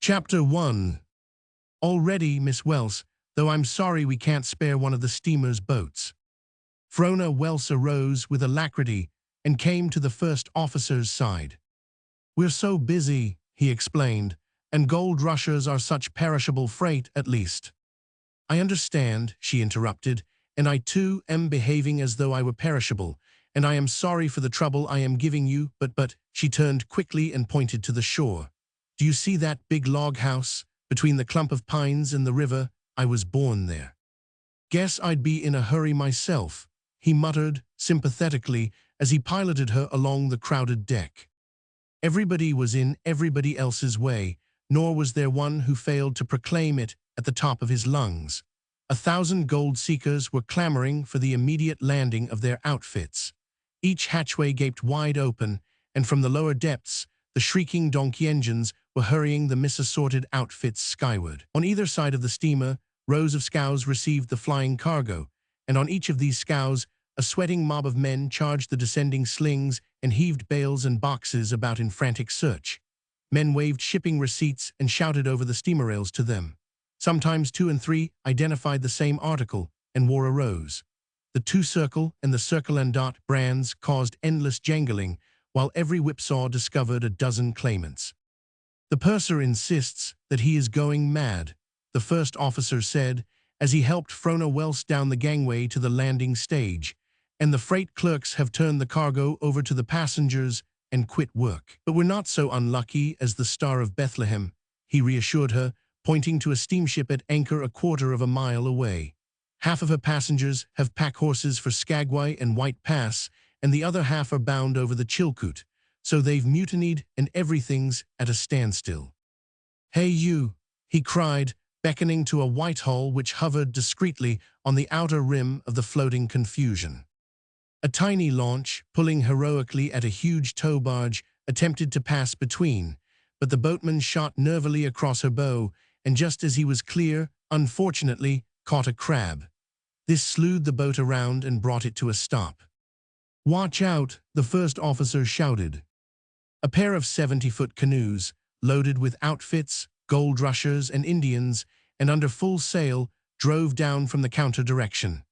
Chapter 1. Already, Miss Welse, though I'm sorry we can't spare one of the steamer's boats. Frona Welse arose with alacrity and came to the first officer's side. We're so busy, he explained, and gold rushers are such perishable freight, at least. I understand, she interrupted, and I too am behaving as though I were perishable, and I am sorry for the trouble I am giving you, but, she turned quickly and pointed to the shore. Do you see that big log house, between the clump of pines and the river? I was born there. Guess I'd be in a hurry myself, he muttered sympathetically as he piloted her along the crowded deck. Everybody was in everybody else's way, nor was there one who failed to proclaim it at the top of his lungs. 1,000 gold seekers were clamoring for the immediate landing of their outfits. Each hatchway gaped wide open, and from the lower depths, the shrieking donkey engines were hurrying the misassorted outfits skyward. On either side of the steamer, rows of scows received the flying cargo, and on each of these scows, a sweating mob of men charged the descending slings and heaved bales and boxes about in frantic search. Men waved shipping receipts and shouted over the steamer rails to them. Sometimes 2 and 3 identified the same article and wore a rose. The 2 circle and the circle and dot brands caused endless jangling, while every whipsaw discovered a dozen claimants. The purser insists that he is going mad, the first officer said, as he helped Frona Welse down the gangway to the landing stage, and the freight clerks have turned the cargo over to the passengers and quit work. But we're not so unlucky as the Star of Bethlehem, he reassured her, pointing to a steamship at anchor a quarter of a mile away. Half of her passengers have pack horses for Skagway and White Pass, and the other half are bound over the Chilkoot, so they've mutinied and everything's at a standstill. Hey you, he cried, beckoning to a white hull which hovered discreetly on the outer rim of the floating confusion. A tiny launch, pulling heroically at a huge tow barge, attempted to pass between, but the boatman shot nervily across her bow, and just as he was clear, unfortunately, caught a crab. This slewed the boat around and brought it to a stop. Watch out, the first officer shouted. A pair of 70-foot canoes, loaded with outfits, gold rushers, and Indians, and under full sail, drove down from the counter direction.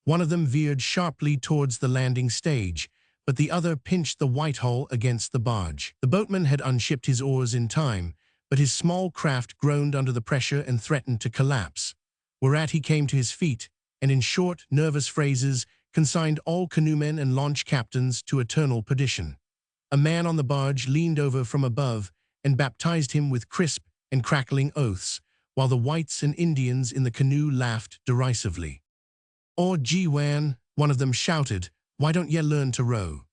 One of them veered sharply towards the landing stage, but the other pinched the white hull against the barge. The boatman had unshipped his oars in time, but his small craft groaned under the pressure and threatened to collapse, whereat he came to his feet, and in short, nervous phrases, consigned all canoemen and launch captains to eternal perdition. A man on the barge leaned over from above and baptized him with crisp and crackling oaths, while the whites and Indians in the canoe laughed derisively. "Oh, gee Wan," one of them shouted, "why don't ye learn to row?"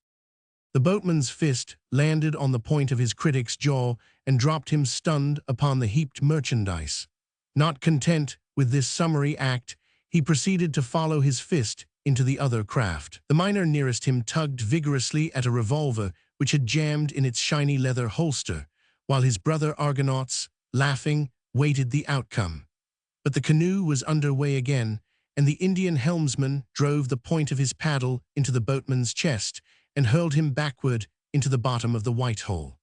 The boatman's fist landed on the point of his critic's jaw and dropped him stunned upon the heaped merchandise. Not content with this summary act, he proceeded to follow his fist into the other craft. The miner nearest him tugged vigorously at a revolver which had jammed in its shiny leather holster, while his brother Argonauts, laughing, waited the outcome. But the canoe was under way again, and the Indian helmsman drove the point of his paddle into the boatman's chest and hurled him backward into the bottom of the white hole.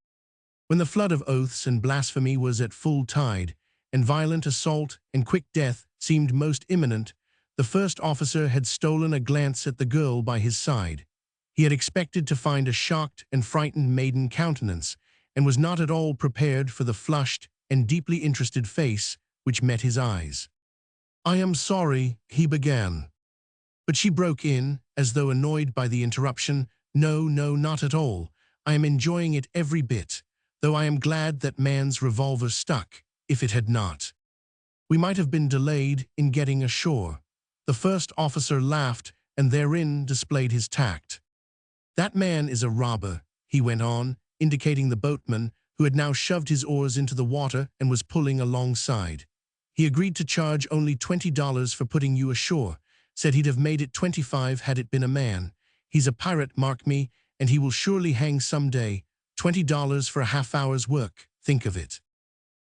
When the flood of oaths and blasphemy was at full tide, and violent assault and quick death seemed most imminent, the first officer had stolen a glance at the girl by his side. He had expected to find a shocked and frightened maiden countenance, and was not at all prepared for the flushed and deeply interested face which met his eyes. "I am sorry," he began. But she broke in, as though annoyed by the interruption. "No, not at all. I am enjoying it every bit, though I am glad that man's revolver stuck, if it had not. We might have been delayed in getting ashore." The first officer laughed and therein displayed his tact. "That man is a robber," he went on, indicating the boatman, who had now shoved his oars into the water and was pulling alongside. "He agreed to charge only $20 for putting you ashore, said he'd have made it 25 had it been a man. He's a pirate, mark me, and he will surely hang someday. $20 for a half-hour's work, think of it."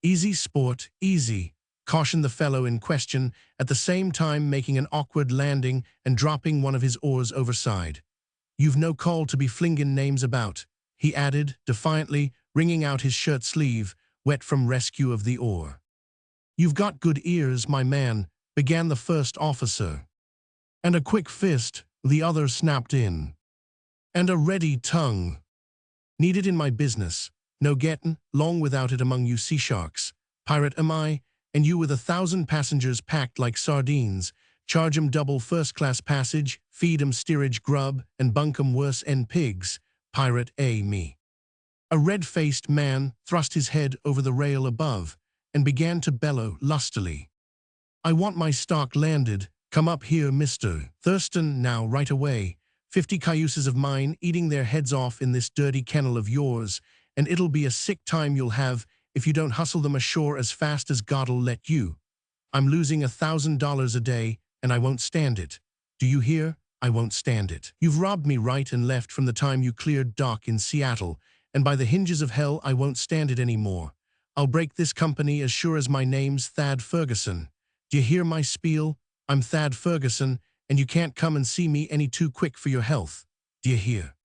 "Easy sport, easy," cautioned the fellow in question, at the same time making an awkward landing and dropping one of his oars overside. "You've no call to be flingin' names about," he added, defiantly, wringing out his shirt sleeve, wet from rescue of the oar. "You've got good ears, my man," began the first officer. "And a quick fist," the other snapped in. "And a ready tongue. Needed in my business. No gettin' long without it among you sea sharks. Pirate am I, and you with 1,000 passengers packed like sardines. Charge 'em double first-class passage, feed 'em steerage grub, and bunk 'em worse 'en pigs. Pirate me." A red-faced man thrust his head over the rail above and began to bellow lustily. "I want my stock landed. Come up here, Mr. Thurston, now right away. 50 cayuses of mine eating their heads off in this dirty kennel of yours, and it'll be a sick time you'll have if you don't hustle them ashore as fast as God'll let you. I'm losing $1,000 a day, and I won't stand it. Do you hear? I won't stand it. You've robbed me right and left from the time you cleared dock in Seattle, and by the hinges of hell I won't stand it anymore. I'll break this company as sure as my name's Thad Ferguson. Do you hear my spiel? I'm Thad Ferguson, and you can't come and see me any too quick for your health. Do you hear?"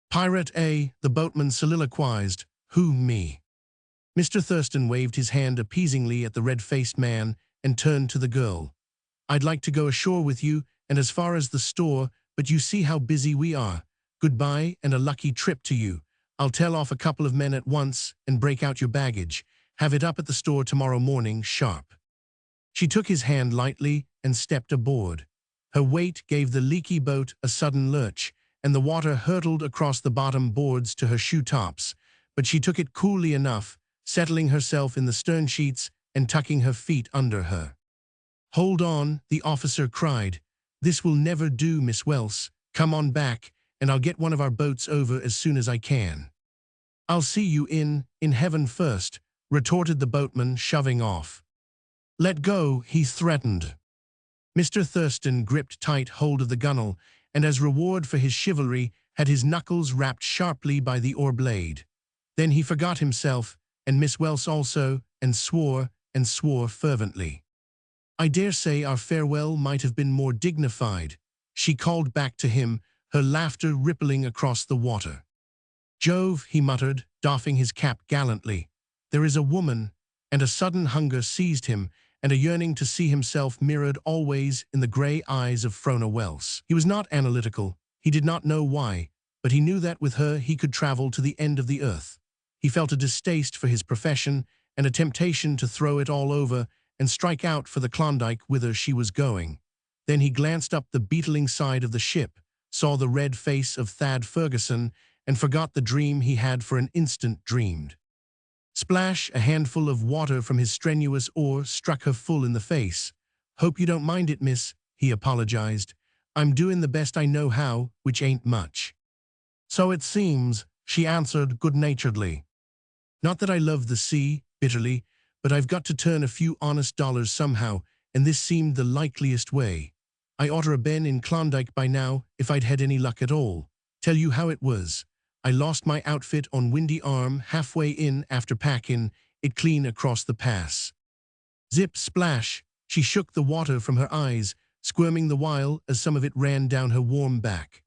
"Pirate A," the boatman soliloquized. "Who, me?" Mr. Thurston waved his hand appeasingly at the red-faced man and turned to the girl. "I'd like to go ashore with you and as far as the store, but you see how busy we are. Goodbye and a lucky trip to you. I'll tell off a couple of men at once and break out your baggage. Have it up at the store tomorrow morning sharp." She took his hand lightly and stepped aboard. Her weight gave the leaky boat a sudden lurch, and the water hurtled across the bottom boards to her shoe tops, but she took it coolly enough, settling herself in the stern sheets and tucking her feet under her. "Hold on," the officer cried. "This will never do, Miss Welse. Come on back, and I'll get one of our boats over as soon as I can." "I'll see you in heaven first," retorted the boatman, shoving off. "Let go," he threatened. Mr. Thurston gripped tight hold of the gunwale, and as reward for his chivalry had his knuckles rapped sharply by the oar blade. Then he forgot himself, and Miss Welse also, and swore fervently. "I dare say our farewell might have been more dignified," she called back to him, her laughter rippling across the water. "Jove," he muttered, doffing his cap gallantly. "There is a woman," and a sudden hunger seized him, and a yearning to see himself mirrored always in the gray eyes of Frona Welse. He was not analytical, he did not know why, but he knew that with her he could travel to the end of the earth. He felt a distaste for his profession and a temptation to throw it all over and strike out for the Klondike whither she was going. Then he glanced up the beetling side of the ship, saw the red face of Thad Ferguson, and forgot the dream he had for an instant dreamed. Splash, a handful of water from his strenuous oar struck her full in the face. "Hope you don't mind it, miss," he apologized. "I'm doing the best I know how, which ain't much." "So it seems," she answered good-naturedly. "Not that I love the sea," bitterly, "but I've got to turn a few honest dollars somehow, and this seemed the likeliest way. I oughter a been in Klondike by now if I'd had any luck at all. Tell you how it was. I lost my outfit on Windy Arm halfway in after packing it clean across the pass." Zip, splash, she shook the water from her eyes, squirming the while as some of it ran down her warm back.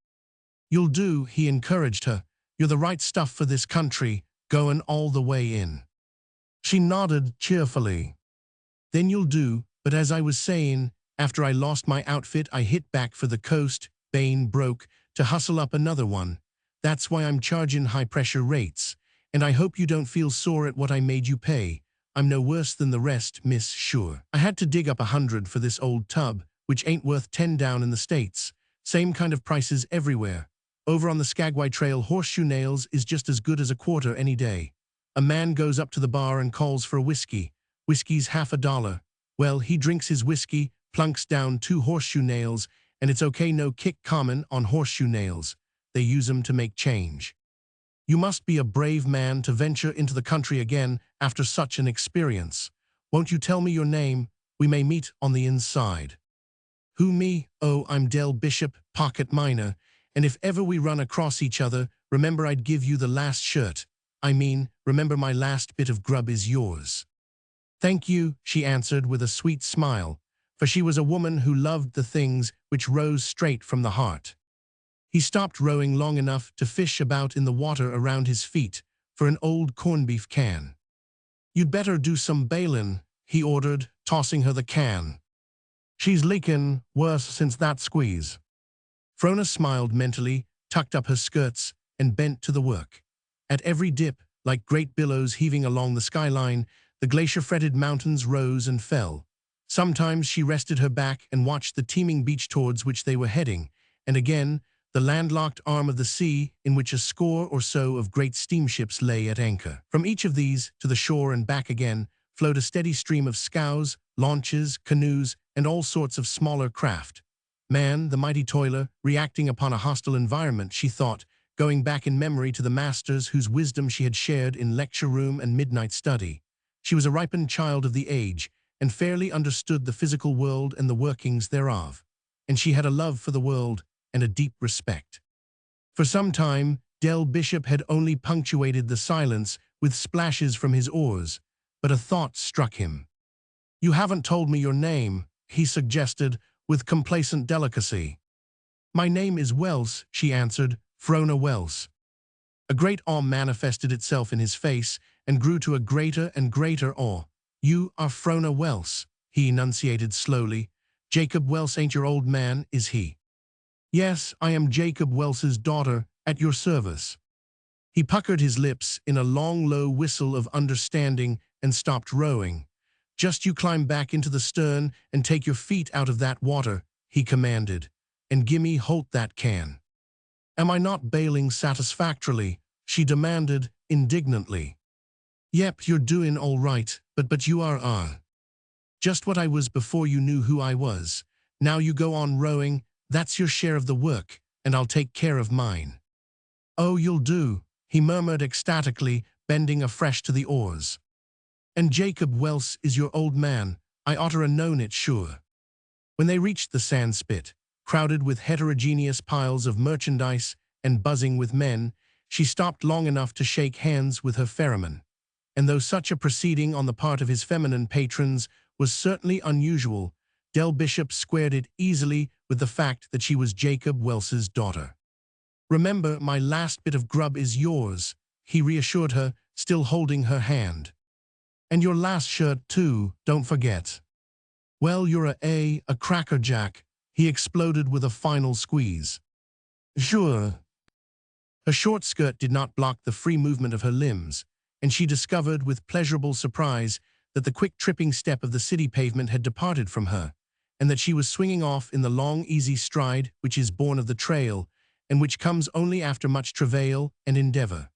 "You'll do," he encouraged her. "You're the right stuff for this country, going all the way in." She nodded cheerfully. "Then you'll do, but as I was saying, after I lost my outfit I hit back for the coast, bane broke, to hustle up another one. That's why I'm charging high-pressure rates, and I hope you don't feel sore at what I made you pay. I'm no worse than the rest, miss, sure. I had to dig up 100 for this old tub, which ain't worth 10 down in the States. Same kind of prices everywhere. Over on the Skagway Trail, horseshoe nails is just as good as a quarter any day. A man goes up to the bar and calls for a whiskey. Whiskey's $50. Well, he drinks his whiskey, plunks down 2 horseshoe nails, and it's okay, no kick common on horseshoe nails. They use 'em to make change. You must be a brave man to venture into the country again after such an experience. Won't you tell me your name? We may meet on the inside." "Who, me? Oh, I'm Del Bishop, pocket miner, and if ever we run across each other, remember I'd give you the last shirt. I mean, remember my last bit of grub is yours." "Thank you," she answered with a sweet smile, for she was a woman who loved the things which rose straight from the heart. He stopped rowing long enough to fish about in the water around his feet for an old corned beef can. "You'd better do some bailin'," he ordered, tossing her the can. "She's leakin' worse since that squeeze." Frona smiled mentally, tucked up her skirts, and bent to the work. At every dip, like great billows heaving along the skyline, the glacier-fretted mountains rose and fell. Sometimes she rested her back and watched the teeming beach towards which they were heading, and again, the landlocked arm of the sea in which a score or so of great steamships lay at anchor. From each of these, to the shore and back again, flowed a steady stream of scows, launches, canoes, and all sorts of smaller craft. Man, the mighty toiler, reacting upon a hostile environment, she thought, going back in memory to the masters whose wisdom she had shared in lecture room and midnight study. She was a ripened child of the age, and fairly understood the physical world and the workings thereof. And she had a love for the world and a deep respect. For some time, Del Bishop had only punctuated the silence with splashes from his oars, but a thought struck him. "You haven't told me your name," he suggested with complacent delicacy. "My name is Welse," she answered, "Frona Welse." A great awe manifested itself in his face and grew to a greater and greater awe. "You are Frona Welse," he enunciated slowly. "Jacob Welse ain't your old man, is he?" "Yes, I am Jacob Welse's daughter, at your service." He puckered his lips in a long, low whistle of understanding and stopped rowing. "Just you climb back into the stern and take your feet out of that water," he commanded, "and gimme holt that can." "Am I not bailing satisfactorily?" she demanded indignantly. "Yep, you're doing all right, but you are just what I was before you knew who I was. Now you go on rowing, that's your share of the work, and I'll take care of mine." "Oh, you'll do," he murmured ecstatically, bending afresh to the oars. "And Jacob Welse is your old man, I oughter 'a known it, sure." When they reached the sand spit, crowded with heterogeneous piles of merchandise and buzzing with men, she stopped long enough to shake hands with her ferryman. And though such a proceeding on the part of his feminine patrons was certainly unusual, Del Bishop squared it easily with the fact that she was Jacob Welse's daughter. "Remember, my last bit of grub is yours," he reassured her, still holding her hand. "And your last shirt, too, don't forget." "Well, you're a crackerjack," he exploded with a final squeeze. "Sure." Her short skirt did not block the free movement of her limbs, and she discovered with pleasurable surprise that the quick tripping step of the city pavement had departed from her, and that she was swinging off in the long, easy stride which is born of the trail, and which comes only after much travail and endeavor.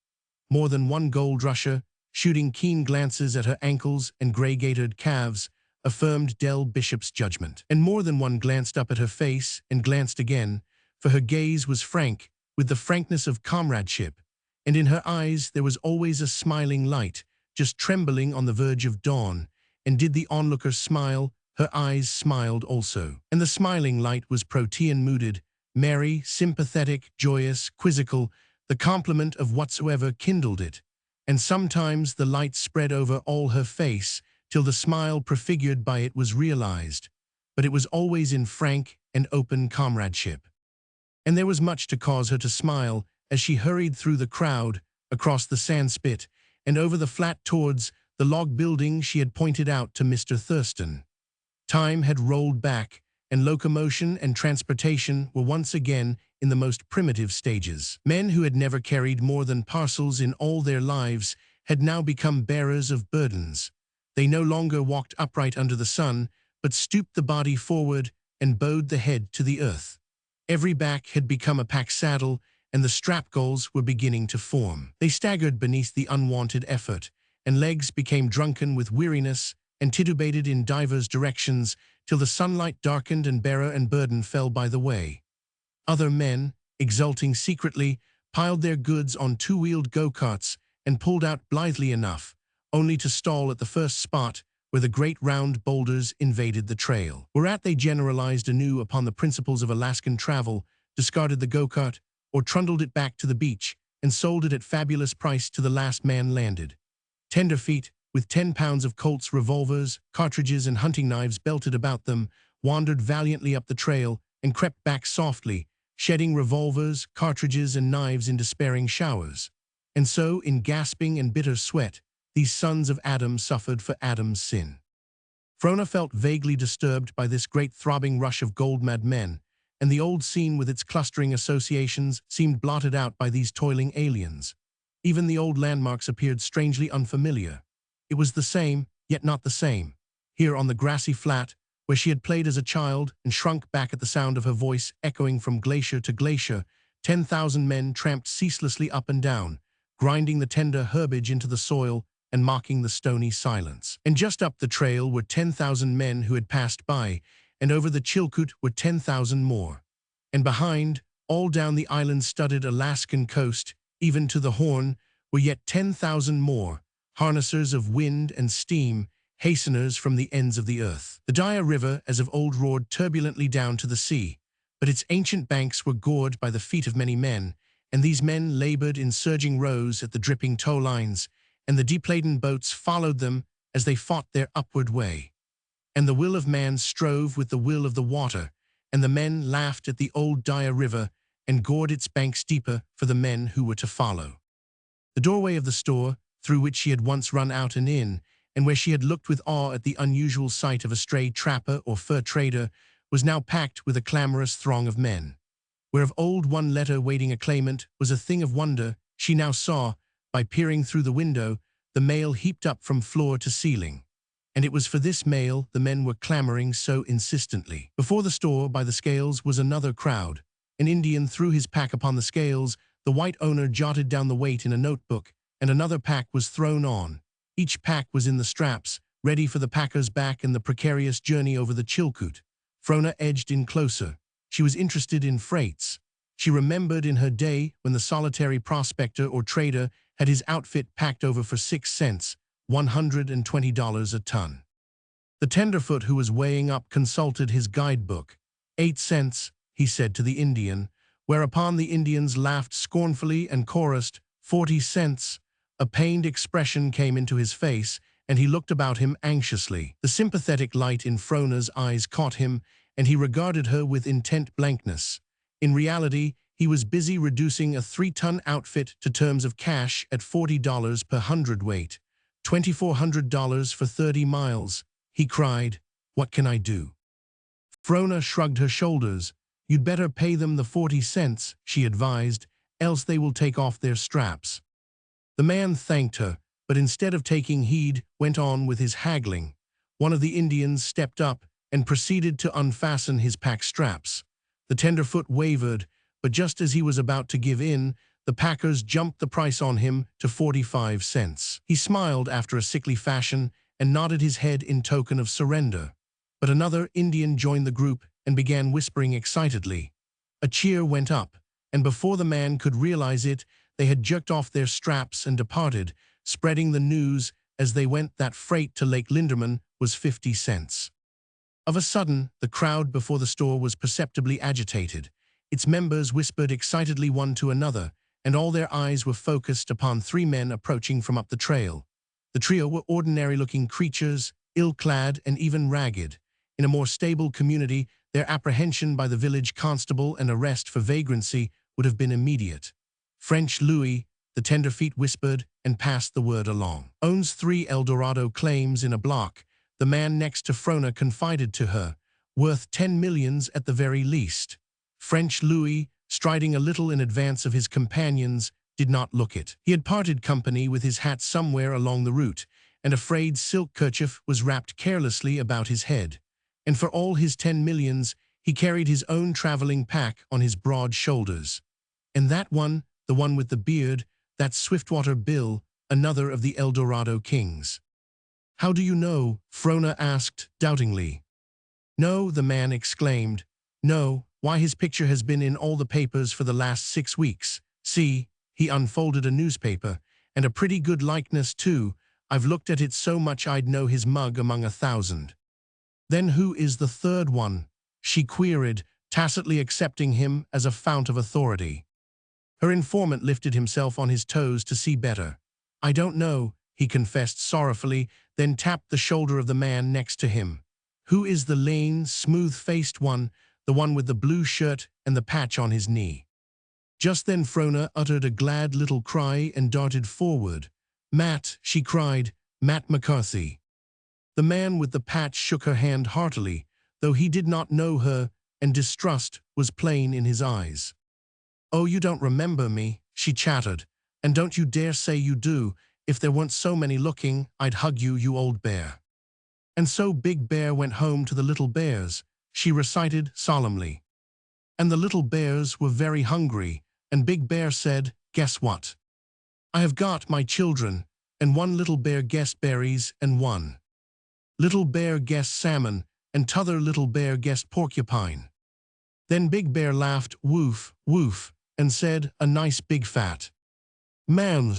More than one gold rusher, shooting keen glances at her ankles and gray-gaitered calves, affirmed Del Bishop's judgment. And more than one glanced up at her face and glanced again, for her gaze was frank, with the frankness of comradeship, and in her eyes there was always a smiling light, just trembling on the verge of dawn, and did the onlooker smile, her eyes smiled also. And the smiling light was Protean-mooded, merry, sympathetic, joyous, quizzical, the complement of whatsoever kindled it. And sometimes the light spread over all her face, till the smile prefigured by it was realized, but it was always in frank and open comradeship. And there was much to cause her to smile as she hurried through the crowd, across the sandspit, and over the flat towards the log building she had pointed out to Mr. Thurston. Time had rolled back, and locomotion and transportation were once again in the most primitive stages. Men who had never carried more than parcels in all their lives had now become bearers of burdens. They no longer walked upright under the sun, but stooped the body forward and bowed the head to the earth. Every back had become a pack saddle, and the strap-galls were beginning to form. They staggered beneath the unwanted effort, and legs became drunken with weariness and titubated in divers directions till the sunlight darkened and bearer and burden fell by the way. Other men, exulting secretly, piled their goods on two-wheeled go-karts and pulled out blithely enough, only to stall at the first spot where the great round boulders invaded the trail. Whereat they generalized anew upon the principles of Alaskan travel, discarded the go-kart, or trundled it back to the beach, and sold it at fabulous price to the last man landed. Tenderfeet, with 10 pounds of Colt's revolvers, cartridges, and hunting knives belted about them, wandered valiantly up the trail and crept back softly, shedding revolvers, cartridges, and knives in despairing showers. And so, in gasping and bitter sweat, these sons of Adam suffered for Adam's sin. Frona felt vaguely disturbed by this great throbbing rush of gold-mad men, and the old scene with its clustering associations seemed blotted out by these toiling aliens. Even the old landmarks appeared strangely unfamiliar. It was the same, yet not the same. Here on the grassy flat, where she had played as a child and shrunk back at the sound of her voice echoing from glacier to glacier, 10,000 men tramped ceaselessly up and down, grinding the tender herbage into the soil and mocking the stony silence. And just up the trail were 10,000 men who had passed by, and over the Chilkoot were 10,000 more. And behind, all down the island-studded Alaskan coast, even to the Horn, were yet 10,000 more, harnessers of wind and steam, hasteners from the ends of the earth. The dire river, as of old, roared turbulently down to the sea, but its ancient banks were gored by the feet of many men, and these men labored in surging rows at the dripping tow lines, and the deep-laden boats followed them as they fought their upward way. And the will of man strove with the will of the water, and the men laughed at the old dire river and gored its banks deeper for the men who were to follow. The doorway of the store, through which she had once run out and in, and where she had looked with awe at the unusual sight of a stray trapper or fur trader, was now packed with a clamorous throng of men. Where of old one letter waiting a claimant was a thing of wonder, she now saw, by peering through the window, the mail heaped up from floor to ceiling. And it was for this mail the men were clamoring so insistently. Before the store, by the scales, was another crowd. An Indian threw his pack upon the scales, the white owner jotted down the weight in a notebook, and another pack was thrown on. Each pack was in the straps, ready for the packer's back and the precarious journey over the Chilkoot. Frona edged in closer. She was interested in freights. She remembered in her day when the solitary prospector or trader had his outfit packed over for 6 cents, $120 a ton. The tenderfoot who was weighing up consulted his guidebook. 8 cents, he said to the Indian, whereupon the Indians laughed scornfully and chorused, 40 cents. A pained expression came into his face, and he looked about him anxiously. The sympathetic light in Frona's eyes caught him, and he regarded her with intent blankness. In reality, he was busy reducing a 3-ton outfit to terms of cash at $40 per hundredweight, $2,400 for 30 miles. He cried, "What can I do?" Frona shrugged her shoulders. "You'd better pay them the 40 cents, she advised, "else they will take off their straps." The man thanked her, but instead of taking heed, went on with his haggling. One of the Indians stepped up and proceeded to unfasten his pack straps. The tenderfoot wavered, but just as he was about to give in, the packers jumped the price on him to 45 cents. He smiled after a sickly fashion and nodded his head in token of surrender. But another Indian joined the group and began whispering excitedly. A cheer went up, and before the man could realize it, they had jerked off their straps and departed, spreading the news as they went that freight to Lake Linderman was 50 cents. Of a sudden, the crowd before the store was perceptibly agitated. Its members whispered excitedly one to another, and all their eyes were focused upon 3 men approaching from up the trail. The trio were ordinary-looking creatures, ill-clad and even ragged. In a more stable community, their apprehension by the village constable and arrest for vagrancy would have been immediate. French Louis, the tenderfeet whispered and passed the word along. Owns 3 Eldorado claims in a block, the man next to Frona confided to her, worth 10 millions at the very least. French Louis, striding a little in advance of his companions, did not look it. He had parted company with his hat somewhere along the route, and a frayed silk kerchief was wrapped carelessly about his head. And for all his 10 millions, he carried his own traveling pack on his broad shoulders. And that one, the one with the beard, that's Swiftwater Bill, another of the Eldorado kings. "How do you know?" Frona asked doubtingly. "No," the man exclaimed. "No, why his picture has been in all the papers for the last 6 weeks. See," he unfolded a newspaper, "and a pretty good likeness too. I've looked at it so much I'd know his mug among 1,000. "Then who is the third one?" she queried, tacitly accepting him as a fount of authority. Her informant lifted himself on his toes to see better. "I don't know," he confessed sorrowfully, then tapped the shoulder of the man next to him. "Who is the lean, smooth-faced one, the one with the blue shirt and the patch on his knee?" Just then Frona uttered a glad little cry and darted forward. Matt, she cried, Matt McCarthy. The man with the patch shook her hand heartily, though he did not know her, and distrust was plain in his eyes. Oh, you don't remember me, she chattered, and don't you dare say you do. If there weren't so many looking, I'd hug you, you old bear. And so Big Bear went home to the little bears, she recited solemnly. And the little bears were very hungry, and Big Bear said, guess what? I have got my children, and one little bear guessed berries, and one little bear guessed salmon, and t'other little bear guessed porcupine. Then Big Bear laughed, woof, woof, and said, a nice big fat man.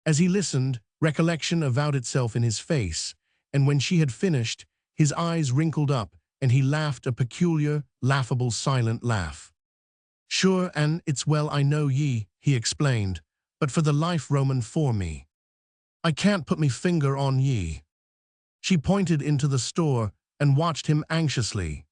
As he listened, recollection avowed itself in his face, and when she had finished, his eyes wrinkled up, and he laughed a peculiar, laughable, silent laugh. Sure, and it's well I know ye, he explained, but for the life Roman for me, I can't put me finger on ye. She pointed into the store and watched him anxiously.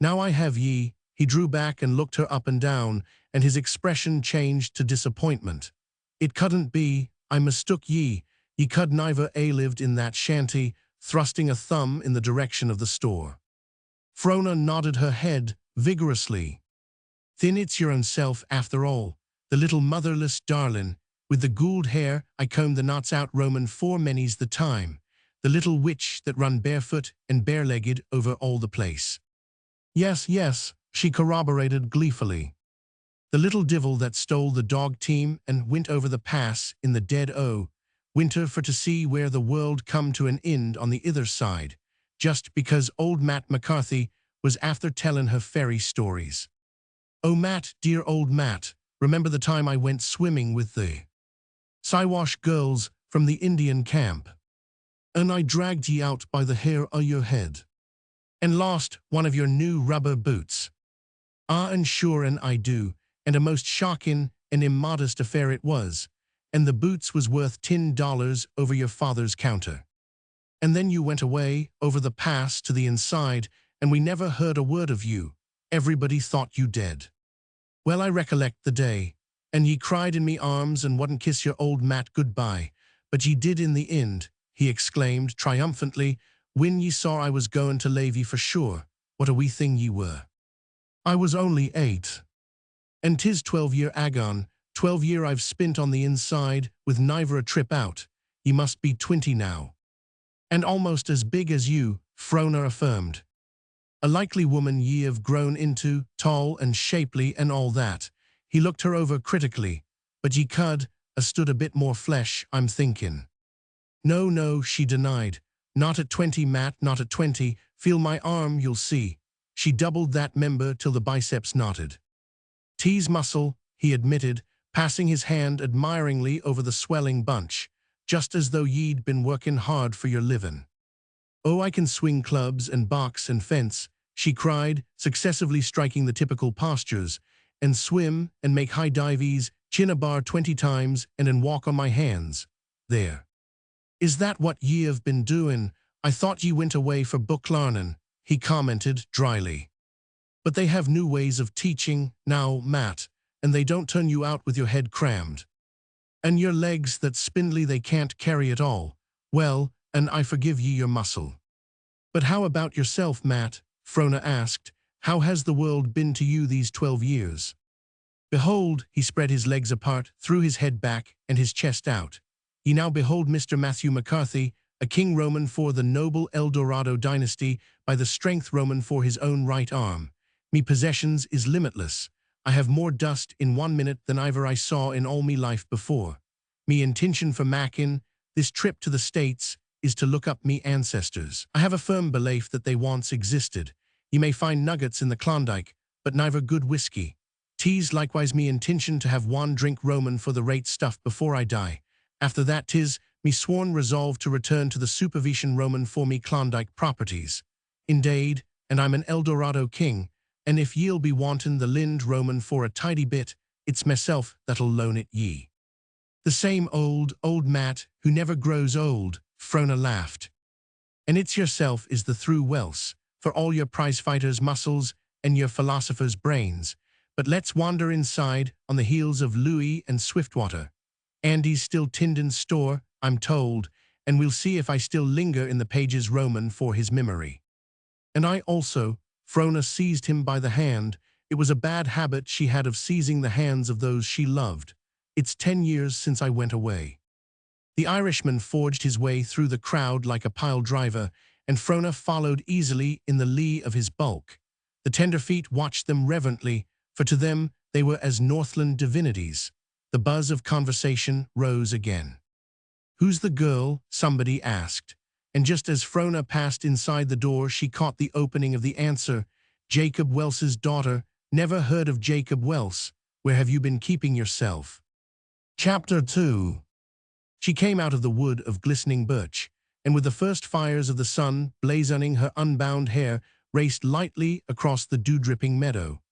Now I have ye, he drew back and looked her up and down, and his expression changed to disappointment. It couldn't be, I mistook ye could neither a lived in that shanty, thrusting a thumb in the direction of the store. Frona nodded her head vigorously. Then it's your own self after all, the little motherless darlin', with the gould hair I combed the knots out Roman for many's the time, the little witch that run barefoot and bare-legged over all the place. Yes, yes, she corroborated gleefully. The little divil that stole the dog team and went over the pass in the dead o' winter for to see where the world come to an end on the ither side, just because old Matt McCarthy was after tellin' her fairy stories. Oh, Matt, dear old Matt, remember the time I went swimming with the Siwash girls from the Indian camp? And I dragged ye out by the hair o' your head, and lost one of your new rubber boots. Ah, and sure and I do, and a most shocking and immodest affair it was, and the boots was worth $10 over your father's counter. And then you went away over the pass to the inside, and we never heard a word of you. Everybody thought you dead. Well, I recollect the day, and ye cried in me arms and wouldn't kiss your old Matt goodbye, but ye did in the end, he exclaimed triumphantly, when ye saw I was goin' to lave ye for sure. What a wee thing ye were. I was only 8. And 'tis 12-year agon, 12 year I've spent on the inside, with never a trip out. Ye must be 20 now. And almost as big as you, Frona affirmed. A likely woman ye have grown into, tall and shapely and all that. He looked her over critically. But ye could, stood a bit more flesh, I'm thinkin'. No, no, she denied. Not at 20, Matt, not at 20. Feel my arm, you'll see. She doubled that member till the biceps knotted. Tease muscle, he admitted, passing his hand admiringly over the swelling bunch, just as though ye'd been workin' hard for your livin'. Oh, I can swing clubs and box and fence, she cried, successively striking the typical postures, and swim and make high dives, chin a bar 20 times, and then walk on my hands. There. Is that what ye have been doin'? I thought ye went away for book larnin', he commented dryly. But they have new ways of teaching now, Matt, and they don't turn you out with your head crammed. And your legs that spindly they can't carry it all. Well, and I forgive ye your muscle. But how about yourself, Matt? Frona asked. How has the world been to you these 12 years? Behold, he spread his legs apart, threw his head back, and his chest out. Ye now behold Mr. Matthew McCarthy, a king Roman for the noble El Dorado dynasty, by the strength Roman for his own right arm. Me possessions is limitless. I have more dust in 1 minute than ever I saw in all me life before. Me intention for Mackin, this trip to the States, is to look up me ancestors. I have a firm belief that they once existed. Ye may find nuggets in the Klondike, but neither good whiskey. Tis likewise me intention to have 1 drink Roman for the rate stuff before I die. After that 'tis me sworn resolve to return to the supervision Roman for me Klondike properties. Indeed, and I'm an El Dorado king, and if ye'll be wantin' the Lind Roman for a tidy bit, it's meself that'll loan it ye. The same old Matt who never grows old, Frona laughed. And it's yourself is the Frona Welse, for all your prizefighter's muscles and your philosopher's brains. But let's wander inside on the heels of Louis and Swiftwater. Andy's still Tinden's store, I'm told, and we'll see if I still linger in the pages Roman for his memory. And I also, Frona seized him by the hand. It was a bad habit she had of seizing the hands of those she loved. It's 10 years since I went away. The Irishman forged his way through the crowd like a pile driver, and Frona followed easily in the lee of his bulk. The tenderfeet watched them reverently, for to them they were as Northland divinities. The buzz of conversation rose again. "Who's the girl?" somebody asked. And just as Frona passed inside the door, she caught the opening of the answer. "Jacob Welse's daughter. Never heard of Jacob Welse. Where have you been keeping yourself?" Chapter 2. She came out of the wood of glistening birch, and with the first fires of the sun blazoning her unbound hair, raced lightly across the dew-dripping meadow.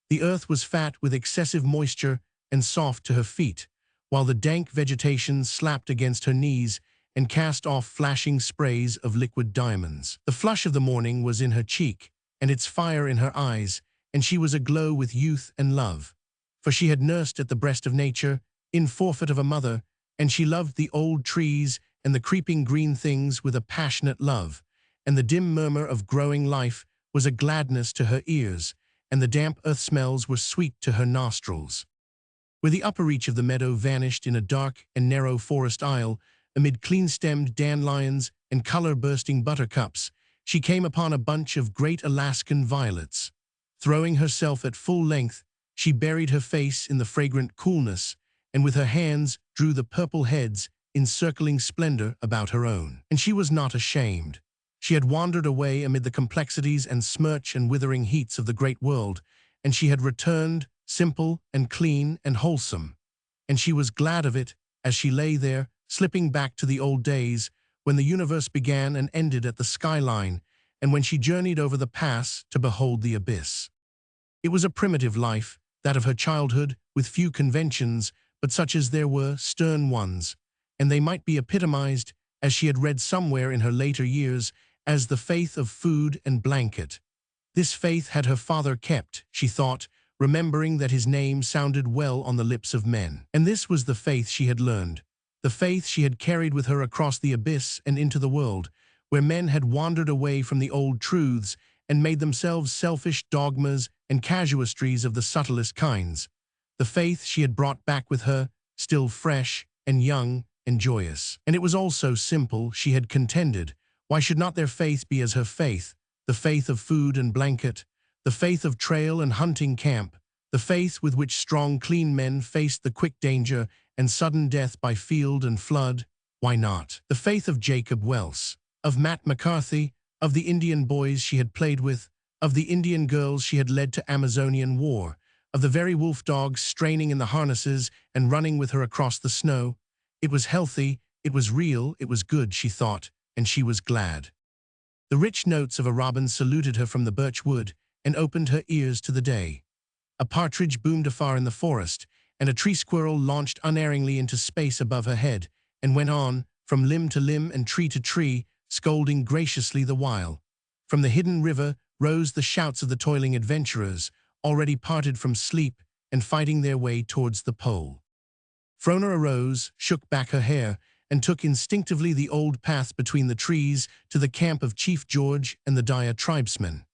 The earth was fat with excessive moisture and soft to her feet, while the dank vegetation slapped against her knees and cast off flashing sprays of liquid diamonds. The flush of the morning was in her cheek, and its fire in her eyes, and she was aglow with youth and love. For she had nursed at the breast of nature, in forfeit of a mother, and she loved the old trees and the creeping green things with a passionate love, and the dim murmur of growing life was a gladness to her ears, and the damp earth smells were sweet to her nostrils. Where the upper reach of the meadow vanished in a dark and narrow forest aisle, amid clean-stemmed dandelions and color-bursting buttercups, she came upon a bunch of great Alaskan violets. Throwing herself at full length, she buried her face in the fragrant coolness, and with her hands drew the purple heads in circling splendor about her own. And she was not ashamed. She had wandered away amid the complexities and smirch and withering heats of the great world, and she had returned, simple and clean and wholesome. And she was glad of it as she lay there, slipping back to the old days, when the universe began and ended at the skyline, and when she journeyed over the pass to behold the abyss. It was a primitive life, that of her childhood, with few conventions, but such as there were, stern ones, and they might be epitomized, as she had read somewhere in her later years, as the faith of food and blanket. This faith had her father kept, she thought, remembering that his name sounded well on the lips of men. And this was the faith she had learned, the faith she had carried with her across the abyss and into the world, where men had wandered away from the old truths and made themselves selfish dogmas and casuistries of the subtlest kinds. The faith she had brought back with her, still fresh and young and joyous. And it was all so simple, she had contended. Why should not their faith be as her faith, the faith of food and blanket, the faith of trail and hunting camp, the faith with which strong, clean men faced the quick danger and sudden death by field and flood? Why not? The faith of Jacob Welse, of Matt McCarthy, of the Indian boys she had played with, of the Indian girls she had led to Amazonian war, of the very wolf dogs straining in the harnesses and running with her across the snow. It was healthy, it was real, it was good, she thought, and she was glad. The rich notes of a robin saluted her from the birch wood and opened her ears to the day. A partridge boomed afar in the forest, and a tree squirrel launched unerringly into space above her head and went on, from limb to limb and tree to tree, scolding graciously the while. From the hidden river rose the shouts of the toiling adventurers, already parted from sleep and fighting their way towards the pole. Frona arose, shook back her hair, and took instinctively the old path between the trees to the camp of Chief George and the Daya tribesmen.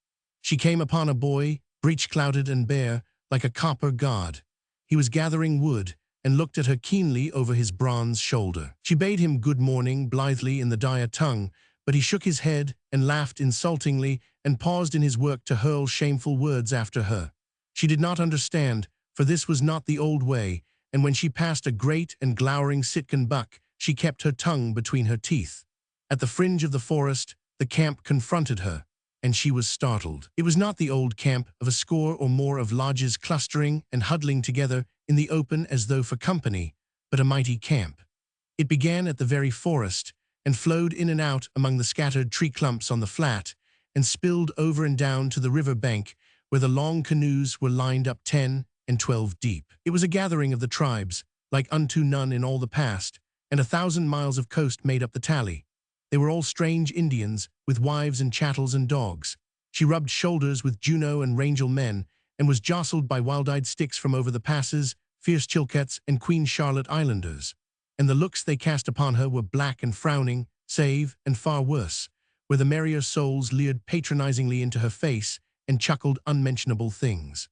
She came upon a boy, breech-clouted and bare, like a copper god. He was gathering wood, and looked at her keenly over his bronze shoulder. She bade him good morning blithely in the Daya tongue, but he shook his head and laughed insultingly and paused in his work to hurl shameful words after her. She did not understand, for this was not the old way, and when she passed a great and glowering Sitkan buck, she kept her tongue between her teeth. At the fringe of the forest, the camp confronted her, and she was startled. It was not the old camp of a score or more of lodges clustering and huddling together in the open as though for company, but a mighty camp. It began at the very forest, and flowed in and out among the scattered tree clumps on the flat, and spilled over and down to the river bank, where the long canoes were lined up 10 and 12 deep. It was a gathering of the tribes, like unto none in all the past, and 1,000 miles of coast made up the tally. They were all strange Indians, with wives and chattels and dogs. She rubbed shoulders with Juneau and Rangel men, and was jostled by wild-eyed sticks from over the passes, fierce Chilkats and Queen Charlotte Islanders. and the looks they cast upon her were black and frowning, save, and far worse, where the merrier souls leered patronizingly into her face and chuckled unmentionable things.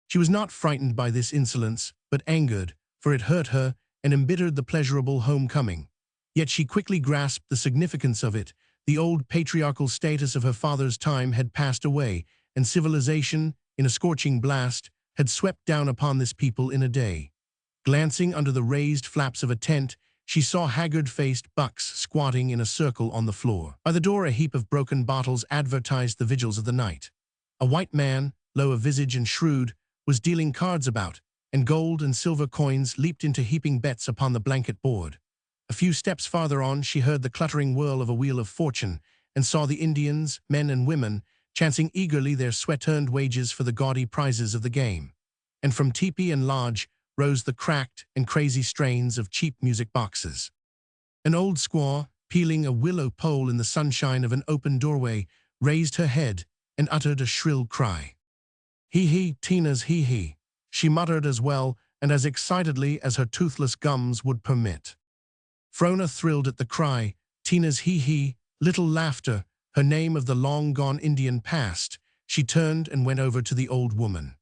She was not frightened by this insolence, but angered, for it hurt her and embittered the pleasurable homecoming. Yet she quickly grasped the significance of it. The old patriarchal status of her father's time had passed away, and civilization, in a scorching blast, had swept down upon this people in a day. Glancing under the raised flaps of a tent, she saw haggard-faced bucks squatting in a circle on the floor. By the door, a heap of broken bottles advertised the vigils of the night. A white man, low of visage and shrewd, was dealing cards about, and gold and silver coins leaped into heaping bets upon the blanket board. A few steps farther on, she heard the cluttering whirl of a wheel of fortune, and saw the Indians, men and women, chancing eagerly their sweat-earned wages for the gaudy prizes of the game. And from teepee and lodge rose the cracked and crazy strains of cheap music boxes. An old squaw, peeling a willow pole in the sunshine of an open doorway, raised her head and uttered a shrill cry. "Hee-hee, Tina's hee-hee," she muttered as well and as excitedly as her toothless gums would permit. Frona thrilled at the cry, Tina's hee-hee, little laughter, her name of the long-gone Indian past. She turned and went over to the old woman.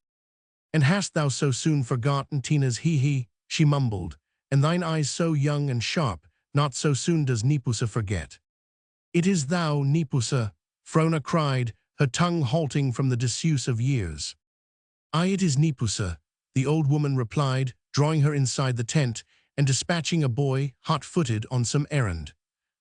"And hast thou so soon forgotten Tina's hee-hee?" she mumbled, "and thine eyes so young and sharp, not so soon does Nipusa forget." "It is thou, Nipusa," Frona cried, her tongue halting from the disuse of years. "Aye, it is Nipusa," the old woman replied, drawing her inside the tent and dispatching a boy, hot-footed, on some errand.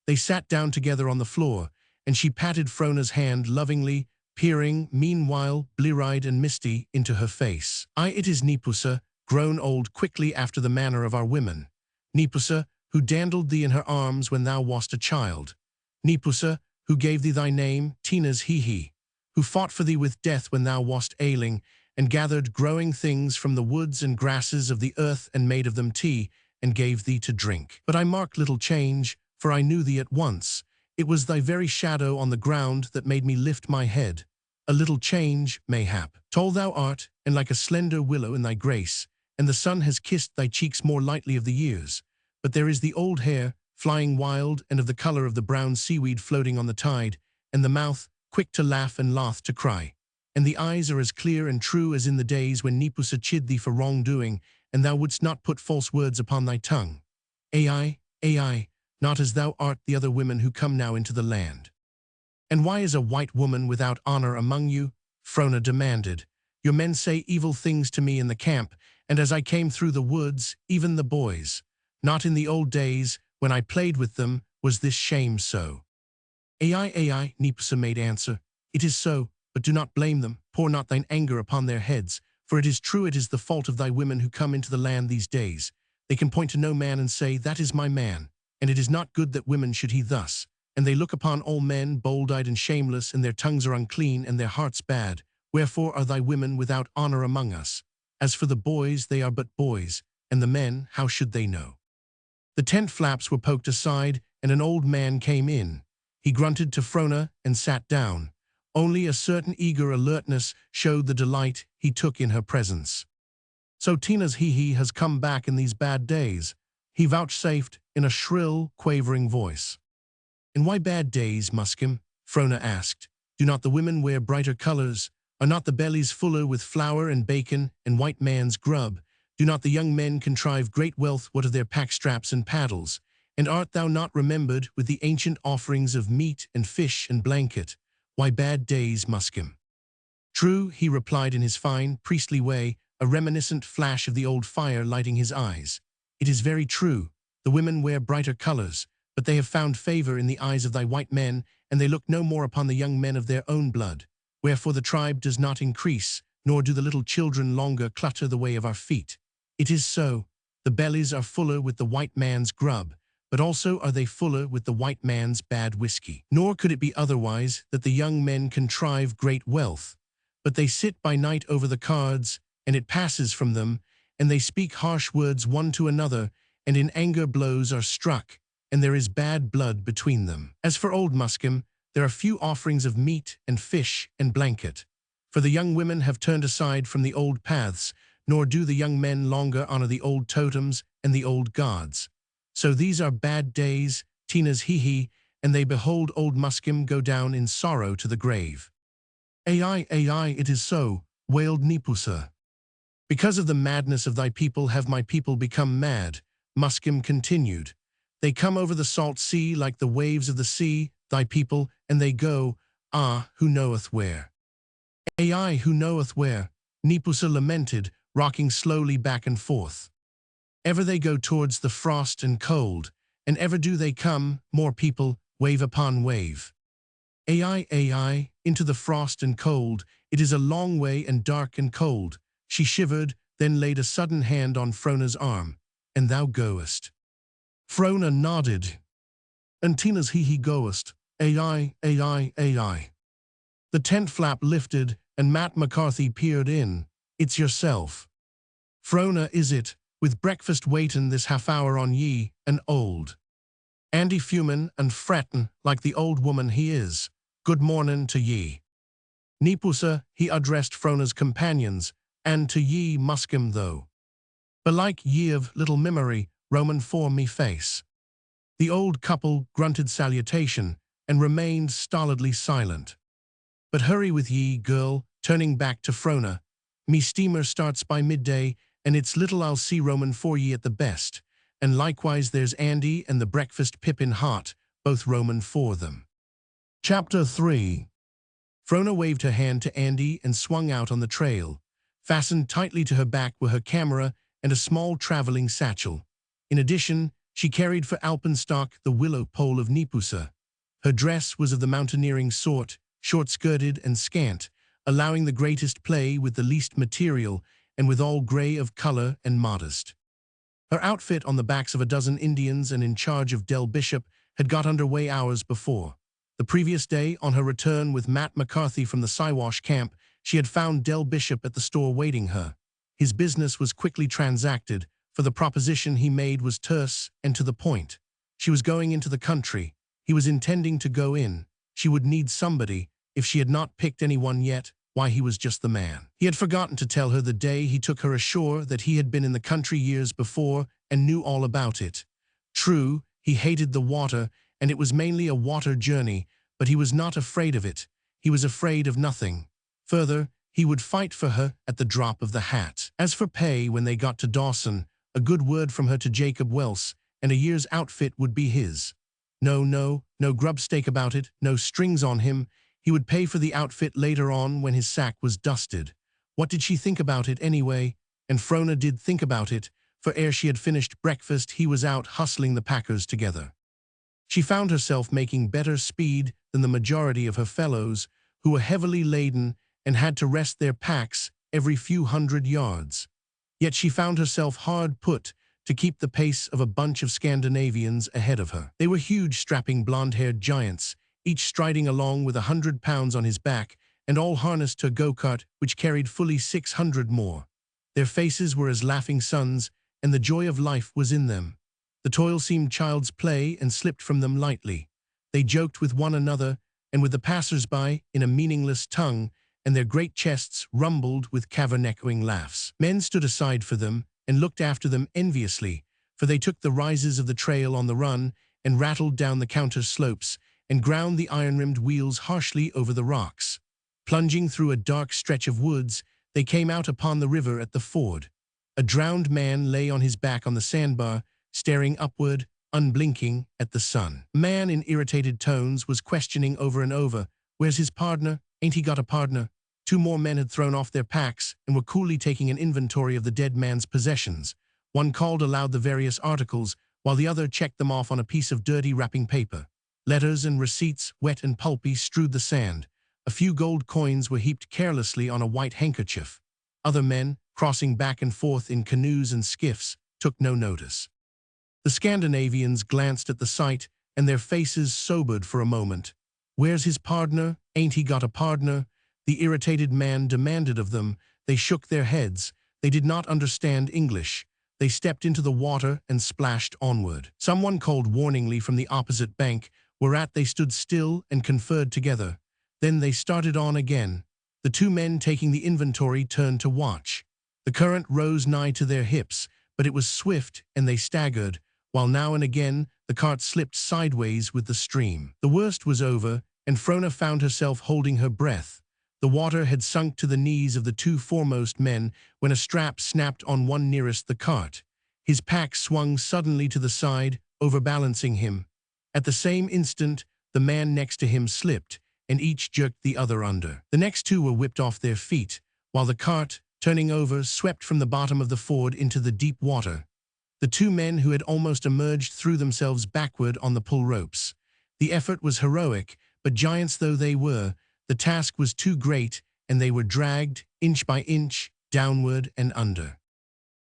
They sat down together on the floor, and she patted Frona's hand lovingly, peering, meanwhile, blear-eyed and misty, into her face. "Aye, it is Nipusa, grown old quickly after the manner of our women. Nipusa, who dandled thee in her arms when thou wast a child. Nipusa, who gave thee thy name, Tina's hee-hee, who fought for thee with death when thou wast ailing, and gathered growing things from the woods and grasses of the earth and made of them tea, and gave thee to drink. But I marked little change, for I knew thee at once. It was thy very shadow on the ground that made me lift my head. A little change, mayhap. Tall thou art, and like a slender willow in thy grace, and the sun has kissed thy cheeks more lightly of the years. But there is the old hair, flying wild and of the color of the brown seaweed floating on the tide, and the mouth, quick to laugh and loth to cry. And the eyes are as clear and true as in the days when Nipusa chid thee for wrongdoing, and thou wouldst not put false words upon thy tongue. Ai, not as thou art the other women who come now into the land." "And why is a white woman without honor among you?" Frona demanded. "Your men say evil things to me in the camp, and as I came through the woods, even the boys. Not in the old days, when I played with them, was this shame so." Ai, Nipusa made answer. "It is so, but do not blame them, pour not thine anger upon their heads, for it is true it is the fault of thy women who come into the land these days. They can point to no man and say, that is my man, and it is not good that women should he thus. And they look upon all men bold-eyed and shameless, and their tongues are unclean, and their hearts bad. Wherefore are thy women without honor among us? As for the boys, they are but boys, and the men, how should they know?" The tent flaps were poked aside, and an old man came in. He grunted to Frona and sat down. Only a certain eager alertness showed the delight he took in her presence. "So Tina's hee-hee has come back in these bad days," he vouchsafed in a shrill, quavering voice. "In why bad days, Muskim?" Frona asked. "Do not the women wear brighter colors? Are not the bellies fuller with flour and bacon and white man's grub? Do not the young men contrive great wealth what of their pack-straps and paddles? And art thou not remembered with the ancient offerings of meat and fish and blanket? Why bad days, Muskim?" "True," he replied in his fine, priestly way, a reminiscent flash of the old fire lighting his eyes. "It is very true. The women wear brighter colors, but they have found favor in the eyes of thy white men, and they look no more upon the young men of their own blood. Wherefore the tribe does not increase, nor do the little children longer clutter the way of our feet. It is so. The bellies are fuller with the white man's grub, but also are they fuller with the white man's bad whiskey. Nor could it be otherwise that the young men contrive great wealth, but they sit by night over the cards, and it passes from them, and they speak harsh words one to another, and in anger blows are struck, and there is bad blood between them. As for old Muskim, there are few offerings of meat and fish and blanket, for the young women have turned aside from the old paths, nor do the young men longer honor the old totems and the old gods. So these are bad days, Tina's hee-hee, and they behold old Muskim go down in sorrow to the grave. Ai, it is so, wailed Nipusa. Because of the madness of thy people have my people become mad, Muskim continued. They come over the salt sea like the waves of the sea, thy people, and they go, who knoweth where? Ai, who knoweth where? Nipusa lamented, rocking slowly back and forth. Ever they go towards the frost and cold, and ever do they come, more people, wave upon wave. Ai, into the frost and cold, it is a long way and dark and cold. She shivered, then laid a sudden hand on Frona's arm. And thou goest. Frona nodded. And Tina's he goest. Ai. The tent flap lifted, and Matt McCarthy peered in. It's yourself. Frona, is it, with breakfast waitin' this half-hour on ye, and old. Andy fumin' and frettin' like the old woman he is. Good mornin' to ye. Nipusa, he addressed Frona's companions, and to ye Muskim though. Belike ye of little memory, Roman for me face. The old couple grunted salutation, and remained stolidly silent. But hurry with ye, girl, turning back to Frona. Me steamer starts by midday, and it's little I'll see Roman for ye at the best, and likewise there's Andy and the breakfast pippin hot, both Roman for them. Chapter 3. Frona waved her hand to Andy and swung out on the trail. Fastened tightly to her back were her camera and a small traveling satchel. In addition, she carried for alpenstock the willow pole of Nipusa. Her dress was of the mountaineering sort, short-skirted and scant, allowing the greatest play with the least material, and withal gray of color and modest. Her outfit on the backs of a dozen Indians and in charge of Del Bishop had got underway hours before. The previous day, on her return with Matt McCarthy from the Siwash camp, she had found Del Bishop at the store waiting her. His business was quickly transacted, for the proposition he made was terse and to the point. She was going into the country. He was intending to go in. She would need somebody. If she had not picked anyone yet, why, he was just the man. He had forgotten to tell her the day he took her ashore that he had been in the country years before and knew all about it. True, he hated the water, and it was mainly a water journey, but he was not afraid of it. He was afraid of nothing. Further, he would fight for her at the drop of the hat. As for pay, when they got to Dawson, a good word from her to Jacob Welse, and a year's outfit would be his. No grubstake about it, no strings on him. He would pay for the outfit later on when his sack was dusted. What did she think about it anyway? And Frona did think about it, for ere she had finished breakfast he was out hustling the packers together. She found herself making better speed than the majority of her fellows, who were heavily laden and had to rest their packs every few hundred yards. Yet she found herself hard put to keep the pace of a bunch of Scandinavians ahead of her. They were huge, strapping, blonde-haired giants, each striding along with 100 pounds on his back, and all harnessed to a go-kart which carried fully 600 more. Their faces were as laughing suns, and the joy of life was in them. The toil seemed child's play and slipped from them lightly. They joked with one another and with the passers-by in a meaningless tongue, and their great chests rumbled with cavern-echoing laughs. Men stood aside for them and looked after them enviously, for they took the rises of the trail on the run and rattled down the counter slopes and ground the iron-rimmed wheels harshly over the rocks. Plunging through a dark stretch of woods, they came out upon the river at the ford. A drowned man lay on his back on the sandbar, staring upward, unblinking, at the sun. A man in irritated tones was questioning over and over, "Where's his partner? Ain't he got a partner?" Two more men had thrown off their packs and were coolly taking an inventory of the dead man's possessions. One called aloud the various articles, while the other checked them off on a piece of dirty wrapping paper. Letters and receipts, wet and pulpy, strewed the sand. A few gold coins were heaped carelessly on a white handkerchief. Other men, crossing back and forth in canoes and skiffs, took no notice. The Scandinavians glanced at the sight, and their faces sobered for a moment. "Where's his partner? Ain't he got a partner?" the irritated man demanded of them. They shook their heads. They did not understand English. They stepped into the water and splashed onward. Someone called warningly from the opposite bank, whereat they stood still and conferred together. Then they started on again. The two men taking the inventory turned to watch. The current rose nigh to their hips, but it was swift and they staggered, while now and again the cart slipped sideways with the stream. The worst was over, and Frona found herself holding her breath. The water had sunk to the knees of the two foremost men when a strap snapped on one nearest the cart. His pack swung suddenly to the side, overbalancing him. At the same instant, the man next to him slipped, and each jerked the other under. The next two were whipped off their feet, while the cart, turning over, swept from the bottom of the ford into the deep water. The two men who had almost emerged threw themselves backward on the pull ropes. The effort was heroic, but giants though they were, the task was too great, and they were dragged, inch by inch, downward and under.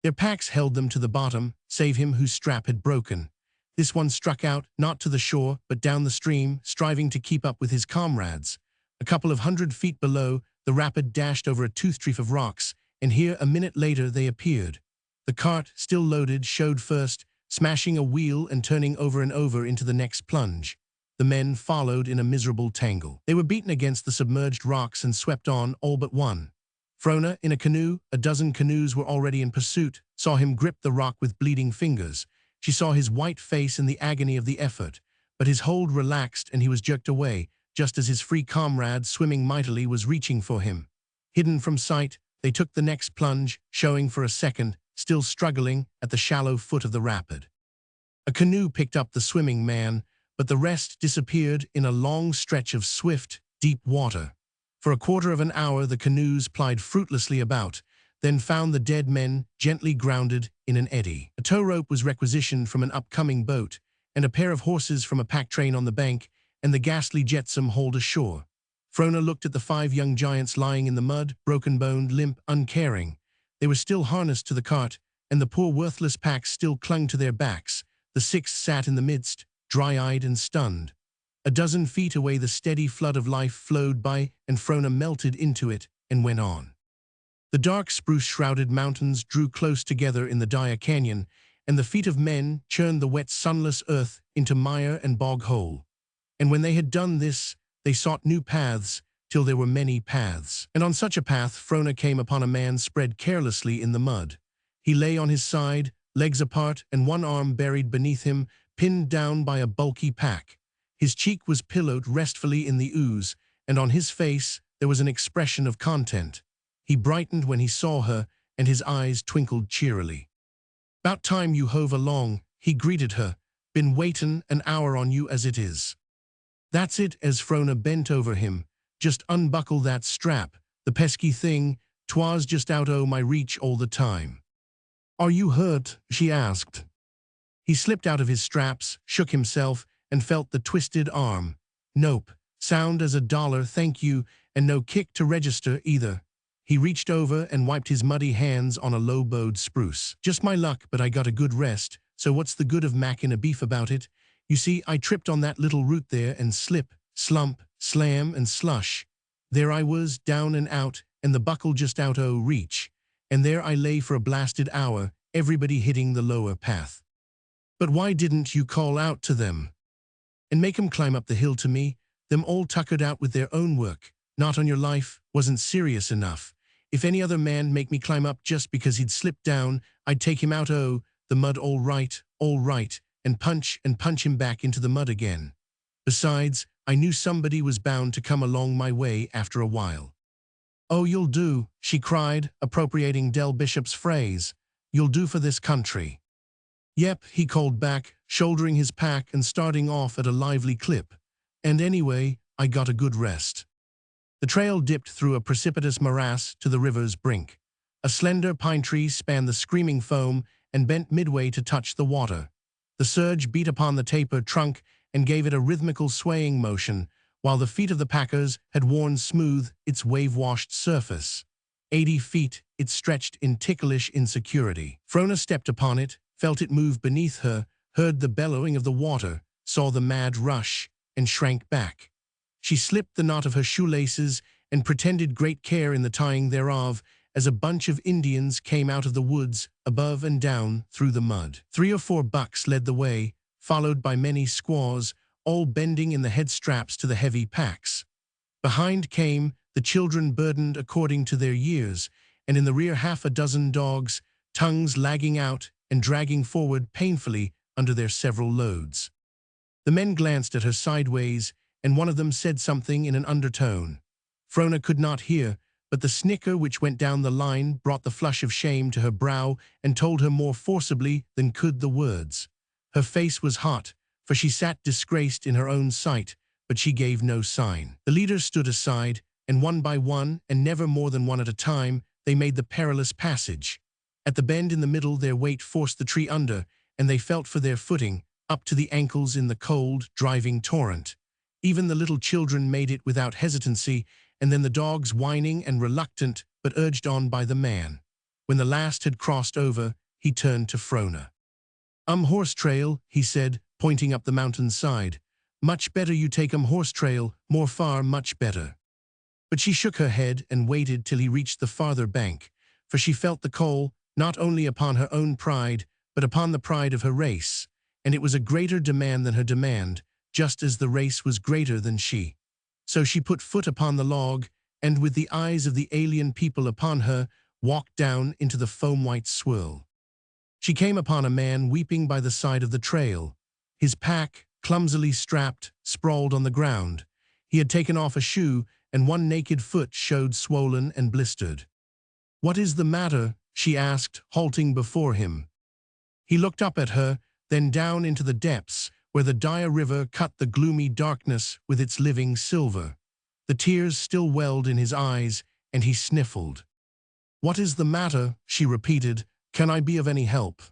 Their packs held them to the bottom, save him whose strap had broken. This one struck out, not to the shore, but down the stream, striving to keep up with his comrades. A couple of 100 feet below, the rapid dashed over a tooth-reef of rocks, and here, a minute later, they appeared. The cart, still loaded, showed first, smashing a wheel and turning over and over into the next plunge. The men followed in a miserable tangle. They were beaten against the submerged rocks and swept on, all but one. Frona, in a canoe, a dozen canoes were already in pursuit, saw him grip the rock with bleeding fingers. She saw his white face in the agony of the effort, but his hold relaxed and he was jerked away, just as his free comrade, swimming mightily, was reaching for him. Hidden from sight, they took the next plunge, showing for a second, still struggling, at the shallow foot of the rapid. A canoe picked up the swimming man, but the rest disappeared in a long stretch of swift, deep water. For a quarter of an hour the canoes plied fruitlessly about, then found the dead men gently grounded in an eddy. A tow rope was requisitioned from an upcoming boat, and a pair of horses from a pack train on the bank, and the ghastly jetsam hauled ashore. Frona looked at the 5 young giants lying in the mud, broken-boned, limp, uncaring. They were still harnessed to the cart, and the poor worthless packs still clung to their backs. The 6 sat in the midst, dry-eyed and stunned. A dozen feet away the steady flood of life flowed by, and Frona melted into it and went on. The dark spruce-shrouded mountains drew close together in the dire canyon, and the feet of men churned the wet, sunless earth into mire and bog-hole. And when they had done this, they sought new paths, till there were many paths. And on such a path Frona came upon a man spread carelessly in the mud. He lay on his side, legs apart and one arm buried beneath him, pinned down by a bulky pack. His cheek was pillowed restfully in the ooze, and on his face there was an expression of content. He brightened when he saw her, and his eyes twinkled cheerily. "'Bout time you hove along," he greeted her. "Been waitin' an hour on you as it is." "That's it," as Frona bent over him. "Just unbuckle that strap. The pesky thing, 'twas just out o' my reach all the time." "Are you hurt?" she asked. He slipped out of his straps, shook himself, and felt the twisted arm. "Nope. Sound as $1, thank you, and no kick to register either." He reached over and wiped his muddy hands on a low-bowed spruce. "Just my luck, but I got a good rest, so what's the good of mackin' a beef about it? You see, I tripped on that little root there and slip, slump, slam, and slush. There I was, down and out, and the buckle just out o' reach. And there I lay for a blasted hour, everybody hitting the lower path." "But why didn't you call out to them? And make 'em climb up the hill to me? Them all tuckered out with their own work. Not on your life, wasn't serious enough. If any other man make me climb up just because he'd slipped down, I'd take him out o' the mud all right, and punch him back into the mud again. Besides, I knew somebody was bound to come along my way after a while." "Oh, you'll do," she cried, appropriating Del Bishop's phrase. "You'll do for this country." "Yep," he called back, shouldering his pack and starting off at a lively clip. "And anyway, I got a good rest." The trail dipped through a precipitous morass to the river's brink. A slender pine tree spanned the screaming foam and bent midway to touch the water. The surge beat upon the taper trunk and gave it a rhythmical swaying motion, while the feet of the packers had worn smooth its wave-washed surface. 80 feet, it stretched in ticklish insecurity. Frona stepped upon it, felt it move beneath her, heard the bellowing of the water, saw the mad rush, and shrank back. She slipped the knot of her shoelaces and pretended great care in the tying thereof as a bunch of Indians came out of the woods, above and down, through the mud. 3 or 4 bucks led the way, followed by many squaws, all bending in the head straps to the heavy packs. Behind came the children burdened according to their years, and in the rear 6 dozen dogs, tongues lagging out and dragging forward painfully under their several loads. The men glanced at her sideways, and one of them said something in an undertone. Frona could not hear, but the snicker which went down the line brought the flush of shame to her brow and told her more forcibly than could the words. Her face was hot, for she sat disgraced in her own sight, but she gave no sign. The leaders stood aside, and one by one, and never more than one at a time, they made the perilous passage. At the bend in the middle their weight forced the tree under, and they felt for their footing, up to the ankles in the cold, driving torrent. Even the little children made it without hesitancy, and then the dogs whining and reluctant, but urged on by the man. When the last had crossed over, he turned to Frona. Horse trail," he said, pointing up the mountain's side. "Much better you take horse trail, more far, much better." But she shook her head and waited till he reached the farther bank, for she felt the call, not only upon her own pride, but upon the pride of her race, and it was a greater demand than her demand, just as the race was greater than she. So she put foot upon the log, and with the eyes of the alien people upon her, walked down into the foam-white swirl. She came upon a man weeping by the side of the trail. His pack, clumsily strapped, sprawled on the ground. He had taken off a shoe, and one naked foot showed swollen and blistered. "What is the matter?" she asked, halting before him. He looked up at her, then down into the depths, where the dire river cut the gloomy darkness with its living silver. The tears still welled in his eyes, and he sniffled. "What is the matter?" she repeated. "Can I be of any help?"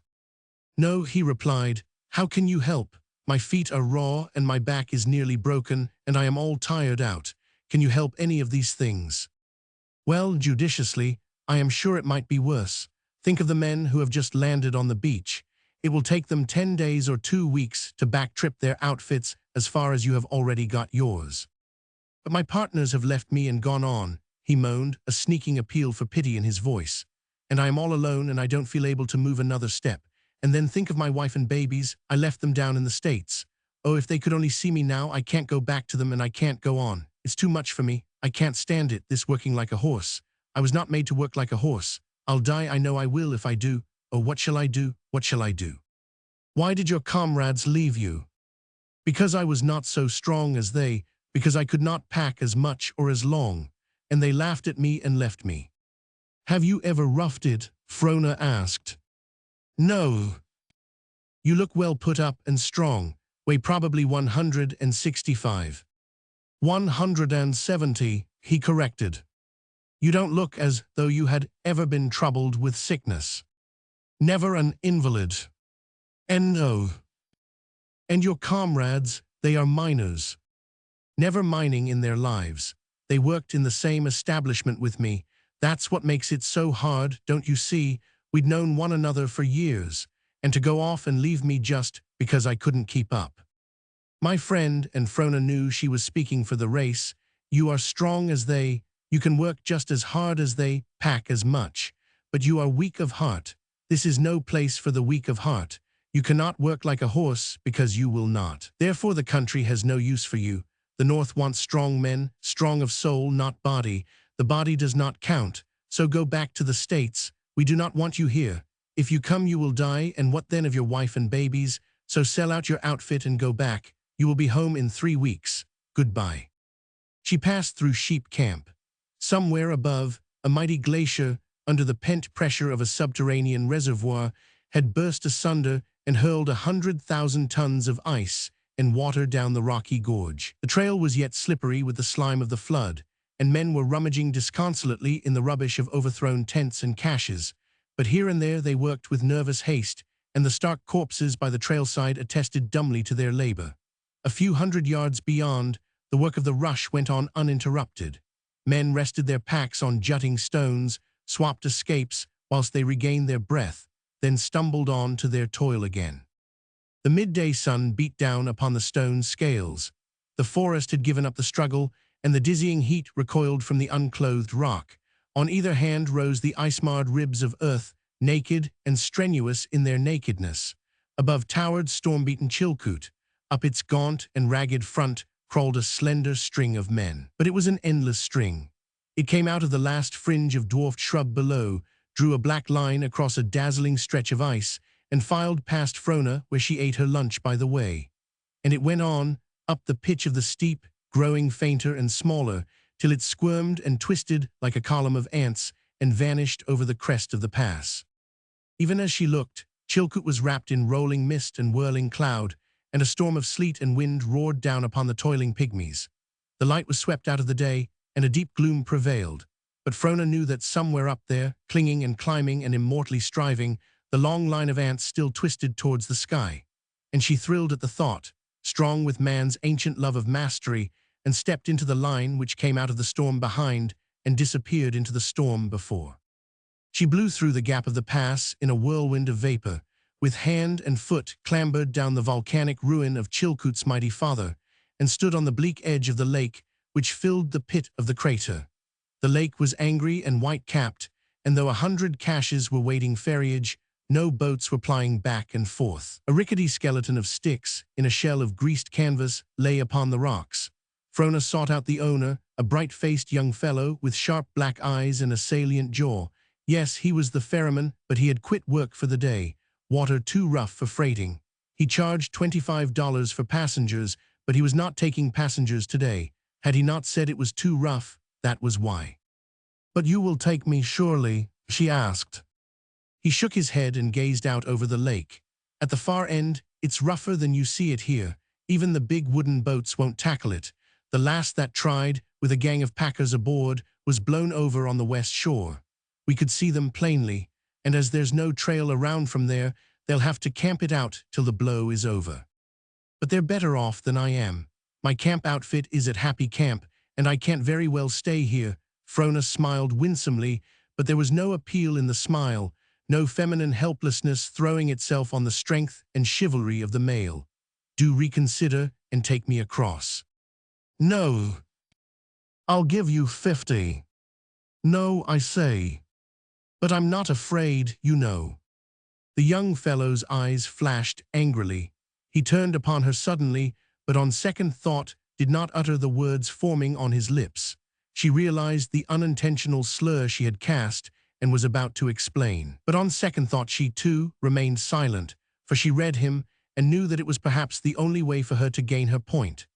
"No," he replied. "How can you help? My feet are raw, and my back is nearly broken, and I am all tired out. Can you help any of these things?" "Well," judiciously, "I am sure it might be worse. Think of the men who have just landed on the beach. It will take them 10 days or 2 weeks to backtrip their outfits as far as you have already got yours." "But my partners have left me and gone on," he moaned, a sneaking appeal for pity in his voice. "And I am all alone, and I don't feel able to move another step. And then think of my wife and babies. I left them down in the States. Oh, if they could only see me now. I can't go back to them, and I can't go on. It's too much for me. I can't stand it, this working like a horse. I was not made to work like a horse. I'll die, I know I will if I do. Oh, what shall I do? What shall I do? Why did your comrades leave you?" "Because I was not so strong as they, because I could not pack as much or as long, and they laughed at me and left me." "Have you ever roughed it?" Frona asked. "No." "You look well put up and strong. Weigh probably 165. 170, he corrected. "You don't look as though you had ever been troubled with sickness. Never an invalid." "And no." "And your comrades, they are miners." "Never mining in their lives. They worked in the same establishment with me. That's what makes it so hard, don't you see? We'd known one another for years, and to go off and leave me just because I couldn't keep up." "My friend," and Frona knew she was speaking for the race, "you are strong as they, you can work just as hard as they, pack as much, but you are weak of heart. This is no place for the weak of heart. You cannot work like a horse because you will not. Therefore the country has no use for you. The North wants strong men, strong of soul, not body. The body does not count, so go back to the States. We do not want you here. If you come you will die, and what then of your wife and babies? So sell out your outfit and go back. You will be home in 3 weeks. Goodbye." She passed through Sheep Camp. Somewhere above, a mighty glacier, under the pent pressure of a subterranean reservoir, had burst asunder and hurled 100,000 tons of ice and water down the rocky gorge. The trail was yet slippery with the slime of the flood, and men were rummaging disconsolately in the rubbish of overthrown tents and caches. But here and there they worked with nervous haste, and the stark corpses by the trailside attested dumbly to their labor. A few hundred yards beyond, the work of the rush went on uninterrupted. Men rested their packs on jutting stones, swapped escapes whilst they regained their breath, then stumbled on to their toil again. The midday sun beat down upon the stone scales. The forest had given up the struggle, and the dizzying heat recoiled from the unclothed rock. On either hand rose the ice-marred ribs of earth, naked and strenuous in their nakedness. Above towered storm-beaten Chilkoot. Up its gaunt and ragged front crawled a slender string of men. But it was an endless string. It came out of the last fringe of dwarfed shrub below, drew a black line across a dazzling stretch of ice, and filed past Frona where she ate her lunch by the way. And it went on, up the pitch of the steep, growing fainter and smaller, till it squirmed and twisted like a column of ants and vanished over the crest of the pass. Even as she looked, Chilkoot was wrapped in rolling mist and whirling cloud, and a storm of sleet and wind roared down upon the toiling pygmies. The light was swept out of the day, and a deep gloom prevailed. But Frona knew that somewhere up there, clinging and climbing and immortally striving, the long line of ants still twisted towards the sky. And she thrilled at the thought, strong with man's ancient love of mastery, and stepped into the line which came out of the storm behind and disappeared into the storm before. She blew through the gap of the pass in a whirlwind of vapor, with hand and foot clambered down the volcanic ruin of Chilkoot's mighty father, and stood on the bleak edge of the lake which filled the pit of the crater. The lake was angry and white-capped, and though 100 caches were waiting ferriage, no boats were plying back and forth. A rickety skeleton of sticks, in a shell of greased canvas, lay upon the rocks. Frona sought out the owner, a bright-faced young fellow with sharp black eyes and a salient jaw. Yes, he was the ferryman, but he had quit work for the day. Water too rough for freighting. He charged $25 for passengers, but he was not taking passengers today. Had he not said it was too rough, that was why. "But you will take me, surely?" she asked. He shook his head and gazed out over the lake. "At the far end, it's rougher than you see it here. Even the big wooden boats won't tackle it. The last that tried, with a gang of packers aboard, was blown over on the west shore. We could see them plainly, and as there's no trail around from there, they'll have to camp it out till the blow is over. But they're better off than I am. My camp outfit is at Happy Camp, and I can't very well stay here." Frona smiled winsomely, but there was no appeal in the smile, no feminine helplessness throwing itself on the strength and chivalry of the male. "Do reconsider and take me across." "No. I'll give you 50. No, I say. But I'm not afraid, you know." The young fellow's eyes flashed angrily. He turned upon her suddenly, but on second thought did not utter the words forming on his lips. She realized the unintentional slur she had cast and was about to explain. But on second thought she, too, remained silent, for she read him and knew that it was perhaps the only way for her to gain her point.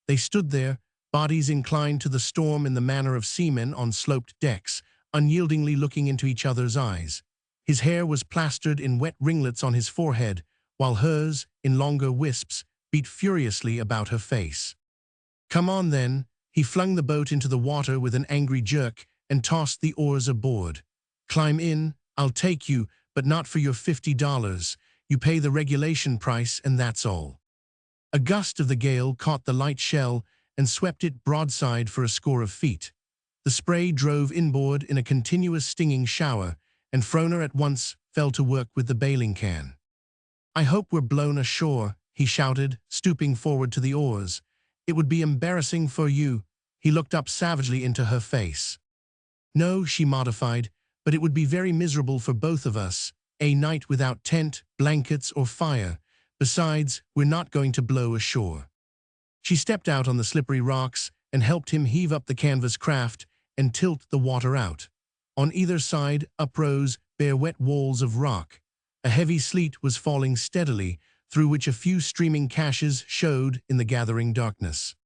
They stood there, bodies inclined to the storm in the manner of seamen on sloped decks, unyieldingly looking into each other's eyes. His hair was plastered in wet ringlets on his forehead, while hers, in longer wisps, beat furiously about her face. "Come on, then." He flung the boat into the water with an angry jerk and tossed the oars aboard. "Climb in, I'll take you, but not for your $50. You pay the regulation price and that's all." A gust of the gale caught the light shell and swept it broadside for a score of feet. The spray drove inboard in a continuous stinging shower, and Frona at once fell to work with the bailing can. "I hope we're blown ashore," he shouted, stooping forward to the oars. "It would be embarrassing for you." He looked up savagely into her face. "No," she modified, "but it would be very miserable for both of us. A night without tent, blankets, or fire. Besides, we're not going to blow ashore." She stepped out on the slippery rocks and helped him heave up the canvas craft and tilt the water out. On either side uprose bare wet walls of rock. A heavy sleet was falling steadily, through which a few streaming caches showed in the gathering darkness.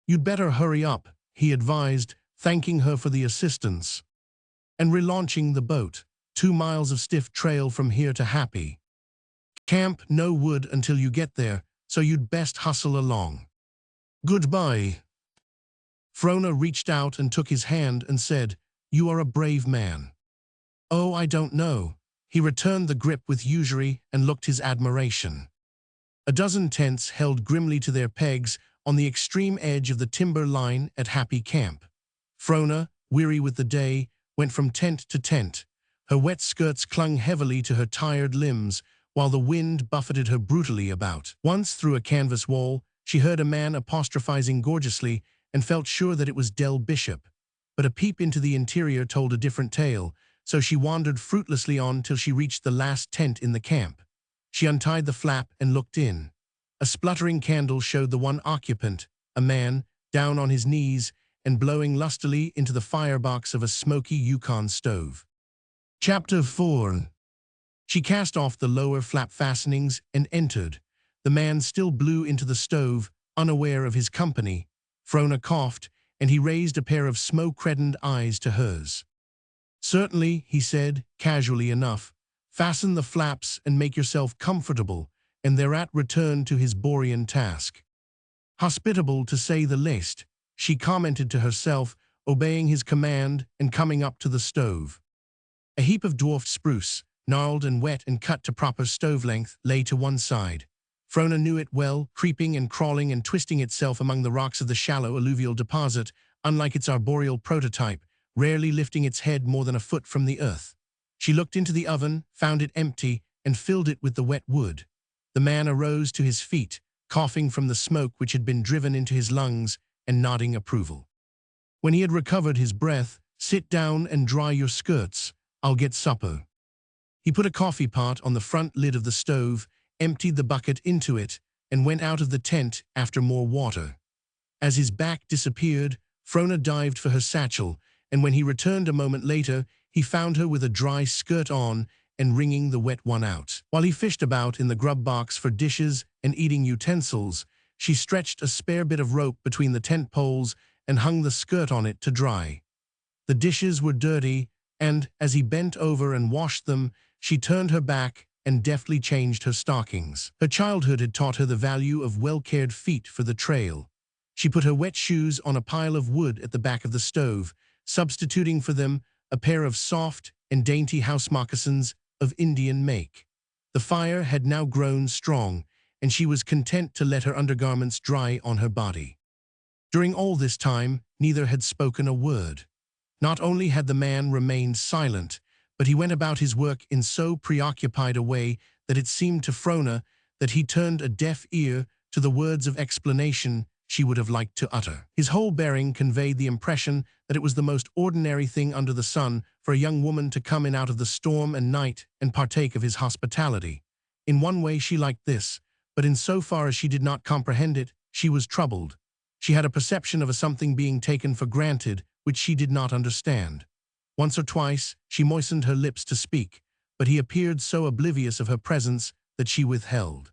"You'd better hurry up," he advised, thanking her for the assistance. "And relaunching the boat. 2 miles of stiff trail from here to Happy Camp, no wood until you get there, so you'd best hustle along." "Goodbye." Frona reached out and took his hand and said, "You are a brave man." "Oh, I don't know." He returned the grip with usury and looked his admiration. A dozen tents held grimly to their pegs on the extreme edge of the timber line at Happy Camp. Frona, weary with the day, went from tent to tent. Her wet skirts clung heavily to her tired limbs, while the wind buffeted her brutally about. Once, through a canvas wall, she heard a man apostrophizing gorgeously and felt sure that it was Del Bishop. But a peep into the interior told a different tale, so she wandered fruitlessly on till she reached the last tent in the camp. She untied the flap and looked in. A spluttering candle showed the one occupant, a man, down on his knees and blowing lustily into the firebox of a smoky Yukon stove. Chapter 4. She cast off the lower flap fastenings and entered. The man still blew into the stove, unaware of his company. Frona coughed, and he raised a pair of smoke-reddened eyes to hers. "Certainly," he said, casually enough. "Fasten the flaps and make yourself comfortable," and thereat returned to his Borean task. Hospitable, to say the least, she commented to herself, obeying his command and coming up to the stove. A heap of dwarfed spruce, gnarled and wet and cut to proper stove length, lay to one side. Frona knew it well, creeping and crawling and twisting itself among the rocks of the shallow alluvial deposit, unlike its arboreal prototype, rarely lifting its head more than a foot from the earth. She looked into the oven, found it empty, and filled it with the wet wood. The man arose to his feet, coughing from the smoke which had been driven into his lungs, and nodding approval. When he had recovered his breath, "Sit down and dry your skirts. I'll get supper." He put a coffee pot on the front lid of the stove, emptied the bucket into it, and went out of the tent after more water. As his back disappeared, Frona dived for her satchel, and when he returned a moment later, he found her with a dry skirt on and wringing the wet one out. While he fished about in the grub box for dishes and eating utensils, she stretched a spare bit of rope between the tent poles and hung the skirt on it to dry. The dishes were dirty, and, as he bent over and washed them, she turned her back and deftly changed her stockings. Her childhood had taught her the value of well-cared feet for the trail. She put her wet shoes on a pile of wood at the back of the stove, substituting for them a pair of soft and dainty house moccasins of Indian make. The fire had now grown strong, and she was content to let her undergarments dry on her body. During all this time, neither had spoken a word. Not only had the man remained silent, but he went about his work in so preoccupied a way that it seemed to Frona that he turned a deaf ear to the words of explanation she would have liked to utter. His whole bearing conveyed the impression that it was the most ordinary thing under the sun for a young woman to come in out of the storm and night and partake of his hospitality. In one way she liked this, but in so far as she did not comprehend it, she was troubled. She had a perception of a something being taken for granted which she did not understand. Once or twice she moistened her lips to speak, but he appeared so oblivious of her presence that she withheld.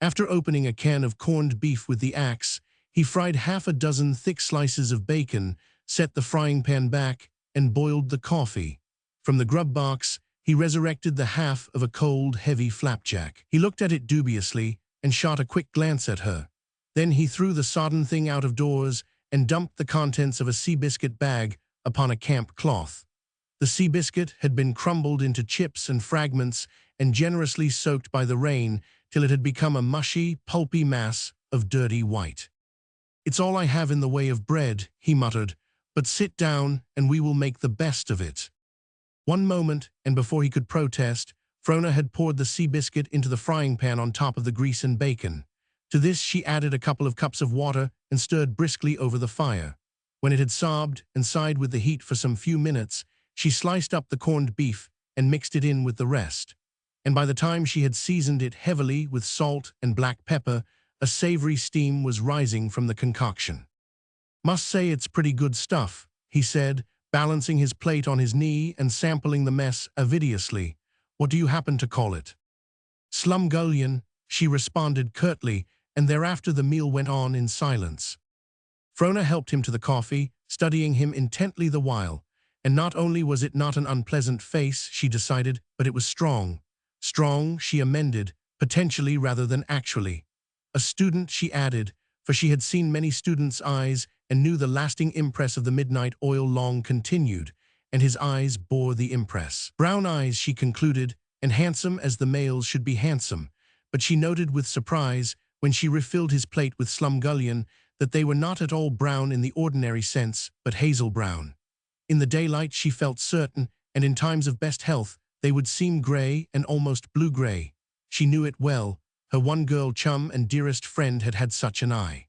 After opening a can of corned beef with the axe, he fried half a dozen thick slices of bacon, set the frying pan back, and boiled the coffee. From the grub box, he resurrected the half of a cold, heavy flapjack. He looked at it dubiously and shot a quick glance at her. Then he threw the sodden thing out of doors and dumped the contents of a Seabiscuit bag upon a camp cloth. The Seabiscuit had been crumbled into chips and fragments and generously soaked by the rain till it had become a mushy, pulpy mass of dirty white. "It's all I have in the way of bread," he muttered, "but sit down and we will make the best of it." One moment, and before he could protest, Frona had poured the Seabiscuit into the frying pan on top of the grease and bacon. To this she added a couple of cups of water and stirred briskly over the fire. When it had sobbed and sighed with the heat for some few minutes, she sliced up the corned beef and mixed it in with the rest. And by the time she had seasoned it heavily with salt and black pepper, a savory steam was rising from the concoction. "Must say it's pretty good stuff," he said, balancing his plate on his knee and sampling the mess avidiously. "What do you happen to call it?" "Slumgullion," she responded curtly, and thereafter the meal went on in silence. Frona helped him to the coffee, studying him intently the while, and not only was it not an unpleasant face, she decided, but it was strong. Strong, she amended, potentially rather than actually. A student, she added, for she had seen many students' eyes and knew the lasting impress of the midnight oil long continued, and his eyes bore the impress. Brown eyes, she concluded, and handsome as the male's should be handsome, but she noted with surprise, when she refilled his plate with slumgullion, that they were not at all brown in the ordinary sense, but hazel brown. In the daylight she felt certain, and in times of best health, they would seem gray and almost blue-gray. She knew it well. Her one girl chum and dearest friend had had such an eye.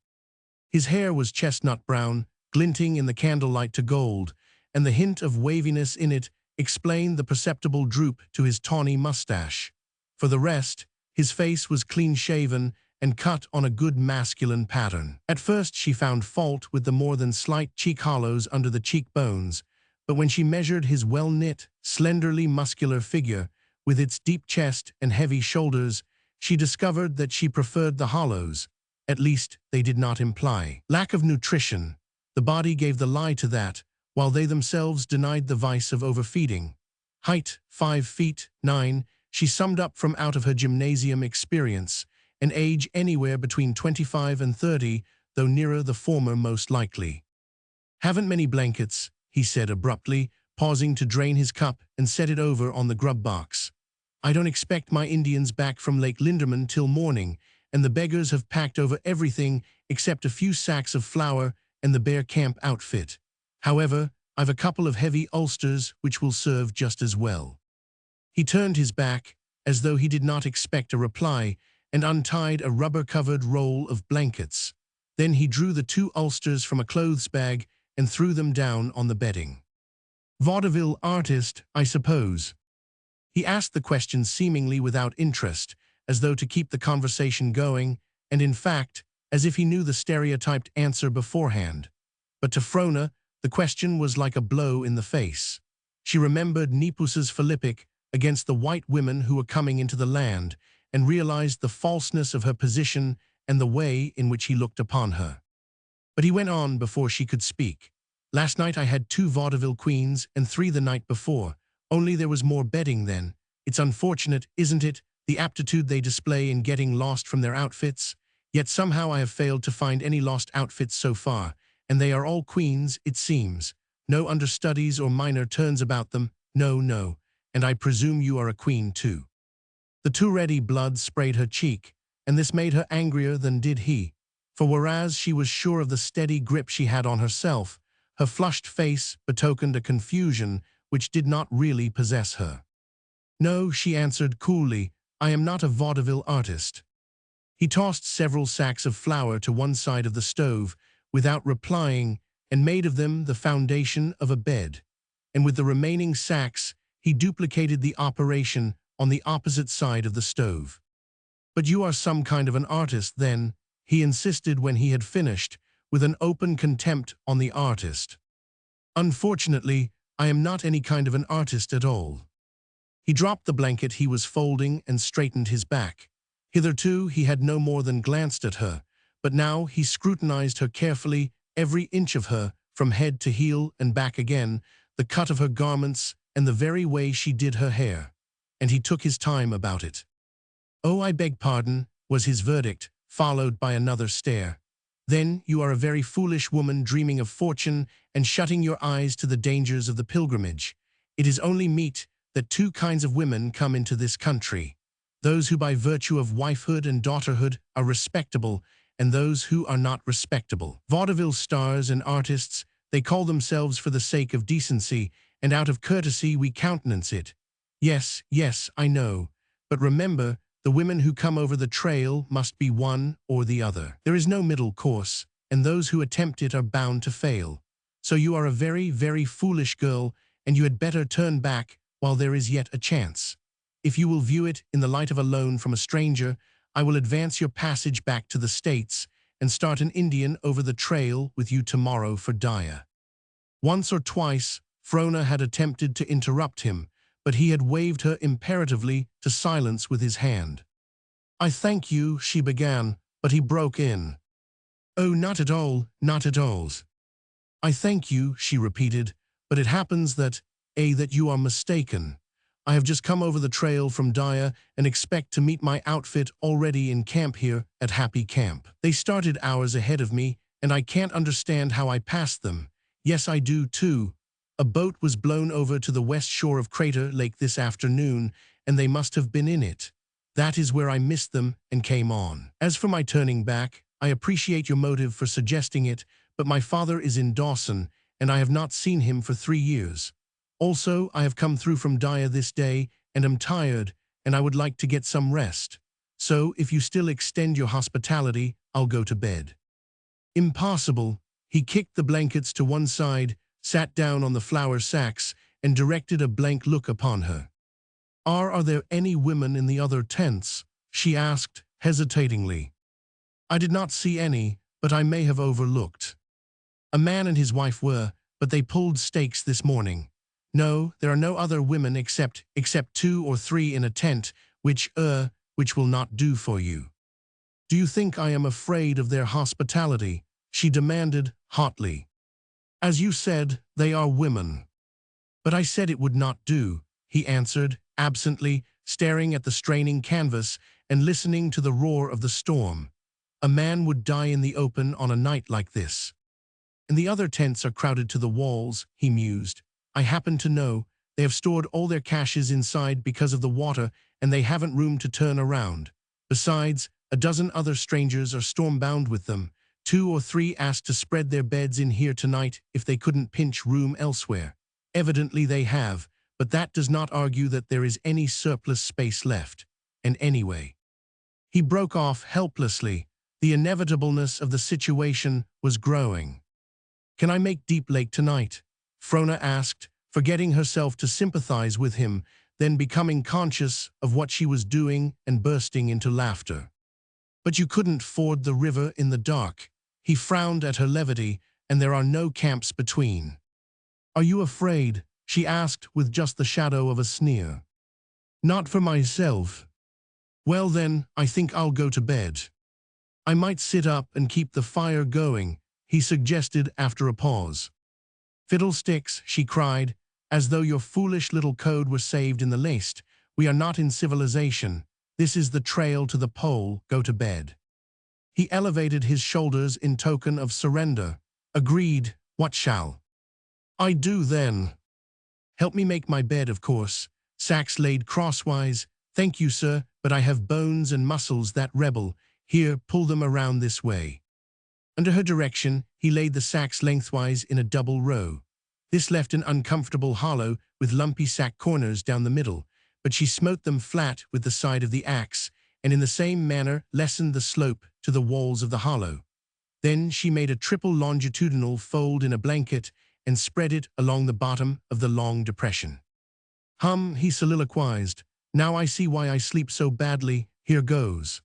His hair was chestnut brown, glinting in the candlelight to gold, and the hint of waviness in it explained the perceptible droop to his tawny mustache. For the rest, his face was clean-shaven and cut on a good masculine pattern. At first she found fault with the more than slight cheek hollows under the cheekbones, but when she measured his well-knit, slenderly muscular figure, With its deep chest and heavy shoulders, she discovered that she preferred the hollows. At least, they did not imply lack of nutrition. The body gave the lie to that, while they themselves denied the vice of overfeeding. Height, 5 feet, 9, she summed up from out of her gymnasium experience, an age anywhere between 25 and 30, though nearer the former most likely. "Haven't many blankets," he said abruptly, pausing to drain his cup and set it over on the grub box. "I don't expect my Indians back from Lake Linderman till morning, and the beggars have packed over everything except a few sacks of flour and the bare camp outfit. However, I've a couple of heavy ulsters which will serve just as well." He turned his back, as though he did not expect a reply, and untied a rubber-covered roll of blankets. Then he drew the 2 ulsters from a clothes bag and threw them down on the bedding. "Vaudeville artist, I suppose?" He asked the question seemingly without interest, as though to keep the conversation going, and in fact, as if he knew the stereotyped answer beforehand. But to Frona, the question was like a blow in the face. She remembered Nepus's Philippic against the white women who were coming into the land, and realized the falseness of her position and the way in which he looked upon her. But he went on before she could speak. "Last night I had 2 vaudeville queens and 3 the night before, only there was more bedding then. It's unfortunate, isn't it, the aptitude they display in getting lost from their outfits? Yet somehow I have failed to find any lost outfits so far, and they are all queens, it seems. No understudies or minor turns about them, no, and I presume you are a queen too." The too ready blood sprayed her cheek, and this made her angrier than did he, for whereas she was sure of the steady grip she had on herself, her flushed face betokened a confusion which did not really possess her. "No," she answered coolly, "I am not a vaudeville artist." He tossed several sacks of flour to one side of the stove, without replying, and made of them the foundation of a bed. And with the remaining sacks, he duplicated the operation on the opposite side of the stove. "But you are some kind of an artist, then," he insisted when he had finished, with an open contempt on the artist. "Unfortunately, I am not any kind of an artist at all." He dropped the blanket he was folding and straightened his back. Hitherto he had no more than glanced at her, but now he scrutinized her carefully, every inch of her, from head to heel and back again, the cut of her garments and the very way she did her hair. And he took his time about it. "Oh, I beg pardon," was his verdict, followed by another stare. "Then you are a very foolish woman dreaming of fortune and shutting your eyes to the dangers of the pilgrimage. It is only meet that 2 kinds of women come into this country. Those who by virtue of wifehood and daughterhood are respectable, and those who are not respectable. Vaudeville stars and artists, they call themselves for the sake of decency, and out of courtesy we countenance it. Yes, I know. But remember, the women who come over the trail must be one or the other. There is no middle course, and those who attempt it are bound to fail. So you are a very, very foolish girl, and you had better turn back while there is yet a chance. If you will view it in the light of a loan from a stranger, I will advance your passage back to the States and start an Indian over the trail with you tomorrow for Daya." Once or twice, Frona had attempted to interrupt him, but he had waved her imperatively to silence with his hand. "I thank you," she began, but he broke in. "Oh, not at all, not at all." "I thank you," she repeated, "but it happens that you are mistaken. I have just come over the trail from Daya and expect to meet my outfit already in camp here at Happy Camp. They started hours ahead of me, and I can't understand how I passed them. Yes, I do too. A boat was blown over to the west shore of Crater Lake this afternoon, and they must have been in it. That is where I missed them and came on. As for my turning back, I appreciate your motive for suggesting it, but my father is in Dawson, and I have not seen him for 3 years. Also, I have come through from Daya this day and am tired, and I would like to get some rest. So, if you still extend your hospitality, I'll go to bed." "Impossible." He kicked the blankets to one side, sat down on the flour sacks, and directed a blank look upon her. Are there any women in the other tents?" she asked, hesitatingly. "I did not see any, but I may have overlooked. A man and his wife were, but they pulled stakes this morning. No, there are no other women except 2 or 3 in a tent, which will not do for you. Do you think I am afraid of their hospitality? She demanded hotly. As you said, they are women. But I said it would not do, he answered, absently, staring at the straining canvas and listening to the roar of the storm. A man would die in the open on a night like this. And the other tents are crowded to the walls, he mused. I happen to know they have stored all their caches inside because of the water and they haven't room to turn around. Besides, a dozen other strangers are storm-bound with them. 2 or 3 asked to spread their beds in here tonight if they couldn't pinch room elsewhere. Evidently they have, but that does not argue that there is any surplus space left. And anyway. He broke off helplessly. The inevitableness of the situation was growing. Can I make Deep Lake tonight? Frona asked, forgetting herself to sympathize with him, then becoming conscious of what she was doing and bursting into laughter. But you couldn't ford the river in the dark. He frowned at her levity, and there are no camps between. Are you afraid? She asked with just the shadow of a sneer. Not for myself. Well then, I think I'll go to bed. I might sit up and keep the fire going, he suggested after a pause. Fiddlesticks, she cried, as though your foolish little code were saved in the list. We are not in civilization. This is the trail to the pole. Go to bed. He elevated his shoulders in token of surrender. Agreed. What shall I do then? Help me make my bed, of course. Sacks laid crosswise. Thank you, sir, but I have bones and muscles that rebel. Here, pull them around this way. Under her direction, he laid the sacks lengthwise in a double row. This left an uncomfortable hollow with lumpy sack corners down the middle, but she smote them flat with the side of the axe, and in the same manner lessened the slope to the walls of the hollow. Then she made a triple longitudinal fold in a blanket and spread it along the bottom of the long depression. He soliloquized. Now I see why I sleep so badly. Here goes.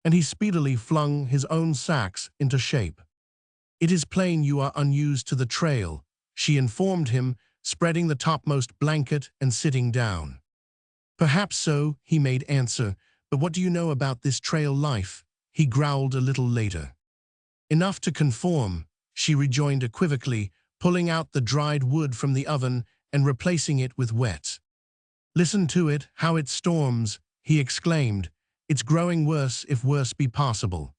And he speedily flung his own sacks into shape. It is plain you are unused to the trail, she informed him, spreading the topmost blanket and sitting down. Perhaps so, he made answer, but what do you know about this trail life? He growled a little later. Enough to conform, she rejoined equivocally, pulling out the dried wood from the oven and replacing it with wet. Listen to it, how it storms, he exclaimed. It's growing worse if worse be possible.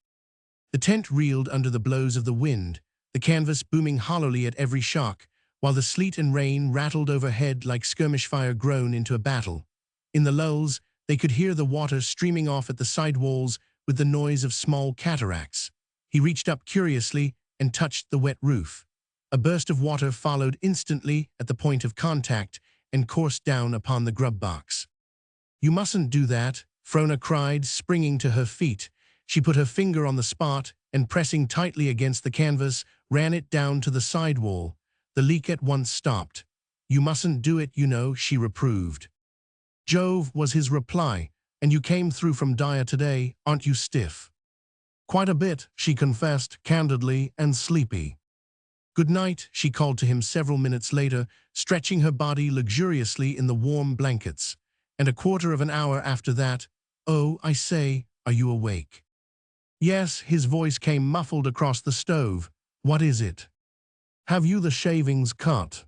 The tent reeled under the blows of the wind, the canvas booming hollowly at every shock, while the sleet and rain rattled overhead like skirmish fire grown into a battle. In the lulls, they could hear the water streaming off at the side walls with the noise of small cataracts. He reached up curiously and touched the wet roof. A burst of water followed instantly at the point of contact and coursed down upon the grub box. You mustn't do that, Frona cried, springing to her feet. She put her finger on the spot and, pressing tightly against the canvas, ran it down to the side wall. The leak at once stopped. You mustn't do it, you know, she reproved. Jove, was his reply, and you came through from Dyer today, aren't you stiff? Quite a bit, she confessed, candidly, and sleepy. Good night, she called to him several minutes later, stretching her body luxuriously in the warm blankets. And a quarter of an hour after that, oh, I say, are you awake? Yes, his voice came muffled across the stove. What is it? Have you the shavings cut?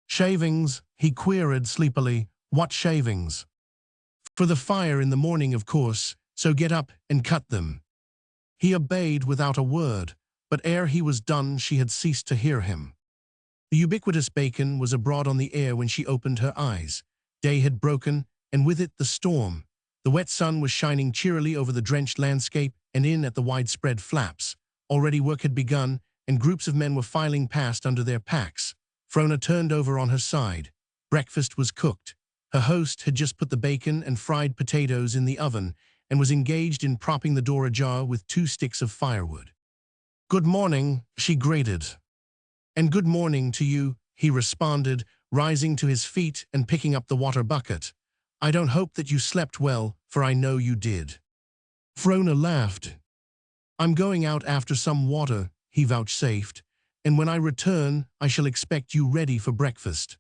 Shavings, he queried sleepily. What shavings? For the fire in the morning, of course, so get up and cut them. He obeyed without a word, but ere he was done she had ceased to hear him. The ubiquitous bacon was abroad on the air when she opened her eyes. Day had broken, and with it the storm. The wet sun was shining cheerily over the drenched landscape and in at the widespread flaps. Already work had begun, and groups of men were filing past under their packs. Frona turned over on her side. Breakfast was cooked. Her host had just put the bacon and fried potatoes in the oven and was engaged in propping the door ajar with 2 sticks of firewood. Good morning, she grated. And good morning to you, he responded, rising to his feet and picking up the water bucket. I don't hope that you slept well, for I know you did. Frona laughed. I'm going out after some water, he vouchsafed, and when I return, I shall expect you ready for breakfast.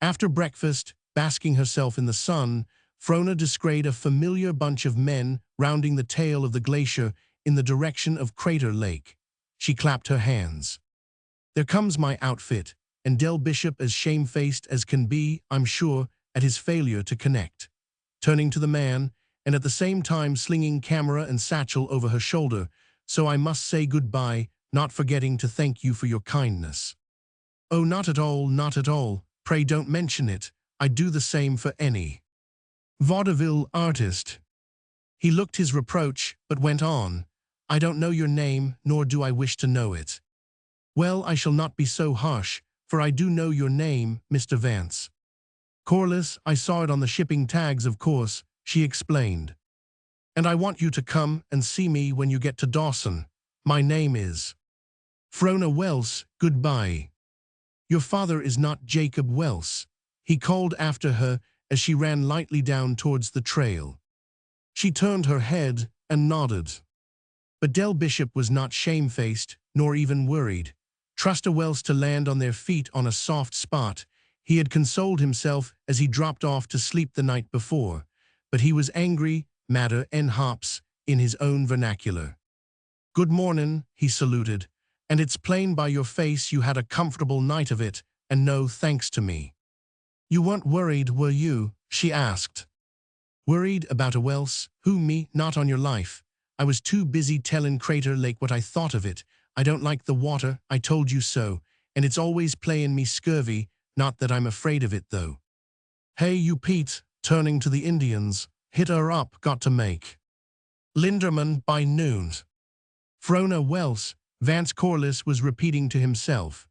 After breakfast, basking herself in the sun, Frona descried a familiar bunch of men rounding the tail of the glacier in the direction of Crater Lake. She clapped her hands. There comes my outfit, and Del Bishop as shamefaced as can be, I'm sure, at his failure to connect. Turning to the man, and at the same time slinging camera and satchel over her shoulder, so I must say goodbye, not forgetting to thank you for your kindness. Oh, not at all, not at all. Pray don't mention it. I'd do the same for any vaudeville artist. He looked his reproach, but went on. I don't know your name, nor do I wish to know it. Well, I shall not be so harsh, for I do know your name, Mr. Vance. Corliss, I saw it on the shipping tags, of course, she explained. And I want you to come and see me when you get to Dawson. My name is Frona Welse, goodbye. Your father is not Jacob Welse, he called after her as she ran lightly down towards the trail. She turned her head and nodded. But Del Bishop was not shamefaced, nor even worried. Trust a Welse to land on their feet on a soft spot. He had consoled himself as he dropped off to sleep the night before, but he was angry, madder en hops, in his own vernacular. Good mornin', he saluted, and it's plain by your face you had a comfortable night of it, and no thanks to me. You weren't worried, were you? She asked. Worried about a Welse? Who, me? Not on your life. I was too busy tellin' Crater Lake what I thought of it. I don't like the water, I told you so, and it's always playin' me scurvy, not that I'm afraid of it, though. Hey, you Pete, turning to the Indians, hit her up, got to make Linderman by noon. Frona Welse, Vance Corliss was repeating to himself.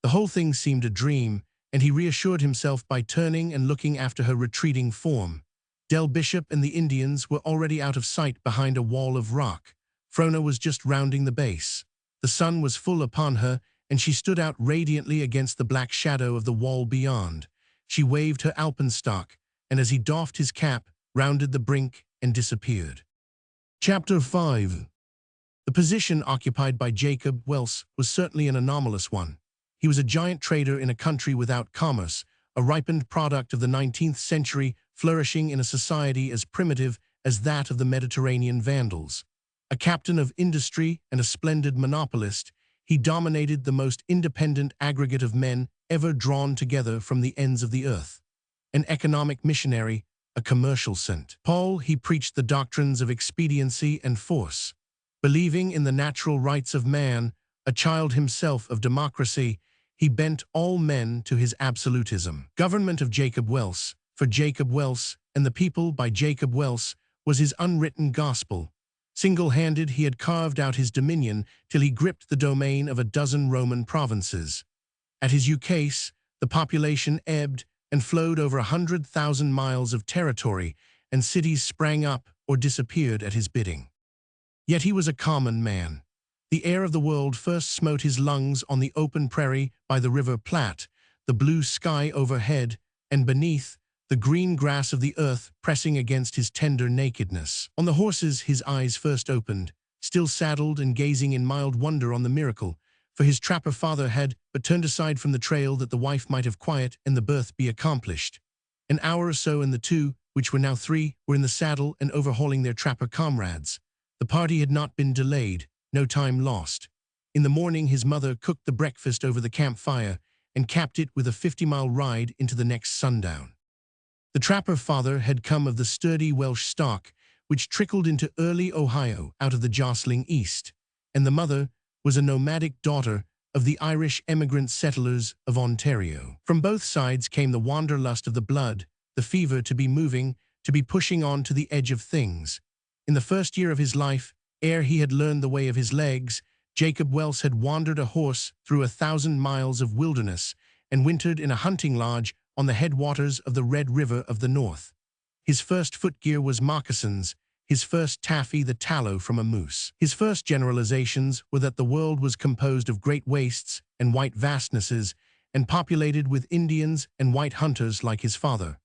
The whole thing seemed a dream, and he reassured himself by turning and looking after her retreating form. Del Bishop and the Indians were already out of sight behind a wall of rock. Frona was just rounding the base. The sun was full upon her, and she stood out radiantly against the black shadow of the wall beyond. She waved her alpenstock, and as he doffed his cap, rounded the brink and disappeared. Chapter 5. The position occupied by Jacob Welse was certainly an anomalous one. He was a giant trader in a country without commerce, a ripened product of the 19th century, flourishing in a society as primitive as that of the Mediterranean Vandals. A captain of industry and a splendid monopolist, he dominated the most independent aggregate of men ever drawn together from the ends of the earth. An economic missionary, a commercial St. Paul, he preached the doctrines of expediency and force. Believing in the natural rights of man, a child himself of democracy, he bent all men to his absolutism. Government of Jacob Welse, for Jacob Welse, and the people by Jacob Welse, was his unwritten gospel. Single-handed he had carved out his dominion till he gripped the domain of a dozen Roman provinces. At his ukase, the population ebbed and flowed over 100,000 miles of territory, and cities sprang up or disappeared at his bidding. Yet he was a common man. The air of the world first smote his lungs on the open prairie by the River Platte, the blue sky overhead, and beneath, the green grass of the earth pressing against his tender nakedness. On the horses his eyes first opened, still saddled and gazing in mild wonder on the miracle, for his trapper father had but turned aside from the trail that the wife might have quiet and the birth be accomplished. An hour or so and the two, which were now three, were in the saddle and overhauling their trapper comrades. The party had not been delayed, no time lost. In the morning his mother cooked the breakfast over the campfire and capped it with a 50-mile ride into the next sundown. The trapper father had come of the sturdy Welsh stock, which trickled into early Ohio out of the jostling East, and the mother was a nomadic daughter of the Irish emigrant settlers of Ontario. From both sides came the wanderlust of the blood, the fever to be moving, to be pushing on to the edge of things. In the first year of his life, ere he had learned the way of his legs, Jacob Welse had wandered a horse through 1,000 miles of wilderness and wintered in a hunting lodge on the headwaters of the Red River of the North. His first footgear was moccasins, his first taffy the tallow from a moose. His first generalizations were that the world was composed of great wastes and white vastnesses, and populated with Indians and white hunters like his father.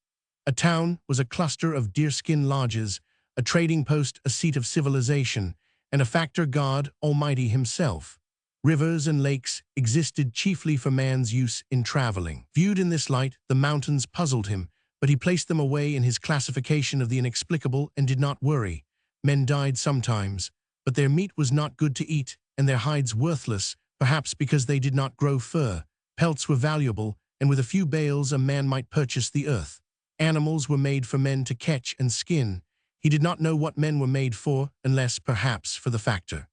A town was a cluster of deerskin lodges, a trading post a seat of civilization, and a factor God Almighty himself. Rivers and lakes existed chiefly for man's use in traveling. Viewed in this light, the mountains puzzled him, but he placed them away in his classification of the inexplicable and did not worry. Men died sometimes, but their meat was not good to eat, and their hides worthless, perhaps because they did not grow fur. Pelts were valuable, and with a few bales a man might purchase the earth. Animals were made for men to catch and skin. He did not know what men were made for, unless, perhaps, for the factor.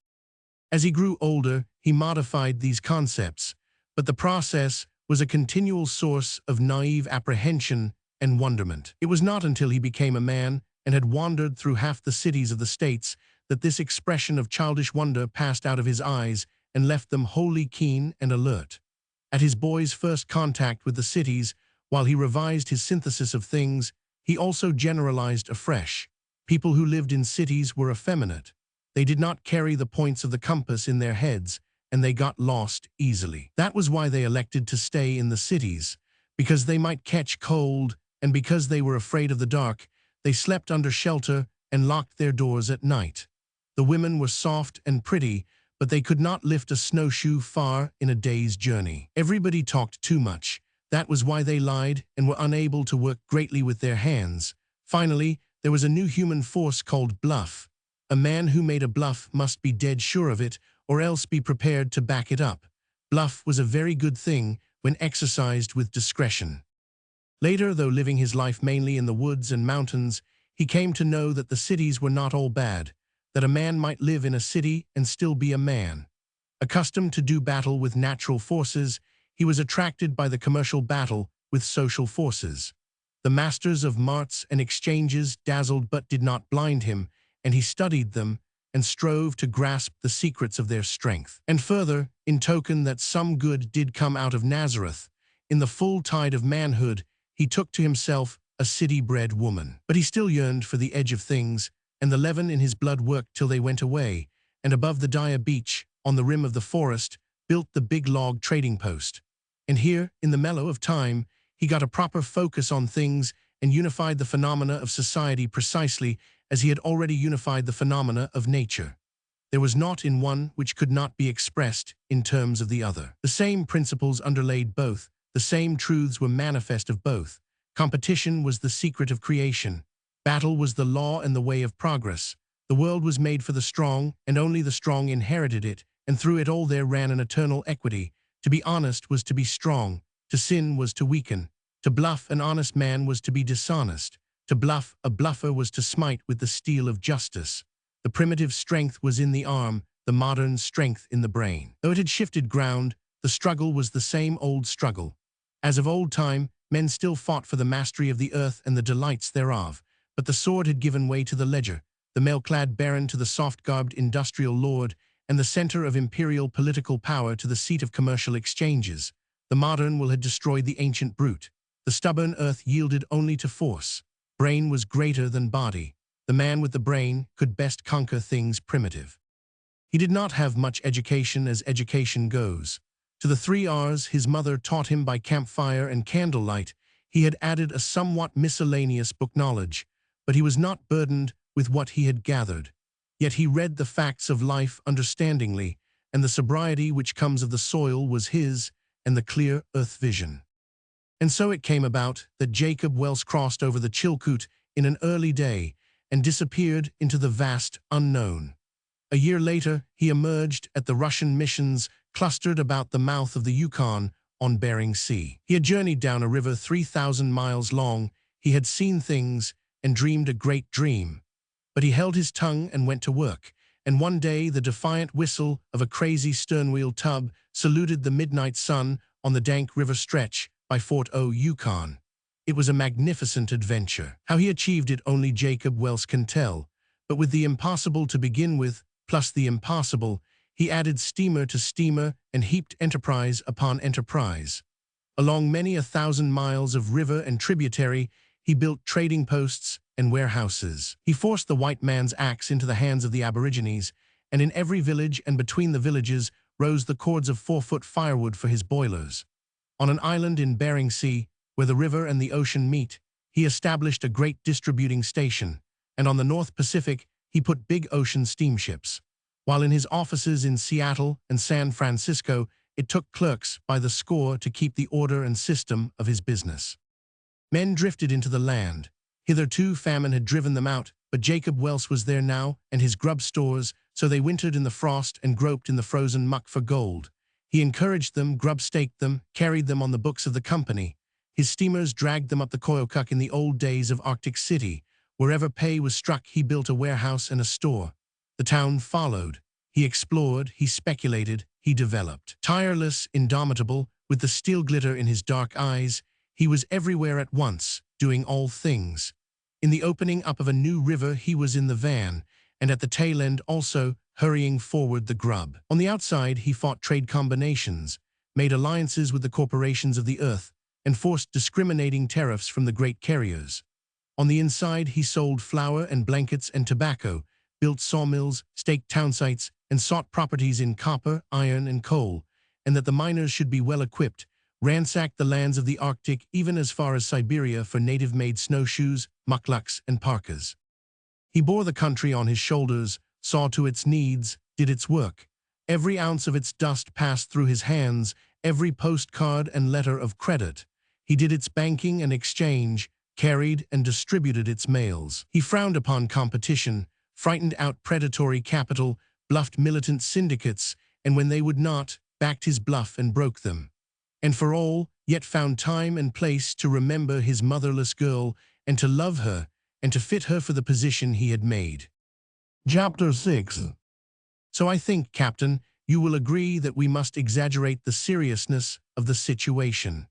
As he grew older, he modified these concepts, but the process was a continual source of naive apprehension and wonderment. It was not until he became a man and had wandered through half the cities of the States that this expression of childish wonder passed out of his eyes and left them wholly keen and alert. At his boy's first contact with the cities, while he revised his synthesis of things, he also generalized afresh. People who lived in cities were effeminate. They did not carry the points of the compass in their heads, and they got lost easily. That was why they elected to stay in the cities, because they might catch cold, and because they were afraid of the dark, they slept under shelter and locked their doors at night. The women were soft and pretty, but they could not lift a snowshoe far in a day's journey. Everybody talked too much. That was why they lied and were unable to work greatly with their hands. Finally, there was a new human force called bluff. A man who made a bluff must be dead sure of it, or else be prepared to back it up. Bluff was a very good thing when exercised with discretion. Later, though living his life mainly in the woods and mountains, he came to know that the cities were not all bad, that a man might live in a city and still be a man. Accustomed to do battle with natural forces, he was attracted by the commercial battle with social forces. The masters of marts and exchanges dazzled but did not blind him, and he studied them and strove to grasp the secrets of their strength. And further, in token that some good did come out of Nazareth, in the full tide of manhood, he took to himself a city-bred woman. But he still yearned for the edge of things, and the leaven in his blood worked till they went away, and above the dire beach, on the rim of the forest, built the big log trading post. And here, in the mellow of time, he got a proper focus on things and unified the phenomena of society precisely as he had already unified the phenomena of nature. There was naught in one which could not be expressed in terms of the other. The same principles underlaid both, the same truths were manifest of both. Competition was the secret of creation. Battle was the law and the way of progress. The world was made for the strong, and only the strong inherited it, and through it all there ran an eternal equity. To be honest was to be strong, to sin was to weaken, to bluff an honest man was to be dishonest, to bluff a bluffer was to smite with the steel of justice. The primitive strength was in the arm, the modern strength in the brain. Though it had shifted ground, the struggle was the same old struggle. As of old time, men still fought for the mastery of the earth and the delights thereof, but the sword had given way to the ledger, the mail-clad baron to the soft-garbed industrial lord, and the center of imperial political power to the seat of commercial exchanges. The modern will had destroyed the ancient brute. The stubborn earth yielded only to force. Brain was greater than body. The man with the brain could best conquer things primitive. He did not have much education as education goes. To the 3 R's his mother taught him by campfire and candlelight, he had added a somewhat miscellaneous book knowledge, but he was not burdened with what he had gathered. Yet he read the facts of life understandingly, and the sobriety which comes of the soil was his, and the clear earth vision. And so it came about that Jacob Welse crossed over the Chilkoot in an early day and disappeared into the vast unknown. A year later, he emerged at the Russian missions clustered about the mouth of the Yukon on Bering Sea. He had journeyed down a river 3,000 miles long, he had seen things and dreamed a great dream. But he held his tongue and went to work, and one day the defiant whistle of a crazy sternwheel tub saluted the midnight sun on the dank river stretch by Fort O, Yukon. It was a magnificent adventure. How he achieved it only Jacob Welse can tell, but with the impossible to begin with, plus the impossible, he added steamer to steamer and heaped enterprise upon enterprise. Along many 1,000 miles of river and tributary, he built trading posts and warehouses. He forced the white man's axe into the hands of the Aborigines, and in every village and between the villages rose the cords of 4-foot firewood for his boilers. On an island in Bering Sea, where the river and the ocean meet, he established a great distributing station, and on the North Pacific he put big ocean steamships. while in his offices in Seattle and San Francisco, it took clerks by the score to keep the order and system of his business. Men drifted into the land. Hitherto famine had driven them out, but Jacob Welse was there now, and his grub stores, so they wintered in the frost and groped in the frozen muck for gold. He encouraged them, grub-staked them, carried them on the books of the company. His steamers dragged them up the Koyukuk in the old days of Arctic City. Wherever pay was struck, he built a warehouse and a store. The town followed. He explored, he speculated, he developed. Tireless, indomitable, with the steel glitter in his dark eyes, he was everywhere at once, doing all things. In the opening up of a new river, he was in the van, and at the tail end also, hurrying forward the grub. On the outside, he fought trade combinations, made alliances with the corporations of the earth, and forced discriminating tariffs from the great carriers. On the inside, he sold flour and blankets and tobacco, built sawmills, staked town sites, and sought properties in copper, iron, and coal, and that the miners should be well equipped, ransacked the lands of the Arctic even as far as Siberia for native-made snowshoes, mukluks, and parkas. He bore the country on his shoulders, saw to its needs, did its work. Every ounce of its dust passed through his hands, every postcard and letter of credit. He did its banking and exchange, carried and distributed its mails. He frowned upon competition, frightened out predatory capital, bluffed militant syndicates, and when they would not, backed his bluff and broke them. And for all, yet found time and place to remember his motherless girl, and to love her, and to fit her for the position he had made. Chapter 6. So I think, Captain, you will agree that we must exaggerate the seriousness of the situation.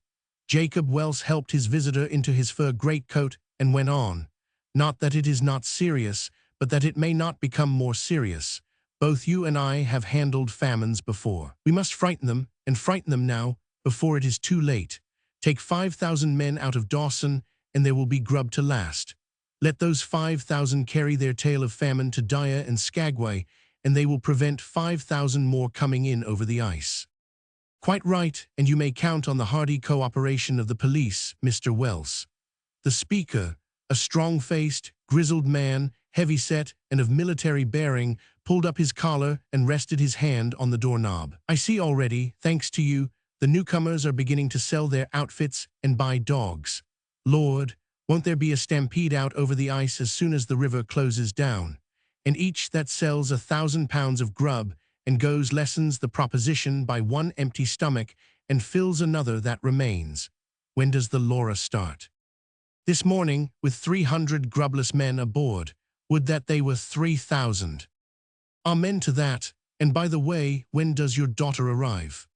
Jacob Welse helped his visitor into his fur greatcoat and went on. Not that it is not serious, but that it may not become more serious. Both you and I have handled famines before. We must frighten them, and frighten them now, before it is too late. Take 5,000 men out of Dawson, and there will be grub to last. Let those 5,000 carry their tale of famine to Dyer and Skagway, and they will prevent 5,000 more coming in over the ice. Quite right, and you may count on the hearty cooperation of the police, Mr. Welse. The speaker, a strong-faced, grizzled man, heavy-set and of military bearing, pulled up his collar and rested his hand on the doorknob. I see already, thanks to you, the newcomers are beginning to sell their outfits and buy dogs. Lord, won't there be a stampede out over the ice as soon as the river closes down? And each that sells 1,000 pounds of grub and goes lessens the proposition by one empty stomach and fills another that remains. When does the Laura start? This morning, with 300 grubless men aboard. Would that they were 3,000. Amen to that, and by the way, when does your daughter arrive?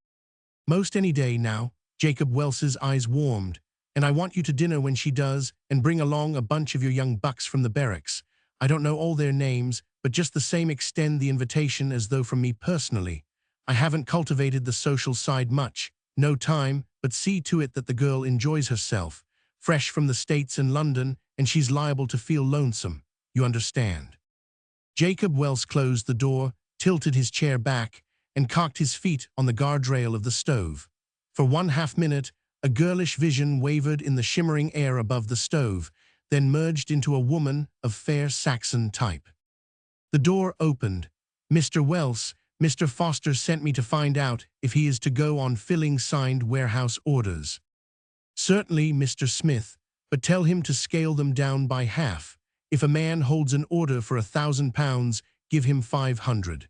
Most any day now. Jacob Welse's eyes warmed. And I want you to dinner when she does, and bring along a bunch of your young bucks from the barracks. I don't know all their names, but just the same extend the invitation as though from me personally. I haven't cultivated the social side much. No time, but see to it that the girl enjoys herself. Fresh from the States and London, and she's liable to feel lonesome. You understand. Jacob Welse closed the door, tilted his chair back, and cocked his feet on the guardrail of the stove. For 1/2 minute, a girlish vision wavered in the shimmering air above the stove, then merged into a woman of fair Saxon type. The door opened. Mr. Welse, Mr. Foster sent me to find out if he is to go on filling signed warehouse orders. Certainly, Mr. Smith, but tell him to scale them down by half. If a man holds an order for 1,000 pounds, give him 500.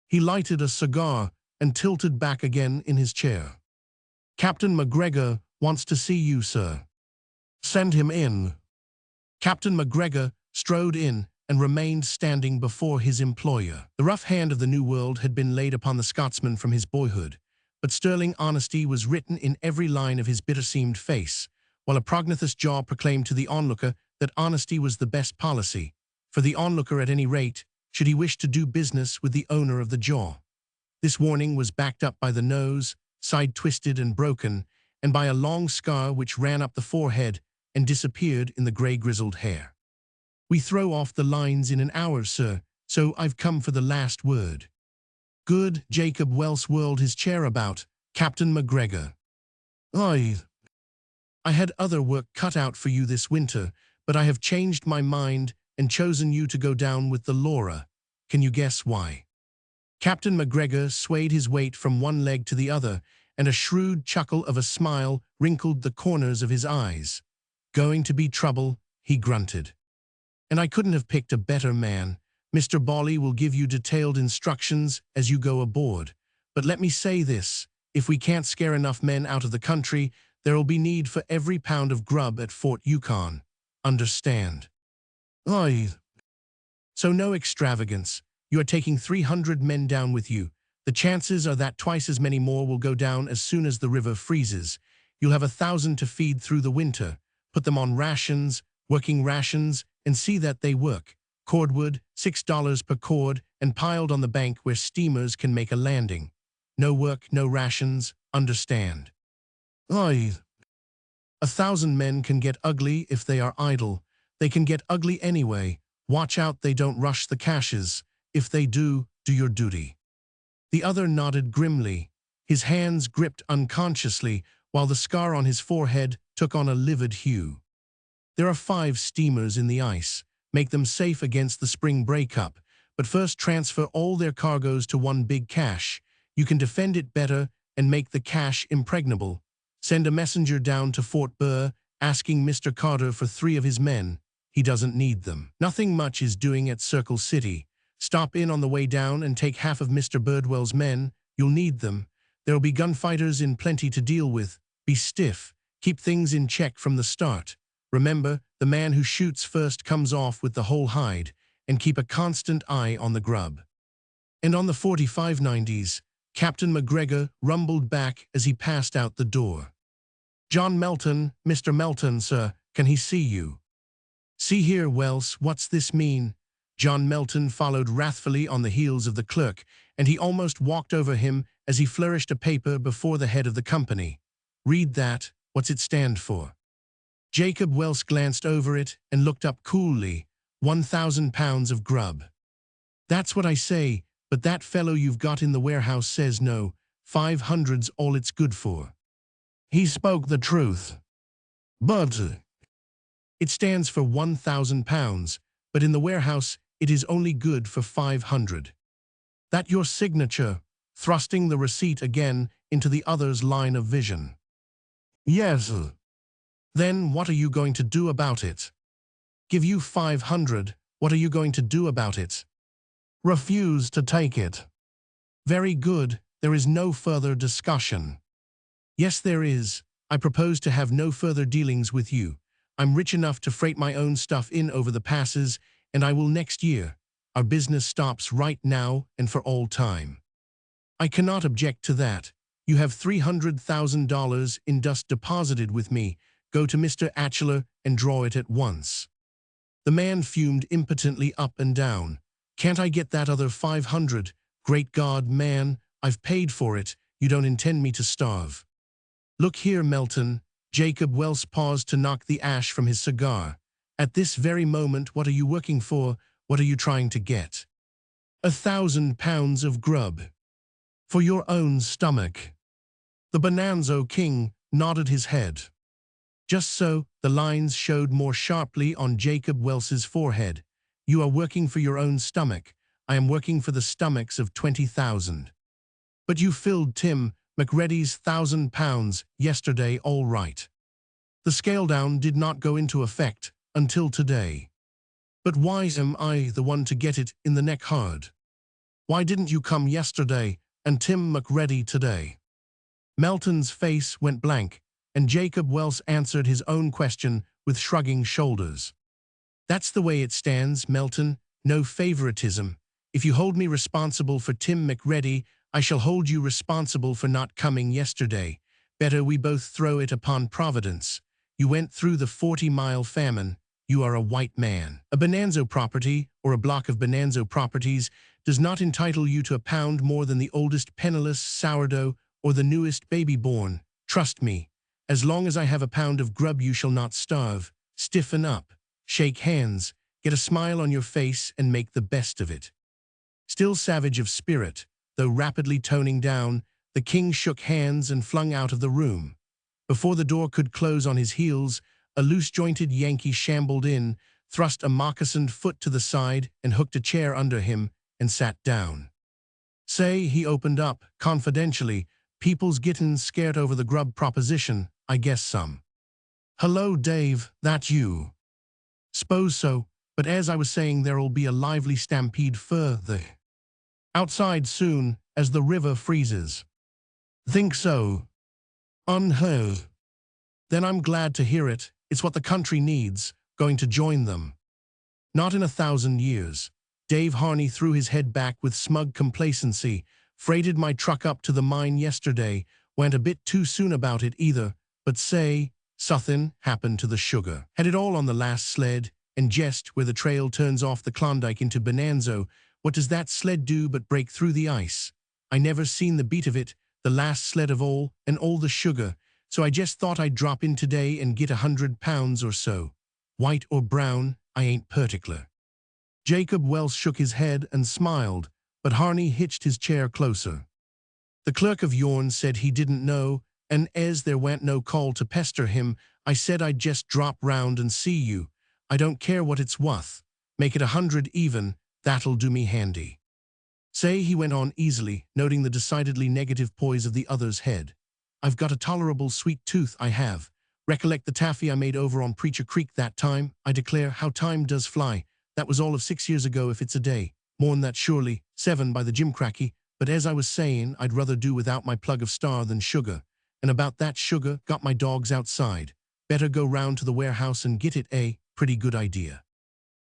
He lighted a cigar and tilted back again in his chair. Captain McGregor wants to see you, sir. Send him in. Captain McGregor strode in and remained standing before his employer. The rough hand of the New World had been laid upon the Scotsman from his boyhood, but sterling honesty was written in every line of his bitter-seamed face, while a prognathous jaw proclaimed to the onlooker that honesty was the best policy, for the onlooker at any rate, should he wish to do business with the owner of the jaw. This warning was backed up by the nose, side-twisted and broken, and by a long scar which ran up the forehead and disappeared in the grey-grizzled hair. We throw off the lines in an hour, sir, so I've come for the last word. Good. Jacob Welse whirled his chair about. Captain McGregor. I had other work cut out for you this winter, but I have changed my mind and chosen you to go down with the Laura. Can you guess why? Captain McGregor swayed his weight from one leg to the other, and a shrewd chuckle of a smile wrinkled the corners of his eyes. "Going to be trouble," he grunted. "And I couldn't have picked a better man. Mr. Bawley will give you detailed instructions as you go aboard. But let me say this, if we can't scare enough men out of the country, there'll be need for every pound of grub at Fort Yukon. Understand?" "Aye." "So no extravagance. You are taking 300 men down with you. The chances are that twice as many more will go down as soon as the river freezes. You'll have 1,000 to feed through the winter. Put them on rations, working rations, and see that they work. Cordwood, $6 per cord, and piled on the bank where steamers can make a landing. No work, no rations. Understand?" "Aye." 1,000 men can get ugly if they are idle. They can get ugly anyway. Watch out they don't rush the caches. If they do, do your duty." The other nodded grimly. His hands gripped unconsciously, while the scar on his forehead took on a livid hue. "There are 5 steamers in the ice. Make them safe against the spring breakup, but first transfer all their cargoes to one big cache. You can defend it better and make the cache impregnable. Send a messenger down to Fort Burr, asking Mr. Carter for 3 of his men. He doesn't need them. Nothing much is doing at Circle City. Stop in on the way down and take half of Mr. Birdwell's men. You'll need them. There'll be gunfighters in plenty to deal with. Be stiff. Keep things in check from the start. Remember, the man who shoots first comes off with the whole hide, and keep a constant eye on the grub." And on the 4590s, Captain McGregor rumbled back as he passed out the door. "John Melton, Mr. Melton, sir, can he see you?" "See here, Welse, what's this mean?" John Melton followed wrathfully on the heels of the clerk, and he almost walked over him as he flourished a paper before the head of the company. "Read that. What's it stand for?" Jacob Welse glanced over it and looked up coolly. 1,000 pounds of grub. "That's what I say, but that fellow you've got in the warehouse says no. 500's all it's good for." He spoke the truth. "But it stands for 1,000 pounds, but in the warehouse it is only good for 500. That your signature?" thrusting the receipt again into the other's line of vision. "Yes." "Then what are you going to do about it?" "Give you 500, what are you going to do about it?" "Refuse to take it." "Very good, there is no further discussion." "Yes, there is. I propose to have no further dealings with you. I'm rich enough to freight my own stuff in over the passes, and I will next year. Our business stops right now and for all time." "I cannot object to that. You have $300,000 in dust deposited with me. Go to Mr. Atchler and draw it at once." The man fumed impotently up and down. "Can't I get that other 500? Great God, man, I've paid for it. You don't intend me to starve." "Look here, Melton." Jacob Welse paused to knock the ash from his cigar. "At this very moment, what are you working for? What are you trying to get?" 1,000 pounds of grub. "For your own stomach." The Bonanzo King nodded his head. Just so, the lines showed more sharply on Jacob Welse's forehead. "You are working for your own stomach. I am working for the stomachs of 20,000. But you filled Tim McReady's 1,000 pounds yesterday all right. The scale down did not go into effect until today. But why am I the one to get it in the neck hard? Why didn't you come yesterday and Tim McReady today?" Melton's face went blank, and Jacob Welse answered his own question with shrugging shoulders. "That's the way it stands, Melton. No favoritism. If you hold me responsible for Tim McReady, I shall hold you responsible for not coming yesterday. Better we both throw it upon Providence. You went through the 40-mile famine. You are a white man. A Bonanzo property, or a block of Bonanzo properties, does not entitle you to a pound more than the oldest penniless sourdough or the newest baby born. Trust me. As long as I have a pound of grub you shall not starve. Stiffen up. Shake hands. Get a smile on your face and make the best of it." Still savage of spirit, though rapidly toning down, the king shook hands and flung out of the room. Before the door could close on his heels, a loose-jointed Yankee shambled in, thrust a moccasined foot to the side and hooked a chair under him and sat down. Say, he opened up, confidentially, people's gettin' scared over the grub proposition, I guess some. Hello, Dave, that you? S'pose so, but as I was saying, there'll be a lively stampede further outside soon, as the river freezes. Think so? Unheard. Then I'm glad to hear it. It's what the country needs, going to join them. Not in 1,000 years. Dave Harney threw his head back with smug complacency. Freighted my truck up to the mine yesterday. Went a bit too soon about it either, but say, suthin' happened to the sugar. Had it all on the last sled, and just where the trail turns off the Klondike into Bonanza, what does that sled do but break through the ice? I never seen the beat of it, the last sled of all, and all the sugar, so I just thought I'd drop in today and get 100 pounds or so. White or brown, I ain't particular. Jacob Welse shook his head and smiled, but Harney hitched his chair closer. The clerk of yourn said he didn't know, and as there wa'n't no call to pester him, I said I'd just drop round and see you. I don't care what it's wuth. Make it 100 even, that'll do me handy. Say, he went on easily, noting the decidedly negative poise of the other's head. I've got a tolerable sweet tooth, I have. Recollect the taffy I made over on Preacher Creek that time? I declare, how time does fly. That was all of 6 years ago if it's a day. More'n that surely, 7 by the gimcracky. But as I was saying, I'd rather do without my plug of star than sugar. And about that sugar, got my dogs outside. Better go round to the warehouse and get it, pretty good idea.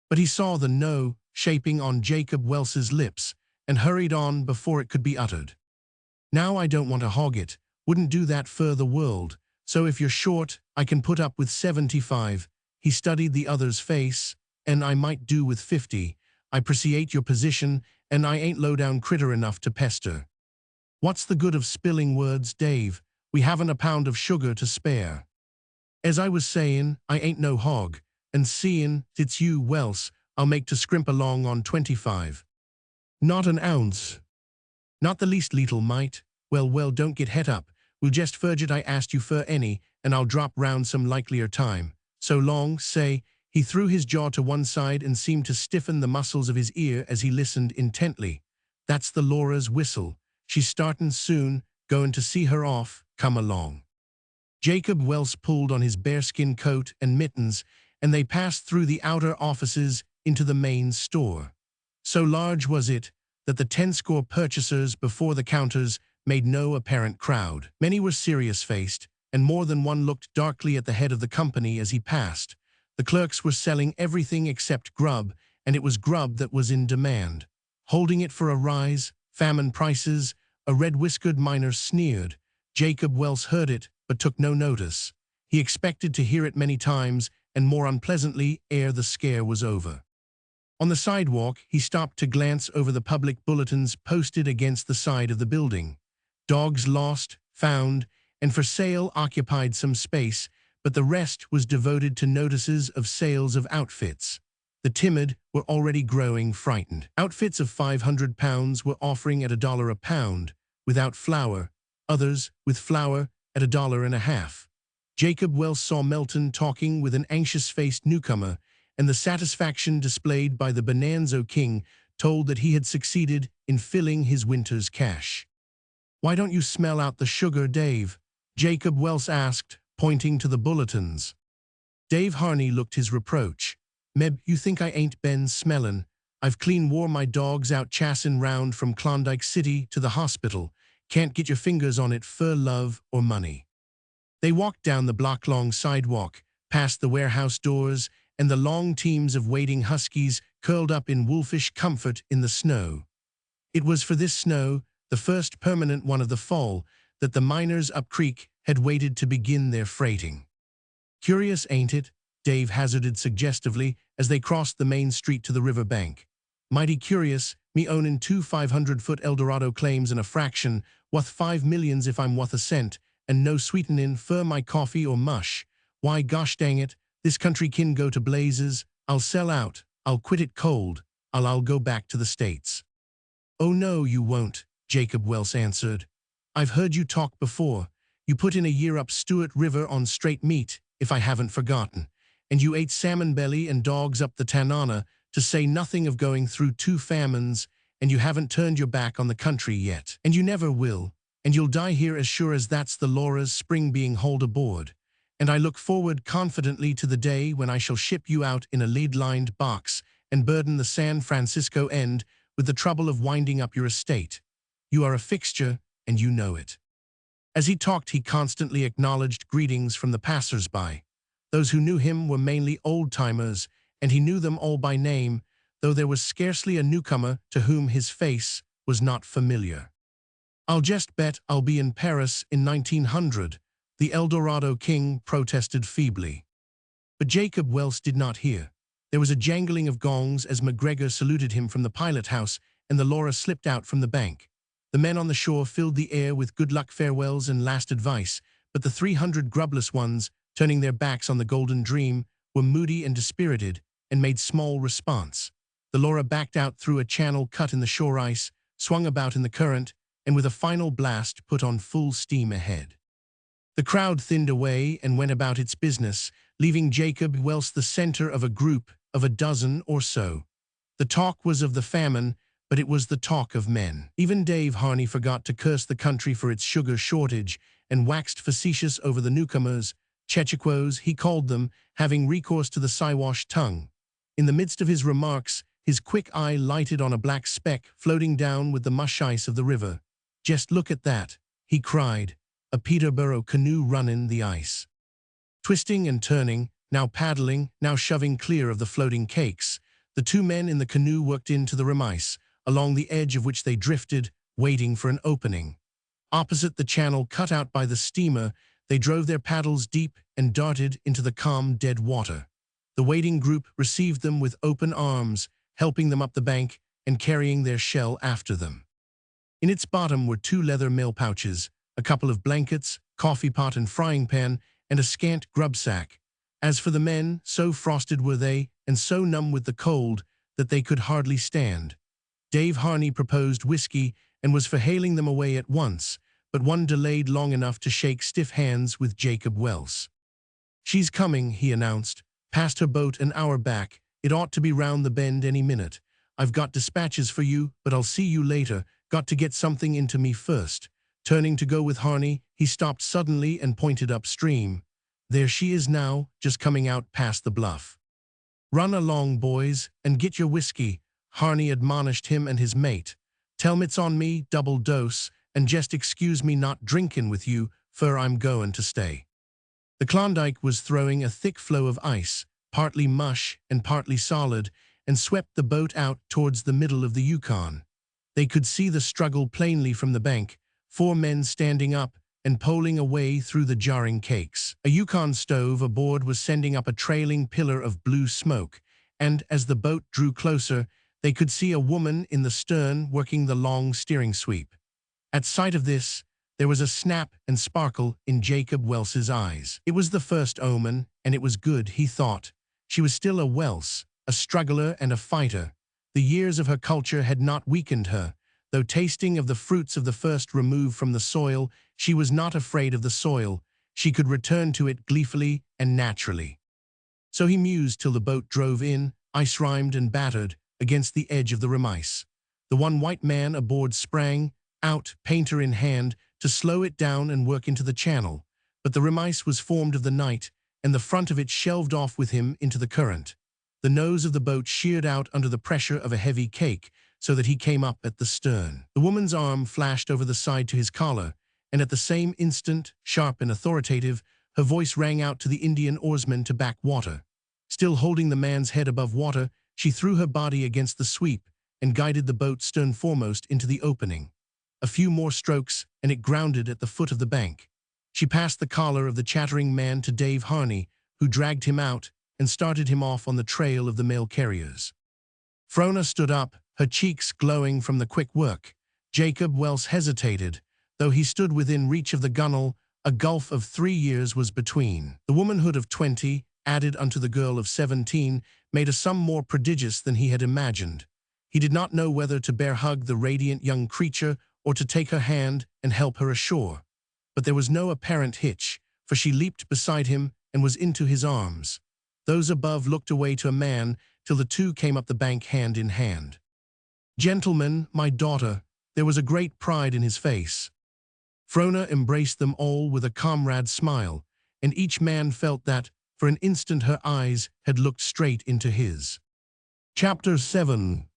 But he saw the no shaping on Jacob Welse's lips, and hurried on before it could be uttered. Now I don't want to hog it, wouldn't do that for the world, so if you're short, I can put up with 75. He studied the other's face, and I might do with 50. I appreciate your position, and I ain't low-down critter enough to pester. What's the good of spilling words, Dave? We haven't a pound of sugar to spare. As I was saying, I ain't no hog, and seein' it's you, Welse, I'll make to scrimp along on 25. Not an ounce. Not the least leetle, mite. Well, don't get het up. We'll just furge it I asked you for any, and I'll drop round some likelier time. So long, say. He threw his jaw to one side and seemed to stiffen the muscles of his ear as he listened intently. That's the Laura's whistle. She's startin' soon, goin' to see her off, come along. Jacob Welse pulled on his bearskin coat and mittens, and they passed through the outer offices into the main store. So large was it that the 10-score purchasers before the counters made no apparent crowd. Many were serious-faced, and more than one looked darkly at the head of the company as he passed. The clerks were selling everything except grub, and it was grub that was in demand. Holding it for a rise, famine prices, a red-whiskered miner sneered. Jacob Welse heard it, but took no notice. He expected to hear it many times, and more unpleasantly, ere the scare was over. On the sidewalk, he stopped to glance over the public bulletins posted against the side of the building. Dogs lost, found, and for sale occupied some space, but the rest was devoted to notices of sales of outfits. The timid were already growing frightened. Outfits of 500 pounds were offering at $1 a pound, without flour, others with flour at $1.50. Jacob Welse saw Melton talking with an anxious-faced newcomer, and the satisfaction displayed by the Bonanza King told that he had succeeded in filling his winter's cash. "Why don't you smell out the sugar, Dave?" Jacob Welse asked, pointing to the bulletins. Dave Harney looked his reproach. "Meb, you think I ain't been smellin'? I've clean wore my dogs out chassin' round from Klondike City to the hospital. Can't get your fingers on it for love or money." They walked down the block-long sidewalk, past the warehouse doors, and the long teams of waiting huskies curled up in wolfish comfort in the snow. It was for this snow, the first permanent one of the fall, that the miners up creek had waited to begin their freighting. "Curious, ain't it?" Dave hazarded suggestively as they crossed the main street to the river bank. "Mighty curious, me ownin' 2 500-foot Eldorado claims and a fraction, wuth 5 millions if I'm wuth a cent, and no sweetenin' fur my coffee or mush. Why, gosh dang it, this country kin go to blazes. I'll sell out. I'll quit it cold. I'll go back to the States." "Oh no, you won't," Jacob Welse answered. "I've heard you talk before. You put in a year up Stewart River on straight meat, if I haven't forgotten. And you ate salmon belly and dogs up the Tanana, to say nothing of going through 2 famines, and you haven't turned your back on the country yet. And you never will, and you'll die here as sure as that's the Laura's spring being hauled aboard. And I look forward confidently to the day when I shall ship you out in a lead-lined box and burden the San Francisco end with the trouble of winding up your estate. You are a fixture, and you know it." As he talked, he constantly acknowledged greetings from the passers-by. Those who knew him were mainly old-timers, and he knew them all by name, though there was scarcely a newcomer to whom his face was not familiar. "I'll just bet I'll be in Paris in 1900, the El Dorado king protested feebly. But Jacob Welse did not hear. There was a jangling of gongs as McGregor saluted him from the pilot house, and the Laura slipped out from the bank. The men on the shore filled the air with good luck farewells and last advice, but the 300 grubless ones, turning their backs on the Golden Dream, were moody and dispirited, and made small response. The Laura backed out through a channel cut in the shore ice, swung about in the current, and with a final blast put on full steam ahead. The crowd thinned away and went about its business, leaving Jacob Welse the center of a group of a dozen or so. The talk was of the famine, but it was the talk of men. Even Dave Harney forgot to curse the country for its sugar shortage and waxed facetious over the newcomers, Chechequos he called them, having recourse to the Siwash tongue. In the midst of his remarks, his quick eye lighted on a black speck floating down with the mush ice of the river. "Just look at that," he cried, "a Peterborough canoe runnin' the ice." Twisting and turning, now paddling, now shoving clear of the floating cakes, the two men in the canoe worked into the remise, along the edge of which they drifted, waiting for an opening. Opposite the channel cut out by the steamer, they drove their paddles deep and darted into the calm, dead water. The waiting group received them with open arms, helping them up the bank and carrying their shell after them. In its bottom were 2 leather mail pouches, a couple of blankets, coffee pot and frying pan, and a scant grub sack. As for the men, so frosted were they, and so numb with the cold, that they could hardly stand. Dave Harney proposed whiskey and was for hailing them away at once, but one delayed long enough to shake stiff hands with Jacob Welse. "She's coming," he announced. "Passed her boat an hour back. It ought to be round the bend any minute. I've got dispatches for you, but I'll see you later. Got to get something into me first." Turning to go with Harney, he stopped suddenly and pointed upstream. "There she is now, just coming out past the bluff." "Run along, boys, and get your whiskey," Harney admonished him and his mate. "Tell 'em it's on me, double dose, and just excuse me not drinkin' with you, for I'm goin' to stay." The Klondike was throwing a thick flow of ice, partly mush and partly solid, and swept the boat out towards the middle of the Yukon. They could see the struggle plainly from the bank, 4 men standing up and poling away through the jarring cakes. A Yukon stove aboard was sending up a trailing pillar of blue smoke, and as the boat drew closer, they could see a woman in the stern working the long steering sweep. At sight of this, there was a snap and sparkle in Jacob Welse's eyes. It was the first omen, and it was good, he thought. She was still a Welse, a struggler and a fighter. The years of her culture had not weakened her. Though tasting of the fruits of the first remove from the soil, she was not afraid of the soil. She could return to it gleefully and naturally. So he mused till the boat drove in, ice-rimed and battered, against the edge of the remise. The one white man aboard sprang out, painter in hand, to slow it down and work into the channel. But the remise was formed of the night, and the front of it shelved off with him into the current. The nose of the boat sheared out under the pressure of a heavy cake, so that he came up at the stern. The woman's arm flashed over the side to his collar, and at the same instant, sharp and authoritative, her voice rang out to the Indian oarsman to back water. Still holding the man's head above water, she threw her body against the sweep and guided the boat stern foremost into the opening. A few more strokes, and it grounded at the foot of the bank. She passed the collar of the chattering man to Dave Harney, who dragged him out and started him off on the trail of the mail carriers. Frona stood up, her cheeks glowing from the quick work. Jacob Welse hesitated. Though he stood within reach of the gunwale, a gulf of 3 years was between. The womanhood of 20, added unto the girl of 17, made a sum more prodigious than he had imagined. He did not know whether to bear hug the radiant young creature or to take her hand and help her ashore. But there was no apparent hitch, for she leaped beside him and was into his arms. Those above looked away to a man till the two came up the bank hand in hand. Gentlemen, my daughter, there was a great pride in his face. Frona embraced them all with a comrade's smile, and each man felt that, for an instant her eyes had looked straight into his. Chapter 7.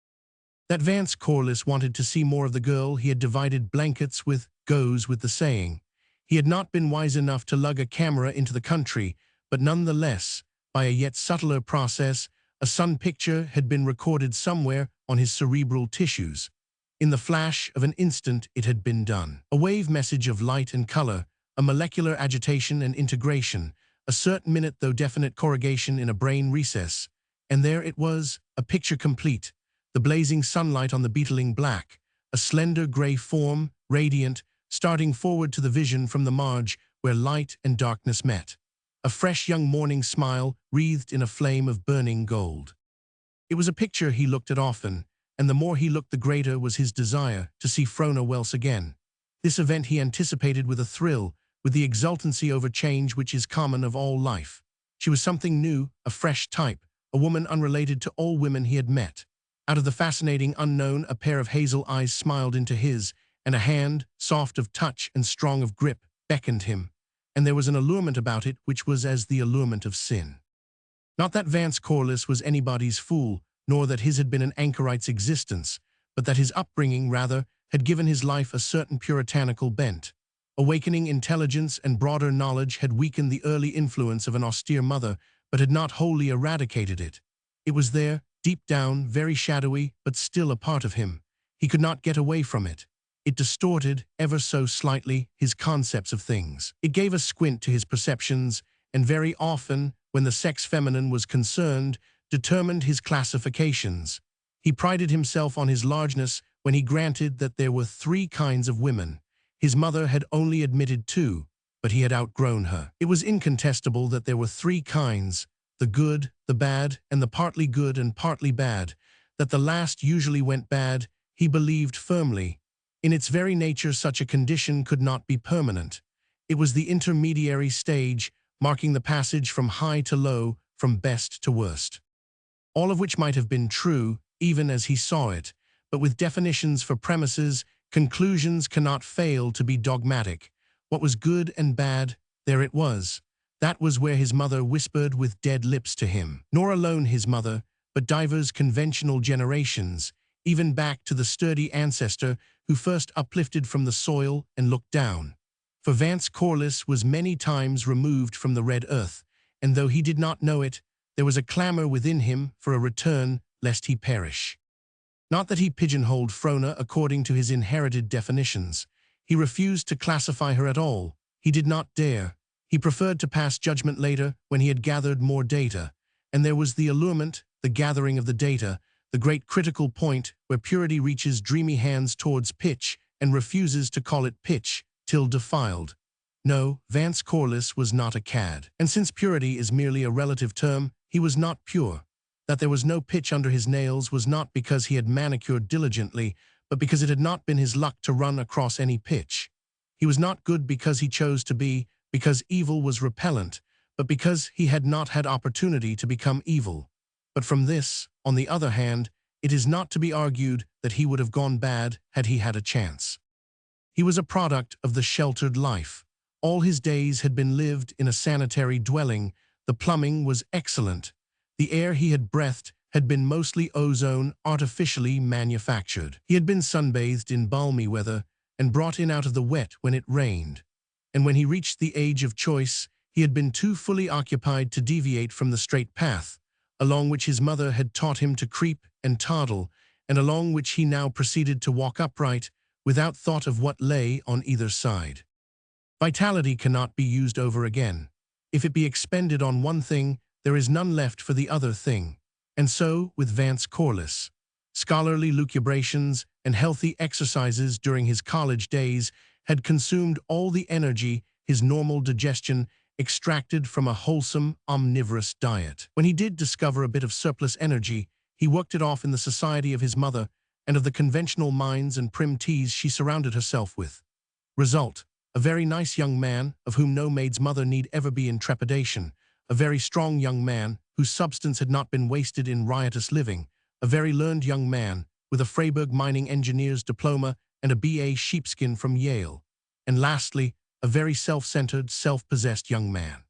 That Vance Corliss wanted to see more of the girl he had divided blankets with goes with the saying. He had not been wise enough to lug a camera into the country, but nonetheless, by a yet subtler process, a sun picture had been recorded somewhere on his cerebral tissues. In the flash of an instant it had been done. A wave message of light and color, a molecular agitation and integration, a certain minute though definite corrugation in a brain recess. And there it was, a picture complete, the blazing sunlight on the beetling black, a slender gray form, radiant, starting forward to the vision from the marge where light and darkness met. A fresh young morning smile wreathed in a flame of burning gold. It was a picture he looked at often, and the more he looked the greater was his desire to see Frona Welse again. This event he anticipated with a thrill, with the exultancy over change which is common of all life. She was something new, a fresh type, a woman unrelated to all women he had met. Out of the fascinating unknown, a pair of hazel eyes smiled into his, and a hand, soft of touch and strong of grip, beckoned him. And there was an allurement about it which was as the allurement of sin. Not that Vance Corliss was anybody's fool, nor that his had been an anchorite's existence, but that his upbringing, rather, had given his life a certain puritanical bent. Awakening intelligence and broader knowledge had weakened the early influence of an austere mother, but had not wholly eradicated it. It was there, deep down, very shadowy, but still a part of him. He could not get away from it. It distorted, ever so slightly, his concepts of things. It gave a squint to his perceptions, and very often, when the sex feminine was concerned, determined his classifications. He prided himself on his largeness when he granted that there were 3 kinds of women. His mother had only admitted 2, but he had outgrown her. It was incontestable that there were 3 kinds, the good, the bad, and the partly good and partly bad. That the last usually went bad, he believed firmly. In its very nature, such a condition could not be permanent. It was the intermediary stage, marking the passage from high to low, from best to worst. All of which might have been true, even as he saw it, but with definitions for premises, conclusions cannot fail to be dogmatic. What was good and bad, there it was. That was where his mother whispered with dead lips to him. Nor alone his mother, but divers conventional generations, even back to the sturdy ancestor who first uplifted from the soil and looked down. For Vance Corliss was many times removed from the red earth, and though he did not know it, there was a clamor within him for a return lest he perish. Not that he pigeonholed Frona according to his inherited definitions. He refused to classify her at all. He did not dare. He preferred to pass judgment later when he had gathered more data. And there was the allurement, the gathering of the data, the great critical point where purity reaches dreamy hands towards pitch and refuses to call it pitch, till defiled. No, Vance Corliss was not a cad. And since purity is merely a relative term, he was not pure. That there was no pitch under his nails was not because he had manicured diligently, but because it had not been his luck to run across any pitch. He was not good because he chose to be, because evil was repellent, but because he had not had opportunity to become evil. But from this, on the other hand, it is not to be argued that he would have gone bad had he had a chance. He was a product of the sheltered life. All his days had been lived in a sanitary dwelling. The plumbing was excellent. The air he had breathed had been mostly ozone, artificially manufactured. He had been sunbathed in balmy weather and brought in out of the wet when it rained. And when he reached the age of choice, he had been too fully occupied to deviate from the straight path, along which his mother had taught him to creep and toddle, and along which he now proceeded to walk upright, without thought of what lay on either side. Vitality cannot be used over again. If it be expended on one thing, there is none left for the other thing. And so with Vance Corliss. Scholarly lucubrations and healthy exercises during his college days had consumed all the energy his normal digestion extracted from a wholesome, omnivorous diet. When he did discover a bit of surplus energy, he worked it off in the society of his mother and of the conventional minds and prim teas she surrounded herself with. Result: a very nice young man, of whom no maid's mother need ever be in trepidation, a very strong young man, whose substance had not been wasted in riotous living, a very learned young man, with a Freiburg mining engineer's diploma and a BA sheepskin from Yale. And lastly, a very self-centered, self-possessed young man.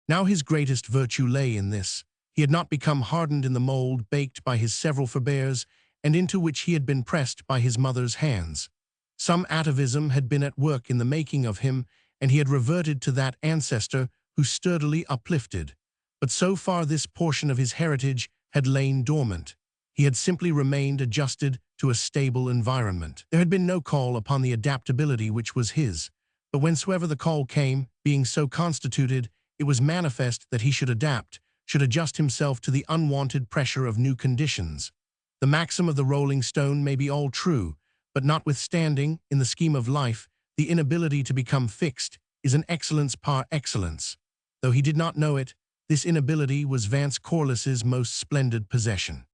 Now his greatest virtue lay in this. He had not become hardened in the mold baked by his several forebears and into which he had been pressed by his mother's hands. Some atavism had been at work in the making of him, and he had reverted to that ancestor who sturdily uplifted. But so far this portion of his heritage had lain dormant. He had simply remained adjusted to a stable environment. There had been no call upon the adaptability which was his, but whensoever the call came, being so constituted, it was manifest that he should adapt, should adjust himself to the unwanted pressure of new conditions. The maxim of the rolling stone may be all true, but notwithstanding, in the scheme of life, the inability to become fixed is an excellence par excellence. Though he did not know it, this inability was Vance Corliss's most splendid possession.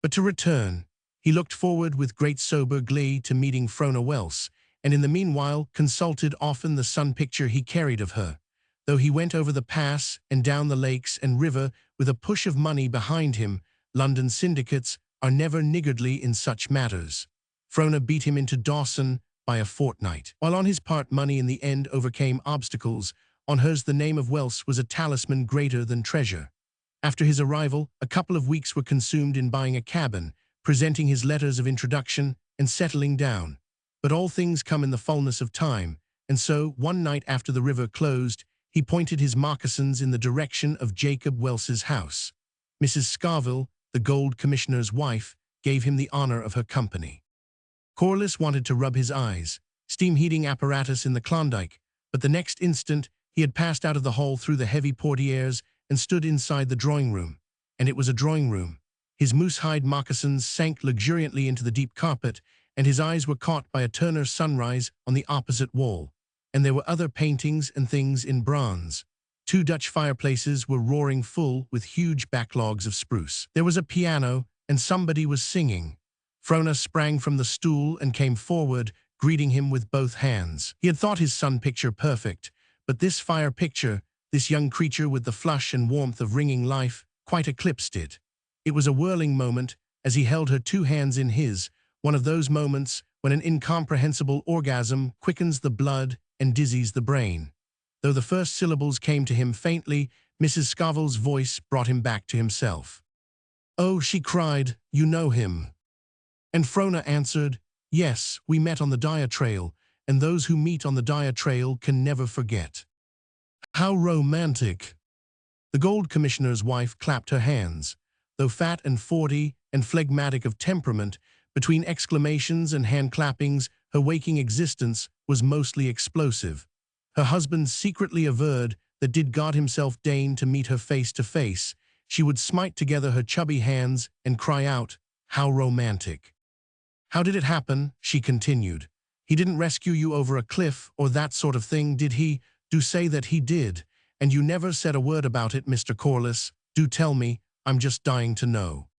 But to return, he looked forward with great sober glee to meeting Frona Welse, and in the meanwhile consulted often the sun-picture he carried of her. Though he went over the pass and down the lakes and river with a push of money behind him, London syndicates are never niggardly in such matters. Frona beat him into Dawson by a fortnight. While on his part money in the end overcame obstacles, on hers the name of Welse was a talisman greater than treasure. After his arrival, a couple of weeks were consumed in buying a cabin, presenting his letters of introduction, and settling down. But all things come in the fullness of time, and so, one night after the river closed, he pointed his moccasins in the direction of Jacob Welse's house. Mrs. Scoville, the Gold Commissioner's wife, gave him the honor of her company. Corliss wanted to rub his eyes, steam heating apparatus in the Klondike, but the next instant he had passed out of the hall through the heavy portieres and stood inside the drawing-room. And it was a drawing-room. His moose-hide moccasins sank luxuriantly into the deep carpet, and his eyes were caught by a Turner sunrise on the opposite wall. And there were other paintings and things in bronze. 2 Dutch fireplaces were roaring full with huge backlogs of spruce. There was a piano, and somebody was singing. Frona sprang from the stool and came forward, greeting him with both hands. He had thought his sun picture perfect, but this fire picture, this young creature with the flush and warmth of ringing life, quite eclipsed it. It was a whirling moment as he held her 2 hands in his, one of those moments when an incomprehensible orgasm quickens the blood and dizzies the brain. Though the first syllables came to him faintly, Mrs. Scoville's voice brought him back to himself. "Oh," she cried, "you know him." And Frona answered, "Yes, we met on the Dyer Trail, and those who meet on the Dyer Trail can never forget." "How romantic!" The Gold Commissioner's wife clapped her hands. Though fat and 40 and phlegmatic of temperament, between exclamations and hand-clappings, her waking existence was mostly explosive. Her husband secretly averred that did God himself deign to meet her face to face, she would smite together her chubby hands and cry out, "How romantic!" "How did it happen?" she continued. "He didn't rescue you over a cliff or that sort of thing, did he? Do say that he did. And you never said a word about it, Mr. Corliss. Do tell me, I'm just dying to know."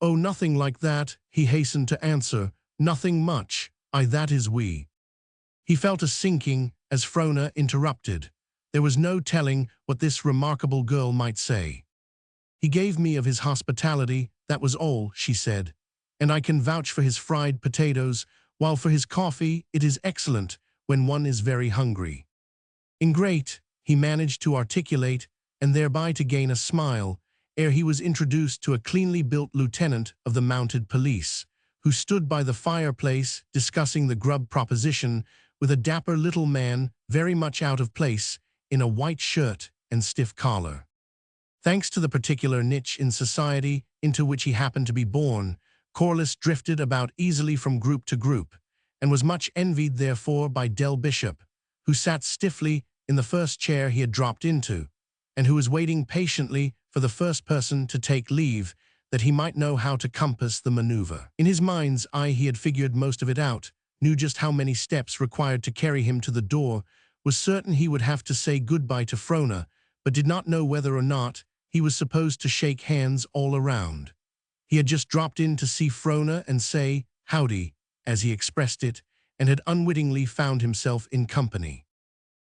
"Oh, nothing like that," he hastened to answer. "Nothing much. That is we." He felt a sinking as Frona interrupted. There was no telling what this remarkable girl might say. "He gave me of his hospitality, that was all," she said. "And I can vouch for his fried potatoes, while for his coffee it is excellent when one is very hungry." "Ingrate," he managed to articulate, and thereby to gain a smile, ere he was introduced to a cleanly built lieutenant of the mounted police, who stood by the fireplace discussing the grub proposition with a dapper little man very much out of place in a white shirt and stiff collar. Thanks to the particular niche in society into which he happened to be born, Corliss drifted about easily from group to group, and was much envied therefore by Del Bishop, who sat stiffly in the first chair he had dropped into, and who was waiting patiently for the first person to take leave, that he might know how to compass the maneuver. In his mind's eye he had figured most of it out, knew just how many steps required to carry him to the door, was certain he would have to say goodbye to Frona, but did not know whether or not he was supposed to shake hands all around. He had just dropped in to see Frona and say, "Howdy," as he expressed it, and had unwittingly found himself in company.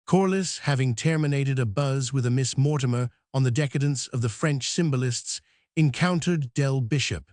Corliss, having terminated a buzz with a Miss Mortimer on the decadence of the French symbolists, encountered Del Bishop.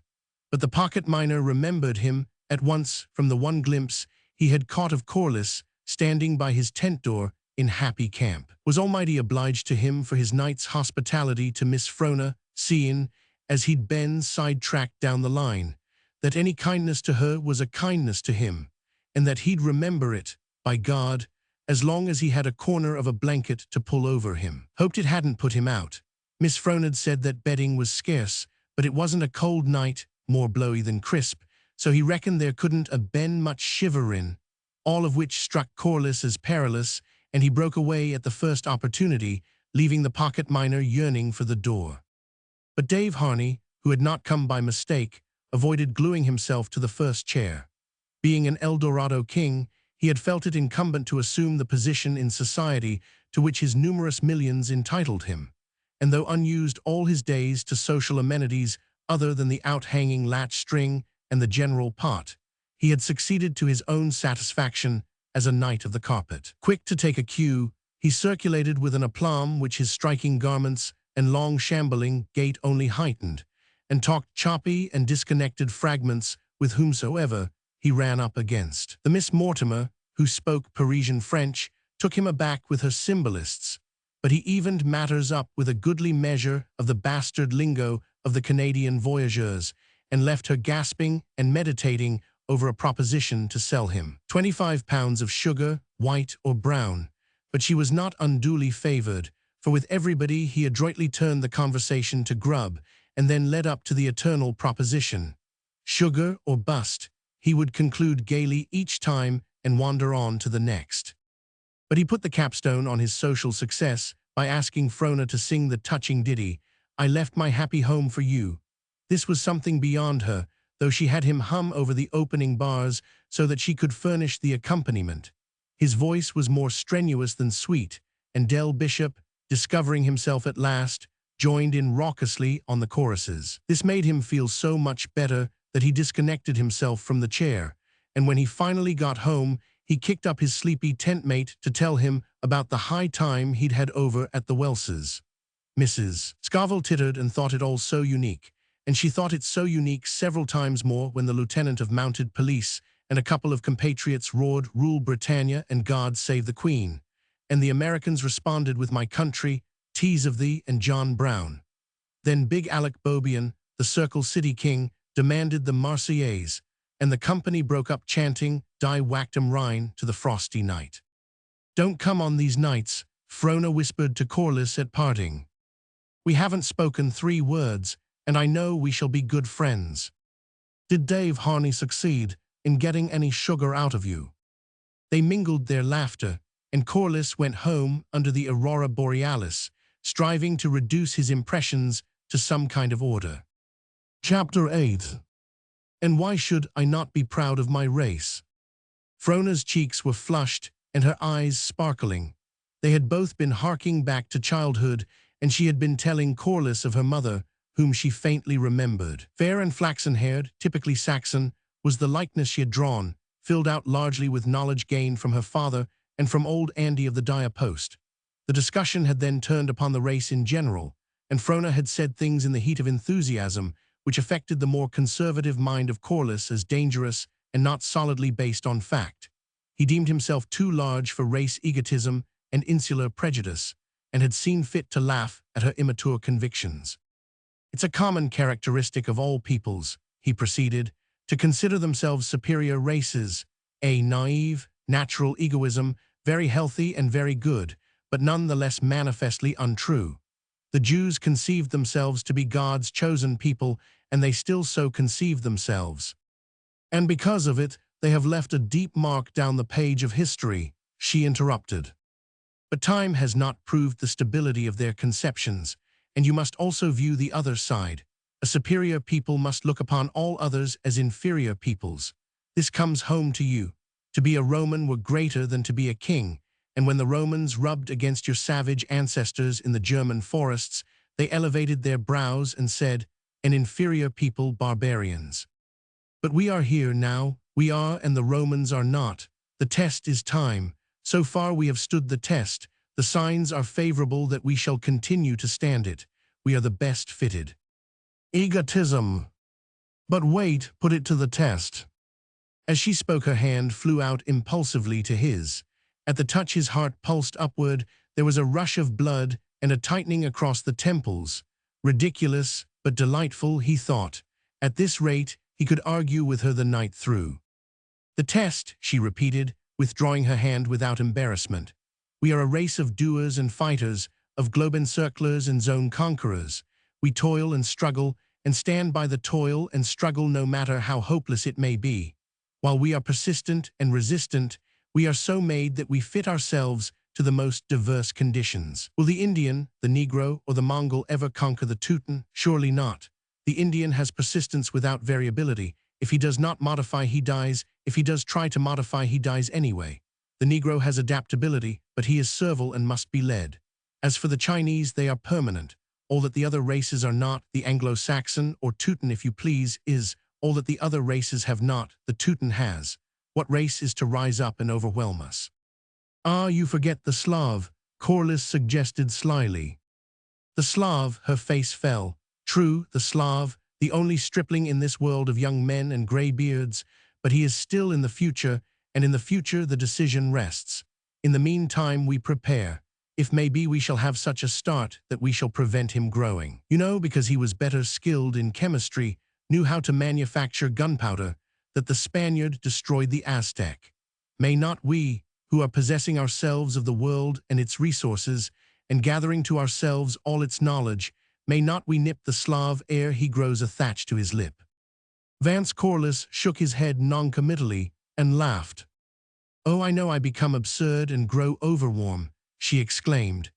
But the pocket miner remembered him at once from the one glimpse he had caught of Corliss standing by his tent door in happy camp. Was Almighty obliged to him for his night's hospitality to Miss Frona, seeing, as he'd been sidetracked down the line, that any kindness to her was a kindness to him, and that he'd remember it, by God, as long as he had a corner of a blanket to pull over him. Hoped it hadn't put him out. Miss Frona'd said that bedding was scarce, but it wasn't a cold night, more blowy than crisp, so he reckoned there couldn't a been much shiverin', all of which struck Corliss as perilous, and he broke away at the first opportunity, leaving the pocket miner yearning for the door. But Dave Harney, who had not come by mistake, avoided gluing himself to the first chair. Being an El Dorado king, he had felt it incumbent to assume the position in society to which his numerous millions entitled him, and though unused all his days to social amenities other than the out-hanging latch string and the general pot, he had succeeded to his own satisfaction as a knight of the carpet. Quick to take a cue, he circulated with an aplomb which his striking garments and long shambling gait only heightened, and talked choppy and disconnected fragments with whomsoever he ran up against. The Miss Mortimer, who spoke Parisian French, took him aback with her symbolists, but he evened matters up with a goodly measure of the bastard lingo of the Canadian voyageurs, and left her gasping and meditating over a proposition to sell him 25 pounds of sugar, white or brown. But she was not unduly favored, for with everybody he adroitly turned the conversation to grub, and then led up to the eternal proposition. Sugar or bust, he would conclude gaily each time and wander on to the next. But he put the capstone on his social success by asking Frona to sing the touching ditty, "I left my happy home for you." This was something beyond her, though she had him hum over the opening bars so that she could furnish the accompaniment. His voice was more strenuous than sweet, and Del Bishop, discovering himself at last, joined in raucously on the choruses. This made him feel so much better that he disconnected himself from the chair, and when he finally got home, he kicked up his sleepy tent mate to tell him about the high time he'd had over at the Welses. Mrs. Scoville tittered and thought it all so unique, and she thought it so unique several times more when the lieutenant of mounted police and a couple of compatriots roared "Rule Britannia" and "God Save the Queen," and the Americans responded with "My Country," "Tease of Thee," and "John Brown." Then Big Alec Beaubien, the Circle City King, demanded the Marseillaise, and the company broke up chanting "Die Wachtem Rhein" to the frosty night. "Don't come on these nights," Frona whispered to Corliss at parting. "We haven't spoken 3 words, and I know we shall be good friends." Did Dave Harney succeed in getting any sugar out of you? They mingled their laughter, and Corliss went home under the aurora borealis, striving to reduce his impressions to some kind of order. Chapter 8. And why should I not be proud of my race? Frona's cheeks were flushed and her eyes sparkling. They had both been harking back to childhood, and she had been telling Corliss of her mother, whom she faintly remembered. Fair and flaxen-haired, typically Saxon, was the likeness she had drawn, filled out largely with knowledge gained from her father and from old Andy of the Dire Post. The discussion had then turned upon the race in general, and Frona had said things in the heat of enthusiasm which affected the more conservative mind of Corliss as dangerous and not solidly based on fact. He deemed himself too large for race egotism and insular prejudice, and had seen fit to laugh at her immature convictions. "It's a common characteristic of all peoples," he proceeded, "to consider themselves superior races, a naive, natural egoism, very healthy and very good, but none the less manifestly untrue. The Jews conceived themselves to be God's chosen people, and they still so conceive themselves. And because of it, they have left a deep mark down the page of history," she interrupted. "But time has not proved the stability of their conceptions, and you must also view the other side. A superior people must look upon all others as inferior peoples. This comes home to you. To be a Roman were greater than to be a king, and when the Romans rubbed against your savage ancestors in the German forests, they elevated their brows and said, 'An inferior people, barbarians.' But we are here now, we are, and the Romans are not. The test is time. So far we have stood the test. The signs are favorable that we shall continue to stand it. We are the best fitted." Egotism. But wait, put it to the test. As she spoke, her hand flew out impulsively to his. At the touch, his heart pulsed upward. There was a rush of blood and a tightening across the temples. Ridiculous, but delightful, he thought. At this rate, he could argue with her the night through. The test, she repeated, withdrawing her hand without embarrassment. We are a race of doers and fighters, of globe encirclers and zone conquerors. We toil and struggle, and stand by the toil and struggle no matter how hopeless it may be. While we are persistent and resistant, we are so made that we fit ourselves to the most diverse conditions. Will the Indian, the Negro, or the Mongol ever conquer the Teuton? Surely not. The Indian has persistence without variability. If he does not modify, he dies. If he does try to modify, he dies anyway. The Negro has adaptability, but he is servile and must be led. As for the Chinese, they are permanent. All that the other races are not, the Anglo-Saxon, or Teuton if you please, is. All that the other races have not, the Teuton has. What race is to rise up and overwhelm us? Ah, you forget the Slav, Corliss suggested slyly. The Slav, her face fell. True, the Slav, the only stripling in this world of young men and grey beards, but he is still in the future, and in the future the decision rests. In the meantime we prepare. If may be we shall have such a start that we shall prevent him growing. You know, because he was better skilled in chemistry, knew how to manufacture gunpowder, that the Spaniard destroyed the Aztec. May not we, who are possessing ourselves of the world and its resources, and gathering to ourselves all its knowledge, may not we nip the Slav ere he grows a thatch to his lip? Vance Corliss shook his head noncommittally and laughed. Oh, I know I become absurd and grow overwarm, she exclaimed.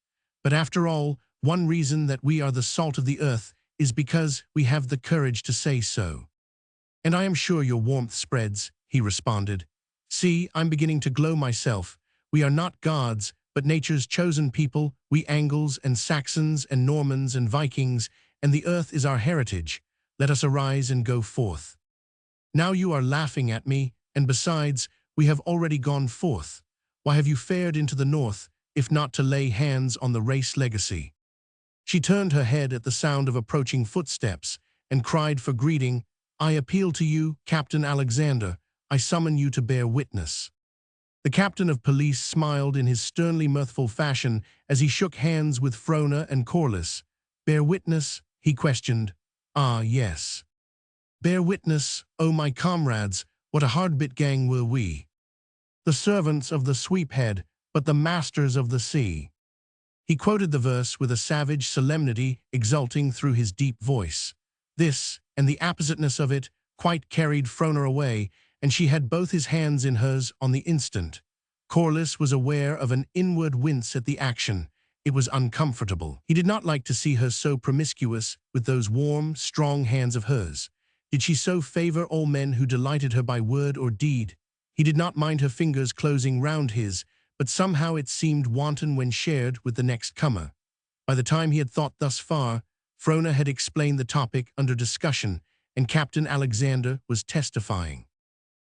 But after all, one reason that we are the salt of the earth is because we have the courage to say so. And I am sure your warmth spreads, he responded. See, I'm beginning to glow myself. We are not gods, but nature's chosen people, we Angles and Saxons and Normans and Vikings, and the earth is our heritage. Let us arise and go forth. Now you are laughing at me, and besides, we have already gone forth. Why have you fared into the north, if not to lay hands on the race legacy? She turned her head at the sound of approaching footsteps and cried for greeting, I appeal to you, Captain Alexander. I summon you to bear witness. The captain of police smiled in his sternly mirthful fashion as he shook hands with Frona and Corliss. Bear witness? He questioned. Ah, yes. Bear witness, oh my comrades, what a hard-bit gang were we. The servants of the sweephead, but the masters of the sea. He quoted the verse with a savage solemnity exulting through his deep voice. This, and the appositeness of it, quite carried Frona away, and she had both his hands in hers on the instant. Corliss was aware of an inward wince at the action. It was uncomfortable. He did not like to see her so promiscuous with those warm, strong hands of hers. Did she so favor all men who delighted her by word or deed? He did not mind her fingers closing round his, but somehow it seemed wanton when shared with the next comer. By the time he had thought thus far, Frona had explained the topic under discussion, and Captain Alexander was testifying.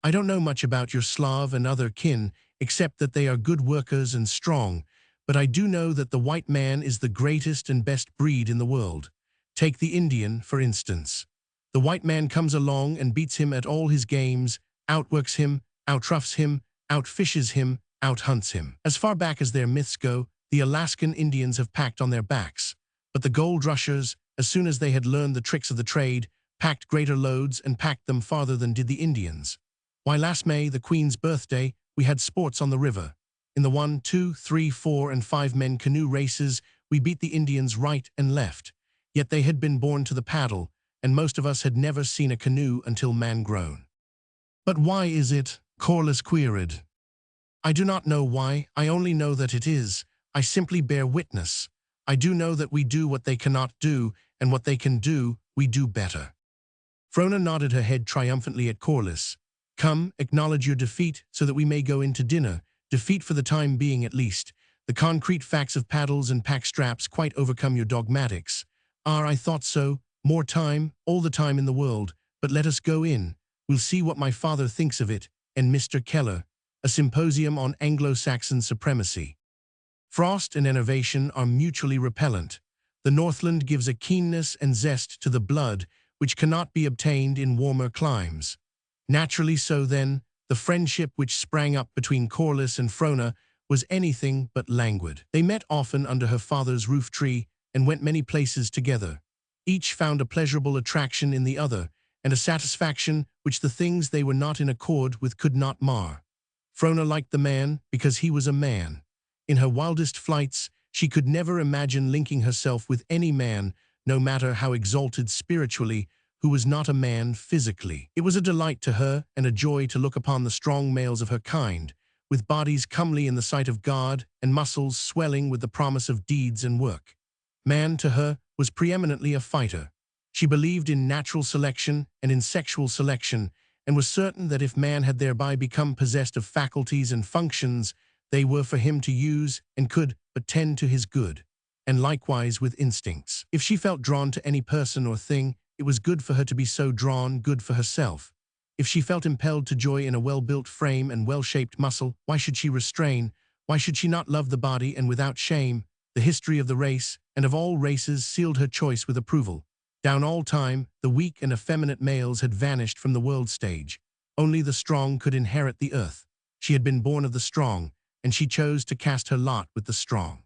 I don't know much about your Slav and other kin, except that they are good workers and strong, but I do know that the white man is the greatest and best breed in the world. Take the Indian, for instance. The white man comes along and beats him at all his games, outworks him, outroughs him, outfishes him, outhunts him. As far back as their myths go, the Alaskan Indians have packed on their backs, but the gold rushers, as soon as they had learned the tricks of the trade, packed greater loads and packed them farther than did the Indians. Why, last May, the Queen's birthday, we had sports on the river. In the 1, 2, 3, 4, and 5 men canoe races, we beat the Indians right and left. Yet they had been born to the paddle, and most of us had never seen a canoe until man-grown. But why is it? Corliss queried. I do not know why, I only know that it is. I simply bear witness. I do know that we do what they cannot do, and what they can do, we do better. Frona nodded her head triumphantly at Corliss. Come, acknowledge your defeat so that we may go into dinner. Defeat for the time being at least. The concrete facts of paddles and pack straps quite overcome your dogmatics. Ah, I thought so. More time, all the time in the world. But let us go in. We'll see what my father thinks of it, and Mr. Keller. A symposium on Anglo-Saxon supremacy. Frost and enervation are mutually repellent. The Northland gives a keenness and zest to the blood, which cannot be obtained in warmer climes. Naturally so then, the friendship which sprang up between Corliss and Frona was anything but languid. They met often under her father's roof tree and went many places together. Each found a pleasurable attraction in the other, and a satisfaction which the things they were not in accord with could not mar. Frona liked the man because he was a man. In her wildest flights, she could never imagine linking herself with any man, no matter how exalted spiritually, who was not a man physically. It was a delight to her and a joy to look upon the strong males of her kind, with bodies comely in the sight of God and muscles swelling with the promise of deeds and work. Man, to her, was preeminently a fighter. She believed in natural selection and in sexual selection, and was certain that if man had thereby become possessed of faculties and functions, they were for him to use and could but tend to his good, and likewise with instincts. If she felt drawn to any person or thing, it was good for her to be so drawn, good for herself. If she felt impelled to joy in a well-built frame and well-shaped muscle, why should she restrain? Why should she not love the body and without shame? The history of the race, and of all races, sealed her choice with approval. Down all time, the weak and effeminate males had vanished from the world stage. Only the strong could inherit the earth. She had been born of the strong, and she chose to cast her lot with the strong.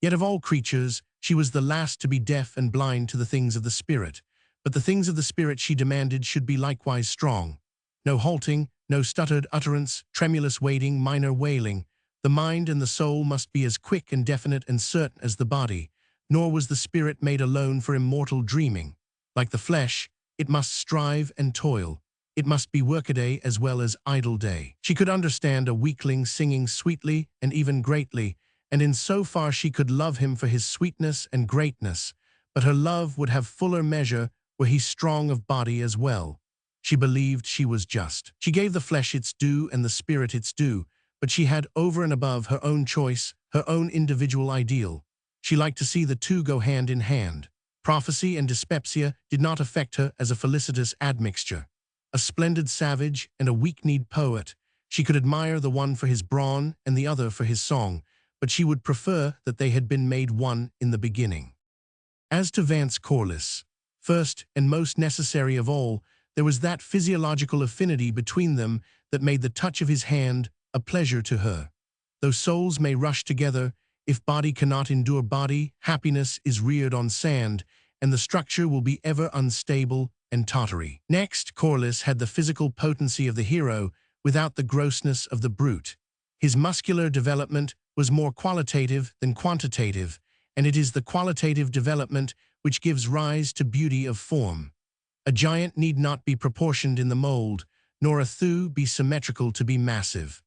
Yet of all creatures, she was the last to be deaf and blind to the things of the spirit. But the things of the spirit she demanded should be likewise strong. No halting, no stuttered utterance, tremulous waiting, minor wailing. The mind and the soul must be as quick and definite and certain as the body, nor was the spirit made alone for immortal dreaming. Like the flesh, it must strive and toil. It must be workaday as well as idle day. She could understand a weakling singing sweetly and even greatly, and in so far she could love him for his sweetness and greatness, but her love would have fuller measure were he strong of body as well. She believed she was just. She gave the flesh its due and the spirit its due, but she had over and above her own choice, her own individual ideal. She liked to see the two go hand in hand. Prophecy and dyspepsia did not affect her as a felicitous admixture. A splendid savage and a weak-kneed poet, she could admire the one for his brawn and the other for his song, but she would prefer that they had been made one in the beginning. As to Vance Corliss, first and most necessary of all, there was that physiological affinity between them that made the touch of his hand a pleasure to her. Though souls may rush together, if body cannot endure body, happiness is reared on sand, and the structure will be ever unstable and tottery. Next, Corliss had the physical potency of the hero without the grossness of the brute. His muscular development was more qualitative than quantitative, and it is the qualitative development which gives rise to beauty of form. A giant need not be proportioned in the mold, nor a thew be symmetrical to be massive.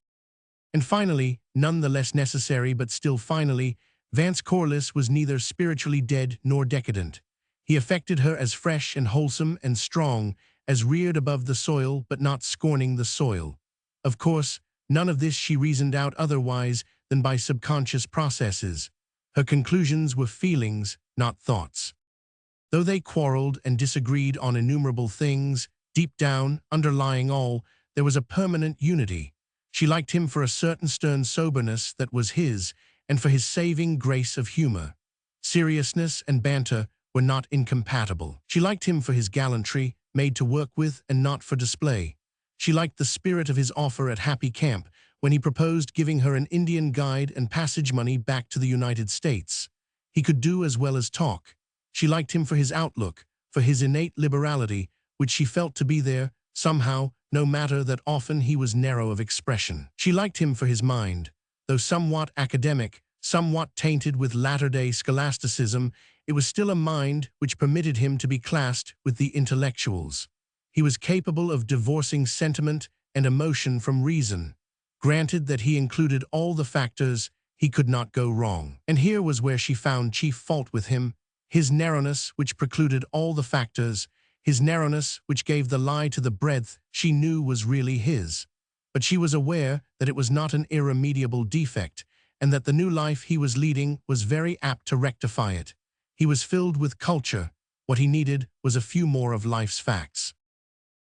And finally, none the less necessary but still finally, Vance Corliss was neither spiritually dead nor decadent. He affected her as fresh and wholesome and strong, as reared above the soil but not scorning the soil. Of course, none of this she reasoned out otherwise than by subconscious processes. Her conclusions were feelings, not thoughts. Though they quarreled and disagreed on innumerable things, deep down, underlying all, there was a permanent unity. She liked him for a certain stern soberness that was his, and for his saving grace of humor. Seriousness and banter were not incompatible. She liked him for his gallantry, made to work with and not for display. She liked the spirit of his offer at Happy Camp, when he proposed giving her an Indian guide and passage money back to the United States. He could do as well as talk. She liked him for his outlook, for his innate liberality, which she felt to be there, somehow, no matter that often he was narrow of expression. She liked him for his mind. Though somewhat academic, somewhat tainted with latter-day scholasticism, it was still a mind which permitted him to be classed with the intellectuals. He was capable of divorcing sentiment and emotion from reason. Granted that he included all the factors, he could not go wrong. And here was where she found chief fault with him, his narrowness which precluded all the factors, his narrowness which gave the lie to the breadth she knew was really his. But she was aware that it was not an irremediable defect, and that the new life he was leading was very apt to rectify it. He was filled with culture. What he needed was a few more of life's facts.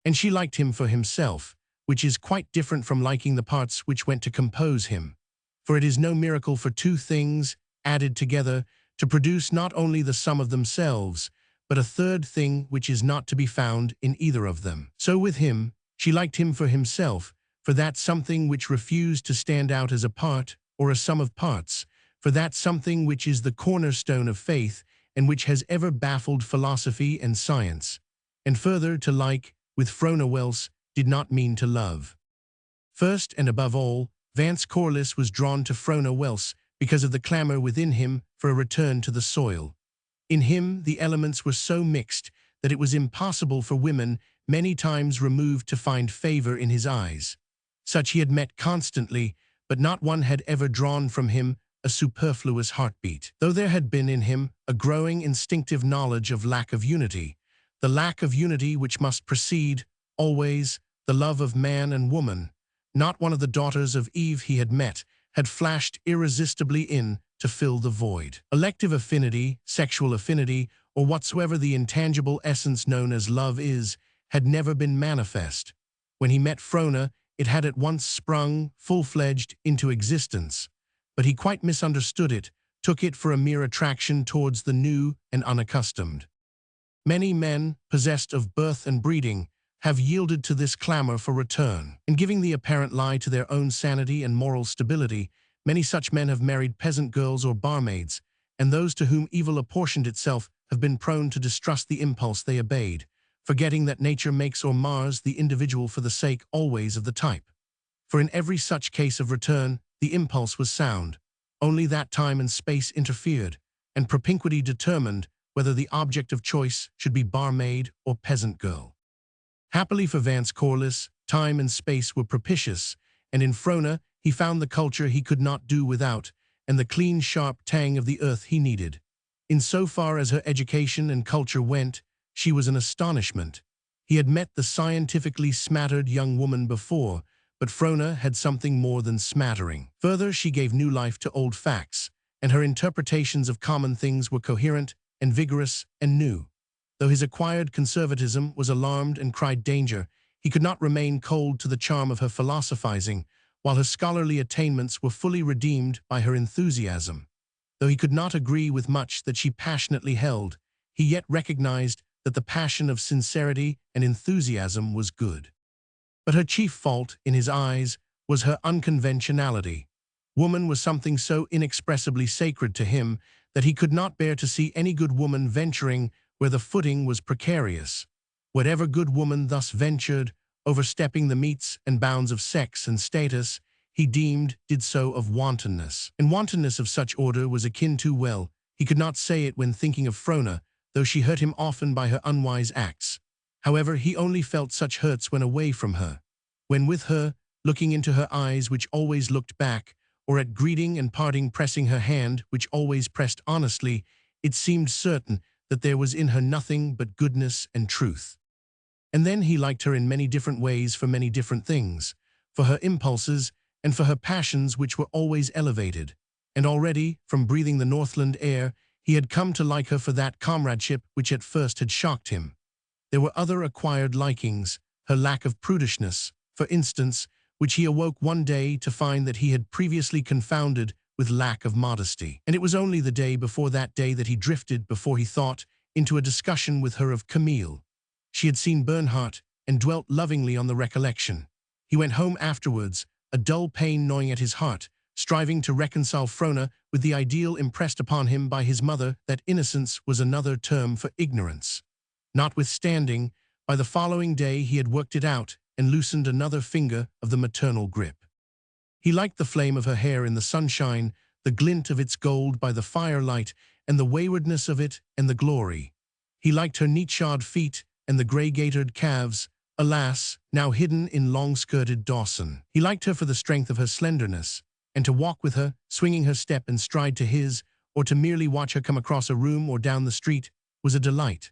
And she liked him for himself, which is quite different from liking the parts which went to compose him. For it is no miracle for two things, added together, to produce not only the sum of themselves, but a third thing which is not to be found in either of them. So with him, she liked him for himself, for that something which refused to stand out as a part or a sum of parts, for that something which is the cornerstone of faith and which has ever baffled philosophy and science. And further, to like, with Frona Welse, did not mean to love. First and above all, Vance Corliss was drawn to Frona Welse because of the clamor within him for a return to the soil. In him, the elements were so mixed that it was impossible for women, many times removed, to find favor in his eyes. Such he had met constantly, but not one had ever drawn from him a superfluous heartbeat. Though there had been in him a growing instinctive knowledge of lack of unity, the lack of unity which must precede, always, the love of man and woman, not one of the daughters of Eve he had met had flashed irresistibly in to fill the void. Elective affinity, sexual affinity, or whatsoever the intangible essence known as love is, had never been manifest. When he met Frona, it had at once sprung, full-fledged, into existence. But he quite misunderstood it, took it for a mere attraction towards the new and unaccustomed. Many men, possessed of birth and breeding, have yielded to this clamor for return. In giving the apparent lie to their own sanity and moral stability, many such men have married peasant girls or barmaids, and those to whom evil apportioned itself have been prone to distrust the impulse they obeyed, forgetting that nature makes or mars the individual for the sake always of the type. For in every such case of return, the impulse was sound. Only that time and space interfered, and propinquity determined whether the object of choice should be barmaid or peasant girl. Happily for Vance Corliss, time and space were propitious, and in Frona he found the culture he could not do without, and the clean, sharp tang of the earth he needed. In so far as her education and culture went, she was an astonishment. He had met the scientifically smattered young woman before, but Frona had something more than smattering. Further, she gave new life to old facts, and her interpretations of common things were coherent and vigorous and new. Though his acquired conservatism was alarmed and cried danger, he could not remain cold to the charm of her philosophizing, while her scholarly attainments were fully redeemed by her enthusiasm. Though he could not agree with much that she passionately held, he yet recognized that the passion of sincerity and enthusiasm was good. But her chief fault, in his eyes, was her unconventionality. Woman was something so inexpressibly sacred to him that he could not bear to see any good woman venturing where the footing was precarious. Whatever good woman thus ventured, overstepping the metes and bounds of sex and status, he deemed did so of wantonness. And wantonness of such order was akin to, well, he could not say it when thinking of Frona, though she hurt him often by her unwise acts. However, he only felt such hurts when away from her. When with her, looking into her eyes which always looked back, or at greeting and parting pressing her hand which always pressed honestly, it seemed certain that there was in her nothing but goodness and truth. And then he liked her in many different ways for many different things, for her impulses and for her passions which were always elevated. And already, from breathing the Northland air, he had come to like her for that comradeship which at first had shocked him. There were other acquired likings, her lack of prudishness, for instance, which he awoke one day to find that he had previously confounded with lack of modesty. And it was only the day before that day that he drifted, before he thought, into a discussion with her of Camille. She had seen Bernhardt and dwelt lovingly on the recollection. He went home afterwards, a dull pain gnawing at his heart, striving to reconcile Frona with the ideal impressed upon him by his mother that innocence was another term for ignorance. Notwithstanding, by the following day he had worked it out and loosened another finger of the maternal grip. He liked the flame of her hair in the sunshine, the glint of its gold by the firelight, and the waywardness of it and the glory. He liked her neat-shod feet and the gray-gaitered calves, alas, now hidden in long-skirted Dawson. He liked her for the strength of her slenderness, and to walk with her, swinging her step and stride to his, or to merely watch her come across a room or down the street, was a delight.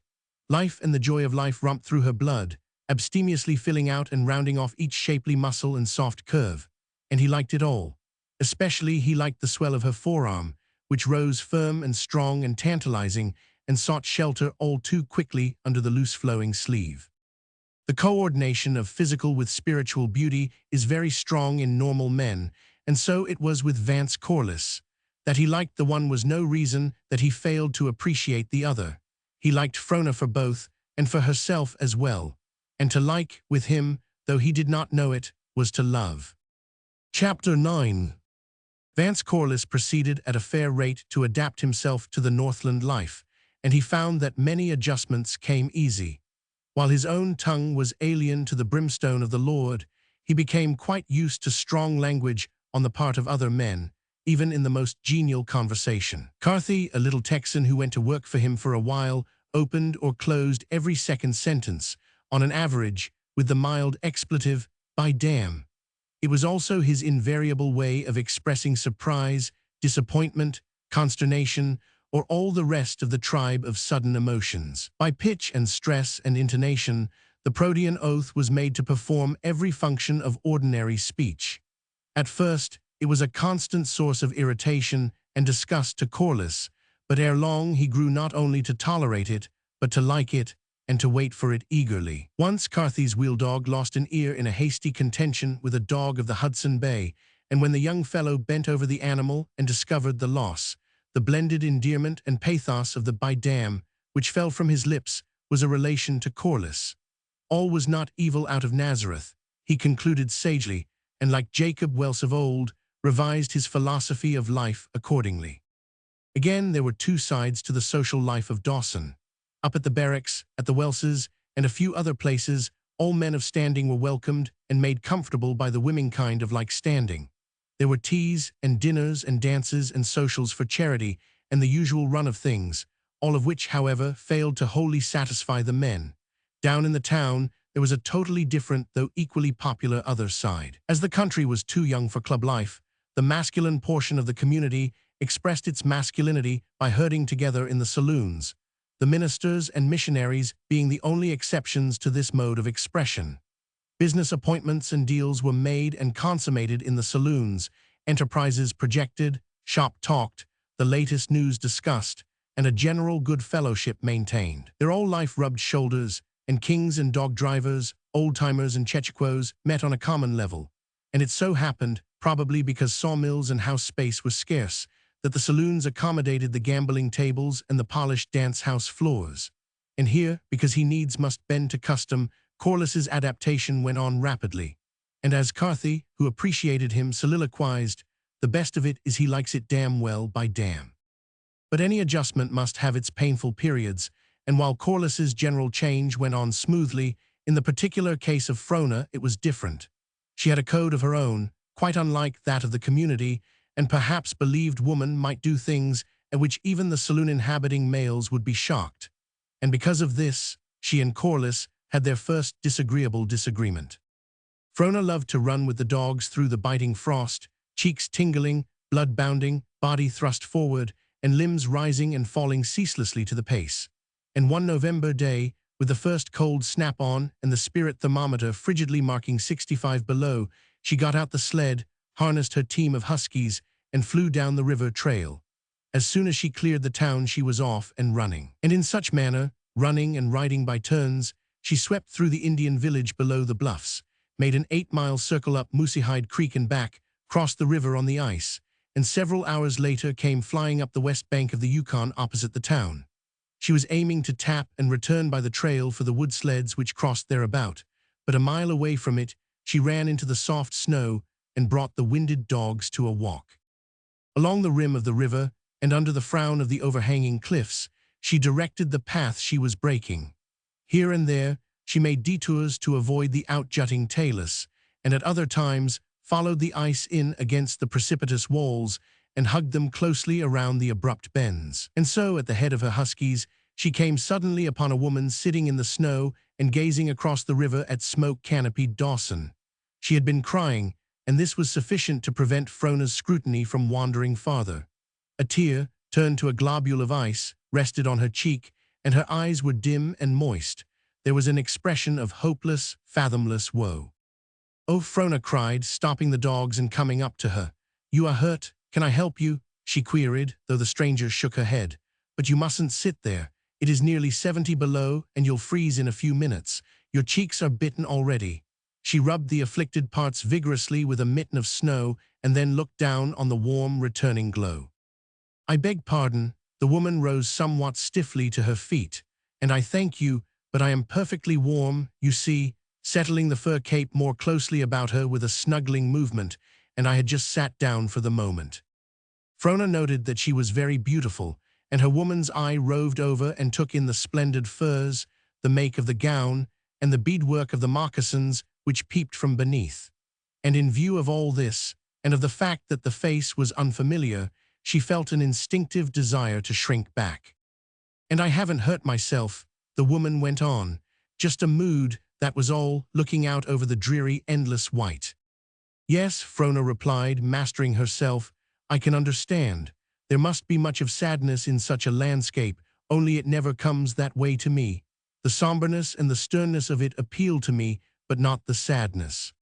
Life and the joy of life romped through her blood, abstemiously filling out and rounding off each shapely muscle and soft curve. And he liked it all. Especially he liked the swell of her forearm, which rose firm and strong and tantalizing, and sought shelter all too quickly under the loose-flowing sleeve. The coordination of physical with spiritual beauty is very strong in normal men, and so it was with Vance Corliss. That he liked the one was no reason that he failed to appreciate the other. He liked Frona for both, and for herself as well. And to like, with him, though he did not know it, was to love. Chapter 9. Vance Corliss proceeded at a fair rate to adapt himself to the Northland life, and he found that many adjustments came easy. While his own tongue was alien to the brimstone of the Lord, he became quite used to strong language on the part of other men, even in the most genial conversation. Carthy, a little Texan who went to work for him for a while, opened or closed every second sentence, on an average, with the mild expletive, "by damn." It was also his invariable way of expressing surprise, disappointment, consternation, or all the rest of the tribe of sudden emotions. By pitch and stress and intonation, the protean oath was made to perform every function of ordinary speech. At first, it was a constant source of irritation and disgust to Corliss, but ere long he grew not only to tolerate it, but to like it, and to wait for it eagerly. Once Carthy's wheel dog lost an ear in a hasty contention with a dog of the Hudson Bay, and when the young fellow bent over the animal and discovered the loss, the blended endearment and pathos of the "by damn," which fell from his lips, was a relation to Corliss. All was not evil out of Nazareth, he concluded sagely, and like Jacob Welse of old, revised his philosophy of life accordingly. Again, there were two sides to the social life of Dawson. Up at the barracks, at the Welses, and a few other places, all men of standing were welcomed and made comfortable by the womenkind of like standing. There were teas and dinners and dances and socials for charity and the usual run of things, all of which, however, failed to wholly satisfy the men. Down in the town, there was a totally different, though equally popular, other side. As the country was too young for club life, the masculine portion of the community expressed its masculinity by herding together in the saloons, the ministers and missionaries being the only exceptions to this mode of expression. Business appointments and deals were made and consummated in the saloons, enterprises projected, shop talked, the latest news discussed, and a general good fellowship maintained. Their all life rubbed shoulders, and kings and dog drivers, old-timers and chechaquos met on a common level. And it so happened, probably because sawmills and house space was scarce, that the saloons accommodated the gambling tables and the polished dance-house floors. And here, because he needs must bend to custom, Corliss's adaptation went on rapidly. And as Carthy, who appreciated him, soliloquized, "The best of it is he likes it damn well, by damn." But any adjustment must have its painful periods, and while Corliss's general change went on smoothly, in the particular case of Frona it was different. She had a code of her own, quite unlike that of the community, and perhaps believed woman might do things at which even the saloon-inhabiting males would be shocked. And because of this, she and Corliss had their first disagreeable disagreement. Frona loved to run with the dogs through the biting frost, cheeks tingling, blood bounding, body thrust forward, and limbs rising and falling ceaselessly to the pace. And one November day, with the first cold snap on and the spirit thermometer frigidly marking 65 below, she got out the sled, harnessed her team of huskies, and flew down the river trail. As soon as she cleared the town, she was off and running. And in such manner, running and riding by turns, she swept through the Indian village below the bluffs, made an 8-mile circle up Moosehide Creek and back, crossed the river on the ice, and several hours later came flying up the west bank of the Yukon opposite the town. She was aiming to tap and return by the trail for the wood sleds which crossed thereabout, but a mile away from it, she ran into the soft snow and brought the winded dogs to a walk. Along the rim of the river, and under the frown of the overhanging cliffs, she directed the path she was breaking. Here and there, she made detours to avoid the outjutting talus, and at other times followed the ice in against the precipitous walls and hugged them closely around the abrupt bends. And so, at the head of her huskies, she came suddenly upon a woman sitting in the snow and gazing across the river at smoke-canopied Dawson. She had been crying, and this was sufficient to prevent Frona's scrutiny from wandering farther. A tear, turned to a globule of ice, rested on her cheek, and her eyes were dim and moist. There was an expression of hopeless, fathomless woe. "Oh," Frona cried, stopping the dogs and coming up to her. "You are hurt? Can I help you?" she queried, though the stranger shook her head. "But you mustn't sit there. It is nearly 70 below, and you'll freeze in a few minutes. Your cheeks are bitten already." She rubbed the afflicted parts vigorously with a mitten of snow and then looked down on the warm, returning glow. "I beg pardon." The woman rose somewhat stiffly to her feet. and I thank you, but I am perfectly warm, you see, settling the fur cape more closely about her with a snuggling movement, and I had just sat down for the moment. Frona noted that she was very beautiful, and her woman's eye roved over and took in the splendid furs, the make of the gown, and the beadwork of the moccasins which peeped from beneath. And in view of all this, and of the fact that the face was unfamiliar, she felt an instinctive desire to shrink back. "And I haven't hurt myself," the woman went on. "Just a mood, that was all, looking out over the dreary, endless white." "Yes," Frona replied, mastering herself, "I can understand. There must be much of sadness in such a landscape, only it never comes that way to me. The somberness and the sternness of it appeal to me, but not the sadness.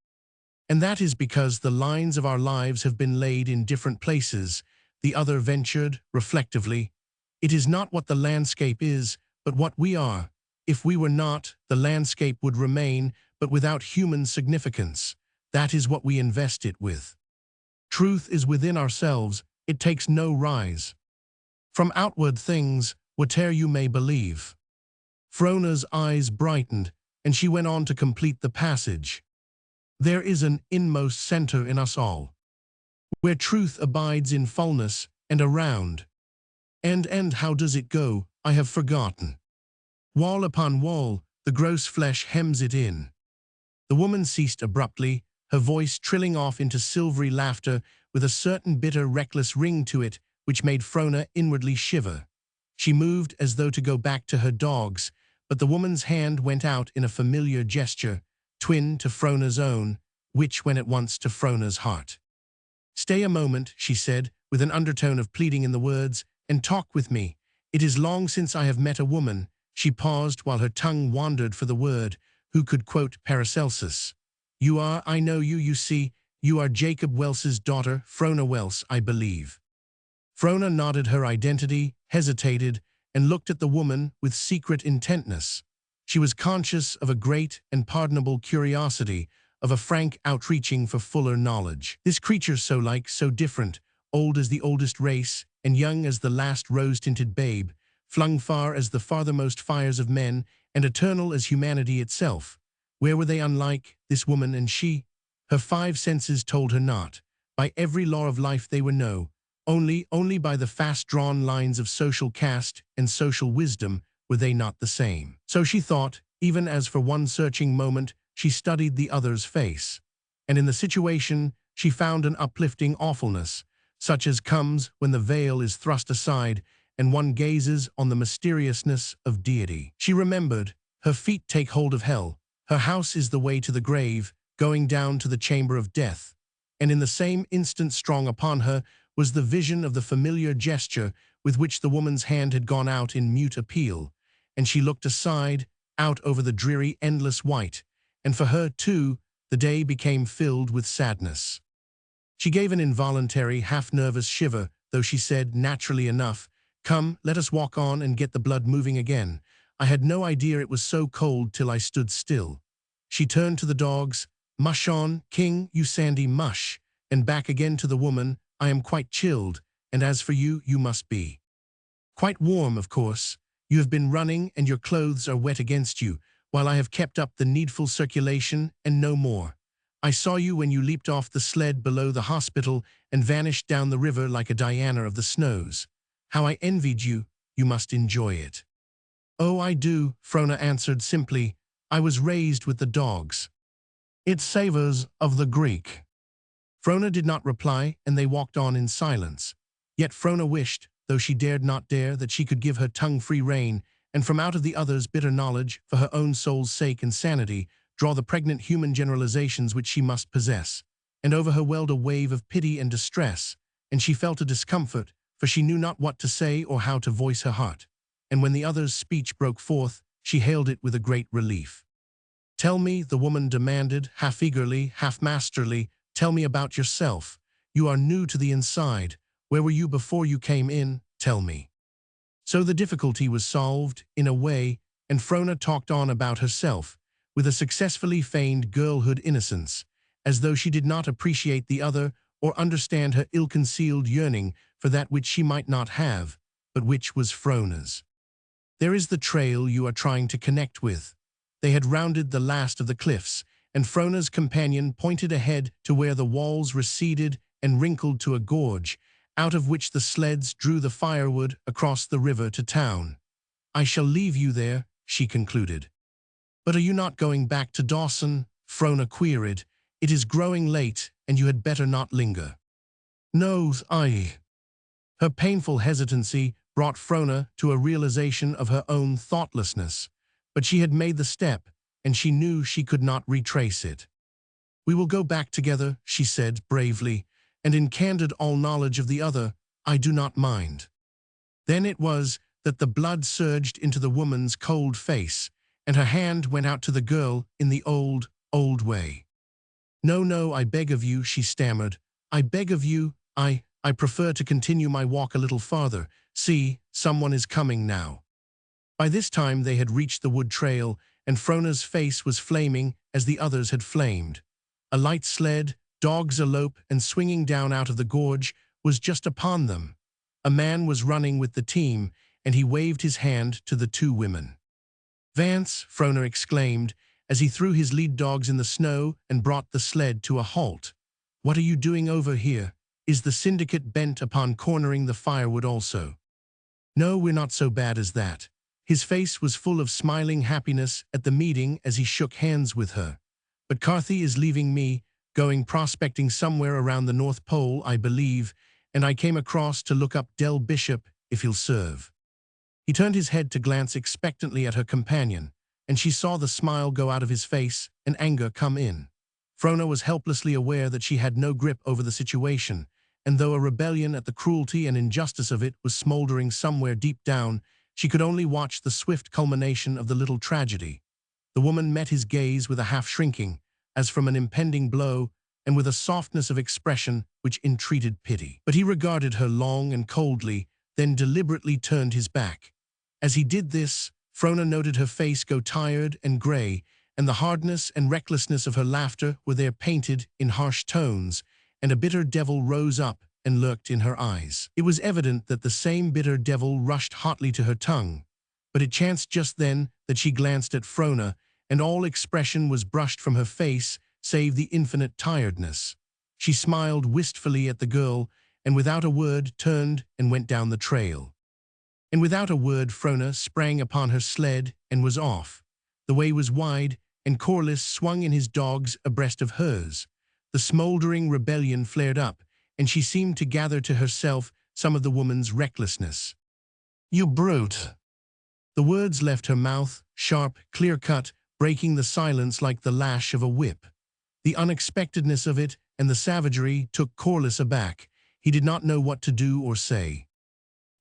And that is because the lines of our lives have been laid in different places," the other ventured, reflectively. "It is not what the landscape is, but what we are. If we were not, the landscape would remain, but without human significance. That is what we invest it with. Truth is within ourselves, it takes no rise from outward things, whate'er you may believe." Frona's eyes brightened, and she went on to complete the passage. "There is an inmost center in us all, where truth abides in fullness and around. And how does it go, I have forgotten. Wall upon wall, the gross flesh hems it in." The woman ceased abruptly, her voice trilling off into silvery laughter with a certain bitter, reckless ring to it which made Frona inwardly shiver. She moved as though to go back to her dogs, but the woman's hand went out in a familiar gesture, twin to Frona's own, which went at once to Frona's heart. "Stay a moment," she said, with an undertone of pleading in the words, "and talk with me. It is long since I have met a woman." She paused while her tongue wandered for the word. Who could quote Paracelsus? "You are, I know you, you see, you are Jacob Welse's daughter, Frona Welse, I believe." Frona nodded her identity, hesitated, and looked at the woman with secret intentness. She was conscious of a great and pardonable curiosity, of a frank outreaching for fuller knowledge. This creature so like, so different, old as the oldest race, and young as the last rose-tinted babe, flung far as the farthermost fires of men, and eternal as humanity itself. Where were they unlike, this woman and she? Her 5 senses told her not. By every law of life they were no. Only by the fast-drawn lines of social caste and social wisdom were they not the same. So she thought, even as for one searching moment she studied the other's face. And in the situation she found an uplifting awfulness, such as comes when the veil is thrust aside and one gazes on the mysteriousness of deity. She remembered, her feet take hold of hell, her house is the way to the grave, going down to the chamber of death. And in the same instant strong upon her was the vision of the familiar gesture with which the woman's hand had gone out in mute appeal, and she looked aside, out over the dreary endless white, and for her, too, the day became filled with sadness. She gave an involuntary, half-nervous shiver, though she said, naturally enough, "Come, let us walk on and get the blood moving again. I had no idea it was so cold till I stood still." She turned to the dogs, "Mush on, King, you sandy mush," and back again to the woman, "I am quite chilled, and as for you, you must be quite warm, of course. You have been running and your clothes are wet against you, while I have kept up the needful circulation and no more. I saw you when you leaped off the sled below the hospital and vanished down the river like a Diana of the snows. How I envied you, you must enjoy it." "Oh, I do," Frona answered simply. "I was raised with the dogs. It savors of the Greek." Frona did not reply, and they walked on in silence. Yet Frona wished, though she dared not dare, that she could give her tongue free rein, and from out of the other's bitter knowledge, for her own soul's sake and sanity, draw the pregnant human generalizations which she must possess. And over her welled a wave of pity and distress, and she felt a discomfort, for she knew not what to say or how to voice her heart. And when the other's speech broke forth, she hailed it with a great relief. "Tell me," the woman demanded, half eagerly, half masterly, "tell me about yourself. You are new to the inside. Where were you before you came in? Tell me." So the difficulty was solved, in a way, and Frona talked on about herself, with a successfully feigned girlhood innocence, as though she did not appreciate the other or understand her ill-concealed yearning for that which she might not have, but which was Frona's. There is the trail you are trying to connect with. They had rounded the last of the cliffs, and Frona's companion pointed ahead to where the walls receded and wrinkled to a gorge, out of which the sleds drew the firewood across the river to town. I shall leave you there, she concluded. But are you not going back to Dawson? Frona queried. It is growing late, and you had better not linger. No, I. Her painful hesitancy brought Frona to a realization of her own thoughtlessness, but she had made the step, and she knew she could not retrace it. We will go back together, she said bravely, and in candid all knowledge of the other, I do not mind. Then it was that the blood surged into the woman's cold face, and her hand went out to the girl in the old way. No, I beg of you, she stammered. I beg of you, I prefer to continue my walk a little farther. See, someone is coming now. By this time they had reached the wood trail, and Frona's face was flaming as the others had flamed. A light sled, dogs alope and swinging down out of the gorge, was just upon them. A man was running with the team, and he waved his hand to the two women. Vance, Frona exclaimed, as he threw his lead dogs in the snow and brought the sled to a halt. What are you doing over here? Is the syndicate bent upon cornering the firewood also? No, we're not so bad as that. His face was full of smiling happiness at the meeting as he shook hands with her. But Carthy is leaving me, going prospecting somewhere around the North Pole, I believe, and I came across to look up Del Bishop, if he'll serve. He turned his head to glance expectantly at her companion, and she saw the smile go out of his face and anger come in. Frona was helplessly aware that she had no grip over the situation, and though a rebellion at the cruelty and injustice of it was smoldering somewhere deep down, she could only watch the swift culmination of the little tragedy. The woman met his gaze with a half-shrinking, as from an impending blow, and with a softness of expression which entreated pity. But he regarded her long and coldly, then deliberately turned his back. As he did this, Frona noted her face go tired and gray, and the hardness and recklessness of her laughter were there painted in harsh tones, and a bitter devil rose up and lurked in her eyes. It was evident that the same bitter devil rushed hotly to her tongue, but it chanced just then that she glanced at Frona, and all expression was brushed from her face save the infinite tiredness. She smiled wistfully at the girl, and without a word turned and went down the trail. And without a word Frona sprang upon her sled and was off. The way was wide, and Corliss swung in his dogs abreast of hers. The smoldering rebellion flared up, and she seemed to gather to herself some of the woman's recklessness. You brute! The words left her mouth, sharp, clear-cut, breaking the silence like the lash of a whip. The unexpectedness of it and the savagery took Corliss aback. He did not know what to do or say.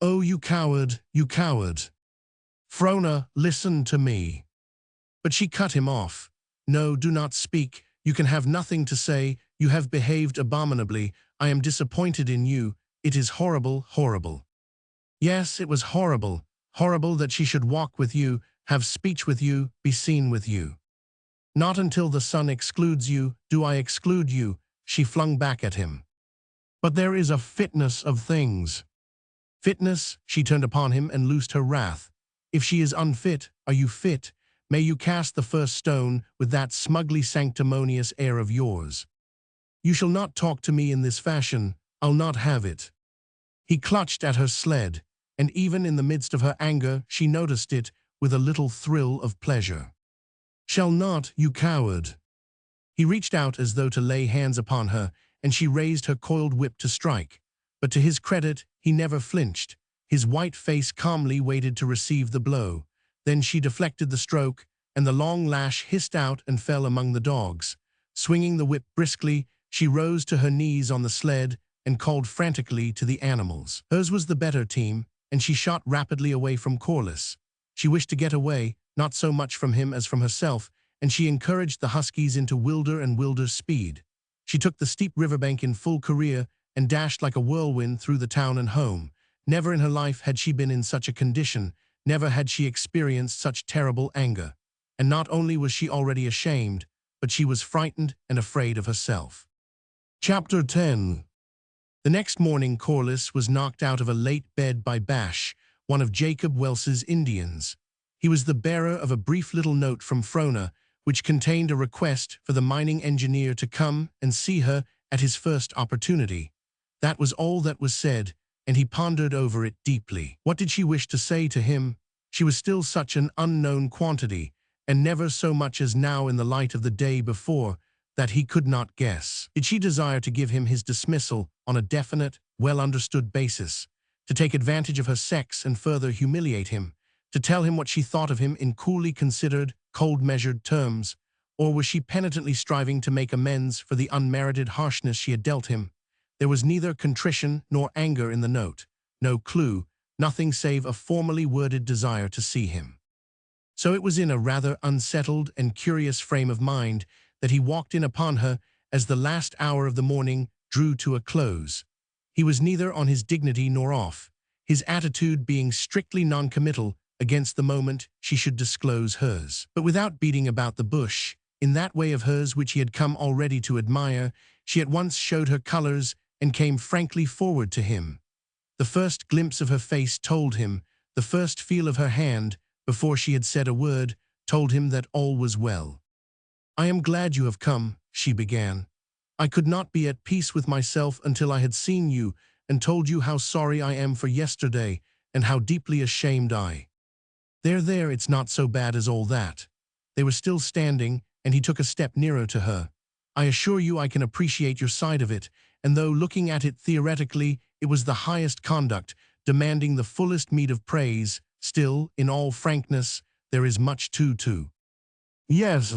Oh, you coward, you coward! Frona, listen to me. But she cut him off. No, do not speak. You can have nothing to say. You have behaved abominably. I am disappointed in you. It is horrible, horrible. Yes, it was horrible. Horrible that she should walk with you, have speech with you, be seen with you. Not until the sun excludes you do I exclude you, she flung back at him. But there is a fitness of things. Fitness, she turned upon him and loosed her wrath. If she is unfit, are you fit? May you cast the first stone with that smugly sanctimonious air of yours. You shall not talk to me in this fashion. I'll not have it. He clutched at her sled, and even in the midst of her anger she noticed it with a little thrill of pleasure. Shall not, you coward. He reached out as though to lay hands upon her, and she raised her coiled whip to strike. But to his credit, he never flinched. His white face calmly waited to receive the blow. Then she deflected the stroke, and the long lash hissed out and fell among the dogs. Swinging the whip briskly, she rose to her knees on the sled and called frantically to the animals. Hers was the better team, and she shot rapidly away from Corliss. She wished to get away, not so much from him as from herself, and she encouraged the huskies into wilder and wilder speed. She took the steep riverbank in full career and dashed like a whirlwind through the town and home. Never in her life had she been in such a condition, never had she experienced such terrible anger. And not only was she already ashamed, but she was frightened and afraid of herself. Chapter 10. The next morning Corliss was knocked out of a late bed by Bash, one of Jacob Welse's Indians. He was the bearer of a brief little note from Frona, which contained a request for the mining engineer to come and see her at his first opportunity. That was all that was said, and he pondered over it deeply. What did she wish to say to him? She was still such an unknown quantity, and never so much as now in the light of the day before, that he could not guess. Did she desire to give him his dismissal on a definite, well-understood basis, to take advantage of her sex and further humiliate him, to tell him what she thought of him in coolly considered, cold-measured terms, or was she penitently striving to make amends for the unmerited harshness she had dealt him? There was neither contrition nor anger in the note, no clue, nothing save a formally worded desire to see him. So it was in a rather unsettled and curious frame of mind that he walked in upon her as the last hour of the morning drew to a close. He was neither on his dignity nor off, his attitude being strictly noncommittal against the moment she should disclose hers. But without beating about the bush, in that way of hers which he had come already to admire, she at once showed her colors and came frankly forward to him. The first glimpse of her face told him, the first feel of her hand, before she had said a word, told him that all was well. "I am glad you have come," she began. "I could not be at peace with myself until I had seen you and told you how sorry I am for yesterday and how deeply ashamed I—" There, it's not so bad as all that." They were still standing, and he took a step nearer to her. "I assure you I can appreciate your side of it, and though looking at it theoretically, it was the highest conduct, demanding the fullest meed of praise, still, in all frankness, there is much to yes,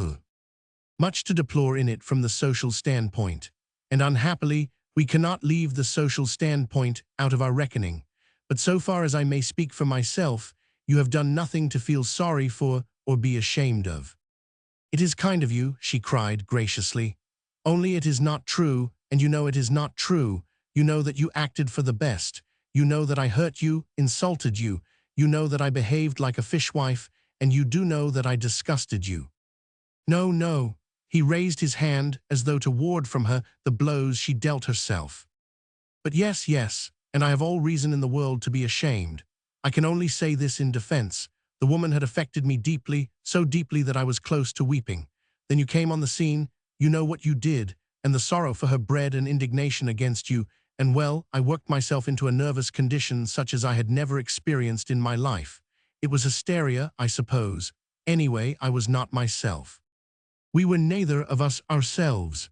much to deplore in it from the social standpoint. And unhappily, we cannot leave the social standpoint out of our reckoning. But so far as I may speak for myself, you have done nothing to feel sorry for or be ashamed of." "It is kind of you," she cried graciously. "Only it is not true, and you know it is not true. You know that you acted for the best. You know that I hurt you, insulted you. You know that I behaved like a fishwife, and you do know that I disgusted you." No. He raised his hand as though to ward from her the blows she dealt herself. "But yes, and I have all reason in the world to be ashamed. I can only say this in defense. The woman had affected me deeply, so deeply that I was close to weeping. Then you came on the scene, you know what you did, and the sorrow for her bred an indignation against you, and well, I worked myself into a nervous condition such as I had never experienced in my life. It was hysteria, I suppose. Anyway, I was not myself. We were neither of us ourselves.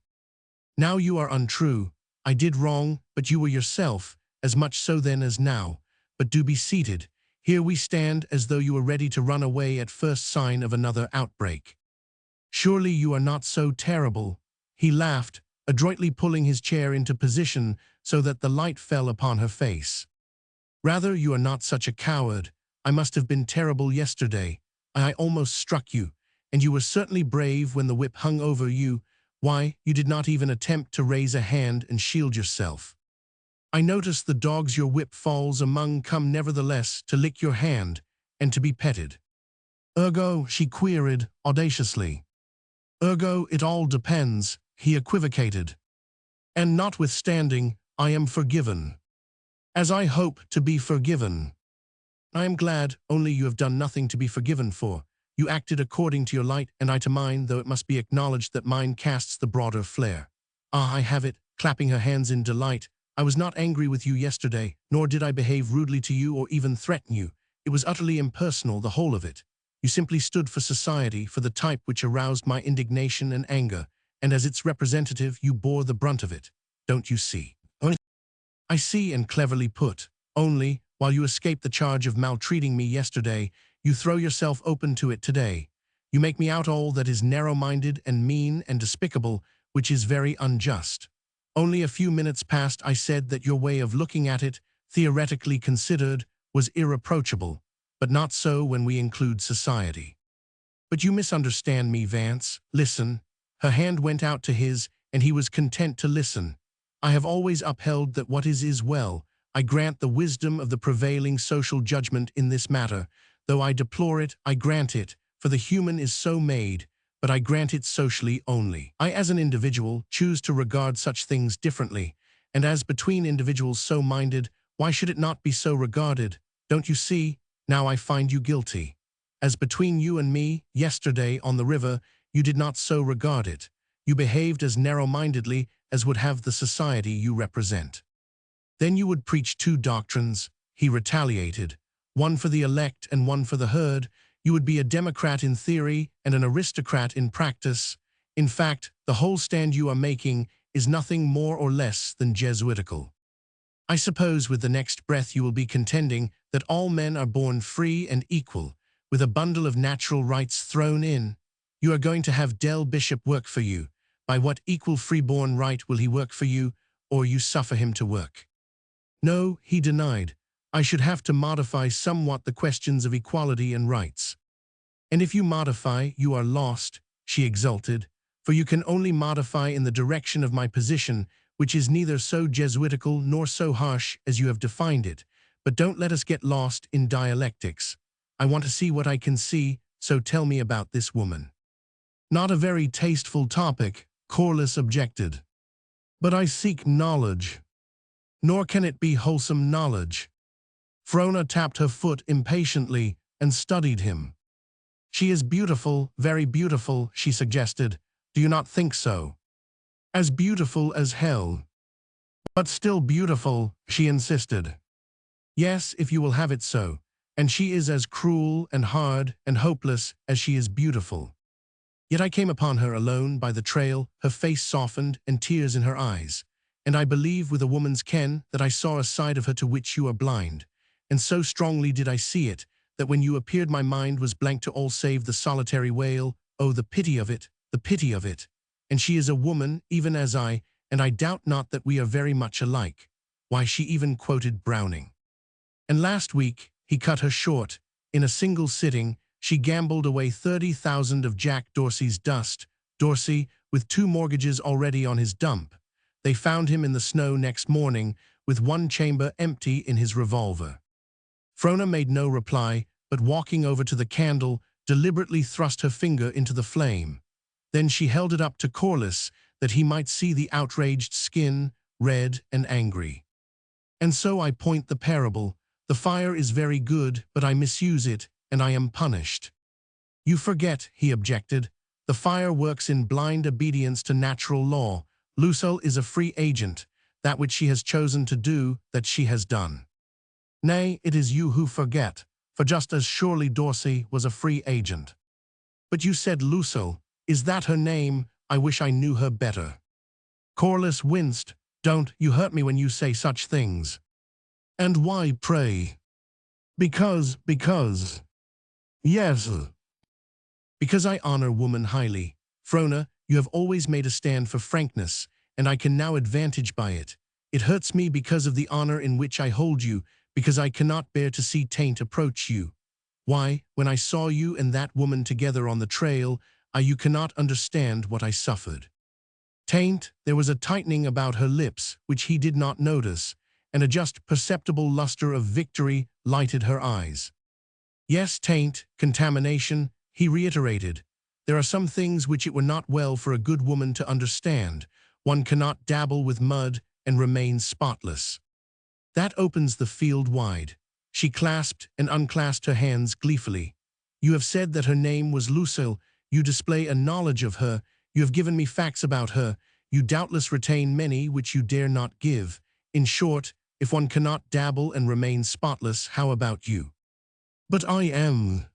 Now you are untrue. I did wrong, but you were yourself, as much so then as now. But do be seated. Here we stand as though you were ready to run away at first sign of another outbreak. Surely you are not so terrible." He laughed, adroitly pulling his chair into position so that the light fell upon her face. "Rather, you are not such a coward. I must have been terrible yesterday. I almost struck you, and you were certainly brave when the whip hung over you. Why, you did not even attempt to raise a hand and shield yourself. I notice the dogs your whip falls among come nevertheless to lick your hand and to be petted." "Ergo," she queried audaciously. "Ergo, it all depends," he equivocated. "And notwithstanding, I am forgiven. As I hope to be forgiven." "I am glad, only you have done nothing to be forgiven for. You acted according to your light, and I to mine, though it must be acknowledged that mine casts the broader flare. Ah, I have it," clapping her hands in delight. "I was not angry with you yesterday, nor did I behave rudely to you or even threaten you. It was utterly impersonal, the whole of it. You simply stood for society, for the type which aroused my indignation and anger, and as its representative you bore the brunt of it. Don't you see?" "I see, and cleverly put. Only, while you escaped the charge of maltreating me yesterday, you throw yourself open to it today. You make me out all that is narrow-minded and mean and despicable, which is very unjust. Only a few minutes past I said that your way of looking at it, theoretically considered, was irreproachable, but not so when we include society. But you misunderstand me, Vance. Listen." Her hand went out to his, and he was content to listen. "I have always upheld that what is well. I grant the wisdom of the prevailing social judgment in this matter. Though I deplore it, I grant it, for the human is so made, but I grant it socially only. I as an individual choose to regard such things differently, and as between individuals so minded, why should it not be so regarded? Don't you see? Now I find you guilty. As between you and me, yesterday on the river, you did not so regard it. You behaved as narrow-mindedly as would have the society you represent. Then you would preach two doctrines, he retaliated, one for the elect and one for the herd. You would be a democrat in theory and an aristocrat in practice. In fact, the whole stand you are making is nothing more or less than Jesuitical. I suppose with the next breath you will be contending that all men are born free and equal, with a bundle of natural rights thrown in. You are going to have Del Bishop work for you. By what equal freeborn right will he work for you, or you suffer him to work? No, he denied. I should have to modify somewhat the questions of equality and rights. And if you modify, you are lost, she exulted, for you can only modify in the direction of my position, which is neither so Jesuitical nor so harsh as you have defined it. But don't let us get lost in dialectics. I want to see what I can see, so tell me about this woman. Not a very tasteful topic, Corliss objected. But I seek knowledge. Nor can it be wholesome knowledge. Frona tapped her foot impatiently and studied him. She is beautiful, very beautiful, she suggested. Do you not think so? As beautiful as hell. But still beautiful, she insisted. Yes, if you will have it so. And she is as cruel and hard and hopeless as she is beautiful. Yet I came upon her alone by the trail, her face softened and tears in her eyes. And I believe with a woman's ken that I saw a side of her to which you are blind. And so strongly did I see it, that when you appeared my mind was blank to all save the solitary wail, oh, the pity of it, the pity of it. And she is a woman, even as I, and I doubt not that we are very much alike. Why, she even quoted Browning. And last week, he cut her short. In a single sitting, she gambled away 30,000 of Jack Dorsey's dust. Dorsey, with 2 mortgages already on his dump. They found him in the snow next morning, with 1 chamber empty in his revolver. Frona made no reply, but walking over to the candle, deliberately thrust her finger into the flame. Then she held it up to Corliss, that he might see the outraged skin, red and angry. And so I point the parable. The fire is very good, but I misuse it, and I am punished. You forget, he objected. The fire works in blind obedience to natural law. Lucille is a free agent. That which she has chosen to do, that she has done. Nay, it is you who forget, for just as surely Dorsey was a free agent. But you said Lucille. Is that her name? I wish I knew her better. Corliss winced. Don't, you hurt me when you say such things. And why, pray? Because. Yes. Because I honor woman highly. Frona, you have always made a stand for frankness, and I can now advantage by it. It hurts me because of the honor in which I hold you, because I cannot bear to see taint approach you. Why, when I saw you and that woman together on the trail, you cannot understand what I suffered. Taint, there was a tightening about her lips, which he did not notice, and a just perceptible luster of victory lighted her eyes. Yes, taint, contamination, he reiterated. There are some things which it were not well for a good woman to understand. One cannot dabble with mud and remain spotless. That opens the field wide. She clasped and unclasped her hands gleefully. You have said that her name was Lucille. You display a knowledge of her. You have given me facts about her. You doubtless retain many which you dare not give. In short, if one cannot dabble and remain spotless, how about you? But I am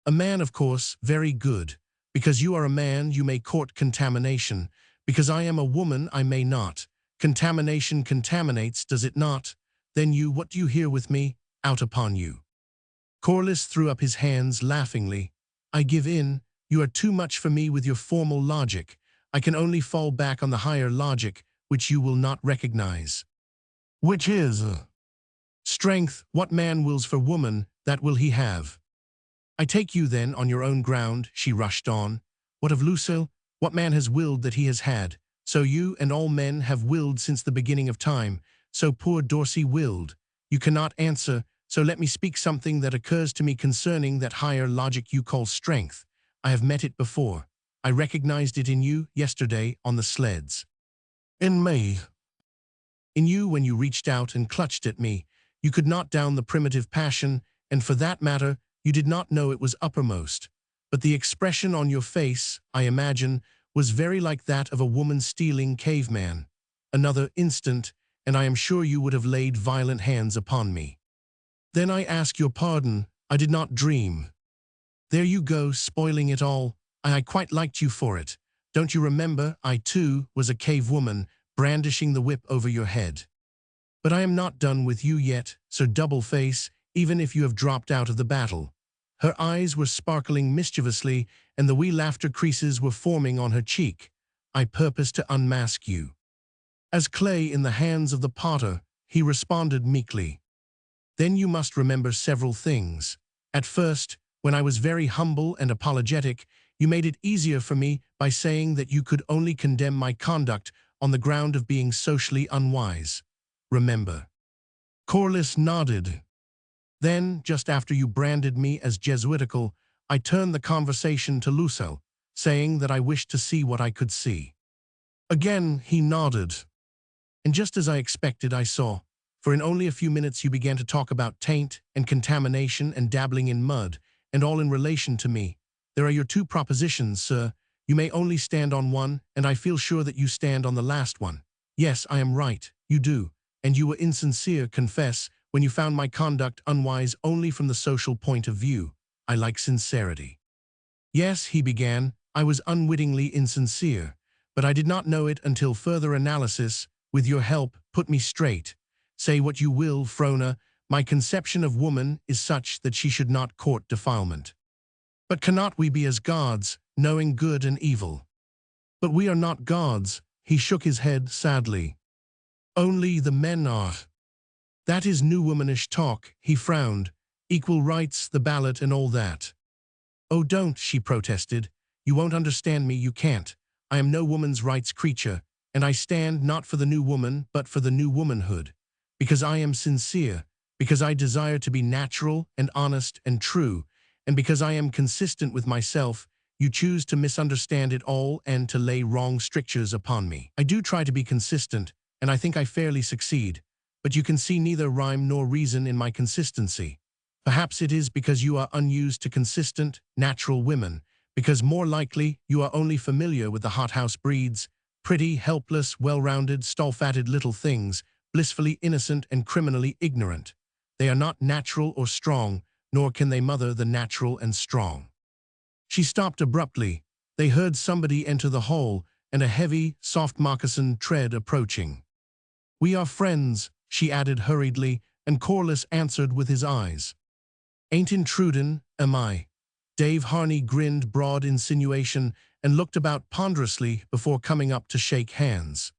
a man, of course, very good. Because you are a man, you may court contamination. Because I am a woman, I may not. Contamination contaminates, does it not? Then you, what do you hear with me? Out upon you. Corliss threw up his hands laughingly. I give in. You are too much for me with your formal logic. I can only fall back on the higher logic, which you will not recognize. Which is strength. What man wills for woman, that will he have. I take you then on your own ground, she rushed on. What of Lucille? What man has willed that he has had? So you and all men have willed since the beginning of time. So poor Dorsey willed. You cannot answer, so let me speak something that occurs to me concerning that higher logic you call strength. I have met it before. I recognized it in you yesterday on the sleds. In me. In you when you reached out and clutched at me. You could not down the primitive passion, and for that matter, you did not know it was uppermost. But the expression on your face, I imagine, was very like that of a woman stealing caveman. Another instant, and I am sure you would have laid violent hands upon me. Then I ask your pardon, I did not dream. There you go, spoiling it all. I quite liked you for it. Don't you remember, I too was a cave woman, brandishing the whip over your head. But I am not done with you yet, Sir Doubleface, even if you have dropped out of the battle. Her eyes were sparkling mischievously, and the wee laughter creases were forming on her cheek. I purpose to unmask you. As clay in the hands of the potter, he responded meekly. Then you must remember several things. At first, when I was very humble and apologetic, you made it easier for me by saying that you could only condemn my conduct on the ground of being socially unwise. Remember. Corliss nodded. Then, just after you branded me as Jesuitical, I turned the conversation to Lucille, saying that I wished to see what I could see. Again, he nodded. And just as I expected, I saw, for in only a few minutes you began to talk about taint and contamination and dabbling in mud, and all in relation to me. There are your two propositions, sir. You may only stand on one, and I feel sure that you stand on the last one. Yes, I am right, you do, and you were insincere, confess, when you found my conduct unwise only from the social point of view. I like sincerity. Yes, he began, I was unwittingly insincere, but I did not know it until further analysis, with your help, put me straight. Say what you will, Frona, my conception of woman is such that she should not court defilement. But cannot we be as gods, knowing good and evil? But we are not gods, he shook his head sadly. Only the men are. That is new womanish talk, he frowned. Equal rights, the ballot and all that. Oh, don't, she protested. You won't understand me, you can't. I am no woman's rights creature, and I stand not for the new woman, but for the new womanhood. Because I am sincere, because I desire to be natural and honest and true, and because I am consistent with myself, you choose to misunderstand it all and to lay wrong strictures upon me. I do try to be consistent, and I think I fairly succeed, but you can see neither rhyme nor reason in my consistency. Perhaps it is because you are unused to consistent, natural women, because more likely you are only familiar with the hothouse breeds, pretty, helpless, well-rounded, stall-fatted little things, blissfully innocent and criminally ignorant. They are not natural or strong, nor can they mother the natural and strong. She stopped abruptly. They heard somebody enter the hall, and a heavy, soft moccasined tread approaching. We are friends, she added hurriedly, and Corliss answered with his eyes. Ain't intrudin', am I? Dave Harney grinned broad insinuation and looked about ponderously before coming up to shake hands.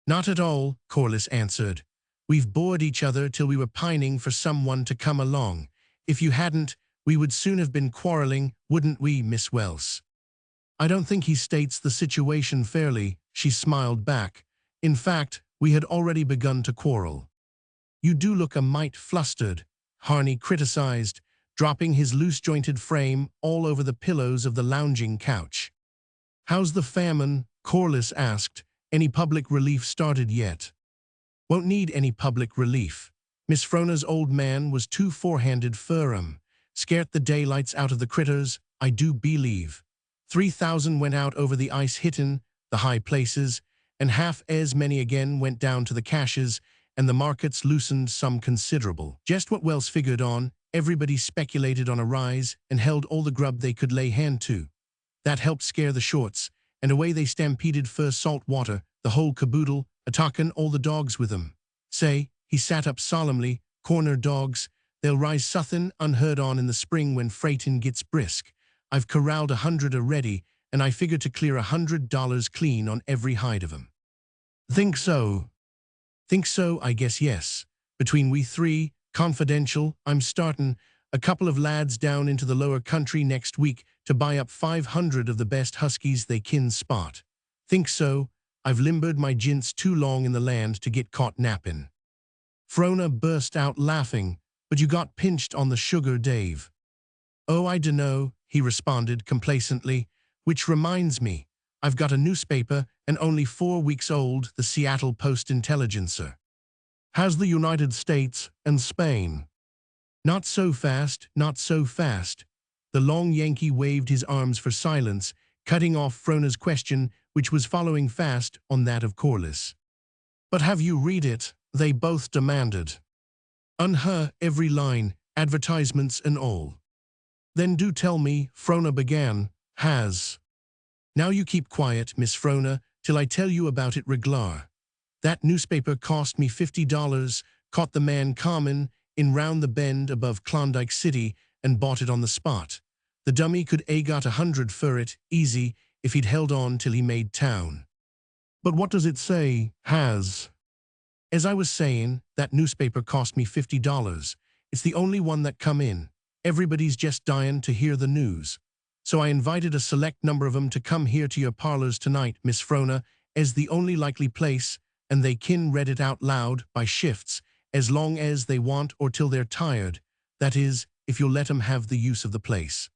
Not at all, Corliss answered. We've bored each other till we were pining for someone to come along. If you hadn't, we would soon have been quarreling, wouldn't we, Miss Welse? I don't think he states the situation fairly, she smiled back. In fact, we had already begun to quarrel. You do look a mite flustered, Harney criticized, dropping his loose-jointed frame all over the pillows of the lounging couch. How's the famine? Corliss asked. Any public relief started yet? Won't need any public relief. Miss Frona's old man was too forehanded for 'em. Scared the daylights out of the critters, I do believe. 3,000 went out over the ice hittin' the high places, and half as many again went down to the caches, and the markets loosened some considerable. Just what Welse figured on, everybody speculated on a rise and held all the grub they could lay hand to. That helped scare the shorts, and away they stampeded for salt water, the whole caboodle, a-talkin' all the dogs with 'em. Say, he sat up solemnly, corner dogs, they'll rise suthin' unheard on in the spring when freightin' gets brisk. I've corralled 100 already, and I figure to clear $100 clean on every hide of 'em. Think so? Think so, I guess yes. Between we three, confidential, I'm startin' a couple of lads down into the lower country next week to buy up 500 of the best huskies they kin spot. Think so? I've limbered my jints too long in the land to get caught nappin'. Frona burst out laughing, but you got pinched on the sugar, Dave. Oh, I dunno, he responded complacently, which reminds me, I've got a newspaper and only 4 weeks old, the Seattle Post-Intelligencer. has the United States and Spain. Not so fast, not so fast. The long Yankee waved his arms for silence, cutting off Frona's question, which was following fast on that of Corliss. But have you read it? They both demanded. Every line, advertisements and all. Then do tell me, Frona began, has. Now you keep quiet, Miss Frona, till I tell you about it reglar. That newspaper cost me $50, caught the man common in round the bend above Klondike City and bought it on the spot. The dummy could got 100 for it, easy, if he'd held on till he made town. But what does it say, has? As I was saying, that newspaper cost me $50. It's the only one that come in. Everybody's just dying to hear the news. So I invited a select number of 'em to come here to your parlors tonight, Miss Frona, as the only likely place, and they kin read it out loud, by shifts, as long as they want or till they're tired. That is, if you'll let 'em have the use of the place.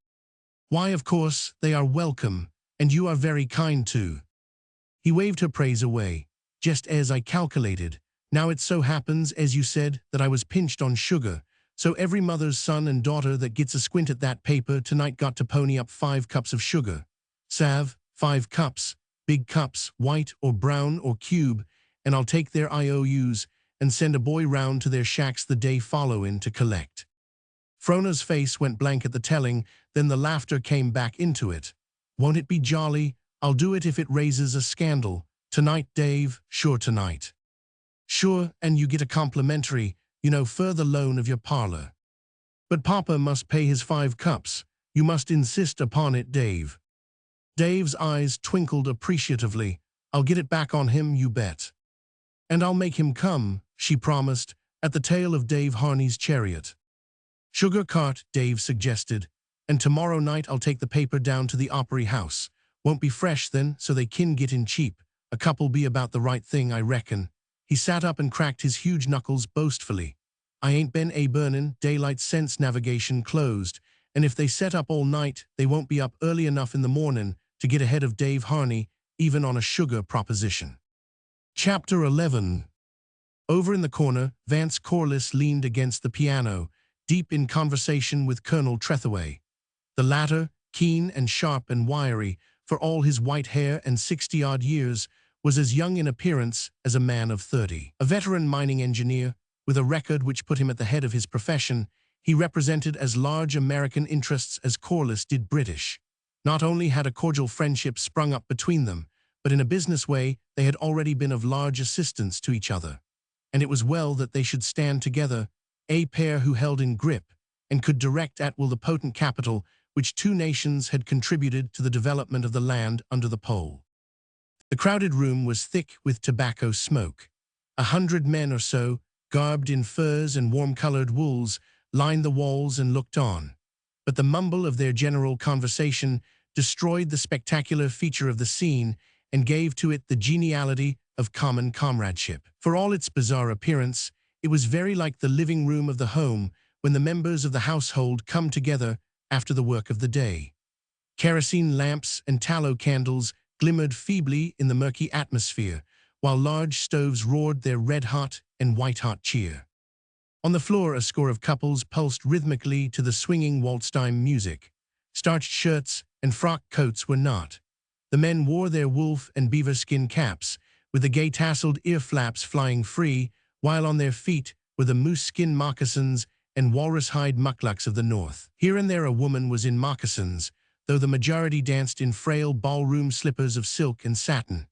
Why, of course, they are welcome, and you are very kind too. He waved her praise away. Just as I calculated. Now it so happens, as you said, that I was pinched on sugar, so every mother's son and daughter that gets a squint at that paper tonight got to pony up 5 cups of sugar. Salve, 5 cups, big cups, white or brown or cube, and I'll take their IOUs and send a boy round to their shacks the day following to collect. Frona's face went blank at the telling, then the laughter came back into it. Won't it be jolly? I'll do it if it raises a scandal. Tonight, Dave, sure tonight. Sure, and you get a complimentary, further loan of your parlor. But Papa must pay his 5 cups. You must insist upon it, Dave. Dave's eyes twinkled appreciatively. I'll get it back on him, you bet. And I'll make him come, she promised, at the tail of Dave Harney's chariot. Sugar cart, Dave suggested, and tomorrow night I'll take the paper down to the Opry House. Won't be fresh then, so they kin get in cheap. A cup'll be about the right thing, I reckon. He sat up and cracked his huge knuckles boastfully. I ain't been burnin', daylight sense navigation closed, and if they set up all night, they won't be up early enough in the mornin' to get ahead of Dave Harney, even on a sugar proposition. Chapter 11. Over in the corner, Vance Corliss leaned against the piano, deep in conversation with Colonel Trethewey. The latter, keen and sharp and wiry, for all his white hair and 60-odd years, was as young in appearance as a man of 30. A veteran mining engineer, with a record which put him at the head of his profession, he represented as large American interests as Corliss did British. Not only had a cordial friendship sprung up between them, but in a business way they had already been of large assistance to each other. And it was well that they should stand together, a pair who held in grip and could direct at will the potent capital which 2 nations had contributed to the development of the land under the pole. The crowded room was thick with tobacco smoke. 100 men or so, garbed in furs and warm-colored wools, lined the walls and looked on. But the mumble of their general conversation destroyed the spectacular feature of the scene and gave to it the geniality of common comradeship. For all its bizarre appearance, it was very like the living room of the home when the members of the household come together after the work of the day. Kerosene lamps and tallow candles glimmered feebly in the murky atmosphere, while large stoves roared their red-hot and white-hot cheer. On the floor, a score of couples pulsed rhythmically to the swinging waltz-time music. Starched shirts and frock coats were not. The men wore their wolf and beaver skin caps, with the gay tasseled ear flaps flying free, while on their feet were the moose skin moccasins and walrus hide mucklucks of the north. Here and there a woman was in moccasins, though the majority danced in frail ballroom slippers of silk and satin.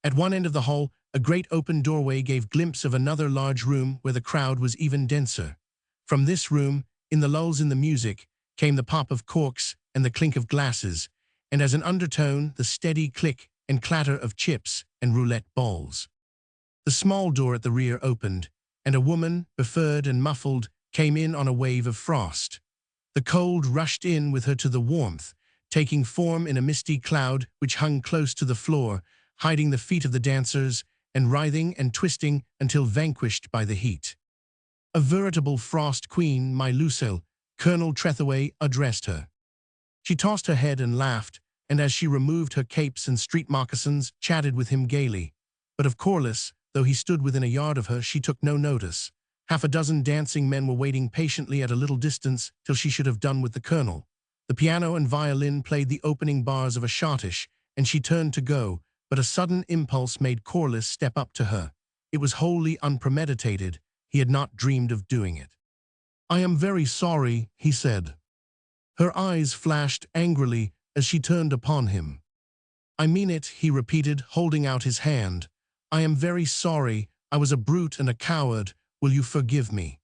At one end of the hall, a great open doorway gave glimpse of another large room where the crowd was even denser. From this room, in the lulls in the music, came the pop of corks and the clink of glasses, and as an undertone, the steady click and clatter of chips and roulette balls. The small door at the rear opened, and a woman, befurred and muffled, came in on a wave of frost. The cold rushed in with her to the warmth, taking form in a misty cloud which hung close to the floor, hiding the feet of the dancers, and writhing and twisting until vanquished by the heat. A veritable frost queen, my Lucille, Colonel Trethewey addressed her. She tossed her head and laughed, and as she removed her capes and street moccasins, chatted with him gaily. But of Corliss, though he stood within a yard of her, she took no notice. Half a dozen dancing men were waiting patiently at a little distance till she should have done with the colonel. The piano and violin played the opening bars of a schottische, and she turned to go, but a sudden impulse made Corliss step up to her. It was wholly unpremeditated. He had not dreamed of doing it. "I am very sorry," he said. Her eyes flashed angrily as she turned upon him. "I mean it," he repeated, holding out his hand. "I am very sorry. I was a brute and a coward. Will you forgive me?"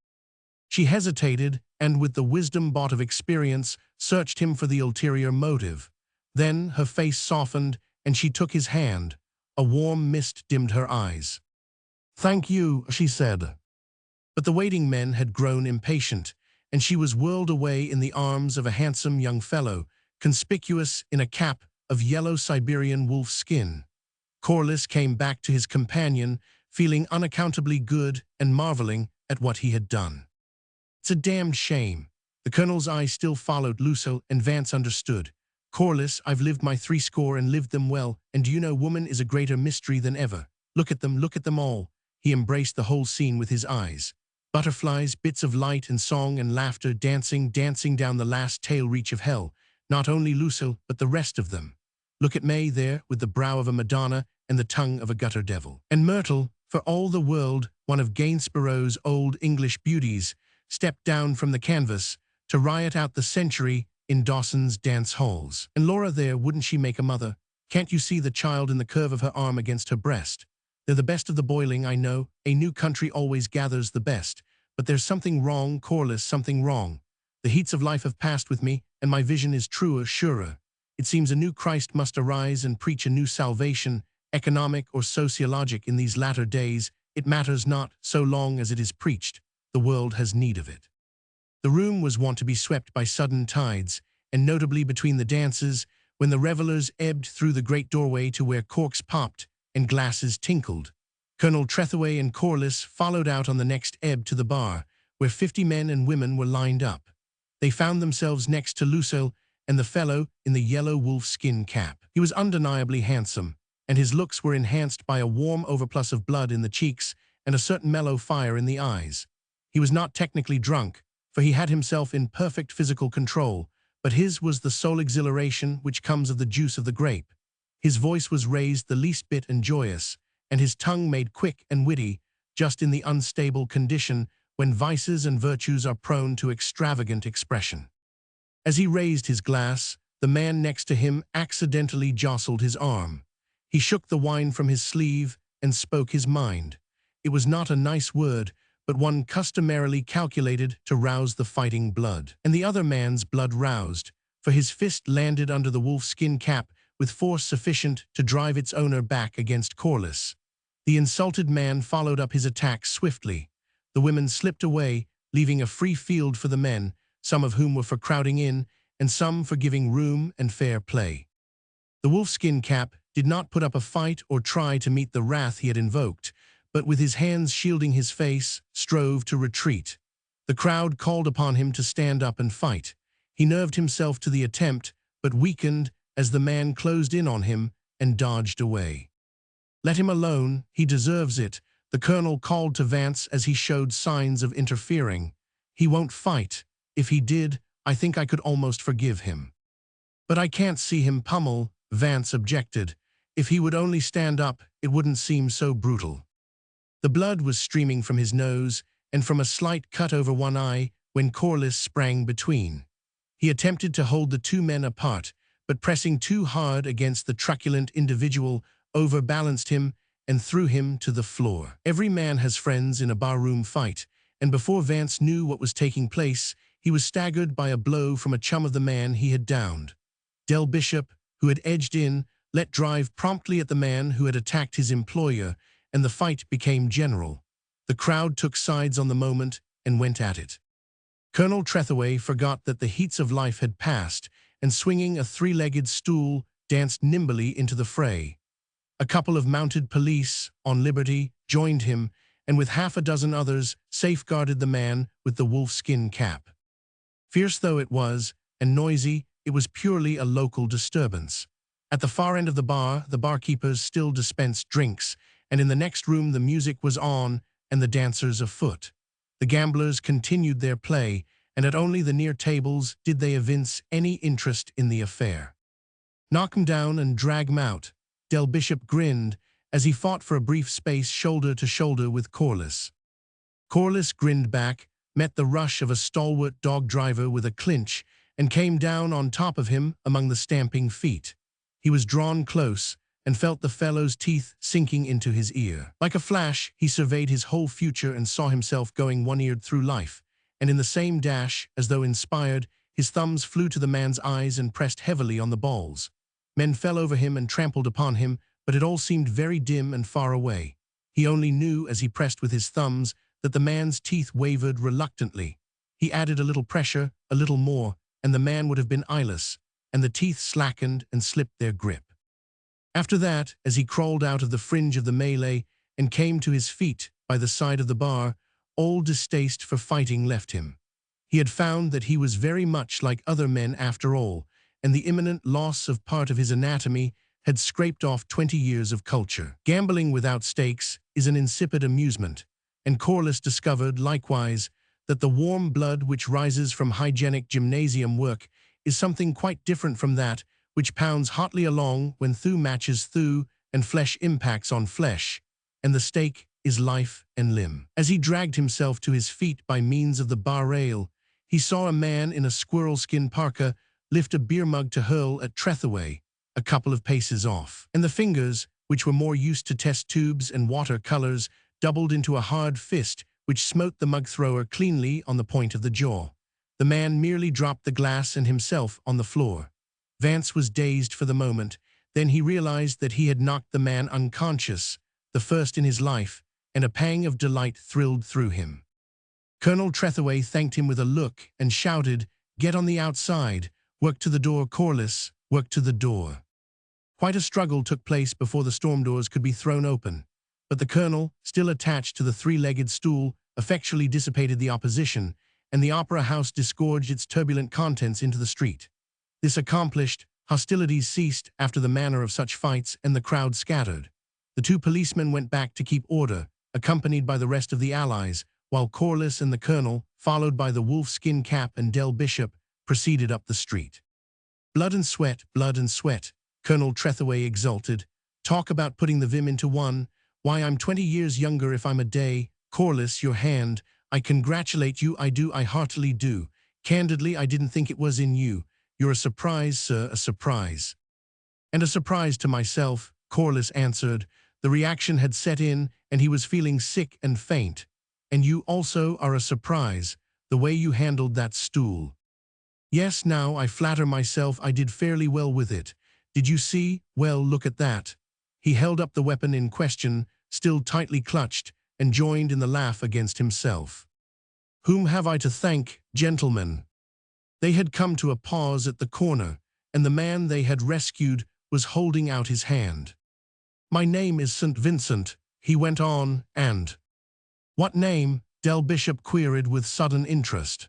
She hesitated, and with the wisdom bought of experience, searched him for the ulterior motive. Then her face softened, and she took his hand. A warm mist dimmed her eyes. "Thank you," she said. But the waiting men had grown impatient, and she was whirled away in the arms of a handsome young fellow, conspicuous in a cap of yellow Siberian wolf skin. Corliss came back to his companion, feeling unaccountably good and marveling at what he had done. "It's a damned shame." The colonel's eye still followed Lucille, and Vance understood. "Corliss, I've lived my 60 and lived them well, and do you know, woman is a greater mystery than ever. Look at them all." He embraced the whole scene with his eyes. Butterflies, bits of light and song and laughter dancing down the last tail reach of hell. Not only Lucille, but the rest of them. Look at May there, with the brow of a Madonna and the tongue of a gutter devil. And Myrtle, for all the world, one of Gainsborough's old English beauties, stepped down from the canvas to riot out the century in Dawson's dance halls. And Laura there, wouldn't she make a mother? Can't you see the child in the curve of her arm against her breast? They're the best of the boiling, I know. A new country always gathers the best. But there's something wrong, Corliss, something wrong. The heats of life have passed with me, and my vision is truer, surer. It seems a new Christ must arise and preach a new salvation, economic or sociologic, in these latter days. It matters not, so long as it is preached. The world has need of it. The room was wont to be swept by sudden tides, and notably between the dances, when the revelers ebbed through the great doorway to where corks popped and glasses tinkled. Colonel Trethewey and Corliss followed out on the next ebb to the bar, where 50 men and women were lined up. They found themselves next to Lucille and the fellow in the yellow wolf-skin cap. He was undeniably handsome, and his looks were enhanced by a warm overplus of blood in the cheeks and a certain mellow fire in the eyes. He was not technically drunk, for he had himself in perfect physical control, but his was the sole exhilaration which comes of the juice of the grape. His voice was raised the least bit and joyous, and his tongue made quick and witty, just in the unstable condition when vices and virtues are prone to extravagant expression. As he raised his glass, the man next to him accidentally jostled his arm. He shook the wine from his sleeve and spoke his mind. It was not a nice word, but one customarily calculated to rouse the fighting blood. And the other man's blood roused, for his fist landed under the wolfskin cap with force sufficient to drive its owner back against Corliss. The insulted man followed up his attack swiftly. The women slipped away, leaving a free field for the men, some of whom were for crowding in, and some for giving room and fair play. The wolfskin cap did not put up a fight or try to meet the wrath he had invoked, but with his hands shielding his face, strove to retreat. The crowd called upon him to stand up and fight. He nerved himself to the attempt, but weakened as the man closed in on him and dodged away. "Let him alone, he deserves it," the colonel called to Vance as he showed signs of interfering. "He won't fight. If he did, I think I could almost forgive him." "But I can't see him pummel," Vance objected. "If he would only stand up, it wouldn't seem so brutal." The blood was streaming from his nose and from a slight cut over one eye when Corliss sprang between. He attempted to hold the two men apart, but pressing too hard against the truculent individual overbalanced him and threw him to the floor. Every man has friends in a barroom fight, and before Vance knew what was taking place, he was staggered by a blow from a chum of the man he had downed. Del Bishop, who had edged in, let drive promptly at the man who had attacked his employer, and the fight became general. The crowd took sides on the moment and went at it. Colonel Trethewey forgot that the heats of life had passed, and swinging a three-legged stool, danced nimbly into the fray. A couple of mounted police, on liberty, joined him, and with half a dozen others safeguarded the man with the wolfskin cap. Fierce though it was, and noisy, it was purely a local disturbance. At the far end of the bar, the barkeepers still dispensed drinks, and in the next room the music was on and the dancers afoot. The gamblers continued their play, and at only the near tables did they evince any interest in the affair. "Knock 'em down and drag 'em out," Del Bishop grinned as he fought for a brief space shoulder to shoulder with Corliss. Corliss grinned back, met the rush of a stalwart dog driver with a clinch, and came down on top of him among the stamping feet. He was drawn close and felt the fellow's teeth sinking into his ear. Like a flash, he surveyed his whole future and saw himself going one-eared through life, and in the same dash, as though inspired, his thumbs flew to the man's eyes and pressed heavily on the balls. Men fell over him and trampled upon him, but it all seemed very dim and far away. He only knew, as he pressed with his thumbs, that the man's teeth wavered reluctantly. He added a little pressure, a little more, and the man would have been eyeless, and the teeth slackened and slipped their grip. After that, as he crawled out of the fringe of the melee and came to his feet by the side of the bar, all distaste for fighting left him. He had found that he was very much like other men after all, and the imminent loss of part of his anatomy had scraped off 20 years of culture. Gambling without stakes is an insipid amusement, and Corliss discovered, likewise, that the warm blood which rises from hygienic gymnasium work is something quite different from that which pounds hotly along when thew matches thew and flesh impacts on flesh, and the stake is life and limb. As he dragged himself to his feet by means of the bar rail, he saw a man in a squirrel-skin parka lift a beer mug to hurl at Trethaway, a couple of paces off, and the fingers, which were more used to test tubes and water colors, doubled into a hard fist which smote the mug thrower cleanly on the point of the jaw. The man merely dropped the glass and himself on the floor. Vance was dazed for the moment, then he realized that he had knocked the man unconscious, the first in his life, and a pang of delight thrilled through him. Colonel Trethaway thanked him with a look and shouted, "Get on the outside, work to the door, Corliss, work to the door." Quite a struggle took place before the storm doors could be thrown open, but the colonel, still attached to the three-legged stool, effectually dissipated the opposition, and the opera house disgorged its turbulent contents into the street. This accomplished, hostilities ceased after the manner of such fights, and the crowd scattered. The two policemen went back to keep order, accompanied by the rest of the allies, while Corliss and the colonel, followed by the wolf-skin cap and Del Bishop, proceeded up the street. Blood and sweat, Colonel Trethaway exulted. "Talk about putting the vim into one. Why, I'm 20 years younger if I'm a day. Corliss, your hand. I congratulate you, I do, I heartily do. Candidly, I didn't think it was in you. You're a surprise, sir, a surprise." "And a surprise to myself," Corliss answered. The reaction had set in, and he was feeling sick and faint. "And you also are a surprise, the way you handled that stool." "Yes, now, I flatter myself I did fairly well with it. Did you see? Well, look at that." He held up the weapon in question, still tightly clutched, and joined in the laugh against himself. "Whom have I to thank, gentlemen?" They had come to a pause at the corner, and the man they had rescued was holding out his hand. "My name is St. Vincent," he went on, "and—" "What name?" Del Bishop queried with sudden interest.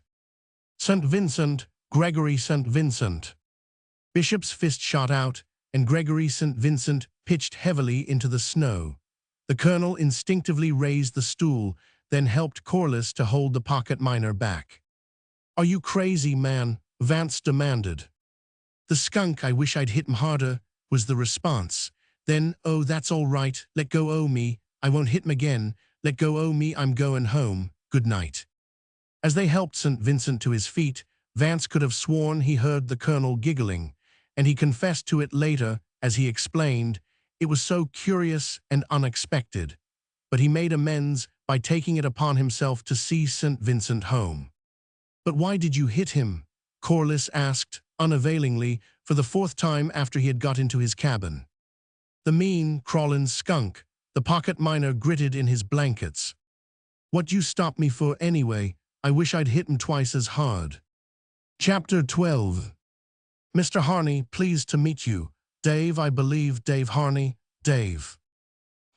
"St. Vincent, Gregory St. Vincent." Bishop's fist shot out, and Gregory St. Vincent pitched heavily into the snow. The colonel instinctively raised the stool, then helped Corliss to hold the pocket miner back. "Are you crazy, man?" Vance demanded. "The skunk, I wish I'd hit him harder," was the response. Then, "Oh, that's all right, let go o' me, I won't hit him again, let go o' me, I'm goin' home, good night." As they helped St. Vincent to his feet, Vance could have sworn he heard the colonel giggling, and he confessed to it later as he explained, it was so curious and unexpected. But he made amends by taking it upon himself to see St. Vincent home. "But why did you hit him?" Corliss asked, unavailingly, for the fourth time after he had got into his cabin. "The mean, crawlin' skunk," the pocket miner gritted in his blankets. "What you stop me for anyway? I wish I'd hit him twice as hard." Chapter 12. "Mr. Harney, pleased to meet you. Dave, I believe, Dave Harney, Dave."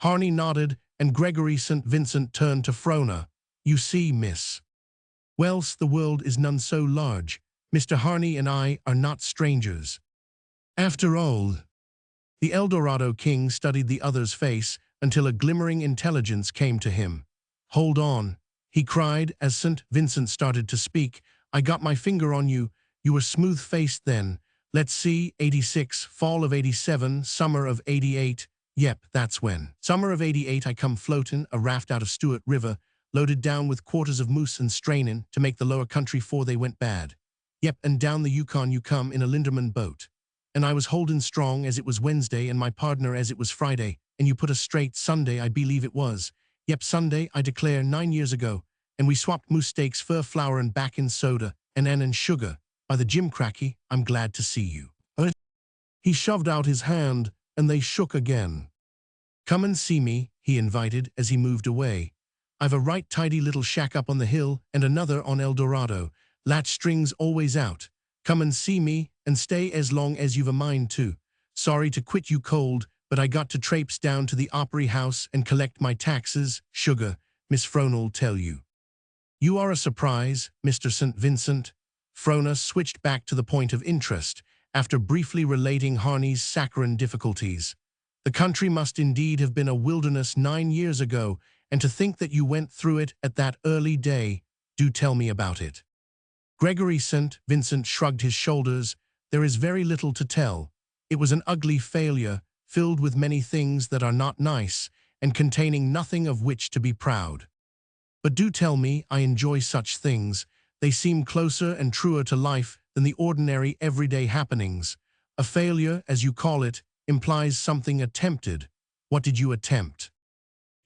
Harney nodded, and Gregory St. Vincent turned to Frona. "You see, Miss Welse, the world is none so large. Mr. Harney and I are not strangers. After all." The El Dorado king studied the other's face, until a glimmering intelligence came to him. "Hold on," he cried as St. Vincent started to speak. "I got my finger on you. You were smooth-faced then. Let's see, 86, fall of 87, summer of 88. Yep, that's when. Summer of 88 I come floatin' a raft out of Stewart River, loaded down with quarters of moose and strainin' to make the lower country 'fore they went bad. Yep, and down the Yukon you come in a Linderman boat. And I was holdin' strong as it was Wednesday and my pardner as it was Friday, and you put us straight Sunday I believe it was. Yep, Sunday, I declare, 9 years ago, and we swapped moose steaks, fur flour and bakin soda, and sugar. By the Jimcracky, I'm glad to see you." He shoved out his hand, and they shook again. "Come and see me," he invited as he moved away. "I've a right tidy little shack up on the hill and another on El Dorado. Latch strings always out. Come and see me, and stay as long as you've a mind to. Sorry to quit you cold, but I got to traipse down to the Opry House and collect my taxes. Sugar, Miss Frona'll tell you." "You are a surprise, Mr. St. Vincent." Frona switched back to the point of interest, after briefly relating Harney's saccharine difficulties. "The country must indeed have been a wilderness 9 years ago, and to think that you went through it at that early day. Do tell me about it." Gregory St. Vincent shrugged his shoulders. "There is very little to tell. It was an ugly failure, filled with many things that are not nice, and containing nothing of which to be proud. But do tell me, I enjoy such things. They seem closer and truer to life than the ordinary everyday happenings. A failure, as you call it, implies something attempted. What did you attempt?"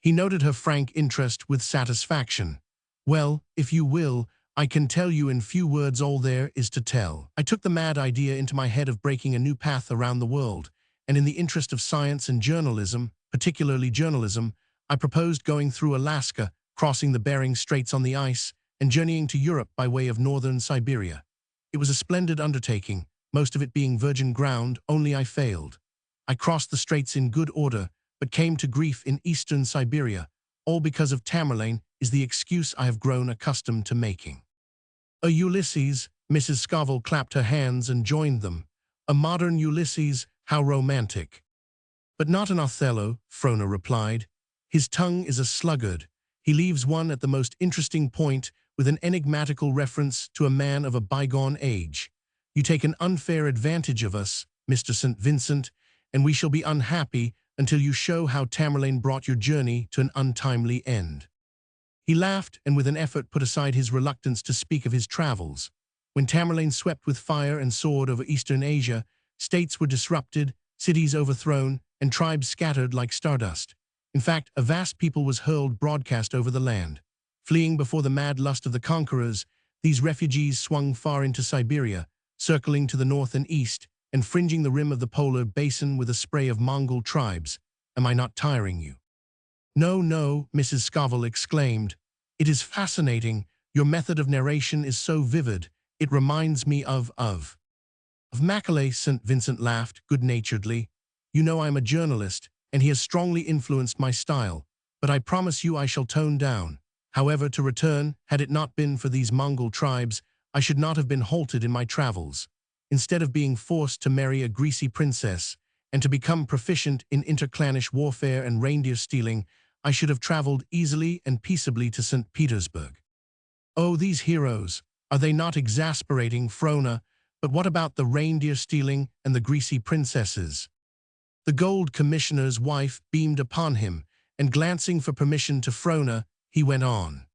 He noted her frank interest with satisfaction. "Well, if you will, I can tell you in few words all there is to tell. I took the mad idea into my head of breaking a new path around the world, and in the interest of science and journalism, particularly journalism, I proposed going through Alaska, crossing the Bering Straits on the ice, and journeying to Europe by way of northern Siberia. It was a splendid undertaking, most of it being virgin ground, only I failed. I crossed the straits in good order, but came to grief in eastern Siberia, all because of Tamerlane is the excuse I have grown accustomed to making." "A Ulysses," Mrs. Scoville clapped her hands and joined them. "A modern Ulysses, how romantic." "But not an Othello," Frona replied. "His tongue is a sluggard. He leaves one at the most interesting point with an enigmatical reference to a man of a bygone age. You take an unfair advantage of us, Mr. St. Vincent, and we shall be unhappy until you show how Tamerlane brought your journey to an untimely end." He laughed and with an effort put aside his reluctance to speak of his travels. When Tamerlane swept with fire and sword over Eastern Asia, states were disrupted, cities overthrown, and tribes scattered like stardust. In fact, a vast people was hurled broadcast over the land. Fleeing before the mad lust of the conquerors, these refugees swung far into Siberia, circling to the north and east, and fringing the rim of the polar basin with a spray of Mongol tribes. Am I not tiring you? "No, no," Mrs. Scoville exclaimed. "It is fascinating. Your method of narration is so vivid. It reminds me of Macaulay." St. Vincent laughed good-naturedly. "You know I am a journalist, and he has strongly influenced my style, but I promise you I shall tone down. However, to return, had it not been for these Mongol tribes, I should not have been halted in my travels. Instead of being forced to marry a greasy princess, and to become proficient in interclannish warfare and reindeer stealing, I should have traveled easily and peaceably to St. Petersburg." "Oh, these heroes, are they not exasperating, Frona? But what about the reindeer stealing and the greasy princesses?" The gold commissioner's wife beamed upon him, and glancing for permission to Frona, he went on.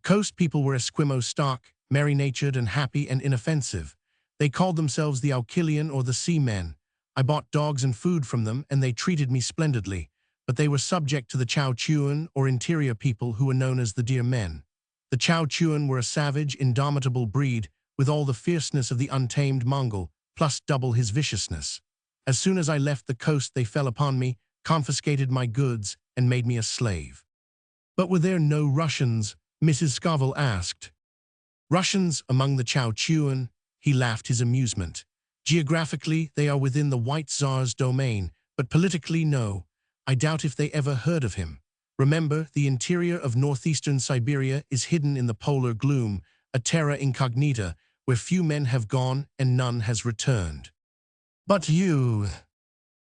"Coast people were Esquimaux stock, merry-natured and happy and inoffensive. They called themselves the Alkilian or the Seamen. I bought dogs and food from them, and they treated me splendidly, but they were subject to the Chowchuan or interior people who were known as the Deer Men. The Chowchuan were a savage, indomitable breed, with all the fierceness of the untamed Mongol, plus double his viciousness. As soon as I left the coast they fell upon me, confiscated my goods, and made me a slave." "But were there no Russians?" Mrs. Scoville asked. "Russians among the Chowchuan?" He laughed his amusement. "Geographically, they are within the White Tsar's domain, but politically, no. I doubt if they ever heard of him. Remember, the interior of northeastern Siberia is hidden in the polar gloom, a terra incognita, where few men have gone and none has returned." "But you—"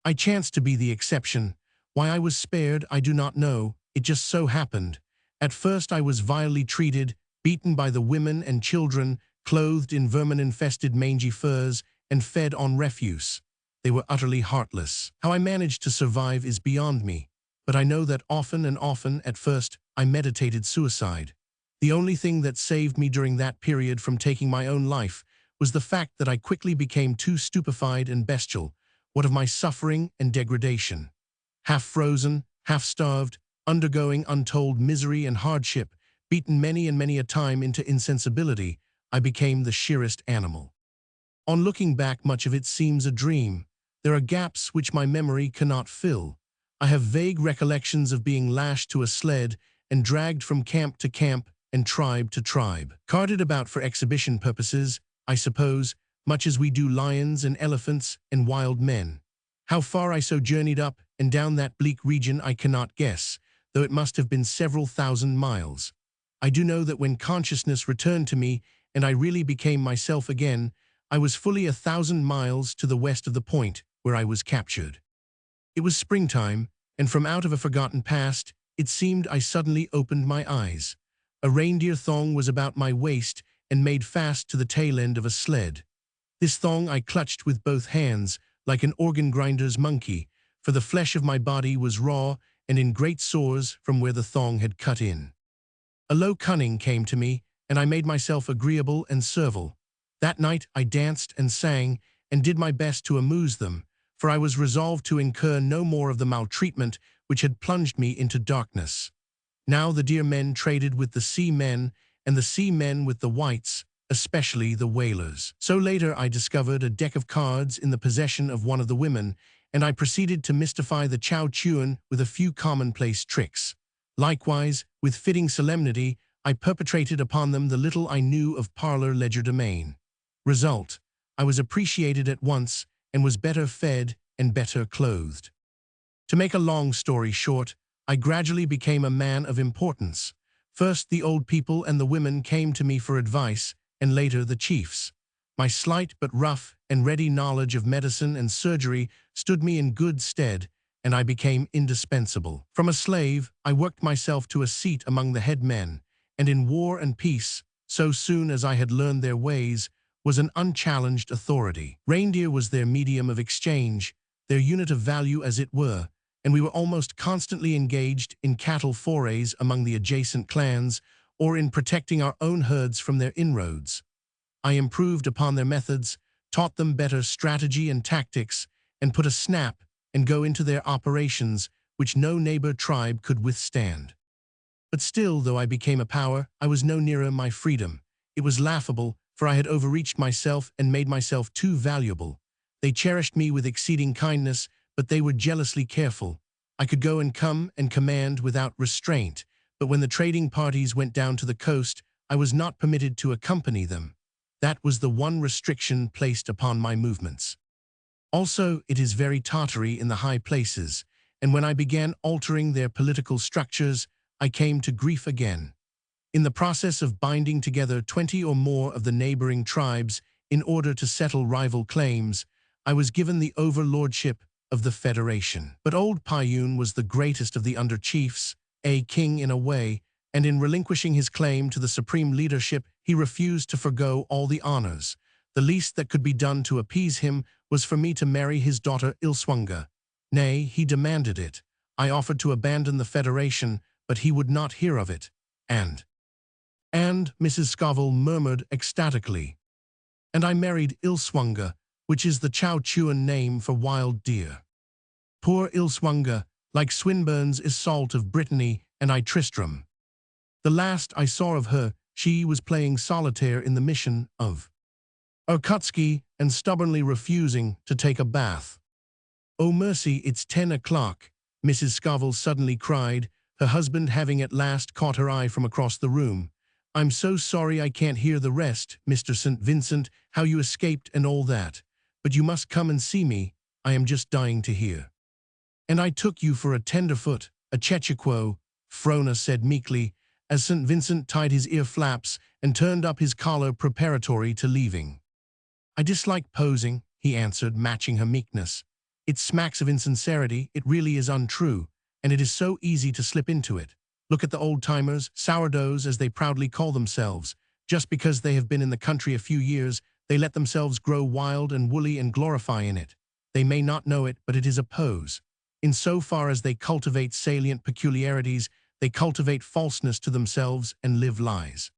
"I chance to be the exception. Why I was spared, I do not know, it just so happened. At first I was vilely treated, beaten by the women and children, clothed in vermin-infested mangy furs, and fed on refuse. They were utterly heartless. How I managed to survive is beyond me, but I know that often and often, at first, I meditated suicide. The only thing that saved me during that period from taking my own life was the fact that I quickly became too stupefied and bestial. What of my suffering and degradation? Half frozen, half starved, undergoing untold misery and hardship, beaten many and many a time into insensibility, I became the sheerest animal. On looking back, much of it seems a dream. There are gaps which my memory cannot fill. I have vague recollections of being lashed to a sled and dragged from camp to camp and tribe to tribe, carted about for exhibition purposes, I suppose, much as we do lions and elephants and wild men. How far I so journeyed up and down that bleak region I cannot guess, though it must have been several thousand miles. I do know that when consciousness returned to me and I really became myself again, I was fully 1,000 miles to the west of the point where I was captured. It was springtime, and from out of a forgotten past, it seemed I suddenly opened my eyes. A reindeer thong was about my waist and made fast to the tail end of a sled. This thong I clutched with both hands, like an organ grinder's monkey, for the flesh of my body was raw and in great sores from where the thong had cut in. A low cunning came to me, and I made myself agreeable and servile. That night I danced and sang, and did my best to amuse them, for I was resolved to incur no more of the maltreatment which had plunged me into darkness. Now the dear men traded with the sea men, and the sea men with the whites, especially the whalers. So later I discovered a deck of cards in the possession of one of the women, and I proceeded to mystify the Chow Chuan with a few commonplace tricks. Likewise, with fitting solemnity, I perpetrated upon them the little I knew of parlor legerdemain. Result: I was appreciated at once, and was better fed and better clothed. To make a long story short, I gradually became a man of importance. First the old people and the women came to me for advice, and later the chiefs. My slight but rough and ready knowledge of medicine and surgery stood me in good stead, and I became indispensable. From a slave, I worked myself to a seat among the head men, and in war and peace, so soon as I had learned their ways, was an unchallenged authority. Reindeer was their medium of exchange, their unit of value as it were, and we were almost constantly engaged in cattle forays among the adjacent clans, or in protecting our own herds from their inroads. I improved upon their methods, taught them better strategy and tactics, and put a snap and go into their operations which no neighbor tribe could withstand. But still, though I became a power, I was no nearer my freedom. It was laughable, for I had overreached myself and made myself too valuable. They cherished me with exceeding kindness, but they were jealously careful. I could go and come and command without restraint, but when the trading parties went down to the coast, I was not permitted to accompany them. That was the one restriction placed upon my movements. Also, it is very tottery in the high places, and when I began altering their political structures, I came to grief again. In the process of binding together 20 or more of the neighboring tribes in order to settle rival claims, I was given the overlordship of the Federation. But old Payun was the greatest of the under-chiefs, a king in a way, and in relinquishing his claim to the supreme leadership, he refused to forgo all the honors. The least that could be done to appease him was for me to marry his daughter Ilswunga. Nay, he demanded it. I offered to abandon the Federation, but he would not hear of it. And Mrs. Scoville murmured ecstatically. And I married Ilswunga, which is the Chow Chuan name for wild deer. Poor Ilswunga, like Swinburne's Iseult of Brittany and I Tristram. The last I saw of her, she was playing solitaire in the mission of Irkutsk and stubbornly refusing to take a bath. "Oh mercy, it's 10 o'clock, Mrs. Scoville suddenly cried, her husband having at last caught her eye from across the room. "I'm so sorry I can't hear the rest, Mr. St. Vincent, how you escaped and all that. But you must come and see me, I am just dying to hear." "And I took you for a tenderfoot, a chechaquo," Frona said meekly, as St. Vincent tied his ear flaps and turned up his collar preparatory to leaving. "I dislike posing," he answered, matching her meekness. It smacks of insincerity, it really is untrue, and it is so easy to slip into it. Look at the old-timers, sourdoughs as they proudly call themselves. Just because they have been in the country a few years, they let themselves grow wild and woolly and glorify in it. They may not know it, but it is a pose. Insofar as they cultivate salient peculiarities, they cultivate falseness to themselves and live lies.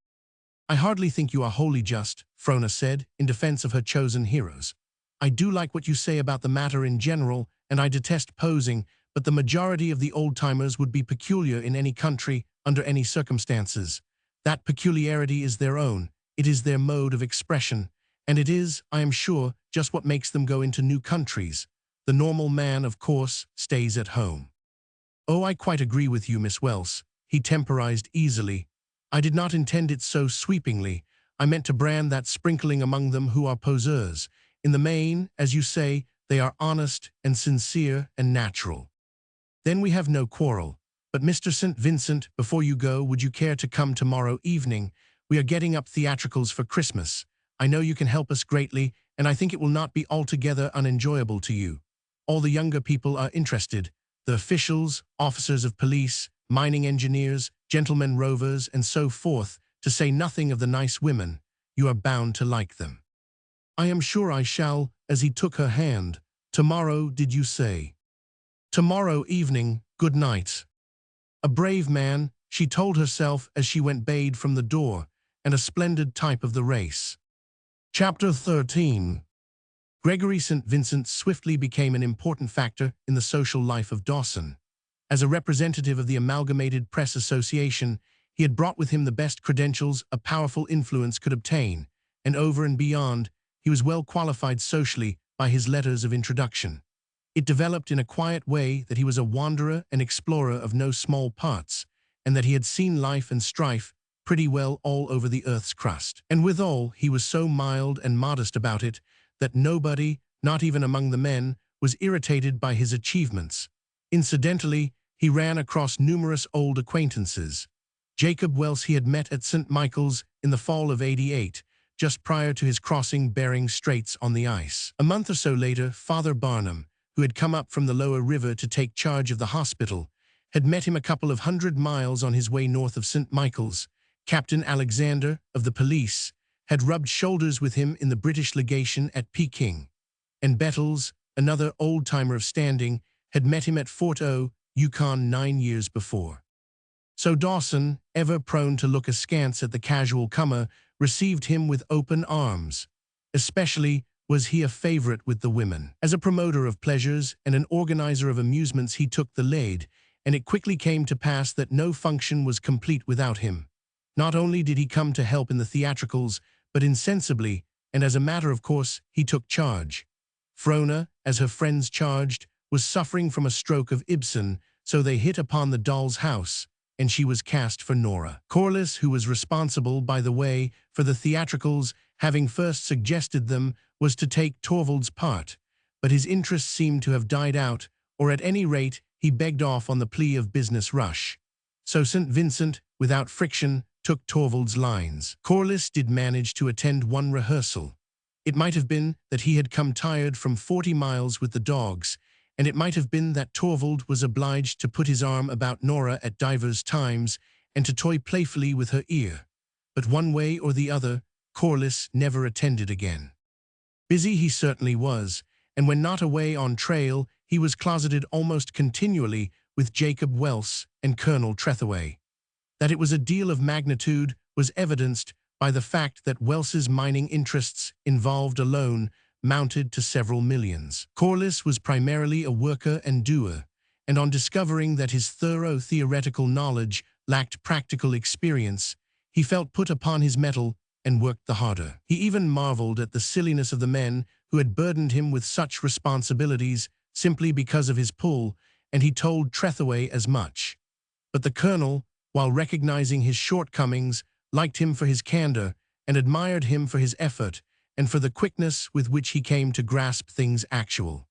I hardly think you are wholly just, Frona said, in defense of her chosen heroes. I do like what you say about the matter in general, and I detest posing, but the majority of the old-timers would be peculiar in any country, under any circumstances. That peculiarity is their own, it is their mode of expression, and it is, I am sure, just what makes them go into new countries. The normal man, of course, stays at home. Oh, I quite agree with you, Miss Welse, he temporized easily. I did not intend it so sweepingly. I meant to brand that sprinkling among them who are poseurs. In the main, as you say, they are honest and sincere and natural. Then we have no quarrel. But Mr. St. Vincent, before you go, would you care to come tomorrow evening? We are getting up theatricals for Christmas. I know you can help us greatly, and I think it will not be altogether unenjoyable to you. All the younger people are interested. The officials, officers of police, mining engineers, gentlemen rovers, and so forth, to say nothing of the nice women. You are bound to like them. I am sure I shall, as he took her hand. Tomorrow, did you say? Tomorrow evening, good night. A brave man, she told herself as she went bayed from the door, and a splendid type of the race. Chapter 13. Gregory St. Vincent swiftly became an important factor in the social life of Dawson. As a representative of the Amalgamated Press Association, he had brought with him the best credentials a powerful influence could obtain, and over and beyond, he was well qualified socially by his letters of introduction. It developed in a quiet way that he was a wanderer and explorer of no small parts, and that he had seen life and strife pretty well all over the earth's crust. And withal, he was so mild and modest about it that nobody, not even among the men, was irritated by his achievements. Incidentally, he ran across numerous old acquaintances. Jacob Welse he had met at St. Michael's in the fall of '88, just prior to his crossing Bering Straits on the ice. A month or so later, Father Barnum, who had come up from the lower river to take charge of the hospital, had met him a couple of 100 miles on his way north of St. Michael's. Captain Alexander, of the police, had rubbed shoulders with him in the British legation at Peking, and Bettles, another old-timer of standing, had met him at Fort O, Yukon 9 years before. So Dawson, ever prone to look askance at the casual comer, received him with open arms. Especially was he a favorite with the women. As a promoter of pleasures and an organizer of amusements, he took the lead, and it quickly came to pass that no function was complete without him. Not only did he come to help in the theatricals, but insensibly, and as a matter of course, he took charge. Frona, as her friends charged, was suffering from a stroke of Ibsen, so they hit upon the doll's house, and she was cast for Nora. Corliss, who was responsible, by the way, for the theatricals, having first suggested them, was to take Torvald's part, but his interest seemed to have died out, or at any rate, he begged off on the plea of business rush. So St. Vincent, without friction, took Torvald's lines. Corliss did manage to attend one rehearsal. It might have been that he had come tired from 40 miles with the dogs, and it might have been that Torvald was obliged to put his arm about Nora at divers times and to toy playfully with her ear. But one way or the other, Corliss never attended again. Busy he certainly was, and when not away on trail, he was closeted almost continually with Jacob Welse and Colonel Trethaway. That it was a deal of magnitude was evidenced by the fact that Welse's mining interests, involved alone, mounted to several millions. Corliss was primarily a worker and doer, and on discovering that his thorough theoretical knowledge lacked practical experience, he felt put upon his mettle and worked the harder. He even marveled at the silliness of the men who had burdened him with such responsibilities simply because of his pull, and he told Trethaway as much. But the colonel, while recognizing his shortcomings, liked him for his candor and admired him for his effort and for the quickness with which he came to grasp things actual.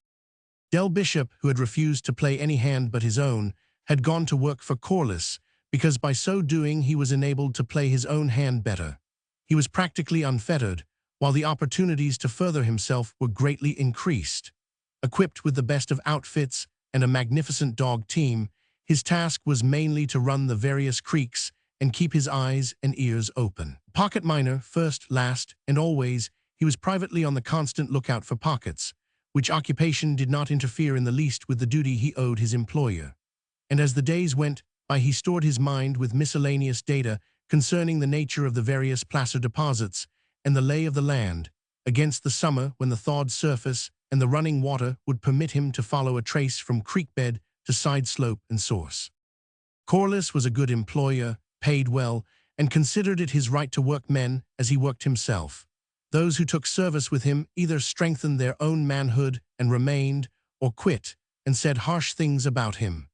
Del Bishop, who had refused to play any hand but his own, had gone to work for Corliss because by so doing he was enabled to play his own hand better. He was practically unfettered, while the opportunities to further himself were greatly increased. Equipped with the best of outfits and a magnificent dog team, his task was mainly to run the various creeks and keep his eyes and ears open. Pocket miner, first, last, and always, he was privately on the constant lookout for pockets, which occupation did not interfere in the least with the duty he owed his employer. And as the days went by, he stored his mind with miscellaneous data concerning the nature of the various placer deposits and the lay of the land, against the summer when the thawed surface and the running water would permit him to follow a trace from creek bed to side slope and source. Corliss was a good employer, paid well, and considered it his right to work men as he worked himself. Those who took service with him either strengthened their own manhood and remained, or quit and said harsh things about him.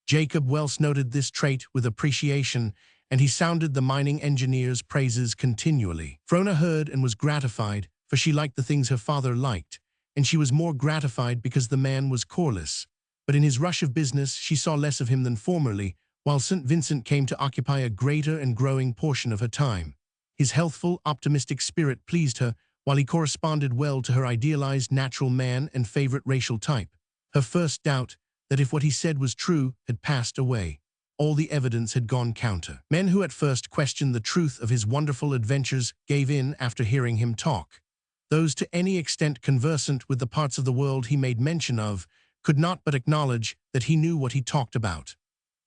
Jacob Welse noted this trait with appreciation, and he sounded the mining engineer's praises continually. Frona heard and was gratified, for she liked the things her father liked, and she was more gratified because the man was Corliss. But in his rush of business she saw less of him than formerly, while St. Vincent came to occupy a greater and growing portion of her time. His healthful, optimistic spirit pleased her, while he corresponded well to her idealized natural man and favorite racial type. Her first doubt, that if what he said was true, had passed away. All the evidence had gone counter. Men who at first questioned the truth of his wonderful adventures gave in after hearing him talk. Those to any extent conversant with the parts of the world he made mention of could not but acknowledge that he knew what he talked about.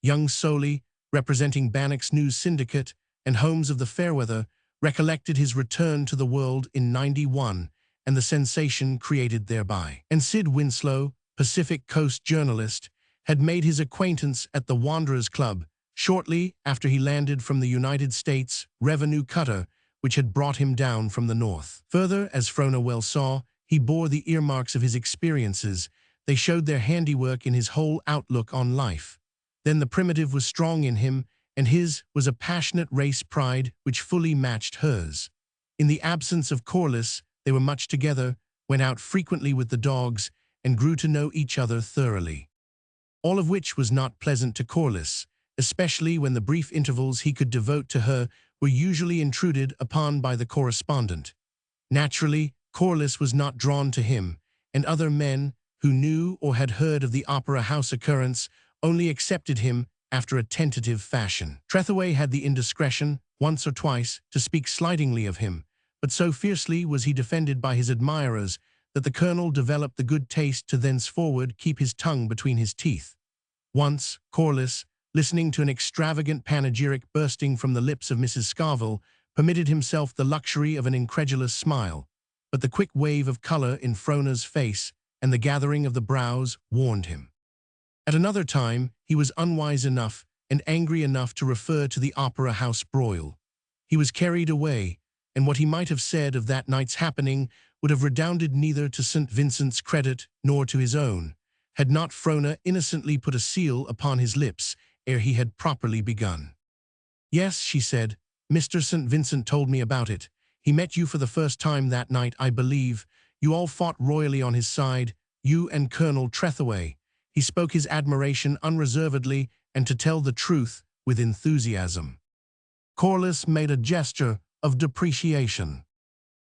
Young Soley, representing Bannock's News Syndicate, and Holmes of the Fairweather, recollected his return to the world in '91 and the sensation created thereby. And Sid Winslow, Pacific Coast journalist, had made his acquaintance at the Wanderers Club shortly after he landed from the United States revenue cutter which had brought him down from the north. Further, as Frona Welse saw, he bore the earmarks of his experiences. They showed their handiwork in his whole outlook on life. Then the primitive was strong in him, and his was a passionate race pride which fully matched hers. In the absence of Corliss, they were much together, went out frequently with the dogs, and grew to know each other thoroughly. All of which was not pleasant to Corliss, especially when the brief intervals he could devote to her were usually intruded upon by the correspondent. Naturally, Corliss was not drawn to him, and other men who knew or had heard of the Opera House occurrence only accepted him after a tentative fashion. Trethewey had the indiscretion, once or twice, to speak slightingly of him, but so fiercely was he defended by his admirers that the colonel developed the good taste to thenceforward keep his tongue between his teeth. Once, Corliss, listening to an extravagant panegyric bursting from the lips of Mrs. Scoville, permitted himself the luxury of an incredulous smile, but the quick wave of color in Frona's face and the gathering of the brows warned him. At another time, he was unwise enough and angry enough to refer to the Opera House broil. He was carried away, and what he might have said of that night's happening would have redounded neither to St. Vincent's credit nor to his own, had not Frona innocently put a seal upon his lips ere he had properly begun. "Yes," she said, "Mr. St. Vincent told me about it. He met you for the first time that night, I believe. You all fought royally on his side, you and Colonel Trethewey. He spoke his admiration unreservedly and, to tell the truth, with enthusiasm." Corliss made a gesture of depreciation.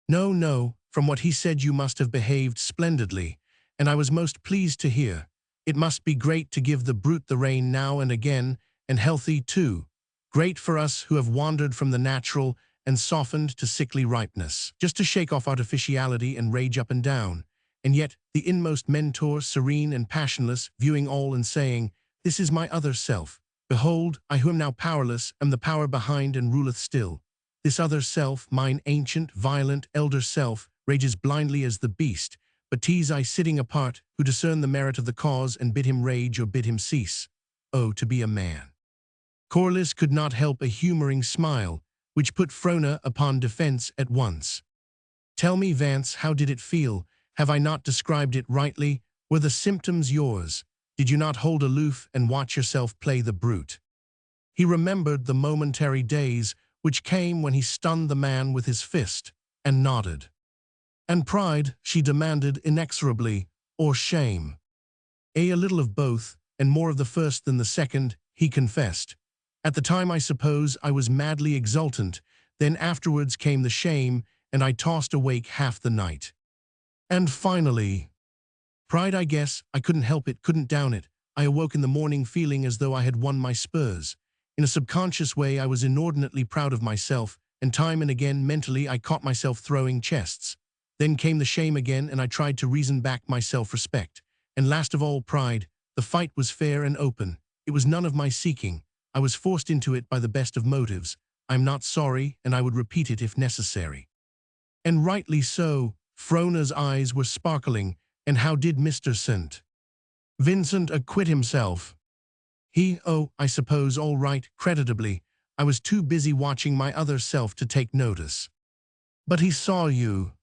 "No, no, from what he said you must have behaved splendidly, and I was most pleased to hear. It must be great to give the brute the rein now and again, and healthy too. Great for us who have wandered from the natural and softened to sickly ripeness, just to shake off artificiality and rage up and down. And yet the inmost mentor, serene and passionless, viewing all and saying, 'This is my other self. Behold, I who am now powerless am the power behind and ruleth still. This other self, mine ancient, violent, elder self, rages blindly as the beast, but 'tis I sitting apart who discern the merit of the cause and bid him rage or bid him cease. Oh, to be a man!'" Corliss could not help a humoring smile, which put Frona upon defense at once. "Tell me, Vance, how did it feel? Have I not described it rightly? Were the symptoms yours? Did you not hold aloof and watch yourself play the brute?" He remembered the momentary daze which came when he stunned the man with his fist, and nodded. "And pride," she demanded inexorably, "or shame?" "A little of both, and more of the first than the second," he confessed. "At the time I suppose I was madly exultant, then afterwards came the shame, and I tossed awake half the night. And finally..." Pride, I guess. I couldn't help it, couldn't down it. I awoke in the morning feeling as though I had won my spurs. In a subconscious way, I was inordinately proud of myself, and time and again, mentally, I caught myself throwing chests. Then came the shame again, and I tried to reason back my self-respect. And last of all, pride. The fight was fair and open. It was none of my seeking. I was forced into it by the best of motives. I'm not sorry, and I would repeat it if necessary. And rightly so. Frona's eyes were sparkling. And how did Mr. St. Vincent acquit himself? Oh, I suppose all right, creditably. I was too busy watching my other self to take notice. But he saw you.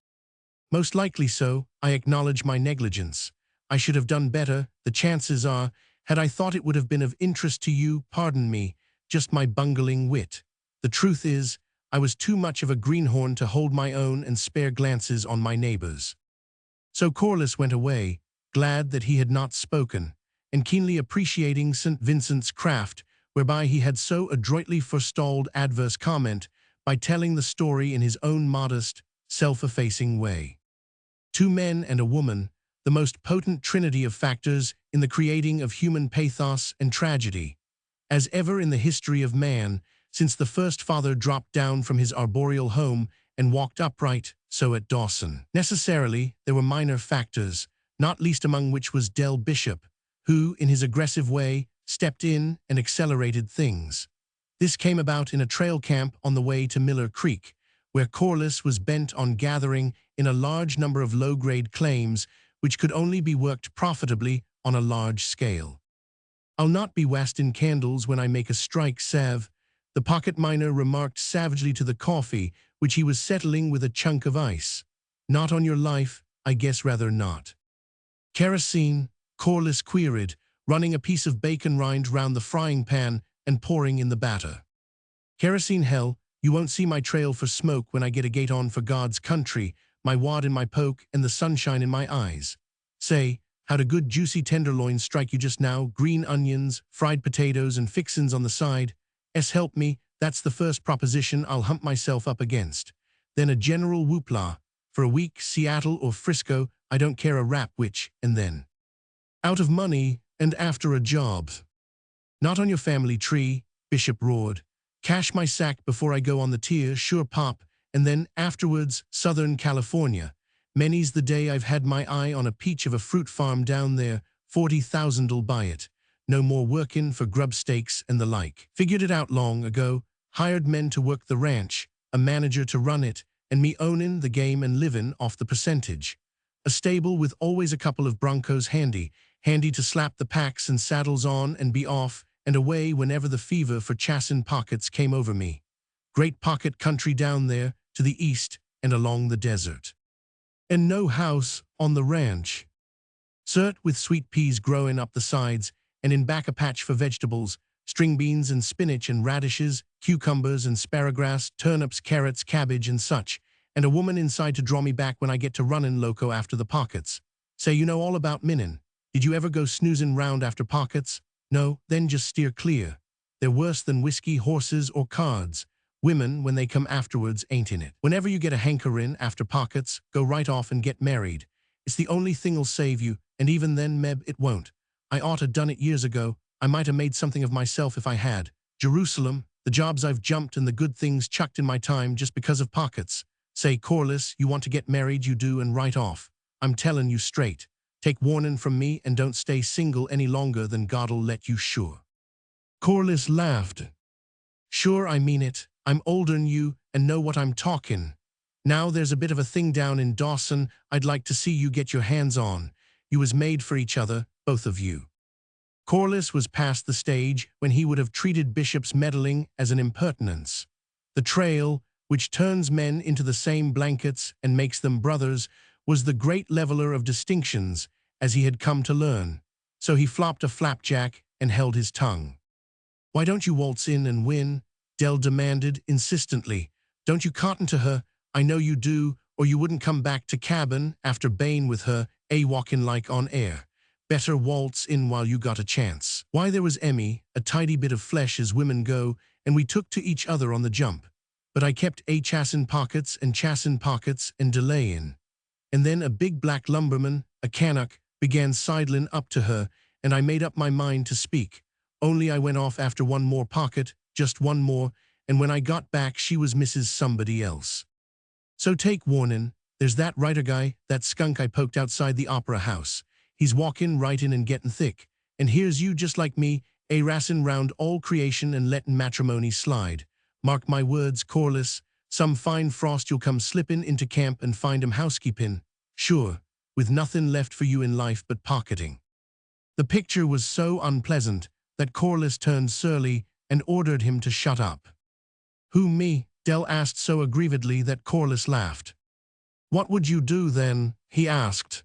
Most likely so. I acknowledge my negligence. I should have done better, the chances are, had I thought it would have been of interest to you, pardon me, just my bungling wit. The truth is, I was too much of a greenhorn to hold my own and spare glances on my neighbors. So Corliss went away, glad that he had not spoken, and keenly appreciating St. Vincent's craft, whereby he had so adroitly forestalled adverse comment by telling the story in his own modest, self-effacing way. Two men and a woman, the most potent trinity of factors in the creating of human pathos and tragedy, as ever in the history of man, since the first father dropped down from his arboreal home and walked upright, so at Dawson. Necessarily, there were minor factors, not least among which was Del Bishop, who, in his aggressive way, stepped in and accelerated things. This came about in a trail camp on the way to Miller Creek, where Corliss was bent on gathering in a large number of low-grade claims which could only be worked profitably on a large scale. "I'll not be wasting candles when I make a strike, Sav," the pocket miner remarked savagely to the coffee, which he was settling with a chunk of ice. "Not on your life, I guess rather not." "Kerosene?" Corliss queried, running a piece of bacon rind round the frying pan and pouring in the batter. "Kerosene, hell, you won't see my trail for smoke when I get a gait on for God's country, my wad in my poke and the sunshine in my eyes. Say, how'd a good juicy tenderloin strike you just now? Green onions, fried potatoes, and fixins on the side. Help me, that's the first proposition I'll hump myself up against. Then a general whoopla. For a week, Seattle or Frisco, I don't care a rap which, and then out of money and after a job." "Not on your family tree," Bishop roared. "Cash my sack before I go on the tier, sure pop, and then afterwards, Southern California. Many's the day I've had my eye on a peach of a fruit farm down there, 40,000'll buy it. No more workin' for grub stakes and the like. Figured it out long ago, hired men to work the ranch, a manager to run it, and me ownin' the game and livin' off the percentage. A stable with always a couple of broncos handy to slap the packs and saddles on and be off and away whenever the fever for chassin' pockets came over me. Great pocket country down there, to the east and along the desert. And no house on the ranch. Cert with sweet peas growing up the sides, and in back a patch for vegetables, string beans and spinach and radishes, cucumbers and sparrowgrass, turnips, carrots, cabbage and such, and a woman inside to draw me back when I get to runnin' loco after the pockets. Say, you know all about minnin'. Did you ever go snoozin' round after pockets? No, then just steer clear. They're worse than whiskey, horses, or cards. Women, when they come afterwards, ain't in it. Whenever you get a hankerin' after pockets, go right off and get married. It's the only thing'll save you, and even then, Meb, it won't. I oughta done it years ago. I might have made something of myself if I had. Jerusalem, the jobs I've jumped and the good things chucked in my time just because of pockets. Say, Corliss, you want to get married, you do, and right off. I'm tellin' you straight. Take warnin' from me and don't stay single any longer than God'll let you, sure." Corliss laughed. "Sure, I mean it. I'm older'n you and know what I'm talkin'. Now there's a bit of a thing down in Dawson I'd like to see you get your hands on. You was made for each other, both of you." Corliss was past the stage when he would have treated Bishop's meddling as an impertinence. The trail, which turns men into the same blankets and makes them brothers, was the great leveler of distinctions, as he had come to learn. So he flopped a flapjack and held his tongue. "Why don't you waltz in and win?" Del demanded insistently. "Don't you cotton to her? I know you do, or you wouldn't come back to cabin after baying with her, walkin' like on air. Better waltz in while you got a chance." Why, there was Emmy, a tidy bit of flesh as women go, and we took to each other on the jump. But I kept chassin' pockets and delayin'. And then a big black lumberman, a Canuck, began sidling up to her, and I made up my mind to speak. Only I went off after one more pocket, just one more, and when I got back she was Mrs. Somebody else. So take warning, there's that writer guy, that skunk I poked outside the opera house. He's walking, writing, and getting thick. And here's you just like me, a-rassin' round all creation and letting matrimony slide. Mark my words, Corliss, some fine frost you'll come slipping into camp and find 'em housekeeping. Sure, with nothing left for you in life but pocketing. The picture was so unpleasant that Corliss turned surly and ordered him to shut up. Who, me? Dell asked so aggrievedly that Corliss laughed. What would you do then? He asked.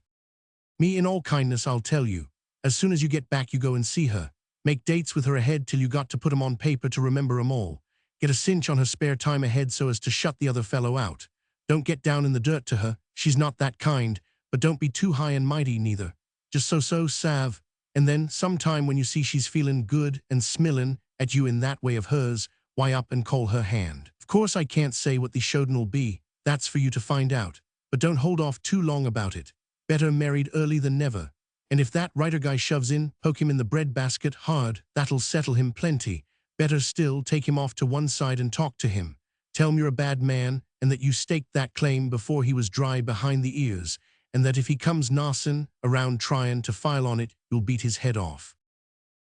Me, in all kindness I'll tell you. As soon as you get back you go and see her. Make dates with her ahead till you got to put 'em on paper to remember 'em all. Get a cinch on her spare time ahead so as to shut the other fellow out. Don't get down in the dirt to her, she's not that kind, but don't be too high and mighty neither. Just so salve, and then sometime when you see she's feeling good and smilling at you in that way of hers, why up and call her hand. Of course I can't say what the showdown'll be, that's for you to find out, but don't hold off too long about it. Better married early than never. And if that writer guy shoves in, poke him in the breadbasket hard, that'll settle him plenty. Better still, take him off to one side and talk to him. Tell him you're a bad man, and that you staked that claim before he was dry behind the ears, and that if he comes nossin' around trying to file on it, you'll beat his head off.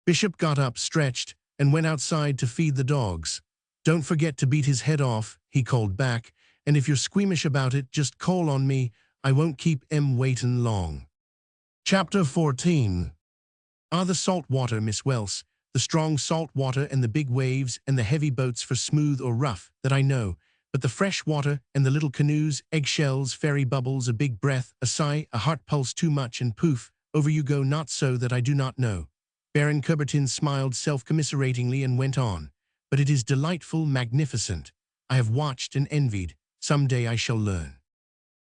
Bishop got up, stretched, and went outside to feed the dogs. Don't forget to beat his head off, he called back, and if you're squeamish about it, just call on me. I won't keep 'em waitin' long. Chapter 14. The salt water, Miss Welse, the strong salt water and the big waves and the heavy boats for smooth or rough, that I know, but the fresh water and the little canoes, eggshells, fairy bubbles, a big breath, a sigh, a heart pulse too much, and poof, over you go, not so that I do not know. Baron Coubertin smiled self-commiseratingly and went on. But it is delightful, magnificent. I have watched and envied. Some day I shall learn.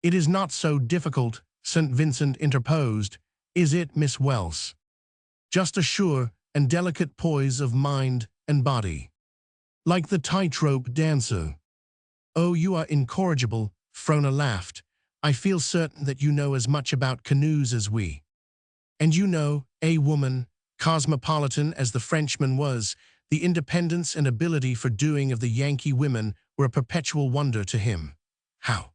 It is not so difficult, St. Vincent interposed, is it, Miss Welse? Just a sure and delicate poise of mind and body. Like the tightrope dancer. Oh, you are incorrigible, Frona laughed. I feel certain that you know as much about canoes as we. And you know, a woman, cosmopolitan as the Frenchman was, the independence and ability for doing of the Yankee women were a perpetual wonder to him. How?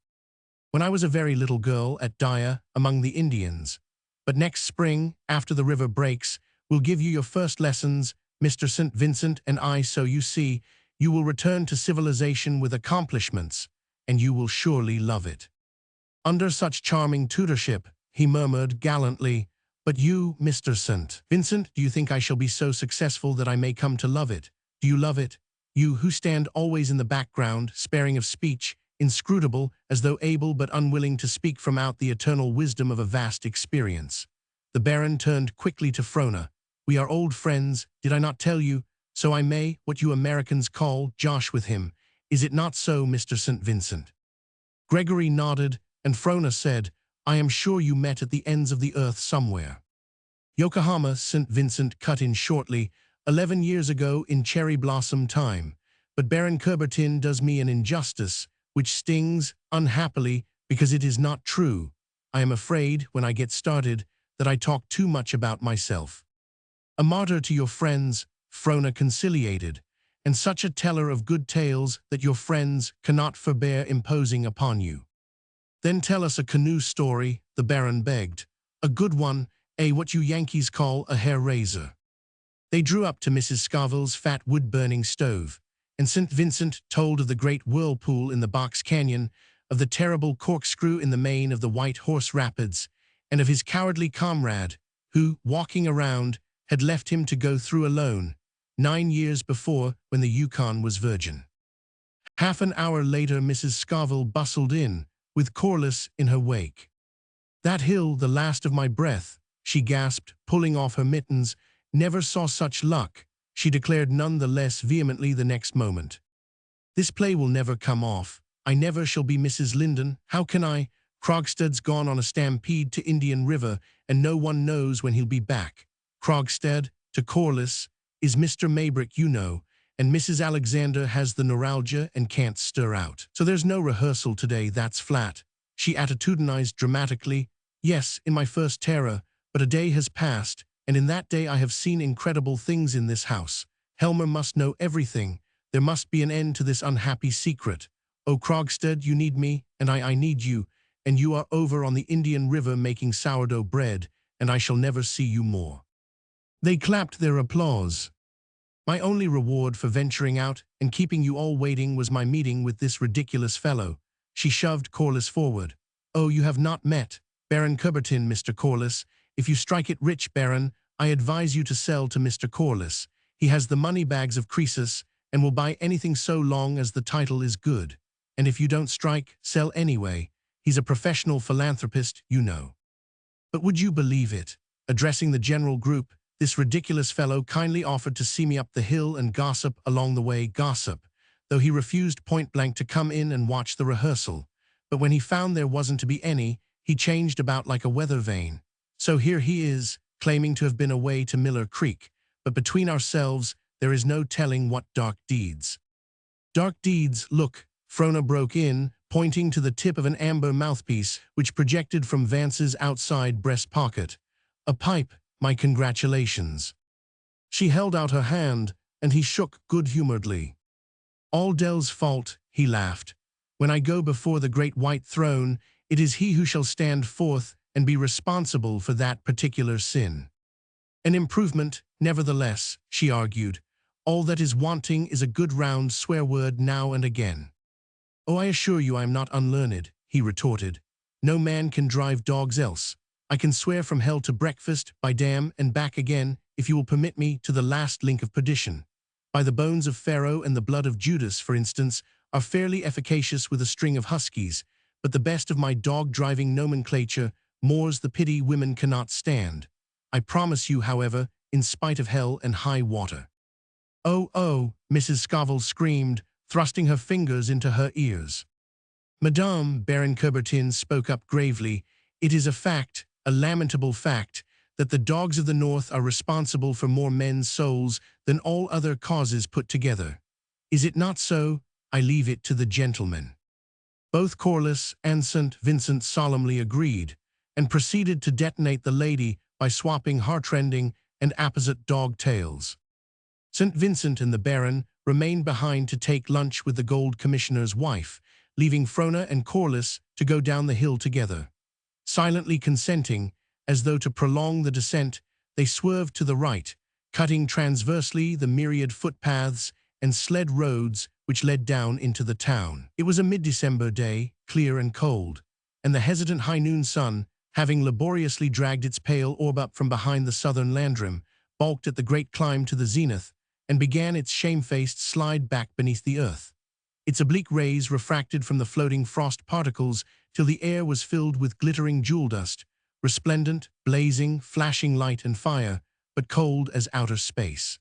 When I was a very little girl at Dyer among the Indians. But next spring, after the river breaks, we'll give you your first lessons, Mr. St. Vincent and I, so you see, you will return to civilization with accomplishments, and you will surely love it. Under such charming tutorship, he murmured gallantly, but you, Mr. St. Vincent, do you think I shall be so successful that I may come to love it? Do you love it? You who stand always in the background, sparing of speech, inscrutable, as though able but unwilling to speak from out the eternal wisdom of a vast experience. The Baron turned quickly to Frona. We are old friends, did I not tell you? So I may, what you Americans call, josh with him. Is it not so, Mr. St. Vincent? Gregory nodded, and Frona said, I am sure you met at the ends of the earth somewhere. Yokohama, St. Vincent cut in shortly, 11 years ago in cherry blossom time. But Baron Coubertin does me an injustice, which stings, unhappily, because it is not true. I am afraid, when I get started, that I talk too much about myself. A martyr to your friends, Frona conciliated, and such a teller of good tales that your friends cannot forbear imposing upon you. Then tell us a canoe story, the Baron begged. A good one, what you Yankees call a hair-raiser. They drew up to Mrs. Scoville's fat wood-burning stove, and St. Vincent told of the great whirlpool in the Box Canyon, of the terrible corkscrew in the mane of the White Horse Rapids, and of his cowardly comrade, who, walking around, had left him to go through alone, 9 years before, when the Yukon was virgin. Half an hour later Mrs. Scoville bustled in, with Corliss in her wake. That hill, the last of my breath, she gasped, pulling off her mittens, never saw such luck, she declared none the less vehemently the next moment. This play will never come off. I never shall be Mrs. Linden. How can I? Krogstad's gone on a stampede to Indian River, and no one knows when he'll be back. Krogstad, to Corliss, is Mr. Maybrick, you know, and Mrs. Alexander has the neuralgia and can't stir out. So there's no rehearsal today, that's flat. She attitudinized dramatically. Yes, in my first terror, But a day has passed, and in that day I have seen incredible things in this house. Helmer must know everything. There must be an end to this unhappy secret. O Krogstad, you need me, and I need you, and you are over on the Indian River making sourdough bread, and I shall never see you more." They clapped their applause. "My only reward for venturing out and keeping you all waiting was my meeting with this ridiculous fellow." She shoved Corliss forward. "Oh, you have not met Baron Coubertin, Mr. Corliss. If you strike it rich, Baron, I advise you to sell to Mr. Corliss. He has the money bags of Croesus and will buy anything so long as the title is good. And if you don't strike, sell anyway. He's a professional philanthropist, you know." But would you believe it? Addressing the general group, this ridiculous fellow kindly offered to see me up the hill and gossip along the way, though he refused point-blank to come in and watch the rehearsal. But when he found there wasn't to be any, he changed about like a weather vane. So here he is, claiming to have been away to Miller Creek. But between ourselves, there is no telling what dark deeds. "Dark deeds, look," Frona broke in, pointing to the tip of an amber mouthpiece which projected from Vance's outside breast pocket. "A pipe, my congratulations." She held out her hand, and he shook good-humoredly. "All Dell's fault," he laughed. "When I go before the great white throne, it is he who shall stand forth and be responsible for that particular sin." "An improvement, nevertheless," she argued. "All that is wanting is a good round swear word now and again." "Oh, I assure you I am not unlearned," he retorted. "No man can drive dogs else. I can swear from hell to breakfast, by damn, and back again, if you will permit me, to the last link of perdition. By the bones of Pharaoh and the blood of Judas, for instance, are fairly efficacious with a string of huskies, but the best of my dog-driving nomenclature, more's the pity women cannot stand. I promise you, however, in spite of hell and high water." "Oh," Mrs. Scoville screamed, thrusting her fingers into her ears. "Madame," Baron Coubertin spoke up gravely, "it is a fact, a lamentable fact, that the dogs of the North are responsible for more men's souls than all other causes put together. Is it not so? I leave it to the gentlemen." Both Corliss and St. Vincent solemnly agreed, and proceeded to detonate the lady by swapping heartrending and apposite dog tails. St. Vincent and the Baron remained behind to take lunch with the Gold Commissioner's wife, leaving Frona and Corliss to go down the hill together. Silently consenting, as though to prolong the descent, they swerved to the right, cutting transversely the myriad footpaths and sled roads which led down into the town. It was a mid-December day, clear and cold, and the hesitant high-noon sun, having laboriously dragged its pale orb up from behind the southern landrim, balked at the great climb to the zenith, and began its shamefaced slide back beneath the earth. Its oblique rays refracted from the floating frost particles till the air was filled with glittering jewel dust, resplendent, blazing, flashing light and fire, but cold as outer space.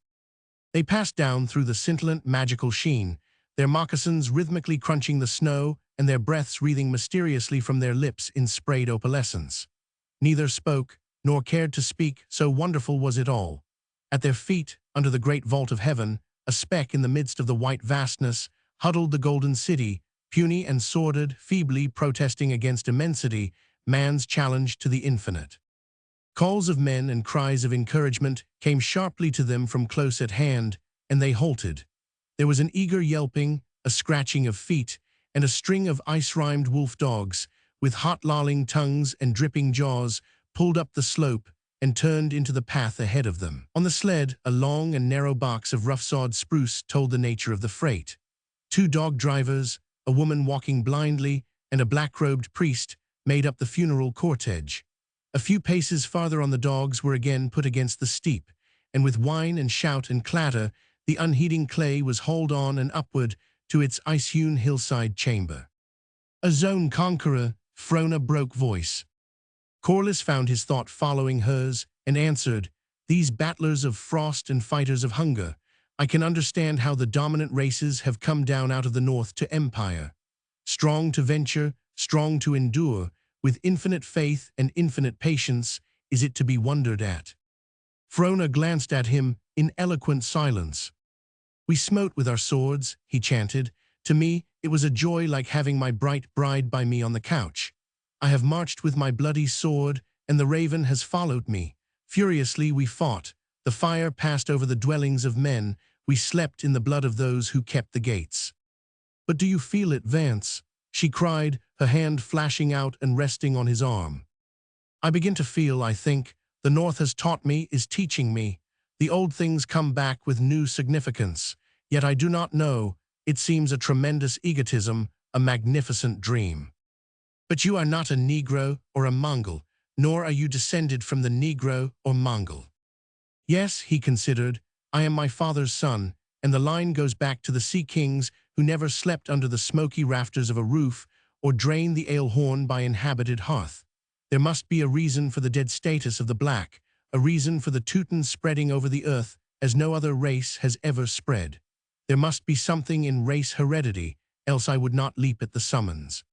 They passed down through the scintillant, magical sheen, their moccasins rhythmically crunching the snow and their breaths wreathing mysteriously from their lips in sprayed opalescence. Neither spoke, nor cared to speak, so wonderful was it all. At their feet, under the great vault of heaven, a speck in the midst of the white vastness, huddled the golden city, puny and sordid, feebly protesting against immensity, man's challenge to the infinite. Calls of men and cries of encouragement came sharply to them from close at hand, and they halted. There was an eager yelping, a scratching of feet, and a string of ice-rhymed wolf dogs, with hot lolling tongues and dripping jaws, pulled up the slope and turned into the path ahead of them. On the sled, a long and narrow box of rough-sawed spruce told the nature of the freight. 2 dog drivers, a woman walking blindly, and a black-robed priest made up the funeral cortege. A few paces farther on the dogs were again put against the steep, and with whine and shout and clatter, the unheeding clay was hauled on and upward to its ice-hewn hillside chamber. "A zone conqueror," Frona broke voice. Corliss found his thought following hers and answered, "These battlers of frost and fighters of hunger, I can understand how the dominant races have come down out of the north to empire. Strong to venture, strong to endure, with infinite faith and infinite patience, is it to be wondered at." Frona glanced at him in eloquent silence. "We smote with our swords," he chanted. "To me, it was a joy like having my bright bride by me on the couch. I have marched with my bloody sword, and the raven has followed me. Furiously we fought. The fire passed over the dwellings of men. We slept in the blood of those who kept the gates. But do you feel it, Vance? She cried, her hand flashing out and resting on his arm. I begin to feel, I think, the North has taught me, is teaching me. The old things come back with new significance. Yet I do not know. It seems a tremendous egotism, a magnificent dream. But you are not a Negro or a Mongol, nor are you descended from the Negro or Mongol. Yes, he considered, I am my father's son, and the line goes back to the sea kings who never slept under the smoky rafters of a roof or drained the ale horn by inhabited hearth. There must be a reason for the dead status of the black, a reason for the Teutons spreading over the earth as no other race has ever spread. There must be something in race heredity, else I would not leap at the summons.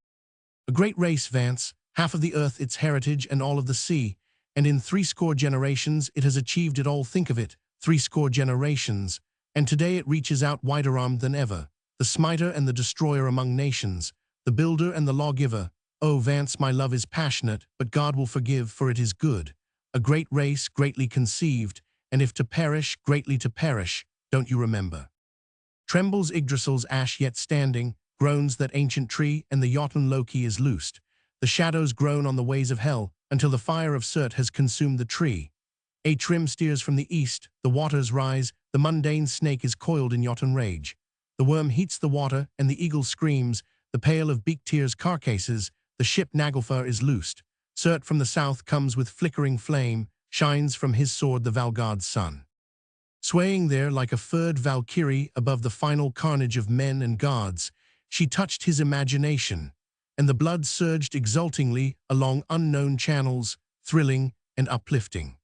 A great race, Vance, half of the earth its heritage and all of the sea, and in 60 generations it has achieved it all. Think of it, 60 generations, and today it reaches out wider-armed than ever, the smiter and the destroyer among nations, the builder and the lawgiver. Oh, Vance, my love is passionate, but God will forgive, for it is good. A great race, greatly conceived, and if to perish, greatly to perish, don't you remember? Trembles Yggdrasil's ash yet standing, groans that ancient tree, and the Jotun Loki is loosed. The shadows groan on the ways of hell, until the fire of Surt has consumed the tree. A trim steers from the east, the waters rise, the mundane snake is coiled in Jotun rage. The worm heats the water, and the eagle screams, the pale of beak tears carcasses, the ship Naglfar is loosed. Surt from the south comes with flickering flame, shines from his sword the Valgod's sun. Swaying there like a furred Valkyrie above the final carnage of men and gods, she touched his imagination, and the blood surged exultingly along unknown channels, thrilling and uplifting.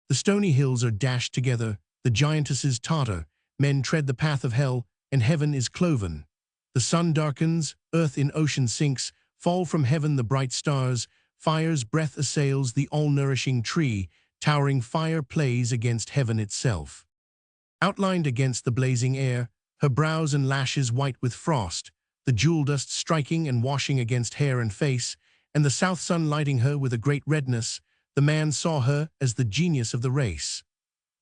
The stony hills are dashed together, the giantesses totter, men tread the path of hell, and heaven is cloven. The sun darkens, earth in ocean sinks, fall from heaven the bright stars, fire's breath assails the all-nourishing tree, towering fire plays against heaven itself. Outlined against the blazing air, her brows and lashes white with frost, the jewel dust striking and washing against hair and face, and the south sun lighting her with a great redness, the man saw her as the genius of the race.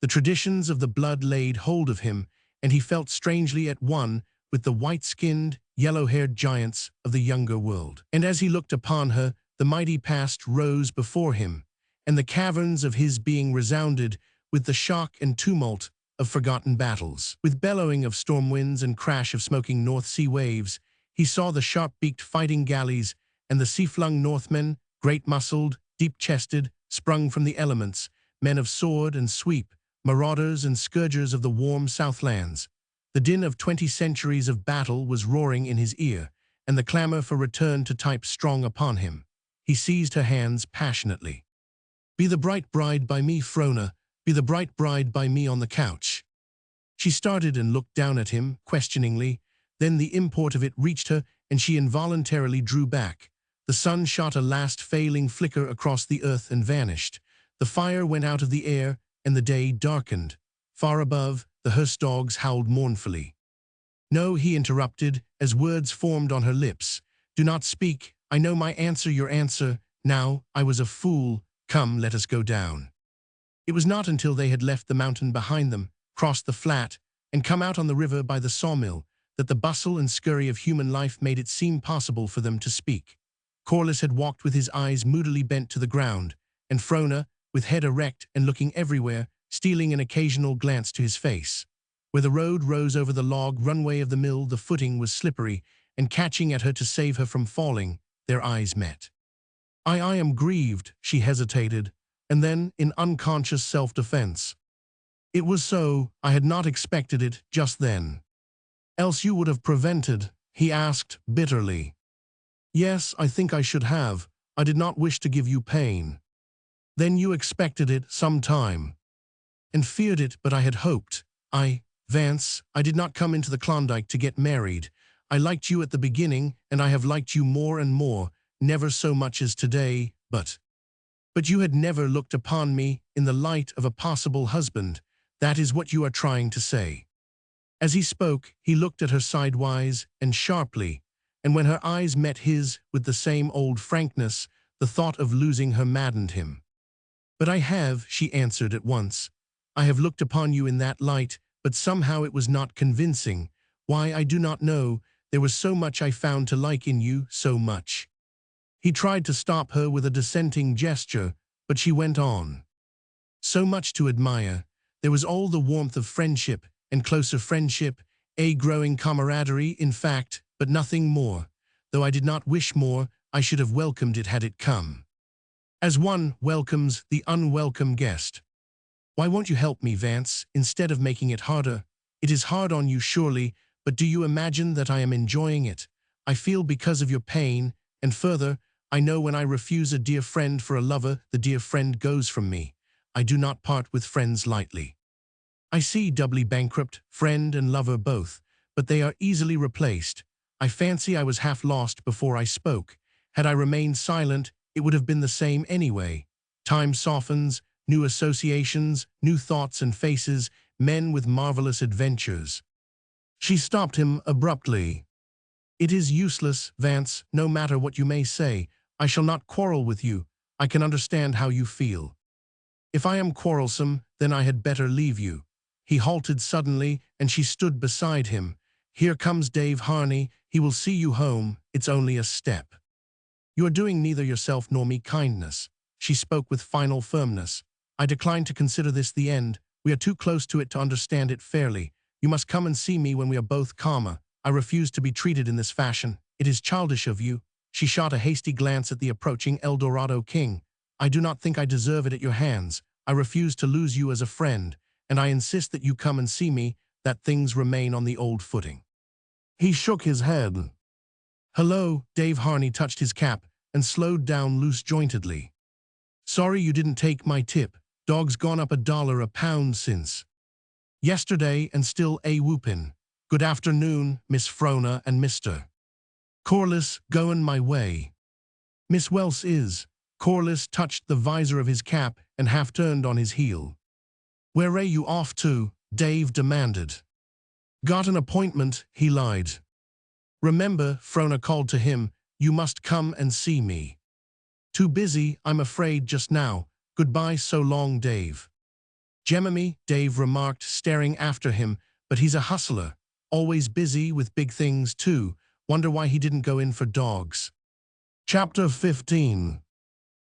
The traditions of the blood laid hold of him, and he felt strangely at one with the white-skinned, yellow-haired giants of the younger world. And as he looked upon her, the mighty past rose before him, and the caverns of his being resounded with the shock and tumult of forgotten battles. With bellowing of storm winds and crash of smoking North Sea waves, he saw the sharp-beaked fighting galleys and the sea-flung Northmen, great-muscled, deep-chested, sprung from the elements, men of sword and sweep, marauders and scourgers of the warm Southlands. The din of 20 centuries of battle was roaring in his ear, and the clamor for return to type strong upon him. He seized her hands passionately. Be the bright bride by me, Frona, be the bright bride by me on the couch. She started and looked down at him, questioningly. Then the import of it reached her, and she involuntarily drew back. The sun shot a last failing flicker across the earth and vanished. The fire went out of the air, and the day darkened. Far above, the hearse dogs howled mournfully. No, he interrupted, as words formed on her lips. Do not speak. I know my answer, your answer. Now, I was a fool. Come, let us go down. It was not until they had left the mountain behind them, crossed the flat, and come out on the river by the sawmill, that the bustle and scurry of human life made it seem possible for them to speak. Corliss had walked with his eyes moodily bent to the ground, and Frona, with head erect and looking everywhere, stealing an occasional glance to his face. Where the road rose over the log runway of the mill, the footing was slippery, and catching at her to save her from falling, their eyes met. I am grieved, she hesitated, and then, in unconscious self-defense. It was so, I had not expected it just then. Else you would have prevented, he asked bitterly. Yes, I think I should have. I did not wish to give you pain. Then you expected it some time. And feared it, but I had hoped. Vance, I did not come into the Klondike to get married. I liked you at the beginning, and I have liked you more and more, never so much as today, but you had never looked upon me in the light of a possible husband. That is what you are trying to say. As he spoke, he looked at her sidewise and sharply, and when her eyes met his with the same old frankness, The thought of losing her maddened him. "But I have," she answered at once. "I have looked upon you in that light, but somehow it was not convincing. Why, I do not know. There was so much I found to like in you, so much." He tried to stop her with a dissenting gesture, but she went on. "So much to admire. There was all the warmth of friendship, and closer friendship, a growing camaraderie, in fact, but nothing more. Though I did not wish more, I should have welcomed it had it come. As one welcomes the unwelcome guest. Why won't you help me, Vance, instead of making it harder? It is hard on you, surely, but do you imagine that I am enjoying it? I feel because of your pain, and further, I know when I refuse a dear friend for a lover, the dear friend goes from me. I do not part with friends lightly. I see doubly bankrupt, friend and lover both, but they are easily replaced. I fancy I was half lost before I spoke. Had I remained silent, it would have been the same anyway. Time softens, new associations, new thoughts and faces, men with marvelous adventures." She stopped him abruptly. "It is useless, Vance, no matter what you may say. I shall not quarrel with you. I can understand how you feel. If I am quarrelsome, then I had better leave you." He halted suddenly, and she stood beside him. "Here comes Dave Harney. He will see you home. It's only a step. You are doing neither yourself nor me kindness." She spoke with final firmness. "I decline to consider this the end. We are too close to it to understand it fairly. You must come and see me when we are both calmer. I refuse to be treated in this fashion. It is childish of you." She shot a hasty glance at the approaching El Dorado king. "I do not think I deserve it at your hands. I refuse to lose you as a friend, and I insist that you come and see me, that things remain on the old footing." He shook his head. "Hello," Dave Harney touched his cap and slowed down loose-jointedly. "Sorry you didn't take my tip. Dog's gone up $1 a pound since yesterday and still a whoopin'. Good afternoon, Miss Frona and Mr. Corliss, goin' my way." "Miss Welse is." Corliss touched the visor of his cap and half-turned on his heel. "Where are you off to?" Dave demanded. "Got an appointment," he lied. "Remember," Frona called to him, "you must come and see me." "Too busy, I'm afraid, just now. Goodbye so long, Dave." "Jemimy," Dave remarked, staring after him, "but he's a hustler. Always busy with big things, too. Wonder why he didn't go in for dogs." Chapter 15.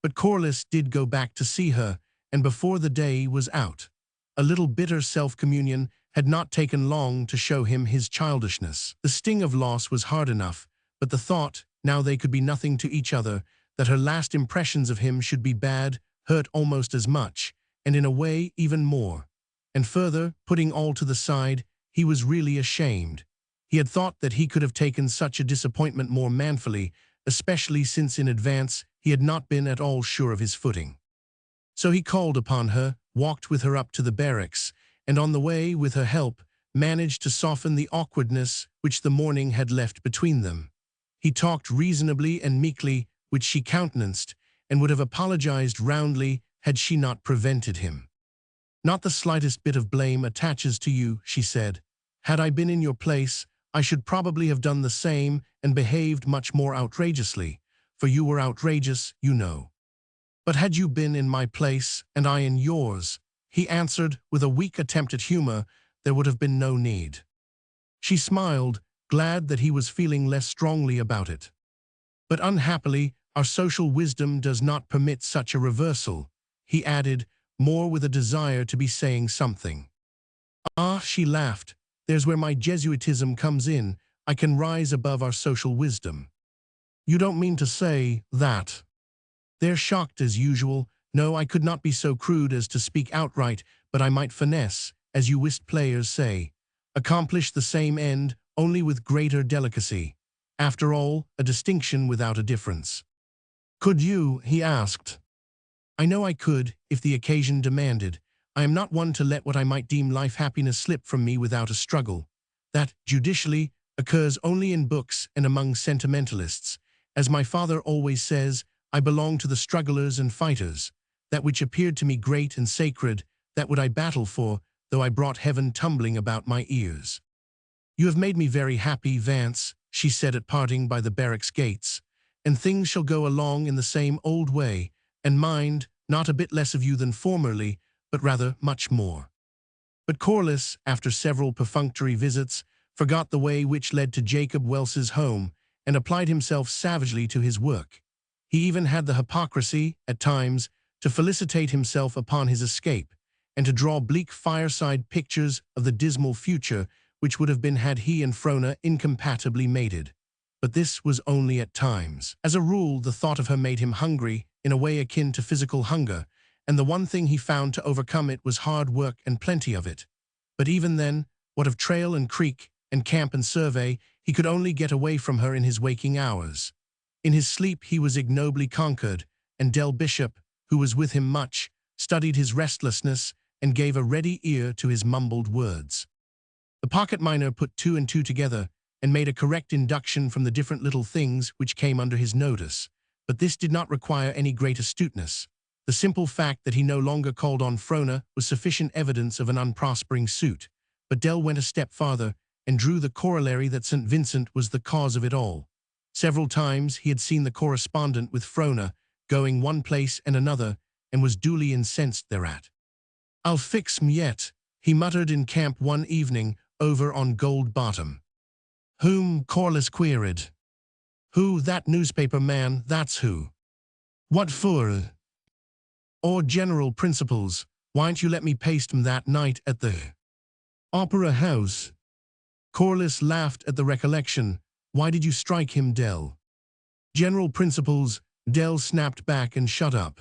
But Corliss did go back to see her, and before the day was out. A little bitter self-communion had not taken long to show him his childishness. The sting of loss was hard enough, but the thought, now they could be nothing to each other, that her last impressions of him should be bad, hurt almost as much, and in a way even more. And further, putting all to the side, he was really ashamed. He had thought that he could have taken such a disappointment more manfully, especially since in advance he had not been at all sure of his footing. So he called upon her, walked with her up to the barracks, and on the way, with her help, managed to soften the awkwardness which the morning had left between them. He talked reasonably and meekly, which she countenanced, and would have apologized roundly had she not prevented him. "Not the slightest bit of blame attaches to you," she said. "Had I been in your place, I should probably have done the same and behaved much more outrageously, for you were outrageous, you know. But had you been in my place, and I in yours," he answered with a weak attempt at humor, "there would have been no need." She smiled, glad that he was feeling less strongly about it. "But unhappily, our social wisdom does not permit such a reversal," he added, more with a desire to be saying something. "Ah," she laughed, "there's where my Jesuitism comes in. I can rise above our social wisdom." "You don't mean to say that?" They're shocked as usual. "No, I could not be so crude as to speak outright, but I might finesse, as you whist players say. Accomplish the same end, only with greater delicacy. After all, a distinction without a difference." "Could you?" he asked. "I know I could, if the occasion demanded. I am not one to let what I might deem life happiness slip from me without a struggle. That, judicially, occurs only in books and among sentimentalists. As my father always says, I belong to the strugglers and fighters. That which appeared to me great and sacred, that would I battle for, though I brought heaven tumbling about my ears." "You have made me very happy, Vance," she said at parting by the barracks gates. and things shall go along in the same old way, and mind, not a bit less of you than formerly, but rather much more. But Corliss, after several perfunctory visits, forgot the way which led to Jacob Welse's home and applied himself savagely to his work. He even had the hypocrisy, at times, to felicitate himself upon his escape, and to draw bleak fireside pictures of the dismal future which would have been had he and Frona incompatibly mated. But this was only at times. As a rule, the thought of her made him hungry, in a way akin to physical hunger, and the one thing he found to overcome it was hard work and plenty of it. But even then, what of trail and creek, and camp and survey, he could only get away from her in his waking hours. In his sleep he was ignobly conquered, and Del Bishop, who was with him much, studied his restlessness and gave a ready ear to his mumbled words. The pocket miner put two and two together and made a correct induction from the different little things which came under his notice, but this did not require any great astuteness. The simple fact that he no longer called on Frona was sufficient evidence of an unprospering suit, but Del went a step farther and drew the corollary that St. Vincent was the cause of it all. Several times he had seen the correspondent with Frona, going one place and another, and was duly incensed thereat. "I'll fix 'em yet," he muttered in camp one evening over on Gold Bottom. "Whom?" Corliss queried. "Who? That newspaper man, that's who." "What for?" "Or general principles. Why'n't you let me paste 'em that night at the Opera House?" Corliss laughed at the recollection. "Why did you strike him, Del?" "General principles," Del snapped back and shut up.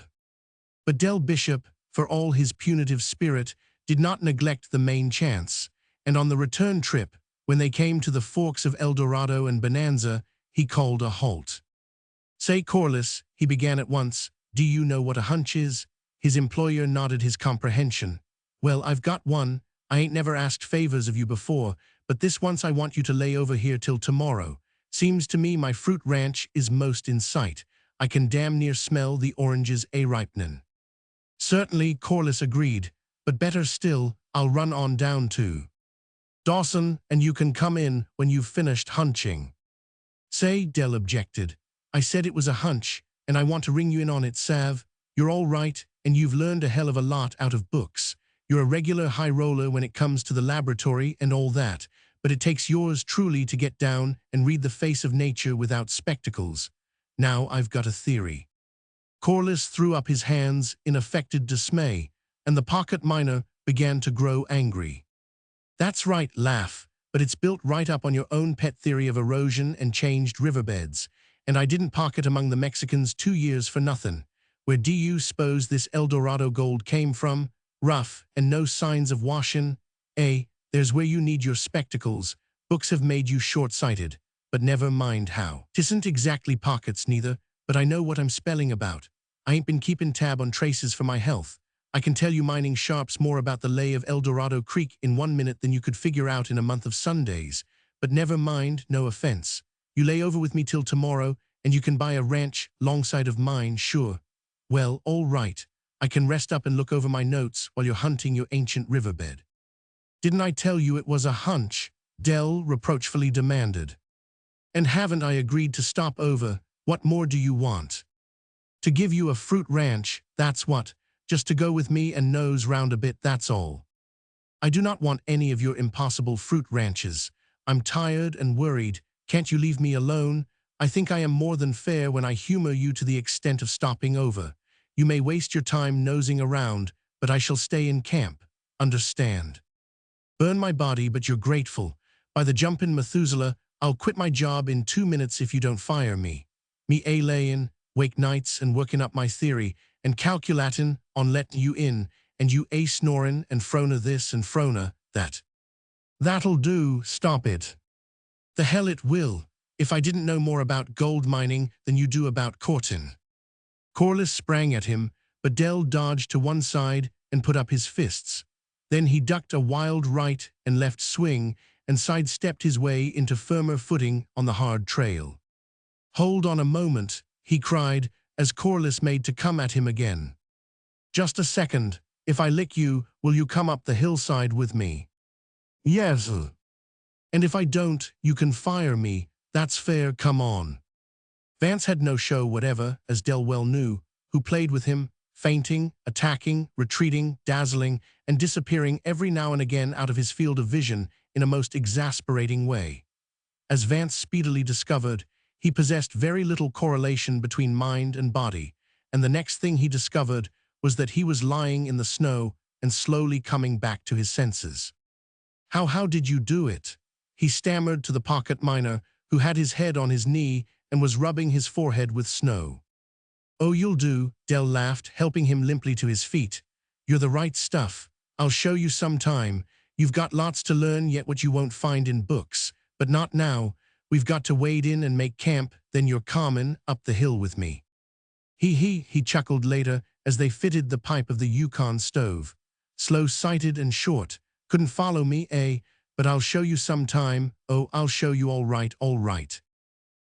But Del Bishop, for all his punitive spirit, did not neglect the main chance, and on the return trip, when they came to the forks of El Dorado and Bonanza, he called a halt. "Say, Corliss," he began at once, "do you know what a hunch is?" His employer nodded his comprehension. "Well, I've got one. I ain't never asked favors of you before, but this once I want you to lay over here till tomorrow. Seems to me my fruit ranch is most in sight. I can damn near smell the oranges a-ripenin'." "Certainly," Corliss agreed, "but better still, I'll run on down to Dawson, and you can come in when you've finished hunching." "Say," Del objected, "I said it was a hunch, and I want to ring you in on it, Sav. You're all right, and you've learned a hell of a lot out of books. You're a regular high roller when it comes to the laboratory and all that, but it takes yours truly to get down and read the face of nature without spectacles. Now I've got a theory." Corliss threw up his hands in affected dismay, and the pocket miner began to grow angry. "That's right, laugh, but it's built right up on your own pet theory of erosion and changed riverbeds, and I didn't pocket among the Mexicans 2 years for nothing. Where do you suppose this El Dorado gold came from? Rough, and no signs of washin'? There's where you need your spectacles. Books have made you short-sighted, but never mind how. 'Tisn't exactly pockets neither, but I know what I'm spelling about. I ain't been keeping tab on traces for my health. I can tell you mining sharps more about the lay of El Dorado Creek in 1 minute than you could figure out in a month of Sundays. But never mind, no offense. You lay over with me till tomorrow, and you can buy a ranch 'longside of mine, sure. Well, all right. I can rest up and look over my notes while you're hunting your ancient riverbed." "Didn't I tell you it was a hunch?" Del reproachfully demanded. "And haven't I agreed to stop over? What more do you want?" "To give you a fruit ranch, that's what. Just to go with me and nose round a bit, that's all." "I do not want any of your impossible fruit ranches. I'm tired and worried. Can't you leave me alone? I think I am more than fair when I humor you to the extent of stopping over. You may waste your time nosing around, but I shall stay in camp. Understand? Burn my body, but you're grateful. By the jumpin' Methuselah, I'll quit my job in 2 minutes if you don't fire me. Me a-layin', wake nights and working up my theory, and calculatin' on letting you in, and you a-snorin' and Frona this and Frona that." "That'll do, stop it." "The hell it will, if I didn't know more about gold mining than you do about courtin'." Corliss sprang at him, but Del dodged to one side and put up his fists. Then he ducked a wild right and left swing and sidestepped his way into firmer footing on the hard trail. "Hold on a moment," he cried, as Corliss made to come at him again. "Just a second. If I lick you, will you come up the hillside with me?" "Yes." "And if I don't, you can fire me. That's fair, come on." Vance had no show whatever, as Del well knew, who played with him, feinting, attacking, retreating, dazzling, and disappearing every now and again out of his field of vision in a most exasperating way. As Vance speedily discovered, he possessed very little correlation between mind and body, and the next thing he discovered was that he was lying in the snow and slowly coming back to his senses. How did you do it?" he stammered to the pocket miner, who had his head on his knee and was rubbing his forehead with snow. "Oh, you'll do," Del laughed, helping him limply to his feet. "You're the right stuff. I'll show you sometime. You've got lots to learn yet what you won't find in books, but not now. We've got to wade in and make camp, then you're comin' up the hill with me." He chuckled later as they fitted the pipe of the Yukon stove. "Slow-sighted and short. Couldn't follow me, eh? But I'll show you sometime. Oh, I'll show you all right, all right.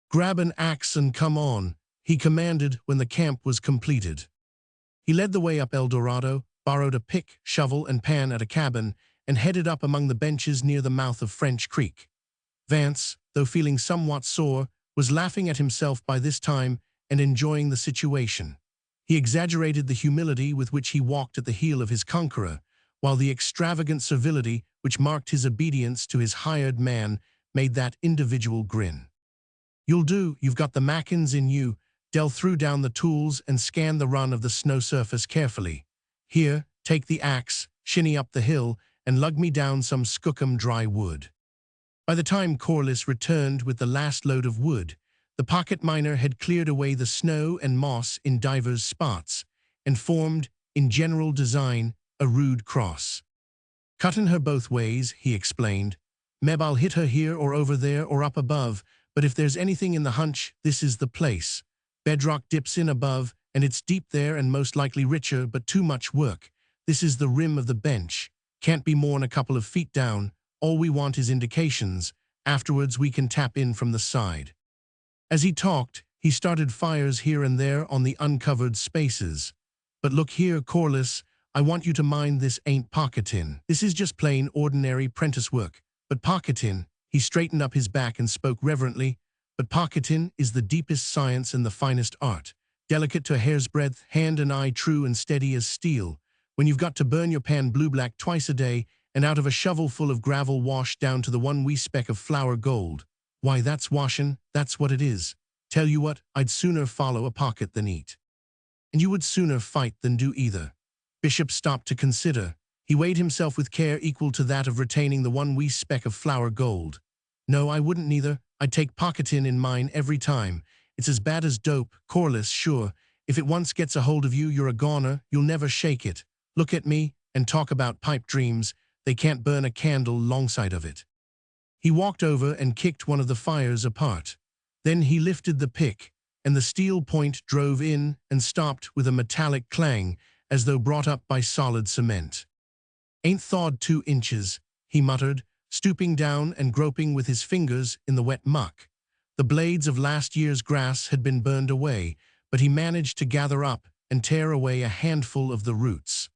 Grab an axe and come on," he commanded when the camp was completed. He led the way up El Dorado, borrowed a pick, shovel, and pan at a cabin, and headed up among the benches near the mouth of French Creek. Vance, though feeling somewhat sore, was laughing at himself by this time and enjoying the situation. He exaggerated the humility with which he walked at the heel of his conqueror, while the extravagant servility which marked his obedience to his hired man made that individual grin. "You'll do, you've got the Mackins in you." Del threw down the tools and scanned the run of the snow surface carefully. "Here, take the axe, shinny up the hill, and lug me down some skookum dry wood." By the time Corliss returned with the last load of wood, the pocket miner had cleared away the snow and moss in divers spots, and formed, in general design, a rude cross. "Cuttin' her both ways," he explained. "Meb I'll hit her here or over there or up above, but if there's anything in the hunch, this is the place. Bedrock dips in above, and it's deep there and most likely richer, but too much work. This is the rim of the bench. Can't be more'n a couple of feet down. All we want is indications. Afterwards we can tap in from the side." As he talked, he started fires here and there on the uncovered spaces. "But look here, Corliss, I want you to mind this ain't pocketin'. This is just plain ordinary prentice work. But pocketin'," he straightened up his back and spoke reverently, "but pocketin' is the deepest science and the finest art. Delicate to a hair's breadth, hand and eye true and steady as steel. When you've got to burn your pan blue-black twice a day, and out of a shovel full of gravel wash down to the one wee speck of flour gold, why that's washin', that's what it is. Tell you what, I'd sooner follow a pocket than eat." "And you would sooner fight than do either." Bishop stopped to consider. He weighed himself with care equal to that of retaining the one wee speck of flour gold. "No, I wouldn't neither. I'd take pocketin' in mine every time. It's as bad as dope, Corliss, sure. If it once gets a hold of you, you're a goner. You'll never shake it. Look at me, and talk about pipe dreams. They can't burn a candle longside of it." He walked over and kicked one of the fires apart. Then he lifted the pick, and the steel point drove in and stopped with a metallic clang, as though brought up by solid cement. "Ain't thawed 2 inches, he muttered, stooping down and groping with his fingers in the wet muck. The blades of last year's grass had been burned away, but he managed to gather up and tear away a handful of the roots.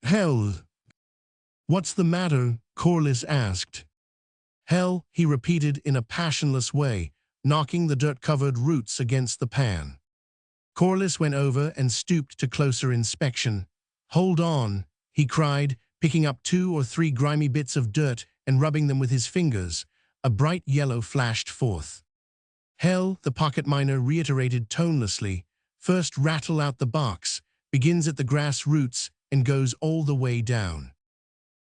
"Hell!" "What's the matter?" Corliss asked. "Hell," he repeated in a passionless way, knocking the dirt-covered roots against the pan. Corliss went over and stooped to closer inspection. "Hold on," he cried, picking up 2 or 3 grimy bits of dirt and rubbing them with his fingers. A bright yellow flashed forth. "Hell," the pocket miner reiterated tonelessly. "First rattle out the box, begins at the grass roots and goes all the way down."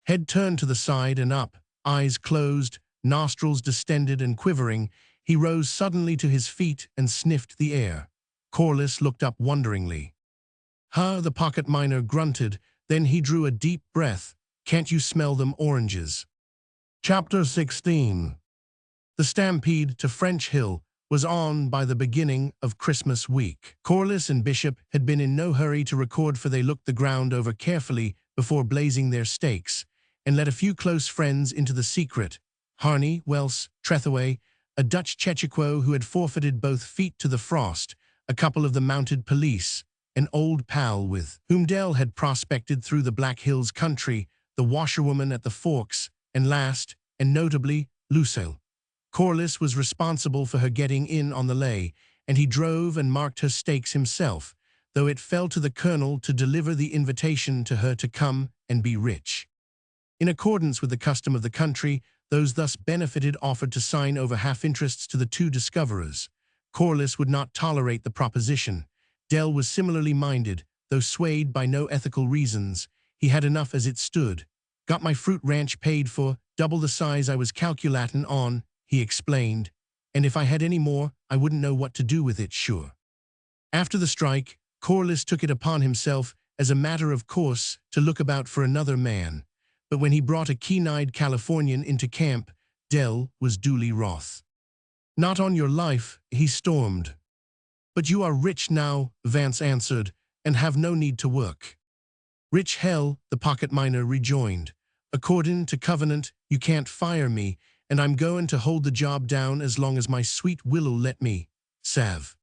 Head turned to the side and up, eyes closed, nostrils distended and quivering, he rose suddenly to his feet and sniffed the air. Corliss looked up wonderingly. "Huh," the pocket miner grunted, then he drew a deep breath. "Can't you smell them oranges?" Chapter 16. The stampede to French Hill was on by the beginning of Christmas week. Corliss and Bishop had been in no hurry to record, for they looked the ground over carefully before blazing their stakes, and let a few close friends into the secret. Harney, Welse, Trethaway, a Dutch Chechiquo who had forfeited both feet to the frost, a couple of the mounted police, an old pal with whom Del had prospected through the Black Hills country, the washerwoman at the Forks, and last, and notably, Lucille. Corliss was responsible for her getting in on the lay, and he drove and marked her stakes himself, though it fell to the colonel to deliver the invitation to her to come and be rich. In accordance with the custom of the country, those thus benefited offered to sign over half-interests to the two discoverers. Corliss would not tolerate the proposition. Dell was similarly minded, though swayed by no ethical reasons. He had enough as it stood. "Got my fruit ranch paid for, double the size I was calculatin' on," he explained, "and if I had any more, I wouldn't know what to do with it, sure." After the strike, Corliss took it upon himself, as a matter of course, to look about for another man. But when he brought a keen-eyed Californian into camp, Dell was duly wroth. "Not on your life," he stormed. "But you are rich now," Vance answered, "and have no need to work." "Rich hell," the pocket miner rejoined. "Accordin' to covenant, you can't fire me, and I'm goin' to hold the job down as long as my sweet will'll let me. Sav."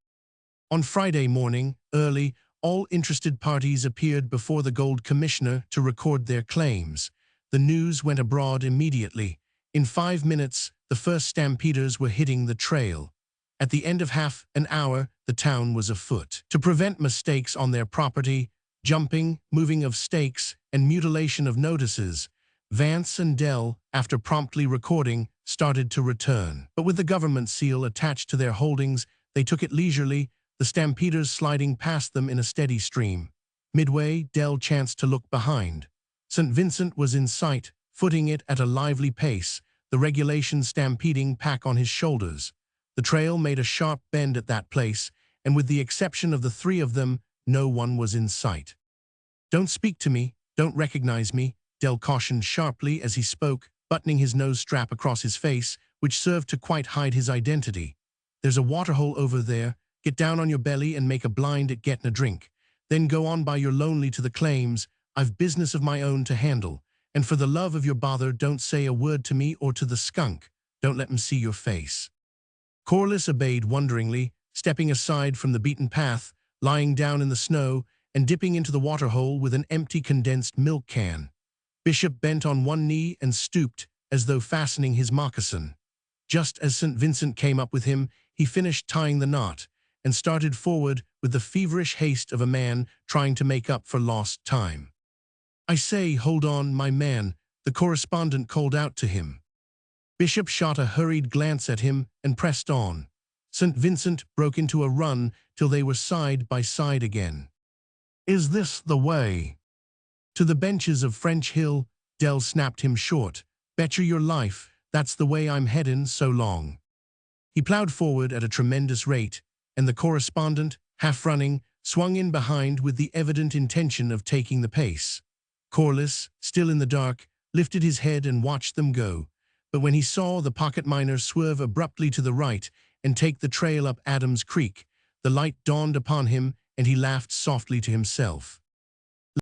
On Friday morning, early, all interested parties appeared before the Gold Commissioner to record their claims. The news went abroad immediately. In 5 minutes, the first stampeders were hitting the trail. At the end of half an hour, the town was afoot. To prevent mistakes on their property, jumping, moving of stakes, and mutilation of notices, Vance and Dell, after promptly recording, started to return. But with the government seal attached to their holdings, they took it leisurely, the stampeders sliding past them in a steady stream. Midway, Dell chanced to look behind. St. Vincent was in sight, footing it at a lively pace, the regulation stampeding pack on his shoulders. The trail made a sharp bend at that place, and with the exception of the three of them, no one was in sight. "Don't speak to me, don't recognize me," Dell cautioned sharply as he spoke, buttoning his nose strap across his face, which served to quite hide his identity. "There's a waterhole over there. Get down on your belly and make a blind at getting a drink. Then go on by your lonely to the claims. I've business of my own to handle. And for the love of your bother, don't say a word to me or to the skunk. Don't let 'em see your face." Corliss obeyed wonderingly, stepping aside from the beaten path, lying down in the snow, and dipping into the waterhole with an empty condensed milk can. Bishop bent on one knee and stooped, as though fastening his moccasin. Just as St. Vincent came up with him, he finished tying the knot, and started forward with the feverish haste of a man trying to make up for lost time. "I say, hold on, my man," the correspondent called out to him. Bishop shot a hurried glance at him and pressed on. St. Vincent broke into a run till they were side by side again. "Is this the way?" "To the benches of French Hill," Dell snapped him short. "Betcher your life, that's the way I'm headin' so long." He plowed forward at a tremendous rate, and the correspondent, half running, swung in behind with the evident intention of taking the pace. Corliss, still in the dark, lifted his head and watched them go. But when he saw the pocket miner swerve abruptly to the right and take the trail up Adams Creek, the light dawned upon him and he laughed softly to himself.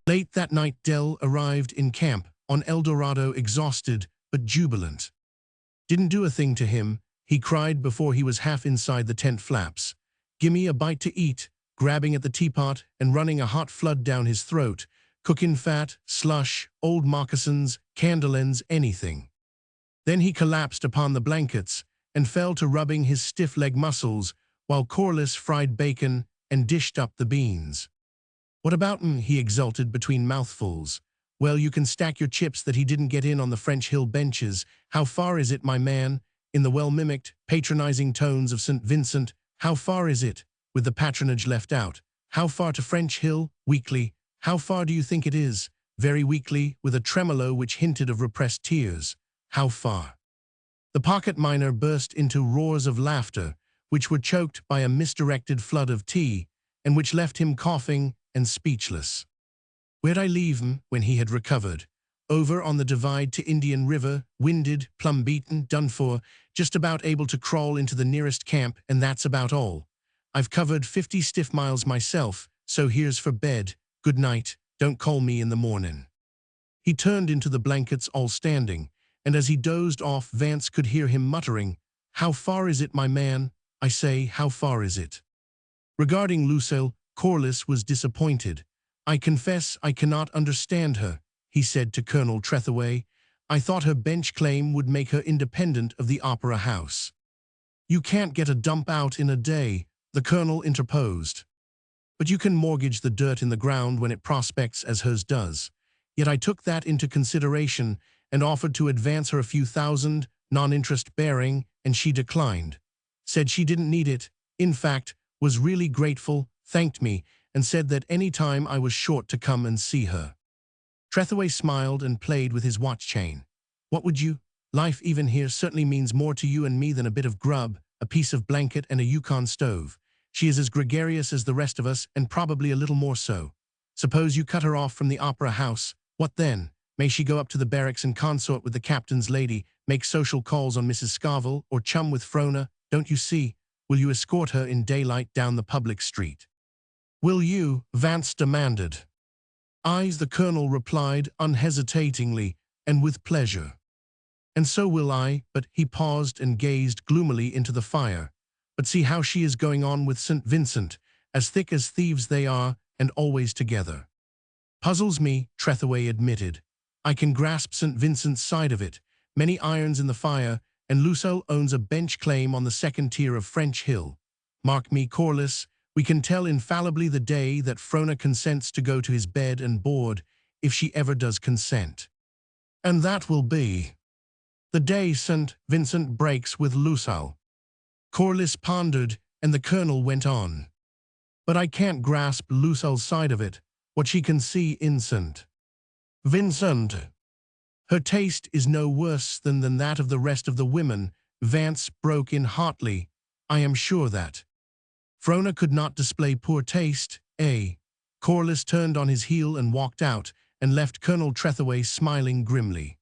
Late that night, Dell arrived in camp on El Dorado, exhausted but jubilant. "Didn't do a thing to him," he cried before he was half inside the tent flaps. "Gimme a bite to eat," grabbing at the teapot and running a hot flood down his throat. "Cookin' fat, slush, old moccasins, candle ends, anything." Then he collapsed upon the blankets and fell to rubbing his stiff leg muscles while Corliss fried bacon and dished up the beans. "What about 'em?" he exulted between mouthfuls. "Well, you can stack your chips that he didn't get in on the French Hill benches. How far is it, my man?" In the well-mimicked, patronizing tones of St. Vincent. "How far is it?" with the patronage left out. "How far to French Hill?" weakly. "How far do you think it is?" very weakly, with a tremolo which hinted of repressed tears. "How far?" The pocket miner burst into roars of laughter, which were choked by a misdirected flood of tea, and which left him coughing and speechless. "Where'd I leave 'em?" when he had recovered. "Over on the divide to Indian River, winded, plum-beaten, done for, just about able to crawl into the nearest camp, and that's about all. I've covered 50 stiff miles myself, so here's for bed. Good night, don't call me in the mornin'." He turned into the blankets all standing, and as he dozed off, Vance could hear him muttering, "How far is it, my man? I say, how far is it?" Regarding Lucille, Corliss was disappointed. "I confess I cannot understand her," he said to Colonel Trethaway. "I thought her bench claim would make her independent of the opera house." "You can't get a dump out in a day," The colonel interposed. But you can mortgage the dirt in the ground when it prospects as hers does. Yet I took that into consideration and offered to advance her a few thousand, non-interest bearing, and she declined. Said she didn't need it, in fact, was really grateful, thanked me, and said that any time I was short to come and see her. Trethaway smiled and played with his watch chain. What would you? Life even here certainly means more to you and me than a bit of grub, a piece of blanket, and a Yukon stove. She is as gregarious as the rest of us, and probably a little more so. Suppose you cut her off from the opera house, what then? May she go up to the barracks and consort with the captain's lady, make social calls on Mrs. Scoville, or chum with Frona, don't you see? Will you escort her in daylight down the public street? Will you? Vance demanded. Aye, the colonel replied unhesitatingly, and with pleasure. And so will I, but he paused and gazed gloomily into the fire. But see how she is going on with St. Vincent, as thick as thieves they are, and always together. Puzzles me, Trethaway admitted. I can grasp St. Vincent's side of it, many irons in the fire, and Lucille owns a bench claim on the second tier of French Hill. Mark me, Corliss, we can tell infallibly the day that Frona consents to go to his bed and board, if she ever does consent. And that will be the day St. Vincent breaks with Lucille. Corliss pondered, and the colonel went on. But I can't grasp Lucille's side of it, what she can see in St. Vincent. Her taste is no worse than that of the rest of the women, Vance broke in hotly. I am sure that. Frona could not display poor taste, eh? Corliss turned on his heel and walked out, and left Colonel Trethaway smiling grimly.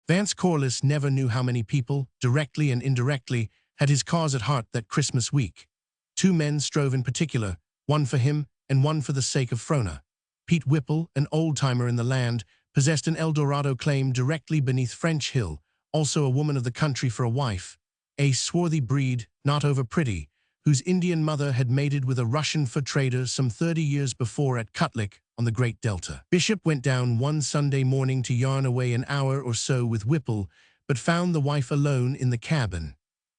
Vance Corliss never knew how many people, directly and indirectly, had his cause at heart that Christmas week. Two men strove in particular, one for him and one for the sake of Frona. Pete Whipple, an old-timer in the land, possessed an El Dorado claim directly beneath French Hill, also a woman of the country for a wife, a swarthy breed, not over-pretty, whose Indian mother had mated with a Russian fur trader some 30 years before at Kutlik on the Great Delta. Bishop went down one Sunday morning to yarn away an hour or so with Whipple, but found the wife alone in the cabin.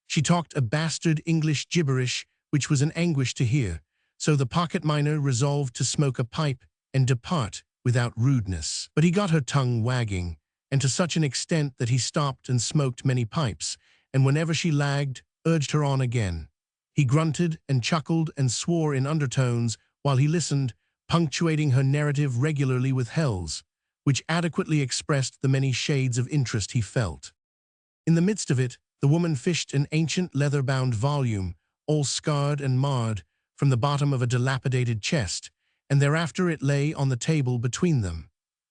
She talked a bastard English gibberish, which was an anguish to hear, so the pocket miner resolved to smoke a pipe and depart without rudeness. But he got her tongue wagging, and to such an extent that he stopped and smoked many pipes, and whenever she lagged, urged her on again. He grunted and chuckled and swore in undertones while he listened, punctuating her narrative regularly with hells, which adequately expressed the many shades of interest he felt. In the midst of it, the woman fished an ancient leather-bound volume, all scarred and marred, from the bottom of a dilapidated chest, and thereafter it lay on the table between them.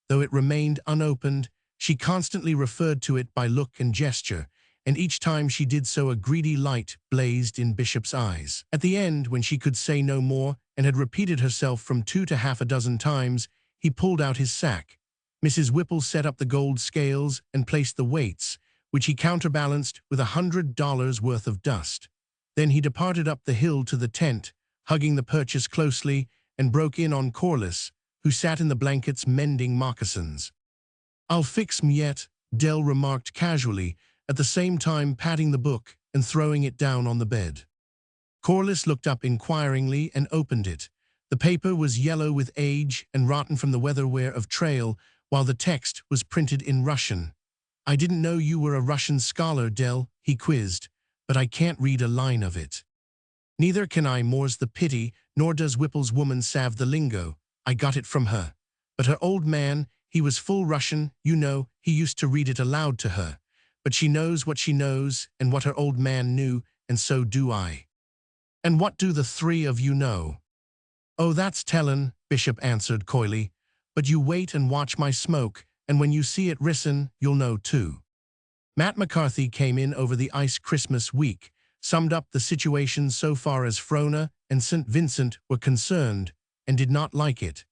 Though it remained unopened, she constantly referred to it by look and gesture, and each time she did so a greedy light blazed in Bishop's eyes. At the end, when she could say no more and had repeated herself from 2 to half a dozen times, he pulled out his sack. Mrs. Whipple set up the gold scales and placed the weights, which he counterbalanced with $100 worth of dust. Then he departed up the hill to the tent, hugging the purchase closely, and broke in on Corliss, who sat in the blankets mending moccasins. I'll fix 'em yet, Dell remarked casually, at the same time patting the book and throwing it down on the bed. Corliss looked up inquiringly and opened it. The paper was yellow with age and rotten from the weatherwear of trail, while the text was printed in Russian. I didn't know you were a Russian scholar, Dell, he quizzed, but I can't read a line of it. Neither can I, more's the pity, nor does Whipple's woman salve the lingo. I got it from her. But her old man, he was full Russian, you know, he used to read it aloud to her. But she knows what she knows, and what her old man knew, and so do I. And what do the three of you know? Oh, that's tellin', Bishop answered coyly. But you wait and watch my smoke, and when you see it risen, you'll know too. Matt McCarthy came in over the ice Christmas week, summed up the situation so far as Frona and St. Vincent were concerned, and did not like it.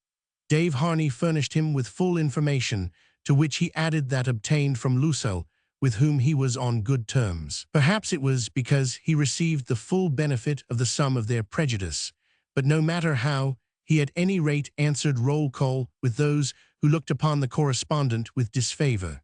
Dave Harney furnished him with full information, to which he added that obtained from Lucille, with whom he was on good terms. Perhaps it was because he received the full benefit of the sum of their prejudice, but no matter how, he at any rate answered roll call with those who looked upon the correspondent with disfavor.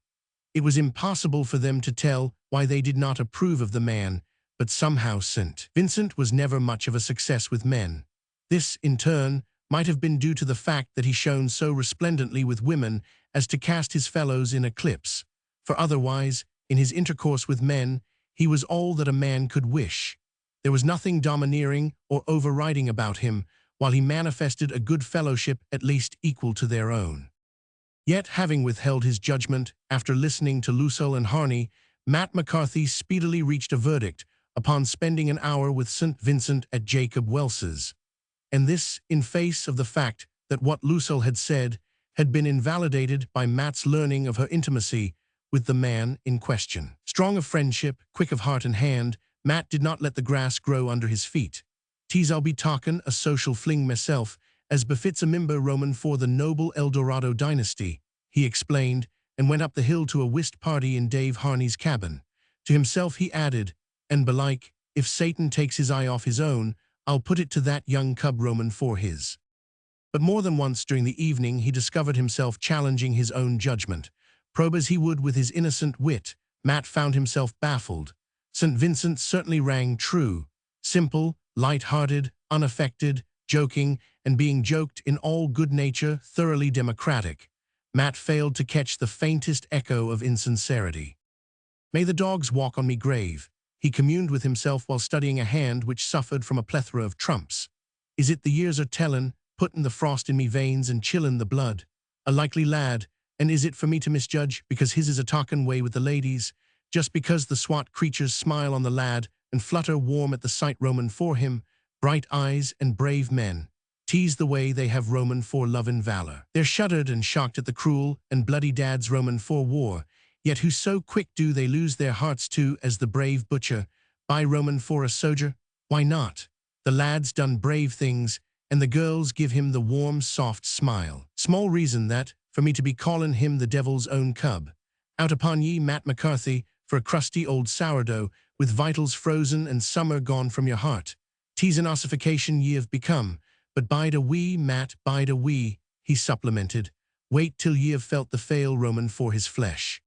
It was impossible for them to tell why they did not approve of the man, but somehow St. Vincent was never much of a success with men. This, in turn, might have been due to the fact that he shone so resplendently with women as to cast his fellows in eclipse, for otherwise, in his intercourse with men, he was all that a man could wish. There was nothing domineering or overriding about him, while he manifested a good fellowship at least equal to their own. Yet, having withheld his judgment after listening to Lucille and Harney, Matt McCarthy speedily reached a verdict upon spending an hour with St. Vincent at Jacob Welse's. And this in face of the fact that what Lucille had said had been invalidated by Matt's learning of her intimacy with the man in question. Strong of friendship, quick of heart and hand, Matt did not let the grass grow under his feet. "I'll be talkin' a social fling myself, as befits a member Roman for the noble Eldorado dynasty," he explained, and went up the hill to a whist party in Dave Harney's cabin. To himself he added, "And belike, if Satan takes his eye off his own, I'll put it to that young cub Roman for his." But more than once during the evening he discovered himself challenging his own judgment. Probe as he would with his innocent wit, Matt found himself baffled. St. Vincent certainly rang true. Simple, light-hearted, unaffected, joking, and being joked in all good nature, thoroughly democratic. Matt failed to catch the faintest echo of insincerity. "May the dogs walk on me grave," he communed with himself while studying a hand which suffered from a plethora of trumps. "Is it the years are tellin', puttin' the frost in me veins and chillin' the blood? A likely lad, and is it for me to misjudge because his is a talkin' way with the ladies? Just because the swat creatures smile on the lad and flutter warm at the sight Roman for him, bright eyes and brave men, tease the way they have Roman for love and valor. They're shuddered and shocked at the cruel and bloody dads Roman for war, yet who so quick do they lose their hearts to as the brave butcher, by Roman for a soldier? Why not? The lad's done brave things, and the girls give him the warm, soft smile. Small reason that, for me to be callin' him the devil's own cub. Out upon ye, Matt McCarthy, for a crusty old sourdough, with vitals frozen and summer gone from your heart. 'Tis an ossification ye have become, but bide a wee, Matt, bide a wee," he supplemented. "Wait till ye have felt the fail Roman for his flesh."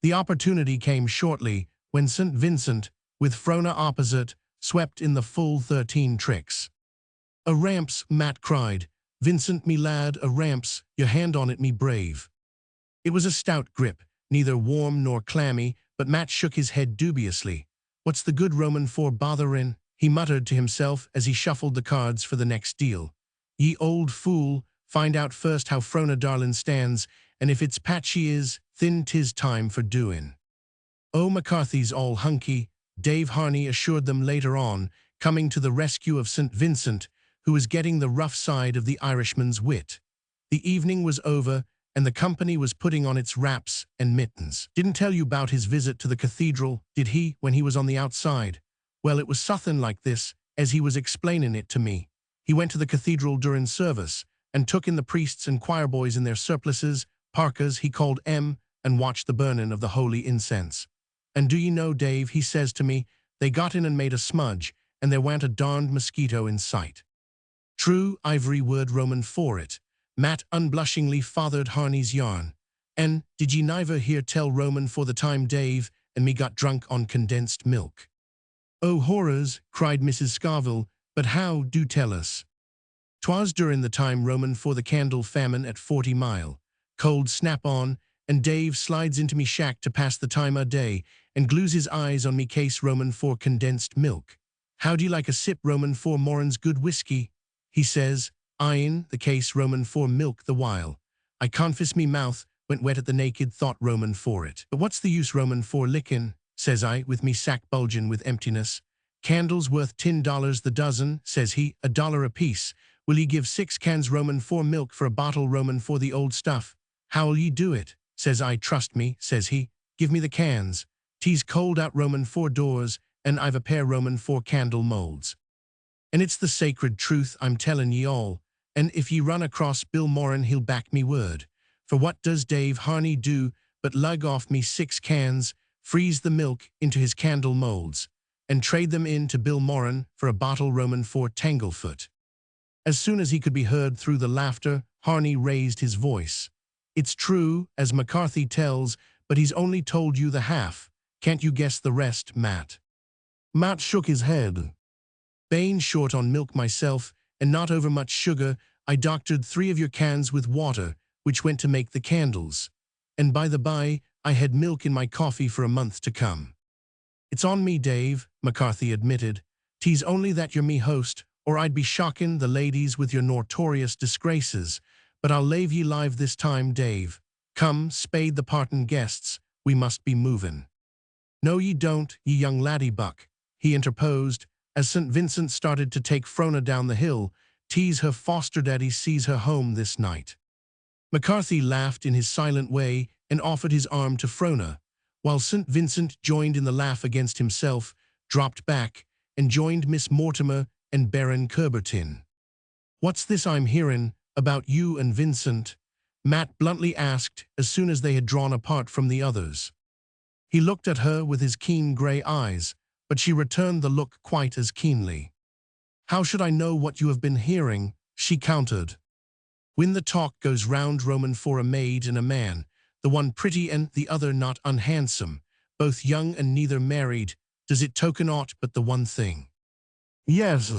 The opportunity came shortly, when St. Vincent, with Frona opposite, swept in the full 13 tricks. "A ramps," Matt cried. "Vincent, me lad, a ramps, your hand on it, me brave." It was a stout grip, neither warm nor clammy, but Matt shook his head dubiously. "What's the good Roman for botherin'?" he muttered to himself as he shuffled the cards for the next deal. "Ye old fool, find out first how Frona darlin' stands, and if it's patchy is, thin 'tis time for doin'." "Oh, McCarthy's all hunky," Dave Harney assured them later on, coming to the rescue of St. Vincent, who was getting the rough side of the Irishman's wit. The evening was over, and the company was putting on its wraps and mittens. "Didn't tell you about his visit to the cathedral, did he, when he was on the outside? Well, it was suthin' like this, as he was explainin' it to me. He went to the cathedral durin' service, and took in the priests and choir boys in their surplices, parkas he called 'em, and watched the burnin' of the holy incense. And do ye know, Dave, he says to me, they got in and made a smudge, and there wa'n't a darned mosquito in sight." True ivory word Roman for it. Matt unblushingly fathered Harney's yarn. "And did ye never hear tell Roman for the time Dave and me got drunk on condensed milk?" "Oh, horrors," cried Mrs. Scoville, "but how, do tell us." "'Twas during the time Roman for the candle famine at 40 Mile. Cold snap on, and Dave slides into me shack to pass the time o' day and glues his eyes on me case Roman for condensed milk. 'How'd you like a sip Roman for Morin's good whiskey?' he says, eyeing the case Roman for milk the while. I confess me mouth went wet at the naked thought Roman for it. 'But what's the use Roman for lickin'?' says I, with me sack bulgin' with emptiness. 'Candles worth $10 the dozen,' says he, $1 apiece. Will ye give 6 cans Roman for milk for a bottle Roman for the old stuff?' 'How'll ye do it?' says I. 'Trust me,' says he. 'Give me the cans. 'Tis cold out Roman for doors, and I've a pair Roman for candle molds. And it's the sacred truth I'm tellin' ye all, and if ye run across Bill Morin he'll back me word. For what does Dave Harney do but lug off me 6 cans, freeze the milk into his candle molds, and trade them in to Bill Morin for a bottle Roman for Tanglefoot." As soon as he could be heard through the laughter, Harney raised his voice. "It's true, as McCarthy tells, but he's only told you the half. Can't you guess the rest, Matt?" Matt shook his head. Bane short on milk myself, and not over much sugar. I doctored 3 of your cans with water, which went to make the candles. And by the by, I had milk in my coffee for a month to come. It's on me, Dave, McCarthy admitted. "'Tis only that you're me host, or I'd be shocking the ladies with your notorious disgraces. But I'll lave ye live this time, Dave. Come, spade the partin' guests, we must be movin'." "No ye don't, ye young laddie buck," he interposed, as St. Vincent started to take Frona down the hill. "'Tis her foster daddy sees her home this night." McCarthy laughed in his silent way and offered his arm to Frona, while St. Vincent joined in the laugh against himself, dropped back, and joined Miss Mortimer and Baron Curbertin. "What's this I'm hearin' about you and Vincent?" Matt bluntly asked as soon as they had drawn apart from the others. He looked at her with his keen grey eyes, but she returned the look quite as keenly. "How should I know what you have been hearing?" she countered. "When the talk goes round Roman for a maid and a man, the one pretty and the other not unhandsome, both young and neither married, does it token aught but the one thing?" "Yes,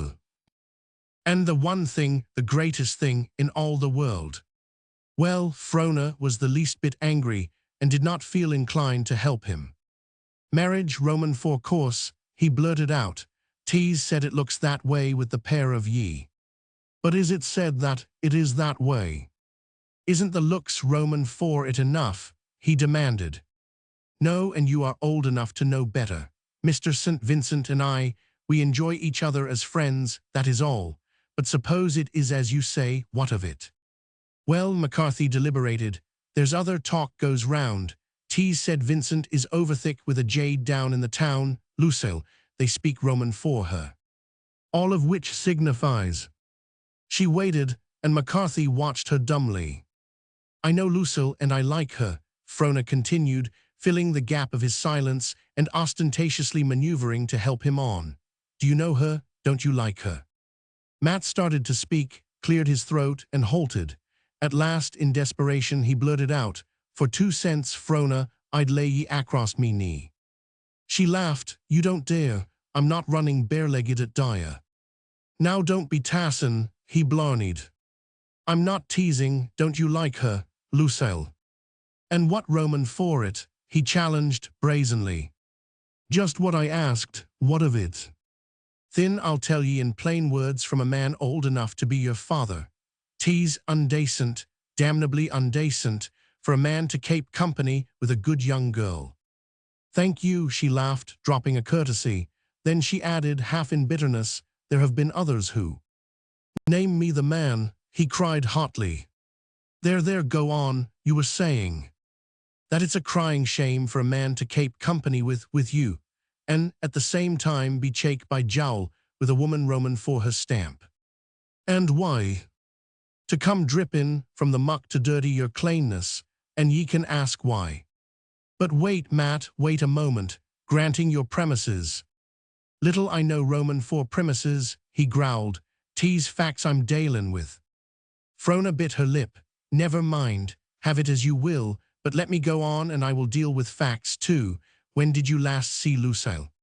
and the one thing, the greatest thing in all the world." Well, Frona was the least bit angry and did not feel inclined to help him. "Marriage, Roman for course," he blurted out. "'Tis said it looks that way with the pair of ye." "But is it said that it is that way? Isn't the looks Roman for it enough?" he demanded. "No, and you are old enough to know better. Mr. St. Vincent and I, we enjoy each other as friends, that is all. But suppose it is as you say, what of it?" "Well," McCarthy deliberated, "there's other talk goes round. 'Tis said Vincent is overthick with a jade down in the town, Lucille, they speak Roman for her. All of which signifies." She waited, and McCarthy watched her dumbly. "I know Lucille and I like her," Frona continued, filling the gap of his silence and ostentatiously maneuvering to help him on. "Do you know her? Don't you like her?" Matt started to speak, cleared his throat, and halted. At last, in desperation, he blurted out, "For 2 cents, Frona, I'd lay ye across me knee." She laughed. "You don't dare. I'm not running bare-legged at Dyer." "Now don't be tassin'," he blarneyed. "I'm not teasing. Don't you like her, Lucille?" "And what Roman for it?" he challenged brazenly. "Just what I asked. What of it?" "Thin I'll tell ye in plain words from a man old enough to be your father. 'Tis undacent, damnably undacent, for a man to kape company with a good young girl." "Thank you," she laughed, dropping a courtesy. Then she added, half in bitterness, "There have been others who—" "Name me the man," he cried hotly. There, go on, you were saying." "That it's a crying shame for a man to kape company with you, and at the same time be chake by jowl with a woman Roman for her stamp." "And why?" "To come drippin' from the muck to dirty your cleanness, and ye can ask why." "But wait, Matt, wait a moment, granting your premises." "Little I know Roman for premises," he growled. "'Tis facts I'm dalin' with." Frona bit her lip. "Never mind, have it as you will, but let me go on and I will deal with facts too. When did you last see Lucille?"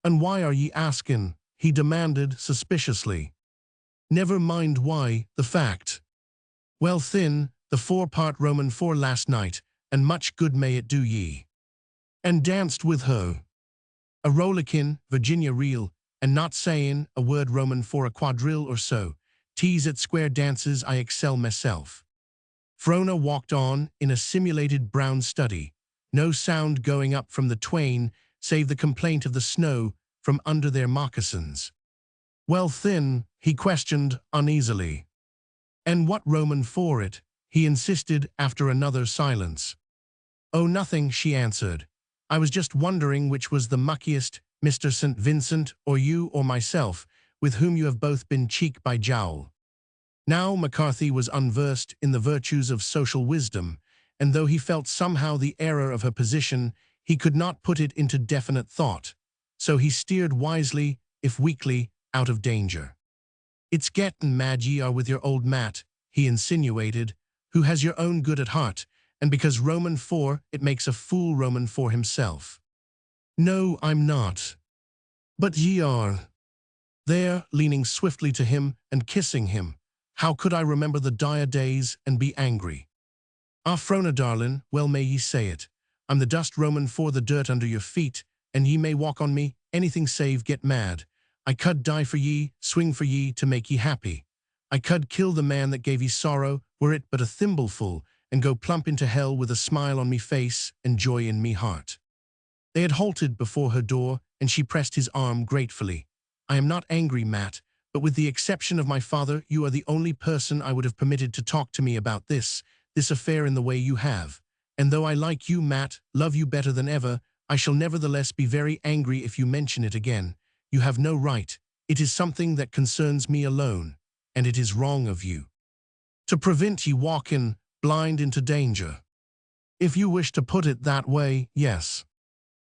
"And why are ye askin'?" he demanded suspiciously. "Never mind why, the fact." "Well, thin, the 4-part Roman for last night, and much good may it do ye." "And danced with her?" "A rollickin', Virginia reel, and not sayin' a word Roman for a quadrille or so. 'Tis at square dances I excel myself." Frona walked on in a simulated brown study, no sound going up from the twain save the complaint of the snow from under their moccasins. "Well, thin," he questioned uneasily. "And what Roman for it?" he insisted after another silence. "Oh, nothing," she answered. "I was just wondering which was the muckiest, Mr. St. Vincent or you or myself, with whom you have both been cheek by jowl." Now McCarthy was unversed in the virtues of social wisdom, and though he felt somehow the error of her position, he could not put it into definite thought. So he steered wisely, if weakly, out of danger. "It's gettin' mad ye are with your old Matt," he insinuated, "who has your own good at heart, and because Roman for it makes a fool Roman for himself." "No, I'm not." But ye are there, leaning swiftly to him and kissing him. How could I remember the dire days and be angry? Ah, Frona, darling, well may ye say it. I'm the dust roamin' for the dirt under your feet, and ye may walk on me, anything save get mad. I could die for ye, swing for ye, to make ye happy. I could kill the man that gave ye sorrow, were it but a thimbleful, and go plump into hell with a smile on me face and joy in me heart. They had halted before her door, and she pressed his arm gratefully. I am not angry, Matt, but with the exception of my father, you are the only person I would have permitted to talk to me about this affair in the way you have. And though I like you, Matt, love you better than ever, I shall nevertheless be very angry if you mention it again. You have no right. It is something that concerns me alone, and it is wrong of you to prevent ye walking blind into danger. If you wish to put it that way, yes.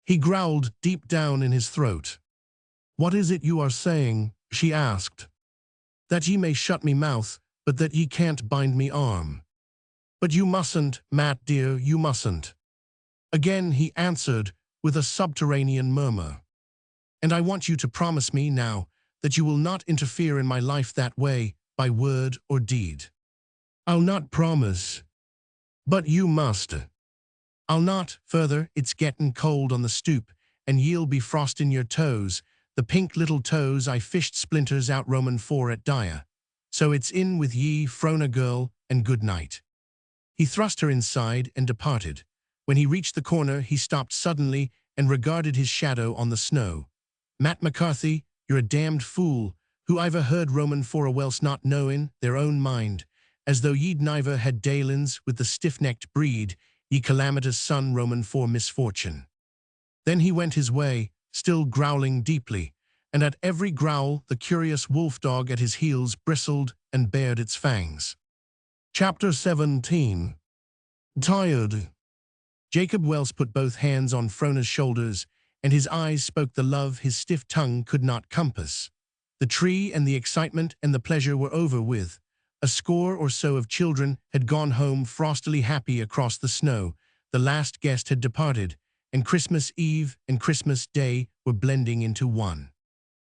He growled deep down in his throat. What is it you are saying? She asked. That ye may shut me mouth, but that ye can't bind me arm. But you mustn't, Matt dear, you mustn't. Again he answered with a subterranean murmur. And I want you to promise me now that you will not interfere in my life that way, by word or deed. I'll not promise. But you must. I'll not, further, it's gettin' cold on the stoop, and ye'll be frostin' your toes, the pink little toes I fished splinters out roamin' for at Dyer. So it's in with ye, Frona girl, and good night. He thrust her inside and departed. When he reached the corner, he stopped suddenly and regarded his shadow on the snow. Matt McCarthy, you're a damned fool, who I've heard roamin' for a Welse not knowin' their own mind, as though ye'd neither had dalins with the stiff-necked breed, ye calamitous son roamin' for misfortune. Then he went his way, still growling deeply, and at every growl the curious wolf-dog at his heels bristled and bared its fangs. Chapter 17. Tired. Jacob Welse put both hands on Frona's shoulders, and his eyes spoke the love his stiff tongue could not compass. The tree and the excitement and the pleasure were over with. A score or so of children had gone home frostily happy across the snow. The last guest had departed, and Christmas Eve and Christmas Day were blending into one.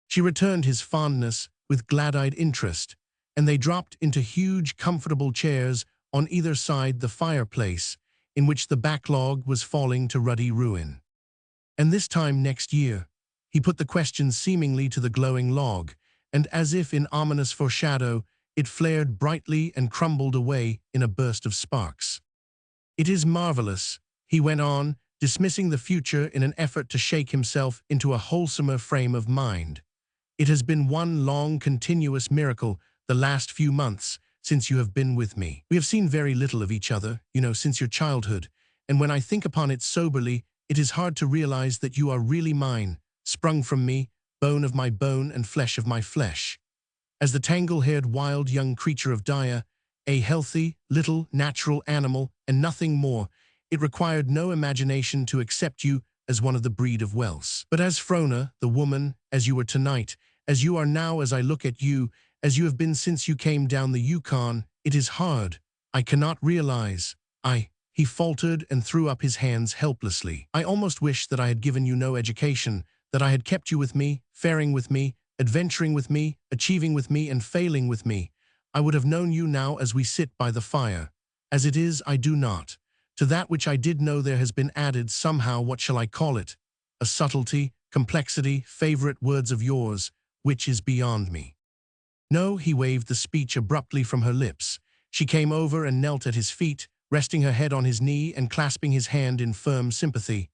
She returned his fondness with glad-eyed interest, and they dropped into huge, comfortable chairs on either side the fireplace, in which the backlog was falling to ruddy ruin. And this time next year, he put the question seemingly to the glowing log, and as if in ominous foreshadow, it flared brightly and crumbled away in a burst of sparks. It is marvelous, he went on, dismissing the future in an effort to shake himself into a wholesomer frame of mind. It has been one long, continuous miracle the last few months since you have been with me. We have seen very little of each other, since your childhood, and when I think upon it soberly, it is hard to realize that you are really mine, sprung from me, bone of my bone and flesh of my flesh. As the tangle-haired wild young creature of Dyer, a healthy, little, natural animal, and nothing more, it required no imagination to accept you as one of the breed of Welse. But as Frona, the woman, as you were tonight, as you are now as I look at you, as you have been since you came down the Yukon, it is hard. I cannot realize. He faltered and threw up his hands helplessly. I almost wish that I had given you no education, that I had kept you with me, faring with me, adventuring with me, achieving with me, and failing with me. I would have known you now as we sit by the fire. As it is, I do not. To that which I did know there has been added somehow, what shall I call it? A subtlety, complexity, favorite words of yours, which is beyond me. No, he waved the speech abruptly from her lips. She came over and knelt at his feet, resting her head on his knee and clasping his hand in firm sympathy.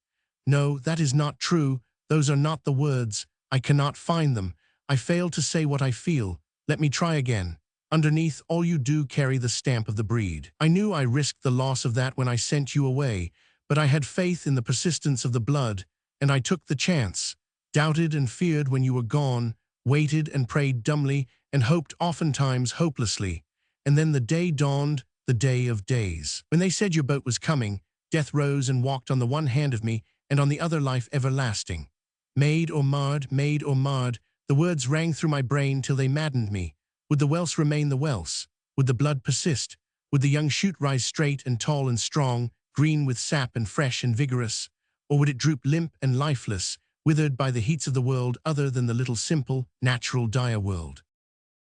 No, that is not true. Those are not the words. I cannot find them. I fail to say what I feel. Let me try again. Underneath all you do carry the stamp of the breed. I knew I risked the loss of that when I sent you away, but I had faith in the persistence of the blood, and I took the chance, doubted and feared when you were gone, waited and prayed dumbly, and hoped oftentimes hopelessly. And then the day dawned, the day of days. When they said your boat was coming, death rose and walked on the one hand of me, and on the other life everlasting. Made or marred, the words rang through my brain till they maddened me. Would the Welse remain the Welse? Would the blood persist? Would the young shoot rise straight and tall and strong, green with sap and fresh and vigorous? Or would it droop limp and lifeless, withered by the heats of the world other than the little simple, natural dire world.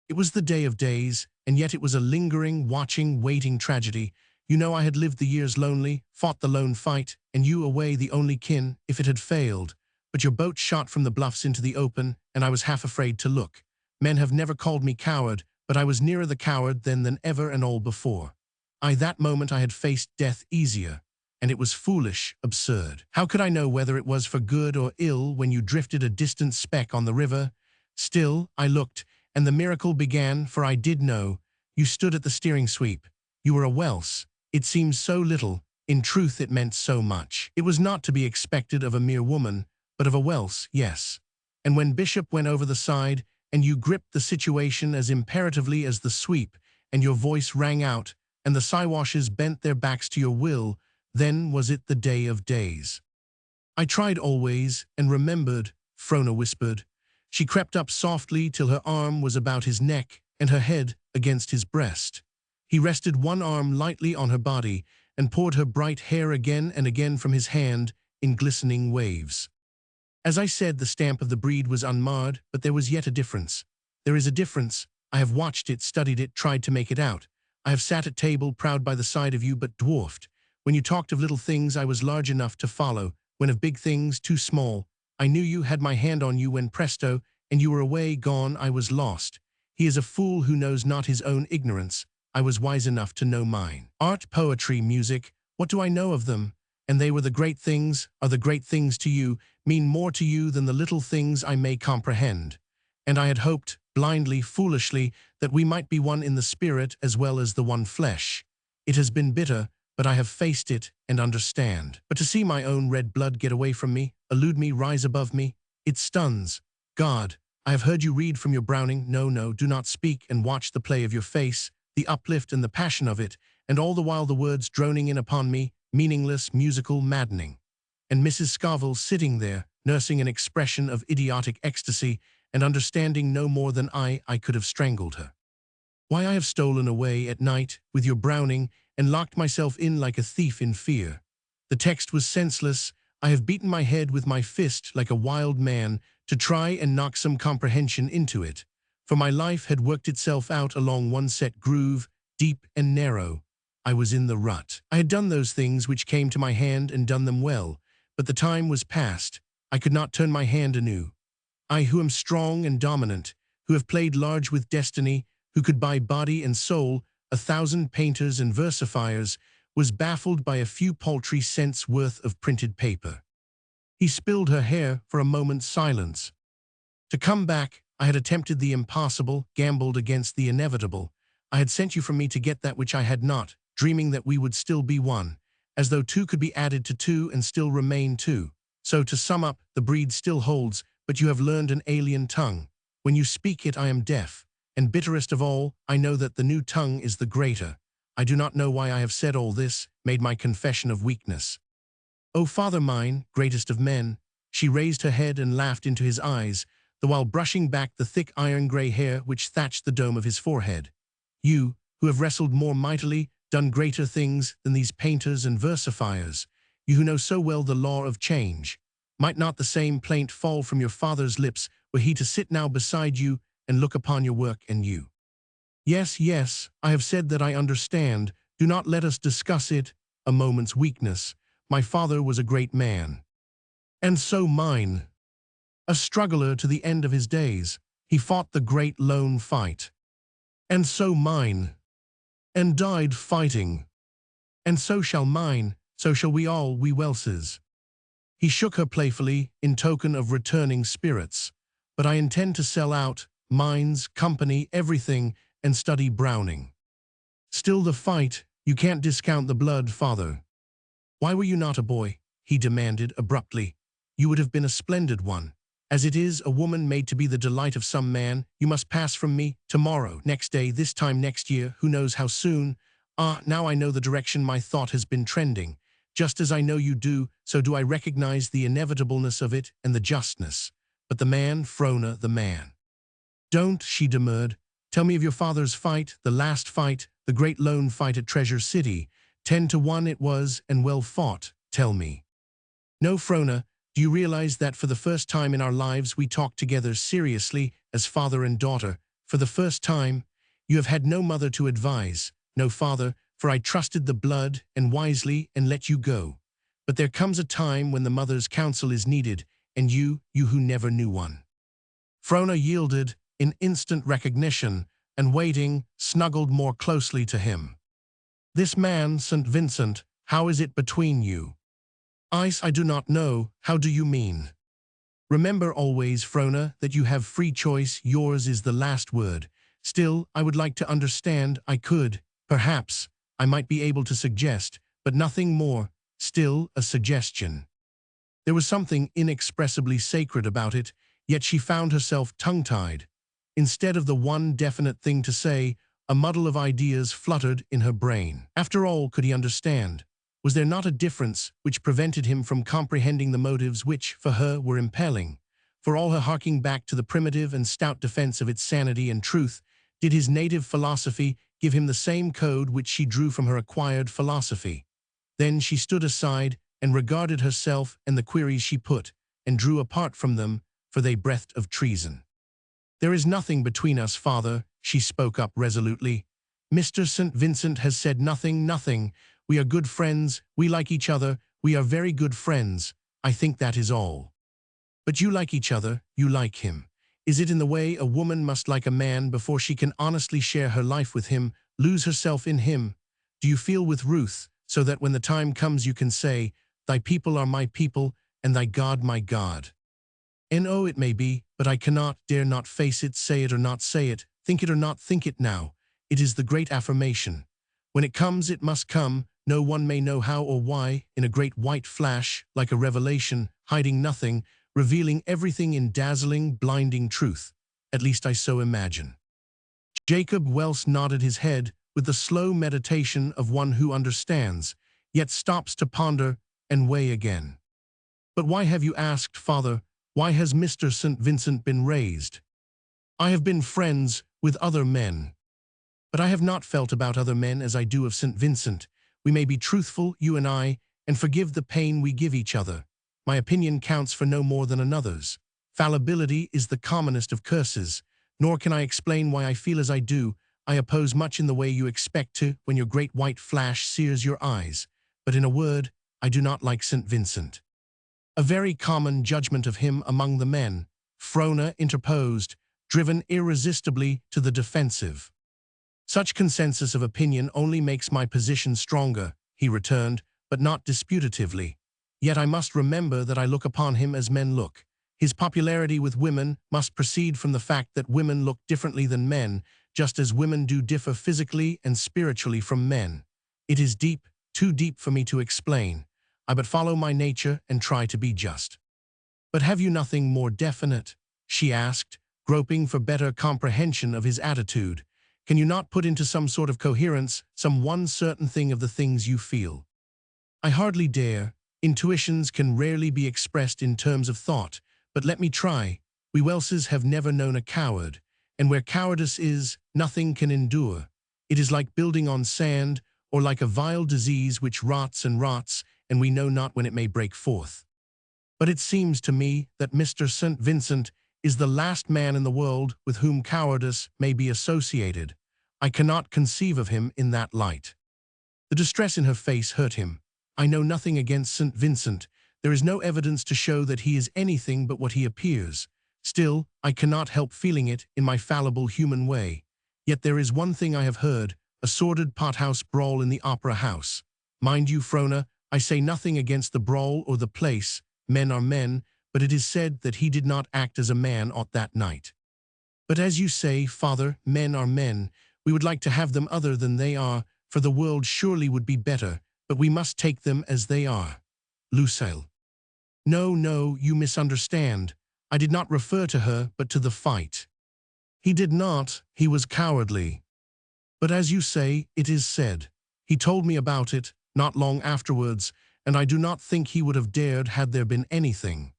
It was the day of days, and yet it was a lingering, watching, waiting tragedy. You know I had lived the years lonely, fought the lone fight, and you away the only kin, if it had failed. But your boat shot from the bluffs into the open, and I was half afraid to look. Men have never called me coward, but I was nearer the coward then than ever and all before. That moment I had faced death easier, and it was foolish, absurd. How could I know whether it was for good or ill when you drifted a distant speck on the river? Still, I looked, and the miracle began, for I did know. You stood at the steering sweep. You were a Welse. It seemed so little. In truth, it meant so much. It was not to be expected of a mere woman, but of a Welse, yes. And when Bishop went over the side, and you gripped the situation as imperatively as the sweep, and your voice rang out, and the Siwashes bent their backs to your will, then was it the day of days. I tried always, and remembered, Frona whispered. She crept up softly till her arm was about his neck, and her head against his breast. He rested one arm lightly on her body, and poured her bright hair again and again from his hand in glistening waves. As I said, the stamp of the breed was unmarred, but there was yet a difference. There is a difference. I have watched it, studied it, tried to make it out. I have sat at table, proud by the side of you, but dwarfed. When you talked of little things, I was large enough to follow. When of big things, too small. I knew you, had my hand on you when presto, and you were away, gone, I was lost. He is a fool who knows not his own ignorance. I was wise enough to know mine. Art, poetry, music, what do I know of them? And they were the great things, are the great things to you, mean more to you than the little things I may comprehend. And I had hoped, blindly, foolishly, that we might be one in the spirit as well as the one flesh. It has been bitter, but I have faced it and understand. But to see my own red blood get away from me, elude me, rise above me, it stuns. God, I have heard you read from your Browning. No, do not speak, and watch the play of your face, the uplift and the passion of it, and all the while the words droning in upon me, meaningless, musical, maddening. And Mrs. Scoville sitting there, nursing an expression of idiotic ecstasy, and understanding no more than I could have strangled her. Why I have stolen away at night with your Browning and locked myself in like a thief in fear. The text was senseless. I have beaten my head with my fist like a wild man to try and knock some comprehension into it. For my life had worked itself out along one set groove, deep and narrow. I was in the rut. I had done those things which came to my hand and done them well, but the time was past. I could not turn my hand anew. I who am strong and dominant, who have played large with destiny, who could buy body and soul, 1,000 painters and versifiers, was baffled by a few paltry cents worth of printed paper. He spilled her hair for a moment's silence. To come back, I had attempted the impossible, gambled against the inevitable. I had sent you from me to get that which I had not, dreaming that we would still be one, as though two could be added to two and still remain two. So to sum up, the breed still holds, but you have learned an alien tongue. When you speak it, I am deaf. And bitterest of all, I know that the new tongue is the greater. I do not know why I have said all this, made my confession of weakness. O Father mine, greatest of men, she raised her head and laughed into his eyes, the while brushing back the thick iron-gray hair which thatched the dome of his forehead. You, who have wrestled more mightily, done greater things than these painters and versifiers, you who know so well the law of change, might not the same plaint fall from your father's lips were he to sit now beside you and look upon your work and you? Yes, I have said that I understand. Do not let us discuss it, a moment's weakness. My father was a great man. And so mine. A struggler to the end of his days. He fought the great lone fight. And so mine. And died fighting. And so shall mine, so shall we all, we Welses. He shook her playfully in token of returning spirits. But I intend to sell out, mines, company, everything, and study Browning. Still the fight, you can't discount the blood, father. Why were you not a boy? He demanded abruptly. You would have been a splendid one. As it is, a woman made to be the delight of some man, you must pass from me, tomorrow, next day, this time next year, who knows how soon. Now I know the direction my thought has been trending. Just as I know you do, so do I recognize the inevitableness of it and the justness. But the man, Frona, the man. Don't, she demurred. Tell me of your father's fight, the last fight, the great lone fight at Treasure City. 10-1 it was, and well fought, tell me. No, Frona, Do you realize that for the first time in our lives we talk together seriously as father and daughter? For the first time, you have had no mother to advise, no father, for I trusted the blood and wisely and let you go. But there comes a time when the mother's counsel is needed, and you who never knew one. Frona yielded in instant recognition, and waiting, snuggled more closely to him. This man, St. Vincent, how is it between you? I do not know, how do you mean? Remember always, Frona, that you have free choice, yours is the last word. Still, I would like to understand, I could, perhaps, I might be able to suggest, but nothing more, still a suggestion. There was something inexpressibly sacred about it, yet she found herself tongue-tied. Instead of the one definite thing to say, a muddle of ideas fluttered in her brain. After all, could he understand? Was there not a difference which prevented him from comprehending the motives which, for her, were impelling? For all her harking back to the primitive and stout defense of its sanity and truth, did his native philosophy give him the same code which she drew from her acquired philosophy? Then she stood aside and regarded herself and the queries she put, and drew apart from them, for they breathed of treason. There is nothing between us, father, she spoke up resolutely. Mr. St. Vincent has said nothing. We are good friends, we like each other, we are very good friends. I think that is all. But you like each other, you like him. Is it in the way a woman must like a man before she can honestly share her life with him, lose herself in him? Do you feel with Ruth, so that when the time comes you can say, thy people are my people, and thy God my God? No, it may be, but I cannot, dare not face it, say it or not say it, think it or not think it now. It is the great affirmation. When it comes, it must come, no one may know how or why, in a great white flash, like a revelation, hiding nothing, revealing everything in dazzling, blinding truth. At least I so imagine. Jacob Welse nodded his head with the slow meditation of one who understands, yet stops to ponder and weigh again. But why have you asked, father? Why has Mr. St. Vincent been raised? I have been friends with other men. But I have not felt about other men as I do of St. Vincent. We may be truthful, you and I, and forgive the pain we give each other. My opinion counts for no more than another's. Fallibility is the commonest of curses, nor can I explain why I feel as I do. I oppose much in the way you expect to when your great white flash sears your eyes. But in a word, I do not like St. Vincent. A very common judgment of him among the men, Frona interposed, driven irresistibly to the defensive. Such consensus of opinion only makes my position stronger, he returned, but not disputatively. Yet I must remember that I look upon him as men look. His popularity with women must proceed from the fact that women look differently than men, just as women do differ physically and spiritually from men. It is deep, too deep for me to explain. I but follow my nature and try to be just. But have you nothing more definite? She asked, groping for better comprehension of his attitude. Can you not put into some sort of coherence some one certain thing of the things you feel? I hardly dare. Intuitions can rarely be expressed in terms of thought, but let me try. We Welses have never known a coward, and where cowardice is, nothing can endure. It is like building on sand, or like a vile disease which rots, and we know not when it may break forth. But it seems to me that Mr. St. Vincent is the last man in the world with whom cowardice may be associated. I cannot conceive of him in that light. The distress in her face hurt him. I know nothing against St. Vincent. There is no evidence to show that he is anything but what he appears. Still, I cannot help feeling it in my fallible human way. Yet there is one thing I have heard, a sordid pothouse brawl in the opera house. Mind you, Frona, I say nothing against the brawl or the place. Men are men, but it is said that he did not act as a man ought that night. But as you say, father, men are men. We would like to have them other than they are, for the world surely would be better, but we must take them as they are. Lucille. No, you misunderstand. I did not refer to her, but to the fight. He did not, he was cowardly. But as you say, it is said. He told me about it, not long afterwards, and I do not think he would have dared had there been anything.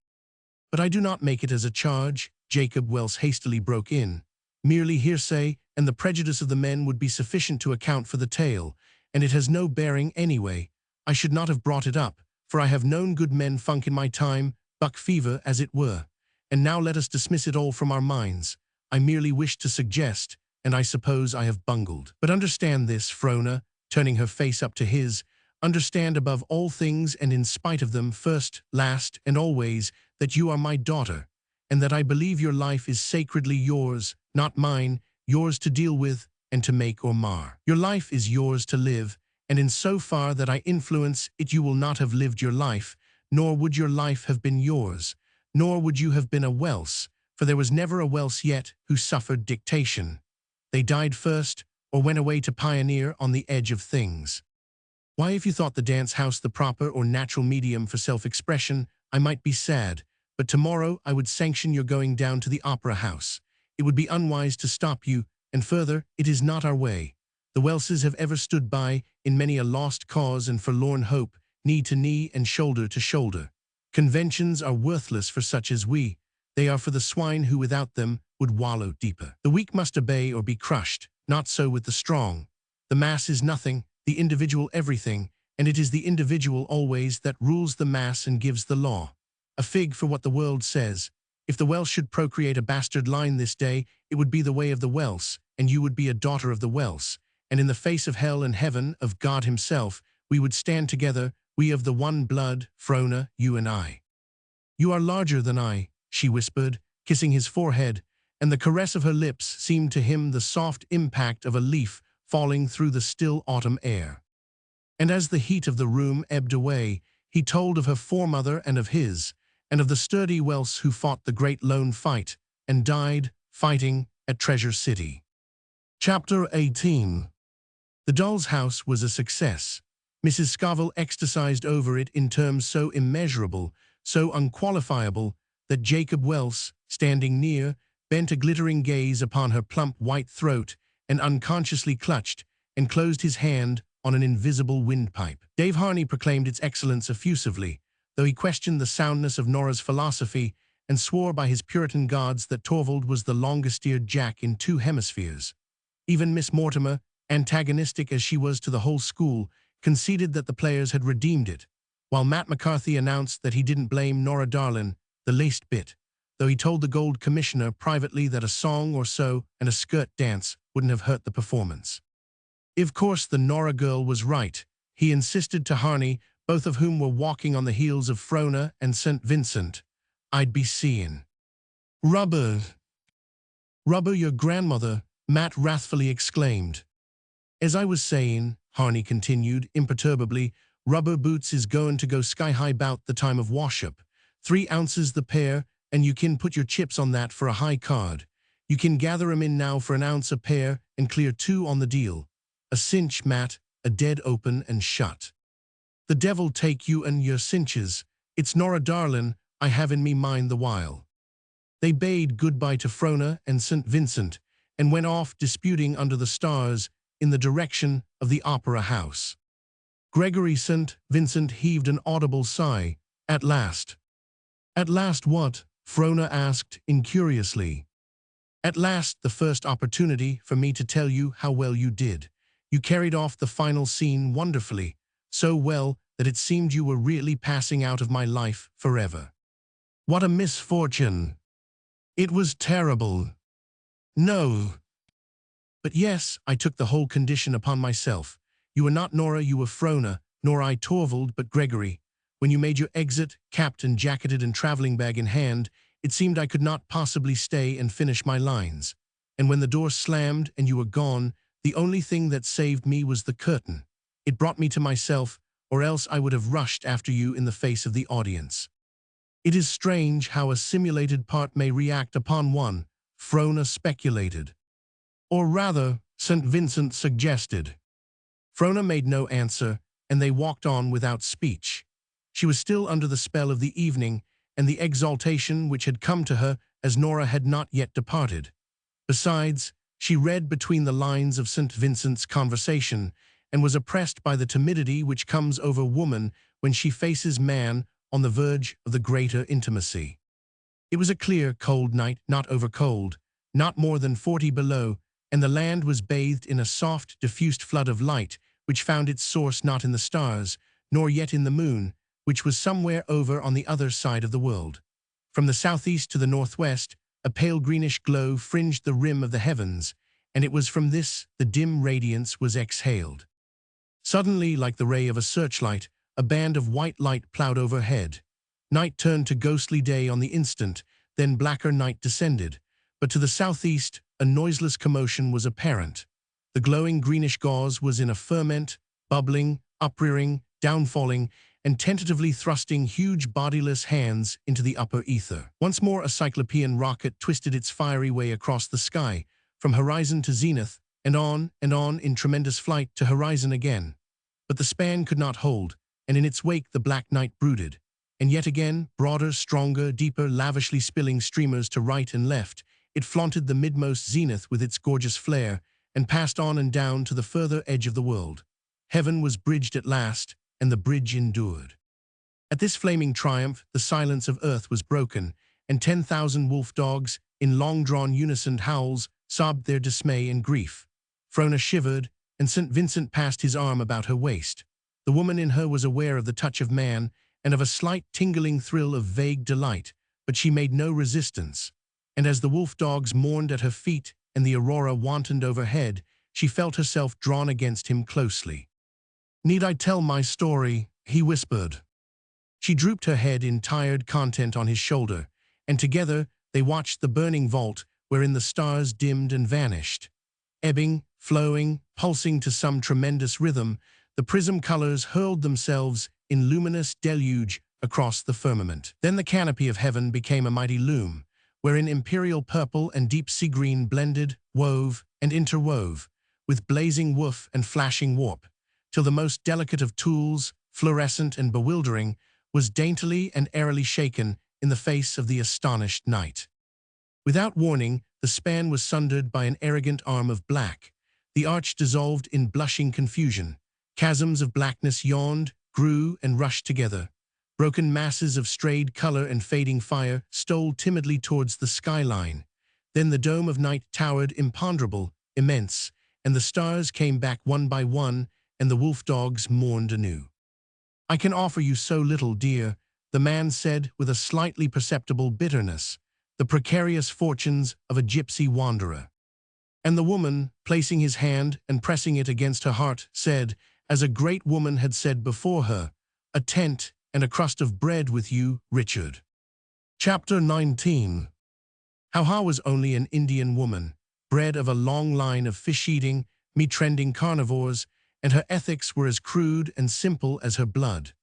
But I do not make it as a charge, Jacob Welse hastily broke in. Merely hearsay, and the prejudice of the men would be sufficient to account for the tale, and it has no bearing anyway. I should not have brought it up, for I have known good men funk in my time, buck fever as it were. And now let us dismiss it all from our minds. I merely wished to suggest, and I suppose I have bungled. But understand this, Frona, turning her face up to his, understand above all things and in spite of them, first, last, and always, that you are my daughter, and that I believe your life is sacredly yours, not mine, yours to deal with and to make or mar. Your life is yours to live, and in so far that I influence it you will not have lived your life, nor would your life have been yours, nor would you have been a Welse, for there was never a Welse yet who suffered dictation. They died first, or went away to pioneer on the edge of things. Why, if you thought the dance house the proper or natural medium for self-expression, I might be sad, but tomorrow I would sanction your going down to the opera house. It would be unwise to stop you, and further, it is not our way. The Welses have ever stood by, in many a lost cause and forlorn hope, knee to knee and shoulder to shoulder. Conventions are worthless for such as we. They are for the swine who without them would wallow deeper. The weak must obey or be crushed, not so with the strong. The mass is nothing, the individual everything, and it is the individual always that rules the mass and gives the law. A fig for what the world says. If the Welsh should procreate a bastard line this day, it would be the way of the Welse, and you would be a daughter of the Welse. And in the face of hell and heaven, of God himself, we would stand together, we of the one blood, Frona, you and I. You are larger than I, she whispered, kissing his forehead, and the caress of her lips seemed to him the soft impact of a leaf falling through the still autumn air. And as the heat of the room ebbed away, he told of her foremother and of his, and of the sturdy Welse who fought the great lone fight, and died, fighting, at Treasure City. Chapter 18. The doll's house was a success. Mrs. Scoville ecstatized over it in terms so immeasurable, so unqualifiable, that Jacob Welse, standing near, bent a glittering gaze upon her plump white throat and unconsciously clutched and closed his hand on an invisible windpipe. Dave Harney proclaimed its excellence effusively, though he questioned the soundness of Nora's philosophy and swore by his Puritan gods that Torvald was the longest-eared jack in 2 hemispheres. Even Miss Mortimer, antagonistic as she was to the whole school, conceded that the players had redeemed it, while Matt McCarthy announced that he didn't blame Nora Darlin the least bit, though he told the Gold Commissioner privately that a song or so and a skirt dance wouldn't have hurt the performance. Of course, the Nora girl was right, he insisted to Harney, both of whom were walking on the heels of Frona and St. Vincent. I'd be seeing. Rubber, your grandmother, Matt wrathfully exclaimed. As I was saying, Harney continued imperturbably, rubber boots is goin' to go sky-high 'bout the time of wash-up. 3 ounces the pair, and you kin put your chips on that for a high card. You kin gather 'em in now for an ounce a pair and clear 2 on the deal. A cinch, Matt, a dead open and shut. The devil take you and your cinches. It's Nora Darlin I have in me mind the while. They bade goodbye to Frona and St. Vincent and went off disputing under the stars in the direction of the opera house. Gregory St. Vincent heaved an audible sigh. At last. At last what? Frona asked incuriously. At last the first opportunity for me to tell you how well you did. You carried off the final scene wonderfully, so well that it seemed you were really passing out of my life forever. What a misfortune! It was terrible. No. But yes, I took the whole condition upon myself. You were not Nora, you were Frona, nor I Torvald, but Gregory. When you made your exit, capped and jacketed and traveling bag in hand, it seemed I could not possibly stay and finish my lines. And when the door slammed and you were gone, the only thing that saved me was the curtain. It brought me to myself, or else I would have rushed after you in the face of the audience. It is strange how a simulated part may react upon one, Frona speculated. Or rather, St. Vincent suggested. Frona made no answer, and they walked on without speech. She was still under the spell of the evening and the exaltation which had come to her as Nora had not yet departed. Besides, she read between the lines of St. Vincent's conversation and was oppressed by the timidity which comes over woman when she faces man on the verge of the greater intimacy. It was a clear, cold night, not over cold, not more than 40 below, and the land was bathed in a soft, diffused flood of light which found its source not in the stars, nor yet in the moon, which was somewhere over on the other side of the world. From the southeast to the northwest, a pale greenish glow fringed the rim of the heavens, and it was from this the dim radiance was exhaled. Suddenly, like the ray of a searchlight, a band of white light plowed overhead. Night turned to ghostly day on the instant, then blacker night descended. But to the southeast, a noiseless commotion was apparent. The glowing greenish gauze was in a ferment, bubbling, uprearing, downfalling, and tentatively thrusting huge bodiless hands into the upper ether. Once more a cyclopean rocket twisted its fiery way across the sky, from horizon to zenith, and on in tremendous flight to horizon again. But the span could not hold, and in its wake the black night brooded. And yet again, broader, stronger, deeper, lavishly spilling streamers to right and left, it flaunted the midmost zenith with its gorgeous flare, and passed on and down to the further edge of the world. Heaven was bridged at last, and the bridge endured. At this flaming triumph, the silence of earth was broken, and 10,000 wolf dogs, in long-drawn unison howls, sobbed their dismay and grief. Frona shivered, and St. Vincent passed his arm about her waist. The woman in her was aware of the touch of man, and of a slight tingling thrill of vague delight, but she made no resistance. And as the wolf dogs mourned at her feet and the aurora wantoned overhead, she felt herself drawn against him closely. "Need I tell my story?" he whispered. She drooped her head in tired content on his shoulder, and together they watched the burning vault wherein the stars dimmed and vanished. Ebbing, flowing, pulsing to some tremendous rhythm, the prism colors hurled themselves in luminous deluge across the firmament. Then the canopy of heaven became a mighty loom, wherein imperial purple and deep sea green blended, wove, and interwove, with blazing woof and flashing warp, till the most delicate of tools, fluorescent and bewildering, was daintily and airily shaken in the face of the astonished night. Without warning, the span was sundered by an arrogant arm of black. The arch dissolved in blushing confusion. Chasms of blackness yawned, grew, and rushed together. Broken masses of strayed color and fading fire stole timidly towards the skyline. Then the dome of night towered imponderable, immense, and the stars came back one by one, and the wolf dogs mourned anew. "I can offer you so little, dear," the man said with a slightly perceptible bitterness, "the precarious fortunes of a gypsy wanderer." And the woman, placing his hand and pressing it against her heart, said, as a great woman had said before her, "A tent and a crust of bread with you, Richard." Chapter 19. How was only an Indian woman, bred of a long line of fish-eating, meat-trending carnivores, and her ethics were as crude and simple as her blood.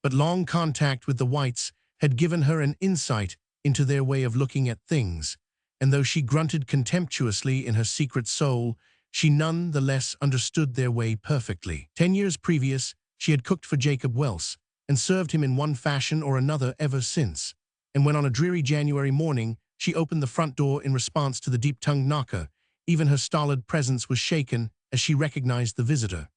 But long contact with the whites had given her an insight into their way of looking at things, and though she grunted contemptuously in her secret soul, she none the less understood their way perfectly. 10 years previous, she had cooked for Jacob Welse, and served him in one fashion or another ever since. And when on a dreary January morning she opened the front door in response to the deep-tongued knocker, even her stolid presence was shaken as she recognized the visitor.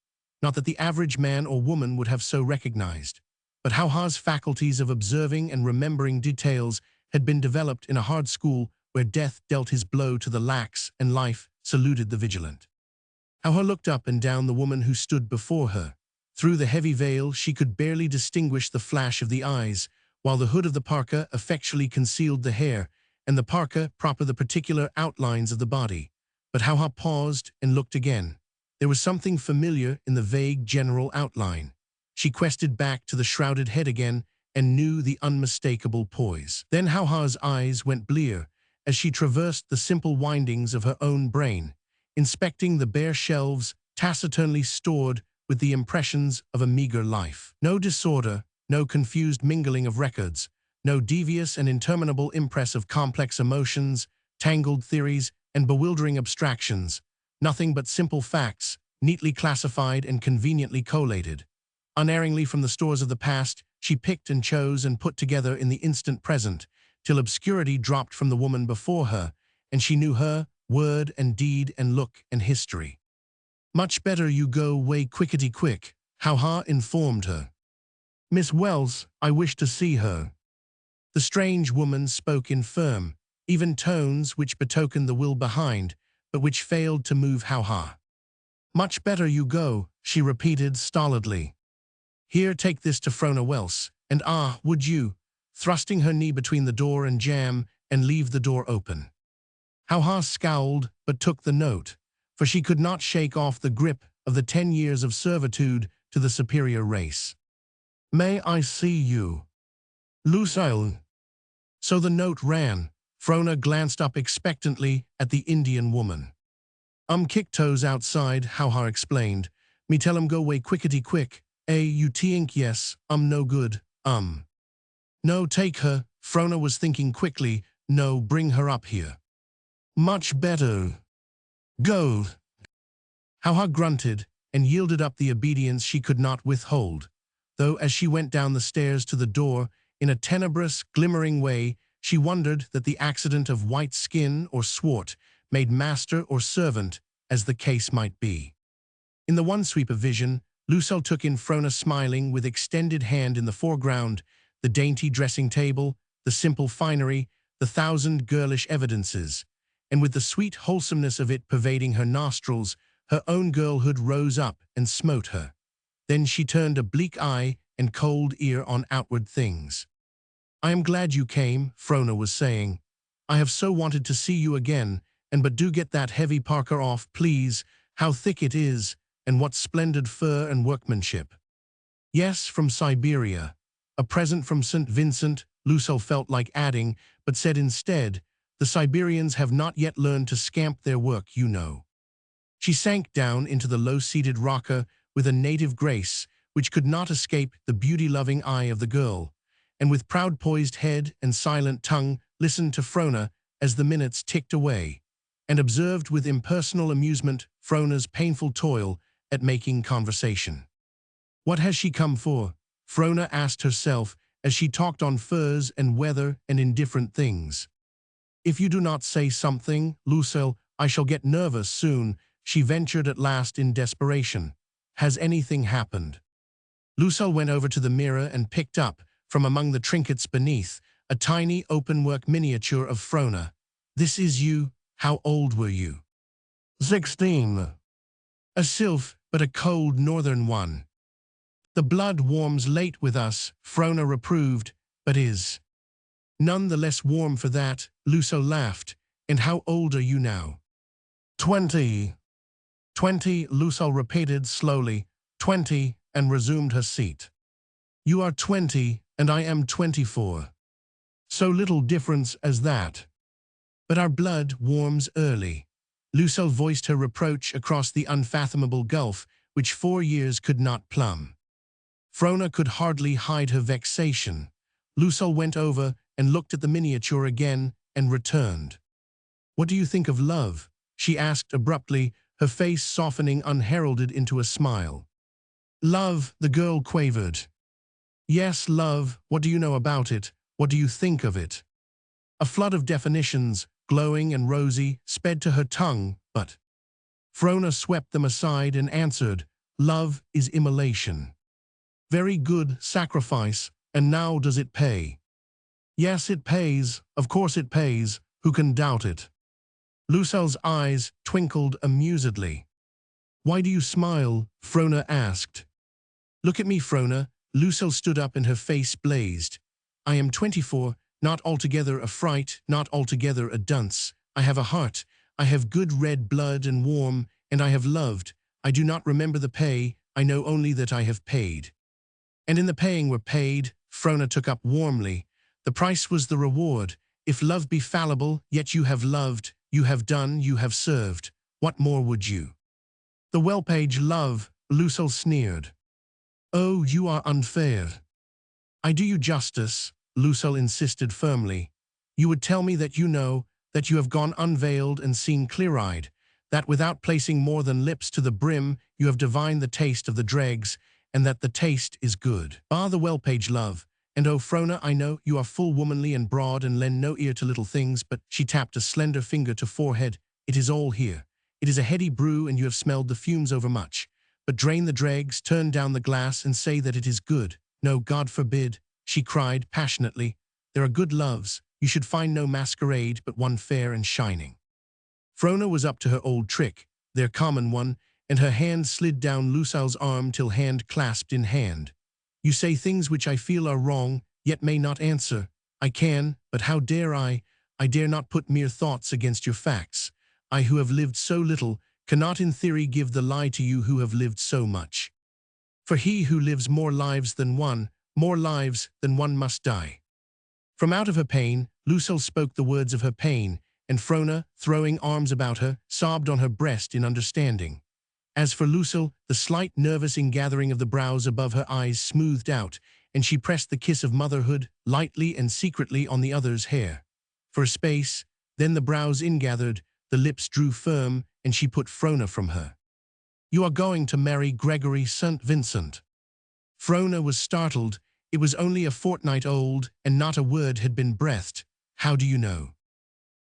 Not that the average man or woman would have so recognized, but Hauha's faculties of observing and remembering details had been developed in a hard school where death dealt his blow to the lax and life saluted the vigilant. Hauha looked up and down the woman who stood before her. Through the heavy veil she could barely distinguish the flash of the eyes, while the hood of the parka effectually concealed the hair, and the parka proper the particular outlines of the body. But Hauha paused and looked again. There was something familiar in the vague general outline. She quested back to the shrouded head again and knew the unmistakable poise. Then Hauha's eyes went blear as she traversed the simple windings of her own brain, inspecting the bare shelves taciturnly stored with the impressions of a meager life. No disorder, no confused mingling of records, no devious and interminable impress of complex emotions, tangled theories, and bewildering abstractions. Nothing but simple facts, neatly classified and conveniently collated. Unerringly from the stores of the past, she picked and chose and put together in the instant present, till obscurity dropped from the woman before her, and she knew her, word and deed and look and history. "Much better you go way quickety-quick," Hauha informed her. "Miss Welse, I wish to see her." The strange woman spoke in firm, even tones which betokened the will behind, but which failed to move Hauha. "Much better you go," she repeated stolidly. "Here, take this to Frona Welse, And would you, thrusting her knee between the door and jamb, and leave the door open. How scowled, but took the note, for she could not shake off the grip of the 10 years of servitude to the superior race. May I see you? Lucille. So the note ran. Frona glanced up expectantly at the Indian woman. Kick toes outside, How explained. Me tell go away quickety quick. You tink yes, no good, No, take her, Frona was thinking quickly. No, bring her up here. Much better. Go. How grunted, and yielded up the obedience she could not withhold, though as she went down the stairs to the door, in a tenebrous, glimmering way, she wondered that the accident of white skin or swart made master or servant, as the case might be. In the one sweep of vision, Lucille took in Frona smiling with extended hand in the foreground, the dainty dressing table, the simple finery, the thousand girlish evidences, and with the sweet wholesomeness of it pervading her nostrils, her own girlhood rose up and smote her. Then she turned a bleak eye and cold ear on outward things. I am glad you came, Frona was saying. I have so wanted to see you again, and but do get that heavy parka off, please. How thick it is, and what splendid fur and workmanship. Yes, from Siberia. A present from St. Vincent, Lucille felt like adding, but said instead, the Siberians have not yet learned to scamp their work, you know. She sank down into the low-seated rocker with a native grace which could not escape the beauty-loving eye of the girl, and with proud poised head and silent tongue listened to Frona as the minutes ticked away, and observed with impersonal amusement Frona's painful toil at making conversation. What has she come for? Frona asked herself as she talked on furs and weather and indifferent things. If you do not say something, Lucille, I shall get nervous soon, she ventured at last in desperation. Has anything happened? Lucille went over to the mirror and picked up, from among the trinkets beneath, a tiny open-work miniature of Frona. This is you. How old were you? 16. A sylph, but a cold northern one. The blood warms late with us, Frona reproved, but is none the less warm for that, Lucille laughed. And how old are you now? 20. 20, Lucille repeated slowly, 20, and resumed her seat. You are 20, and I am 24. So little difference as that. But our blood warms early. Lucille voiced her reproach across the unfathomable gulf which 4 years could not plumb. Frona could hardly hide her vexation. Lucille went over and looked at the miniature again and returned. What do you think of love? She asked abruptly, her face softening unheralded into a smile. Love, the girl quavered. Yes, love, what do you know about it? What do you think of it? A flood of definitions, glowing and rosy, sped to her tongue, but Frona swept them aside and answered, love is immolation. Very good sacrifice, and now does it pay? Yes, it pays, of course it pays, who can doubt it? Lucille's eyes twinkled amusedly. Why do you smile? Frona asked. Look at me, Frona. Lucille stood up and her face blazed. I am 24, not altogether a fright, not altogether a dunce. I have a heart. I have good red blood and warm, and I have loved. I do not remember the pay. I know only that I have paid. And in the paying were paid, Frona took up warmly. The price was the reward. If love be fallible, yet you have loved, you have done, you have served. What more would you? The well-paid love, Lucille sneered. Oh, you are unfair. I do you justice, Lucille insisted firmly. You would tell me that you know, that you have gone unveiled and seen clear-eyed, that without placing more than lips to the brim, you have divined the taste of the dregs, and that the taste is good. The well-paid love. And oh, Frona, I know you are full womanly and broad and lend no ear to little things, but she tapped a slender finger to forehead. It is all here. It is a heady brew, and you have smelled the fumes overmuch. But drain the dregs, turn down the glass, and say that it is good. No, God forbid, she cried passionately. There are good loves. You should find no masquerade, but one fair and shining. Frona was up to her old trick, their common one, and her hand slid down Lucille's arm till hand clasped in hand. You say things which I feel are wrong, yet may not answer. I can, but how dare I? I dare not put mere thoughts against your facts. I who have lived so little cannot in theory give the lie to you who have lived so much. For he who lives more lives than one must die. From out of her pain, Lucille spoke the words of her pain, and Frona, throwing arms about her, sobbed on her breast in understanding. As for Lucille, the slight nervous ingathering of the brows above her eyes smoothed out, and she pressed the kiss of motherhood lightly and secretly on the other's hair. For a space, then the brows ingathered, the lips drew firm, and she put Frona from her. You are going to marry Gregory St. Vincent. Frona was startled. It was only a fortnight old, and not a word had been breathed. How do you know?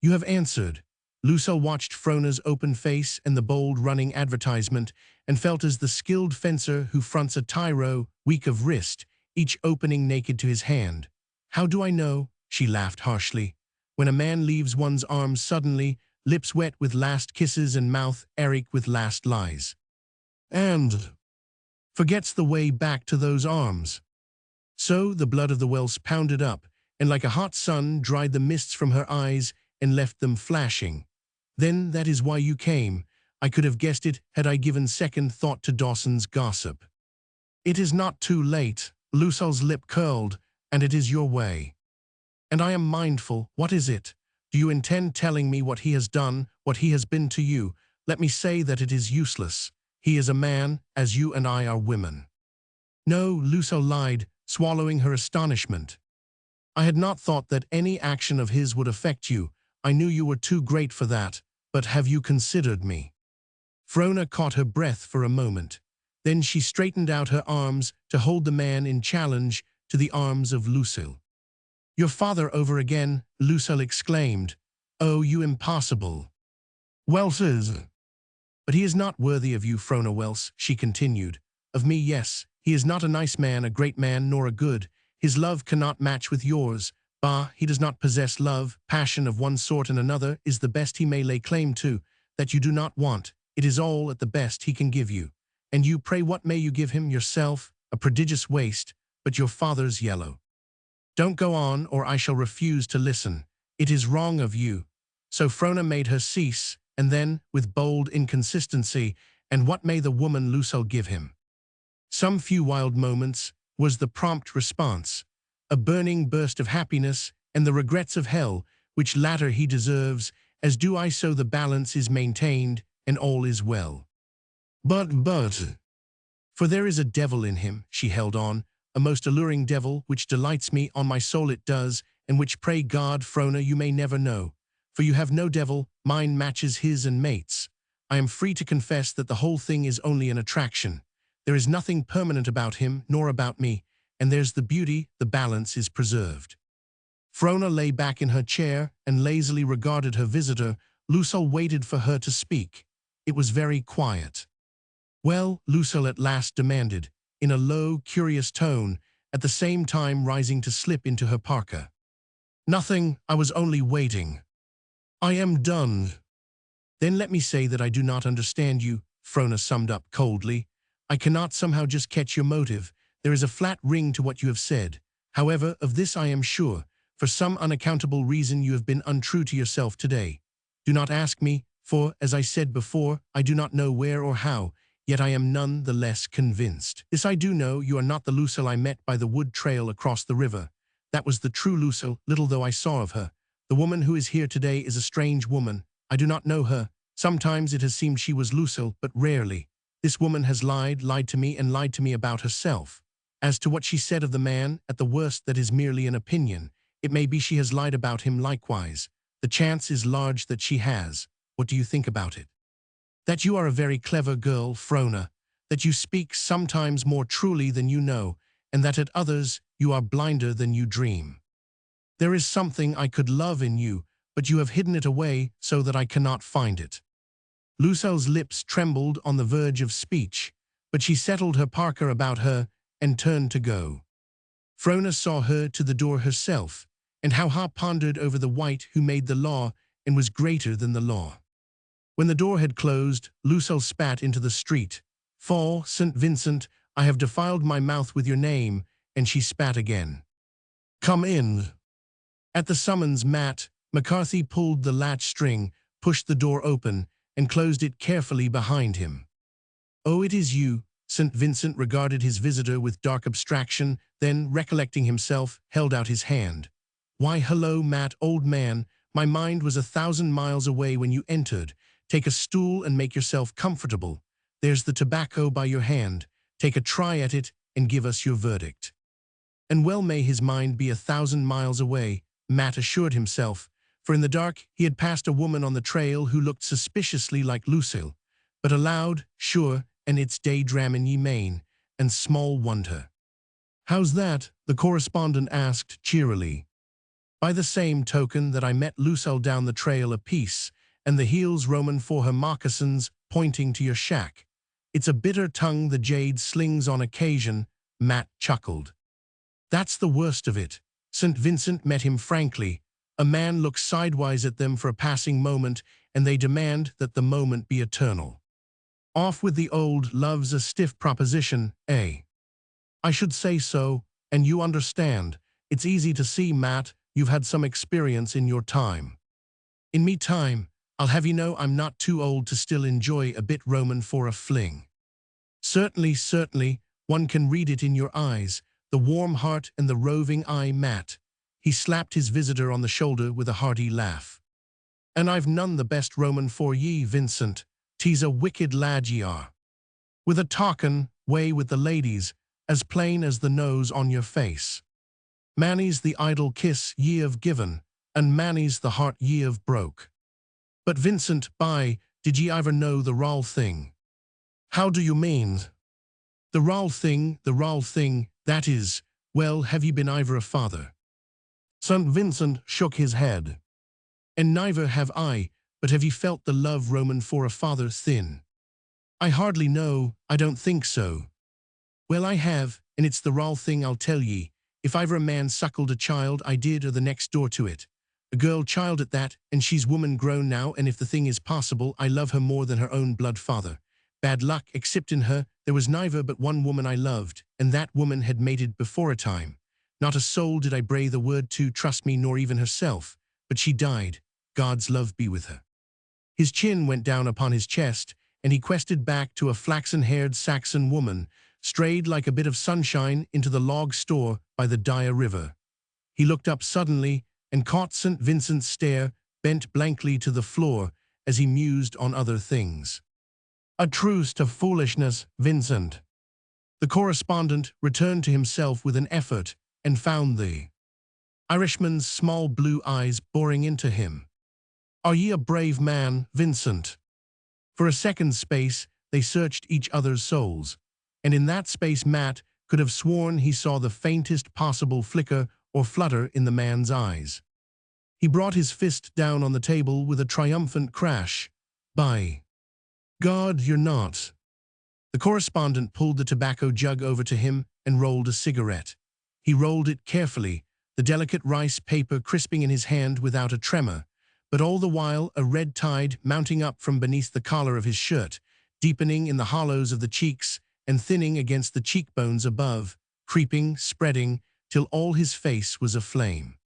You have answered. Lucille watched Frona's open face and the bold running advertisement, and felt as the skilled fencer who fronts a tyro, weak of wrist, each opening naked to his hand. How do I know? She laughed harshly. When a man leaves one's arms suddenly, lips wet with last kisses and mouth eric with last lies. And forgets the way back to those arms. So the blood of the Welse pounded up, and like a hot sun dried the mists from her eyes and left them flashing. Then that is why you came. I could have guessed it had I given second thought to Dawson's gossip. It is not too late. Lucille's lip curled, and it is your way. And I am mindful. What is it? Do you intend telling me what he has done, what he has been to you? Let me say that it is useless. He is a man, as you and I are women. No, Lucille lied, swallowing her astonishment. I had not thought that any action of his would affect you. I knew you were too great for that, but have you considered me? Frona caught her breath for a moment. Then she straightened out her arms to hold the man in challenge to the arms of Lucille. Your father over again, Lucille exclaimed. Oh, you impossible. Welse is. But he is not worthy of you, Frona Welse, she continued. Of me, yes. He is not a nice man, a great man, nor a good. His love cannot match with yours. Bah, he does not possess love. Passion of one sort and another is the best he may lay claim to, that you do not want. It is all at the best he can give you. And you, pray what may you give him yourself? A prodigious waste, but your father's yellow. Don't go on, or I shall refuse to listen. It is wrong of you. So Frona made her cease, and then, with bold inconsistency, and what may the woman Lucille give him? Some few wild moments, was the prompt response. A burning burst of happiness, and the regrets of hell, which latter he deserves, as do I, so the balance is maintained, and all is well. But, for there is a devil in him, she held on, a most alluring devil, which delights me, on my soul it does, and which, pray God, Frona, you may never know. For you have no devil, mine matches his and mates. I am free to confess that the whole thing is only an attraction. There is nothing permanent about him, nor about me, and there's the beauty, the balance is preserved. Frona lay back in her chair and lazily regarded her visitor. Lucille waited for her to speak. It was very quiet. Well, Lucille at last demanded, in a low, curious tone, at the same time rising to slip into her parka. Nothing, I was only waiting. I am done. Then let me say that I do not understand you, Frona summed up coldly. I cannot somehow just catch your motive. There is a flat ring to what you have said. However, of this I am sure. For some unaccountable reason you have been untrue to yourself today. Do not ask me, for, as I said before, I do not know where or how, yet I am none the less convinced. This I do know, you are not the Lucille I met by the wood trail across the river. That was the true Lucille, little though I saw of her. The woman who is here today is a strange woman. I do not know her. Sometimes it has seemed she was Lucille, but rarely. This woman has lied to me and lied to me about herself. As to what she said of the man, at the worst that is merely an opinion. It may be she has lied about him likewise. The chance is large that she has. What do you think about it? That you are a very clever girl, Frona. That you speak sometimes more truly than you know, and that at others you are blinder than you dream. There is something I could love in you, but you have hidden it away so that I cannot find it. Lucille's lips trembled on the verge of speech, but she settled her parka about her and turned to go. Frona saw her to the door herself, and how Ha pondered over the wight who made the law and was greater than the law. When the door had closed, Lucille spat into the street. Fall, St. Vincent, I have defiled my mouth with your name, and she spat again. Come in. At the summons, McCarthy pulled the latch string, pushed the door open, and closed it carefully behind him. Oh, it is you. St. Vincent regarded his visitor with dark abstraction, then, recollecting himself, held out his hand. Why, hello, Matt, old man. My mind was 1,000 miles away when you entered. Take a stool and make yourself comfortable. There's the tobacco by your hand. Take a try at it and give us your verdict. And well may his mind be 1,000 miles away, Matt assured himself, for in the dark he had passed a woman on the trail who looked suspiciously like Lucille, but aloud, sure, and it's daydreamin' ye main, and small wonder. How's that? The correspondent asked cheerily. By the same token that I met Lucille down the trail a piece, and the heels roamin' for her moccasins pointing to your shack. It's a bitter tongue the jade slings on occasion, Matt chuckled. That's the worst of it. St. Vincent met him frankly. A man looks sidewise at them for a passing moment, and they demand that the moment be eternal. Off with the old love's a stiff proposition, eh? I should say so, and you understand. It's easy to see, Matt, you've had some experience in your time. In me time, I'll have you know I'm not too old to still enjoy a bit roamin' for a fling. Certainly, certainly, one can read it in your eyes, the warm heart and the roving eye, Matt. He slapped his visitor on the shoulder with a hearty laugh. And I've none the best roamin' for ye, Vincent. 'Tis a wicked lad ye are. With a talkin' way with the ladies, as plain as the nose on your face. Manny's the idle kiss ye have given, and Manny's the heart ye have broke. But Vincent, did ye ever know the raal thing? How do you mean? The raal thing, that is, well, have ye been ever a father? St. Vincent shook his head. And neither have I, but have ye felt the love roamin' for a father thin? I hardly know, I don't think so. Well, I have, and it's the raal thing I'll tell ye. If ever a man suckled a child, I did, or the next door to it. A girl child at that, and she's woman grown now, and if the thing is possible, I love her more than her own blood father. Bad luck, except in her, there was neither but one woman I loved, and that woman had mated before a time. Not a soul did I breathe a word to, trust me, nor even herself, but she died. God's love be with her. His chin went down upon his chest, and he quested back to a flaxen-haired Saxon woman, strayed like a bit of sunshine into the log store by the Dyer River. He looked up suddenly and caught St. Vincent's stare, bent blankly to the floor as he mused on other things. A truce to foolishness, Vincent. The correspondent returned to himself with an effort and found the Irishman's small blue eyes boring into him. Are ye a brave man, Vincent? For a second's space, they searched each other's souls, and in that space Matt could have sworn he saw the faintest possible flicker or flutter in the man's eyes. He brought his fist down on the table with a triumphant crash. By God, you're not. The correspondent pulled the tobacco jug over to him and rolled a cigarette. He rolled it carefully, the delicate rice paper crisping in his hand without a tremor, but all the while a red tide mounting up from beneath the collar of his shirt, deepening in the hollows of the cheeks and thinning against the cheekbones above, creeping, spreading, till all his face was aflame.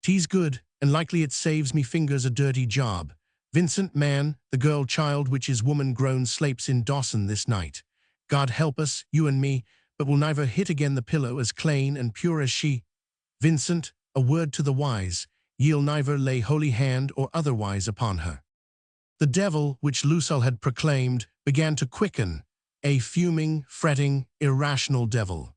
"'Tis good, and likely it saves me fingers a dirty job. Vincent, man, the girl child which is woman grown slapes in Dawson this night. God help us, you and me, but we'll neither hit again the pillow as clean and pure as she. Vincent, a word to the wise, ye'll neither lay holy hand or otherwise upon her." The devil, which Lucille had proclaimed, began to quicken, a fuming, fretting, irrational devil.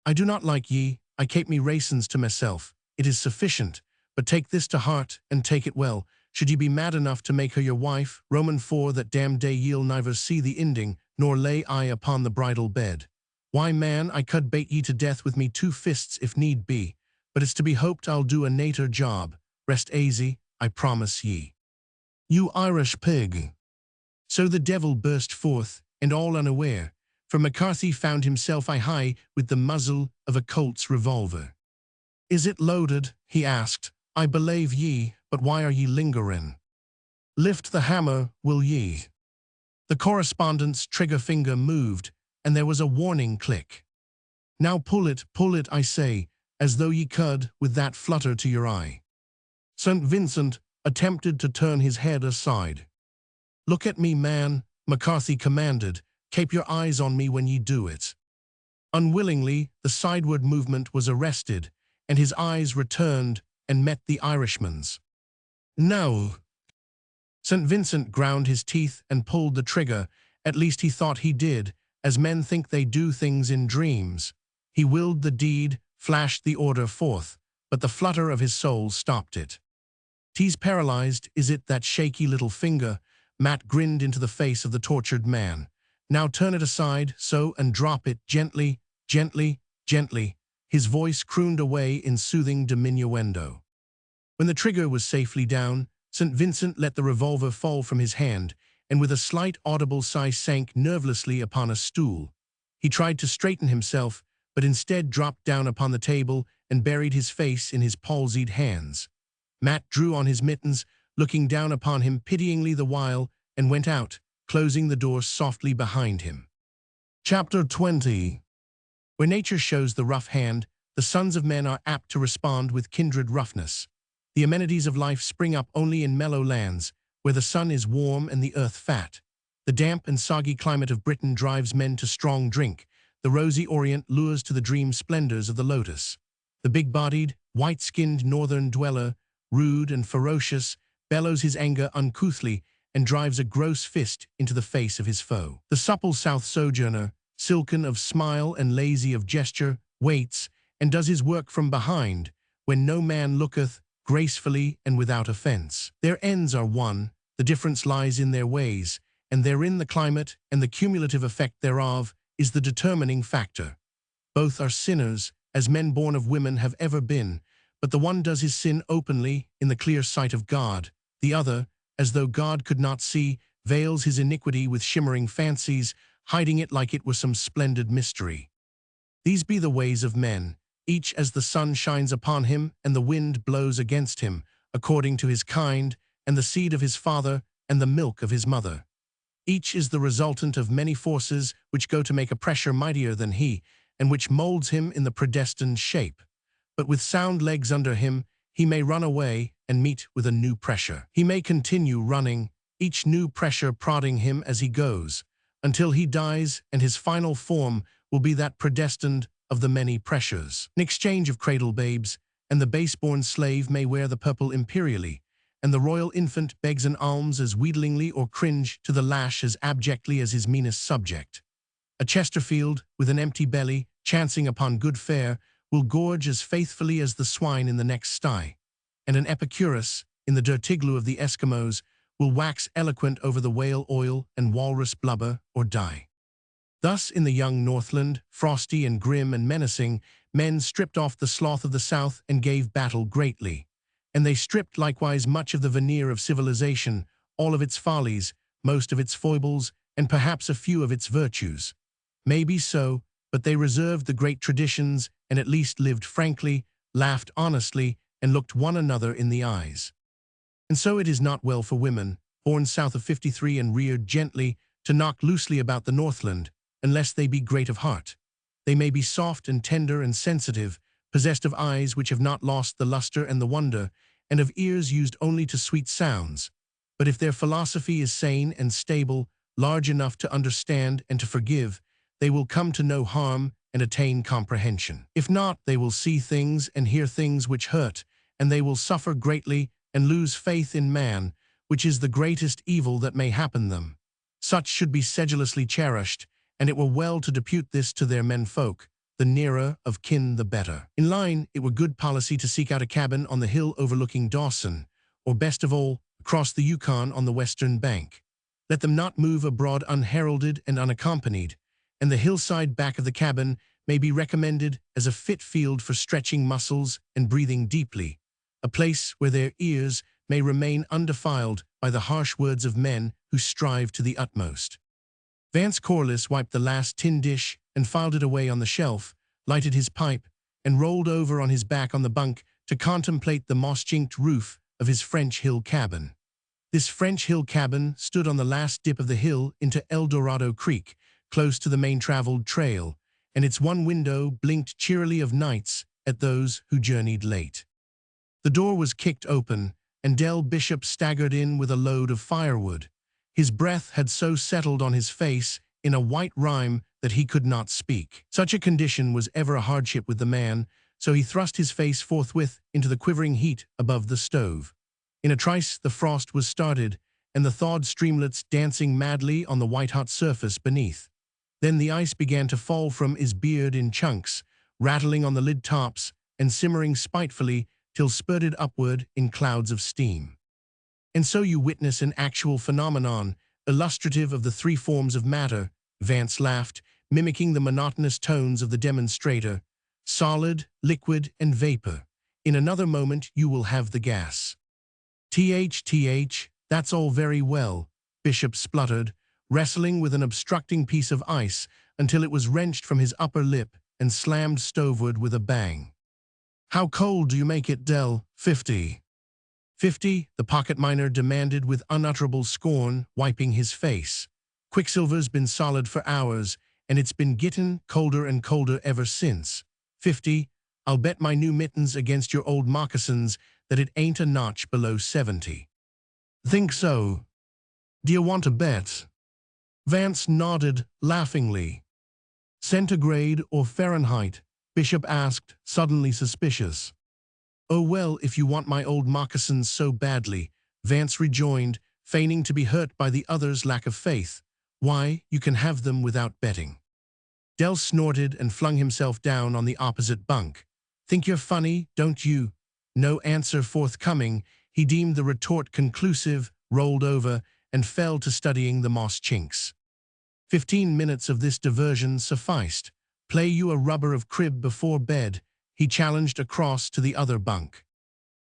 "I do not like ye, I kape me raisins to myself, it is sufficient, but take this to heart, and take it well. Should ye be mad enough to make her your wife, Roman 4 that damned day ye'll neither see the ending, nor lay eye upon the bridal bed. Why, man, I could bait ye to death with me 2 fists if need be, but it's to be hoped I'll do a nater job. Rest aisy, I promise ye. You Irish pig." So the devil burst forth, and all unaware, for McCarthy found himself eye-high with the muzzle of a Colt's revolver. "Is it loaded?" he asked. "I believe ye, but why are ye lingerin'? Lift the hammer, will ye?" The correspondent's trigger finger moved, and there was a warning click. Now pull it, I say, as though ye could, with that flutter to your eye. St. Vincent attempted to turn his head aside. Look at me, man, McCarthy commanded. Keep your eyes on me when ye do it. Unwillingly, the sideward movement was arrested, and his eyes returned and met the Irishman's. No. St. Vincent ground his teeth and pulled the trigger. At least he thought he did, as men think they do things in dreams. He willed the deed, flashed the order forth, but the flutter of his soul stopped it. "'Tis paralyzed, is it, that shaky little finger?" Matt grinned into the face of the tortured man. "Now turn it aside, so, and drop it, gently, gently, gently." His voice crooned away in soothing diminuendo. When the trigger was safely down, St. Vincent let the revolver fall from his hand, and with a slight audible sigh sank nervelessly upon a stool. He tried to straighten himself, but instead dropped down upon the table and buried his face in his palsied hands. Matt drew on his mittens, looking down upon him pityingly the while, and went out, closing the door softly behind him. Chapter 20. Where nature shows the rough hand, the sons of men are apt to respond with kindred roughness. The amenities of life spring up only in mellow lands, where the sun is warm and the earth fat. The damp and soggy climate of Britain drives men to strong drink. The rosy Orient lures to the dream splendors of the lotus. The big-bodied, white-skinned northern dweller, rude and ferocious, bellows his anger uncouthly and drives a gross fist into the face of his foe. The supple south sojourner, silken of smile and lazy of gesture, waits and does his work from behind, when no man looketh, gracefully and without offense. Their ends are one, the difference lies in their ways, and therein the climate and the cumulative effect thereof is the determining factor. Both are sinners, as men born of women have ever been, but the one does his sin openly, in the clear sight of God. The other, as though God could not see, veils his iniquity with shimmering fancies, hiding it like it were some splendid mystery. These be the ways of men, each as the sun shines upon him and the wind blows against him, according to his kind, and the seed of his father and the milk of his mother. Each is the resultant of many forces which go to make a pressure mightier than he, and which molds him in the predestined shape. But with sound legs under him, he may run away and meet with a new pressure. He may continue running, each new pressure prodding him as he goes, until he dies, and his final form will be that predestined of the many pressures. An exchange of cradle babes, and the base-born slave may wear the purple imperially, and the royal infant begs an alms as wheedlingly or cringe to the lash as abjectly as his meanest subject. A Chesterfield, with an empty belly, chancing upon good fare, will gorge as faithfully as the swine in the next sty, and an Epicurus, in the dirtiglu of the Eskimos, will wax eloquent over the whale oil and walrus blubber or die. Thus, in the young Northland, frosty and grim and menacing, men stripped off the sloth of the South and gave battle greatly. And they stripped likewise much of the veneer of civilization, all of its follies, most of its foibles, and perhaps a few of its virtues. Maybe so, but they reserved the great traditions and at least lived frankly, laughed honestly, and looked one another in the eyes. And so it is not well for women, born south of 53 and reared gently, to knock loosely about the Northland, unless they be great of heart. They may be soft and tender and sensitive, possessed of eyes which have not lost the luster and the wonder, and of ears used only to sweet sounds. But if their philosophy is sane and stable, large enough to understand and to forgive, they will come to no harm and attain comprehension. If not, they will see things and hear things which hurt, and they will suffer greatly and lose faith in man, which is the greatest evil that may happen them. Such should be sedulously cherished, and it were well to depute this to their menfolk, the nearer of kin the better. In line, it were good policy to seek out a cabin on the hill overlooking Dawson, or best of all, across the Yukon on the western bank. Let them not move abroad unheralded and unaccompanied, and the hillside back of the cabin may be recommended as a fit field for stretching muscles and breathing deeply, a place where their ears may remain undefiled by the harsh words of men who strive to the utmost. Vance Corliss wiped the last tin dish and filed it away on the shelf, lighted his pipe, and rolled over on his back on the bunk to contemplate the moss-chinked roof of his French Hill cabin. This French Hill cabin stood on the last dip of the hill into El Dorado Creek, close to the main traveled trail, and its one window blinked cheerily of nights at those who journeyed late. The door was kicked open, and Del Bishop staggered in with a load of firewood. His breath had so settled on his face in a white rime that he could not speak. Such a condition was ever a hardship with the man, so he thrust his face forthwith into the quivering heat above the stove. In a trice the frost was started, and the thawed streamlets dancing madly on the white-hot surface beneath. Then the ice began to fall from his beard in chunks, rattling on the lid tops and simmering spitefully till spurted upward in clouds of steam. And so you witness an actual phenomenon, illustrative of the three forms of matter, Vance laughed, mimicking the monotonous tones of the demonstrator. Solid, liquid, and vapor. In another moment you will have the gas. Th, that's all very well, Bishop spluttered, wrestling with an obstructing piece of ice until it was wrenched from his upper lip and slammed stoveward with a bang. How cold do you make it, Del? 50. 50, the pocket miner demanded with unutterable scorn, wiping his face. Quicksilver's been solid for hours, and it's been gettin' colder and colder ever since. 50, I'll bet my new mittens against your old moccasins that it ain't a notch below 70. Think so? Do you want to bet? Vance nodded laughingly. Centigrade or Fahrenheit? Bishop asked, suddenly suspicious. Oh well, if you want my old moccasins so badly, Vance rejoined, feigning to be hurt by the other's lack of faith. Why, you can have them without betting. Del snorted and flung himself down on the opposite bunk. Think you're funny, don't you? No answer forthcoming, he deemed the retort conclusive, rolled over, and fell to studying the moss chinks. 15 minutes of this diversion sufficed. Play you a rubber of crib before bed, he challenged across to the other bunk.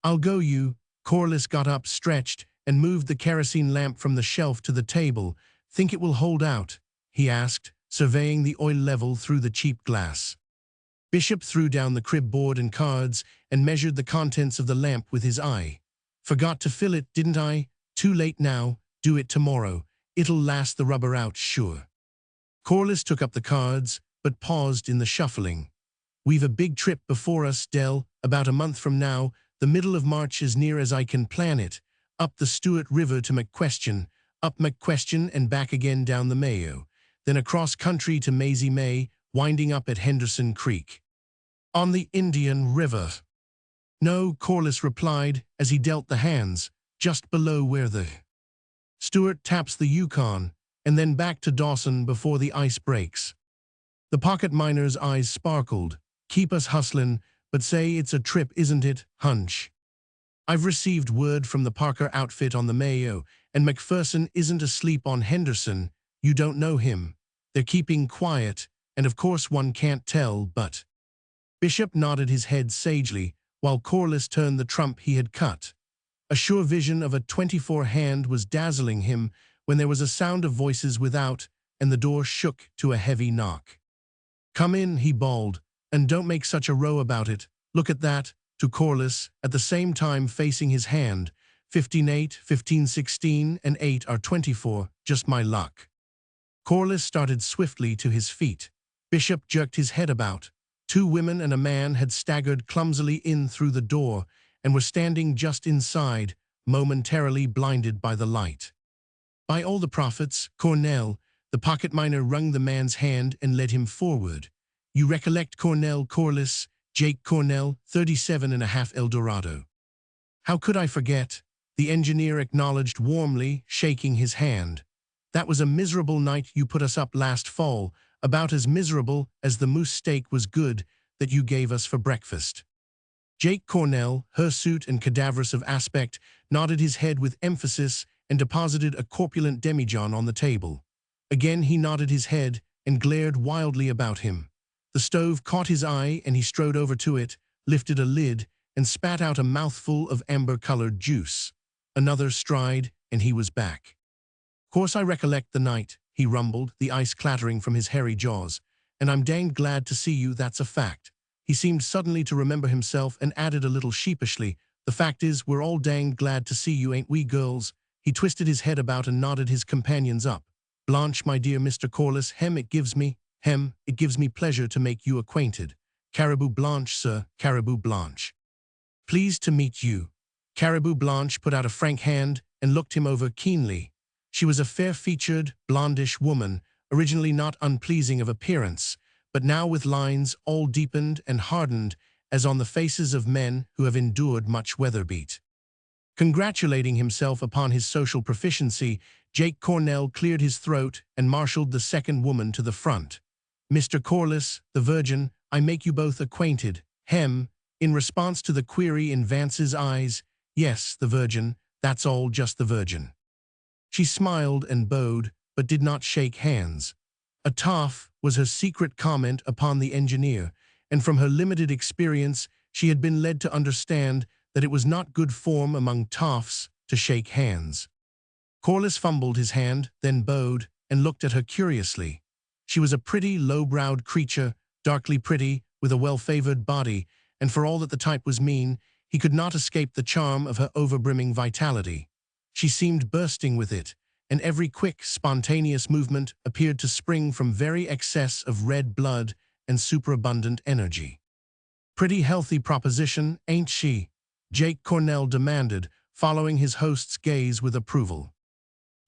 I'll go you. Corliss got up, stretched, and moved the kerosene lamp from the shelf to the table. Think it will hold out? He asked, surveying the oil level through the cheap glass. Bishop threw down the crib board and cards and measured the contents of the lamp with his eye. Forgot to fill it, didn't I? Too late now. Do it tomorrow. It'll last the rubber out, sure. Corliss took up the cards, but paused in the shuffling. We've a big trip before us, Del, about a month from now. The middle of March as near as I can plan it. Up the Stewart River to McQuestion, up McQuestion and back again down the Mayo, then across country to Maisie May, winding up at Henderson Creek. On the Indian River. No, Corliss replied as he dealt the hands, just below where the Stewart taps the Yukon, and then back to Dawson before the ice breaks. The pocket miner's eyes sparkled. Keep us hustlin', but say it's a trip, isn't it, hunch? I've received word from the Parker outfit on the Mayo, and McPherson isn't asleep on Henderson. You don't know him. They're keeping quiet, and of course one can't tell, but... Bishop nodded his head sagely, while Corliss turned the trump he had cut. A sure vision of a 24 hand was dazzling him when there was a sound of voices without, and the door shook to a heavy knock. Come in, he bawled, and don't make such a row about it. Look at that, to Corliss, at the same time facing his hand. 15-8, 15-16, and 8 are 24, just my luck. Corliss started swiftly to his feet. Bishop jerked his head about. 2 women and a man had staggered clumsily in through the door and were standing just inside, momentarily blinded by the light. By all the prophets, Cornell, the pocket miner wrung the man's hand and led him forward. You recollect Cornell Corliss, Jake Cornell, 37.5 Eldorado. How could I forget? The engineer acknowledged warmly, shaking his hand. That was a miserable night you put us up last fall, about as miserable as the moose steak was good that you gave us for breakfast. Jake Cornell, hirsute and cadaverous of aspect, nodded his head with emphasis and deposited a corpulent demijohn on the table. Again he nodded his head and glared wildly about him. The stove caught his eye and he strode over to it, lifted a lid, and spat out a mouthful of amber-colored juice. Another stride, and he was back. Course I recollect the night, he rumbled, the ice clattering from his hairy jaws, and I'm danged glad to see you, that's a fact. He seemed suddenly to remember himself and added a little sheepishly, the fact is, we're all danged glad to see you, ain't we, girls? He twisted his head about and nodded his companions up. Blanche, my dear Mr. Corliss, it gives me pleasure to make you acquainted. Caribou Blanche, sir, Caribou Blanche. Pleased to meet you. Caribou Blanche put out a frank hand and looked him over keenly. She was a fair-featured, blondish woman, originally not unpleasing of appearance, but now with lines all deepened and hardened as on the faces of men who have endured much weather-beat. Congratulating himself upon his social proficiency, Jake Cornell cleared his throat and marshaled the second woman to the front. Mr. Corliss, the Virgin, I make you both acquainted. In response to the query in Vance's eyes, yes, the Virgin, that's all, just the Virgin. She smiled and bowed, but did not shake hands. A toff was her secret comment upon the engineer, and from her limited experience, she had been led to understand that it was not good form among toffs to shake hands. Corliss fumbled his hand, then bowed, and looked at her curiously. She was a pretty, low-browed creature, darkly pretty, with a well-favored body, and for all that the type was mean, he could not escape the charm of her overbrimming vitality. She seemed bursting with it, and every quick, spontaneous movement appeared to spring from very excess of red blood and superabundant energy. Pretty healthy proposition, ain't she? Jake Cornell demanded, following his host's gaze with approval.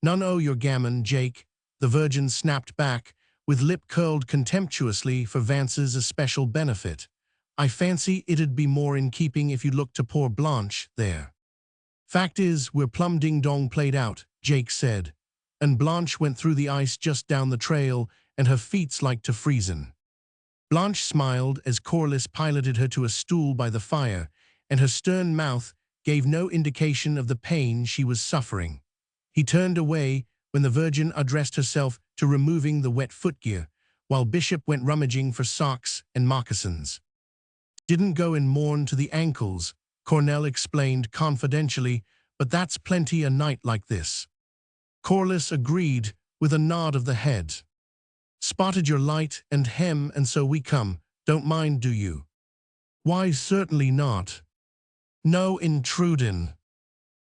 None o' your gammon, Jake, the Virgin snapped back, with lip curled contemptuously for Vance's especial benefit. I fancy it'd be more in keeping if you looked to poor Blanche there. Fact is, we're plumb ding-dong played out, Jake said, and Blanche went through the ice just down the trail, and her feet's like to freezin'. Blanche smiled as Corliss piloted her to a stool by the fire, and her stern mouth gave no indication of the pain she was suffering. He turned away when the Virgin addressed herself to removing the wet footgear, while Bishop went rummaging for socks and moccasins. Didn't go in morn to the ankles, Cornell explained confidentially, but that's plenty a night like this. Corliss agreed with a nod of the head. Spotted your light and and so we come. Don't mind, do you? Why, certainly not. No intrudin'.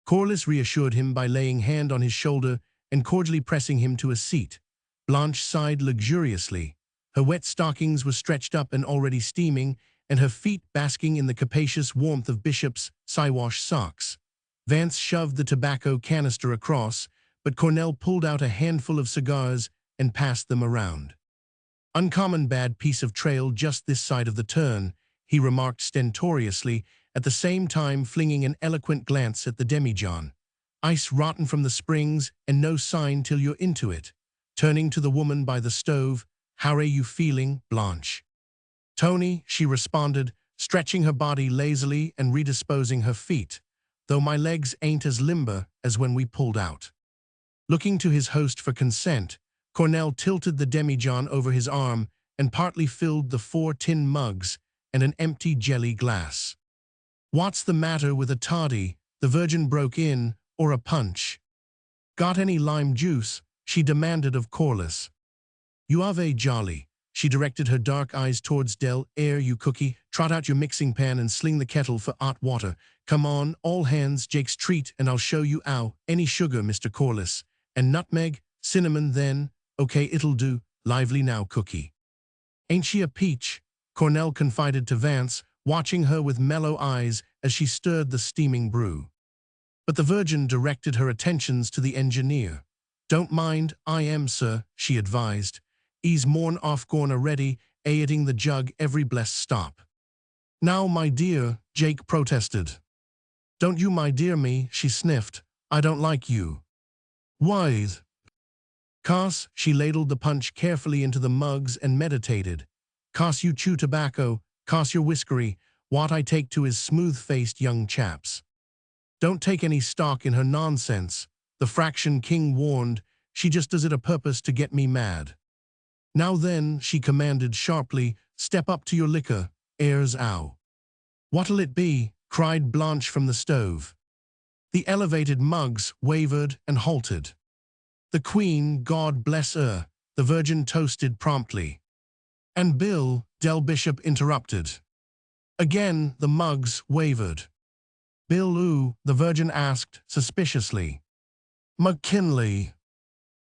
Corliss reassured him by laying hand on his shoulder and cordially pressing him to a seat. Blanche sighed luxuriously. Her wet stockings were stretched up and already steaming, and her feet basking in the capacious warmth of Bishop's Siwash socks. Vance shoved the tobacco canister across, but Cornell pulled out a handful of cigars and passed them around. Uncommon bad piece of trail just this side of the turn, he remarked stentoriously, at the same time flinging an eloquent glance at the demijohn. Ice rotten from the springs and no sign till you're into it. Turning to the woman by the stove, how are you feeling, Blanche? Tony, she responded, stretching her body lazily and redisposing her feet, though my legs ain't as limber as when we pulled out. Looking to his host for consent, Cornell tilted the demijohn over his arm and partly filled the 4 tin mugs and an empty jelly glass. What's the matter with a toddy? The Virgin broke in, or a punch? Got any lime juice? She demanded of Corliss. You are very jolly. She directed her dark eyes towards Del. You cookie, trot out your mixing pan and sling the kettle for hot water. Come on, all hands, Jake's treat, and I'll show you ow. Any sugar, Mr. Corliss? And nutmeg? Cinnamon then? Okay, it'll do. Lively now, cookie. Ain't she a peach? Cornell confided to Vance, watching her with mellow eyes as she stirred the steaming brew. But the Virgin directed her attentions to the engineer. Don't mind, I am, sir, she advised. Ease morn off gorn ready, eating the jug every blessed stop. Now, my dear, Jake protested. Don't you my dear me, she sniffed. I don't like you. Why? Cos, she ladled the punch carefully into the mugs and meditated. Cos you chew tobacco, cos your whiskery, what I take to is smooth-faced young chaps. Don't take any stock in her nonsense, the Fraction King warned, she just does it a purpose to get me mad. Now then, she commanded sharply, step up to your liquor, airs ow. What'll it be? Cried Blanche from the stove. The elevated mugs wavered and halted. The Queen, God bless her, the Virgin toasted promptly. And Bill, Del Bishop interrupted. Again, the mugs wavered. Bill who? The Virgin asked suspiciously. McKinley.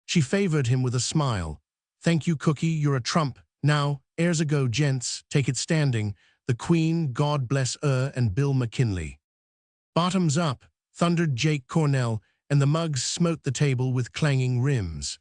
She favored him with a smile. "Thank you, Cookie, you're a trump. Now, airs ago, gents, take it standing. The Queen, God bless her, and Bill McKinley." "Bottoms up," thundered Jake Cornell, and the mugs smote the table with clanging rims.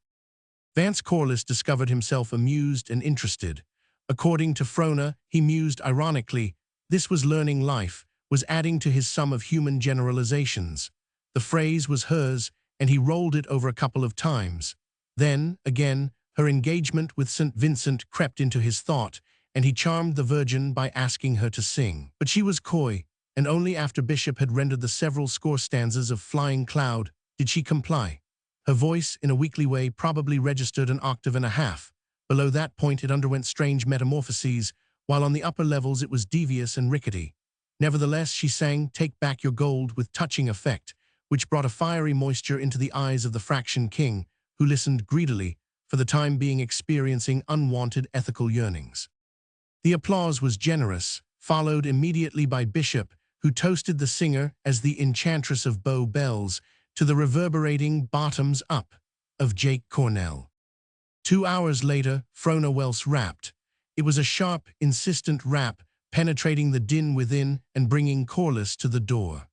Vance Corliss discovered himself amused and interested. According to Frona, he mused ironically. This was learning life, was adding to his sum of human generalizations. The phrase was hers, and he rolled it over a couple of times. Then, again, her engagement with St. Vincent crept into his thought, and he charmed the Virgin by asking her to sing. But she was coy, and only after Bishop had rendered the several score stanzas of Flying Cloud did she comply. Her voice, in a weakly way, probably registered an octave and a half. Below that point it underwent strange metamorphoses, while on the upper levels it was devious and rickety. Nevertheless, she sang "Take Back Your Gold" with touching effect, which brought a fiery moisture into the eyes of the Fraction King, who listened greedily, for the time being experiencing unwanted ethical yearnings. The applause was generous, followed immediately by Bishop, who toasted the singer as the enchantress of Bow Bells, to the reverberating "Bottoms Up" of Jake Cornell. 2 hours later, Frona Welse rapped. It was a sharp, insistent rap, penetrating the din within and bringing Corliss to the door.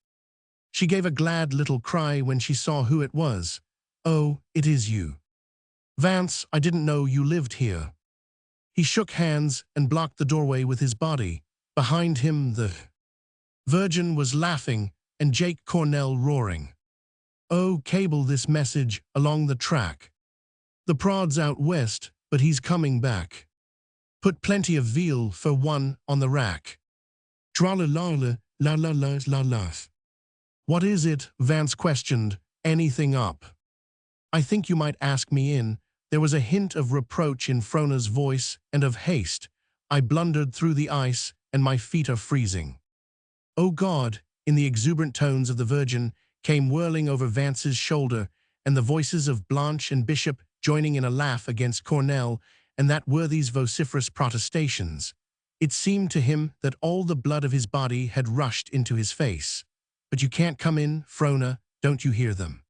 She gave a glad little cry when she saw who it was. "Oh, it is you. Vance, I didn't know you lived here." He shook hands and blocked the doorway with his body. Behind him, the Virgin was laughing and Jake Cornell roaring. "Oh, cable this message along the track. The prod's out west, but he's coming back. Put plenty of veal for one on the rack. Tra-la-la-la, la-la-la-la-la." "What is it?" Vance questioned. "Anything up?" "I think you might ask me in." There was a hint of reproach in Frona's voice and of haste. "I blundered through the ice, and my feet are freezing." "Oh God," in the exuberant tones of the Virgin, came whirling over Vance's shoulder, and the voices of Blanche and Bishop joining in a laugh against Cornell and that worthy's vociferous protestations. It seemed to him that all the blood of his body had rushed into his face. "But you can't come in, Frona, don't you hear them?"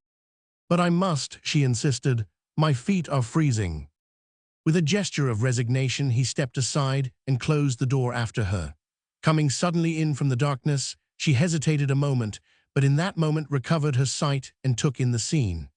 "But I must," she insisted. "My feet are freezing." With a gesture of resignation, he stepped aside and closed the door after her. Coming suddenly in from the darkness, she hesitated a moment, but in that moment recovered her sight and took in the scene.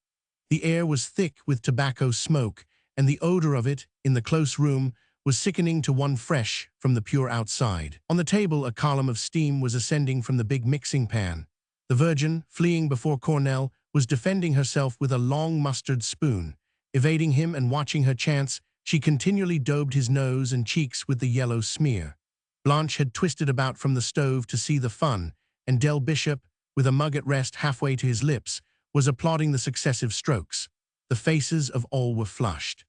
The air was thick with tobacco smoke, and the odor of it, in the close room, was sickening to one fresh from the pure outside. On the table, a column of steam was ascending from the big mixing pan. The Virgin, fleeing before Cornell, was defending herself with a long mustard spoon. Evading him and watching her chance, she continually daubed his nose and cheeks with the yellow smear. Blanche had twisted about from the stove to see the fun, and Del Bishop, with a mug at rest halfway to his lips, was applauding the successive strokes. The faces of all were flushed.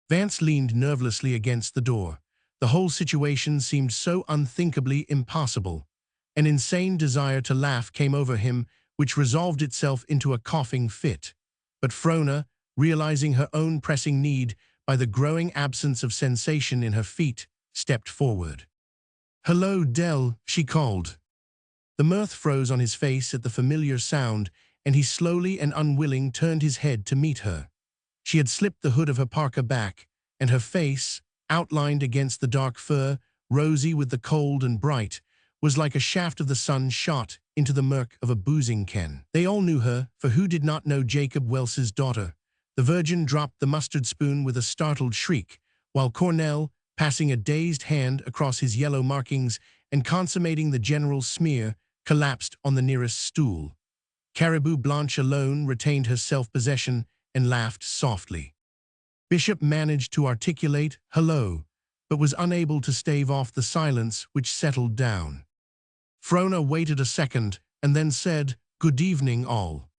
Vance leaned nervously against the door. The whole situation seemed so unthinkably impossible. An insane desire to laugh came over him, which resolved itself into a coughing fit. But Frona, realizing her own pressing need by the growing absence of sensation in her feet, stepped forward. "Hello, Del," she called. The mirth froze on his face at the familiar sound, and he slowly and unwilling turned his head to meet her. She had slipped the hood of her parka back, and her face, outlined against the dark fur, rosy with the cold and bright, was like a shaft of the sun shot into the murk of a boozing ken. They all knew her, for who did not know Jacob Welse's daughter? The Virgin dropped the mustard spoon with a startled shriek, while Cornell, passing a dazed hand across his yellow markings and consummating the general's smear, collapsed on the nearest stool. Caribou Blanche alone retained her self-possession and laughed softly. Bishop managed to articulate "hello," but was unable to stave off the silence which settled down. Frona waited a second and then said, "Good evening, all."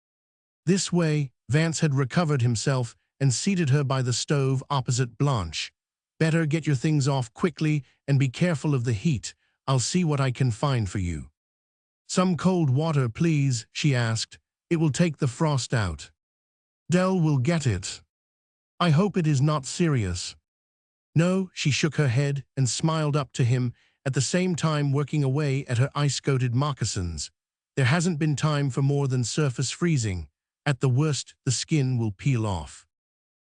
This way, Vance had recovered himself and seated her by the stove opposite Blanche. "Better get your things off quickly and be careful of the heat. I'll see what I can find for you." "Some cold water, please," she asked. "It will take the frost out." "Del will get it. I hope it is not serious." "No," she shook her head and smiled up to him, at the same time working away at her ice-coated moccasins. "There hasn't been time for more than surface freezing. At the worst, the skin will peel off."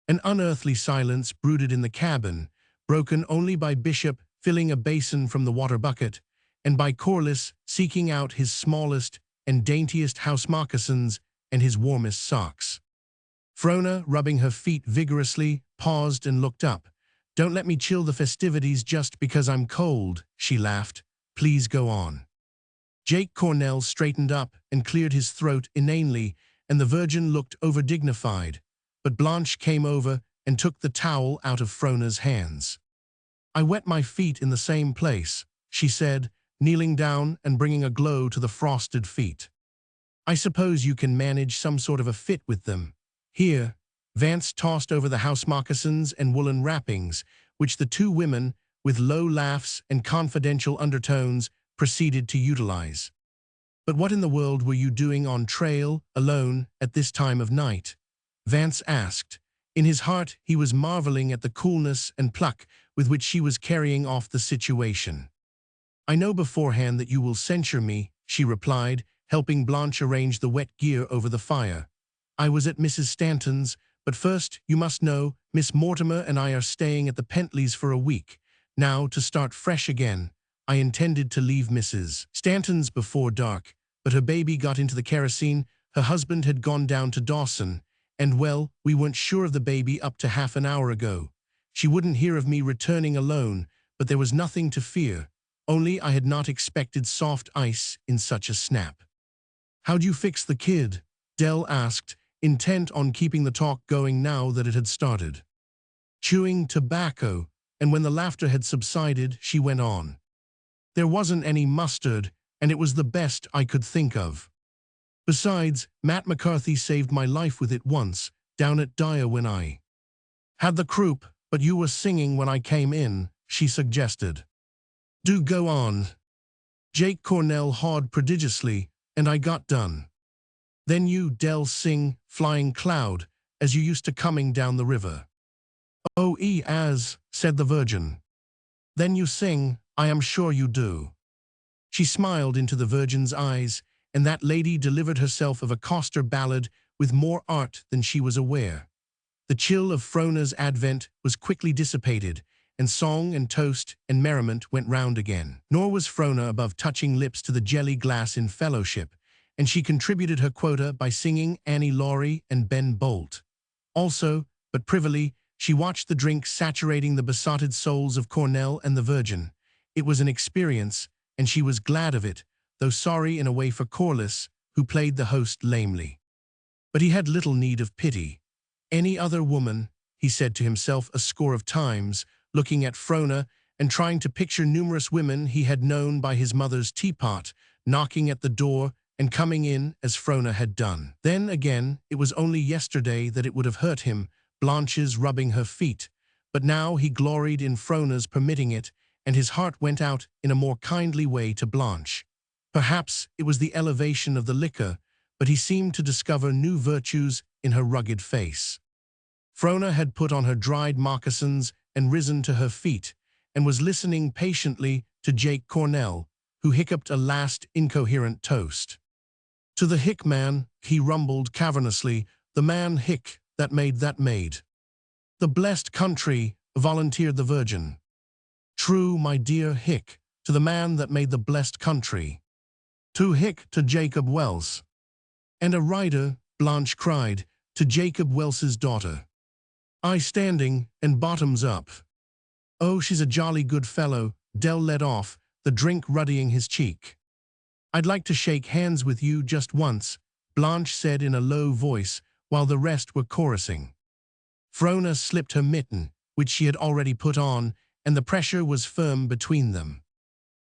An unearthly silence brooded in the cabin, broken only by Bishop filling a basin from the water bucket, and by Corliss seeking out his smallest and daintiest house moccasins and his warmest socks. Frona, rubbing her feet vigorously, paused and looked up. "Don't let me chill the festivities just because I'm cold," she laughed. "Please go on." Jake Cornell straightened up and cleared his throat inanely, and the Virgin looked over-dignified. But Blanche came over and took the towel out of Frona's hands. "I wet my feet in the same place," she said, kneeling down and bringing a glow to the frosted feet. "I suppose you can manage some sort of a fit with them. Here." Vance tossed over the house moccasins and woolen wrappings, which the two women, with low laughs and confidential undertones, proceeded to utilize. "But what in the world were you doing on trail, alone, at this time of night?" Vance asked. In his heart, he was marveling at the coolness and pluck with which she was carrying off the situation. "I know beforehand that you will censure me," she replied, helping Blanche arrange the wet gear over the fire. "I was at Mrs. Stanton's, but first, you must know, Miss Mortimer and I are staying at the Pentleys for a week. Now, to start fresh again, I intended to leave Mrs. Stanton's before dark, but her baby got into the kerosene, her husband had gone down to Dawson, and well, we weren't sure of the baby up to half an hour ago. She wouldn't hear of me returning alone, but there was nothing to fear. Only I had not expected soft ice in such a snap." "How'd you fix the kid?" Dell asked, intent on keeping the talk going now that it had started. Chewing tobacco, and when the laughter had subsided, she went on. "There wasn't any mustard, and it was the best I could think of. Besides, Matt McCarthy saved my life with it once, down at Dyer when I had the croup, but you were singing when I came in," she suggested. "Do go on." Jake Cornell hawed prodigiously, and I got done. "Then you, Dell, sing Flying Cloud, as you used to coming down the river." "Oh, said the Virgin. "Then you sing, I am sure you do." She smiled into the Virgin's eyes, and that lady delivered herself of a coster ballad with more art than she was aware. The chill of Frona's advent was quickly dissipated, and song and toast and merriment went round again. Nor was Frona above touching lips to the jelly glass in fellowship, and she contributed her quota by singing Annie Laurie and Ben Bolt. Also, but privily, she watched the drink saturating the besotted souls of Cornell and the Virgin. It was an experience, and she was glad of it, though sorry in a way for Corliss, who played the host lamely. But he had little need of pity. Any other woman, he said to himself a score of times, looking at Frona and trying to picture numerous women he had known by his mother's teapot, knocking at the door and coming in as Frona had done. Then again, it was only yesterday that it would have hurt him, Blanche's rubbing her feet, but now he gloried in Frona's permitting it, and his heart went out in a more kindly way to Blanche. Perhaps it was the elevation of the liquor, but he seemed to discover new virtues in her rugged face. Frona had put on her dried moccasins and risen to her feet, and was listening patiently to Jake Cornell, who hiccuped a last incoherent toast. "To the hick man," he rumbled cavernously, "the man hick that made. The blessed country," volunteered the Virgin. "True, my dear hick, to the man that made the blessed country. To hick to Jacob Welse." "And a rider," Blanche cried, "to Jacob Welse's daughter. I standing, and bottoms up." "Oh, she's a jolly good fellow," Dell led off, the drink ruddying his cheek. "I'd like to shake hands with you just once," Blanche said in a low voice, while the rest were chorusing. Frona slipped her mitten, which she had already put on, and the pressure was firm between them.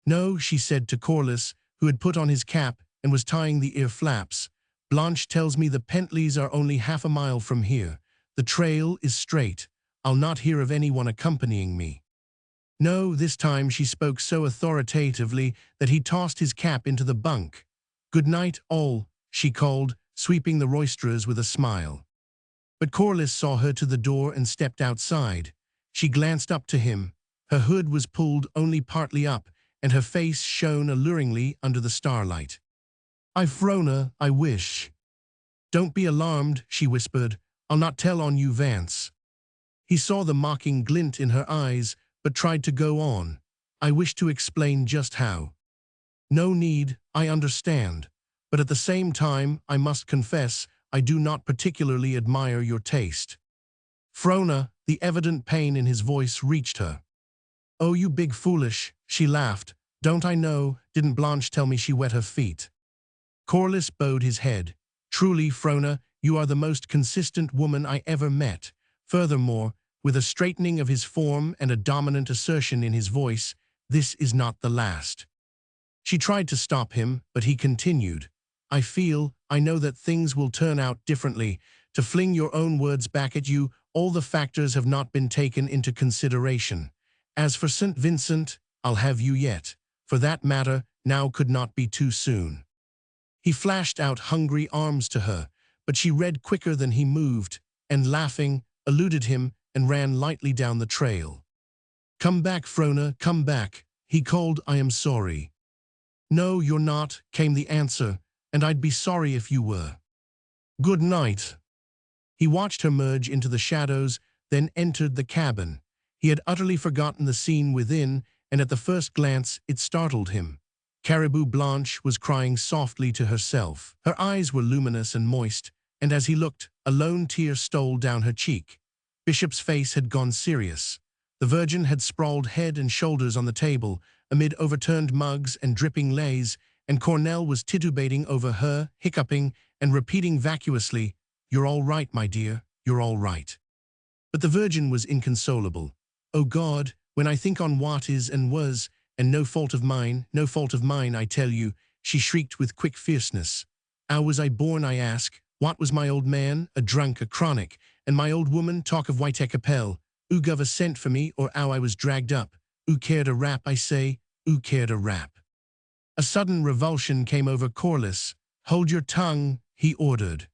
"No," she said to Corliss, who had put on his cap and was tying the ear flaps. "Blanche tells me the Pentleys are only half a mile from here. The trail is straight. I'll not hear of anyone accompanying me." No, this time she spoke so authoritatively that he tossed his cap into the bunk. "Good night, all," she called, sweeping the roisterers with a smile. But Corliss saw her to the door and stepped outside. She glanced up to him. Her hood was pulled only partly up, and her face shone alluringly under the starlight. Frona, I wish." "Don't be alarmed," she whispered. "I'll not tell on you, Vance." He saw the mocking glint in her eyes, but tried to go on. I wish to explain just how. No need, I understand. But at the same time, I must confess, I do not particularly admire your taste. Frona, the evident pain in his voice reached her. Oh, you big foolish, she laughed. Don't I know, didn't Blanche tell me she wet her feet? Corliss bowed his head. Truly, Frona, you are the most consistent woman I ever met. Furthermore, with a straightening of his form and a dominant assertion in his voice, this is not the last. She tried to stop him, but he continued. I know that things will turn out differently. To fling your own words back at you, all the factors have not been taken into consideration. As for St. Vincent, I'll have you yet. For that matter, now could not be too soon. He flashed out hungry arms to her, but she read quicker than he moved, and laughing, eluded him and ran lightly down the trail. Come back, Frona, come back, he called. I am sorry. No, you're not, came the answer, and I'd be sorry if you were. Good night. He watched her merge into the shadows, then entered the cabin. He had utterly forgotten the scene within, and at the first glance it startled him. Caribou Blanche was crying softly to herself. Her eyes were luminous and moist, and as he looked, a lone tear stole down her cheek. Bishop's face had gone serious. The Virgin had sprawled head and shoulders on the table, amid overturned mugs and dripping leis, and Cornell was titubating over her, hiccuping, and repeating vacuously, "You're all right, my dear, you're all right." But the Virgin was inconsolable. "Oh God, when I think on what is and was, and no fault of mine, I tell you," she shrieked with quick fierceness. "How was I born, I ask? What was my old man? A drunk, a chronic, and my old woman talk of white capel. Who guv a cent for me, or how I was dragged up? Who cared a rap, I say? Who cared a rap?" A sudden revulsion came over Corliss. "Hold your tongue," he ordered.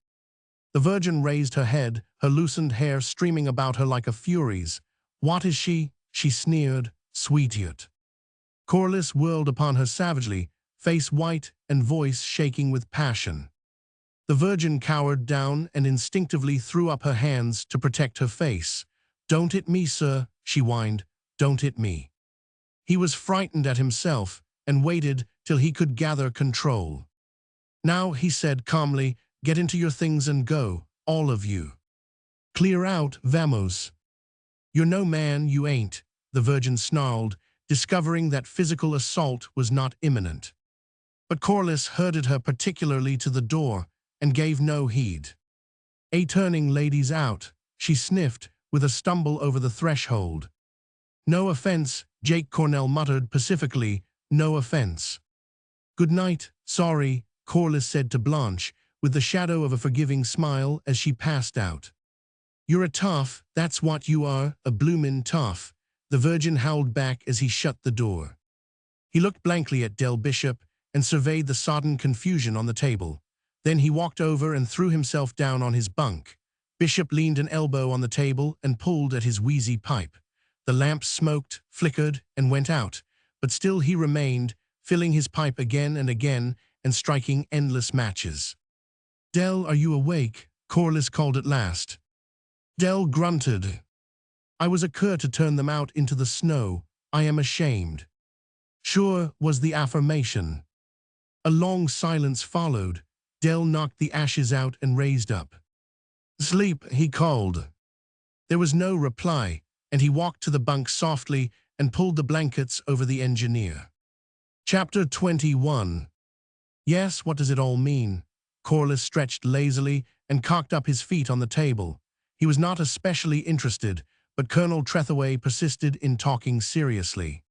The Virgin raised her head, her loosened hair streaming about her like a fury's. "What is she?" she sneered. "Sweetheart." Corliss whirled upon her savagely, face white and voice shaking with passion. The Virgin cowered down and instinctively threw up her hands to protect her face. "Don't hit me, sir," she whined. "Don't hit me." He was frightened at himself and waited till he could gather control. "Now," he said calmly, "get into your things and go, all of you. Clear out, vamos." "You're no man, you ain't," the Virgin snarled, discovering that physical assault was not imminent. But Corliss herded her particularly to the door and gave no heed. Turning ladies out," she sniffed, with a stumble over the threshold. "No offense," Jake Cornell muttered pacifically, "no offense." "Good night, sorry," Corliss said to Blanche, with the shadow of a forgiving smile as she passed out. "You're a tough, that's what you are, a bloomin' tough," the Virgin howled back as he shut the door. He looked blankly at Del Bishop and surveyed the sodden confusion on the table. Then he walked over and threw himself down on his bunk. Bishop leaned an elbow on the table and pulled at his wheezy pipe. The lamp smoked, flickered, and went out, but still he remained, filling his pipe again and again and striking endless matches. "Del, are you awake?" Corliss called at last. Del grunted. "I was a cur to turn them out into the snow. I am ashamed." "Sure," was the affirmation. A long silence followed. Del knocked the ashes out and raised up. "Sleep," he called. There was no reply, and he walked to the bunk softly and pulled the blankets over the engineer. Chapter 21. Yes, what does it all mean? Corliss stretched lazily and cocked up his feet on the table. He was not especially interested, but Colonel Trethaway persisted in talking seriously.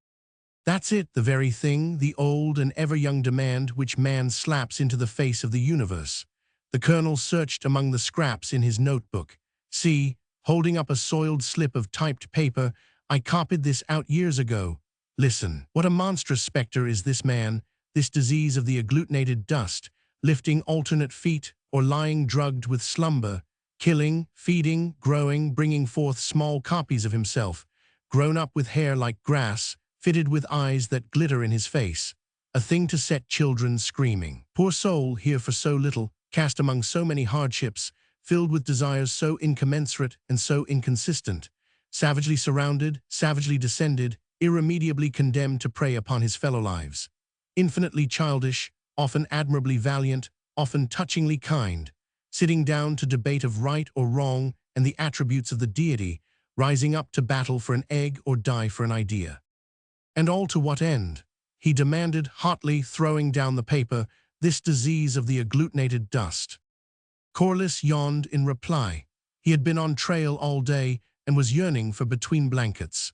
"That's it, the very thing, the old and ever-young demand which man slaps into the face of the universe." The Colonel searched among the scraps in his notebook. "See, holding up a soiled slip of typed paper, I copied this out years ago. Listen, what a monstrous specter is this man, this disease of the agglutinated dust, lifting alternate feet or lying drugged with slumber, killing, feeding, growing, bringing forth small copies of himself, grown up with hair like grass, fitted with eyes that glitter in his face, a thing to set children screaming. Poor soul, here for so little, cast among so many hardships, filled with desires so incommensurate and so inconsistent, savagely surrounded, savagely descended, irremediably condemned to prey upon his fellow lives. Infinitely childish, often admirably valiant, often touchingly kind, sitting down to debate of right or wrong and the attributes of the deity, rising up to battle for an egg or die for an idea. And all to what end? He demanded, hotly throwing down the paper, this disease of the agglutinated dust. Corliss yawned in reply. He had been on trail all day and was yearning for between blankets.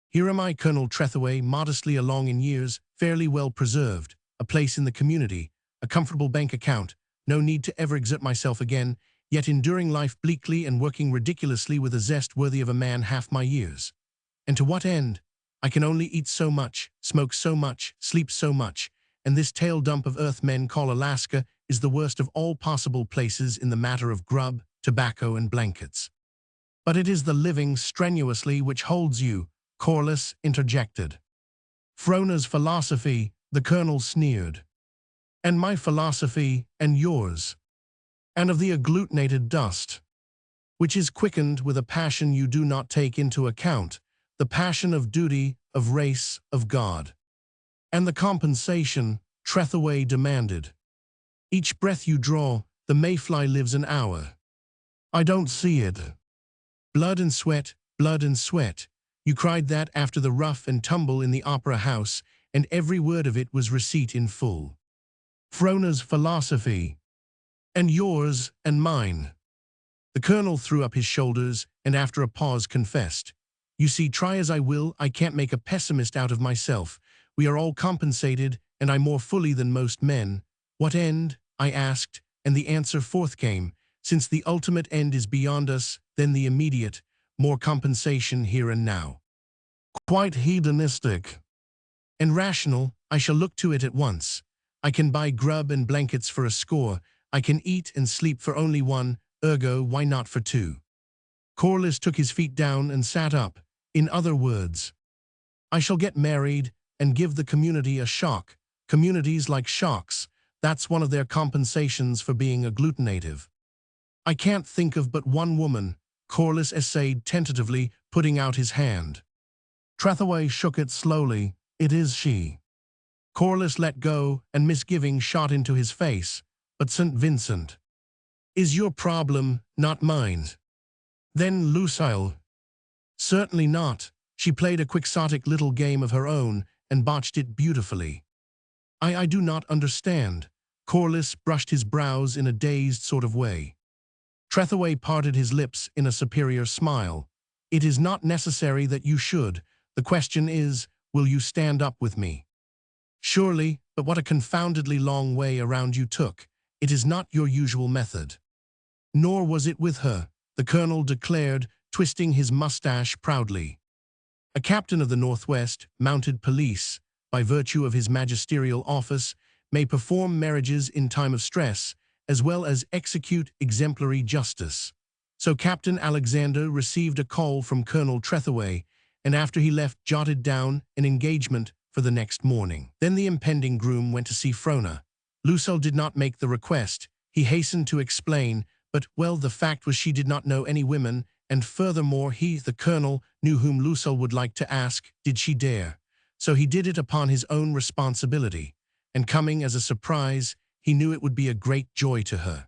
Here am I, Colonel Trethaway, modestly along in years, fairly well preserved, a place in the community, a comfortable bank account, no need to ever exert myself again, yet enduring life bleakly and working ridiculously with a zest worthy of a man half my years. And to what end? I can only eat so much, smoke so much, sleep so much, and this tail dump of earth men call Alaska is the worst of all possible places in the matter of grub, tobacco, and blankets. But it is the living strenuously which holds you, Corliss interjected. Frona's philosophy, the colonel sneered. And my philosophy, and yours. And of the agglutinated dust, which is quickened with a passion you do not take into account, the passion of duty, of race, of God. And the compensation, Trethaway demanded. Each breath you draw, the mayfly lives an hour. I don't see it. Blood and sweat, you cried that after the rough and tumble in the opera house, and every word of it was receipt in full. Frona's philosophy. And yours and mine. The colonel threw up his shoulders and after a pause confessed. You see, try as I will, I can't make a pessimist out of myself. We are all compensated, and I more fully than most men. What end? I asked, and the answer forthcame. Since the ultimate end is beyond us, then the immediate, more compensation here and now. Quite hedonistic. And rational, I shall look to it at once. I can buy grub and blankets for a score. I can eat and sleep for only one, ergo why not for two? Corliss took his feet down and sat up. In other words, I shall get married and give the community a shock. Communities like shocks, that's one of their compensations for being agglutinative. I can't think of but one woman, Corliss essayed tentatively, putting out his hand. Trethaway shook it slowly. It is she. Corliss let go, and misgiving shot into his face. But St. Vincent is your problem, not mine. Then Lucille. Certainly not. She played a quixotic little game of her own and botched it beautifully. I do not understand. Corliss brushed his brows in a dazed sort of way. Trethaway parted his lips in a superior smile. It is not necessary that you should. The question is, will you stand up with me? Surely, but what a confoundedly long way around you took. It is not your usual method. Nor was it with her, the colonel declared, twisting his mustache proudly. A captain of the Northwest Mounted Police, by virtue of his magisterial office, may perform marriages in time of stress, as well as execute exemplary justice. So Captain Alexander received a call from Colonel Trethaway, and after he left jotted down an engagement for the next morning. Then the impending groom went to see Frona. Lucille did not make the request. He hastened to explain, but, well, the fact was she did not know any women, and furthermore he, the colonel, knew whom Lucille would like to ask, did she dare? So he did it upon his own responsibility, and coming as a surprise, he knew it would be a great joy to her.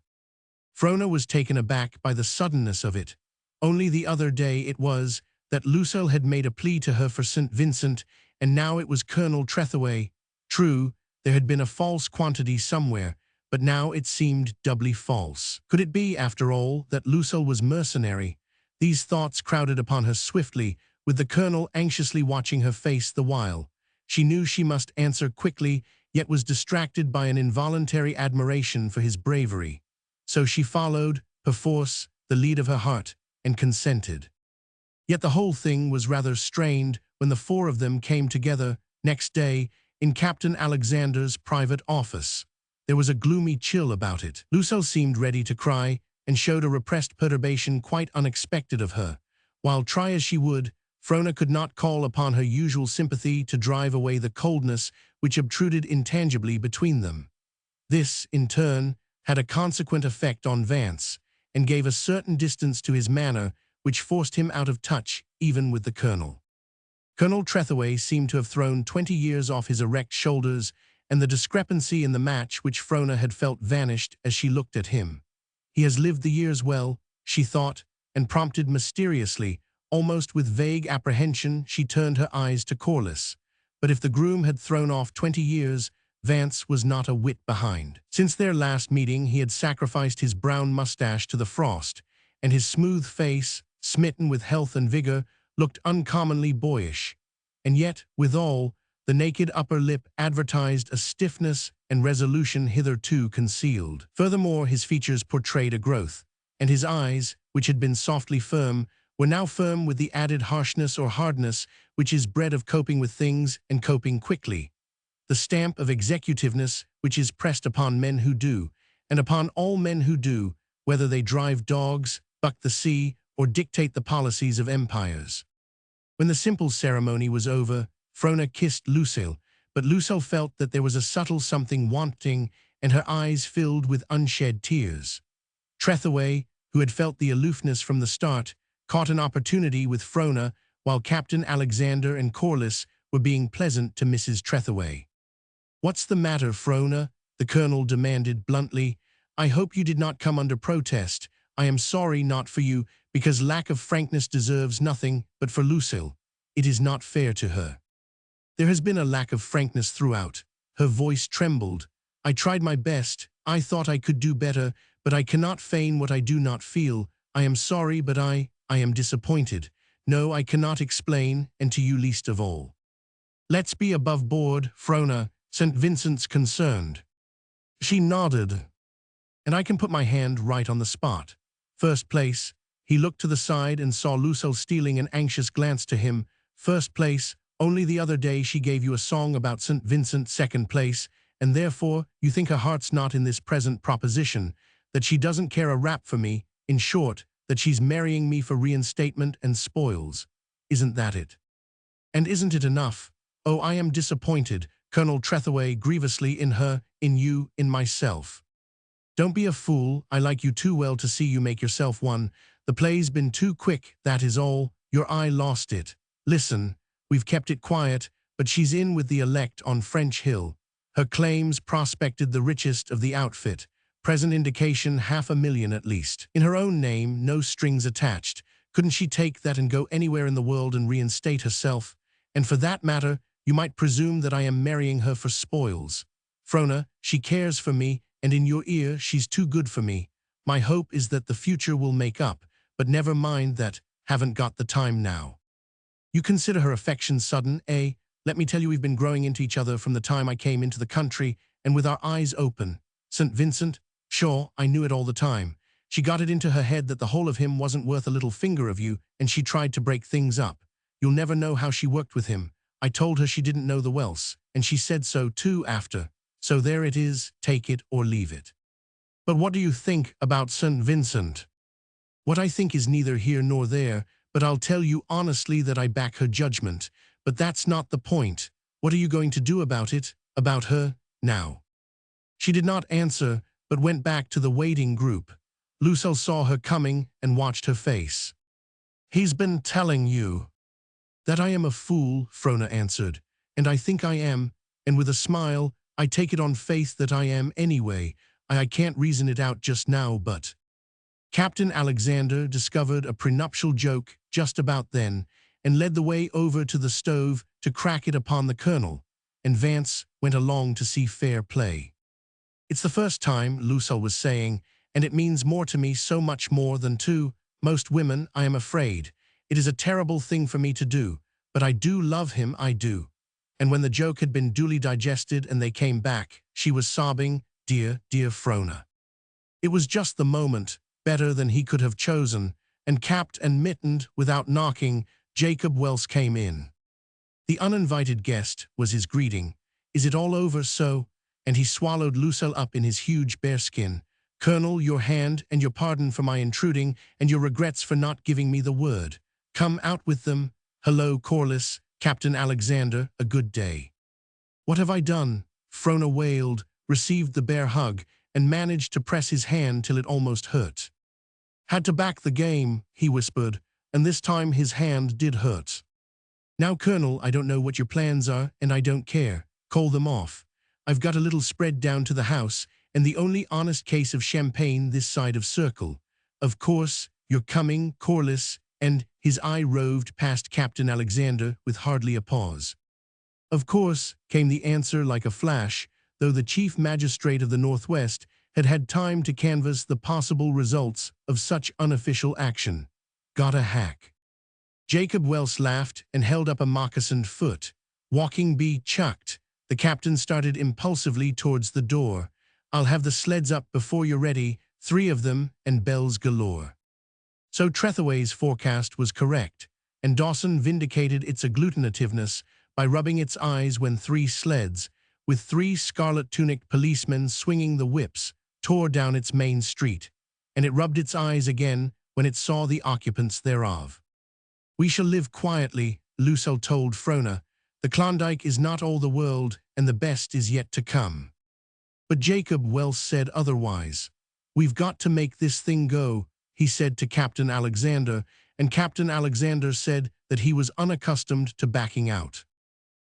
Frona was taken aback by the suddenness of it. Only the other day it was that Lucille had made a plea to her for St. Vincent, and now it was Colonel Trethaway. True, there had been a false quantity somewhere, but now it seemed doubly false. Could it be, after all, that Lucille was mercenary? These thoughts crowded upon her swiftly, with the colonel anxiously watching her face the while. She knew she must answer quickly, yet was distracted by an involuntary admiration for his bravery. So she followed, perforce, the lead of her heart, and consented. Yet the whole thing was rather strained when the four of them came together next day in Captain Alexander's private office. There was a gloomy chill about it. Lucille seemed ready to cry and showed a repressed perturbation quite unexpected of her. While try as she would, Frona could not call upon her usual sympathy to drive away the coldness which obtruded intangibly between them. This, in turn, had a consequent effect on Vance, and gave a certain distance to his manner which forced him out of touch even with the colonel. Colonel Trethaway seemed to have thrown 20 years off his erect shoulders, and the discrepancy in the match which Frona had felt vanished as she looked at him. He has lived the years well, she thought, and prompted mysteriously, almost with vague apprehension, she turned her eyes to Corliss. But if the groom had thrown off 20 years, Vance was not a whit behind. Since their last meeting, he had sacrificed his brown mustache to the frost, and his smooth face, smitten with health and vigor, looked uncommonly boyish. And yet, withal, the naked upper lip advertised a stiffness and resolution hitherto concealed. Furthermore, his features portrayed a growth, and his eyes, which had been softly firm, were now firm with the added harshness or hardness which is bred of coping with things and coping quickly. The stamp of executiveness which is pressed upon men who do, and upon all men who do, whether they drive dogs, buck the sea, or dictate the policies of empires. When the simple ceremony was over, Frona kissed Lucille, but Lucille felt that there was a subtle something wanting, and her eyes filled with unshed tears. Trethaway, who had felt the aloofness from the start, caught an opportunity with Frona while Captain Alexander and Corliss were being pleasant to Mrs. Trethaway. "What's the matter, Frona?" the colonel demanded bluntly. "I hope you did not come under protest. I am sorry not for you, because lack of frankness deserves nothing, but for Lucille. It is not fair to her." "There has been a lack of frankness throughout." Her voice trembled. "I tried my best. I thought I could do better, but I cannot feign what I do not feel. I am sorry, but I am disappointed. No, I cannot explain, and to you least of all." "Let's be above board, Frona. St. Vincent's concerned." She nodded. "And I can put my hand right on the spot. First place." He looked to the side and saw Lucille stealing an anxious glance to him. "First place, only the other day she gave you a song about St. Vincent. Second place, and therefore you think her heart's not in this present proposition, that she doesn't care a rap for me, in short, that she's marrying me for reinstatement and spoils. Isn't that it? And isn't it enough? Oh, I am disappointed, Colonel Trethaway, grievously, in her, in you, in myself. Don't be a fool. I like you too well to see you make yourself one. The play's been too quick, that is all. Your eye lost it. Listen, we've kept it quiet, but she's in with the elect on French Hill. Her claims prospected the richest of the outfit. Present indication $500,000 at least. In her own name, no strings attached. Couldn't she take that and go anywhere in the world and reinstate herself? And for that matter, you might presume that I am marrying her for spoils. Frona, she cares for me, and in your ear, she's too good for me. My hope is that the future will make up, but never mind that, haven't got the time now. You consider her affection sudden, eh? Let me tell you, we've been growing into each other from the time I came into the country, and with our eyes open. St. Vincent? Sure, I knew it all the time. She got it into her head that the whole of him wasn't worth a little finger of you, and she tried to break things up. You'll never know how she worked with him. I told her she didn't know the Welse, and she said so too after. So there it is, take it or leave it. But what do you think about St. Vincent? What I think is neither here nor there, but I'll tell you honestly that I back her judgment. But that's not the point. What are you going to do about it, about her, now? She did not answer, but went back to the waiting group. Lucille saw her coming and watched her face. "He's been telling you." "That I am a fool," Frona answered, "and I think I am, and with a smile, I take it on faith that I am anyway. I can't reason it out just now, but—" Captain Alexander discovered a prenuptial joke just about then, and led the way over to the stove to crack it upon the colonel, and Vance went along to see fair play. "It's the first time," Lucille was saying, "and it means more to me, so much more than to most women, I am afraid. It is a terrible thing for me to do, but I do love him, I do." And when the joke had been duly digested and they came back, she was sobbing, "Dear, dear Frona." It was just the moment, better than he could have chosen, and capped and mittened, without knocking, Jacob Welse came in. The uninvited guest was his greeting. "Is it all over, so?" And he swallowed Lucille up in his huge bearskin. "Colonel, your hand, and your pardon for my intruding, and your regrets for not giving me the word. Come out with them. Hello, Corliss, Captain Alexander, a good day." "What have I done?" Frona wailed, received the bear hug, and managed to press his hand till it almost hurt. "Had to back the game," he whispered, and this time his hand did hurt. "Now, Colonel, I don't know what your plans are, and I don't care. Call them off. I've got a little spread down to the house, and the only honest case of champagne this side of Circle. Of course, you're coming, Corliss," and his eye roved past Captain Alexander with hardly a pause. "Of course," came the answer like a flash, though the Chief Magistrate of the Northwest had had time to canvass the possible results of such unofficial action. "Got a hack." Jacob Welse laughed and held up a moccasined foot. "Walking be chucked." The captain started impulsively towards the door. "I'll have the sleds up before you're ready, 3 of them, and bells galore." So Trethaway's forecast was correct, and Dawson vindicated its agglutinativeness by rubbing its eyes when 3 sleds, with 3 scarlet-tunicked policemen swinging the whips, tore down its main street, and it rubbed its eyes again when it saw the occupants thereof. "We shall live quietly," Lucille told Frona. "The Klondike is not all the world, and the best is yet to come." But Jacob Welse said otherwise. "We've got to make this thing go," he said to Captain Alexander, and Captain Alexander said that he was unaccustomed to backing out.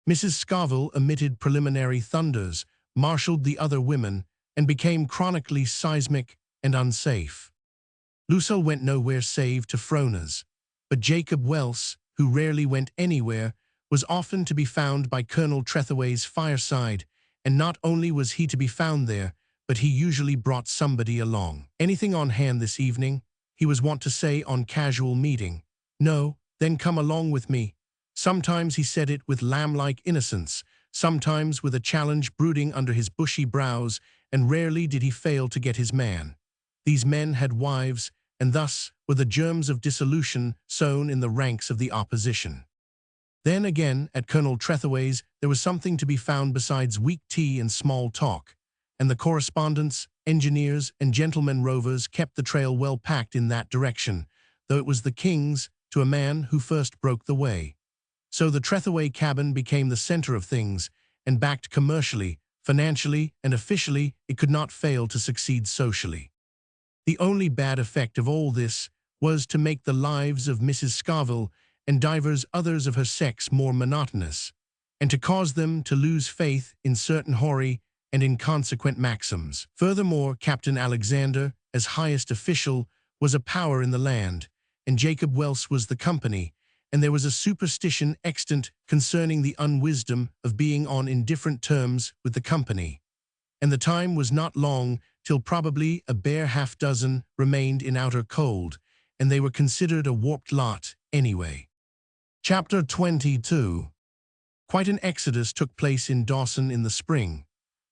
Mrs. Scoville emitted preliminary thunders, marshaled the other women, and became chronically seismic and unsafe. Lucille went nowhere save to Frona's, but Jacob Welse, who rarely went anywhere, was often to be found by Colonel Trethaway's fireside, and not only was he to be found there, but he usually brought somebody along. "Anything on hand this evening?" he was wont to say on casual meeting. "No, then come along with me." Sometimes he said it with lamb-like innocence, sometimes with a challenge brooding under his bushy brows, and rarely did he fail to get his man. These men had wives, and thus were the germs of dissolution sown in the ranks of the opposition. Then again, at Colonel Trethaway's, there was something to be found besides weak tea and small talk, and the correspondents, engineers, and gentlemen rovers kept the trail well packed in that direction, though it was the king's, to a man who first broke the way. So the Trethaway cabin became the center of things, and backed commercially, financially, and officially, it could not fail to succeed socially. The only bad effect of all this was to make the lives of Mrs. Scoville and divers others of her sex more monotonous, and to cause them to lose faith in certain hoary and inconsequent maxims. Furthermore, Captain Alexander, as highest official, was a power in the land, and Jacob Welse was the company, and there was a superstition extant concerning the unwisdom of being on indifferent terms with the company. And the time was not long till probably a bare half-dozen remained in outer cold, and they were considered a warped lot anyway. Chapter 22. Quite an exodus took place in Dawson in the spring.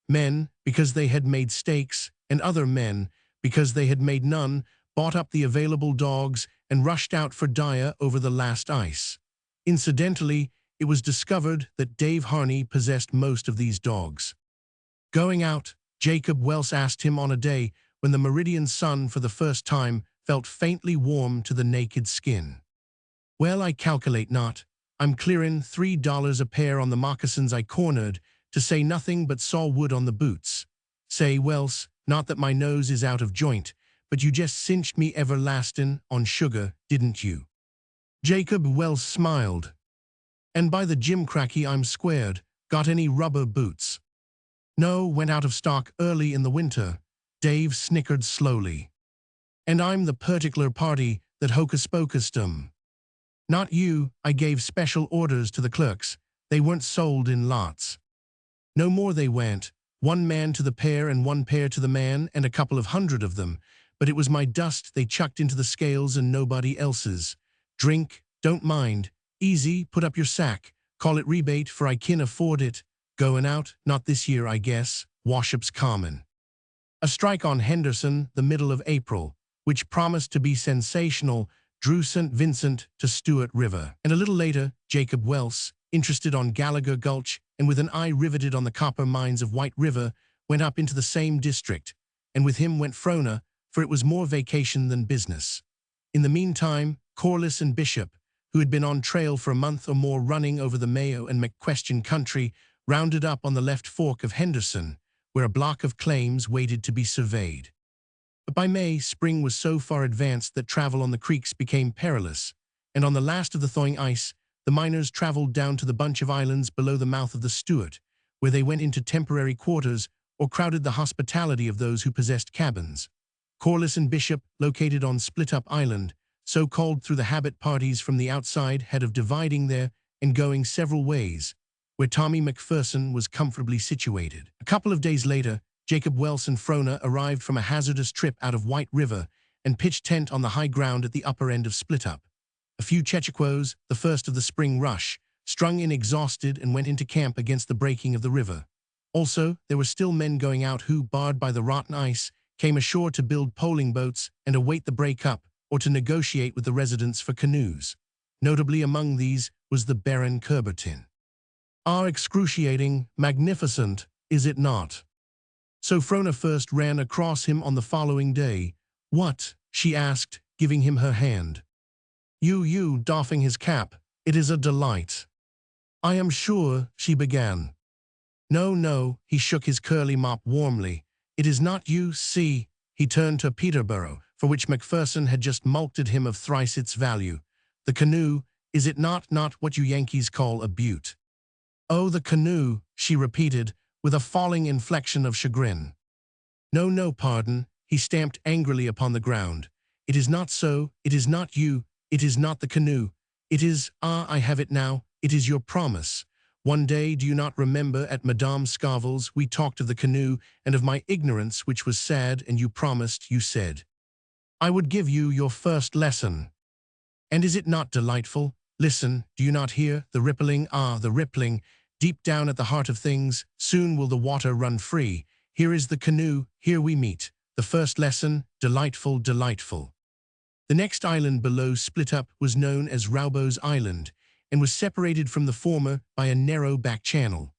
Men, because they had made stakes, and other men, because they had made none, bought up the available dogs and rushed out for Dyer over the last ice. Incidentally, it was discovered that Dave Harney possessed most of these dogs. Going out, Jacob Welse asked him on a day when the meridian sun for the first time felt faintly warm to the naked skin. "Well, I calculate not. I'm clearin' $3 a pair on the moccasins I cornered, to say nothing but saw wood on the boots. Say, Welse, not that my nose is out of joint, but you just cinched me everlastin' on sugar, didn't you?" Jacob Welse smiled. "And by the gimcracky I'm squared. Got any rubber boots?" "No, went out of stock early in the winter." Dave snickered slowly. "And I'm the particular party that hocus-pocused 'em." "Not you, I gave special orders to the clerks. They weren't sold in lots." "No more they weren't. 1 man to the pair and 1 pair to the man, and a couple of hundred of them. But it was my dust they chucked into the scales and nobody else's. Drink, don't mind. Easy, put up your sack. Call it rebate, for I kin afford it. Goin' out, not this year, I guess. Washup's common." A strike on Henderson, the middle of April, which promised to be sensational, drew St. Vincent to Stewart River. And a little later, Jacob Welse, interested on Gallagher Gulch and with an eye riveted on the copper mines of White River, went up into the same district, and with him went Frona, for it was more vacation than business. In the meantime, Corliss and Bishop, who had been on trail for a month or more running over the Mayo and McQuestion country, rounded up on the left fork of Henderson, where a block of claims waited to be surveyed. But by May, spring was so far advanced that travel on the creeks became perilous, and on the last of the thawing ice, the miners traveled down to the bunch of islands below the mouth of the Stewart, where they went into temporary quarters or crowded the hospitality of those who possessed cabins. Corliss and Bishop, located on Split Up Island, so called through the habit parties from the outside had of dividing there and going several ways, where Tommy McPherson was comfortably situated. A couple of days later, Jacob Welse and Frona arrived from a hazardous trip out of White River and pitched tent on the high ground at the upper end of Split Up. A few Chechaquos, the first of the spring rush, strung in exhausted and went into camp against the breaking of the river. Also, there were still men going out who, barred by the rotten ice, came ashore to build poling boats and await the break-up or to negotiate with the residents for canoes. Notably among these was the Baron Kerbertin. "Ah, excruciating, magnificent, is it not?" So Frona first ran across him on the following day. "What?" she asked, giving him her hand. You, doffing his cap, "it is a delight." "I am sure," she began. No, he shook his curly mop warmly. "It is not you, see." He turned to Peterborough, for which McPherson had just mulcted him of thrice its value. "The canoe, is it not what you Yankees call a beaut?" "Oh, the canoe," she repeated, with a falling inflection of chagrin. No, pardon." He stamped angrily upon the ground. "It is not so, it is not you, it is not the canoe. It is, I have it now, it is your promise. One day, do you not remember, at Madame Scarvel's, we talked of the canoe and of my ignorance, which was sad, and you promised, you said, I would give you your first lesson. And is it not delightful? Listen, do you not hear the rippling? The rippling, deep down at the heart of things. Soon will the water run free. Here is the canoe, here we meet. The first lesson, delightful, delightful." The next island below Split Up was known as Raubo's Island, and was separated from the former by a narrow back channel.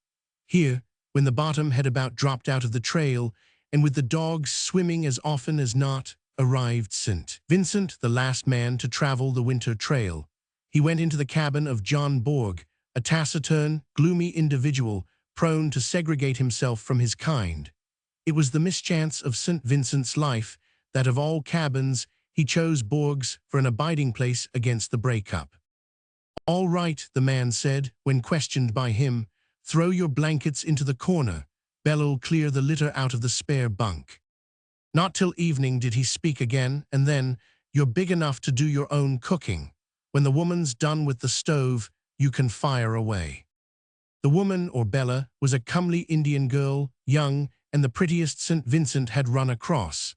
Here, when the bottom had about dropped out of the trail, and with the dogs swimming as often as not, arrived St. Vincent, the last man to travel the winter trail. He went into the cabin of John Borg, a taciturn, gloomy individual, prone to segregate himself from his kind. It was the mischance of St. Vincent's life that of all cabins, he chose Borg's for an abiding place against the break-up. "All right," the man said, when questioned by him. "Throw your blankets into the corner. Bell'll clear the litter out of the spare bunk." Not till evening did he speak again, and then, "You're big enough to do your own cooking. When the woman's done with the stove, you can fire away." The woman, or Bella, was a comely Indian girl, young, and the prettiest St. Vincent had run across.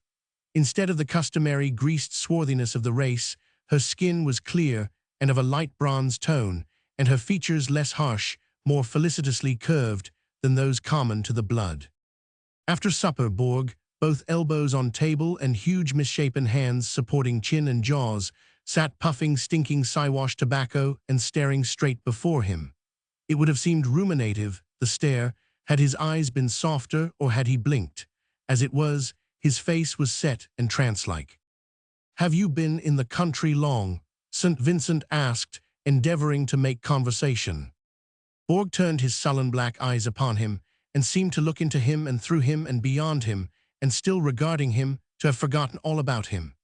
Instead of the customary greased swarthiness of the race, her skin was clear and of a light bronze tone, and her features less harsh, more felicitously curved than those common to the blood. After supper, Borg, both elbows on table and huge misshapen hands supporting chin and jaws, sat puffing stinking Siwash tobacco and staring straight before him. It would have seemed ruminative, the stare, had his eyes been softer or had he blinked. As it was, his face was set and trance-like. "Have you been in the country long?" St. Vincent asked, endeavoring to make conversation. Borg turned his sullen black eyes upon him, and seemed to look into him and through him and beyond him, and still regarding him, to have forgotten all about him.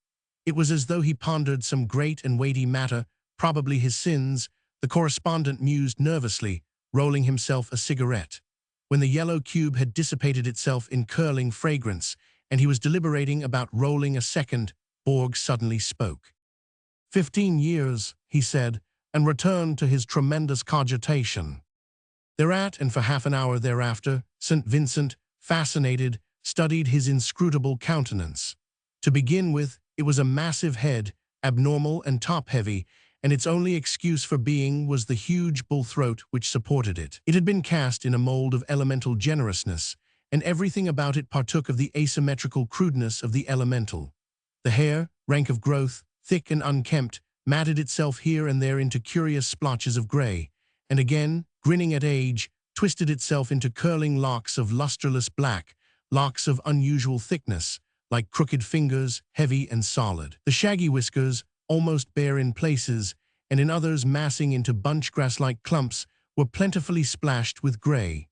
It was as though he pondered some great and weighty matter, probably his sins. The correspondent mused nervously, rolling himself a cigarette. When the yellow cube had dissipated itself in curling fragrance, and he was deliberating about rolling a second, Borg suddenly spoke. 15 years, he said, and returned to his tremendous cogitation. Thereat, and for half an hour thereafter, St. Vincent, fascinated, studied his inscrutable countenance. To begin with, it was a massive head, abnormal and top-heavy, and its only excuse for being was the huge bull throat which supported it. It had been cast in a mold of elemental generousness, and everything about it partook of the asymmetrical crudeness of the elemental. The hair, rank of growth, thick and unkempt, matted itself here and there into curious splotches of gray, and again, grinning at age, twisted itself into curling locks of lustreless black, locks of unusual thickness, like crooked fingers, heavy and solid. The shaggy whiskers, almost bare in places, and in others massing into bunch-grass-like clumps, were plentifully splashed with gray.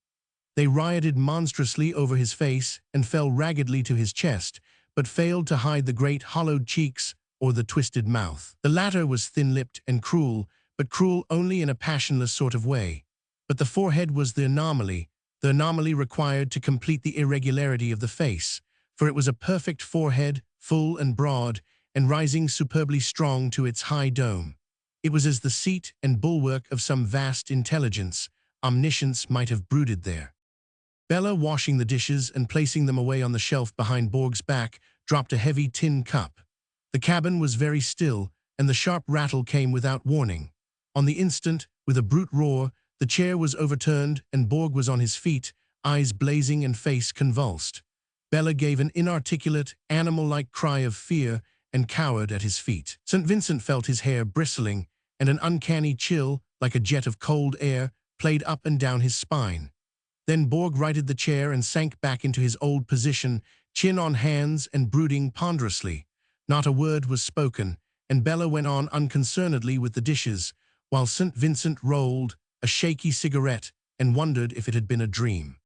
They rioted monstrously over his face and fell raggedly to his chest, but failed to hide the great hollowed cheeks, or the twisted mouth. The latter was thin-lipped and cruel, but cruel only in a passionless sort of way. But the forehead was the anomaly required to complete the irregularity of the face, for it was a perfect forehead, full and broad, and rising superbly strong to its high dome. It was as the seat and bulwark of some vast intelligence. Omniscience might have brooded there. Bella, washing the dishes and placing them away on the shelf behind Borg's back, dropped a heavy tin cup. The cabin was very still, and the sharp rattle came without warning. On the instant, with a brute roar, the chair was overturned and Borg was on his feet, eyes blazing and face convulsed. Bella gave an inarticulate, animal-like cry of fear and cowered at his feet. St. Vincent felt his hair bristling, and an uncanny chill, like a jet of cold air, played up and down his spine. Then Borg righted the chair and sank back into his old position, chin on hands and brooding ponderously. Not a word was spoken, and Bella went on unconcernedly with the dishes, while St. Vincent rolled a shaky cigarette and wondered if it had been a dream.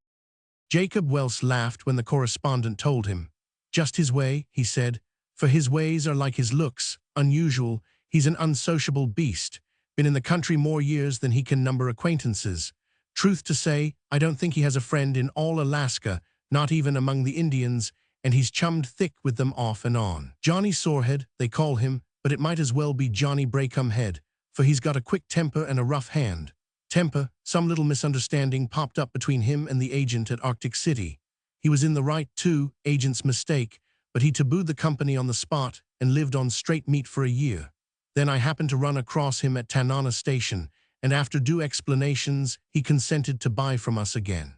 Jacob Welse laughed when the correspondent told him. "Just his way," he said, "for his ways are like his looks, unusual. He's an unsociable beast, been in the country more years than he can number acquaintances. Truth to say, I don't think he has a friend in all Alaska, not even among the Indians, and he's chummed thick with them off and on. Johnny Sorehead, they call him, but it might as well be Johnny Breakcomhead, for he's got a quick temper and a rough hand. Temper, some little misunderstanding popped up between him and the agent at Arctic City. He was in the right too, agent's mistake, but he tabooed the company on the spot and lived on straight meat for a year. Then I happened to run across him at Tanana Station, and after due explanations, he consented to buy from us again.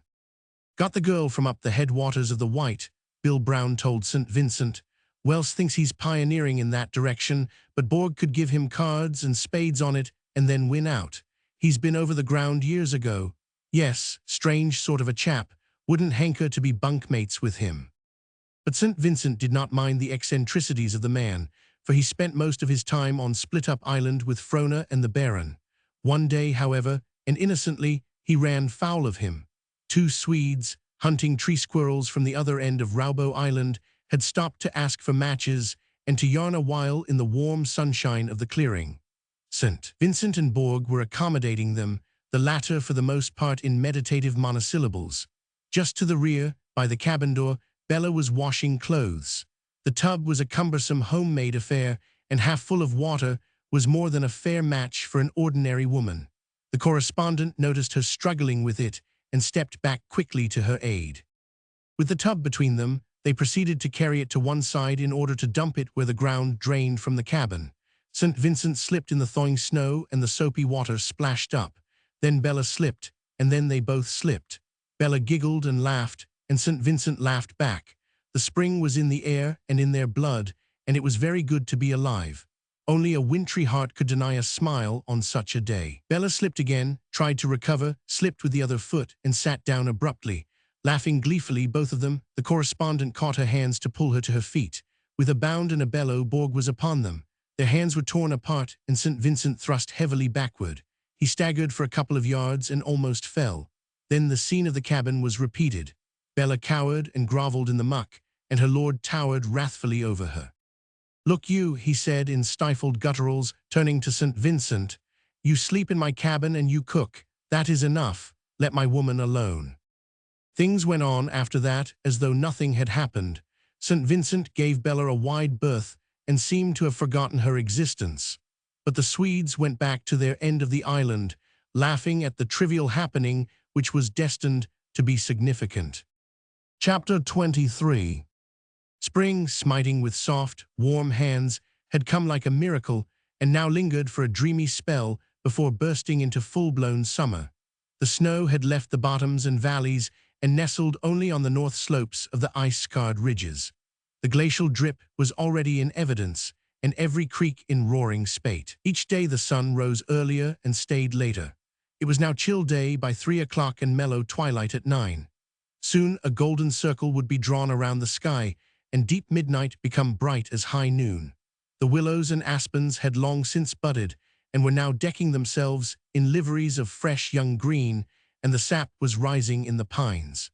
Got the girl from up the headwaters of the White, Bill Brown told St. Vincent. Welse thinks he's pioneering in that direction, but Borg could give him cards and spades on it and then win out. He's been over the ground years ago. Yes, strange sort of a chap, wouldn't hanker to be bunkmates with him. But St. Vincent did not mind the eccentricities of the man, for he spent most of his time on Split-Up Island with Frona and the Baron. One day, however, and innocently, he ran foul of him. Two Swedes, hunting tree squirrels from the other end of Raubo Island, had stopped to ask for matches and to yarn a while in the warm sunshine of the clearing. St. Vincent and Borg were accommodating them, the latter for the most part in meditative monosyllables. Just to the rear, by the cabin door, Bella was washing clothes. The tub was a cumbersome homemade affair, and half full of water was more than a fair match for an ordinary woman. The correspondent noticed her struggling with it and stepped back quickly to her aid. With the tub between them, they proceeded to carry it to one side in order to dump it where the ground drained from the cabin. St. Vincent slipped in the thawing snow and the soapy water splashed up. Then Bella slipped, and then they both slipped. Bella giggled and laughed, and St. Vincent laughed back. The spring was in the air and in their blood, and it was very good to be alive. Only a wintry heart could deny a smile on such a day. Bella slipped again, tried to recover, slipped with the other foot, and sat down abruptly. Laughing gleefully, both of them, the correspondent caught her hands to pull her to her feet. With a bound and a bellow, Borg was upon them. Their hands were torn apart, and St. Vincent thrust heavily backward. He staggered for a couple of yards and almost fell. Then the scene of the cabin was repeated. Bella cowered and groveled in the muck, and her lord towered wrathfully over her. "Look you," he said in stifled gutturals, turning to St. Vincent. "You sleep in my cabin and you cook. That is enough. Let my woman alone." Things went on after that as though nothing had happened. St. Vincent gave Bella a wide berth and seemed to have forgotten her existence. But the Swedes went back to their end of the island, laughing at the trivial happening which was destined to be significant. Chapter 23. Spring, smiting with soft, warm hands, had come like a miracle and now lingered for a dreamy spell before bursting into full-blown summer. The snow had left the bottoms and valleys and nestled only on the north slopes of the ice-scarred ridges. The glacial drip was already in evidence, and every creek in roaring spate. Each day the sun rose earlier and stayed later. It was now chill day by 3 o'clock and mellow twilight at 9. Soon a golden circle would be drawn around the sky, and deep midnight become bright as high noon. The willows and aspens had long since budded, and were now decking themselves in liveries of fresh young green, and the sap was rising in the pines.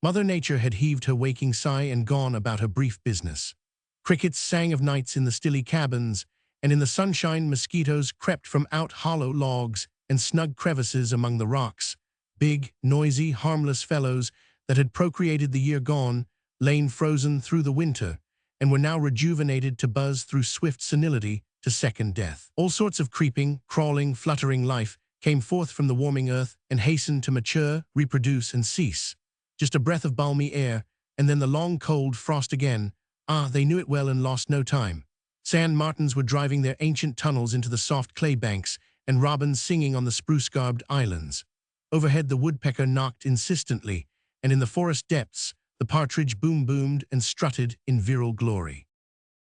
Mother Nature had heaved her waking sigh and gone about her brief business. Crickets sang of nights in the stilly cabins, and in the sunshine mosquitoes crept from out hollow logs and snug crevices among the rocks. Big, noisy, harmless fellows that had procreated the year gone, lain frozen through the winter, and were now rejuvenated to buzz through swift senility to second death. All sorts of creeping, crawling, fluttering life came forth from the warming earth and hastened to mature, reproduce, and cease. Just a breath of balmy air, and then the long cold frost again. Ah, they knew it well and lost no time. Sand martins were driving their ancient tunnels into the soft clay banks, and robins singing on the spruce-garbed islands. Overhead the woodpecker knocked insistently, and in the forest depths the partridge boomed and strutted in virile glory.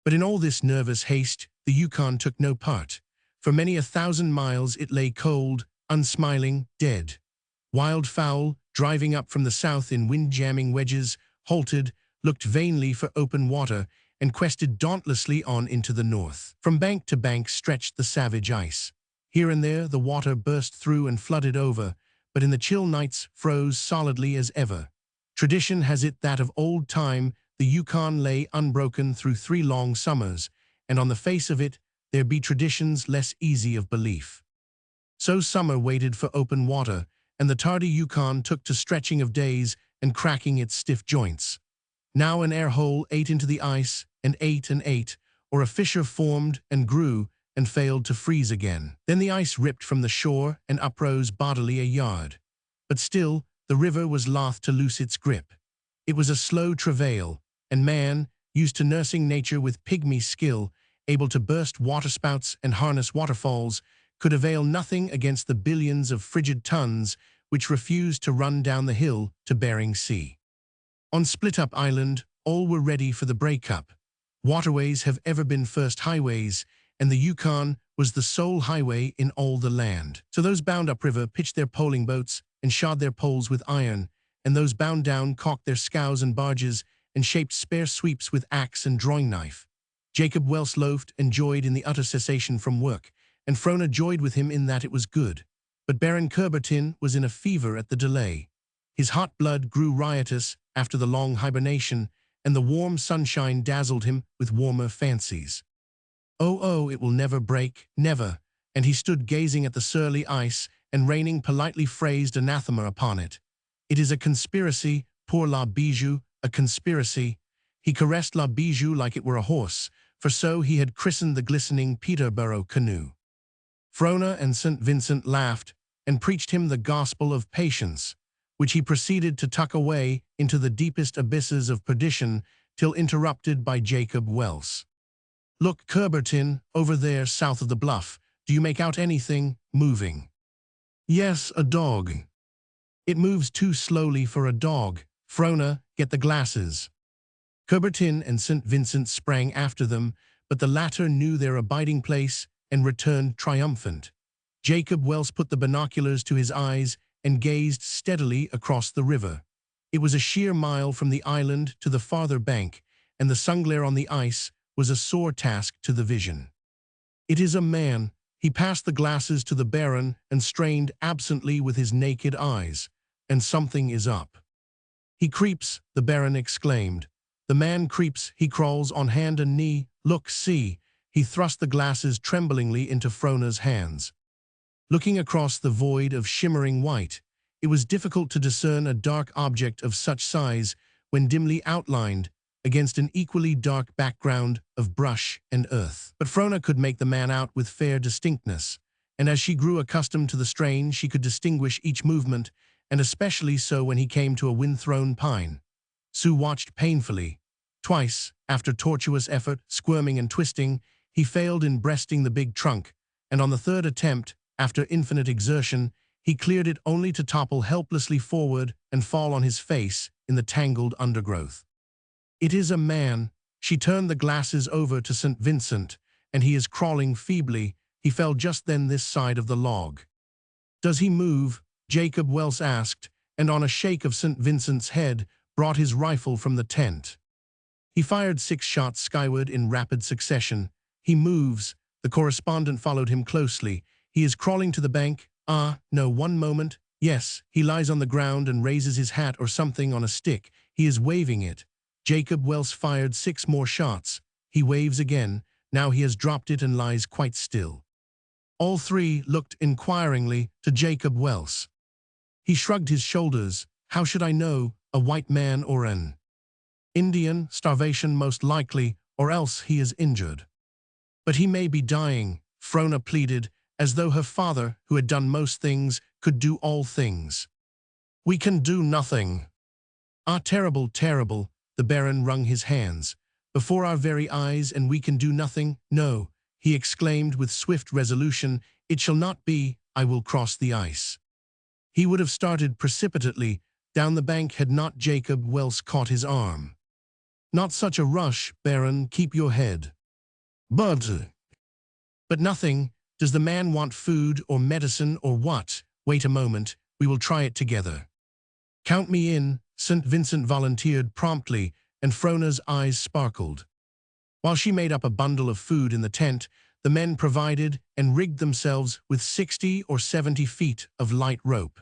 But in all this nervous haste, the Yukon took no part. For many 1,000 miles it lay cold, unsmiling, dead. Wildfowl, driving up from the south in wind-jamming wedges, halted, looked vainly for open water, and quested dauntlessly on into the north. From bank to bank stretched the savage ice. Here and there the water burst through and flooded over, but in the chill nights froze solidly as ever. Tradition has it that of old time the Yukon lay unbroken through 3 long summers, and on the face of it there be traditions less easy of belief. So summer waited for open water, and the tardy Yukon took to stretching of days and cracking its stiff joints. Now an air hole ate into the ice, and ate, or a fissure formed and grew and failed to freeze again. Then the ice ripped from the shore and uprose bodily a yard. But still, the river was loth to loose its grip. It was a slow travail, and man, used to nursing nature with pygmy skill, able to burst waterspouts and harness waterfalls, could avail nothing against the billions of frigid tons which refused to run down the hill to Bering Sea. On Split Up Island, all were ready for the breakup. Waterways have ever been first highways, and the Yukon was the sole highway in all the land. So those bound upriver pitched their poling boats and shod their poles with iron, and those bound down caulked their scows and barges and shaped spare sweeps with axe and drawing knife. Jacob Welse loafed and joyed in the utter cessation from work, and Frona joyed with him in that it was good. But Baron Coubertin was in a fever at the delay. His hot blood grew riotous after the long hibernation, and the warm sunshine dazzled him with warmer fancies. Oh, it will never break, never, and he stood gazing at the surly ice and raining politely phrased anathema upon it. It is a conspiracy, poor La Bijou, a conspiracy. He caressed La Bijou like it were a horse, for so he had christened the glistening Peterborough canoe. Frona and St. Vincent laughed and preached him the gospel of patience, which he proceeded to tuck away into the deepest abysses of perdition till interrupted by Jacob Welse. "Look, Coubertin, over there south of the bluff. Do you make out anything moving?" "Yes, a dog." "It moves too slowly for a dog. Frona, get the glasses." Coubertin and St. Vincent sprang after them, but the latter knew their abiding place and returned triumphant. Jacob Welse put the binoculars to his eyes and gazed steadily across the river. It was a sheer mile from the island to the farther bank, and the sunglare on the ice was a sore task to the vision. "It is a man." He passed the glasses to the Baron and strained absently with his naked eyes. "And something is up." "He creeps," the Baron exclaimed. "The man creeps, he crawls on hand and knee. Look, see." He thrust the glasses tremblingly into Frona's hands. Looking across the void of shimmering white, it was difficult to discern a dark object of such size when dimly outlined against an equally dark background of brush and earth. But Frona could make the man out with fair distinctness, and as she grew accustomed to the strain she could distinguish each movement, and especially so when he came to a wind-thrown pine. Sue watched painfully. Twice, after tortuous effort, squirming and twisting, he failed in breasting the big trunk, and on the third attempt, after infinite exertion, he cleared it only to topple helplessly forward and fall on his face in the tangled undergrowth. "It is a man." She turned the glasses over to St. Vincent, "and he is crawling feebly. He fell just then this side of the log." "Does he move?" Jacob Welse asked, and on a shake of St. Vincent's head, brought his rifle from the tent. He fired 6 shots skyward in rapid succession. "He moves." The correspondent followed him closely. "He is crawling to the bank." "Ah, no, one moment. Yes, he lies on the ground and raises his hat or something on a stick. He is waving it." Jacob Welse fired 6 more shots. He waves again. Now he has dropped it and lies quite still. All three looked inquiringly to Jacob Welse. He shrugged his shoulders. How should I know? A white man or an Indian? Starvation most likely, or else he is injured. But he may be dying, Frona pleaded, as though her father, who had done most things, could do all things. We can do nothing. Ah, terrible, terrible, the Baron wrung his hands. Before our very eyes, and we can do nothing? No, he exclaimed with swift resolution, it shall not be, I will cross the ice. He would have started precipitately down the bank had not Jacob Welse caught his arm. Not such a rush, Baron, keep your head. But nothing. Does the man want food or medicine or what? Wait a moment, we will try it together. Count me in, St. Vincent volunteered promptly, and Frona's eyes sparkled. While she made up a bundle of food in the tent, the men provided and rigged themselves with 60 or 70 feet of light rope.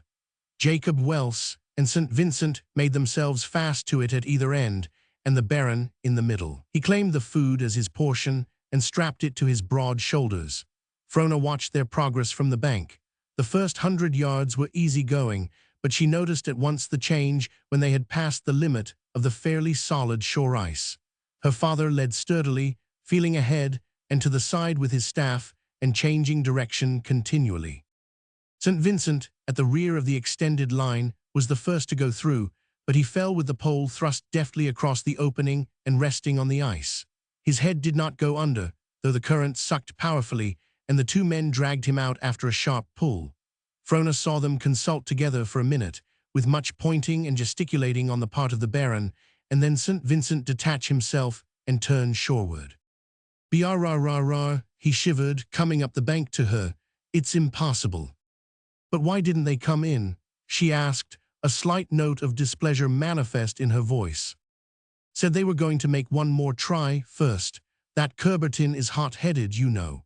Jacob Welse and St. Vincent made themselves fast to it at either end, and the Baron in the middle. He claimed the food as his portion and strapped it to his broad shoulders. Frona watched their progress from the bank. The first 100 yards were easy going, but she noticed at once the change when they had passed the limit of the fairly solid shore ice. Her father led sturdily, feeling ahead and to the side with his staff and changing direction continually. St. Vincent, at the rear of the extended line, was the first to go through, but he fell with the pole thrust deftly across the opening and resting on the ice. His head did not go under, though the current sucked powerfully, and the two men dragged him out after a sharp pull. Frona saw them consult together for a minute, with much pointing and gesticulating on the part of the Baron, and then St. Vincent detach himself and turn shoreward. Brrrr, he shivered, coming up the bank to her. It's impossible. But why didn't they come in? She asked, a slight note of displeasure manifest in her voice. Said they were going to make one more try first. That Curbertin is hot-headed, you know.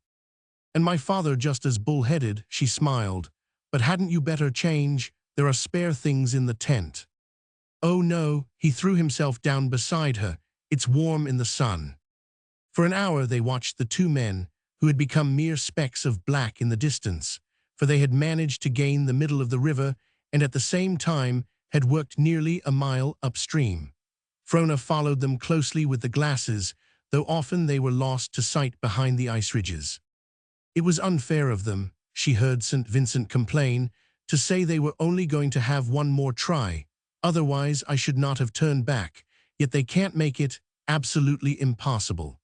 And my father just as bull-headed, she smiled. But hadn't you better change? There are spare things in the tent. Oh no, he threw himself down beside her. It's warm in the sun. For an hour they watched the two men, who had become mere specks of black in the distance, for they had managed to gain the middle of the river and at the same time had worked nearly a mile upstream. Frona followed them closely with the glasses, though often they were lost to sight behind the ice ridges. It was unfair of them, she heard St. Vincent complain, to say they were only going to have one more try. Otherwise I should not have turned back, yet they can't make it. Absolutely impossible.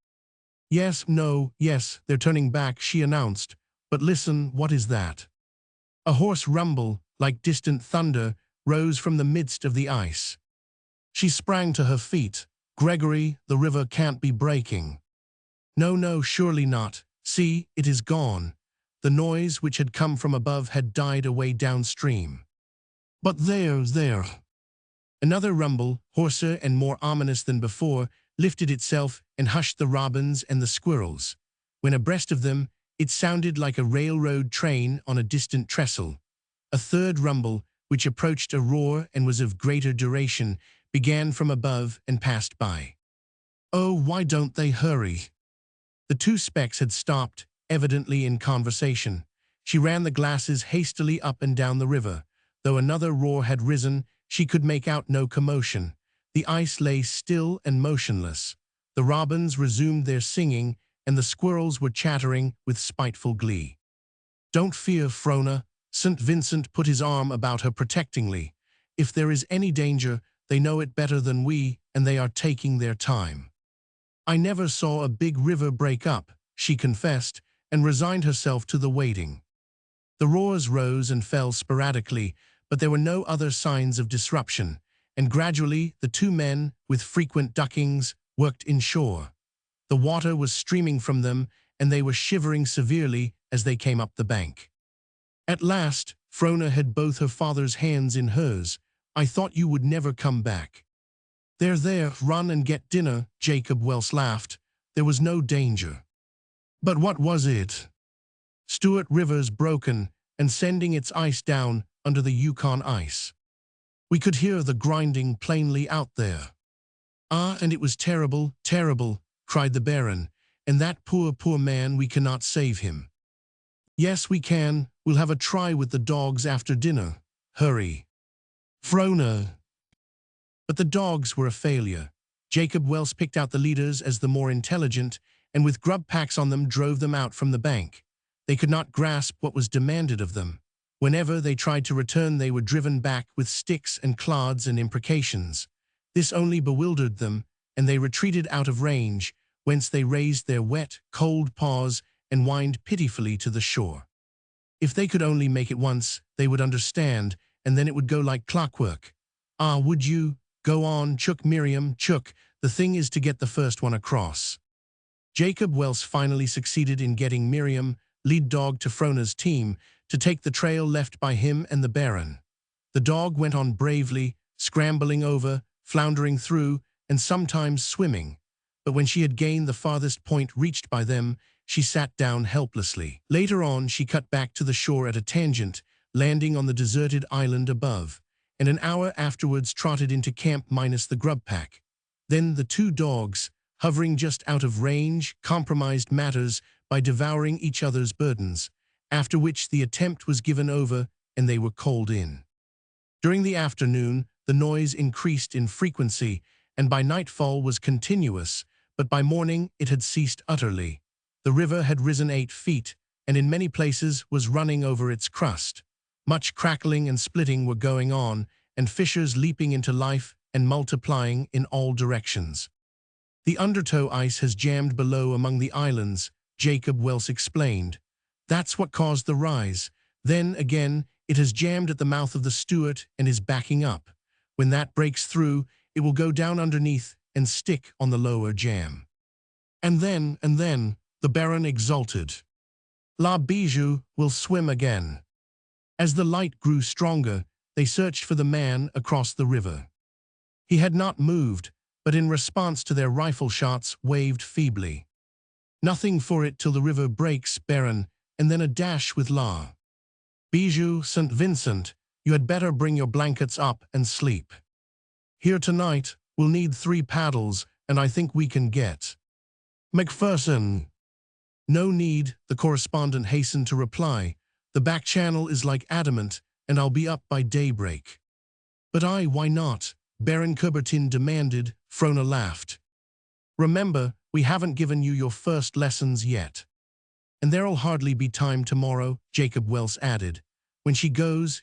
Yes, no, yes, they're turning back, she announced. But listen, what is that? A hoarse rumble, like distant thunder, rose from the midst of the ice. She sprang to her feet. Gregory, the river can't be breaking. No, no, surely not. See, it is gone. The noise which had come from above had died away downstream. But there. Another rumble, hoarser and more ominous than before, lifted itself and hushed the robins and the squirrels. When abreast of them, it sounded like a railroad train on a distant trestle. A third rumble, which approached a roar and was of greater duration, began from above and passed by. Oh, why don't they hurry? The two specks had stopped, evidently in conversation. She ran the glasses hastily up and down the river. Though another roar had risen, she could make out no commotion. The ice lay still and motionless. The robins resumed their singing, and the squirrels were chattering with spiteful glee. Don't fear, Frona. St. Vincent put his arm about her protectingly. If there is any danger, they know it better than we, and they are taking their time. I never saw a big river break up, she confessed, and resigned herself to the waiting. The roars rose and fell sporadically, but there were no other signs of disruption, and gradually the two men, with frequent duckings, worked inshore. The water was streaming from them, and they were shivering severely as they came up the bank. At last, Frona had both her father's hands in hers. I thought you would never come back. There, run and get dinner, Jacob Welse laughed. There was no danger. But what was it? Stuart River's broken and sending its ice down under the Yukon ice. We could hear the grinding plainly out there. Ah, and it was terrible, terrible. cried the Baron. "And that poor, poor man, we cannot save him." "Yes, we can. We'll have a try with the dogs after dinner. Hurry." Frona. But the dogs were a failure. Jacob Welse picked out the leaders as the more intelligent, and with grub packs on them drove them out from the bank. They could not grasp what was demanded of them. Whenever they tried to return, they were driven back with sticks and clods and imprecations. This only bewildered them, and they retreated out of range, whence they raised their wet, cold paws and whined pitifully to the shore. If they could only make it once, they would understand, and then it would go like clockwork. "Ah, would you? Go on, chook, Miriam, chook. The thing is to get the first one across." Jacob Welse finally succeeded in getting Miriam, lead dog to Frona's team, to take the trail left by him and the Baron. The dog went on bravely, scrambling over, floundering through, and sometimes swimming. But when she had gained the farthest point reached by them, she sat down helplessly. Later on, she cut back to the shore at a tangent, landing on the deserted island above, and an hour afterwards trotted into camp minus the grub pack. Then the two dogs, hovering just out of range, compromised matters by devouring each other's burdens, after which the attempt was given over and they were called in. During the afternoon, the noise increased in frequency, and by nightfall was continuous, but by morning it had ceased utterly. The river had risen 8 feet, and in many places was running over its crust. Much crackling and splitting were going on, and fissures leaping into life and multiplying in all directions. "The undertow ice has jammed below among the islands," Jacob Welse explained. "That's what caused the rise. Then, again, it has jammed at the mouth of the Stewart and is backing up. When that breaks through, it will go down underneath and stick on the lower jam." And then, the Baron exulted. "La Bijou will swim again." As the light grew stronger, they searched for the man across the river. He had not moved, but in response to their rifle shots waved feebly. "Nothing for it till the river breaks, Baron, and then a dash with La Bijou, St. Vincent, you had better bring your blankets up and sleep. Here tonight, we'll need 3 paddles, and I think we can get Macpherson." "No need," the correspondent hastened to reply. "The back channel is like adamant, and I'll be up by daybreak." "But why not?" Baron Coubertin demanded. Frona laughed. "Remember, we haven't given you your first lessons yet." "And there'll hardly be time tomorrow," Jacob Welse added. "When she goes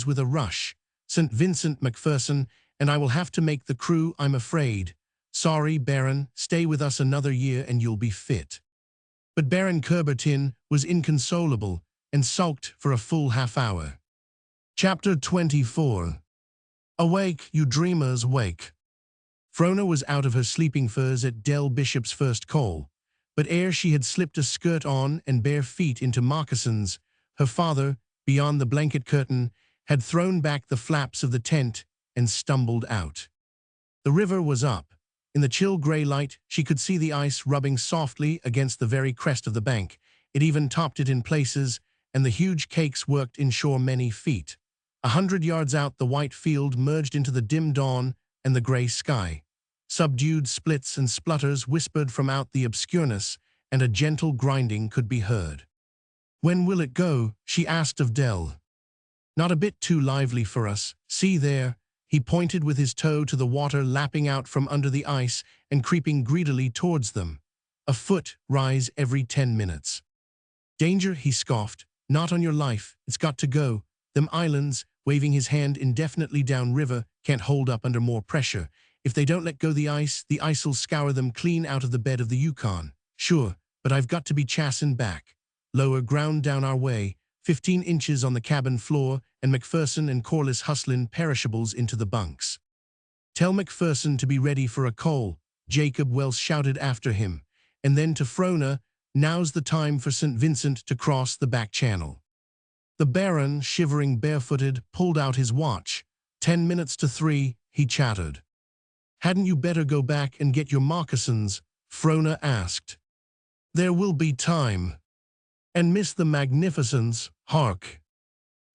with a rush. St. Vincent Macpherson, and I will have to make the crew, I'm afraid. Sorry, Baron, stay with us another year and you'll be fit." But Baron Coubertin was inconsolable and sulked for a full half-hour. Chapter 24. Awake, you dreamers, wake. Frona was out of her sleeping furs at Del Bishop's first call, but ere she had slipped a skirt on and bare feet into moccasins, her father, beyond the blanket curtain, had thrown back the flaps of the tent and stumbled out. The river was up. In the chill gray light, she could see the ice rubbing softly against the very crest of the bank. It even topped it in places, and the huge cakes worked inshore many feet. 100 yards out, the white field merged into the dim dawn and the gray sky. Subdued splits and splutters whispered from out the obscureness, and a gentle grinding could be heard. "When will it go?" she asked of Del. "Not a bit too lively for us. See there." He pointed with his toe to the water lapping out from under the ice and creeping greedily towards them. "A foot rise every 10 minutes. "Danger," he scoffed. "Not on your life. It's got to go. Them islands," waving his hand indefinitely downriver, "can't hold up under more pressure. If they don't let go the ice'll scour them clean out of the bed of the Yukon. Sure, but I've got to be chassin' back. Lower ground down our way, 15 inches on the cabin floor, and Macpherson and Corliss hustlin' perishables into the bunks." "Tell Macpherson to be ready for a call," Jacob Welse shouted after him, and then to Frona, "Now's the time for St. Vincent to cross the back channel." The Baron, shivering barefooted, pulled out his watch. 10 minutes to 3, he chattered. "Hadn't you better go back and get your moccasins?" Frona asked. "There will be time. And miss the magnificence, hark."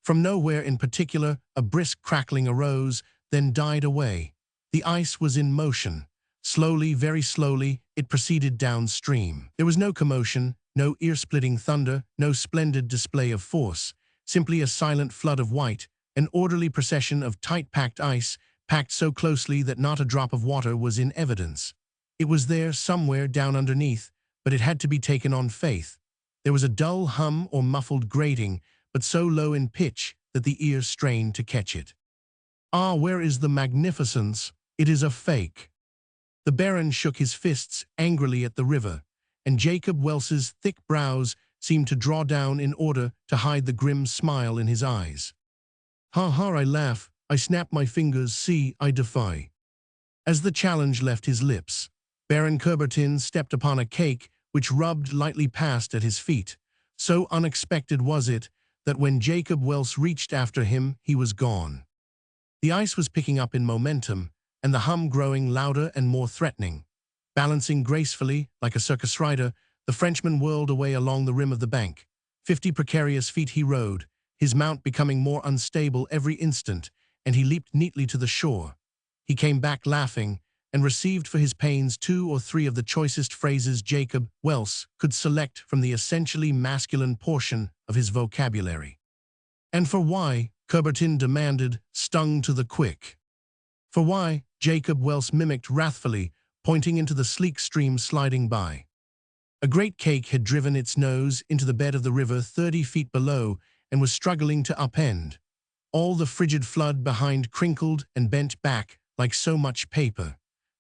From nowhere in particular, a brisk crackling arose, then died away. The ice was in motion. Slowly, very slowly, it proceeded downstream. There was no commotion, no ear-splitting thunder, no splendid display of force, simply a silent flood of white, an orderly procession of tight-packed ice, packed so closely that not a drop of water was in evidence. It was there, somewhere down underneath, but it had to be taken on faith. There was a dull hum or muffled grating, but so low in pitch that the ear strained to catch it. Ah, where is the magnificence? It is a fake. The Baron shook his fists angrily at the river, and Jacob Welse's thick brows seemed to draw down in order to hide the grim smile in his eyes. Ha ha, I laugh, I snap my fingers, see, I defy. As the challenge left his lips, Baron Coubertin stepped upon a cake which rubbed lightly past at his feet. So unexpected was it that when Jacob Welse reached after him, he was gone. The ice was picking up in momentum, and the hum growing louder and more threatening. Balancing gracefully, like a circus rider, the Frenchman whirled away along the rim of the bank. 50 precarious feet he rode, his mount becoming more unstable every instant, and he leaped neatly to the shore. He came back laughing, and received for his pains 2 or 3 of the choicest phrases Jacob Welse could select from the essentially masculine portion of his vocabulary. And for why? Coubertin demanded, stung to the quick. For why? Jacob Welse mimicked wrathfully, pointing into the sleek stream sliding by. A great cake had driven its nose into the bed of the river 30 feet below and was struggling to upend. All the frigid flood behind crinkled and bent back like so much paper.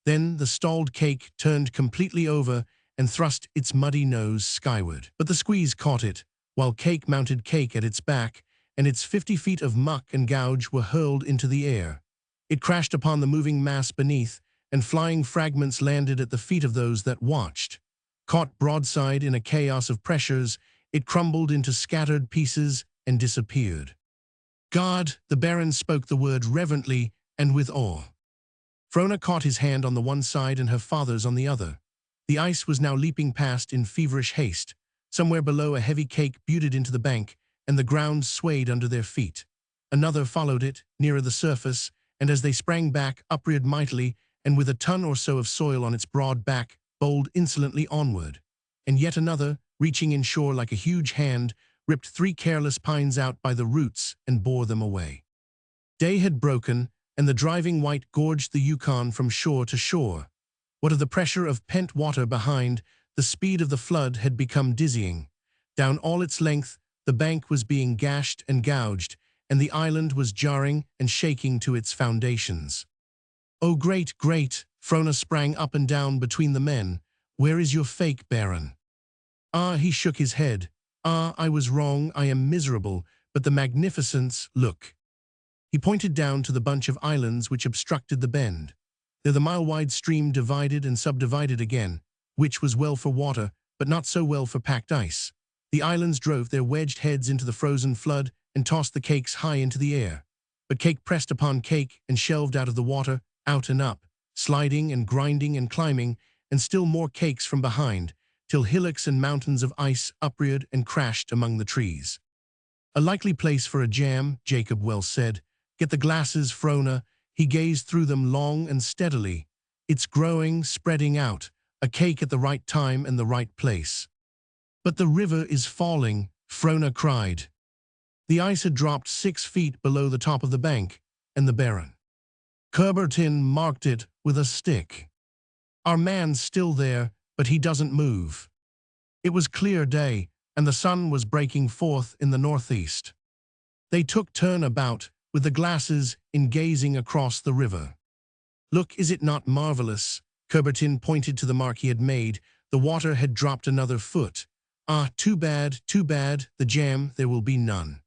Then the stalled cake turned completely over and thrust its muddy nose skyward. But the squeeze caught it, while cake mounted cake at its back, and its 50 feet of muck and gouge were hurled into the air. It crashed upon the moving mass beneath, and flying fragments landed at the feet of those that watched. Caught broadside in a chaos of pressures, it crumbled into scattered pieces and disappeared. God, the Baron spoke the word reverently and with awe. Frona caught his hand on the one side and her father's on the other. The ice was now leaping past in feverish haste. Somewhere below, a heavy cake butted into the bank, and the ground swayed under their feet. Another followed it, nearer the surface, and as they sprang back, upreared mightily, and with a ton or so of soil on its broad back, bowled insolently onward. And yet another, reaching inshore like a huge hand, ripped 3 careless pines out by the roots and bore them away. Day had broken, and the driving white gorged the Yukon from shore to shore. What of the pressure of pent water behind, the speed of the flood had become dizzying. Down all its length, the bank was being gashed and gouged, and the island was jarring and shaking to its foundations. Oh, great, great! Frona sprang up and down between the men. Where is your fake, Baron? Ah, he shook his head. Ah, I was wrong, I am miserable, but the magnificence, look. He pointed down to the bunch of islands which obstructed the bend. There the mile-wide stream divided and subdivided again, which was well for water, but not so well for packed ice. The islands drove their wedged heads into the frozen flood and tossed the cakes high into the air. But cake pressed upon cake and shelved out of the water, out and up, sliding and grinding and climbing, and still more cakes from behind, till hillocks and mountains of ice upreared and crashed among the trees. A likely place for a jam, Jacob Welse said. Get the glasses, Frona. He gazed through them long and steadily. It's growing, spreading out, a cake at the right time and the right place. But the river is falling, Frona cried. The ice had dropped 6 feet below the top of the bank, and the Baron Coubertin marked it with a stick. Our man's still there, but he doesn't move. It was clear day, and the sun was breaking forth in the northeast. They took turn about, with the glasses in gazing across the river. Look, is it not marvelous? Coubertin pointed to the mark he had made. The water had dropped another foot. Ah, too bad, the jam, there will be none.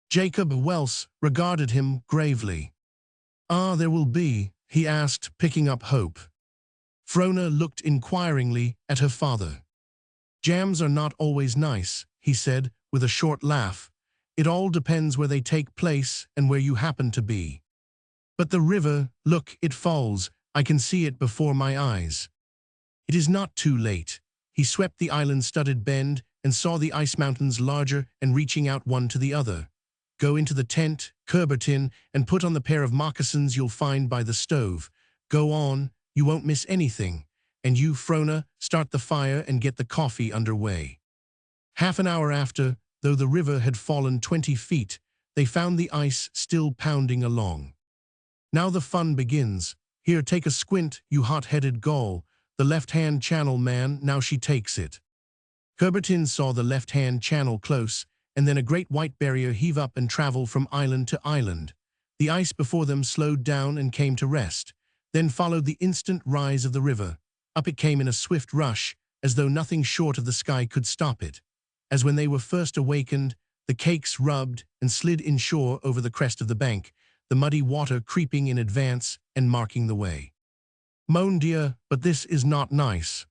Jacob Welse regarded him gravely. Ah, there will be, he asked, picking up hope. Frona looked inquiringly at her father. Jams are not always nice, he said, with a short laugh. It all depends where they take place and where you happen to be. But the river, look, it falls. I can see it before my eyes. It is not too late. He swept the island-studded bend and saw the ice mountains larger and reaching out one to the other. Go into the tent, Coubertin, and put on the pair of moccasins you'll find by the stove. Go on, you won't miss anything. And you, Frona, start the fire and get the coffee underway." Half an hour after, though the river had fallen 20 feet, they found the ice still pounding along. "Now the fun begins. Here, take a squint, you hot-headed Gaul. The left-hand channel, man, now she takes it." Coubertin saw the left-hand channel close, and then a great white barrier heave up and travel from island to island. The ice before them slowed down and came to rest. Then followed the instant rise of the river. Up it came in a swift rush, as though nothing short of the sky could stop it. As when they were first awakened, the cakes rubbed and slid inshore over the crest of the bank, the muddy water creeping in advance and marking the way. "Mon Dieu, but this is not nice."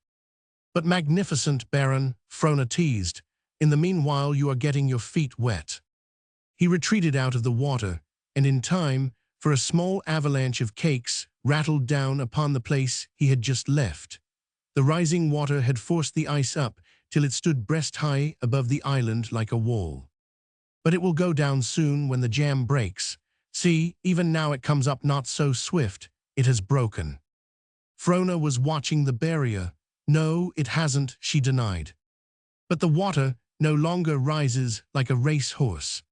"But magnificent, Baron," Frona teased. "In the meanwhile you are getting your feet wet." He retreated out of the water, and in time, for a small avalanche of cakes rattled down upon the place he had just left. The rising water had forced the ice up till it stood breast-high above the island like a wall. "But it will go down soon when the jam breaks. See, even now it comes up not so swift, it has broken." Frona was watching the barrier. "No, it hasn't," she denied. "But the water no longer rises like a racehorse.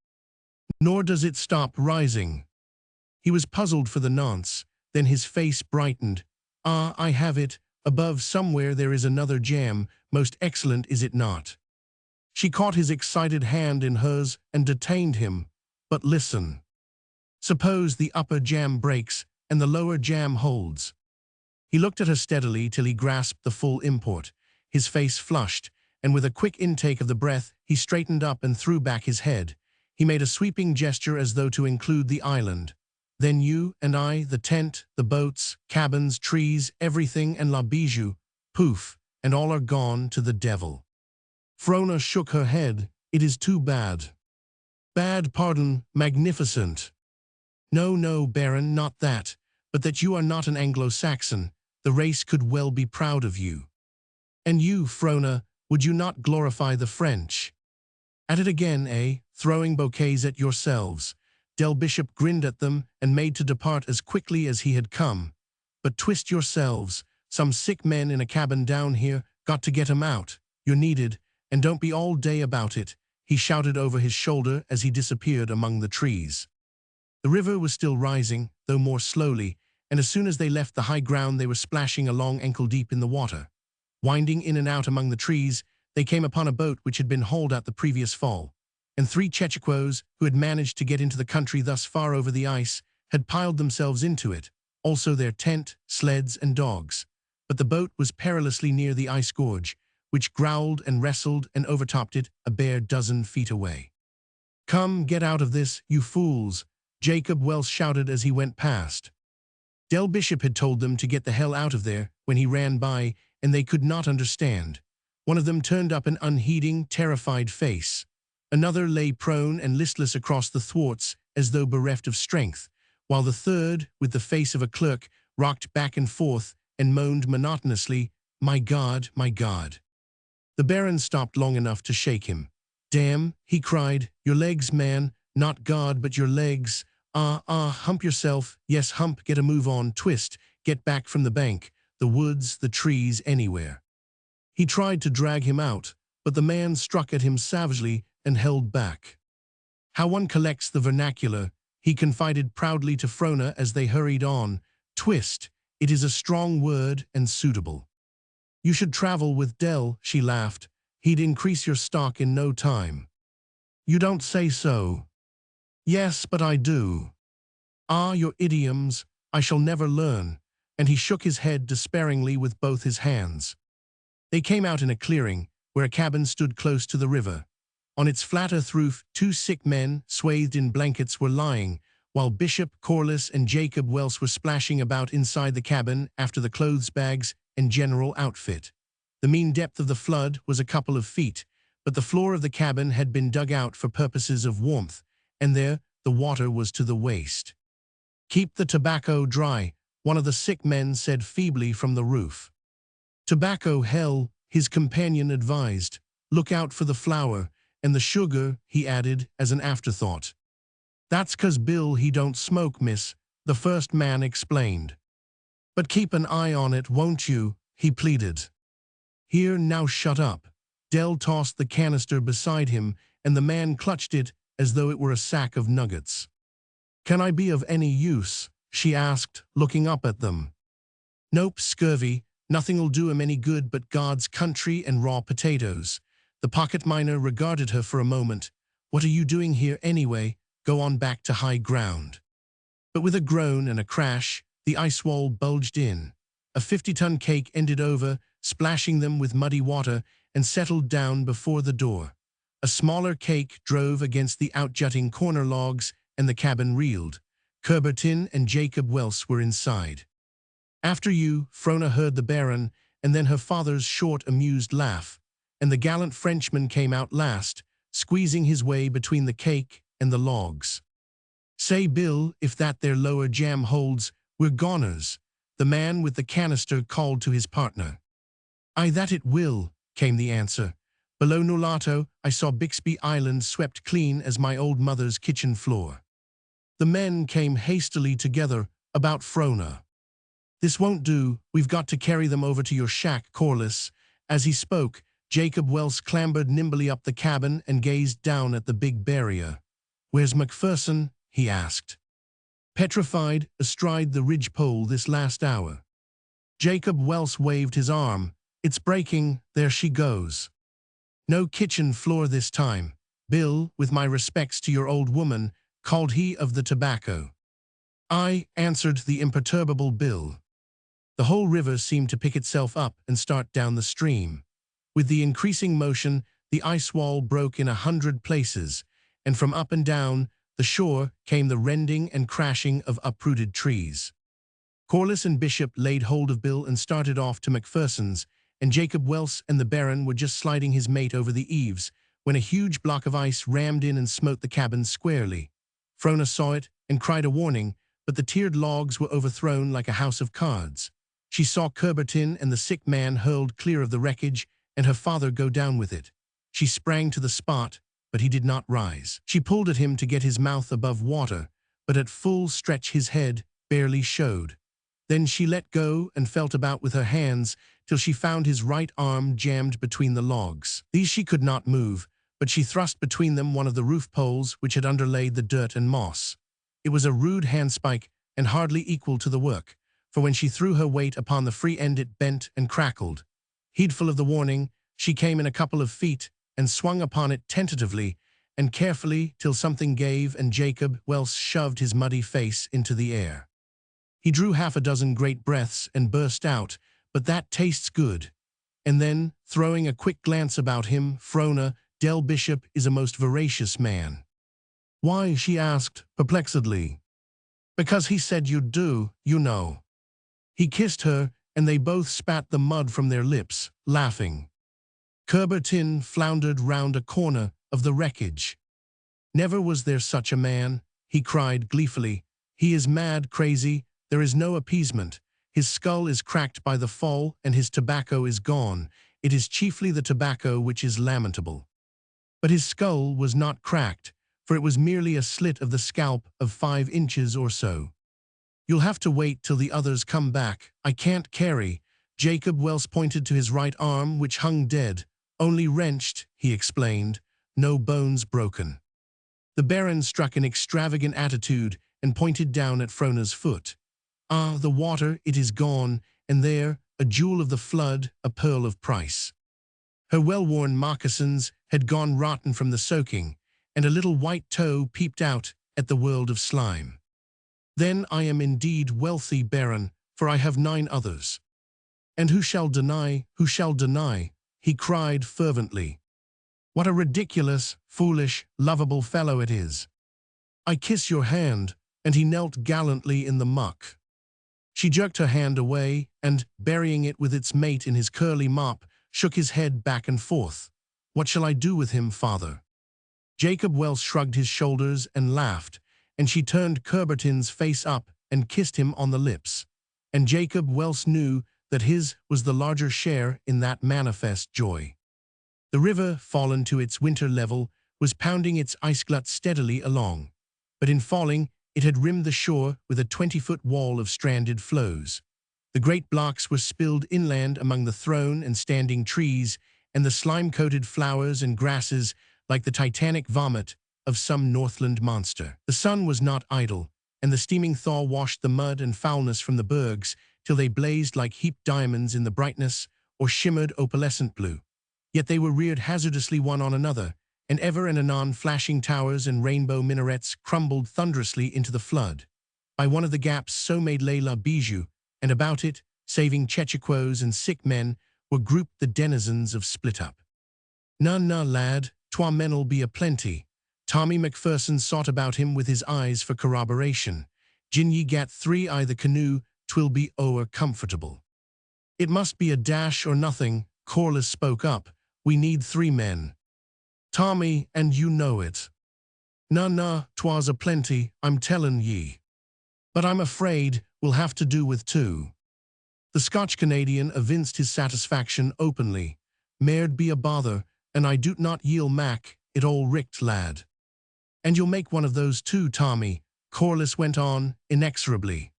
Nor does it stop rising." He was puzzled for the nonce, then his face brightened. "Ah, I have it. Above somewhere there is another jam. Most excellent, is it not?" She caught his excited hand in hers and detained him. "But listen. Suppose the upper jam breaks and the lower jam holds." He looked at her steadily till he grasped the full import. His face flushed, and with a quick intake of the breath, he straightened up and threw back his head. He made a sweeping gesture as though to include the island. "Then you and I, the tent, the boats, cabins, trees, everything, and la bijou, poof, and all are gone to the devil." Frona shook her head. "It is too bad." "Bad, pardon, magnificent." "No, no, Baron, not that, but that you are not an Anglo-Saxon. The race could well be proud of you." "And you, Frona, would you not glorify the French?" "At it again, eh? Throwing bouquets at yourselves." Del Bishop grinned at them and made to depart as quickly as he had come. "But twist yourselves. Some sick men in a cabin down here, got to get 'em out. You're needed, and don't be all day about it," he shouted over his shoulder as he disappeared among the trees. The river was still rising, though more slowly, and as soon as they left the high ground they were splashing along ankle-deep in the water. Winding in and out among the trees, they came upon a boat which had been hauled out the previous fall, and 3 Chechequos, who had managed to get into the country thus far over the ice, had piled themselves into it, also their tent, sleds, and dogs. But the boat was perilously near the ice gorge, which growled and wrestled and overtopped it a bare dozen feet away. "Come, get out of this, you fools," Jacob Welse shouted as he went past. Del Bishop had told them to get the hell out of there when he ran by, and they could not understand. One of them turned up an unheeding, terrified face. Another lay prone and listless across the thwarts as though bereft of strength, while the third, with the face of a clerk, rocked back and forth and moaned monotonously, my God, my God." The Baron stopped long enough to shake him. "Damn," he cried, "your legs, man, not God, but your legs. Hump yourself, yes, hump, get a move on, twist, get back from the bank, the woods, the trees, anywhere." He tried to drag him out, but the man struck at him savagely and held back. "How one collects the vernacular," he confided proudly to Frona as they hurried on. "Twist, it is a strong word and suitable." "You should travel with Del," she laughed. "He'd increase your stock in no time." "You don't say so." "Yes, but I do." "Ah, your idioms, I shall never learn," and he shook his head despairingly with both his hands. They came out in a clearing, where a cabin stood close to the river. On its flat earth roof, 2 sick men, swathed in blankets, were lying, while Bishop, Corliss, and Jacob Welse were splashing about inside the cabin after the clothes bags and general outfit. The mean depth of the flood was a couple of feet, but the floor of the cabin had been dug out for purposes of warmth, and there the water was to the waist. "Keep the tobacco dry," one of the sick men said feebly from the roof. "Tobacco, hell," his companion advised. "Look out for the flour, and the sugar," he added as an afterthought. "That's 'cause Bill he don't smoke, miss," the first man explained. But keep an eye on it, won't you? He pleaded. Here, now shut up. Dell tossed the canister beside him, and the man clutched it as though it were a sack of nuggets. Can I be of any use? She asked, looking up at them. Nope, scurvy. Nothing'll do him any good but God's country and raw potatoes. The pocket miner regarded her for a moment. What are you doing here anyway? Go on back to high ground. But with a groan and a crash, the ice wall bulged in. A 50-ton cake ended over, splashing them with muddy water, and settled down before the door. A smaller cake drove against the outjutting corner logs, and the cabin reeled. Coubertin and Jacob Welse were inside. After you, Frona heard the Baron, and then her father's short, amused laugh, and the gallant Frenchman came out last, squeezing his way between the cake and the logs. Say, Bill, if that there lower jam holds, we're goners, the man with the canister called to his partner. Aye, that it will, came the answer. Below Nulato, I saw Bixby Island swept clean as my old mother's kitchen floor. The men came hastily together about Frona. This won't do, we've got to carry them over to your shack, Corliss. As he spoke, Jacob Welse clambered nimbly up the cabin and gazed down at the big barrier. Where's Macpherson? He asked. Petrified, astride the ridgepole this last hour. Jacob Welse waved his arm. It's breaking, there she goes. No kitchen floor this time. Bill, with my respects to your old woman, called he of the tobacco. I, answered the imperturbable Bill. The whole river seemed to pick itself up and start down the stream. With the increasing motion, the ice wall broke in 100 places, and from up and down the shore came the rending and crashing of uprooted trees. Corliss and Bishop laid hold of Bill and started off to Macpherson's, and Jacob Welse and the Baron were just sliding his mate over the eaves when a huge block of ice rammed in and smote the cabin squarely. Frona saw it and cried a warning, but the tiered logs were overthrown like a house of cards. She saw Coubertin and the sick man hurled clear of the wreckage, and her father go down with it. She sprang to the spot, but he did not rise. She pulled at him to get his mouth above water, but at full stretch his head barely showed. Then she let go and felt about with her hands till she found his right arm jammed between the logs. These she could not move, but she thrust between them one of the roof poles which had underlaid the dirt and moss. It was a rude handspike and hardly equal to the work, for when she threw her weight upon the free end it bent and crackled. Heedful of the warning, she came in a couple of feet and swung upon it tentatively and carefully till something gave and Jacob Welse shoved his muddy face into the air. He drew half a dozen great breaths and burst out, "But that tastes good." And then, throwing a quick glance about him, Frona, Del Bishop is a most voracious man. Why? She asked, perplexedly. Because he said you'd do, you know. He kissed her, and they both spat the mud from their lips, laughing. Coubertin floundered round a corner of the wreckage. Never was there such a man, he cried gleefully. He is mad, crazy, there is no appeasement. His skull is cracked by the fall, and his tobacco is gone. It is chiefly the tobacco which is lamentable. But his skull was not cracked, for it was merely a slit of the scalp of 5 inches or so. You'll have to wait till the others come back. I can't carry. Jacob Welse pointed to his right arm, which hung dead. Only wrenched, he explained, no bones broken. The Baron struck an extravagant attitude and pointed down at Frona's foot. Ah, the water, it is gone, and there, a jewel of the flood, a pearl of price. Her well-worn moccasins had gone rotten from the soaking, and a little white toe peeped out at the world of slime. Then I am indeed wealthy, Baron, for I have 9 others. And who shall deny, he cried fervently. What a ridiculous, foolish, lovable fellow it is. I kiss your hand, and he knelt gallantly in the muck. She jerked her hand away, and, burying it with its mate in his curly mop, shook his head back and forth. What shall I do with him, father? Jacob Welse shrugged his shoulders and laughed, and she turned Coubertin's face up and kissed him on the lips. And Jacob Welse knew that his was the larger share in that manifest joy. The river, fallen to its winter level, was pounding its ice glut steadily along, but in falling, it had rimmed the shore with a 20-foot wall of stranded floes. The great blocks were spilled inland among the thrown and standing trees, and the slime-coated flowers and grasses like the titanic vomit of some Northland monster. The sun was not idle, and the steaming thaw washed the mud and foulness from the bergs till they blazed like heaped diamonds in the brightness or shimmered opalescent blue. Yet they were reared hazardously one on another, and ever and anon flashing towers and rainbow minarets crumbled thunderously into the flood. By one of the gaps so made lay La Bijou, and about it, saving chechaquos and sick men, were grouped the denizens of Split-Up. "Na, lad, twa men'll be a plenty." Tommy McPherson sought about him with his eyes for corroboration. "Gin ye gat 3 i' the canoe, 'twill be ower comfortable." "It must be a dash or nothing," Corliss spoke up. "We need 3 men." "Tommy, and you know it." Na, 'twas a plenty, I'm tellin' ye." "But I'm afraid we'll have to do with 2. The Scotch-Canadian evinced his satisfaction openly. "Mair'd be a bother, and I doot not yield Mac, it all richt, lad." "And you'll make one of those too, Tommy," Corliss went on, inexorably.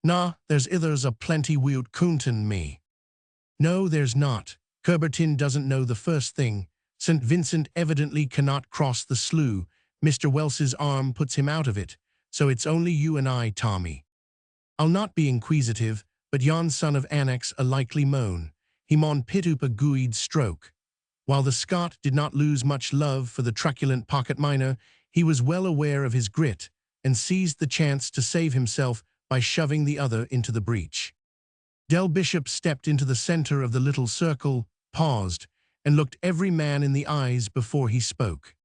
"Na, there's ithers a plenty wi'oot coontin' me." "No, there's not. Curbertin doesn't know the first thing. St. Vincent evidently cannot cross the slough. Mr. Welse's arm puts him out of it, so it's only you and I, Tommy." "I'll not be inquisitive, but yon son of Annex a likely moan. He maun pit up a gooid stroke." While the Scot did not lose much love for the truculent pocket miner, he was well aware of his grit and seized the chance to save himself by shoving the other into the breach. Del Bishop stepped into the center of the little circle, paused, and looked every man in the eyes before he spoke.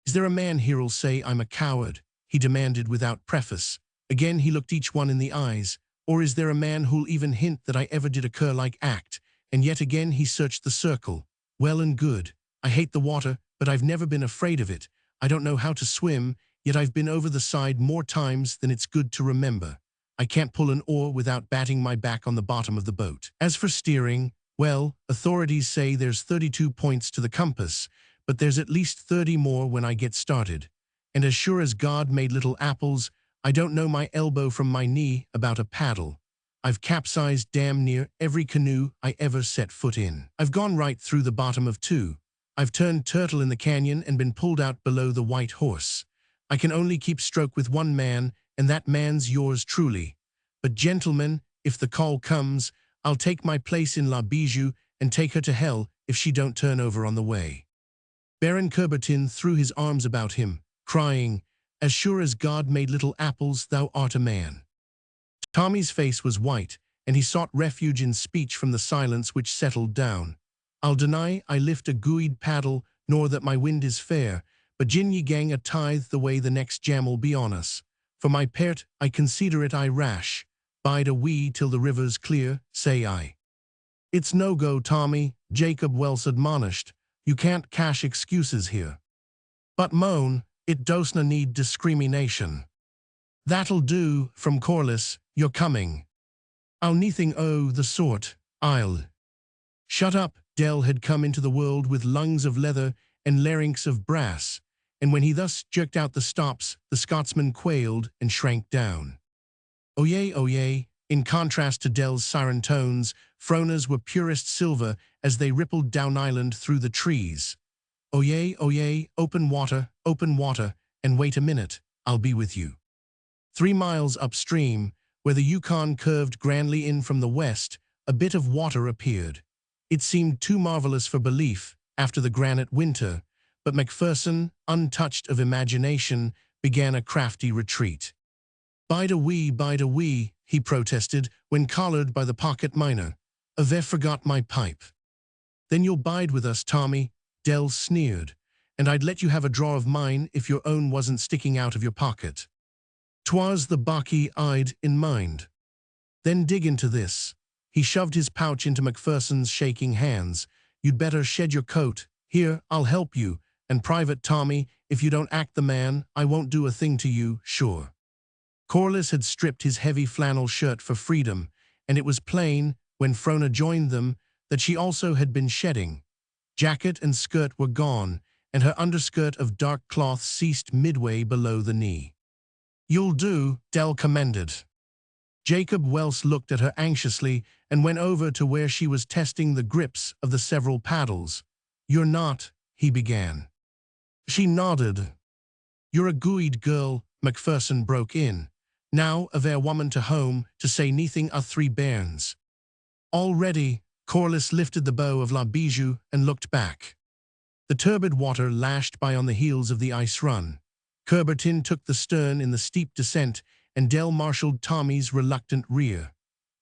"Is there a man here'll say I'm a coward?" he demanded without preface. Again he looked each one in the eyes. "Or is there a man who'll even hint that I ever did a cur-like act?" And yet again he searched the circle. "Well and good. I hate the water, but I've never been afraid of it. I don't know how to swim, yet I've been over the side more times than it's good to remember. I can't pull an oar without batting my back on the bottom of the boat. As for steering, well, authorities say there's 32 points to the compass, but there's at least 30 more when I get started. And as sure as God made little apples, I don't know my elbow from my knee about a paddle. I've capsized damn near every canoe I ever set foot in. I've gone right through the bottom of 2. I've turned turtle in the canyon and been pulled out below the White Horse. I can only keep stroke with one man, and that man's yours truly. But gentlemen, if the call comes, I'll take my place in La Bijou and take her to hell if she don't turn over on the way." Baron Curbertin threw his arms about him, crying, "As sure as God made little apples, thou art a man." Tommy's face was white, and he sought refuge in speech from the silence which settled down. "I'll deny I lift a gooid paddle, nor that my wind is fair, but gin ye gang a tithe the way the next jam'll be on us. For my part, I consider it I rash. Bide a wee till the river's clear, say I." "It's no go, Tommy," Jacob Welse admonished. "You can't cash excuses here." "But moan, it doesna need discrimination." "That'll do," from Corliss. "You're coming." "I'll neething o' the sort. I'll—" "Shut up." Del had come into the world with lungs of leather and larynx of brass, and when he thus jerked out the stops, the Scotsman quailed and shrank down. Oye. In contrast to Del's siren tones, Frona's were purest silver as they rippled down island through the trees. Oye, open water, and wait a minute, I'll be with you." 3 miles upstream, where the Yukon curved grandly in from the west, a bit of water appeared. It seemed too marvelous for belief after the granite winter, but McPherson, untouched of imagination, began a crafty retreat. Bide a wee, he protested when collared by the pocket miner. "I've forgot my pipe." "Then you'll bide with us, Tommy," Del sneered, "and I'd let you have a draw of mine if your own wasn't sticking out of your pocket." "'Twas the baccy I'd in mind." "Then dig into this." He shoved his pouch into McPherson's shaking hands. "You'd better shed your coat. Here, I'll help you. And Private Tommy, if you don't act the man, I won't do a thing to you, sure." Corliss had stripped his heavy flannel shirt for freedom, and it was plain, when Frona joined them, that she also had been shedding. Jacket and skirt were gone, and her underskirt of dark cloth ceased midway below the knee. "You'll do," Del commended. Jacob Welse looked at her anxiously and went over to where she was testing the grips of the several paddles. "You're not," he began. She nodded. "You're a gooid girl," Macpherson broke in. "Now a ver woman to home, to say nothing of 3 bairns." Already, Corliss lifted the bow of La Bijou and looked back. The turbid water lashed by on the heels of the ice run. Curbertin took the stern in the steep descent, and Dell marshaled Tommy's reluctant rear.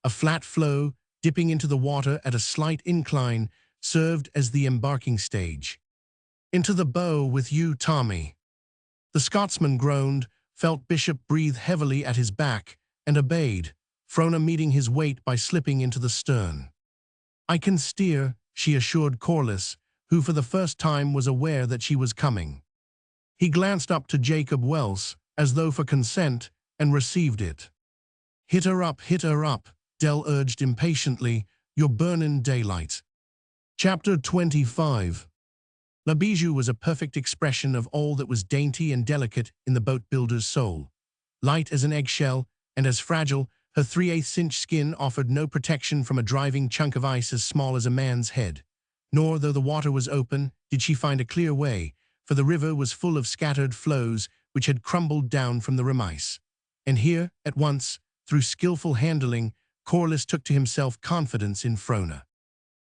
A flat floe, dipping into the water at a slight incline, served as the embarking stage. "Into the bow with you, Tommy." The Scotsman groaned, felt Bishop breathe heavily at his back, and obeyed, Frona meeting his weight by slipping into the stern. "I can steer," she assured Corliss, who for the first time was aware that she was coming. He glanced up to Jacob Welse, as though for consent, and received it. Hit her up," Dell urged impatiently. "You're burnin' daylight." Chapter 25. La Bijou was a perfect expression of all that was dainty and delicate in the boat builder's soul. Light as an eggshell, and as fragile, her 3/8-inch skin offered no protection from a driving chunk of ice as small as a man's head. Nor, though the water was open, did she find a clear way, for the river was full of scattered floes which had crumbled down from the rim ice. And here, at once, through skillful handling, Corliss took to himself confidence in Frona.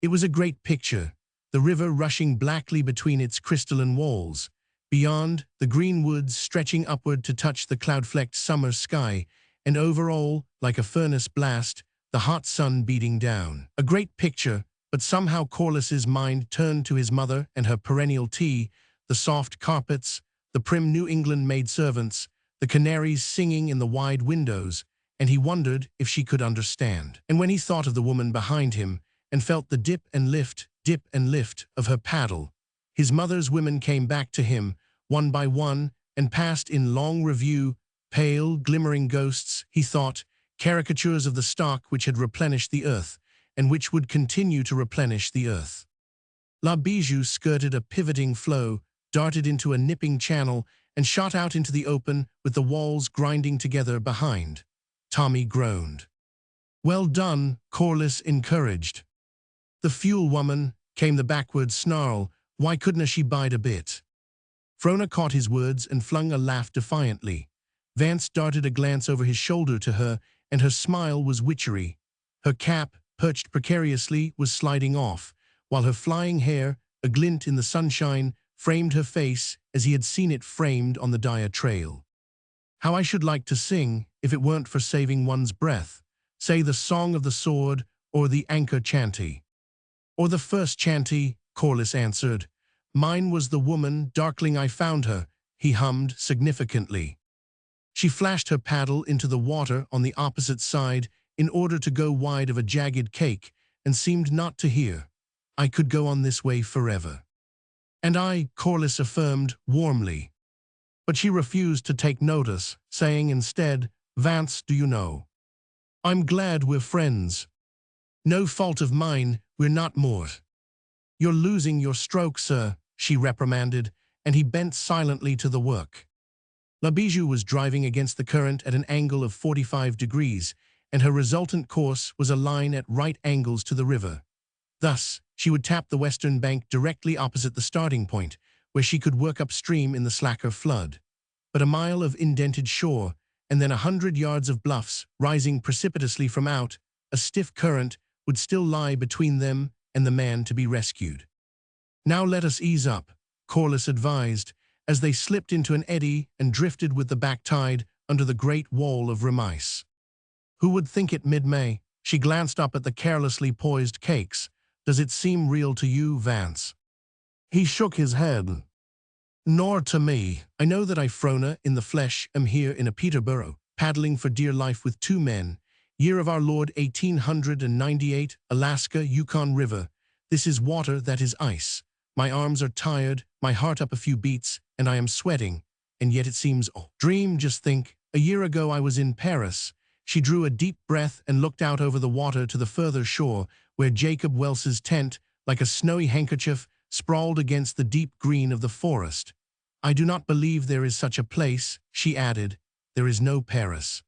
It was a great picture, the river rushing blackly between its crystalline walls. Beyond, the green woods stretching upward to touch the cloud-flecked summer sky, and over all, like a furnace blast, the hot sun beating down. A great picture, but somehow Corliss's mind turned to his mother and her perennial tea, the soft carpets, the prim New England maidservants, the canaries singing in the wide windows, and he wondered if she could understand. And when he thought of the woman behind him, and felt the dip and lift of her paddle, his mother's women came back to him, one by one, and passed in long review, pale, glimmering ghosts, he thought, caricatures of the stock which had replenished the earth, and which would continue to replenish the earth. La Bijou skirted a pivoting floe, darted into a nipping channel, and shot out into the open with the walls grinding together behind. Tommy groaned. "Well done," Corliss encouraged. "The fuel woman," came the backward snarl. "Why couldn't she bide a bit?" Frona caught his words and flung a laugh defiantly. Vance darted a glance over his shoulder to her, and her smile was witchery. Her cap, perched precariously, was sliding off, while her flying hair, a glint in the sunshine, framed her face as he had seen it framed on the Dyer Trail. "How I should like to sing, if it weren't for saving one's breath. Say the Song of the Sword, or the Anchor Chanty." "Or the first chanty," Corliss answered. "Mine was the woman, darkling I found her," he hummed significantly. She flashed her paddle into the water on the opposite side in order to go wide of a jagged cake, and seemed not to hear. "I could go on this way forever." "And I," Corliss affirmed warmly. But she refused to take notice, saying instead, "Vance, do you know? I'm glad we're friends." "No fault of mine, we're not more." "You're losing your stroke, sir," she reprimanded, and he bent silently to the work. La Bijou was driving against the current at an angle of 45 degrees, and her resultant course was a line at right angles to the river. Thus, she would tap the western bank directly opposite the starting point, where she could work upstream in the slacker flood. But a mile of indented shore, and then 100 yards of bluffs rising precipitously from out, a stiff current would still lie between them and the man to be rescued. "Now let us ease up," Corliss advised, as they slipped into an eddy and drifted with the back tide under the great wall of rim ice. "Who would think it mid-May?" She glanced up at the carelessly poised cakes. "Does it seem real to you, Vance?" He shook his head. "Nor to me. I know that I, Frona, in the flesh, am here in a Peterborough, paddling for dear life with 2 men. Year of our Lord 1898, Alaska, Yukon River. This is water that is ice. My arms are tired, my heart up a few beats, and I am sweating, and yet it seems dream. Just think, a year ago I was in Paris." She drew a deep breath and looked out over the water to the further shore, where Jacob Welse's tent, like a snowy handkerchief, sprawled against the deep green of the forest. "I do not believe there is such a place," she added. "There is no Paris."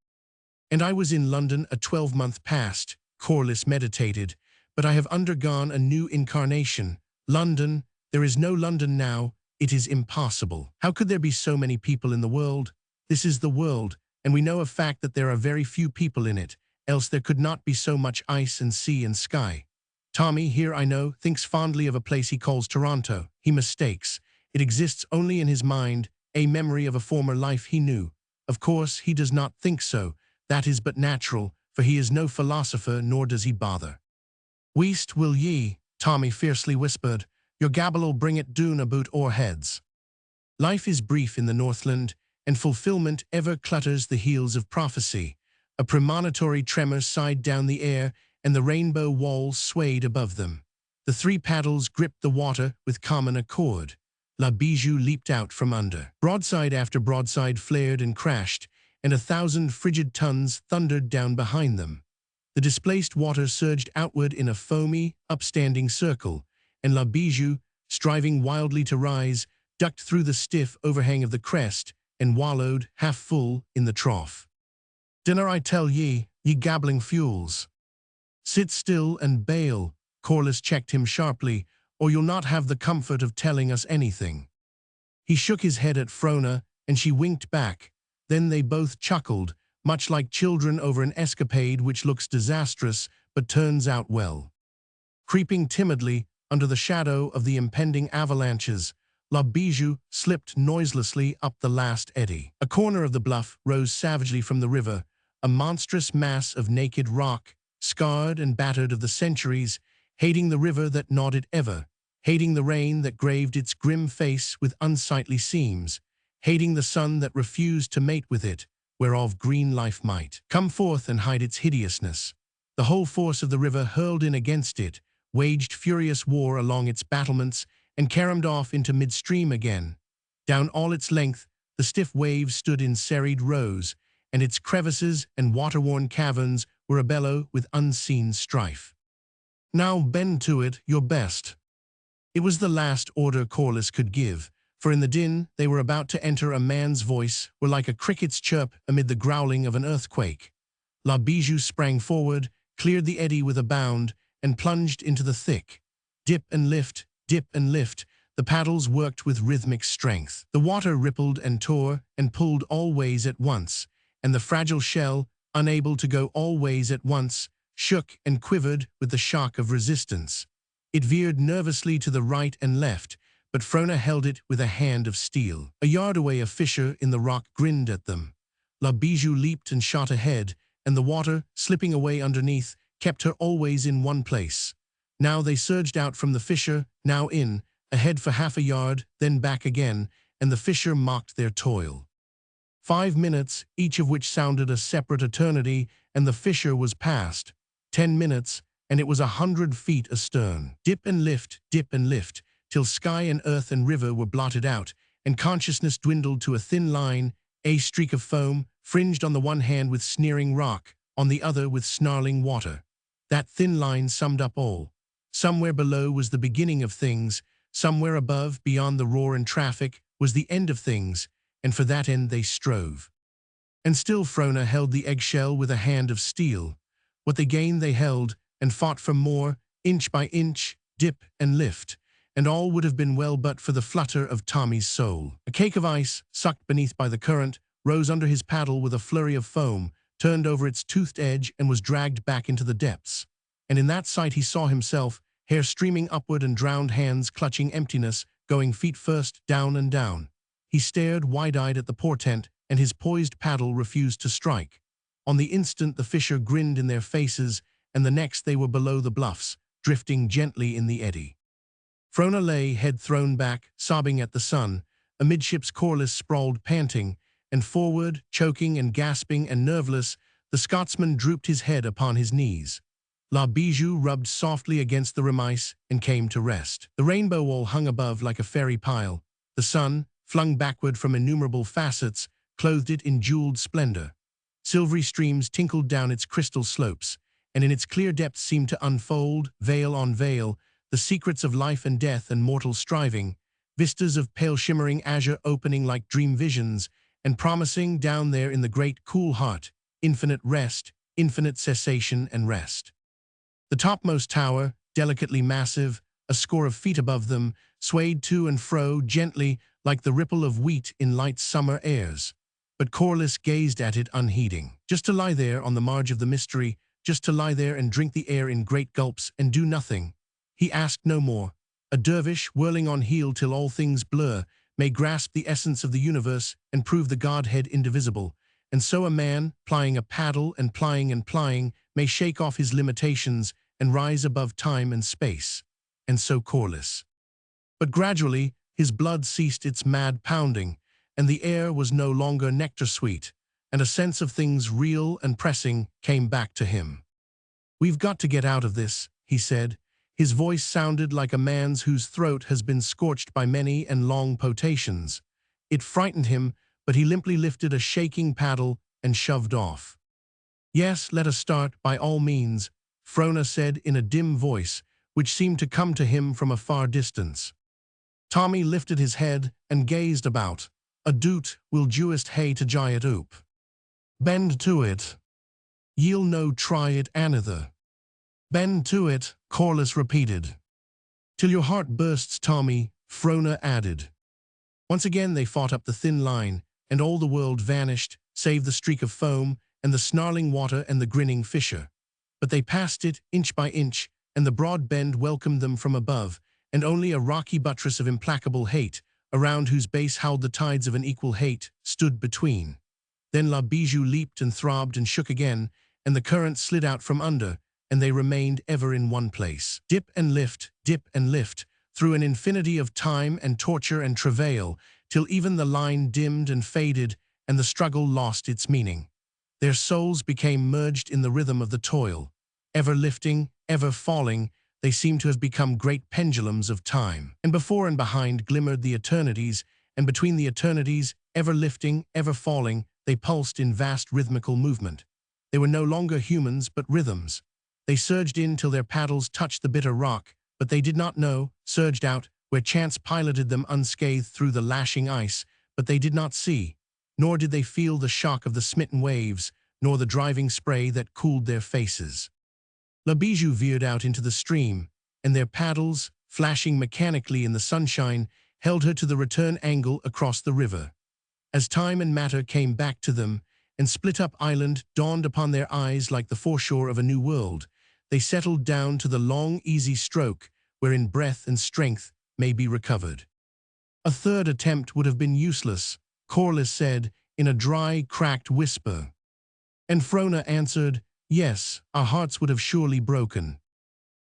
And I was in London a 12-month past, Corliss meditated, but I have undergone a new incarnation. London, there is no London now, it is impossible. How could there be so many people in the world? This is the world, and we know a fact that there are very few people in it, else there could not be so much ice and sea and sky. Tommy, here I know, thinks fondly of a place he calls Toronto. He mistakes. It exists only in his mind, a memory of a former life he knew. Of course, he does not think so. That is but natural, for he is no philosopher, nor does he bother. "Weest will ye," Tommy fiercely whispered. "Your gabble'll bring it doon aboot our heads." Life is brief in the Northland, and fulfillment ever clutters the heels of prophecy. A premonitory tremor sighed down the air, and the rainbow walls swayed above them. The three paddles gripped the water with common accord. La Bijou leaped out from under. Broadside after broadside flared and crashed, and 1,000 frigid tons thundered down behind them. The displaced water surged outward in a foamy, upstanding circle, and La Bijou, striving wildly to rise, ducked through the stiff overhang of the crest and wallowed, half full, in the trough. "Dinna I tell ye, ye gabbling fules? Sit still and bail," Corliss checked him sharply, "or you'll not have the comfort of telling us anything." He shook his head at Frona, and she winked back. Then they both chuckled, much like children over an escapade which looks disastrous but turns out well. Creeping timidly under the shadow of the impending avalanches, La Bijou slipped noiselessly up the last eddy. A corner of the bluff rose savagely from the river, a monstrous mass of naked rock, scarred and battered of the centuries, hating the river that gnawed it ever, hating the rain that graved its grim face with unsightly seams, hating the sun that refused to mate with it, whereof green life might come forth and hide its hideousness. The whole force of the river hurled in against it, waged furious war along its battlements, and caromed off into midstream again. Down all its length, the stiff waves stood in serried rows, and its crevices and water-worn caverns were abellow with unseen strife. "Now bend to it your best." It was the last order Corliss could give, for in the din they were about to enter a man's voice were like a cricket's chirp amid the growling of an earthquake. La Bijou sprang forward, cleared the eddy with a bound, and plunged into the thick. Dip and lift, the paddles worked with rhythmic strength. The water rippled and tore and pulled all ways at once, and the fragile shell, unable to go all ways at once, shook and quivered with the shock of resistance. It veered nervously to the right and left, but Frona held it with a hand of steel. A yard away a fissure in the rock grinned at them. La Bijou leaped and shot ahead, and the water, slipping away underneath, kept her always in one place. Now they surged out from the fissure, now in, ahead for half a yard, then back again, and the fissure mocked their toil. 5 minutes, each of which sounded a separate eternity, and the fissure was past. 10 minutes, and it was 100 feet astern. Dip and lift, till sky and earth and river were blotted out, and consciousness dwindled to a thin line, a streak of foam, fringed on the one hand with sneering rock, on the other with snarling water. That thin line summed up all. Somewhere below was the beginning of things, somewhere above, beyond the roar and traffic, was the end of things, and for that end they strove. And still Frona held the eggshell with a hand of steel. What they gained they held, and fought for more, inch by inch, dip and lift, and all would have been well but for the flutter of Tommy's soul. A cake of ice, sucked beneath by the current, rose under his paddle with a flurry of foam, turned over its toothed edge and was dragged back into the depths. And in that sight he saw himself, hair streaming upward and drowned hands clutching emptiness, going feet first, down and down. He stared wide-eyed at the portent, and his poised paddle refused to strike. On the instant the fissure grinned in their faces, and the next they were below the bluffs, drifting gently in the eddy. Frona lay, head thrown back, sobbing at the sun. Amidships Corliss sprawled panting, and forward, choking and gasping and nerveless, the Scotsman drooped his head upon his knees. La Bijou rubbed softly against the remise and came to rest. The rainbow wall hung above like a fairy pile. The sun, flung backward from innumerable facets, clothed it in jeweled splendor. Silvery streams tinkled down its crystal slopes, and in its clear depths seemed to unfold, veil on veil, the secrets of life and death and mortal striving, vistas of pale shimmering azure opening like dream visions, and promising, down there in the great cool heart, infinite rest, infinite cessation and rest. The topmost tower, delicately massive, a score of feet above them, swayed to and fro gently like the ripple of wheat in light summer airs. But Corliss gazed at it unheeding. Just to lie there on the marge of the mystery, just to lie there and drink the air in great gulps and do nothing. He asked no more. A dervish, whirling on heel till all things blur, may grasp the essence of the universe and prove the Godhead indivisible. And so a man, plying a paddle and plying, may shake off his limitations and rise above time and space. And so Corliss. But gradually, his blood ceased its mad pounding, and the air was no longer nectar-sweet, and a sense of things real and pressing came back to him. "We've got to get out of this," he said. His voice sounded like a man's whose throat has been scorched by many and long potations. It frightened him, but he limply lifted a shaking paddle and shoved off. "Yes, let us start, by all means," Frona said in a dim voice, which seemed to come to him from a far distance. Tommy lifted his head and gazed about. "A doot will juist hay to jay it oop. Bend to it. Ye'll no try it anither." "Bend to it," Corliss repeated. "Till your heart bursts, Tommy," Frona added. Once again they fought up the thin line, and all the world vanished, save the streak of foam and the snarling water and the grinning fisher. But they passed it, inch by inch, and the broad bend welcomed them from above, and only a rocky buttress of implacable hate, around whose base howled the tides of an equal hate, stood between. Then La Bijou leaped and throbbed and shook again, and the current slid out from under, and they remained ever in one place. Dip and lift, through an infinity of time and torture and travail, till even the line dimmed and faded, and the struggle lost its meaning. Their souls became merged in the rhythm of the toil. Ever lifting, ever falling, they seemed to have become great pendulums of time. And before and behind glimmered the eternities, and between the eternities, ever lifting, ever falling, they pulsed in vast rhythmical movement. They were no longer humans, but rhythms. They surged in till their paddles touched the bitter rock, but they did not know, surged out, where chance piloted them unscathed through the lashing ice, but they did not see, nor did they feel the shock of the smitten waves, nor the driving spray that cooled their faces. La Bijou veered out into the stream, and their paddles, flashing mechanically in the sunshine, held her to the return angle across the river. As time and matter came back to them, and Split-Up Island dawned upon their eyes like the foreshore of a new world, they settled down to the long, easy stroke, wherein breath and strength may be recovered. "A third attempt would have been useless," Corliss said in a dry, cracked whisper. And Frona answered, "Yes, our hearts would have surely broken."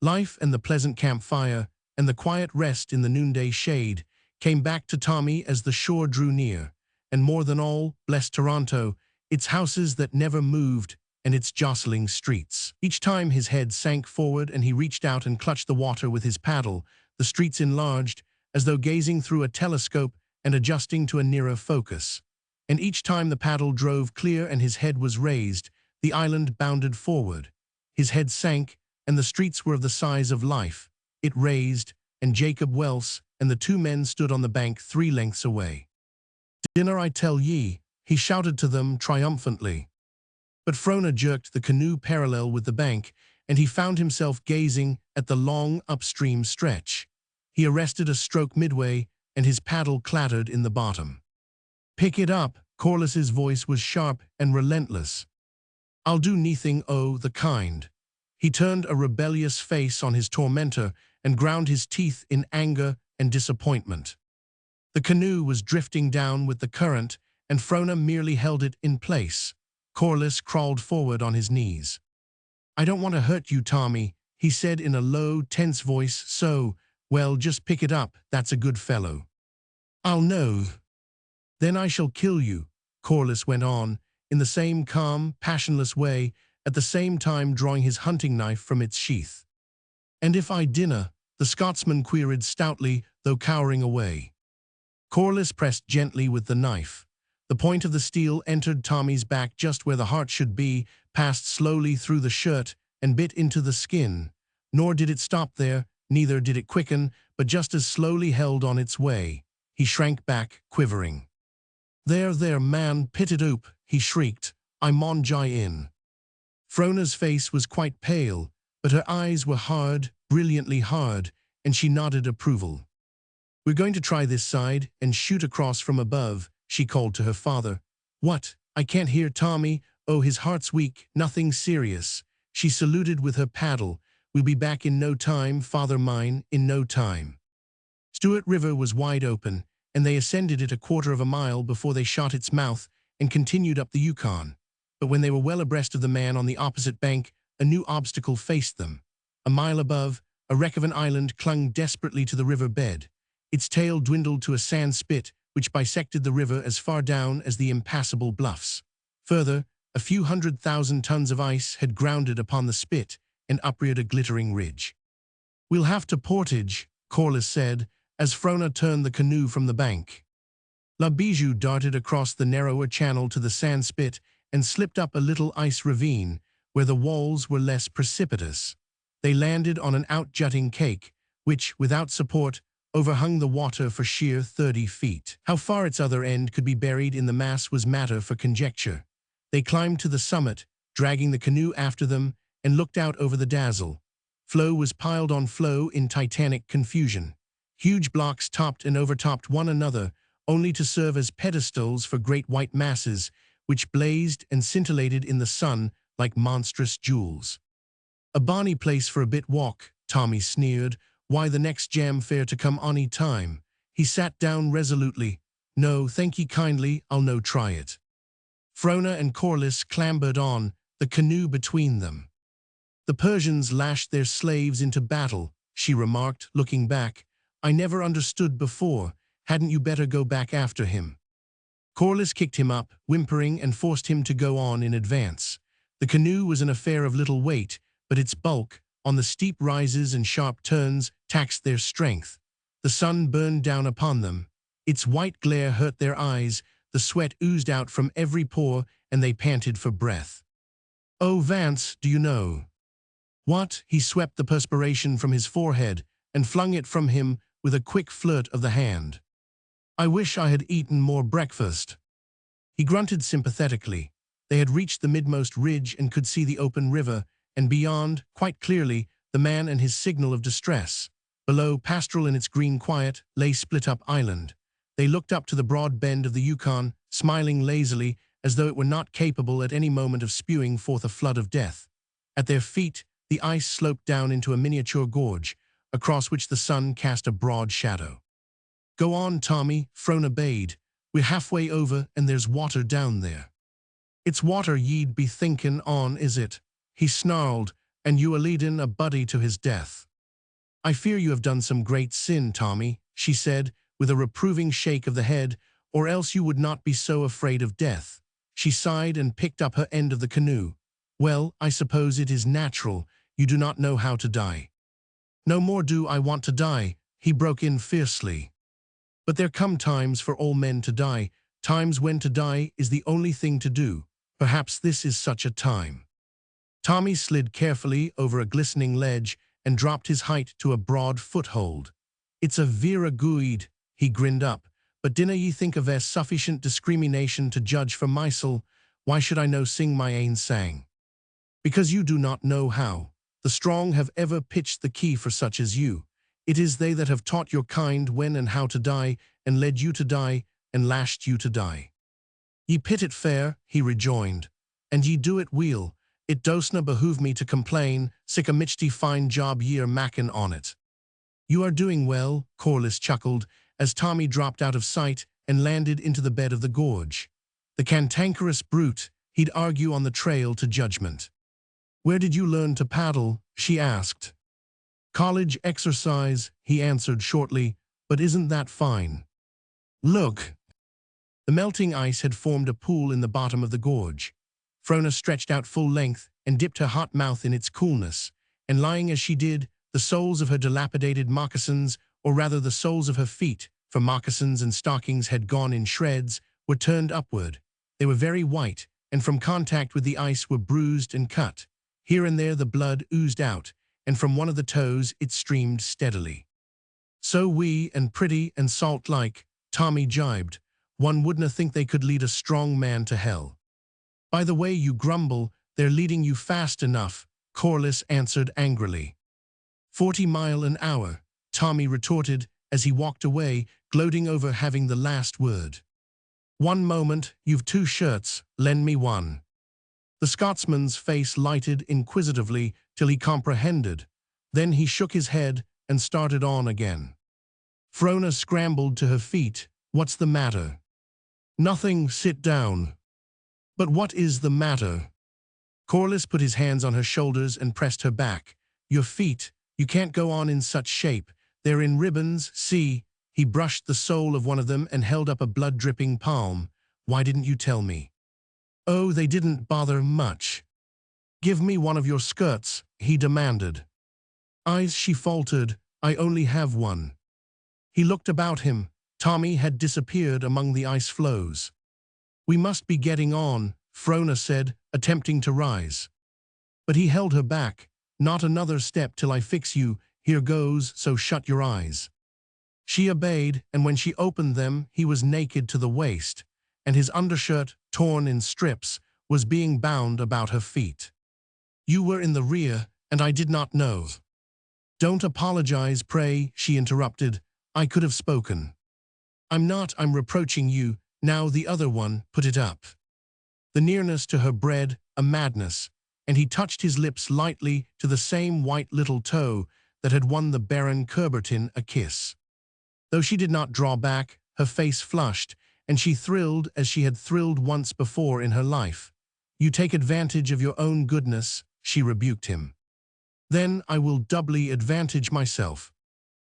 Life and the pleasant campfire, and the quiet rest in the noonday shade, came back to Tommy as the shore drew near, and more than all, blessed Toronto, its houses that never moved, and its jostling streets. Each time his head sank forward and he reached out and clutched the water with his paddle, the streets enlarged, as though gazing through a telescope and adjusting to a nearer focus. And each time the paddle drove clear and his head was raised, the island bounded forward. His head sank, and the streets were of the size of life. It raised, and Jacob Welse and the two men stood on the bank 3 lengths away. "Dinner, I tell ye," he shouted to them triumphantly. But Frona jerked the canoe parallel with the bank, and he found himself gazing at the long upstream stretch. He arrested a stroke midway, and his paddle clattered in the bottom. "Pick it up," Corliss's voice was sharp and relentless. "I'll do neathing o' the kind." He turned a rebellious face on his tormentor and ground his teeth in anger and disappointment. The canoe was drifting down with the current, and Frona merely held it in place. Corliss crawled forward on his knees. "I don't want to hurt you, Tommy," he said in a low, tense voice, "so, well, just pick it up, that's a good fellow." "I'll know." "Then I shall kill you," Corliss went on, in the same calm, passionless way, at the same time drawing his hunting knife from its sheath. "And if I dinna," the Scotsman queried stoutly, though cowering away. Corliss pressed gently with the knife. The point of the steel entered Tommy's back just where the heart should be, passed slowly through the shirt, and bit into the skin. Nor did it stop there, neither did it quicken, but just as slowly held on its way. He shrank back, quivering. There, man, pit it oop," he shrieked. I mon jai in. Frona's face was quite pale, but her eyes were hard, brilliantly hard, and she nodded approval. We're going to try this side and shoot across from above, she called to her father. What? I can't hear Tommy. Oh, his heart's weak, nothing serious. She saluted with her paddle. We'll be back in no time, father mine, in no time. Stewart River was wide open, and they ascended it a quarter of a mile before they shot its mouth and continued up the Yukon. But when they were well abreast of the man on the opposite bank, a new obstacle faced them. A mile above, a wreck of an island clung desperately to the river bed. Its tail dwindled to a sand spit, which bisected the river as far down as the impassable bluffs. Further, a few 100,000 tons of ice had grounded upon the spit and upreared a glittering ridge. We'll have to portage, Corliss said, as Frona turned the canoe from the bank. La Bijou darted across the narrower channel to the sand spit and slipped up a little ice ravine where the walls were less precipitous. They landed on an out-jutting cake, which, without support, overhung the water for sheer 30 feet. How far its other end could be buried in the mass was matter for conjecture. They climbed to the summit, dragging the canoe after them, and looked out over the dazzle. Floe was piled on floe in titanic confusion. Huge blocks topped and overtopped one another, only to serve as pedestals for great white masses, which blazed and scintillated in the sun like monstrous jewels. A bonny place for a bit walk, Tommy sneered. Why the next jam fair to come ony time? He sat down resolutely. No, thank ye kindly, I'll no try it. Frona and Corliss clambered on, the canoe between them. The Persians lashed their slaves into battle, she remarked, looking back. I never understood before. Hadn't you better go back after him? Corliss kicked him up, whimpering, and forced him to go on in advance. The canoe was an affair of little weight, but its bulk, on the steep rises and sharp turns, taxed their strength. The sun burned down upon them. Its white glare hurt their eyes, the sweat oozed out from every pore, and they panted for breath. Oh, Vance, do you know? What? He swept the perspiration from his forehead and flung it from him with a quick flirt of the hand. I wish I had eaten more breakfast. He grunted sympathetically. They had reached the midmost ridge and could see the open river, and beyond, quite clearly, the man and his signal of distress. Below, pastoral in its green quiet, lay Split-Up Island. They looked up to the broad bend of the Yukon, smiling lazily, as though it were not capable at any moment of spewing forth a flood of death. At their feet, the ice sloped down into a miniature gorge, across which the sun cast a broad shadow. Go on, Tommy, Frona bade. We're halfway over, and there's water down there. It's water ye'd be thinkin' on, is it? He snarled, and you a leadin' a buddy to his death. I fear you have done some great sin, Tommy, she said, with a reproving shake of the head, or else you would not be so afraid of death. She sighed and picked up her end of the canoe. Well, I suppose it is natural. You do not know how to die. No more do I want to die, he broke in fiercely. But there come times for all men to die, times when to die is the only thing to do. Perhaps this is such a time. Tommy slid carefully over a glistening ledge and dropped his height to a broad foothold. It's a vera guid, he grinned up, but dinna ye think of their sufficient discrimination to judge for mysel? Why should I no sing my ain sang? Because you do not know how. The strong have ever pitched the key for such as you. It is they that have taught your kind when and how to die, and led you to die, and lashed you to die. Ye pit it fair, he rejoined, and ye do it weel. It dosna behoove me to complain, sic a michty fine job ye're mackin' on it. You are doing well, Corliss chuckled, as Tommy dropped out of sight and landed into the bed of the gorge. The cantankerous brute, he'd argue on the trail to judgment. Where did you learn to paddle? She asked. College exercise, he answered shortly, but isn't that fine? Look. The melting ice had formed a pool in the bottom of the gorge. Frona stretched out full length and dipped her hot mouth in its coolness, and lying as she did, the soles of her dilapidated moccasins, or rather the soles of her feet, for moccasins and stockings had gone in shreds, were turned upward. They were very white, and from contact with the ice were bruised and cut. Here and there the blood oozed out, and from one of the toes it streamed steadily. So wee and pretty and salt-like, Tommy jibed. One wouldna think they could lead a strong man to hell. By the way you grumble, they're leading you fast enough, Corliss answered angrily. 40 miles an hour, Tommy retorted as he walked away, gloating over having the last word. One moment, you've 2 shirts, lend me one. The Scotsman's face lighted inquisitively till he comprehended. Then he shook his head and started on again. Frona scrambled to her feet. What's the matter? Nothing, sit down. But what is the matter? Corliss put his hands on her shoulders and pressed her back. Your feet, you can't go on in such shape. They're in ribbons, see. He brushed the sole of one of them and held up a blood-dripping palm. Why didn't you tell me? Oh, they didn't bother much. Give me one of your skirts, he demanded. She faltered. I only have one. He looked about him. Tommy had disappeared among the ice floes. We must be getting on, Frona said, attempting to rise. But he held her back. Not another step till I fix you. Here goes, so shut your eyes. She obeyed, and when she opened them, he was naked to the waist, and his undershirt, torn in strips, was being bound about her feet. You were in the rear, and I did not know. Don't apologize, pray, she interrupted. I could have spoken. I'm reproaching you. Now the other one, put it up. The nearness to her bred a madness, and he touched his lips lightly to the same white little toe that had won the Baron Curbertin a kiss. Though she did not draw back, her face flushed, and she thrilled as she had thrilled once before in her life. You take advantage of your own goodness, she rebuked him. Then I will doubly advantage myself.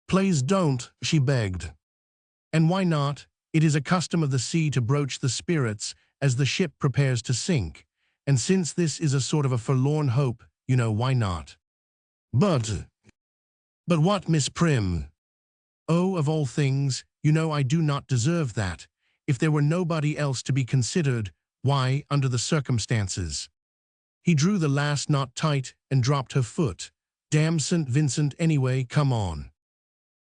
Please don't, she begged. And why not? It is a custom of the sea to broach the spirits as the ship prepares to sink, and since this is a sort of a forlorn hope, you know, why not? But what, Miss Prim? Oh, of all things, you know I do not deserve that. If there were nobody else to be considered, why, under the circumstances. He drew the last knot tight and dropped her foot. Damn St. Vincent anyway, come on.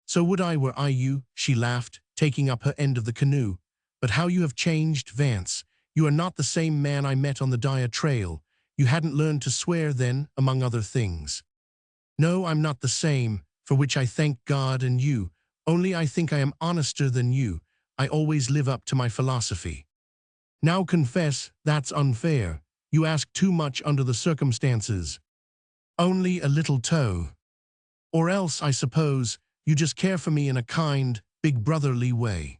So would I were I you, she laughed, taking up her end of the canoe. But how you have changed, Vance. You are not the same man I met on the Dyer Trail. You hadn't learned to swear then, among other things. No, I'm not the same, for which I thank God and you. Only I think I am honester than you. I always live up to my philosophy. Now confess, that's unfair. You ask too much under the circumstances. Only a little toe. Or else, I suppose, you just care for me in a kind, big brotherly way.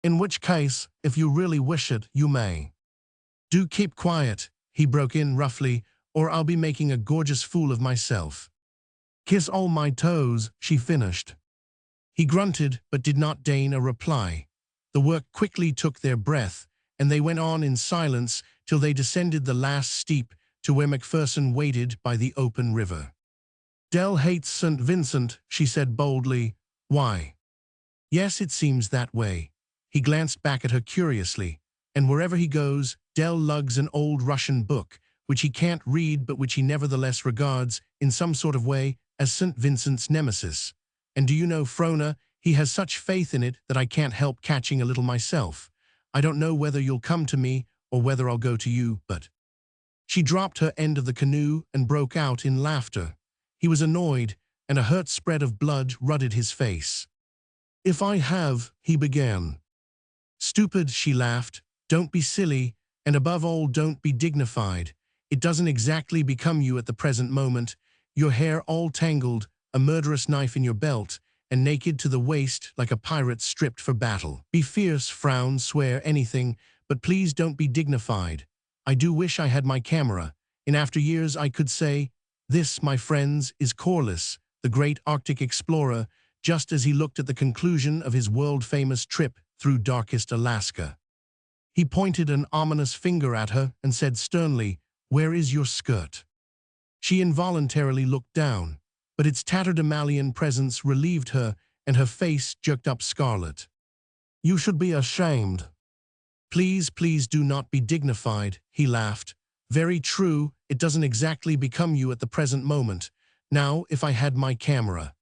In which case, if you really wish it, you may. Do keep quiet, he broke in roughly, or I'll be making a gorgeous fool of myself. Kiss all my toes, she finished. He grunted, but did not deign a reply. The work quickly took their breath, and they went on in silence till they descended the last steep to where Macpherson waited by the open river. Dell hates St. Vincent, she said boldly. Why? Yes, it seems that way. He glanced back at her curiously. And wherever he goes, Dell lugs an old Russian book, which he can't read but which he nevertheless regards, in some sort of way, as St. Vincent's nemesis. And do you know, Frona, he has such faith in it that I can't help catching a little myself. I don't know whether you'll come to me or whether I'll go to you, but... She dropped her end of the canoe and broke out in laughter. He was annoyed, and a hurt spread of blood ruddied his face. If I have, he began. Stupid, she laughed. Don't be silly, and above all, don't be dignified. It doesn't exactly become you at the present moment. Your hair all tangled, a murderous knife in your belt, and naked to the waist like a pirate stripped for battle. Be fierce, frown, swear, anything, but please don't be dignified. I do wish I had my camera. In after years I could say, this, my friends, is Corliss, the great Arctic explorer, just as he looked at the conclusion of his world-famous trip through darkest Alaska. He pointed an ominous finger at her and said sternly, where is your skirt? She involuntarily looked down, but its tatterdemalion presence relieved her, and her face jerked up scarlet. You should be ashamed. Please, please do not be dignified, he laughed. Very true, it doesn't exactly become you at the present moment. Now, if I had my camera.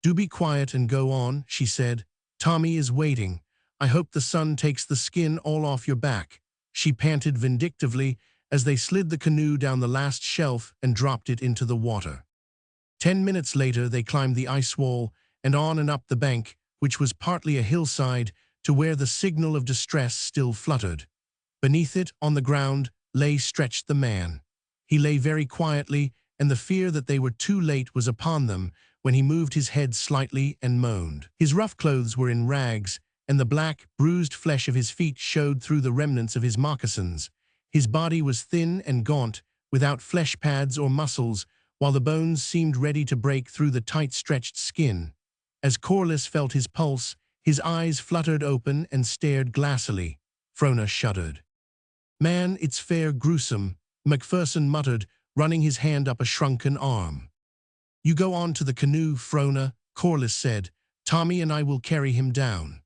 Do be quiet and go on, she said. Tommy is waiting. I hope the sun takes the skin all off your back. she panted vindictively as they slid the canoe down the last shelf and dropped it into the water. 10 minutes later, they climbed the ice wall and on and up the bank, which was partly a hillside, to where the signal of distress still fluttered. Beneath it, on the ground, lay stretched the man. He lay very quietly, and the fear that they were too late was upon them when he moved his head slightly and moaned. His rough clothes were in rags, and the black, bruised flesh of his feet showed through the remnants of his moccasins. His body was thin and gaunt, without flesh pads or muscles, while the bones seemed ready to break through the tight-stretched skin. As Corliss felt his pulse, his eyes fluttered open and stared glassily. Frona shuddered. "Man, it's fair gruesome," Macpherson muttered, running his hand up a shrunken arm. "You go on to the canoe, Frona," Corliss said. "Tommy and I will carry him down."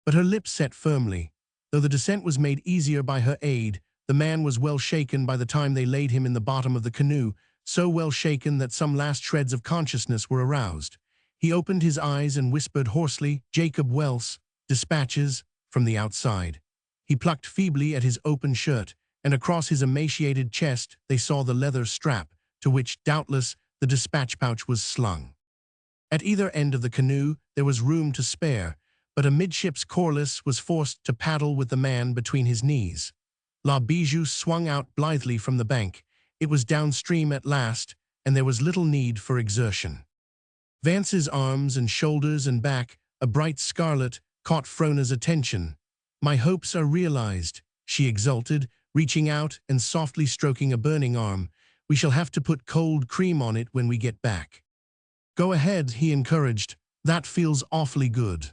But her lips set firmly. Though the descent was made easier by her aid, the man was well shaken by the time they laid him in the bottom of the canoe, so well shaken that some last shreds of consciousness were aroused. He opened his eyes and whispered hoarsely, "Jacob Welse, dispatches," from the outside. He plucked feebly at his open shirt, and across his emaciated chest they saw the leather strap, to which, doubtless, the dispatch pouch was slung. At either end of the canoe there was room to spare, but amidships Corliss was forced to paddle with the man between his knees. La Bijou swung out blithely from the bank. It was downstream at last, and there was little need for exertion. Vance's arms and shoulders and back, a bright scarlet, caught Frona's attention. "My hopes are realized," she exulted, reaching out and softly stroking a burning arm. "We shall have to put cold cream on it when we get back." "Go ahead," he encouraged. "That feels awfully good."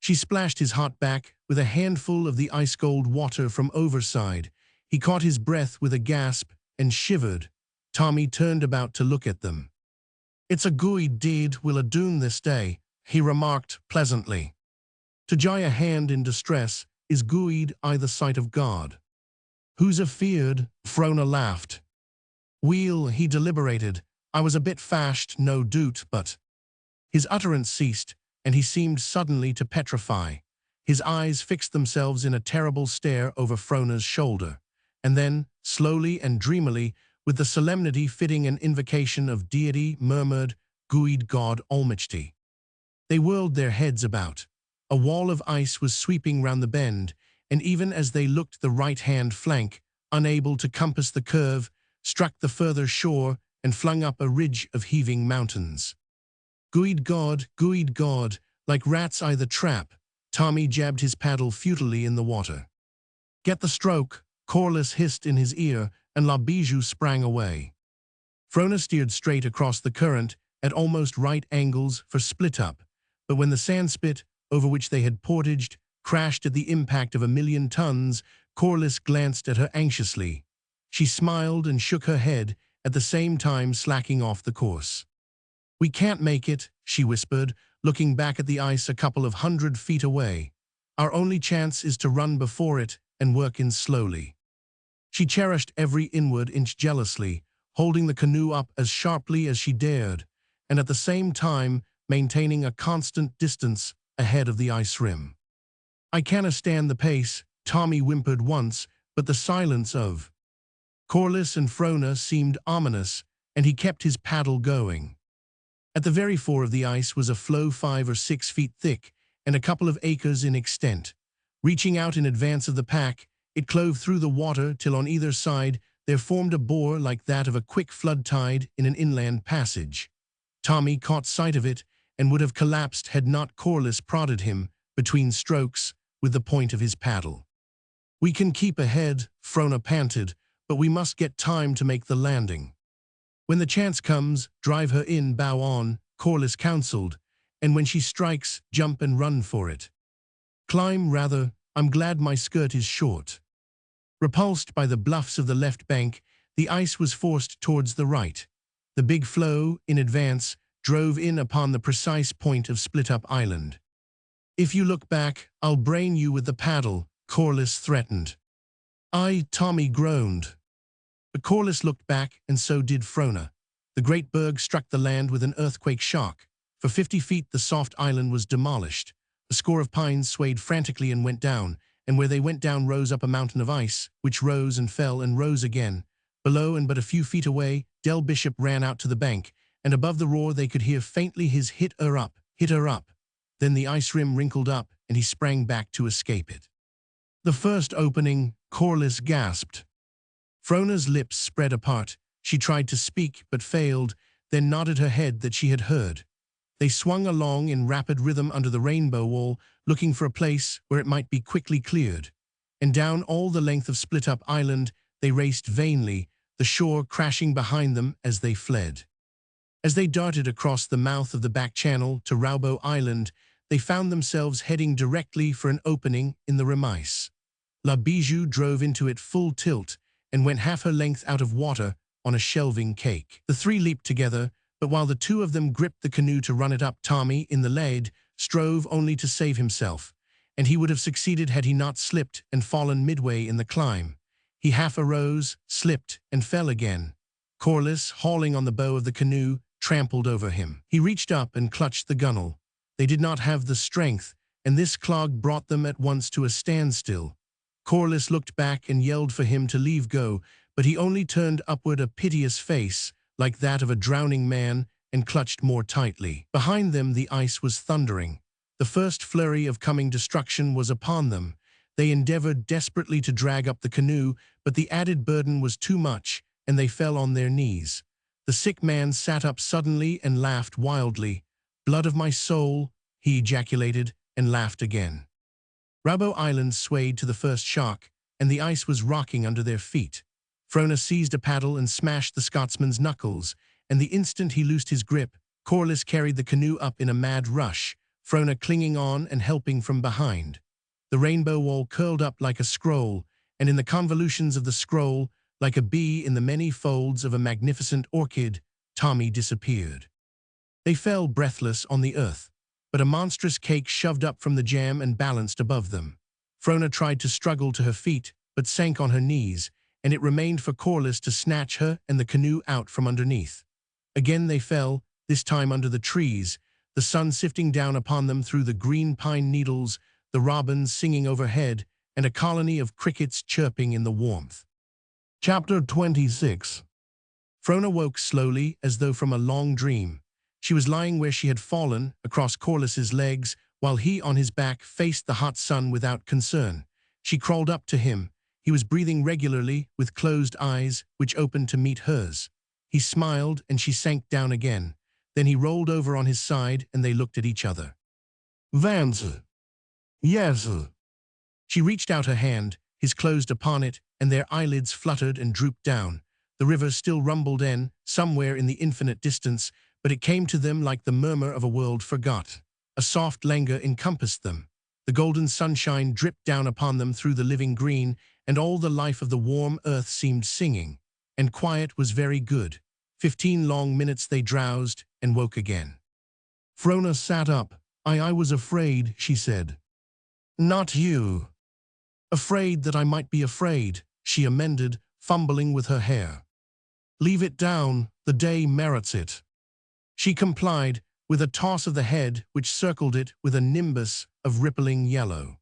She splashed his hot back with a handful of the ice-cold water from overside. He caught his breath with a gasp and shivered. Tommy turned about to look at them. "It's a good deed we'll a doon this day," he remarked pleasantly. "To jie a hand in distress is good I the sight of God." "Who's afeard?" Frona laughed. "Weel," he deliberated, "I was a bit fashed, no doot, but—" His utterance ceased, and he seemed suddenly to petrify. His eyes fixed themselves in a terrible stare over Frona's shoulder, and then, slowly and dreamily, with the solemnity fitting an invocation of deity, murmured, "Good God Almighty." They whirled their heads about. A wall of ice was sweeping round the bend, and even as they looked, the right-hand flank, unable to compass the curve, struck the further shore and flung up a ridge of heaving mountains. Good God, like rats I the trap." Tommy jabbed his paddle futilely in the water. "Get the stroke," Corliss hissed in his ear, and La Bijou sprang away. Frona steered straight across the current, at almost right angles for split up, but when the sandspit, over which they had portaged, crashed at the impact of 1,000,000 tons, Corliss glanced at her anxiously. She smiled and shook her head, at the same time slacking off the course. "We can't make it," she whispered, looking back at the ice a couple of 100 feet away. "Our only chance is to run before it and work in slowly." She cherished every inward inch jealously, holding the canoe up as sharply as she dared, and at the same time maintaining a constant distance ahead of the ice rim. "I canna stand the pace," Tommy whimpered once, but the silence of Corliss and Frona seemed ominous, and he kept his paddle going. At the very fore of the ice was a floe 5 or 6 feet thick and a couple of acres in extent. Reaching out in advance of the pack, it clove through the water till on either side there formed a bore like that of a quick flood tide in an inland passage. Tommy caught sight of it and would have collapsed had not Corliss prodded him, between strokes, with the point of his paddle. "We can keep ahead," Frona panted, "but we must get time to make the landing." "When the chance comes, drive her in bow on," Corliss counseled, "and when she strikes, jump and run for it. Climb, rather. I'm glad my skirt is short." Repulsed by the bluffs of the left bank, the ice was forced towards the right. The big floe, in advance, drove in upon the precise point of Split Up Island. "If you look back, I'll brain you with the paddle," Corliss threatened. "Aye," Tommy groaned. But Corliss looked back, and so did Frona. The great berg struck the land with an earthquake shock. For 50 feet the soft island was demolished. A score of pines swayed frantically and went down, and where they went down rose up a mountain of ice, which rose and fell and rose again. Below and but a few feet away, Del Bishop ran out to the bank, and above the roar they could hear faintly his hit her up, hit her up. Then the ice rim wrinkled up, and he sprang back to escape it. The first opening, Corliss gasped. Frona's lips spread apart. She tried to speak, but failed, then nodded her head that she had heard. They swung along in rapid rhythm under the rainbow wall, looking for a place where it might be quickly cleared. And down all the length of Split-Up Island they raced vainly, the shore crashing behind them as they fled. As they darted across the mouth of the back channel to Raubo Island, they found themselves heading directly for an opening in the Remise. La Bijou drove into it full tilt and went half her length out of water on a shelving cake. The three leaped together, but while the two of them gripped the canoe to run it up, Tommy, in the lead, strove only to save himself, and he would have succeeded had he not slipped and fallen midway in the climb. He half arose, slipped, and fell again. Corliss, hauling on the bow of the canoe, trampled over him. He reached up and clutched the gunwale. They did not have the strength, and this clog brought them at once to a standstill. Corliss looked back and yelled for him to leave go, but he only turned upward a piteous face, like that of a drowning man, and clutched more tightly. Behind them the ice was thundering. The first flurry of coming destruction was upon them. They endeavored desperately to drag up the canoe, but the added burden was too much, and they fell on their knees. The sick man sat up suddenly and laughed wildly. "Blood of my soul," he ejaculated, and laughed again. Raubo Island swayed to the first shock, and the ice was rocking under their feet. Frona seized a paddle and smashed the Scotsman's knuckles, and the instant he loosed his grip, Corliss carried the canoe up in a mad rush, Frona clinging on and helping from behind. The rainbow wall curled up like a scroll, and in the convolutions of the scroll, like a bee in the many folds of a magnificent orchid, Tommy disappeared. They fell breathless on the earth, but a monstrous cake shoved up from the jam and balanced above them. Frona tried to struggle to her feet, but sank on her knees, and it remained for Corliss to snatch her and the canoe out from underneath. Again they fell, this time under the trees, the sun sifting down upon them through the green pine needles, the robins singing overhead, and a colony of crickets chirping in the warmth. Chapter 26. Frona woke slowly, as though from a long dream. She was lying where she had fallen, across Corliss's legs, while he on his back faced the hot sun without concern. She crawled up to him. He was breathing regularly, with closed eyes, which opened to meet hers. He smiled, and she sank down again. Then he rolled over on his side, and they looked at each other. "Vance." "Yes." She reached out her hand, his closed upon it, and their eyelids fluttered and drooped down. The river still rumbled somewhere in the infinite distance, but it came to them like the murmur of a world forgot. A soft languor encompassed them. The golden sunshine dripped down upon them through the living green, and all the life of the warm earth seemed singing. And quiet was very good. 15 long minutes they drowsed and woke again. Frona sat up. I was afraid," she said. "Not you." "Afraid that I might be afraid," she amended, fumbling with her hair. "Leave it down, the day merits it." She complied, with a toss of the head which circled it with a nimbus of rippling yellow.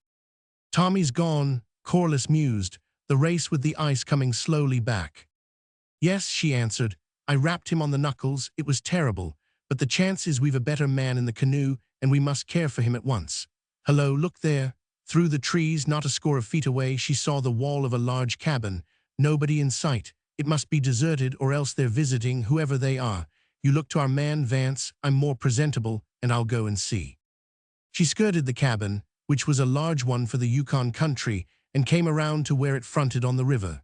"Tommy's gone," Corliss mused, the race with the ice coming slowly back. "Yes," she answered. "I rapped him on the knuckles. It was terrible, but the chance is we've a better man in the canoe, and we must care for him at once. Hello, look there." Through the trees, not a score of feet away, she saw the wall of a large cabin. Nobody in sight. It must be deserted, or else they're visiting, whoever they are. "You look to our man, Vance. I'm more presentable, and I'll go and see." She skirted the cabin, which was a large one for the Yukon country, and came around to where it fronted on the river.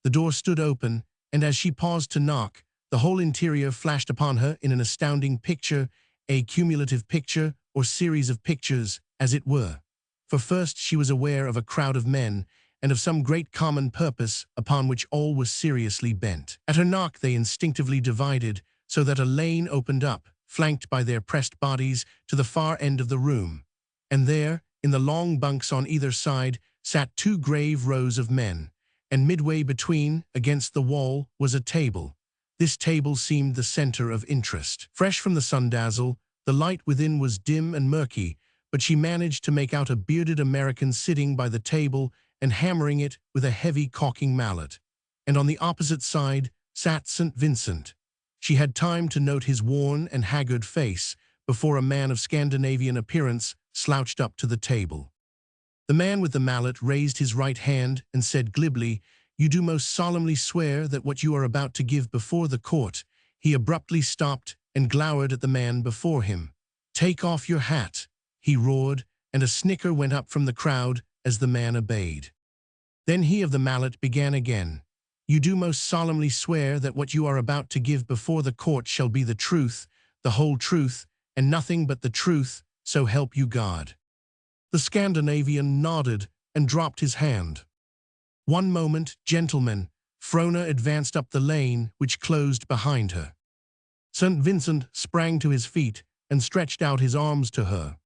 The door stood open, and as she paused to knock, the whole interior flashed upon her in an astounding picture, a cumulative picture, or series of pictures, as it were. For first she was aware of a crowd of men, and of some great common purpose upon which all was seriously bent. At her knock they instinctively divided, so that a lane opened up, flanked by their pressed bodies, to the far end of the room. And there, in the long bunks on either side, sat 2 grave rows of men, and midway between, against the wall, was a table. This table seemed the center of interest. Fresh from the sun dazzle, the light within was dim and murky, but she managed to make out a bearded American sitting by the table and hammering it with a heavy caulking mallet. And on the opposite side sat St. Vincent. She had time to note his worn and haggard face before a man of Scandinavian appearance slouched up to the table. The man with the mallet raised his right hand and said glibly, "You do most solemnly swear that what you are about to give before the court." He abruptly stopped and glowered at the man before him. "Take off your hat," he roared, and a snicker went up from the crowd as the man obeyed. Then he of the mallet began again. "You do most solemnly swear that what you are about to give before the court shall be the truth, the whole truth, and nothing but the truth, so help you God." The Scandinavian nodded and dropped his hand. "One moment, gentlemen." Frona advanced up the lane, which closed behind her. St. Vincent sprang to his feet and stretched out his arms to her.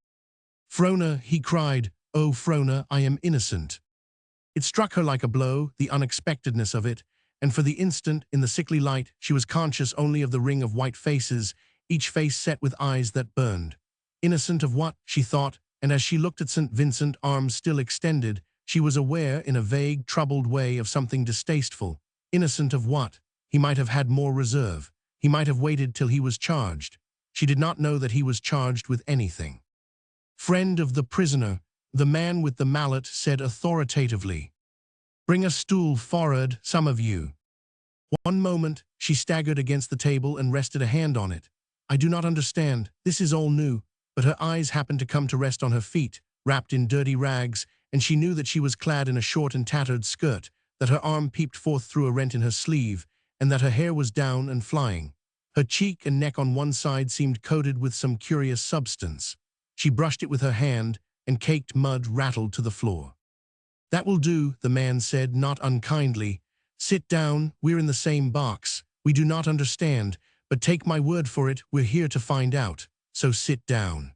"Frona," he cried, "oh, Frona, I am innocent." It struck her like a blow, the unexpectedness of it, and for the instant, in the sickly light, she was conscious only of the ring of white faces, each face set with eyes that burned. Innocent of what, she thought, and as she looked at St. Vincent, arms still extended, she was aware in a vague, troubled way of something distasteful. Innocent of what? He might have had more reserve. He might have waited till he was charged. She did not know that he was charged with anything. "Friend of the prisoner," the man with the mallet said authoritatively. "Bring a stool forward, some of you." One moment, she staggered against the table and rested a hand on it. "I do not understand. This is all new." But her eyes happened to come to rest on her feet, wrapped in dirty rags, and she knew that she was clad in a short and tattered skirt, that her arm peeped forth through a rent in her sleeve, and that her hair was down and flying. Her cheek and neck on one side seemed coated with some curious substance. She brushed it with her hand, and caked mud rattled to the floor. "That will do," the man said, not unkindly. "Sit down, we're in the same box. We do not understand, but take my word for it, we're here to find out. So sit down."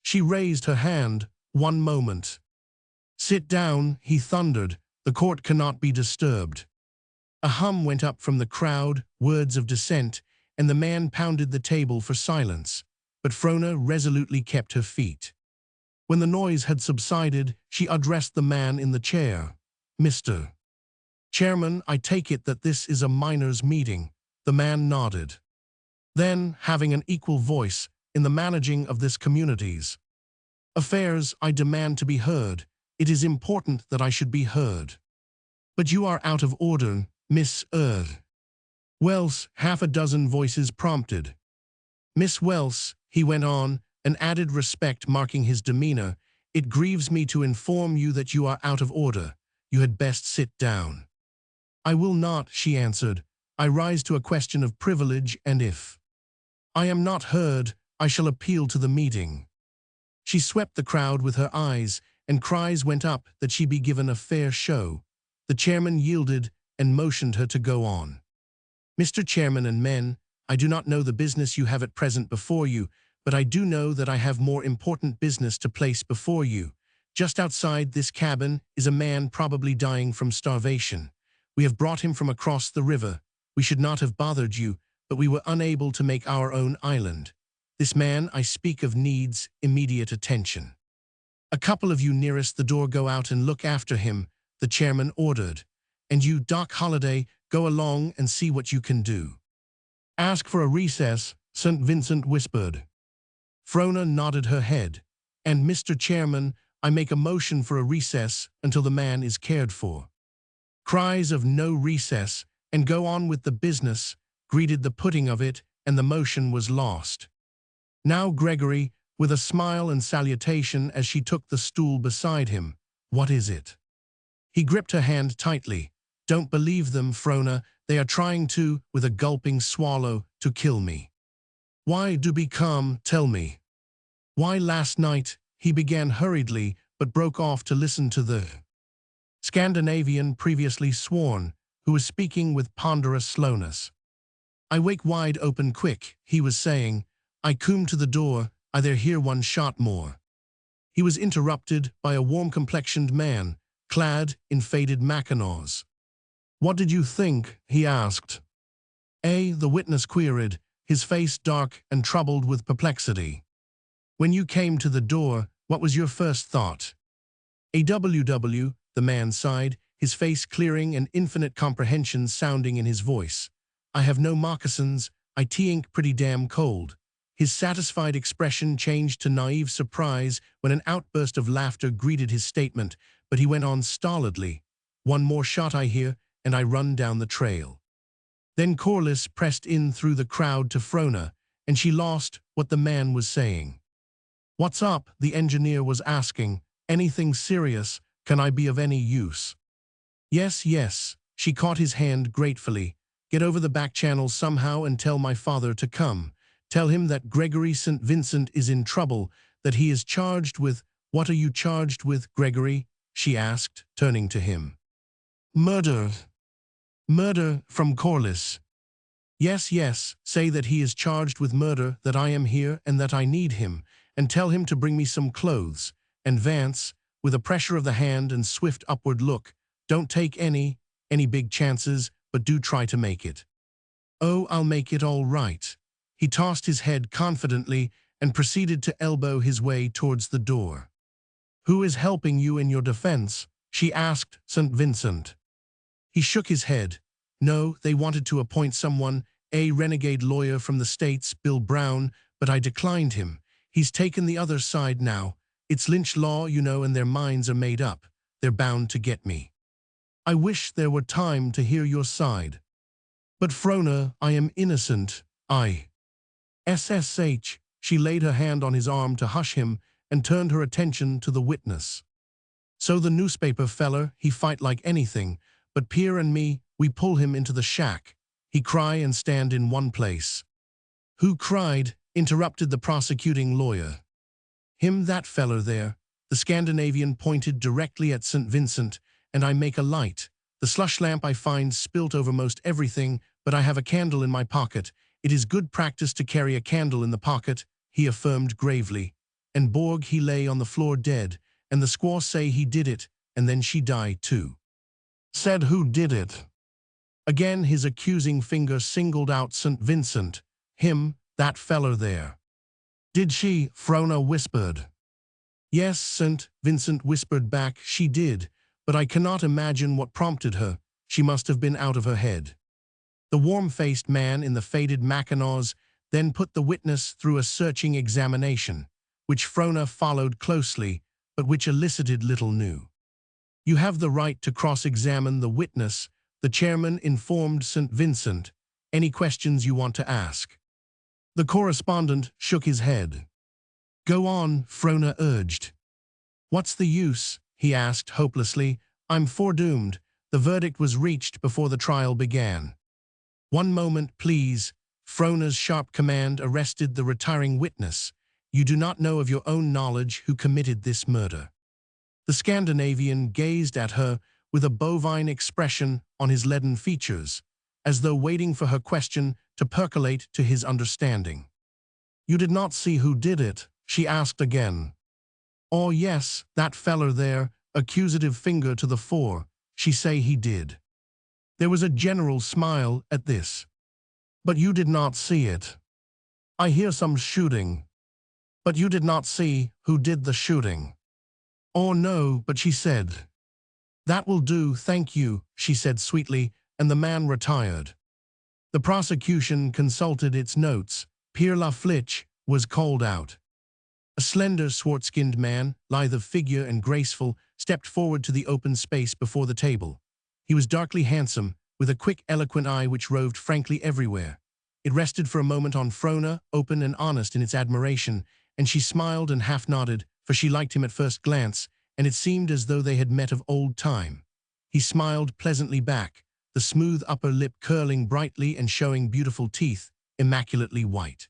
She raised her hand. "One moment." "Sit down," he thundered. "The court cannot be disturbed." A hum went up from the crowd, words of dissent, and the man pounded the table for silence. But Frona resolutely kept her feet. When the noise had subsided, she addressed the man in the chair. "Mr. Chairman, I take it that this is a miners' meeting." The man nodded. Then, having an equal voice in the managing of this community's affairs, I demand to be heard. It is important that I should be heard. "But you are out of order, Miss Welse," half a dozen voices prompted. "Miss Welse," he went on, an added respect marking his demeanor, "it grieves me to inform you that you are out of order. You had best sit down." "I will not," she answered. "I rise to a question of privilege, and if I am not heard, I shall appeal to the meeting." She swept the crowd with her eyes, and cries went up that she be given a fair show. The chairman yielded and motioned her to go on. "Mr. Chairman and men, I do not know the business you have at present before you, but I do know that I have more important business to place before you. Just outside this cabin is a man probably dying from starvation. We have brought him from across the river. We should not have bothered you, but we were unable to make our own island. This man I speak of needs immediate attention. A couple of you nearest the door go out and look after him," the chairman ordered. "And you, Doc Holliday, go along and see what you can do." "Ask for a recess," St. Vincent whispered. Frona nodded her head. "And Mr. Chairman, I make a motion for a recess until the man is cared for." Cries of "no recess" and "go on with the business" greeted the putting of it, and the motion was lost. "Now, Gregory," with a smile and salutation as she took the stool beside him, "what is it?" He gripped her hand tightly. "Don't believe them, Frona. They are trying to, with a gulping swallow, to kill me." "Why, do be calm, tell me." "Why, last night," he began hurriedly, but broke off to listen to the Scandinavian previously sworn, who was speaking with ponderous slowness. "I wake wide open quick," he was saying. "I come to the door, I there hear one shot more." He was interrupted by a warm-complexioned man, clad in faded mackinaws. "What did you think?" he asked. The witness queried, his face dark and troubled with perplexity. "When you came to the door," What was your first thought? AWW, the man sighed, his face clearing and infinite comprehension sounding in his voice. I have no moccasins, I ain't pretty damn cold. His satisfied expression changed to naive surprise when an outburst of laughter greeted his statement, but he went on stolidly. One more shot I hear, and I run down the trail. Then Corliss pressed in through the crowd to Frona, and she lost what the man was saying. What's up? The engineer was asking. Anything serious? Can I be of any use? Yes, yes. She caught his hand gratefully. Get over the back channel somehow and tell my father to come. Tell him that Gregory St. Vincent is in trouble, that he is charged with— What are you charged with, Gregory? She asked, turning to him. Murder. Murder, from Corliss. Yes, yes, say that he is charged with murder, that I am here and that I need him, and tell him to bring me some clothes. And Vance, with a pressure of the hand and swift upward look, don't take any big chances, but do try to make it. Oh, I'll make it all right. He tossed his head confidently and proceeded to elbow his way towards the door. Who is helping you in your defense? She asked St. Vincent. He shook his head. No, they wanted to appoint someone, a renegade lawyer from the States, Bill Brown, but I declined him. He's taken the other side now. It's lynch law, you know, and their minds are made up. They're bound to get me. I wish there were time to hear your side. But Frona, I am innocent. SSH. She laid her hand on his arm to hush him and turned her attention to the witness. So the newspaper feller, he fight like anything, but Pierre and me, we pull him into the shack. He cry and stand in one place. Who cried? Interrupted the prosecuting lawyer. Him, that feller there. The Scandinavian pointed directly at St. Vincent, and I make a light. The slush lamp I find spilt over most everything, but I have a candle in my pocket. It is good practice to carry a candle in the pocket, he affirmed gravely. And Borg, he lay on the floor dead, and the squaw say he did it, and then she died too. Said who did it? Again his accusing finger singled out St. Vincent. Him, that feller there. Did she? Frona whispered. Yes, St. Vincent whispered back, she did, but I cannot imagine what prompted her. She must have been out of her head. The warm-faced man in the faded mackinaws then put the witness through a searching examination, which Frona followed closely, but which elicited little new. You have the right to cross-examine the witness, the chairman informed St. Vincent. Any questions you want to ask? The correspondent shook his head. Go on, Frona urged. What's the use? He asked hopelessly. I'm foredoomed. The verdict was reached before the trial began. One moment, please. Frona's sharp command arrested the retiring witness. You do not know of your own knowledge who committed this murder. The Scandinavian gazed at her with a bovine expression on his leaden features, as though waiting for her question to percolate to his understanding. You did not see who did it? She asked again. Oh yes, that feller there, accusative finger to the fore. She say he did. There was a general smile at this. But you did not see it. I hear some shooting. But you did not see who did the shooting. Oh no, but she said. That will do, thank you, she said sweetly, and the man retired. The prosecution consulted its notes. Pierre Laflitche was called out. A slender, swart-skinned man, lithe of figure and graceful, stepped forward to the open space before the table. He was darkly handsome, with a quick, eloquent eye which roved frankly everywhere. It rested for a moment on Frona, open and honest in its admiration, and she smiled and half-nodded, for she liked him at first glance, and it seemed as though they had met of old time. He smiled pleasantly back, the smooth upper lip curling brightly and showing beautiful teeth, immaculately white.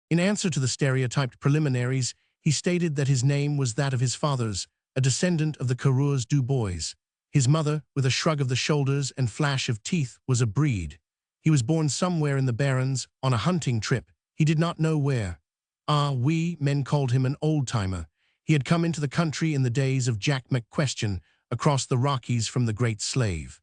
In answer to the stereotyped preliminaries, he stated that his name was that of his father's, a descendant of the Coureurs du Bois. His mother, with a shrug of the shoulders and flash of teeth, was a breed. He was born somewhere in the Barrens, on a hunting trip. He did not know where. We men called him an old-timer. He had come into the country in the days of Jack McQuestion, across the Rockies from the Great Slave.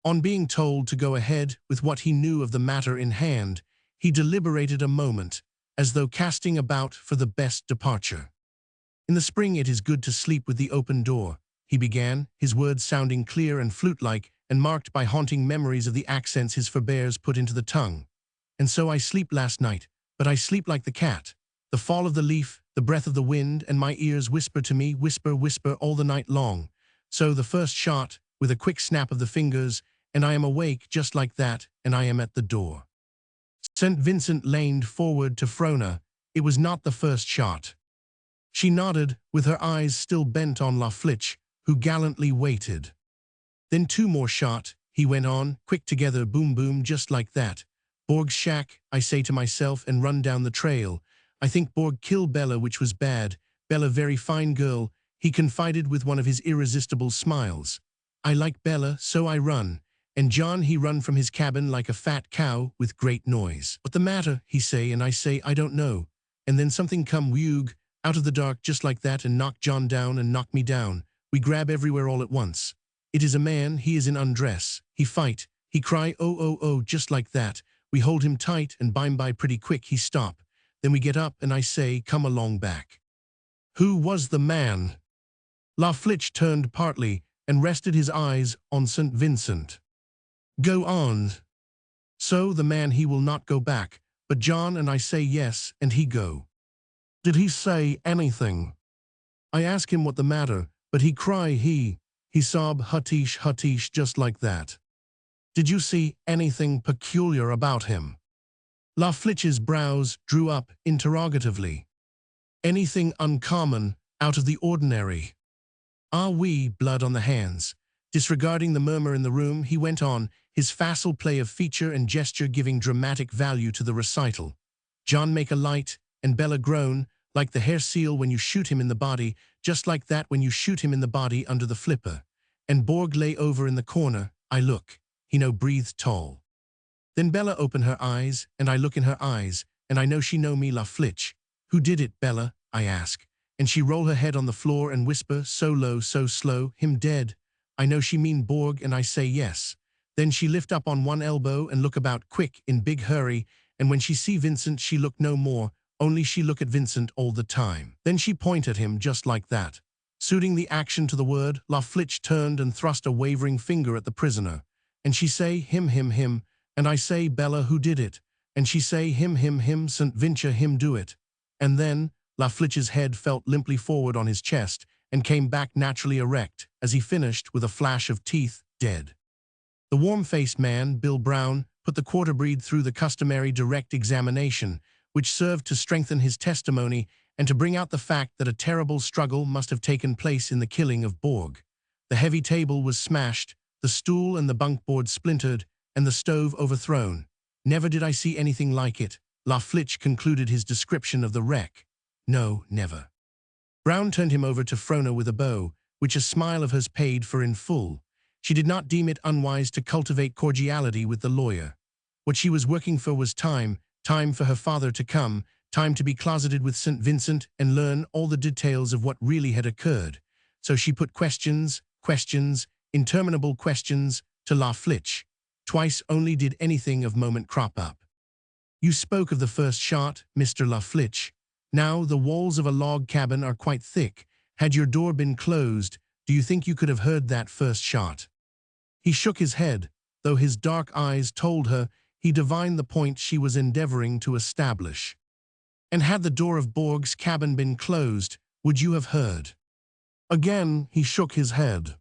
On being told to go ahead with what he knew of the matter in hand, he deliberated a moment, as though casting about for the best departure. In the spring it is good to sleep with the open door, he began, his words sounding clear and flute-like and marked by haunting memories of the accents his forbears put into the tongue. And so I sleep last night, but I sleep like the cat. The fall of the leaf, the breath of the wind, and my ears whisper to me, whisper, whisper all the night long. So the first shot, with a quick snap of the fingers, and I am awake just like that, and I am at the door. St. Vincent leaned forward to Frona. It was not the first shot. She nodded, with her eyes still bent on La Flitche, who gallantly waited. Then 2 more shot, he went on, quick together, boom boom, just like that. Borg's shack, I say to myself, and run down the trail. I think Borg kill Bella, which was bad. Bella very fine girl, he confided with one of his irresistible smiles. I like Bella, so I run. And John he run from his cabin like a fat cow, with great noise. What the matter, he say, and I say, I don't know. And then something come wheug, out of the dark just like that, and knock John down and knock me down. We grab everywhere all at once. It is a man, he is in undress. He fight, he cry, oh, oh, oh, just like that. We hold him tight, and by pretty quick he stop. Then we get up, and I say, come along back. Who was the man? La Flitche turned partly, and rested his eyes on St. Vincent. Go on. So the man he will not go back, but John and I say yes, and he go. Did he say anything? I ask him what the matter, but he cry he sob hutish just like that. Did you see anything peculiar about him? La Flitche's brows drew up interrogatively. Anything uncommon, out of the ordinary? Ah oui, blood on the hands. Disregarding the murmur in the room, he went on, his facile play of feature and gesture giving dramatic value to the recital. John make a light, and Bella groan, like the hair seal when you shoot him in the body, just like that when you shoot him in the body under the flipper. And Borg lay over in the corner, I look, he no breathed tall. Then Bella open her eyes, and I look in her eyes, and I know she know me, La Flitche. Who did it, Bella? I ask. And she roll her head on the floor and whisper, so low, so slow, him dead. I know she mean Borg, and I say yes. Then she lift up on one elbow and look about quick, in big hurry, and when she see Vincent she look no more, only she look at Vincent all the time. Then she point at him just like that. Suiting the action to the word, La Flitche turned and thrust a wavering finger at the prisoner. And she say, him, and I say, Bella, who did it? And she say, him, St. Vincent, him do it. And then, La Flitche's head fell limply forward on his chest, and came back naturally erect, as he finished with a flash of teeth, dead. The warm-faced man, Bill Brown, put the quarter-breed through the customary direct examination, which served to strengthen his testimony and to bring out the fact that a terrible struggle must have taken place in the killing of Borg. The heavy table was smashed, the stool and the bunkboard splintered, and the stove overthrown. Never did I see anything like it, La Flitche concluded his description of the wreck. No, never. Brown turned him over to Frona with a bow, which a smile of hers paid for in full. She did not deem it unwise to cultivate cordiality with the lawyer. What she was working for was time for her father to come, time to be closeted with St. Vincent and learn all the details of what really had occurred. So she put questions, interminable questions, to La Flitche. Twice only did anything of moment crop up. You spoke of the first shot, Mr. La Flitche. Now the walls of a log cabin are quite thick. Had your door been closed, do you think you could have heard that first shot? He shook his head, though his dark eyes told her he divined the point she was endeavoring to establish. And had the door of Borg's cabin been closed, would you have heard? Again he shook his head.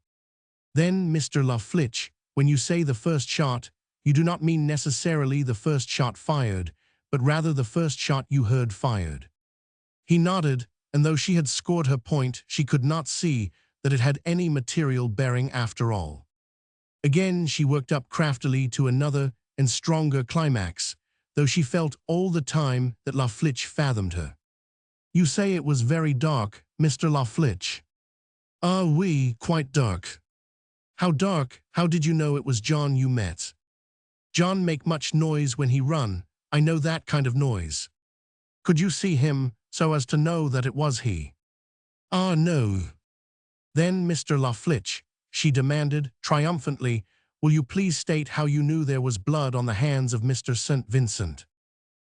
Then, Mr. La Flitche, when you say the first shot, you do not mean necessarily the first shot fired, but rather the first shot you heard fired. He nodded, and though she had scored her point, she could not see that it had any material bearing after all. Again she worked up craftily to another and stronger climax, though she felt all the time that La Flitche fathomed her. You say it was very dark, Mr. La Flitche. Ah oui, quite dark. How dark? How did you know it was John you met? John make much noise when he run, I know that kind of noise. Could you see him, so as to know that it was he? Ah no. Then, Mr. La Flitche, she demanded, triumphantly, will you please state how you knew there was blood on the hands of Mr. St. Vincent?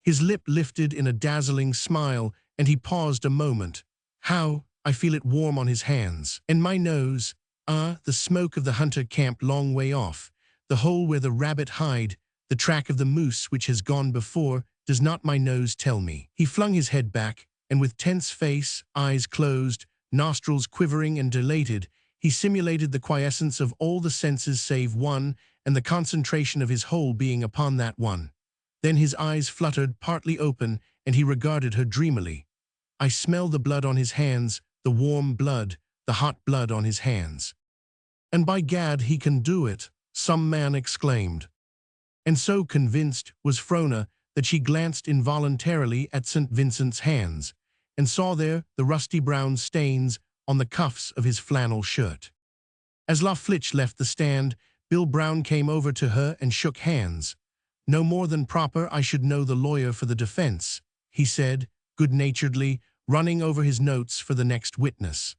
His lip lifted in a dazzling smile, and he paused a moment. How? I feel it warm on his hands. And my nose, the smoke of the hunter camped long way off, the hole where the rabbit hide, the track of the moose which has gone before, does not my nose tell me? He flung his head back, and with tense face, eyes closed, nostrils quivering and dilated, he simulated the quiescence of all the senses save one, and the concentration of his whole being upon that one. Then his eyes fluttered, partly open, and he regarded her dreamily. I smell the blood on his hands, the warm blood, the hot blood on his hands. And by gad, he can do it, some man exclaimed. And so convinced was Frona that she glanced involuntarily at St. Vincent's hands, and saw there the rusty brown stains on the cuffs of his flannel shirt. As La Flitche left the stand, Bill Brown came over to her and shook hands. "No more than proper I should know the lawyer for the defense," he said, good-naturedly, running over his notes for the next witness.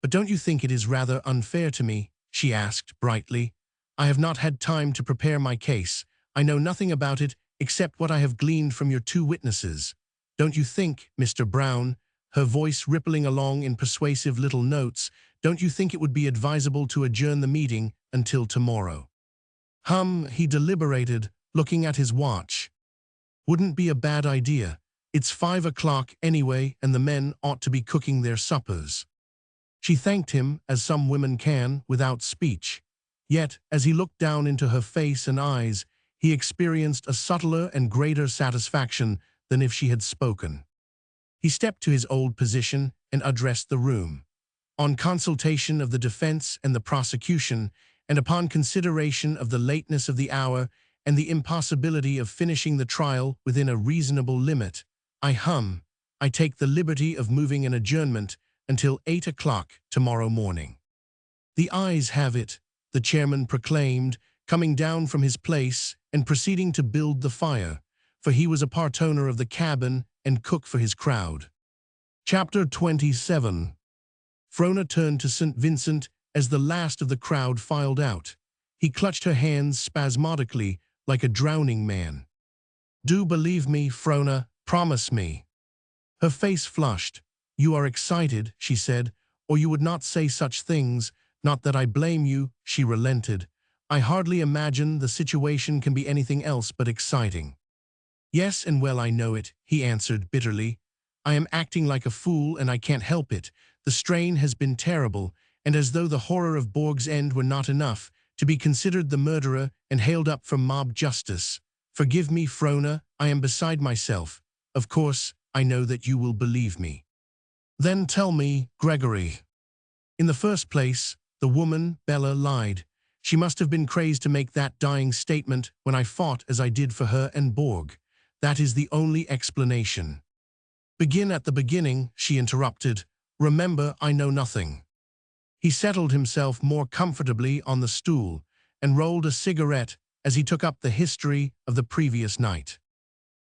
"But don't you think it is rather unfair to me?" she asked brightly. "I have not had time to prepare my case. I know nothing about it except what I have gleaned from your two witnesses. Don't you think, Mr. Brown," her voice rippling along in persuasive little notes, "don't you think it would be advisable to adjourn the meeting until tomorrow?" He deliberated, looking at his watch. "Wouldn't be a bad idea. It's 5 o'clock anyway, and the men ought to be cooking their suppers." She thanked him, as some women can, without speech. Yet, as he looked down into her face and eyes, he experienced a subtler and greater satisfaction than if she had spoken. He stepped to his old position and addressed the room. On consultation of the defense and the prosecution, and upon consideration of the lateness of the hour and the impossibility of finishing the trial within a reasonable limit, I take the liberty of moving an adjournment until 8 o'clock tomorrow morning. "The ayes have it," the chairman proclaimed, coming down from his place and proceeding to build the fire, for he was a part owner of the cabin and cook for his crowd. Chapter 27. Frona turned to St. Vincent as the last of the crowd filed out. He clutched her hands spasmodically, like a drowning man. "Do believe me, Frona, promise me." Her face flushed. "You are excited," she said, "or you would not say such things. Not that I blame you," she relented. "I hardly imagine the situation can be anything else but exciting." "Yes, and well I know it," he answered bitterly. "I am acting like a fool, and I can't help it. The strain has been terrible, and as though the horror of Borg's end were not enough, to be considered the murderer and hailed up for mob justice. Forgive me, Frona, I am beside myself. Of course, I know that you will believe me." "Then tell me, Gregory." "In the first place, the woman, Bella, lied. She must have been crazed to make that dying statement when I fought as I did for her and Borg. That is the only explanation." "Begin at the beginning," she interrupted. "Remember, I know nothing." He settled himself more comfortably on the stool and rolled a cigarette as he took up the history of the previous night.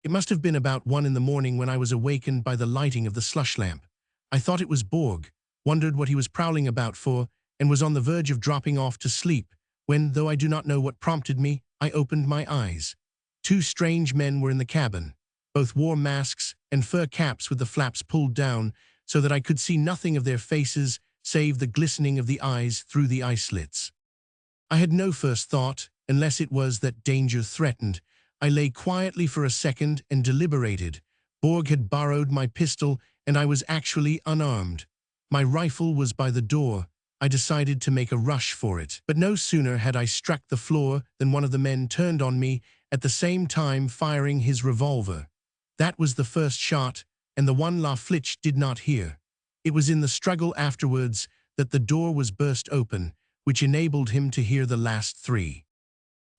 "It must have been about 1 in the morning when I was awakened by the lighting of the slush lamp. I thought it was Borg, wondered what he was prowling about for, and was on the verge of dropping off to sleep, when, though I do not know what prompted me, I opened my eyes. 2 strange men were in the cabin. Both wore masks and fur caps with the flaps pulled down, so that I could see nothing of their faces save the glistening of the eyes through the eye slits. I had no first thought, unless it was that danger threatened. I lay quietly for a second and deliberated. Borg had borrowed my pistol, and I was actually unarmed. My rifle was by the door. I decided to make a rush for it. But no sooner had I struck the floor than one of the men turned on me, at the same time firing his revolver. That was the first shot, and the one La Flitche did not hear. It was in the struggle afterwards that the door was burst open, which enabled him to hear the last 3.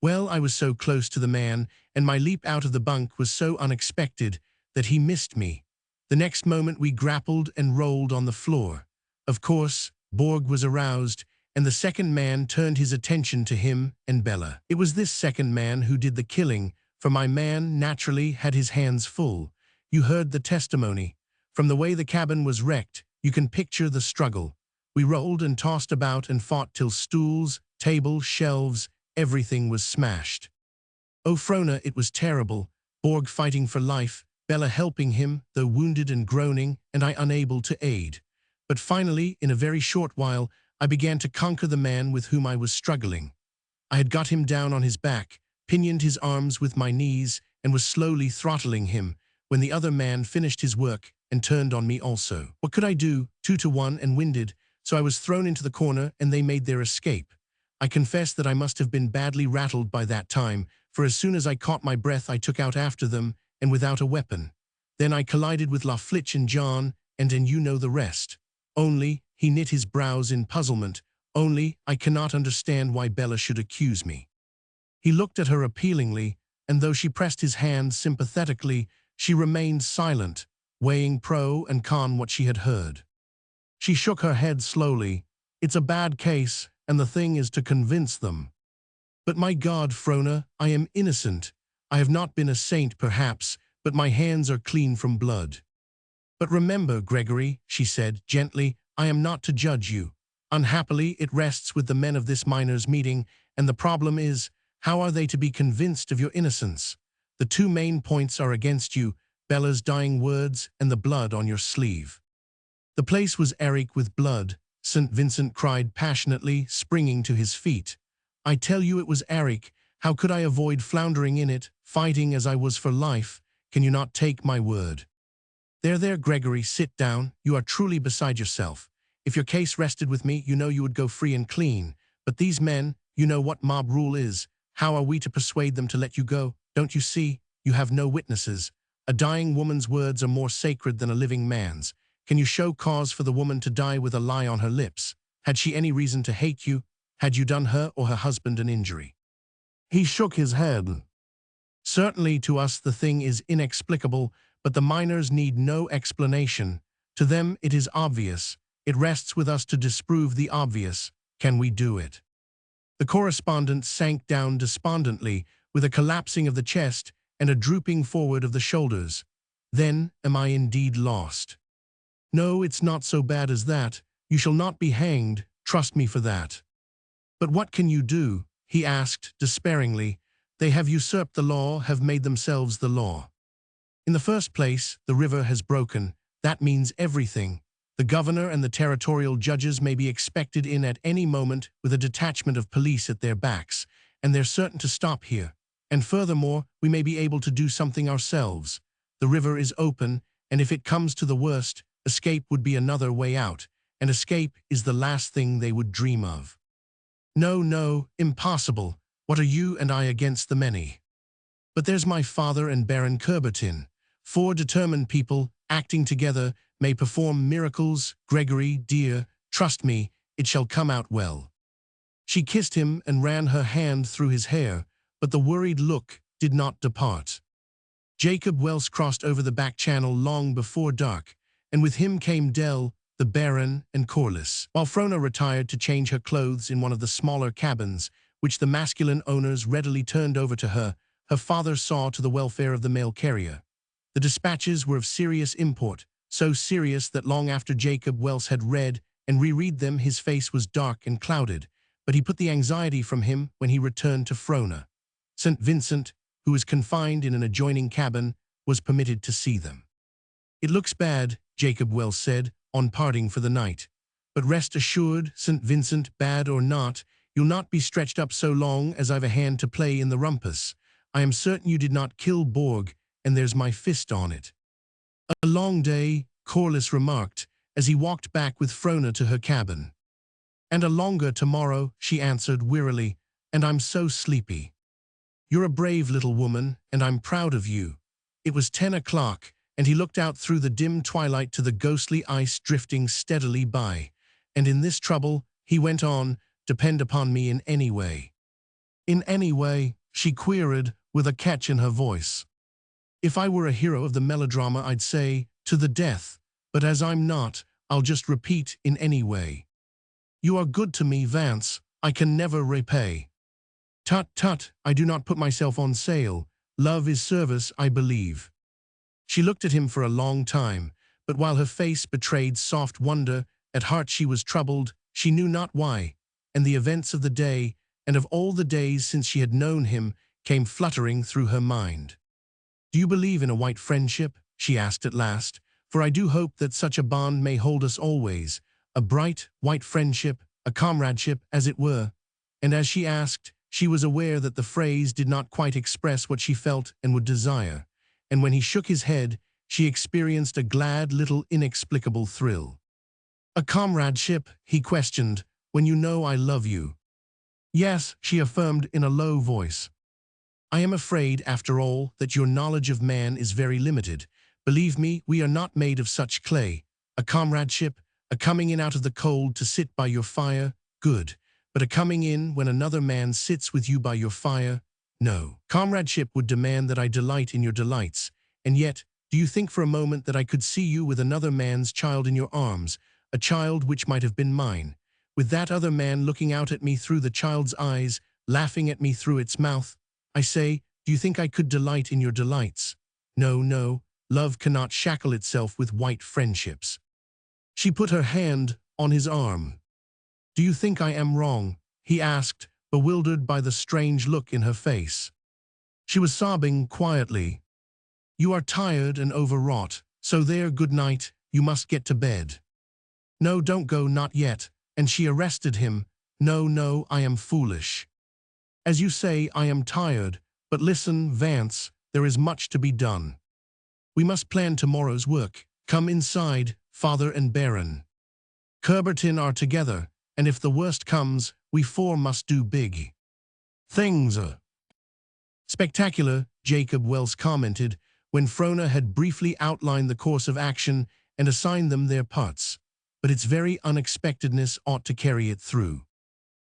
Well, I was so close to the man, and my leap out of the bunk was so unexpected, that he missed me. The next moment we grappled and rolled on the floor. Of course, Borg was aroused, and the second man turned his attention to him and Bella. It was this second man who did the killing, for my man naturally had his hands full. You heard the testimony. From the way the cabin was wrecked, you can picture the struggle. We rolled and tossed about and fought till stools, tables, shelves, everything was smashed. Oh, Frona, it was terrible. Borg fighting for life, Bella helping him, though wounded and groaning, and I unable to aid. But finally, in a very short while, I began to conquer the man with whom I was struggling. I had got him down on his back, pinioned his arms with my knees, and was slowly throttling him, when the other man finished his work and turned on me also. What could I do? 2-to-1 and winded, so I was thrown into the corner and they made their escape. I confess that I must have been badly rattled by that time, for as soon as I caught my breath I took out after them, and without a weapon. Then I collided with La Flitche and John, and you know the rest. Only, he knit his brows in puzzlement, only, I cannot understand why Bella should accuse me. He looked at her appealingly, and though she pressed his hand sympathetically, she remained silent, weighing pro and con what she had heard. She shook her head slowly. It's a bad case, and the thing is to convince them. But my God, Frona, I am innocent. I have not been a saint, perhaps, but my hands are clean from blood. But remember, Gregory, she said gently, I am not to judge you. Unhappily, it rests with the men of this miners' meeting, and the problem is, how are they to be convinced of your innocence? The two main points are against you, Bella's dying words and the blood on your sleeve. The place was eric with blood, St. Vincent cried passionately, springing to his feet. I tell you it was eric. How could I avoid floundering in it, fighting as I was for life? Can you not take my word? There, Gregory, sit down. You are truly beside yourself. If your case rested with me, you know you would go free and clean. But these men, you know what mob rule is. How are we to persuade them to let you go? Don't you see? You have no witnesses. A dying woman's words are more sacred than a living man's. Can you show cause for the woman to die with a lie on her lips? Had she any reason to hate you? Had you done her or her husband an injury? He shook his head. Certainly to us the thing is inexplicable, but the miners need no explanation. To them it is obvious. It rests with us to disprove the obvious. Can we do it? The correspondent sank down despondently, with a collapsing of the chest and a drooping forward of the shoulders. Then am I indeed lost? No, it's not so bad as that. You shall not be hanged, trust me for that. But what can you do? He asked despairingly. They have usurped the law, have made themselves the law. In the first place, the river has broken. That means everything. The governor and the territorial judges may be expected in at any moment with a detachment of police at their backs, and they're certain to stop here. And furthermore, we may be able to do something ourselves. The river is open, and if it comes to the worst, escape would be another way out, and escape is the last thing they would dream of. No, impossible. What are you and I against the many? But there's my father and Baron Coubertin. 4 determined people, acting together, may perform miracles. Gregory, dear, trust me, it shall come out well. She kissed him and ran her hand through his hair, but the worried look did not depart. Jacob Welse crossed over the back channel long before dark, and with him came Dell, the Baron, and Corliss, while Frona retired to change her clothes in one of the smaller cabins, which the masculine owners readily turned over to her. Her father saw to the welfare of the mail carrier. The dispatches were of serious import, so serious that long after Jacob Welse had read and reread them his face was dark and clouded, but he put the anxiety from him when he returned to Frona. St. Vincent, who was confined in an adjoining cabin, was permitted to see them. It looks bad, Jacob Welse said, on parting for the night. But rest assured, St. Vincent, bad or not, you'll not be stretched up so long as I've a hand to play in the rumpus. I am certain you did not kill Borg, and there's my fist on it. A long day, Corliss remarked, as he walked back with Frona to her cabin. And a longer tomorrow, she answered wearily, and I'm so sleepy. You're a brave little woman, and I'm proud of you. It was 10 o'clock, and he looked out through the dim twilight to the ghostly ice drifting steadily by. And in this trouble, he went on, depend upon me in any way. In any way, she queried, with a catch in her voice. If I were a hero of the melodrama, I'd say, to the death, but as I'm not, I'll just repeat, in any way. You are good to me, Vance, I can never repay. Tut, tut, I do not put myself on sale. Love is service, I believe. She looked at him for a long time, but while her face betrayed soft wonder, at heart she was troubled, she knew not why, and the events of the day, and of all the days since she had known him, came fluttering through her mind. Do you believe in a white friendship? She asked at last, for I do hope that such a bond may hold us always, a bright, white friendship, a comradeship, as it were. And as she asked, she was aware that the phrase did not quite express what she felt and would desire, and when he shook his head, she experienced a glad little inexplicable thrill. "A comradeship?" he questioned, "when you know I love you." "Yes," she affirmed in a low voice. "I am afraid, after all, that your knowledge of man is very limited. Believe me, we are not made of such clay. A comradeship, a coming in out of the cold to sit by your fire, good. But a coming in when another man sits with you by your fire, no. Comradeship would demand that I delight in your delights, and yet, do you think for a moment that I could see you with another man's child in your arms, a child which might have been mine, with that other man looking out at me through the child's eyes, laughing at me through its mouth? I say, do you think I could delight in your delights? No, no, love cannot shackle itself with white friendships." She put her hand on his arm. "Do you think I am wrong?" he asked, bewildered by the strange look in her face. She was sobbing quietly. "You are tired and overwrought, so there, good night, you must get to bed." "No, don't go, not yet," and she arrested him. "No, no, I am foolish. As you say, I am tired, but listen, Vance, there is much to be done. We must plan tomorrow's work. Come inside, Father and Baron. Curbertin are together, and if the worst comes, we four must do big things." "Spectacular," Jacob Welse commented, when Frona had briefly outlined the course of action and assigned them their parts. "But its very unexpectedness ought to carry it through."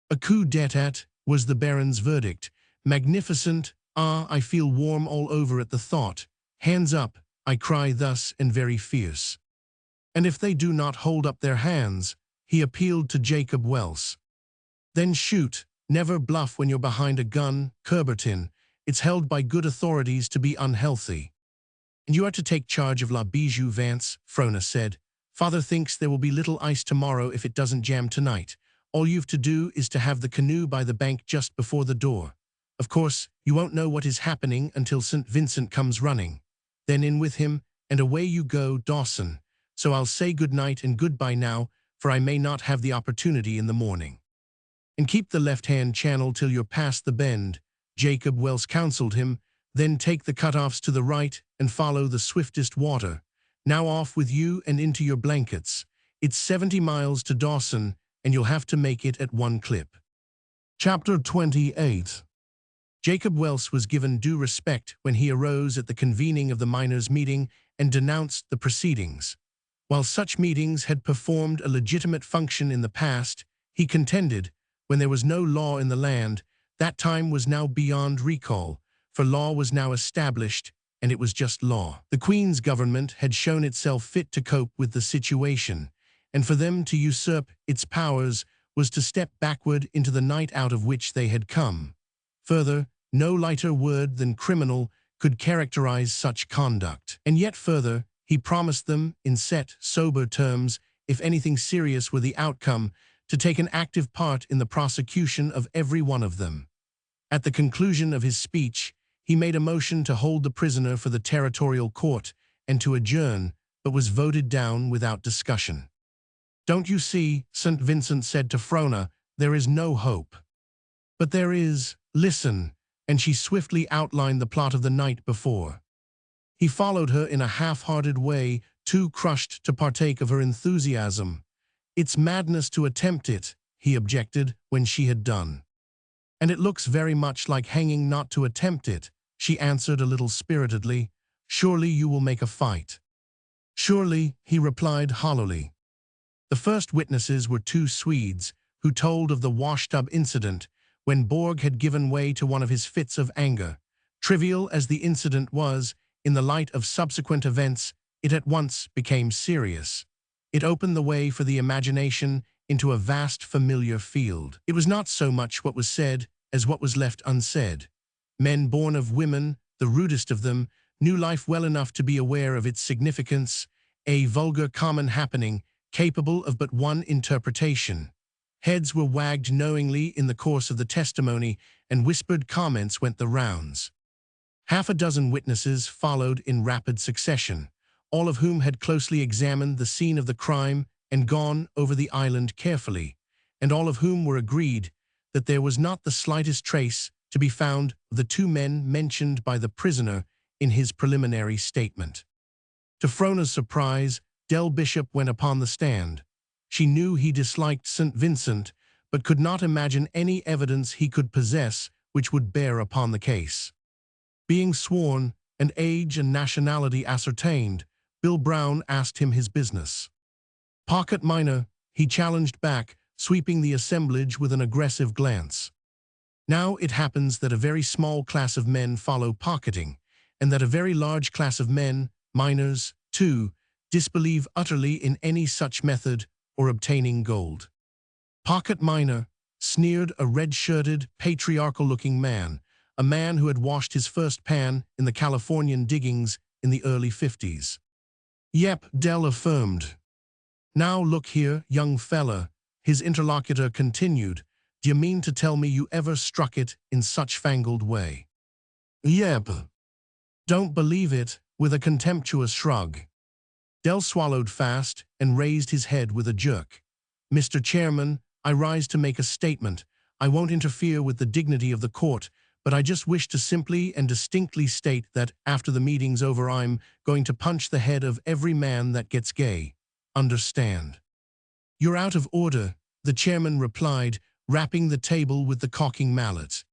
"A coup d'etat," was the Baron's verdict. "Magnificent. Ah, I feel warm all over at the thought. Hands up, I cry thus, and very fierce. And if they do not hold up their hands," he appealed to Jacob Welse, "then shoot. Never bluff when you're behind a gun, Curbertin. It's held by good authorities to be unhealthy." "And you are to take charge of La Bijou, Vance," Frona said. "Father thinks there will be little ice tomorrow if it doesn't jam tonight. All you've to do is to have the canoe by the bank just before the door. Of course, you won't know what is happening until St. Vincent comes running. Then in with him, and away you go, Dawson. So I'll say good night and goodbye now, for I may not have the opportunity in the morning. And keep the left-hand channel till you're past the bend," Jacob Welse counseled him. "Then take the cut-offs to the right and follow the swiftest water. Now off with you and into your blankets. It's 70 miles to Dawson, and you'll have to make it at one clip." Chapter 28. Jacob Welse was given due respect when he arose at the convening of the miners' meeting and denounced the proceedings. While such meetings had performed a legitimate function in the past, he contended, when there was no law in the land, that time was now beyond recall, for law was now established, and it was just law. The Queen's government had shown itself fit to cope with the situation, and for them to usurp its powers was to step backward into the night out of which they had come. Further, no lighter word than criminal could characterize such conduct. And yet further, he promised them, in set, sober terms, if anything serious were the outcome, to take an active part in the prosecution of every one of them. At the conclusion of his speech, he made a motion to hold the prisoner for the territorial court and to adjourn, but was voted down without discussion. "Don't you see," St. Vincent said to Frona, "there is no hope." "But there is. Listen," and she swiftly outlined the plot of the night before. He followed her in a half-hearted way, too crushed to partake of her enthusiasm. "It's madness to attempt it," he objected when she had done. "And it looks very much like hanging not to attempt it," she answered a little spiritedly. "Surely you will make a fight." "Surely," he replied hollowly. The first witnesses were two Swedes, who told of the washtub incident, when Borg had given way to one of his fits of anger. Trivial as the incident was, in the light of subsequent events, it at once became serious. It opened the way for the imagination into a vast familiar field. It was not so much what was said as what was left unsaid. Men born of women, the rudest of them, knew life well enough to be aware of its significance, a vulgar common happening capable of but one interpretation. Heads were wagged knowingly in the course of the testimony, and whispered comments went the rounds. Half a dozen witnesses followed in rapid succession. all of whom had closely examined the scene of the crime and gone over the island carefully, and all of whom were agreed that there was not the slightest trace to be found of the two men mentioned by the prisoner in his preliminary statement. To Frona's surprise, Del Bishop went upon the stand. She knew he disliked St. Vincent, but could not imagine any evidence he could possess which would bear upon the case. Being sworn, and age and nationality ascertained, Bill Brown asked him his business. "Pocket miner," he challenged back, sweeping the assemblage with an aggressive glance. Now it happens that a very small class of men follow pocketing, and that a very large class of men, miners, too, disbelieve utterly in any such method or obtaining gold. "Pocket miner," sneered a red-shirted, patriarchal-looking man, a man who had washed his first pan in the Californian diggings in the early 50s. "Yep," Del affirmed. "Now look here, young fella," his interlocutor continued, "d'you mean to tell me you ever struck it in such fangled way?" "Yep." "Don't believe it," with a contemptuous shrug. Del swallowed fast and raised his head with a jerk. "Mr. Chairman, I rise to make a statement. I won't interfere with the dignity of the court, but I just wish to simply and distinctly state that after the meeting's over I'm going to punch the head of every man that gets gay. Understand?" "You're out of order," the chairman replied, rapping the table with the cocking mallet.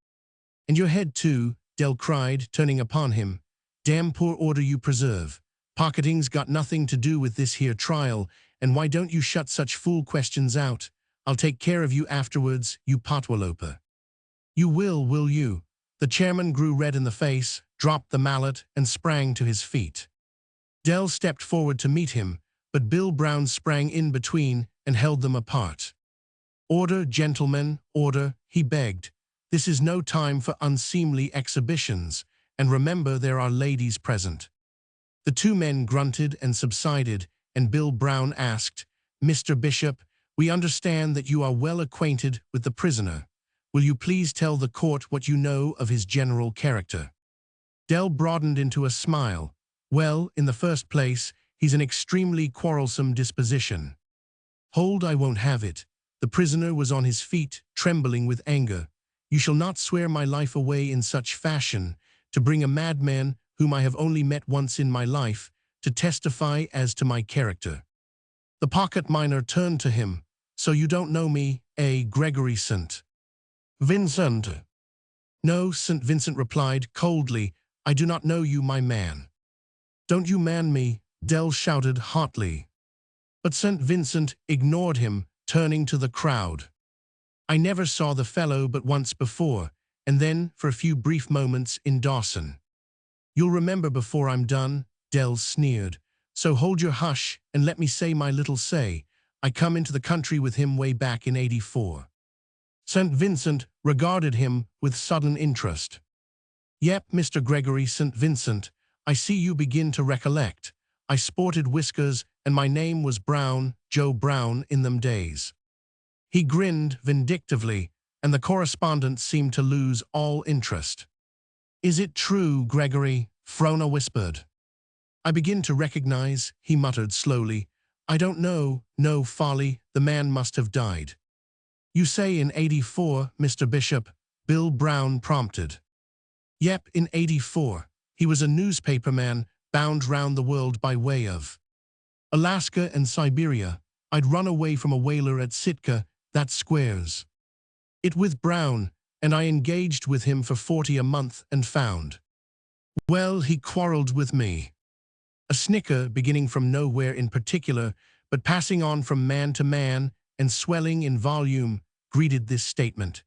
"And your head too," Del cried, turning upon him. "Damn poor order you preserve. Pocketing's got nothing to do with this here trial, and why don't you shut such fool questions out? I'll take care of you afterwards, you potwaloper." "You will you?" The chairman grew red in the face, dropped the mallet, and sprang to his feet. Del stepped forward to meet him, but Bill Brown sprang in between and held them apart. "Order, gentlemen, order," he begged. "This is no time for unseemly exhibitions, and remember there are ladies present." The two men grunted and subsided, and Bill Brown asked, "Mr. Bishop, we understand that you are well acquainted with the prisoner. Will you please tell the court what you know of his general character?" Del broadened into a smile. "Well, in the first place, he's an extremely quarrelsome disposition." "Hold, I won't have it." The prisoner was on his feet, trembling with anger. "You shall not swear my life away in such fashion, to bring a madman whom I have only met once in my life, to testify as to my character." The pocket miner turned to him. "So you don't know me, Gregory St. Vincent?" "No," St. Vincent replied coldly, "I do not know you, my man." "Don't you man me," Del shouted hotly. But St. Vincent ignored him, turning to the crowd. "I never saw the fellow but once before, and then for a few brief moments in Dawson." "You'll remember before I'm done," Del sneered. "So hold your hush and let me say my little say. I come into the country with him way back in '84. St. Vincent regarded him with sudden interest. "Yep, Mr. Gregory St. Vincent, I see you begin to recollect. I sported whiskers and my name was Brown, Joe Brown, in them days." He grinned vindictively, and the correspondent seemed to lose all interest. "Is it true, Gregory?" Frona whispered. "I begin to recognize," he muttered slowly. "I don't know, no folly, the man must have died." "You say in '84, Mr. Bishop?" Bill Brown prompted. "Yep, in '84. He was a newspaperman bound round the world by way of Alaska and Siberia. I'd run away from a whaler at Sitka, that squares it with Brown, and I engaged with him for 40 a month and found. Well, he quarreled with me." A snicker beginning from nowhere in particular, but passing on from man to man and swelling in volume, greeted this statement.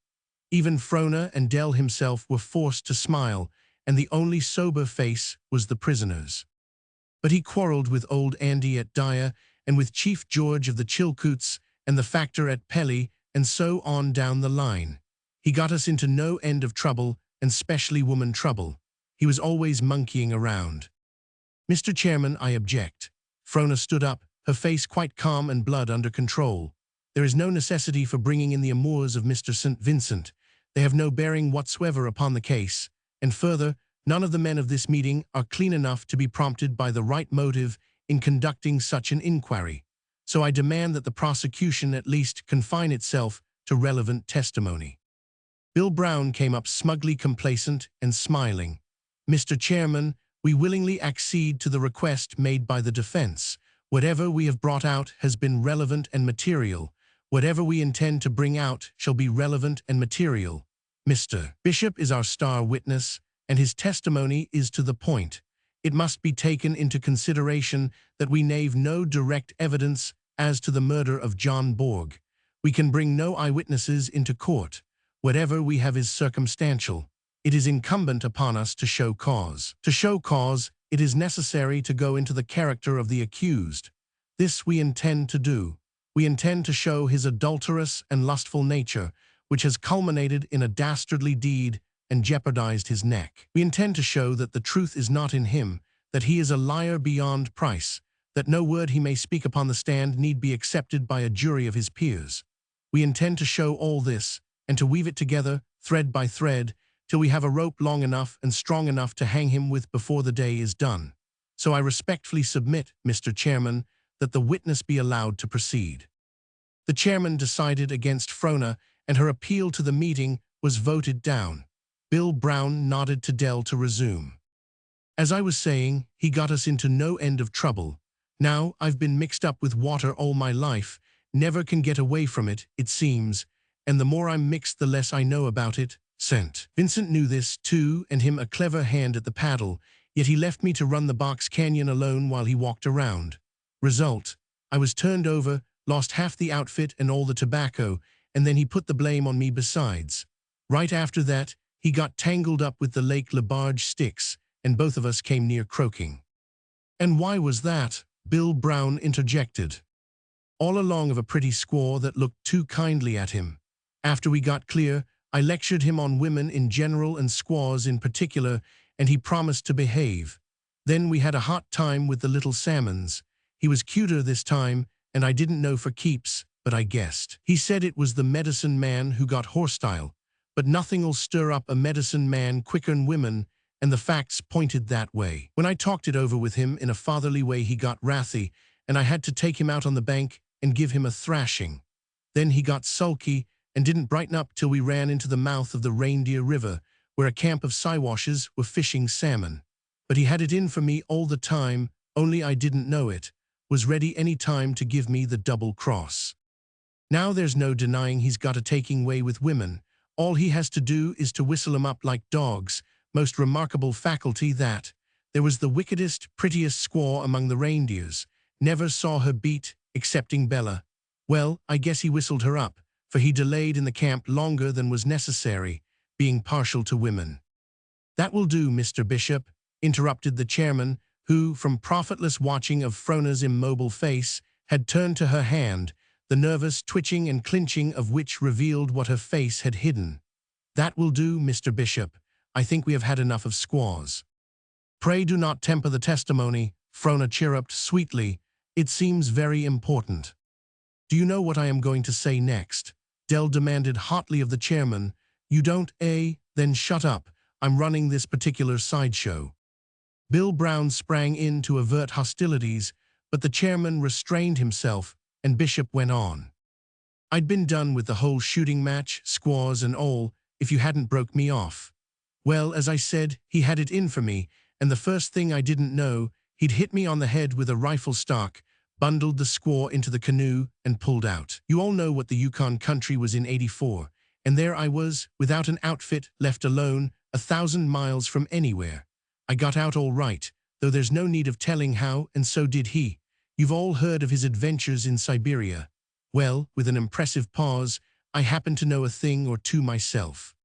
Even Frona and Del himself were forced to smile, and the only sober face was the prisoner's. "But he quarreled with old Andy at Dyer, and with Chief George of the Chilcoots, and the factor at Pelly, and so on down the line. He got us into no end of trouble, and specially woman trouble. He was always monkeying around." "Mr. Chairman, I object." Frona stood up, her face quite calm and blood under control. "There is no necessity for bringing in the amours of Mr. St. Vincent. They have no bearing whatsoever upon the case, and further, none of the men of this meeting are clean enough to be prompted by the right motive in conducting such an inquiry, so I demand that the prosecution at least confine itself to relevant testimony." Bill Brown came up smugly complacent and smiling. "Mr. Chairman, we willingly accede to the request made by the defense. Whatever we have brought out has been relevant and material. Whatever we intend to bring out shall be relevant and material. Mr. Bishop is our star witness, and his testimony is to the point. It must be taken into consideration that we nave no direct evidence as to the murder of John Borg. We can bring no eyewitnesses into court. Whatever we have is circumstantial. It is incumbent upon us to show cause. To show cause, it is necessary to go into the character of the accused. This we intend to do. We intend to show his adulterous and lustful nature, which has culminated in a dastardly deed and jeopardized his neck. We intend to show that the truth is not in him, that he is a liar beyond price, that no word he may speak upon the stand need be accepted by a jury of his peers. We intend to show all this, and to weave it together, thread by thread, till we have a rope long enough and strong enough to hang him with before the day is done. So I respectfully submit, Mr. Chairman, that the witness be allowed to proceed." The chairman decided against Frona, and her appeal to the meeting was voted down. Bill Brown nodded to Dell to resume. "As I was saying, he got us into no end of trouble. Now, I've been mixed up with water all my life, never can get away from it, it seems, and the more I'm mixed the less I know about it. St. Vincent knew this, too, and him a clever hand at the paddle, yet he left me to run the box canyon alone while he walked around. Result, I was turned over, lost half the outfit and all the tobacco, and then he put the blame on me besides. Right after that, he got tangled up with the Lake Labarge sticks, and both of us came near croaking." "And why was that?" Bill Brown interjected. "All along of a pretty squaw that looked too kindly at him. After we got clear, I lectured him on women in general and squaws in particular, and he promised to behave. Then we had a hot time with the little salmons. He was cuter this time, and I didn't know for keeps, but I guessed. He said it was the medicine man who got hostile, but nothing'll stir up a medicine man quicker'n women, and the facts pointed that way. When I talked it over with him in a fatherly way, he got wrathy, and I had to take him out on the bank and give him a thrashing. Then he got sulky and didn't brighten up till we ran into the mouth of the Reindeer River, where a camp of Siwashes were fishing salmon. But he had it in for me all the time, only I didn't know it, was ready any time to give me the double cross. Now there's no denying he's got a taking way with women. All he has to do is to whistle 'em up like dogs, most remarkable faculty that. There was the wickedest, prettiest squaw among the reindeers. Never saw her beat, excepting Bella. Well, I guess he whistled her up, for he delayed in the camp longer than was necessary, being partial to women." "That will do, Mr. Bishop," interrupted the chairman, who, from profitless watching of Frona's immobile face, had turned to her hand, the nervous twitching and clinching of which revealed what her face had hidden. "That will do, Mr. Bishop. I think we have had enough of squaws." "Pray do not temper the testimony," Frona chirruped sweetly. "It seems very important." "Do you know what I am going to say next?" Dell demanded hotly of the chairman. "You don't, eh? Then shut up. I'm running this particular sideshow." Bill Brown sprang in to avert hostilities, but the chairman restrained himself, and Bishop went on. "I'd been done with the whole shooting match, squaws and all, if you hadn't broke me off. Well, as I said, he had it in for me, and the first thing I didn't know, he'd hit me on the head with a rifle stock, bundled the squaw into the canoe, and pulled out. You all know what the Yukon country was in '84, and there I was, without an outfit, left alone, 1,000 miles from anywhere. I got out all right, though there's no need of telling how, and so did he. You've all heard of his adventures in Siberia. Well, with an impressive pause, I happen to know a thing or two myself."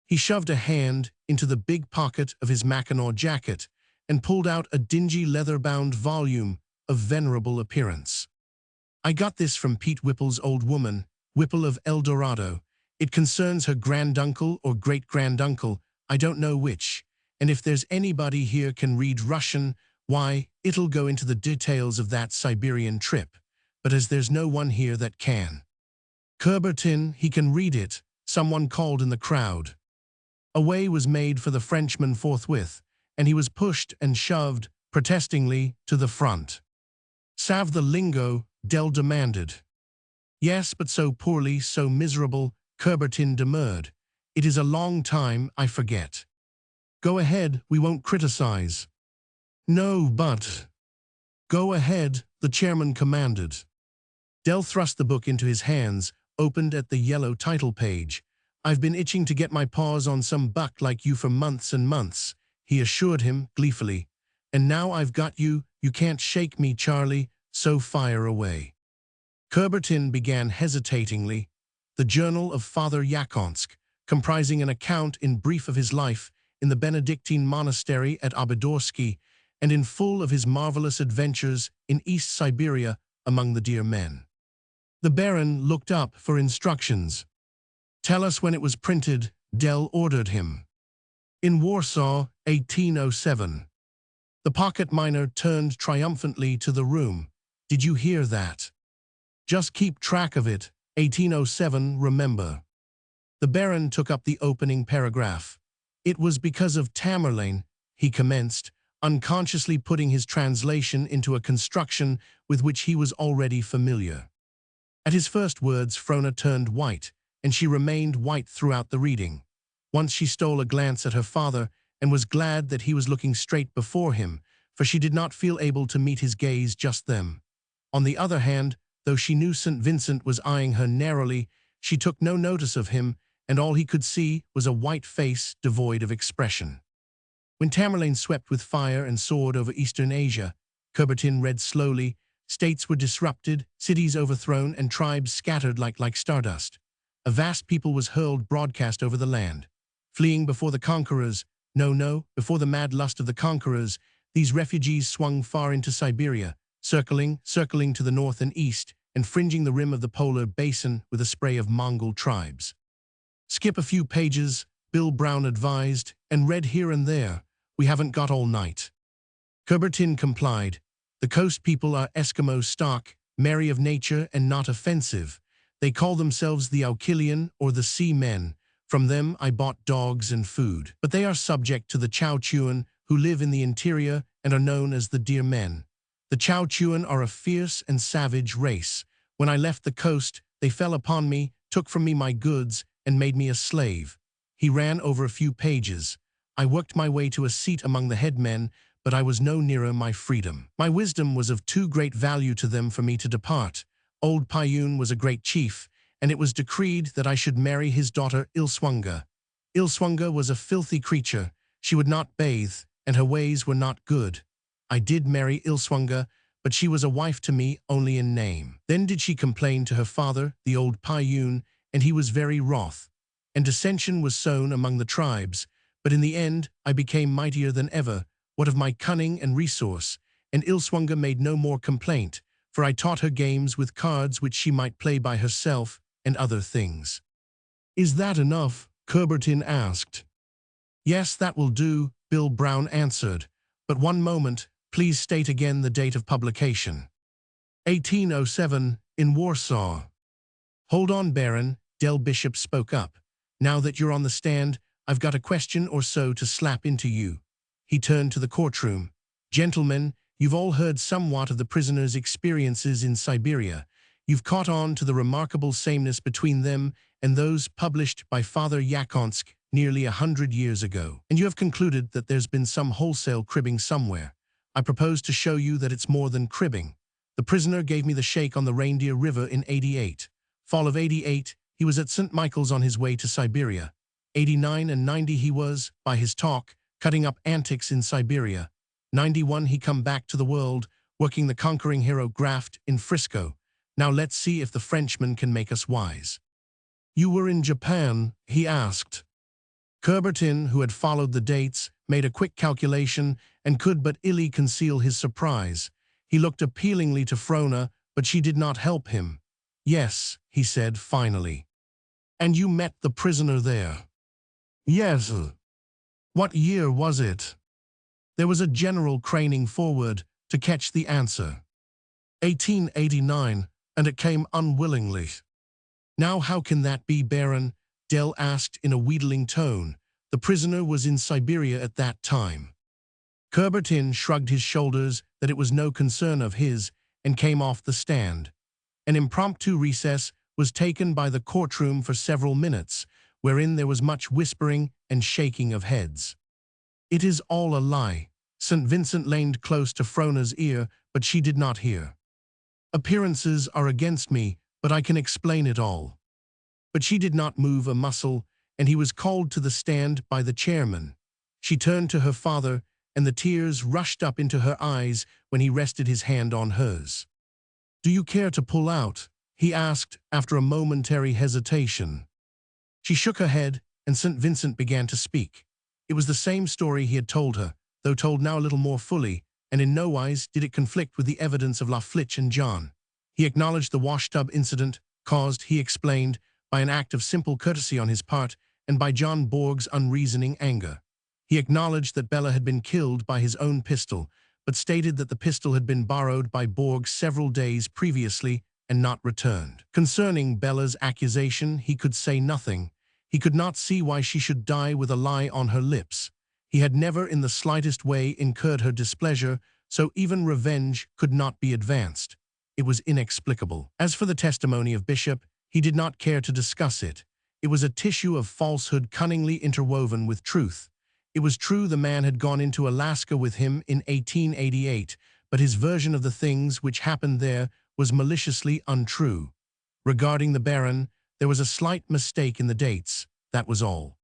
He shoved a hand into the big pocket of his Mackinaw jacket and pulled out a dingy leather-bound volume of venerable appearance. "I got this from Pete Whipple's old woman, Whipple of El Dorado. It concerns her granduncle or great-granduncle, I don't know which, and if there's anybody here can read Russian, why, it'll go into the details of that Siberian trip, but as there's no one here that can." "Kerbertin, he can read it," someone called in the crowd. A way was made for the Frenchman forthwith, and he was pushed and shoved, protestingly, to the front. Salve the lingo, Del demanded. Yes, but so poorly, so miserable, Coubertin demurred. It is a long time, I forget. Go ahead, we won't criticize. No, but. Go ahead, the chairman commanded. Del thrust the book into his hands, opened at the yellow title page. I've been itching to get my paws on some buck like you for months and months, he assured him gleefully. And now I've got you, you can't shake me, Charlie, so fire away. Coubertin began hesitatingly. The Journal of Father Yakonsk, comprising an account in brief of his life in the Benedictine monastery at Obodorsky, and in full of his marvelous adventures in East Siberia among the dear men. The Baron looked up for instructions. Tell us when it was printed, Del ordered him. In Warsaw, 1807. The pocket miner turned triumphantly to the room. Did you hear that? Just keep track of it, 1807, remember. The Baron took up the opening paragraph. It was because of Tamerlane, he commenced, unconsciously putting his translation into a construction with which he was already familiar. At his first words, Frona turned white, and she remained white throughout the reading. Once she stole a glance at her father and was glad that he was looking straight before him, for she did not feel able to meet his gaze just then. On the other hand, though she knew St. Vincent was eyeing her narrowly, she took no notice of him, and all he could see was a white face devoid of expression. When Tamerlane swept with fire and sword over Eastern Asia, Coubertin read slowly, states were disrupted, cities overthrown, and tribes scattered like stardust. A vast people was hurled broadcast over the land. Fleeing before the conquerors, before the mad lust of the conquerors, these refugees swung far into Siberia, circling to the north and east, and fringing the rim of the polar basin with a spray of Mongol tribes. Skip a few pages, Bill Brown advised, and read here and there. We haven't got all night. Coubertin complied. The coast people are Eskimo stock, merry of nature and not offensive. They call themselves the Aukilian or the Sea Men. From them I bought dogs and food. But they are subject to the Chowchuan, who live in the interior and are known as the Dear Men. The Chowchuan are a fierce and savage race. When I left the coast, they fell upon me, took from me my goods, and made me a slave. He ran over a few pages. I worked my way to a seat among the headmen, but I was no nearer my freedom. My wisdom was of too great value to them for me to depart. Old Payun was a great chief, and it was decreed that I should marry his daughter Ilswunga. Ilswunga was a filthy creature. She would not bathe, and her ways were not good. I did marry Ilswunga, but she was a wife to me only in name. Then did she complain to her father, the old Payun, and he was very wroth. And dissension was sown among the tribes, but in the end I became mightier than ever, what of my cunning and resource, and Ilswunga made no more complaint, for I taught her games with cards which she might play by herself, and other things. Is that enough? Coubertin asked. Yes, that will do, Bill Brown answered. But one moment, please state again the date of publication. 1807, in Warsaw. Hold on, Baron, Del Bishop spoke up. Now that you're on the stand, I've got a question or so to slap into you. He turned to the courtroom. Gentlemen, you've all heard somewhat of the prisoner's experiences in Siberia. You've caught on to the remarkable sameness between them and those published by Father Yakonsk nearly 100 years ago. And you have concluded that there's been some wholesale cribbing somewhere. I propose to show you that it's more than cribbing. The prisoner gave me the shake on the Reindeer River in 88. Fall of 88, he was at St. Michael's on his way to Siberia. 89 and 90 he was, by his talk, cutting up antics in Siberia. 91 he come back to the world, working the conquering hero graft in Frisco. Now let's see if the Frenchman can make us wise. You were in Japan, he asked. Coubertin, who had followed the dates, made a quick calculation and could but illy conceal his surprise. He looked appealingly to Frona, but she did not help him. Yes, he said finally. And you met the prisoner there? Yes. What year was it? There was a general craning forward to catch the answer. 1889, and it came unwillingly. Now how can that be, Baron? Del asked in a wheedling tone. The prisoner was in Siberia at that time. Coubertin shrugged his shoulders that it was no concern of his, and came off the stand. An impromptu recess was taken by the courtroom for several minutes, wherein there was much whispering and shaking of heads. "It is all a lie." St. Vincent leaned close to Frona's ear, but she did not hear. "Appearances are against me, but I can explain it all." But she did not move a muscle, and he was called to the stand by the chairman. She turned to her father, and the tears rushed up into her eyes when he rested his hand on hers. "Do you care to pull out?" he asked after a momentary hesitation. She shook her head, and St. Vincent began to speak. It was the same story he had told her, though told now a little more fully, and in no wise did it conflict with the evidence of La Flitche and John. He acknowledged the washtub incident, caused, he explained, by an act of simple courtesy on his part and by John Borg's unreasoning anger. He acknowledged that Bella had been killed by his own pistol, but stated that the pistol had been borrowed by Borg several days previously and not returned. Concerning Bella's accusation, he could say nothing. He could not see why she should die with a lie on her lips. He had never in the slightest way incurred her displeasure, so even revenge could not be advanced. It was inexplicable. As for the testimony of Bishop, he did not care to discuss it. It was a tissue of falsehood cunningly interwoven with truth. It was true the man had gone into Alaska with him in 1888, but his version of the things which happened there was maliciously untrue. Regarding the Baron, there was a slight mistake in the dates, that was all.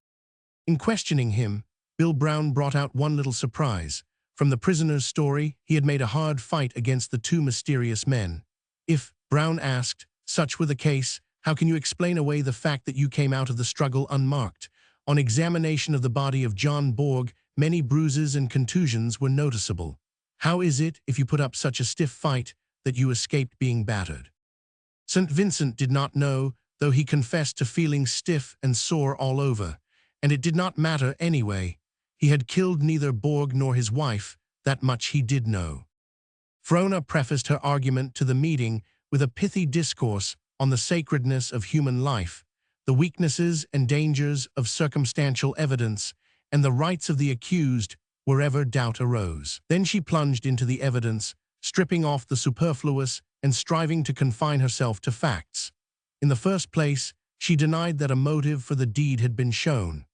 In questioning him, Bill Brown brought out one little surprise. From the prisoner's story, he had made a hard fight against the two mysterious men. If, Brown asked, such were the case, how can you explain away the fact that you came out of the struggle unmarked? On examination of the body of John Borg, many bruises and contusions were noticeable. How is it, if you put up such a stiff fight, that you escaped being battered? St. Vincent did not know, though he confessed to feeling stiff and sore all over. And it did not matter anyway. He had killed neither Borg nor his wife, that much he did know. Frona prefaced her argument to the meeting with a pithy discourse on the sacredness of human life, the weaknesses and dangers of circumstantial evidence, and the rights of the accused wherever doubt arose. Then she plunged into the evidence, stripping off the superfluous and striving to confine herself to facts. In the first place, she denied that a motive for the deed had been shown.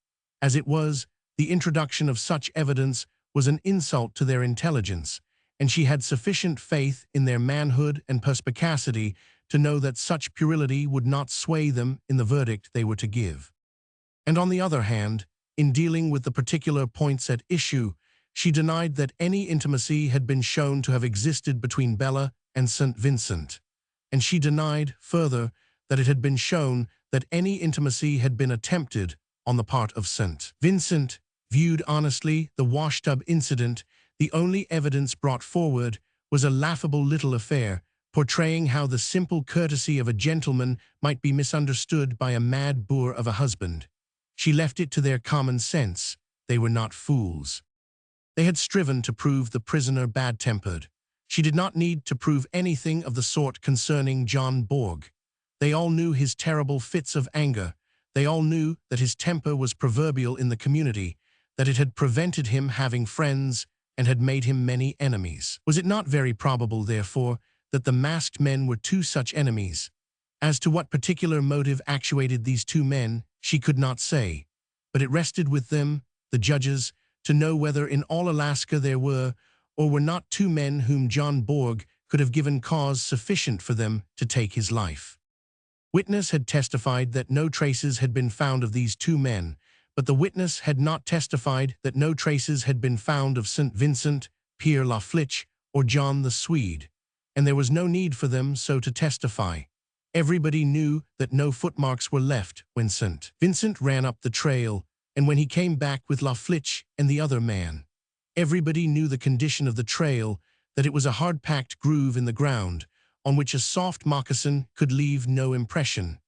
As it was, the introduction of such evidence was an insult to their intelligence, and she had sufficient faith in their manhood and perspicacity to know that such puerility would not sway them in the verdict they were to give. And on the other hand, in dealing with the particular points at issue, she denied that any intimacy had been shown to have existed between Bella and St. Vincent. And she denied, further, that it had been shown that any intimacy had been attempted on the part of St. Vincent. Viewed honestly, the washtub incident, the only evidence brought forward, was a laughable little affair, portraying how the simple courtesy of a gentleman might be misunderstood by a mad boor of a husband. She left it to their common sense. They were not fools. They had striven to prove the prisoner bad-tempered. She did not need to prove anything of the sort concerning John Borg. They all knew his terrible fits of anger. They all knew that his temper was proverbial in the community, that it had prevented him having friends and had made him many enemies. Was it not very probable, therefore, that the masked men were two such enemies? As to what particular motive actuated these two men, she could not say, but it rested with them, the judges, to know whether in all Alaska there were or were not two men whom John Borg could have given cause sufficient for them to take his life. Witness had testified that no traces had been found of these two men, but the witness had not testified that no traces had been found of St. Vincent, Pierre La Flitche, or John the Swede, and there was no need for them so to testify. Everybody knew that no footmarks were left when St. Vincent ran up the trail, and when he came back with La Flitche and the other man. Everybody knew the condition of the trail, that it was a hard-packed groove in the ground, on which a soft moccasin could leave no impression,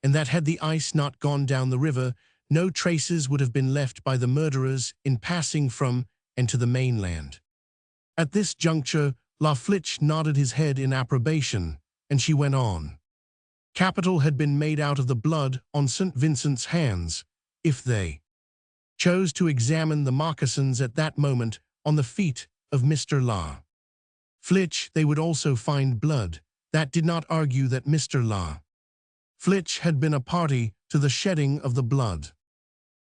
and that had the ice not gone down the river, no traces would have been left by the murderers in passing from and to the mainland. At this juncture, La Flitche nodded his head in approbation, and she went on. Capital had been made out of the blood on St. Vincent's hands, if they chose to examine the moccasins at that moment on the feet of Mr. La Flitch, they would also find blood. That did not argue that Mr. La Flitch had been a party to the shedding of the blood.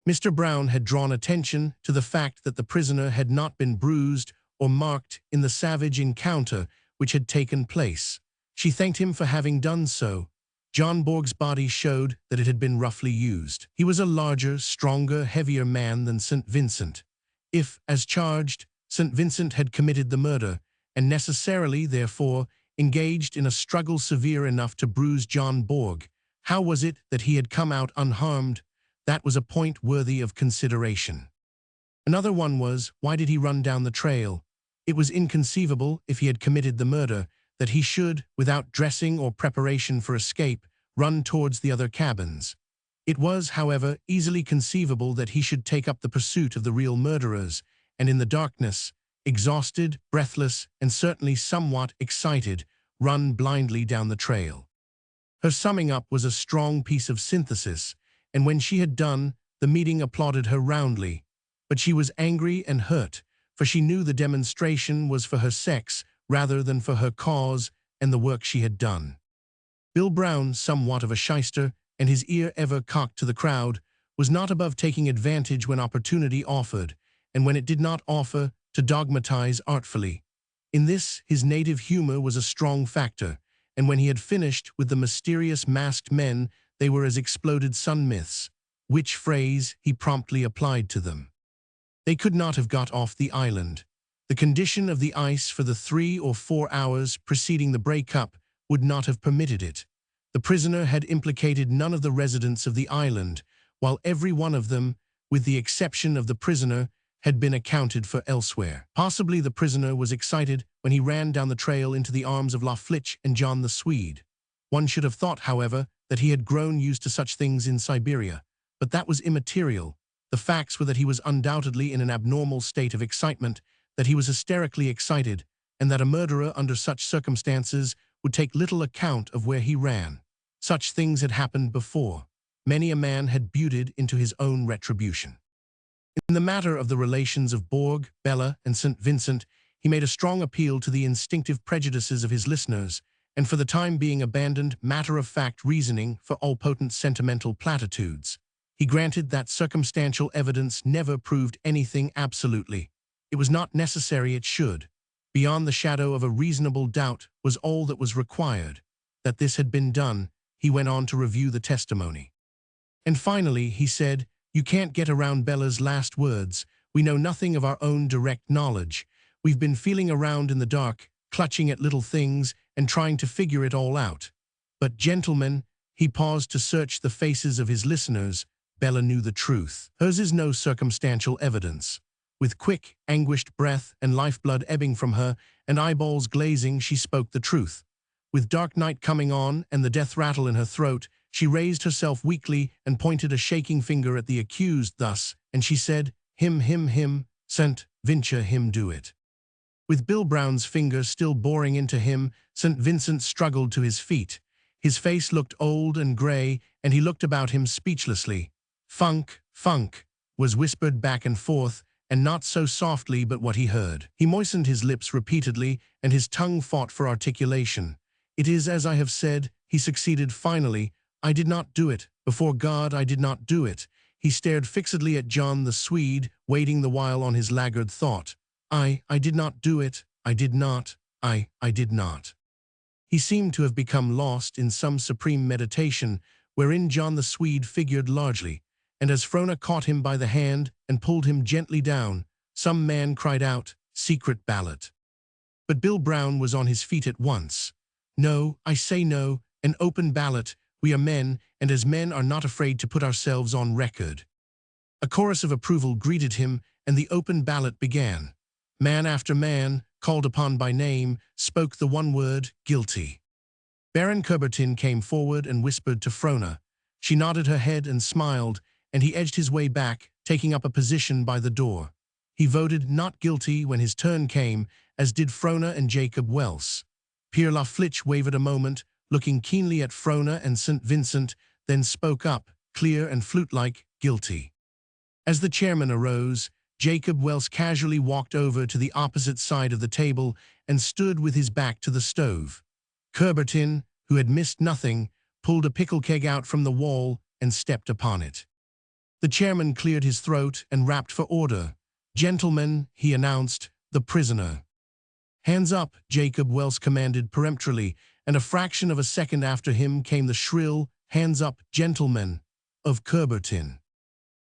Mr. Brown had drawn attention to the fact that the prisoner had not been bruised or marked in the savage encounter which had taken place. She thanked him for having done so. John Borg's body showed that it had been roughly used. He was a larger, stronger, heavier man than St. Vincent. If, as charged, St. Vincent had committed the murder, and necessarily, therefore, engaged in a struggle severe enough to bruise John Borg, how was it that he had come out unharmed? That was a point worthy of consideration. Another one was, why did he run down the trail? It was inconceivable, if he had committed the murder, that he should, without dressing or preparation for escape, run towards the other cabins. It was, however, easily conceivable that he should take up the pursuit of the real murderers, and in the darkness, exhausted, breathless, and certainly somewhat excited, run blindly down the trail. Her summing up was a strong piece of synthesis, and when she had done, the meeting applauded her roundly. But she was angry and hurt, for she knew the demonstration was for her sex rather than for her cause and the work she had done. Bill Brown, somewhat of a shyster, and his ear ever cocked to the crowd, was not above taking advantage when opportunity offered, and when it did not offer, to dogmatize artfully. In this, his native humor was a strong factor, and when he had finished with the mysterious masked men, they were as exploded sun myths, which phrase he promptly applied to them. They could not have got off the island. The condition of the ice for the 3 or 4 hours preceding the break-up would not have permitted it. The prisoner had implicated none of the residents of the island, while every one of them, with the exception of the prisoner, had been accounted for elsewhere. Possibly the prisoner was excited when he ran down the trail into the arms of La Flitch and John the Swede. One should have thought, however, that he had grown used to such things in Siberia, but that was immaterial. The facts were that he was undoubtedly in an abnormal state of excitement, that he was hysterically excited, and that a murderer under such circumstances would take little account of where he ran. Such things had happened before. Many a man had buted into his own retribution. In the matter of the relations of Borg, Bella, and St. Vincent, he made a strong appeal to the instinctive prejudices of his listeners, and for the time being abandoned matter-of-fact reasoning for all-potent sentimental platitudes. He granted that circumstantial evidence never proved anything absolutely. It was not necessary it should. Beyond the shadow of a reasonable doubt was all that was required. That this had been done, he went on to review the testimony. And finally, he said, "You can't get around Bella's last words. We know nothing of our own direct knowledge. We've been feeling around in the dark, clutching at little things and trying to figure it all out. But gentlemen," he paused to search the faces of his listeners, "Bella knew the truth. Hers is no circumstantial evidence." With quick, anguished breath and lifeblood ebbing from her and eyeballs glazing, she spoke the truth. With dark night coming on and the death rattle in her throat, she raised herself weakly and pointed a shaking finger at the accused thus, and she said, him, St. Vincent, him do it." With Bill Brown's finger still boring into him, St. Vincent struggled to his feet. His face looked old and gray, and he looked about him speechlessly. "Funk, funk," was whispered back and forth, and not so softly but what he heard. He moistened his lips repeatedly, and his tongue fought for articulation. "It is as I have said," he succeeded finally. "I did not do it. Before God, I did not do it." He stared fixedly at John the Swede, waiting the while on his laggard thought. I did not do it. I did not. I did not." He seemed to have become lost in some supreme meditation, wherein John the Swede figured largely, and as Frona caught him by the hand and pulled him gently down, some man cried out, "Secret ballot." But Bill Brown was on his feet at once. "No, I say no, an open ballot. We are men, and as men are not afraid to put ourselves on record." A chorus of approval greeted him, and the open ballot began. Man after man, called upon by name, spoke the one word, "Guilty." Baron Coubertin came forward and whispered to Frona. She nodded her head and smiled, and he edged his way back, taking up a position by the door. He voted not guilty when his turn came, as did Frona and Jacob Welse. Pierre La Flitch wavered a moment, looking keenly at Frona and St. Vincent, then spoke up, clear and flute-like, "Guilty." As the chairman arose, Jacob Welse casually walked over to the opposite side of the table and stood with his back to the stove. Coubertin, who had missed nothing, pulled a pickle keg out from the wall and stepped upon it. The chairman cleared his throat and rapped for order. "Gentlemen," he announced, "the prisoner." "Hands up," Jacob Welse commanded peremptorily, and a fraction of a second after him came the shrill, "Hands up, gentlemen," of Coubertin.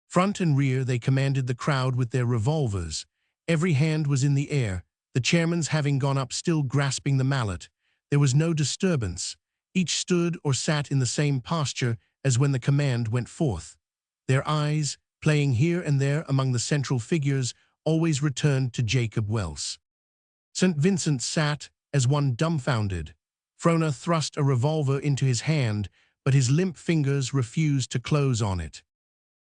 Front and rear they commanded the crowd with their revolvers. Every hand was in the air, the chairman's having gone up still grasping the mallet. There was no disturbance. Each stood or sat in the same posture as when the command went forth. Their eyes, playing here and there among the central figures, always returned to Jacob Welse. St. Vincent sat as one dumbfounded. Frona thrust a revolver into his hand, but his limp fingers refused to close on it.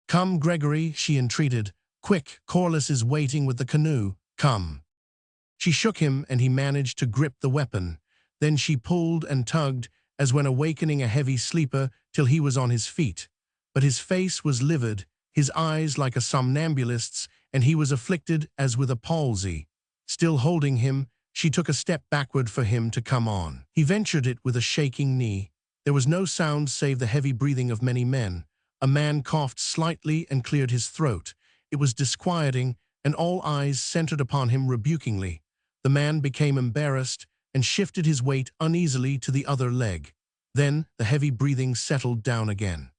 "Come, Gregory," she entreated. "Quick, Corliss is waiting with the canoe. Come." She shook him, and he managed to grip the weapon. Then she pulled and tugged, as when awakening a heavy sleeper, till he was on his feet. But his face was livid, his eyes like a somnambulist's, and he was afflicted as with a palsy. Still holding him, she took a step backward for him to come on. He ventured it with a shaking knee. There was no sound save the heavy breathing of many men. A man coughed slightly and cleared his throat. It was disquieting, and all eyes centered upon him rebukingly. The man became embarrassed and shifted his weight uneasily to the other leg. Then the heavy breathing settled down again.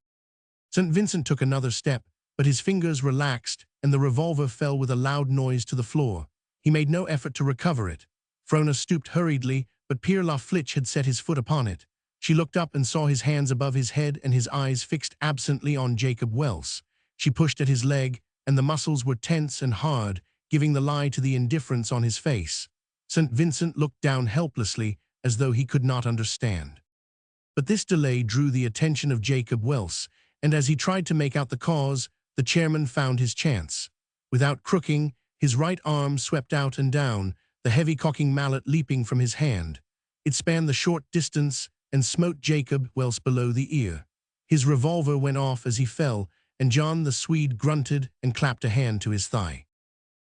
St. Vincent took another step, but his fingers relaxed, and the revolver fell with a loud noise to the floor. He made no effort to recover it. Frona stooped hurriedly, but Pierre Laflitche had set his foot upon it. She looked up and saw his hands above his head and his eyes fixed absently on Jacob Welse. She pushed at his leg, and the muscles were tense and hard, giving the lie to the indifference on his face. St. Vincent looked down helplessly, as though he could not understand. But this delay drew the attention of Jacob Welse, and as he tried to make out the cause, the chairman found his chance. Without crooking, his right arm swept out and down, the heavy cocking mallet leaping from his hand. It spanned the short distance and smote Jacob Welse below the ear. His revolver went off as he fell, and John the Swede grunted and clapped a hand to his thigh.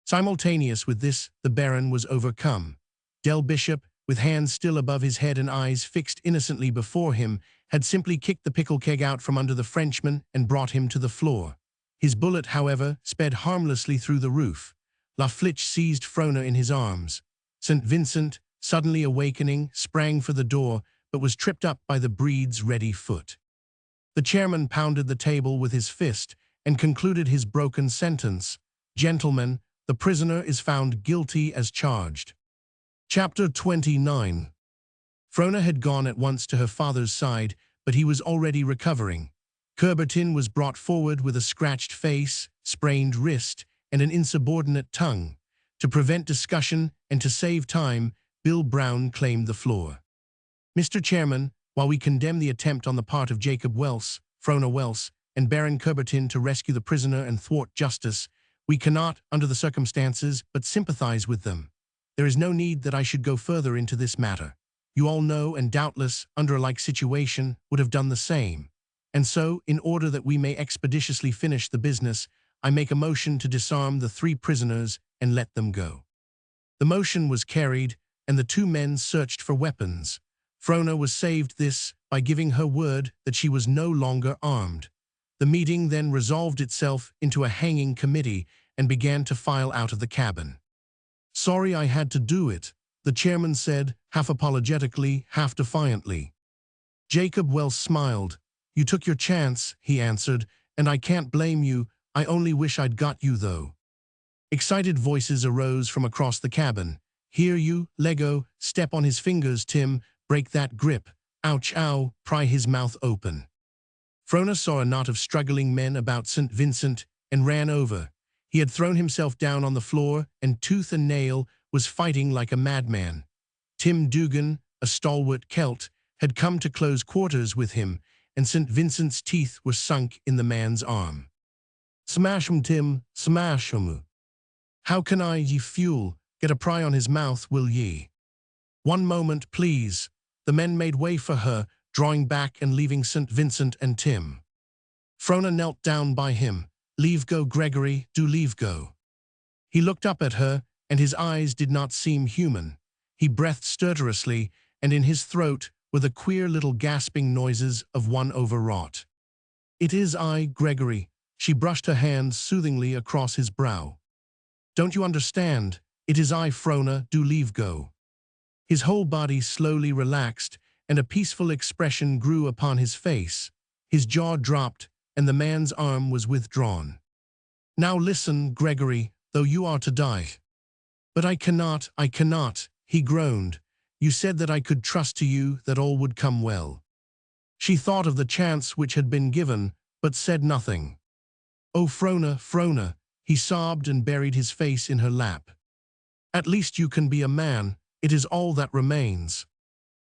Simultaneous with this, the Baron was overcome. Del Bishop, with hands still above his head and eyes fixed innocently before him, had simply kicked the pickle keg out from under the Frenchman and brought him to the floor. His bullet, however, sped harmlessly through the roof. Laflitche seized Frona in his arms. St. Vincent, suddenly awakening, sprang for the door, but was tripped up by the breed's ready foot. The chairman pounded the table with his fist and concluded his broken sentence. "Gentlemen, the prisoner is found guilty as charged." Chapter 29. Frona had gone at once to her father's side, but he was already recovering. Coubertin was brought forward with a scratched face, sprained wrist, and an insubordinate tongue. To prevent discussion and to save time, Bill Brown claimed the floor. "Mr. Chairman, while we condemn the attempt on the part of Jacob Welse, Frona Welse, and Baron Coubertin to rescue the prisoner and thwart justice, we cannot, under the circumstances, but sympathize with them. There is no need that I should go further into this matter. You all know, and doubtless, under a like situation, would have done the same. And so, in order that we may expeditiously finish the business, I make a motion to disarm the 3 prisoners and let them go." The motion was carried, and the 2 men searched for weapons. Frona was saved this by giving her word that she was no longer armed. The meeting then resolved itself into a hanging committee and began to file out of the cabin. "Sorry I had to do it," the chairman said, half apologetically, half defiantly. Jacob Welse smiled. "You took your chance," he answered, "and I can't blame you. I only wish I'd got you, though." Excited voices arose from across the cabin. "Hear you, Lego, step on his fingers, Tim, break that grip. Ouch, ow, pry his mouth open." Frona saw a knot of struggling men about St. Vincent and ran over. He had thrown himself down on the floor and tooth and nail was fighting like a madman. Tim Dugan, a stalwart Celt, had come to close quarters with him, and St. Vincent's teeth were sunk in the man's arm. "Smash him, Tim, smash him. How can I, ye fool, get a pry on his mouth, will ye?" "One moment, please." The men made way for her, drawing back and leaving St. Vincent and Tim. Frona knelt down by him. "Leave go, Gregory, do leave go." He looked up at her, and his eyes did not seem human. He breathed stertorously, and in his throat were the queer little gasping noises of one overwrought. "It is I, Gregory." She brushed her hand soothingly across his brow. "Don't you understand? It is I, Frona, do leave go." His whole body slowly relaxed, and a peaceful expression grew upon his face. His jaw dropped, and the man's arm was withdrawn. "Now listen, Gregory, though you are to die." "But I cannot," he groaned. "You said that I could trust to you, that all would come well." She thought of the chance which had been given, but said nothing. "Oh, Frona, Frona," he sobbed and buried his face in her lap. "At least you can be a man, it is all that remains."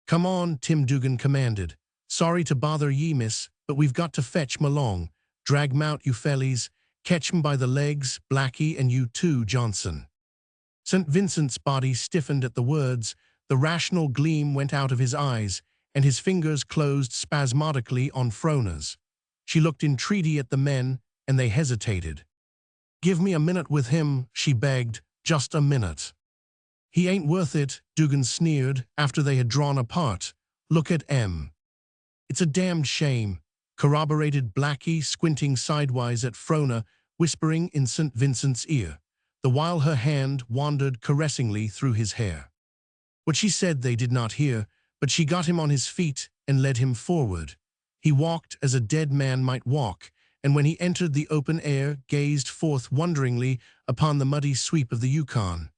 "Come on," Tim Dugan commanded. "Sorry to bother ye, miss, but we've got to fetch 'em along. Drag 'em out, you fellies. Catch 'em by the legs, Blackie, and you too, Johnson." St. Vincent's body stiffened at the words, the rational gleam went out of his eyes, and his fingers closed spasmodically on Frona's. She looked entreaty at the men, and they hesitated. "Give me a minute with him," she begged, "just a minute." "He ain't worth it," Dugan sneered after they had drawn apart. "Look at M." "It's a damned shame," corroborated Blackie, squinting sidewise at Frona, whispering in St. Vincent's ear, the while her hand wandered caressingly through his hair. What she said they did not hear, but she got him on his feet and led him forward. He walked as a dead man might walk, and when he entered the open air, gazed forth wonderingly upon the muddy sweep of the Yukon.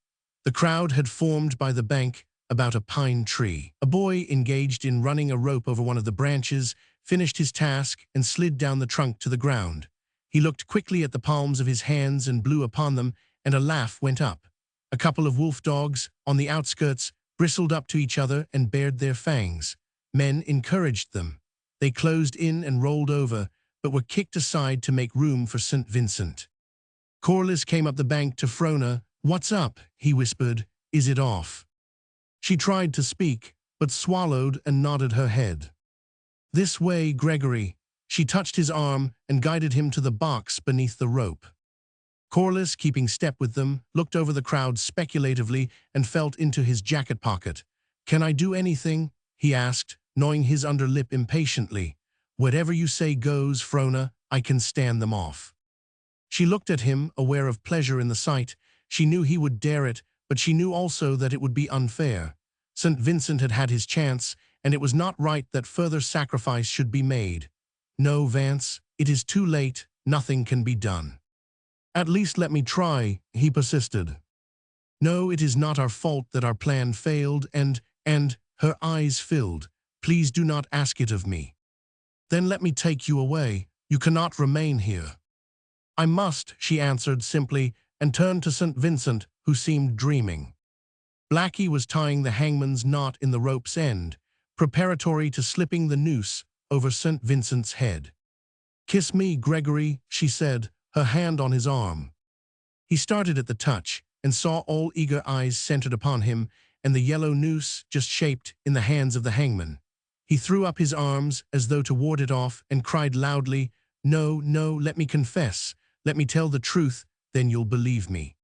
The crowd had formed by the bank about a pine tree. A boy engaged in running a rope over one of the branches finished his task and slid down the trunk to the ground. He looked quickly at the palms of his hands and blew upon them, and a laugh went up. A couple of wolf dogs, on the outskirts, bristled up to each other and bared their fangs. Men encouraged them. They closed in and rolled over, but were kicked aside to make room for St. Vincent. Corliss came up the bank to Frona. "What's up?" he whispered. "Is it off?" She tried to speak, but swallowed and nodded her head. "This way, Gregory." She touched his arm and guided him to the box beneath the rope. Corliss, keeping step with them, looked over the crowd speculatively and felt into his jacket pocket. "Can I do anything?" he asked, gnawing his under lip impatiently. "Whatever you say goes, Frona. I can stand them off." She looked at him, aware of pleasure in the sight. She knew he would dare it, but she knew also that it would be unfair. St. Vincent had had his chance, and it was not right that further sacrifice should be made. "No, Vance, it is too late. Nothing can be done." "At least let me try," he persisted. "No, it is not our fault that our plan failed, and her eyes filled. "Please do not ask it of me." "Then let me take you away. You cannot remain here." "I must," she answered simply, and turned to St. Vincent, who seemed dreaming. Blackie was tying the hangman's knot in the rope's end, preparatory to slipping the noose over St. Vincent's head. "Kiss me, Gregory," she said, her hand on his arm. He started at the touch and saw all eager eyes centered upon him and the yellow noose just shaped in the hands of the hangman. He threw up his arms as though to ward it off and cried loudly, "No, no, let me confess. Let me tell the truth, then you'll believe me."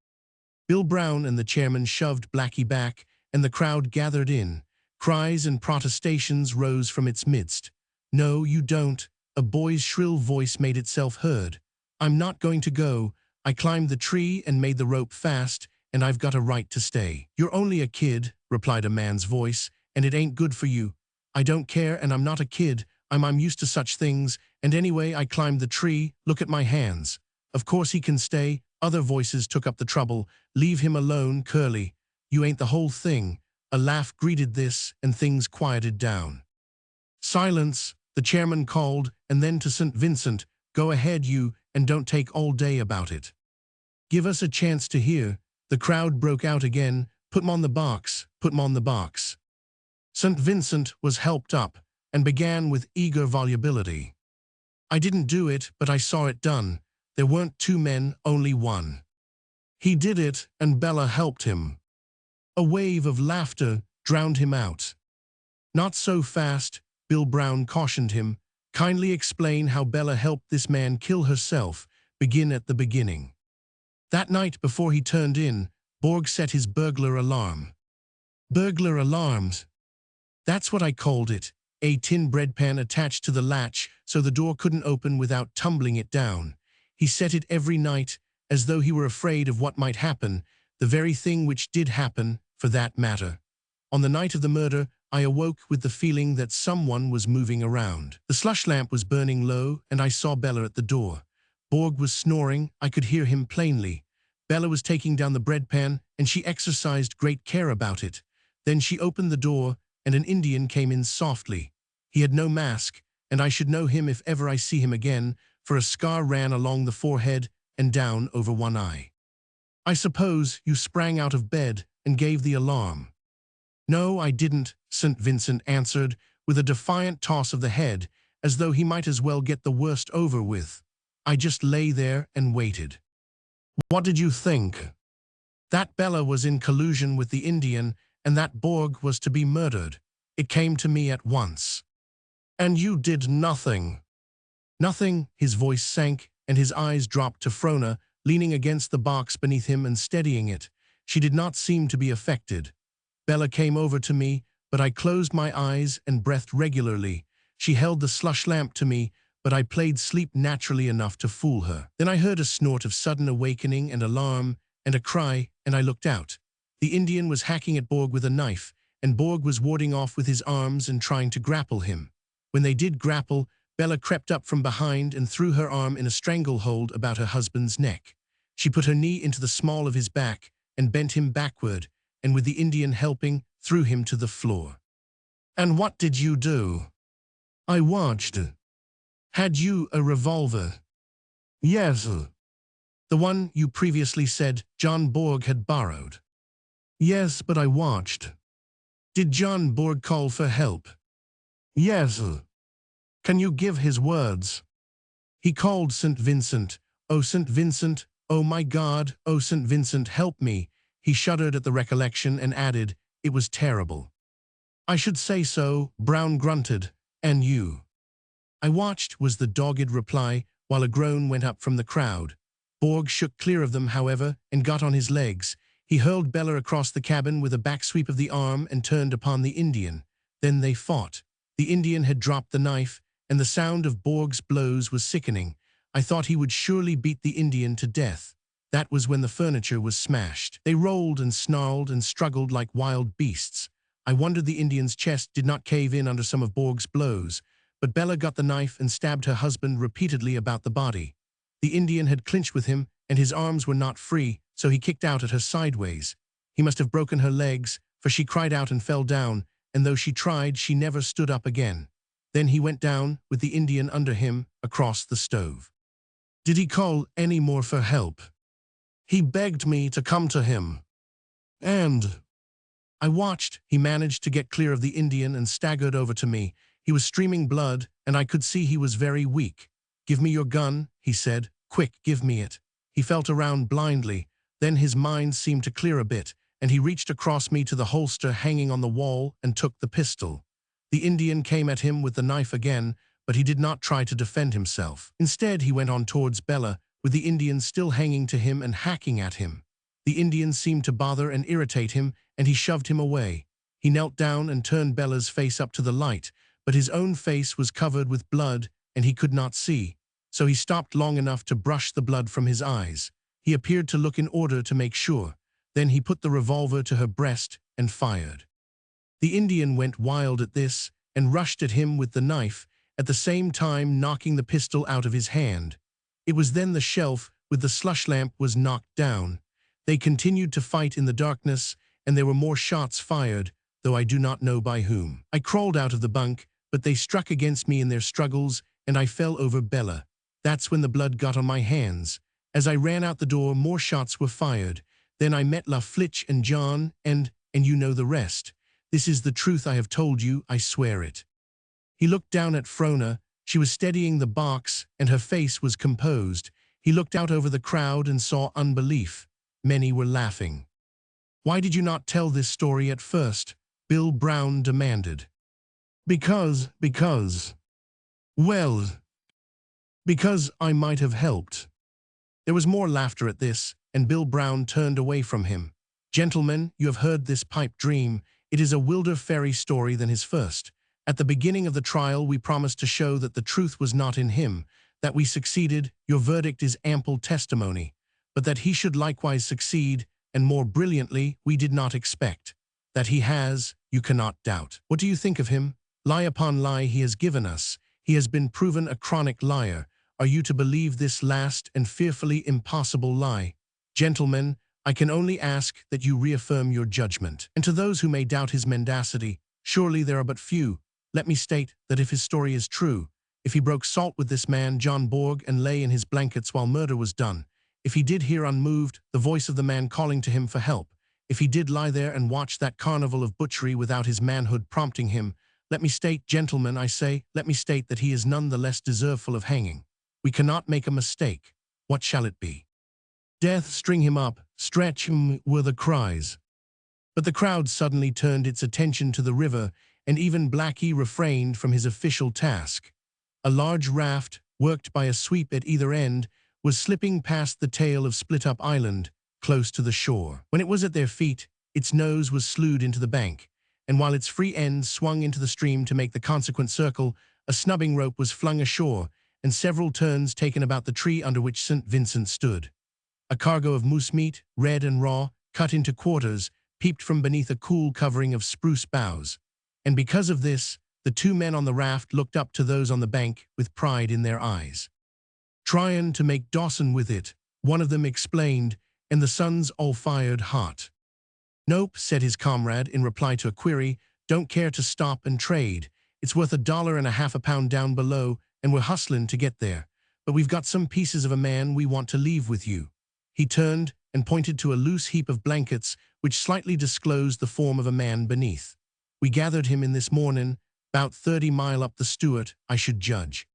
Bill Brown and the chairman shoved Blackie back, and the crowd gathered in. Cries and protestations rose from its midst. "No, you don't." A boy's shrill voice made itself heard. "I'm not going to go. I climbed the tree and made the rope fast, and I've got a right to stay." "You're only a kid," replied a man's voice, "and it ain't good for you." "I don't care, and I'm not a kid. I'm used to such things, and anyway I climbed the tree. Look at my hands." "Of course he can stay." Other voices took up the trouble. "Leave him alone, Curly. You ain't the whole thing." A laugh greeted this, and things quieted down. "Silence," the chairman called, and then to St. Vincent, "Go ahead, you, and don't take all day about it. Give us a chance to hear." The crowd broke out again. "Put 'em on the box, put 'em on the box." St. Vincent was helped up, and began with eager volubility. "I didn't do it, but I saw it done. There weren't two men, only one. He did it, and Bella helped him." A wave of laughter drowned him out. "Not so fast," Bill Brown cautioned him. "Kindly explain how Bella helped this man kill herself. Begin at the beginning." "That night before he turned in, Borg set his burglar alarm." Burglar alarms. That's what I called it. A tin bread pan attached to the latch so the door couldn't open without tumbling it down. He set it every night, as though he were afraid of what might happen, the very thing which did happen, for that matter. On the night of the murder, I awoke with the feeling that someone was moving around. The slush lamp was burning low, and I saw Bella at the door. Borg was snoring, I could hear him plainly. Bella was taking down the bread pan, and she exercised great care about it. Then she opened the door, and an Indian came in softly. He had no mask, and I should know him if ever I see him again, for a scar ran along the forehead and down over one eye. I suppose you sprang out of bed and gave the alarm. No, I didn't, St. Vincent answered, with a defiant toss of the head, as though he might as well get the worst over with. I just lay there and waited. What did you think? That Bella was in collusion with the Indian, and that Borg was to be murdered. It came to me at once. And you did nothing. Nothing, his voice sank, and his eyes dropped to Frona, leaning against the box beneath him and steadying it. She did not seem to be affected. Bella came over to me, but I closed my eyes and breathed regularly. She held the slush lamp to me, but I played sleep naturally enough to fool her. Then I heard a snort of sudden awakening and alarm, and a cry, and I looked out. The Indian was hacking at Borg with a knife, and Borg was warding off with his arms and trying to grapple him. When they did grapple, Bella crept up from behind and threw her arm in a stranglehold about her husband's neck. She put her knee into the small of his back and bent him backward, and with the Indian helping, threw him to the floor. And what did you do? I watched. Had you a revolver? Yes. The one you previously said John Borg had borrowed. Yes, but I watched. Did John Borg call for help? Yes. Can you give his words? He called St. Vincent. Oh, St. Vincent, oh my God, oh St. Vincent, help me. He shuddered at the recollection and added, it was terrible. I should say so, Brown grunted. And you? I watched, was the dogged reply, while a groan went up from the crowd. Borg shook clear of them, however, and got on his legs. He hurled Bella across the cabin with a back sweep of the arm and turned upon the Indian. Then they fought. The Indian had dropped the knife, and the sound of Borg's blows was sickening. I thought he would surely beat the Indian to death. That was when the furniture was smashed. They rolled and snarled and struggled like wild beasts. I wondered the Indian's chest did not cave in under some of Borg's blows, but Bella got the knife and stabbed her husband repeatedly about the body. The Indian had clinched with him, and his arms were not free, so he kicked out at her sideways. He must have broken her legs, for she cried out and fell down, and though she tried, she never stood up again. Then he went down, with the Indian under him, across the stove. Did he call any more for help? He begged me to come to him. And I watched. He managed to get clear of the Indian and staggered over to me. He was streaming blood, and I could see he was very weak. Give me your gun, he said. Quick, give me it. He felt around blindly. Then his mind seemed to clear a bit, and he reached across me to the holster hanging on the wall and took the pistol. The Indian came at him with the knife again, but he did not try to defend himself. Instead, he went on towards Bella, with the Indian still hanging to him and hacking at him. The Indian seemed to bother and irritate him, and he shoved him away. He knelt down and turned Bella's face up to the light, but his own face was covered with blood, and he could not see. So he stopped long enough to brush the blood from his eyes. He appeared to look in order to make sure. Then he put the revolver to her breast and fired. The Indian went wild at this and rushed at him with the knife, at the same time knocking the pistol out of his hand. It was then the shelf with the slush lamp was knocked down. They continued to fight in the darkness, and there were more shots fired, though I do not know by whom. I crawled out of the bunk, but they struck against me in their struggles, and I fell over Bella. That's when the blood got on my hands. As I ran out the door, more shots were fired. Then I met La Flitch and John, and you know the rest. This is the truth I have told you, I swear it. He looked down at Frona. She was steadying the box, and her face was composed. He looked out over the crowd and saw unbelief. Many were laughing. Why did you not tell this story at first? Bill Brown demanded. Because I might have helped. There was more laughter at this, and Bill Brown turned away from him. Gentlemen, you have heard this pipe dream. It is a wilder fairy story than his first. At the beginning of the trial, we promised to show that the truth was not in him, that we succeeded, your verdict is ample testimony, but that he should likewise succeed, and more brilliantly, we did not expect. That he has, you cannot doubt. What do you think of him? Lie upon lie he has given us. He has been proven a chronic liar. Are you to believe this last and fearfully impossible lie? Gentlemen, I can only ask that you reaffirm your judgment. And to those who may doubt his mendacity, surely there are but few. Let me state that if his story is true, if he broke salt with this man, John Borg, and lay in his blankets while murder was done, if he did hear unmoved the voice of the man calling to him for help, if he did lie there and watch that carnival of butchery without his manhood prompting him, let me state, gentlemen, I say, let me state that he is none the less deserveful of hanging. We cannot make a mistake. What shall it be? Death, string him up, stretch him, were the cries. But the crowd suddenly turned its attention to the river, and even Blackie refrained from his official task. A large raft, worked by a sweep at either end, was slipping past the tail of Split Up Island, close to the shore. When it was at their feet, its nose was slewed into the bank, and while its free end swung into the stream to make the consequent circle, a snubbing rope was flung ashore, and several turns taken about the tree under which St. Vincent stood. A cargo of moose meat, red and raw, cut into quarters, peeped from beneath a cool covering of spruce boughs. And because of this, the two men on the raft looked up to those on the bank with pride in their eyes. "Tryin' to make Dawson with it," one of them explained, and the sons all fired hot. "Nope," said his comrade in reply to a query, "don't care to stop and trade. It's worth $1.50 a pound down below, and we're hustlin' to get there. But we've got some pieces of a man we want to leave with you." He turned and pointed to a loose heap of blankets which slightly disclosed the form of a man beneath. "We gathered him in this mornin', 'bout 30 mile up the Stewart, I should judge.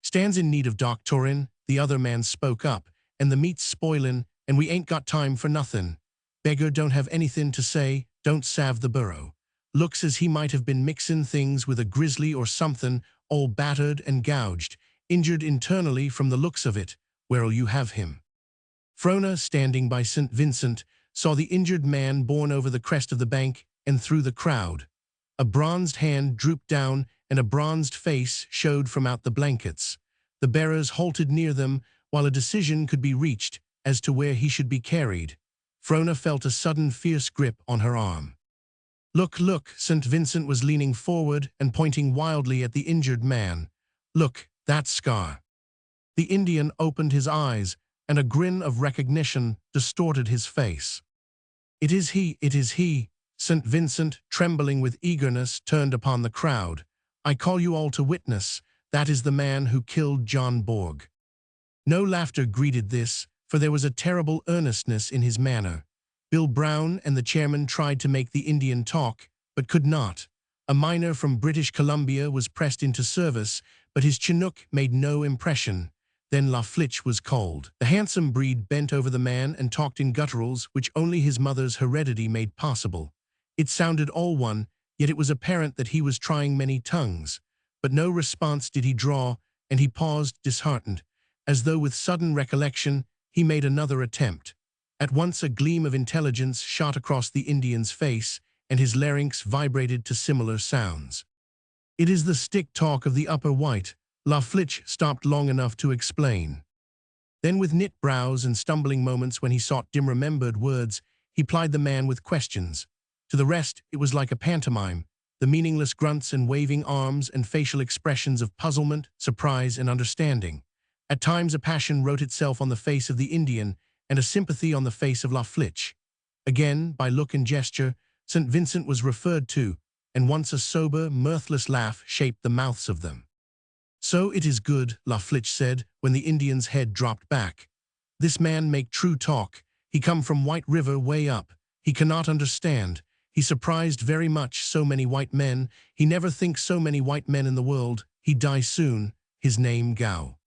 Stands in need of doctorin'," the other man spoke up, "and the meat's spoilin', and we ain't got time for nothin'. Beggar don't have anythin' to say, don't salve the burrow. Looks as he might have been mixin' things with a grizzly or somethin', all battered and gouged, injured internally from the looks of it. Where'll you have him?" Frona, standing by St. Vincent, saw the injured man borne over the crest of the bank and through the crowd. A bronzed hand drooped down and a bronzed face showed from out the blankets. The bearers halted near them while a decision could be reached as to where he should be carried. Frona felt a sudden fierce grip on her arm. "Look, look," St. Vincent was leaning forward and pointing wildly at the injured man. "Look, that scar." The Indian opened his eyes, and a grin of recognition distorted his face. "It is he, it is he." St. Vincent, trembling with eagerness, turned upon the crowd. "I call you all to witness. That is the man who killed John Borg." No laughter greeted this, for there was a terrible earnestness in his manner. Bill Brown and the chairman tried to make the Indian talk, but could not. A miner from British Columbia was pressed into service, but his Chinook made no impression. Then La Flitche was called. The handsome breed bent over the man and talked in gutturals which only his mother's heredity made possible. It sounded all one, yet it was apparent that he was trying many tongues. But no response did he draw, and he paused disheartened. As though with sudden recollection, he made another attempt. At once a gleam of intelligence shot across the Indian's face, and his larynx vibrated to similar sounds. "It is the stick talk of the upper white." La Flitche stopped long enough to explain. Then with knit brows and stumbling moments when he sought dim-remembered words, he plied the man with questions. To the rest, it was like a pantomime, the meaningless grunts and waving arms and facial expressions of puzzlement, surprise, and understanding. At times a passion wrote itself on the face of the Indian and a sympathy on the face of La Flitche. Again, by look and gesture, St. Vincent was referred to, and once a sober, mirthless laugh shaped the mouths of them. "So it is good," La Flitche said, when the Indian's head dropped back. "This man make true talk. He come from White River way up. He cannot understand. He surprised very much so many white men. He never think so many white men in the world. He die soon. His name Gao.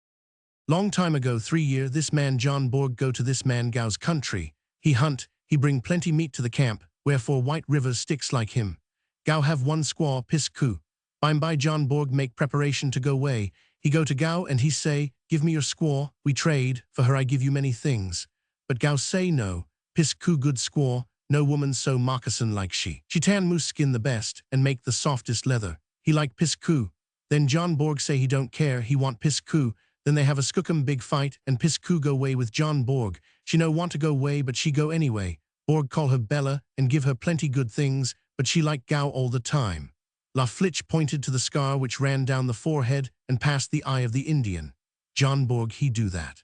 Long time ago, 3 year, this man John Borg go to this man Gao's country. He hunt, he bring plenty meat to the camp, wherefore White River sticks like him. Gao have one squaw, Piss Ku. By John Borg make preparation to go way. He go to Gao and he say, 'Give me your squaw, we trade, for her I give you many things.' But Gao say no, Piss Ku good squaw, no woman so moccasin like she. She tan moose skin the best, and make the softest leather. He like Piscu. Then John Borg say he don't care, he want Piscu. Then they have a skookum big fight, and Piscu go way with John Borg. She no want to go way, but she go anyway. Borg call her Bella, and give her plenty good things, but she like Gao all the time. La Flitch pointed to the scar which ran down the forehead and past the eye of the Indian. John Borg he do that.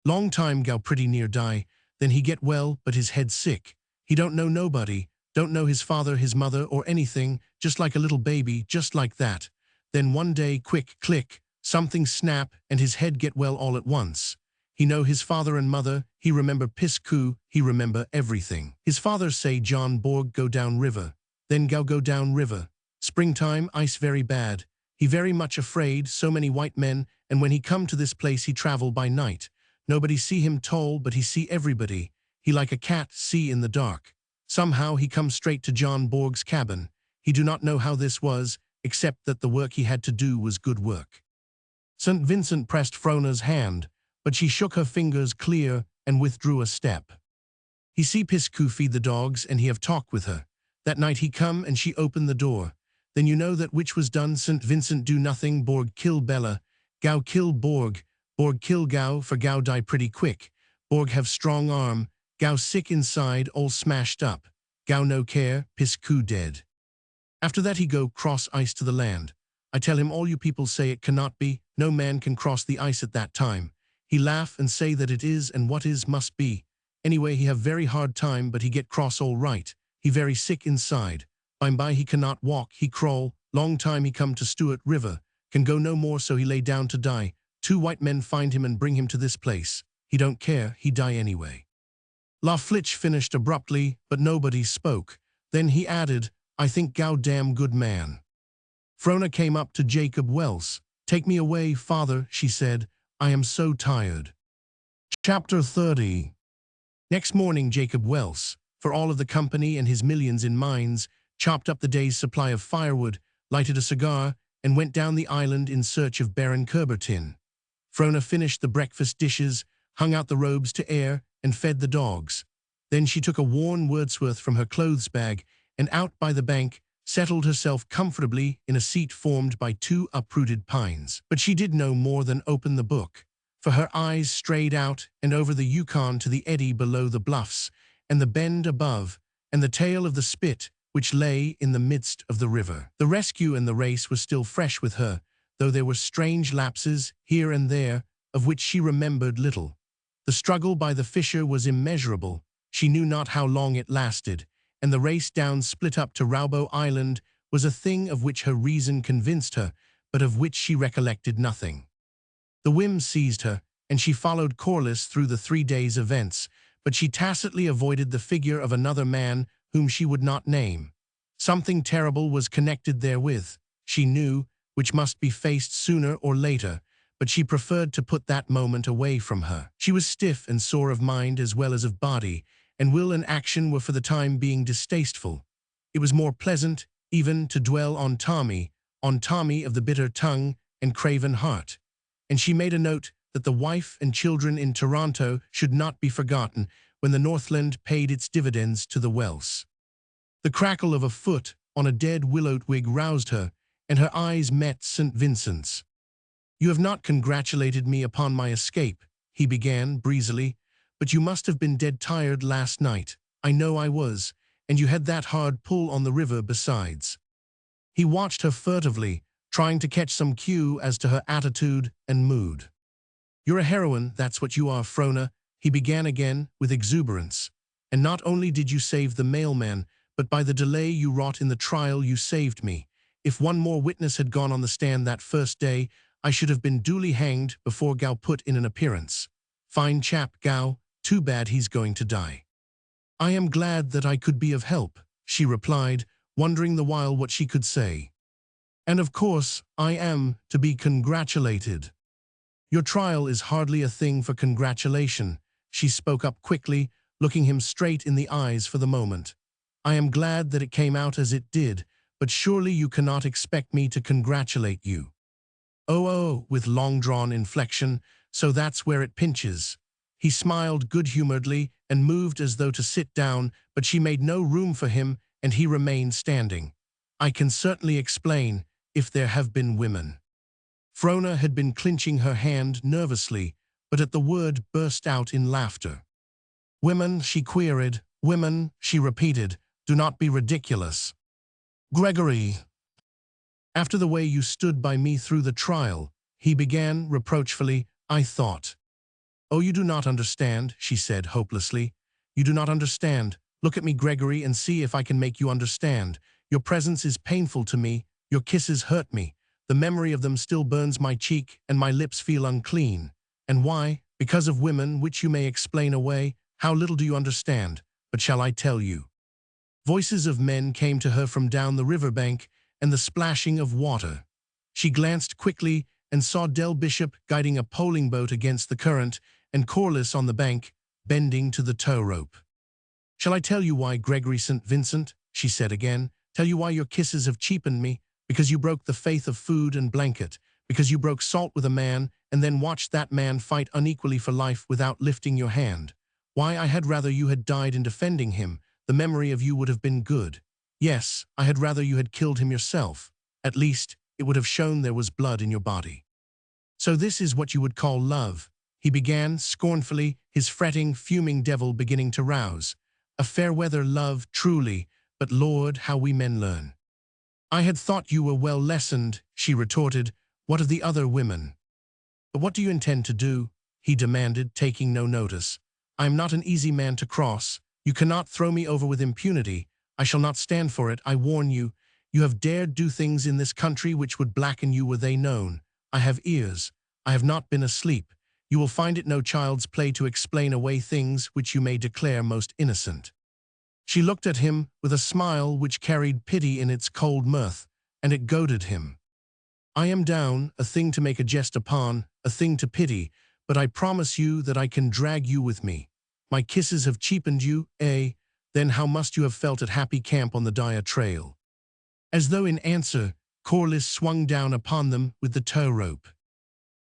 Long time Gao pretty near die, then he get well, but his head sick. He don't know nobody, don't know his father, his mother, or anything, just like a little baby, just like that. Then one day, quick, click, something snap, and his head get well all at once. He know his father and mother, he remember Piscu, he remember everything. His father say John Borg go down river. Then Gao go down river. Springtime, ice very bad. He very much afraid, so many white men, and when he come to this place he travel by night. Nobody see him tall, but he see everybody. He like a cat see in the dark. Somehow he come straight to John Borg's cabin. He do not know how this was, except that the work he had to do was good work. St. Vincent pressed Frona's hand, but she shook her fingers clear and withdrew a step. He see Piscu feed the dogs, and he have talked with her. That night he come and she opened the door. Then you know that which was done. St. Vincent do nothing. Borg kill Bella. Gao kill Borg. Borg kill Gao, for Gao die pretty quick. Borg have strong arm. Gao sick inside, all smashed up. Gao no care, Piscu dead. After that he go cross ice to the land. I tell him all you people say it cannot be, no man can cross the ice at that time. He laugh and say that it is, and what is must be. Anyway he have very hard time, but he get cross all right. He very sick inside. By he cannot walk, he crawl. Long time he come to Stuart River. Can go no more, so he lay down to die. 2 white men find him and bring him to this place. He don't care, he die anyway. La Flitch finished abruptly, but nobody spoke. Then he added, I think Gao damn good man. Frona came up to Jacob Welse. Take me away, father, she said. I am so tired. Chapter 30. Next morning Jacob Welse, for all of the company and his millions in mines, chopped up the day's supply of firewood, lighted a cigar, and went down the island in search of Baron Coubertin. Frona finished the breakfast dishes, hung out the robes to air, and fed the dogs. Then she took a worn Wordsworth from her clothes bag and out by the bank, settled herself comfortably in a seat formed by 2 uprooted pines. But she did no more than open the book, for her eyes strayed out and over the Yukon to the eddy below the bluffs, and the bend above, and the tail of the spit, which lay in the midst of the river. The rescue and the race was still fresh with her, though there were strange lapses here and there, of which she remembered little. The struggle by the fissure was immeasurable. She knew not how long it lasted, and the race down Split Up to Raubo Island was a thing of which her reason convinced her, but of which she recollected nothing. The whim seized her, and she followed Corliss through the 3 days' events, but she tacitly avoided the figure of another man whom she would not name. Something terrible was connected therewith, she knew, which must be faced sooner or later, but she preferred to put that moment away from her. She was stiff and sore of mind as well as of body, and will and action were for the time being distasteful. It was more pleasant, even, to dwell on Tommy of the bitter tongue and craven heart. And she made a note that the wife and children in Toronto should not be forgotten when the Northland paid its dividends to the Welse. The crackle of a foot on a dead willow twig roused her, and her eyes met St. Vincent's. You have not congratulated me upon my escape, he began breezily, but you must have been dead tired last night. I know I was, and you had that hard pull on the river besides. He watched her furtively, trying to catch some cue as to her attitude and mood. You're a heroine, that's what you are, Frona, he began again with exuberance. And not only did you save the mailman, but by the delay you wrought in the trial you saved me. If one more witness had gone on the stand that first day, I should have been duly hanged before Gao put in an appearance. Fine chap, Gao, too bad he's going to die. I am glad that I could be of help, she replied, wondering the while what she could say. And of course, I am to be congratulated. Your trial is hardly a thing for congratulation, she spoke up quickly, looking him straight in the eyes for the moment. I am glad that it came out as it did, but surely you cannot expect me to congratulate you. Oh, with long-drawn inflection, so that's where it pinches. He smiled good-humoredly and moved as though to sit down, but she made no room for him, and he remained standing. I can certainly explain, if there have been women. Frona had been clenching her hand nervously, but at the word burst out in laughter. Women, she queried. Women, she repeated. Do not be ridiculous. Gregory. After the way you stood by me through the trial, he began reproachfully, I thought. Oh, you do not understand, she said hopelessly. You do not understand. Look at me, Gregory, and see if I can make you understand. Your presence is painful to me. Your kisses hurt me. The memory of them still burns my cheek, and my lips feel unclean. And why? Because of women, which you may explain away. How little do you understand? But shall I tell you? Voices of men came to her from down the riverbank, and the splashing of water. She glanced quickly and saw Del Bishop guiding a poling boat against the current, and Corliss on the bank, bending to the tow rope. Shall I tell you why, Gregory St. Vincent? She said again. Tell you why your kisses have cheapened me? Because you broke the faith of food and blanket. Because you broke salt with a man, and then watched that man fight unequally for life without lifting your hand. Why, I had rather you had died in defending him. The memory of you would have been good. Yes, I had rather you had killed him yourself. At least, it would have shown there was blood in your body. So this is what you would call love, he began scornfully, his fretting, fuming devil beginning to rouse. A fair-weather love, truly, but Lord, how we men learn. I had thought you were well lessoned, she retorted. What of the other women? But what do you intend to do? He demanded, taking no notice. I am not an easy man to cross. You cannot throw me over with impunity. I shall not stand for it, I warn you. You have dared do things in this country which would blacken you were they known. I have ears. I have not been asleep. You will find it no child's play to explain away things which you may declare most innocent. She looked at him with a smile which carried pity in its cold mirth, and it goaded him. I am down, a thing to make a jest upon, a thing to pity, but I promise you that I can drag you with me. My kisses have cheapened you, eh? Then how must you have felt at Happy Camp on the Dyer Trail? As though in answer, Corliss swung down upon them with the tow rope.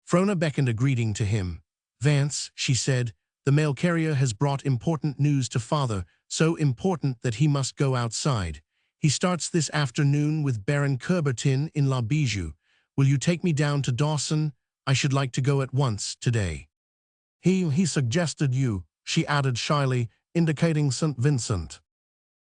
Frona beckoned a greeting to him. Vance, she said, the mail carrier has brought important news to father, so important that he must go outside. He starts this afternoon with Baron Coubertin in La Bijou. Will you take me down to Dawson? I should like to go at once, today. He suggested you, she added shyly, indicating St. Vincent.